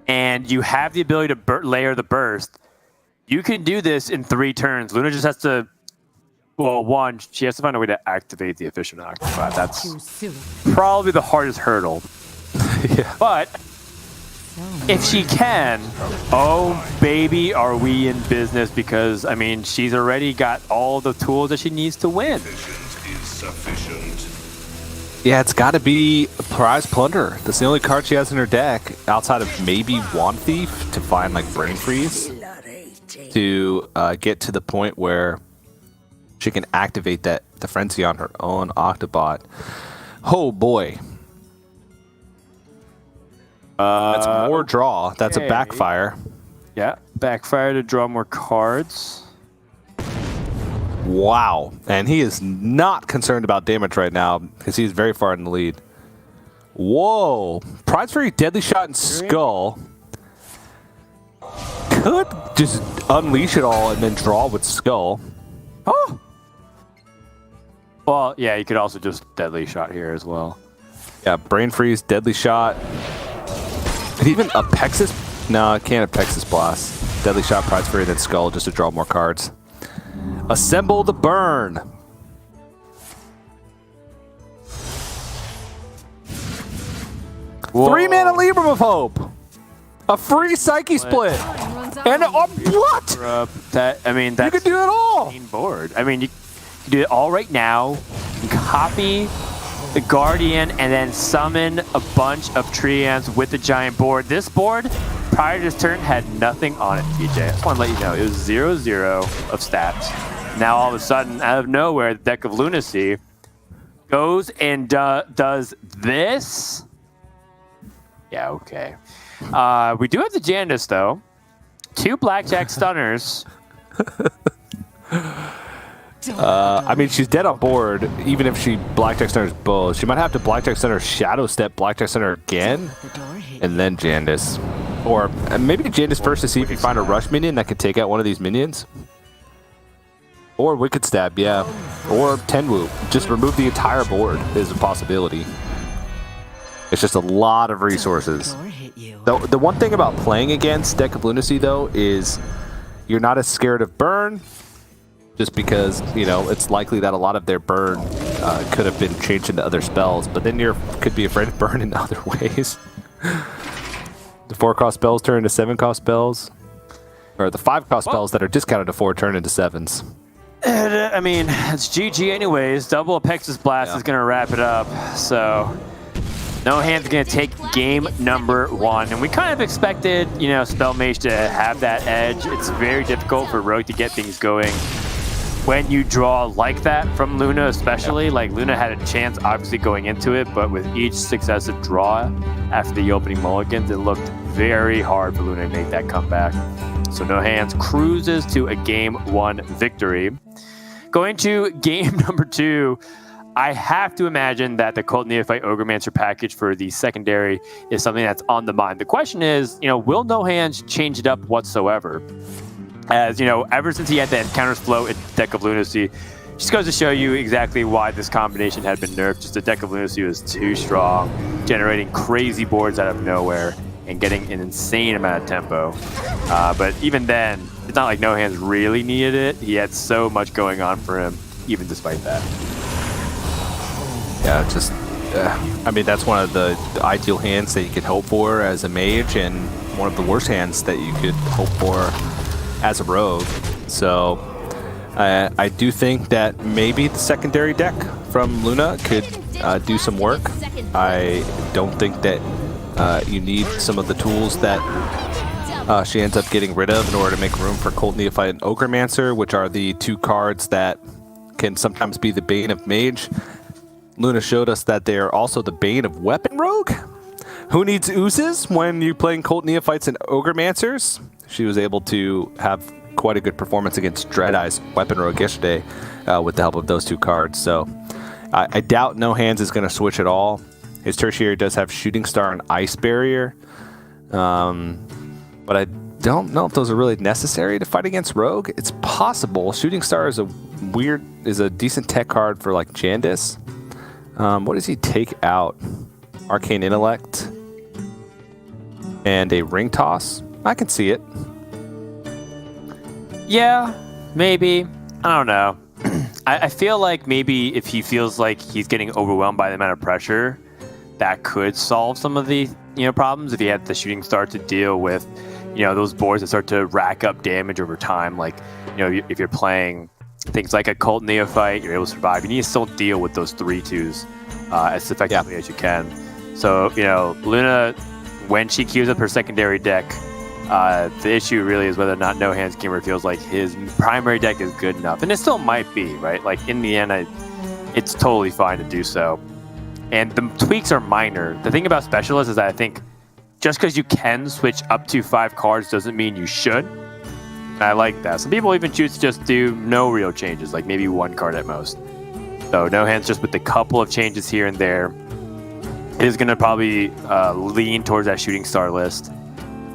O: and you have the ability to layer the burst, you can do this in 3 turns. Luna just has to, well, one, she has to find a way to activate the Efficient Octobot. That's probably the hardest hurdle.
J: Yeah.
O: But if she can, oh baby, are we in business? Because I mean, she's already got all the tools that she needs to win.
J: Yeah, it's got to be Prize Plunder. That's the only card she has in her deck, outside of maybe Wand Thief, to find like Brain Freeze, to get to the point where she can activate the Frenzy on her own Octobot. Oh boy. That's more draw. That's a backfire.
O: Yeah, backfire to draw more cards.
J: Wow. And he is not concerned about damage right now because he's very far in the lead. Whoa. Prize Fury, Deadly Shot, and Skull. Could just unleash it all and then draw with Skull.
O: Oh! Well, yeah, you could also just Deadly Shot here as well.
J: Yeah, Brain Freeze, Deadly Shot. And even Apexis? No, I can't Apexis Blast. Deadly Shot, Prize Fury, then Skull just to draw more cards. Assemble the Burn. Whoa. 3-mana Libram of Hope. A free Psyche Split. And what?
O: That's
J: you can do it all.
O: Board. I mean, you can do it all right now. You can copy the Guardian and then summon a bunch of Treants with the giant board. This board, prior to this turn, had nothing on it, TJ. I just want to let you know, it was 0-0 of stats. Now, all of a sudden, out of nowhere, the Deck of Lunacy goes and does this. Yeah, okay. We do have the Jandice, though. 2 Blackjack Stunners.
J: I mean, she's dead on board, even if she Blackjack Stunners both. She might have to Blackjack Stunner, Shadow Step, Blackjack Stunner again, and then Jandice. Or maybe Jandice first to see if you find a Rush minion that could take out one of these minions. Or Wicked Stab, yeah. Or Tenwu. Just remove the entire board is a possibility. It's just a lot of resources. The one thing about playing against Deck of Lunacy, though, is you're not as scared of burn, just because, you know, it's likely that a lot of their burn could have been changed into other spells, but then you could be afraid of burn in other ways. The 4-cost spells turn into 7-cost spells, or the 5-cost spells that are discounted to 4 turn into 7s.
O: I mean, it's GG anyways. Double Apexis Blast is going to wrap it up, so No Hands going to take game number 1. And we kind of expected, you know, Spell Mage to have that edge. It's very difficult for Rogue to get things going when you draw like that from Luna, especially. Like, Luna had a chance, obviously, going into it, but with each successive draw after the opening mulligans, it looked very hard for Luna to make that comeback. So No Hands cruises to a game 1 victory. Going to game number 2, I have to imagine that the Cult Neophyte Ogremancer package for the secondary is something that's on the mind. The question is, you know, will No Hands change it up whatsoever? As, you know, ever since he had that Counters Flow in Deck of Lunacy, just goes to show you exactly why this combination had been nerfed. Just the Deck of Lunacy was too strong, generating crazy boards out of nowhere and getting an insane amount of tempo. But even then, it's not like No Hands really needed it. He had so much going on for him, even despite that.
J: Yeah, just, I mean, that's one of the ideal hands that you could hope for as a mage, and one of the worst hands that you could hope for as a rogue. So I do think that maybe the secondary deck from Luna could do some work. I don't think that you need some of the tools that she ends up getting rid of in order to make room for Cult Neophyte and Ogremancer, which are the 2 cards that can sometimes be the bane of mage. Luna showed us that they are also the bane of Weapon Rogue. Who needs oozes when you're playing Cult Neophytes and Ogremancers? She was able to have quite a good performance against Dreadeye's Weapon Rogue yesterday with the help of those two cards. So I doubt No Hands is going to switch at all. His tertiary does have Shooting Star and Ice Barrier. But I don't know if those are really necessary to fight against Rogue. It's possible. Shooting Star is a decent tech card for like Jandis. What does he take out? Arcane Intellect and a Ring Toss. I can see it.
O: Yeah, maybe. I don't know. I feel like maybe if he feels like he's getting overwhelmed by the amount of pressure, that could solve some of the problems. If he had the Shooting Star to deal with, those boards that start to rack up damage over time. Like, if you're playing things like a Cult Neophyte, you're able to survive. You need to still deal with those 3/2s as effectively as you can. So, Luna, when she queues up her secondary deck, the issue really is whether or not No Hands Gamer feels like his primary deck is good enough. And it still might be, right? Like, in the end, it's totally fine to do so. And the tweaks are minor. The thing about Specialist is that I think just because you can switch up to 5 cards doesn't mean you should. And I like that. Some people even choose to just do no real changes, like maybe 1 card at most. So No Hands just with a couple of changes here and there is going to probably lean towards that Shooting Star list.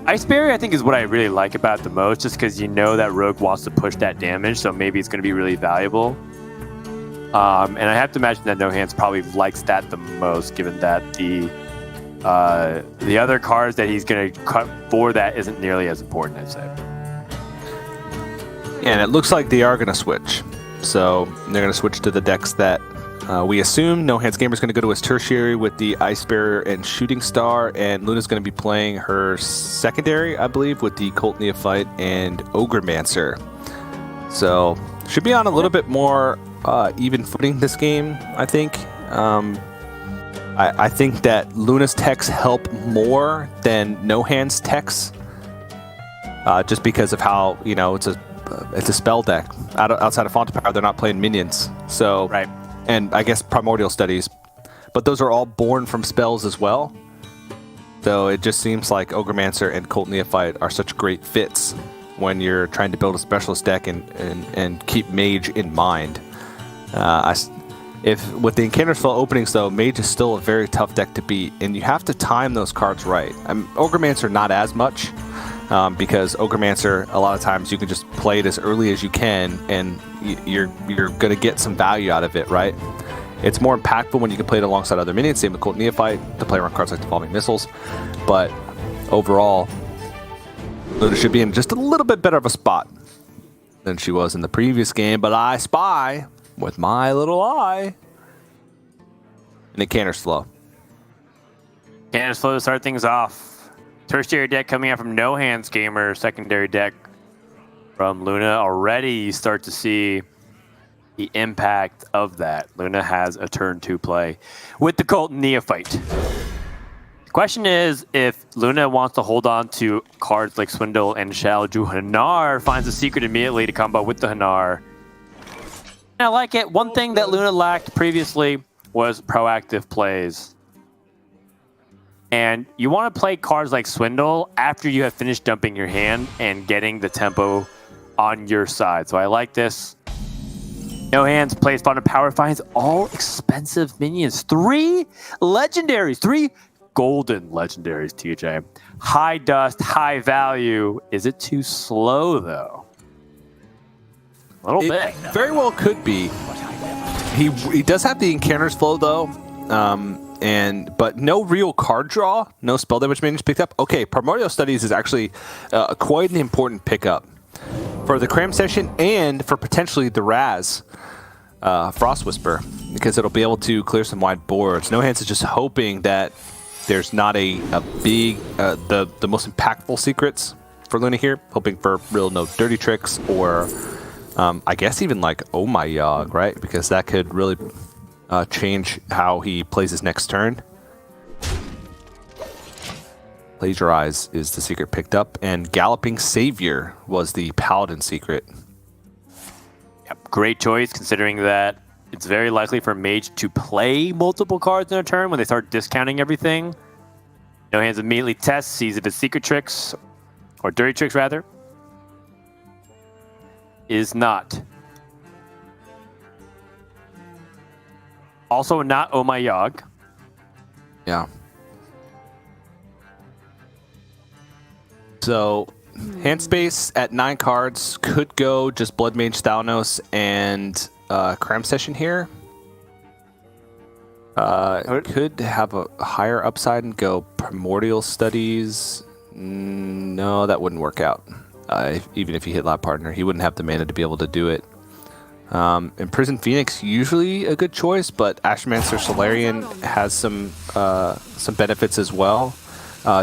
O: Ice Barrier, I think, is what I really like about it the most, just because that Rogue wants to push that damage, so maybe it's going to be really valuable. And I have to imagine that No Hands probably likes that the most, given that the other cards that he's going to cut for that isn't nearly as important, I'd say.
J: And it looks like they are going to switch. So they're going to switch to the decks that we assume. No Hands Gamer is going to go to his tertiary with the Ice Barrier and Shooting Star, and Luna's going to be playing her secondary, I believe, with the Cult Neophyte and Ogremancers. So should be on a little bit more even footing this game, I think. I think that Luna's techs help more than No Hands techs, just because of how it's a spell deck. Outside of Font of Power, they're not playing minions. So
O: right.
J: And I guess Primordial Studies, but those are all born from spells as well. So it just seems like Ogremancers and Cult Neophyte are such great fits when you're trying to build a specialist deck and keep Mage in mind. If with the Encounter's Flow openings, though, Mage is still a very tough deck to beat, and you have to time those cards right. Ogremancers not as much, because Ogremancers, a lot of times you can just play it as early as you can, and you're going to get some value out of it, right? It's more impactful when you can play it alongside other minions, same with Cult Neophyte, to play around cards like Devolving Missiles. But overall, Luna should be in just a little bit better of a spot than she was in the previous game, but I spy with my little eye an Encounter's Flow.
O: Encounter's Flow to start things off. Tertiary deck coming out from No Hands Gamer, secondary deck from Luna. Already you start to see the impact of that. Luna has a turn 2 play with the Cult Neophyte. The question is if Luna wants to hold on to cards like Swindle and Shalju. Hanar finds a secret immediately to combo with the Hanar. I like it. One thing that Luna lacked previously was proactive plays. And you want to play cards like Swindle after you have finished dumping your hand and getting the tempo on your side. So I like this. No Hands plays Font of Power, finds all expensive minions. 3 legendaries, 3 golden legendaries, TJ. High dust, high value. Is it too slow, though? A little bit.
J: Very well could be. He does have the Encounter's Flow, though. But no real card draw, no spell damage minions picked up. Okay, Primordial Studies is actually quite an important pickup for the Cram Session and for potentially the Raz Frost Whisper, because it'll be able to clear some wide boards. No Hands is just hoping that there's not a big, the most impactful secrets for Luna here, hoping for real no dirty tricks or I guess even like Oh My Yogg, right? Because that could really change how he plays his next turn. Plagiarize is the secret picked up, and Galloping Savior was the Paladin secret.
O: Yep, great choice, considering that it's very likely for Mage to play multiple cards in a turn when they start discounting everything. No Hands immediately tests, sees if his secret tricks, or dirty tricks rather, is not. Also not Oh My Yogg.
J: Yeah. So, hand space at 9 cards could go just Blood Mage Thalnos and Cram Session here. Could have a higher upside and go Primordial Studies. No, that wouldn't work out. Even if he hit Lab Partner, he wouldn't have the mana to be able to do it. Imprisoned Phoenix, usually a good choice, but Ashmancer Solarian has some benefits as well.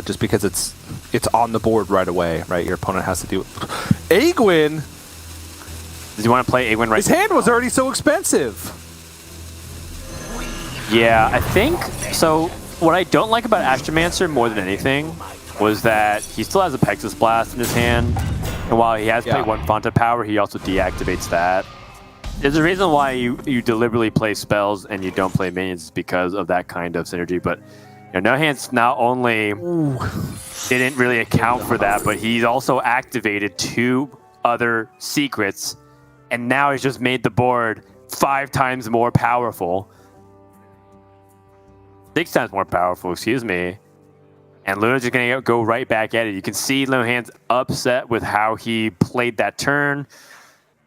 J: Just because it's on the board right away, right? Your opponent has to do it. Aegwin!
O: Does he want to play Aegwin right
J: His hand was already so expensive!
O: Yeah, I think so. What I don't like about Astromancer more than anything was that he still has a Pexus Blast in his hand, and while he has played one Font of Power, he also deactivates that. There's a reason why you deliberately play spells and you don't play minions because of that kind of synergy, but No Hands not only didn't really account for that, but he's also activated 2 other secrets, and now he's just made the board 5 times more powerful. 6 times more powerful, excuse me. And Luna's just going to go right back at it. You can see No Hands upset with how he played that turn.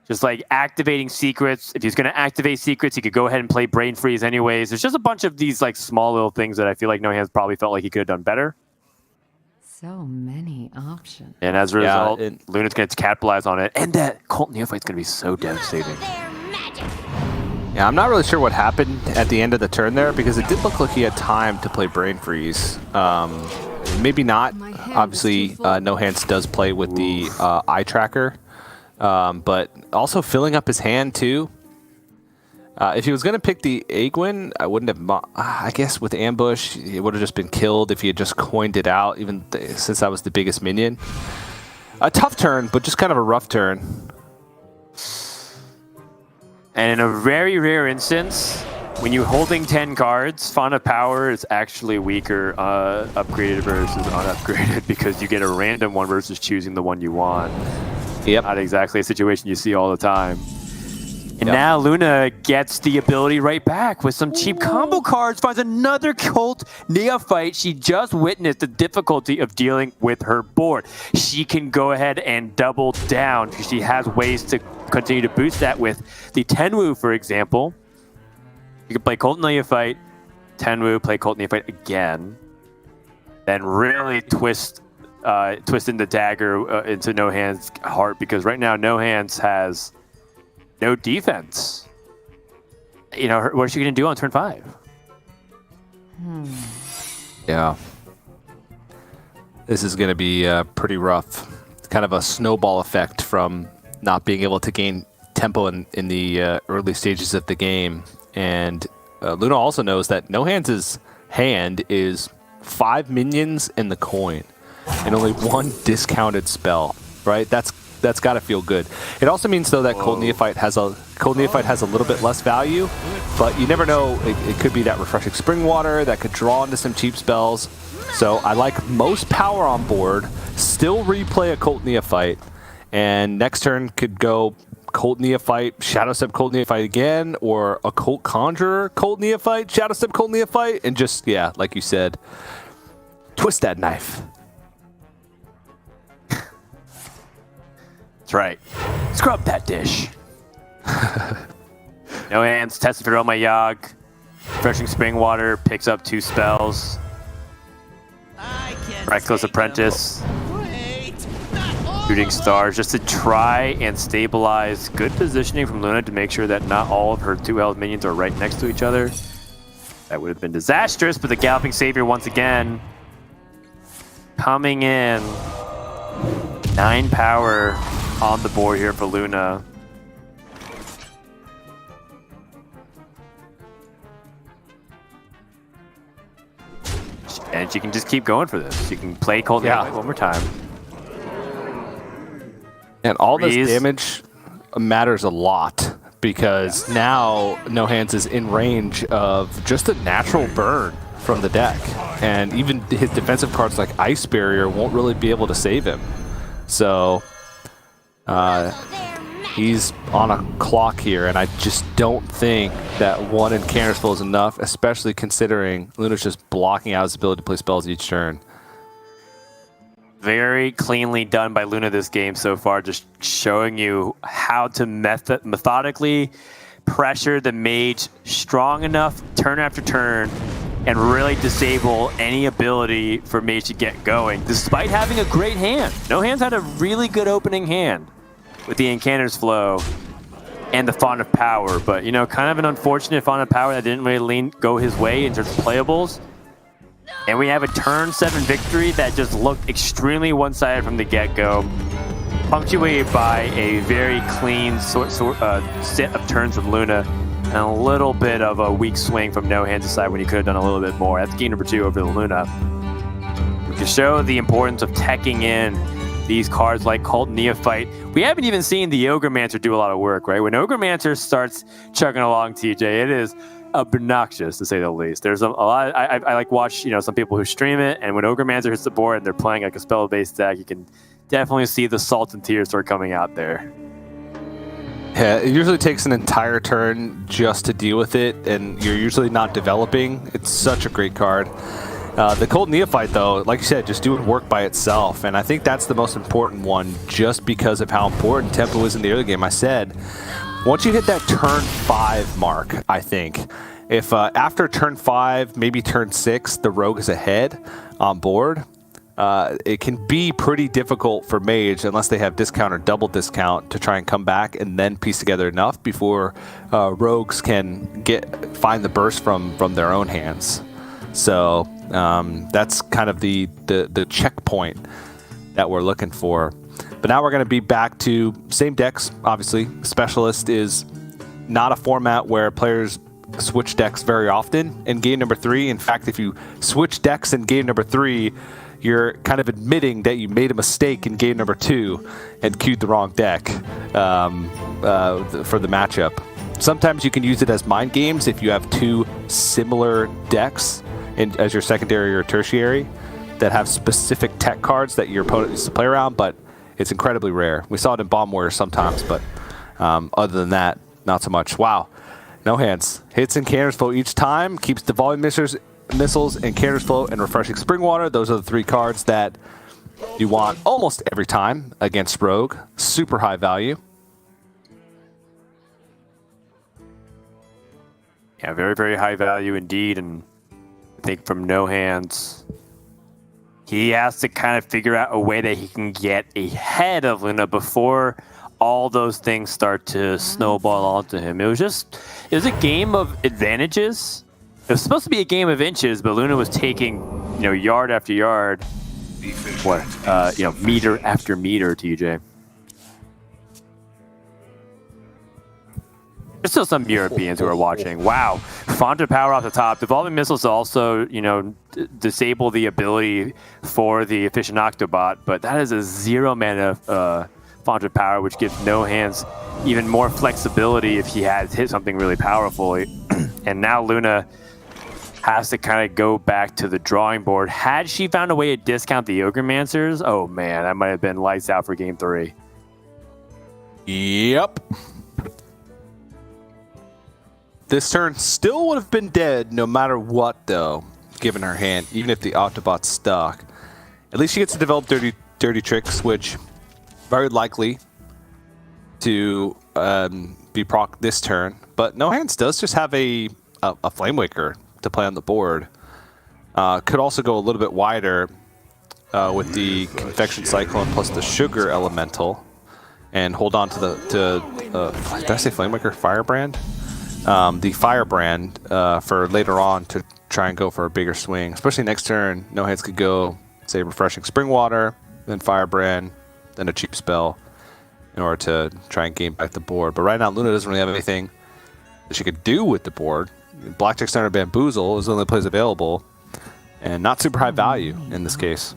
O: Just like activating secrets. If he's going to activate secrets, he could go ahead and play Brain Freeze anyways. There's just a bunch of these like small little things that I feel like No Hands probably felt like he could have done better.
L: So many options.
O: And as a result, Luna's going to capitalize on it. And that Cult Neophyte's going to be so devastating.
J: Yeah, I'm not really sure what happened at the end of the turn there because it did look like he had time to play Brain Freeze. Maybe not. Obviously, No Hands does play with the eye tracker, but also filling up his hand too. If he was going to pick the Aegwin, I wouldn't have. I guess with Ambush, it would have just been killed if he had just coined it out, even since that was the biggest minion. A tough turn, but just kind of a rough turn.
O: And in a very rare instance, when you're holding 10 cards, Font of Power is actually weaker upgraded versus unupgraded because you get a random one versus choosing the one you want.
J: Yep.
O: Not exactly a situation you see all the time. And now Luna gets the ability right back with some cheap combo cards, finds another Cult Neophyte. She just witnessed the difficulty of dealing with her board. She can go ahead and double down because she has ways to continue to boost that with the Tenwu, for example. You can play Cult Neophyte, Tenwu, play Cult Neophyte again, then really twist in the dagger into No Hands' heart because right now No Hands has no defense. You know, what is she going to do on turn 5?
J: Yeah. This is going to be pretty rough. It's kind of a snowball effect from not being able to gain tempo in the early stages of the game. And Luna also knows that No Hands' hand is 5 minions in the coin and only 1 discounted spell, right? That's got to feel good. It also means though that Cult Neophyte has a little bit less value, but you never know. It could be that Refreshing Spring Water that could draw into some cheap spells. So I like most power on board. Still replay a Cult Neophyte, and next turn could go Cult Neophyte, Shadow Step Cult Neophyte again, or a Cult Conjurer Cult Neophyte, Shadow Step Cult Neophyte, and just like you said, twist that knife.
O: That's right. Scrub that dish. No Hands, tested for Oh My Yogg. Refreshing Spring Water, picks up 2 spells. Reckless Apprentice. Shooting Stars, just to try and stabilize good positioning from Luna to make sure that not all of her 2 health minions are right next to each other. That would have been disastrous, but the Galloping Savior once again coming in. 9 power on the board here for Luna. And she can just keep going for this. She can play Cold Neophyte one more time.
J: And all this damage matters a lot because now No Hands is in range of just a natural burn from the deck. And even his defensive cards like Ice Barrier won't really be able to save him. So he's on a clock here, and I just don't think that 1 Incanter's is enough, especially considering Luna's just blocking out his ability to play spells each turn.
O: Very cleanly done by Luna this game so far, just showing you how to methodically pressure the mage strong enough turn after turn and really disable any ability for mage to get going, despite having a great hand. No Hands had a really good opening hand with the Incanter's Flow and the Font of Power, but you know, kind of an unfortunate Font of Power that didn't really go his way in terms of playables. And we have a turn 7 victory that just looked extremely one-sided from the get-go, punctuated by a very clean set of turns from Luna, and a little bit of a weak swing from No Hands' side when he could have done a little bit more. That's game number 2 over the Luna. To show the importance of teching in these cards like Cult Neophyte. We haven't even seen the Ogremancer do a lot of work, right? When Ogremancer starts chugging along, TJ, it is obnoxious to say the least. There's a lot. I like watch some people who stream it, and when Ogremancer hits the board and they're playing like a spell-based deck, you can definitely see the salt and tears start coming out there.
J: Yeah, it usually takes an entire turn just to deal with it, and you're usually not developing. It's such a great card. The Cold Neophyte, though, like you said, just doing work by itself, and I think that's the most important one just because of how important tempo is in the early game. I said, once you hit that turn 5 mark, I think, if after turn 5, maybe turn 6, the Rogue is ahead on board, it can be pretty difficult for Mage unless they have discount or double discount to try and come back and then piece together enough before Rogues can find the burst from their own hands. So that's kind of the checkpoint that we're looking for. But now we're going to be back to same decks, obviously. Specialist is not a format where players switch decks very often in game number 3. In fact, if you switch decks in game number 3, you're kind of admitting that you made a mistake in game number 2 and queued the wrong deck for the matchup. Sometimes you can use it as mind games if you have 2 similar decks as your secondary or tertiary that have specific tech cards that your opponent needs to play around, but it's incredibly rare. We saw it in Bomb Warrior sometimes, but other than that, not so much. Wow. No Hands. Hits Incanter's Flow each time, keeps Devolving Missiles, Incanter's Flow, and Refreshing Spring Water. Those are the 3 cards that you want almost every time against Rogue. Super high value.
O: Yeah, very, very high value indeed, and I think from No Hands, he has to kind of figure out a way that he can get ahead of Luna before all those things start to snowball onto him. It was a game of advantages. It was supposed to be a game of inches, but Luna was taking, yard after yard. Meter after meter, TJ. There's still some Europeans who are watching. Wow. Font of Power off the top. Devolving Missiles also, disable the ability for the Efficient Octobot, but that is a 0 mana Font of Power, which gives No Hands even more flexibility if he has hit something really powerful. And now Luna has to kind of go back to the drawing board. Had she found a way to discount the Ogre-Mancers, oh man, that might have been lights out for game 3.
J: Yep. This turn still would have been dead no matter what, though, given her hand, even if the Octobot's stuck. At least she gets to develop Dirty Tricks, which very likely to be proc this turn. But No Hands does just have a Flamewaker to play on the board. Could also go a little bit wider with the Confection Cyclone plus the Sugar Elemental and hold on to did I say Flamewaker? Firebrand? The Firebrand for later on to try and go for a bigger swing. Especially next turn, No Hands could go, say, Refreshing Spring Water, then Firebrand, then a cheap spell in order to try and gain back the board. But right now, Luna doesn't really have anything that she could do with the board. Blackjack Center Bamboozle is the only place available, and not super high value in this case.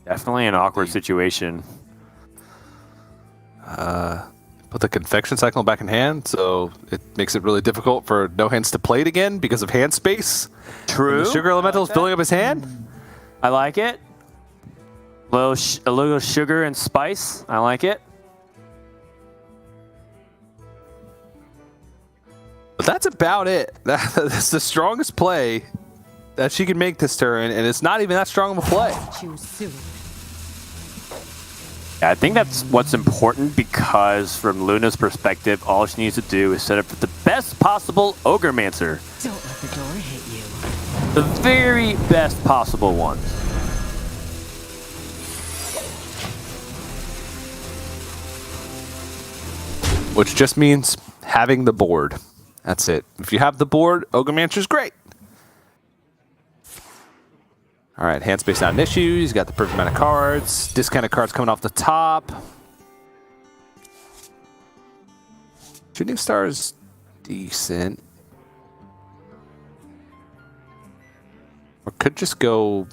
O: Definitely an awkward situation.
J: put the confection cycle back in hand, so it makes it really difficult for no hands to play it again because of hand space.
O: True.
J: And the sugar elemental is filling up his hand.
O: I like it. A little sugar and spice. I like it.
J: But that's about it. That's the strongest play that she can make this turn, and it's not even that strong of a play.
O: Yeah, I think that's what's important because from Luna's perspective, all she needs to do is set up for the best possible Ogremancer.
L: Don't let the door hit you.
O: The very best possible one.
J: Which just means having the board. That's it. If you have the board, Ogremancer's great. All right, hand space not an issue. He's got the perfect amount of cards. Discounted cards coming off the top. Shooting Star is decent. Or could just go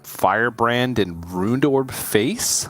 J: Firebrand and Ruined Orb face.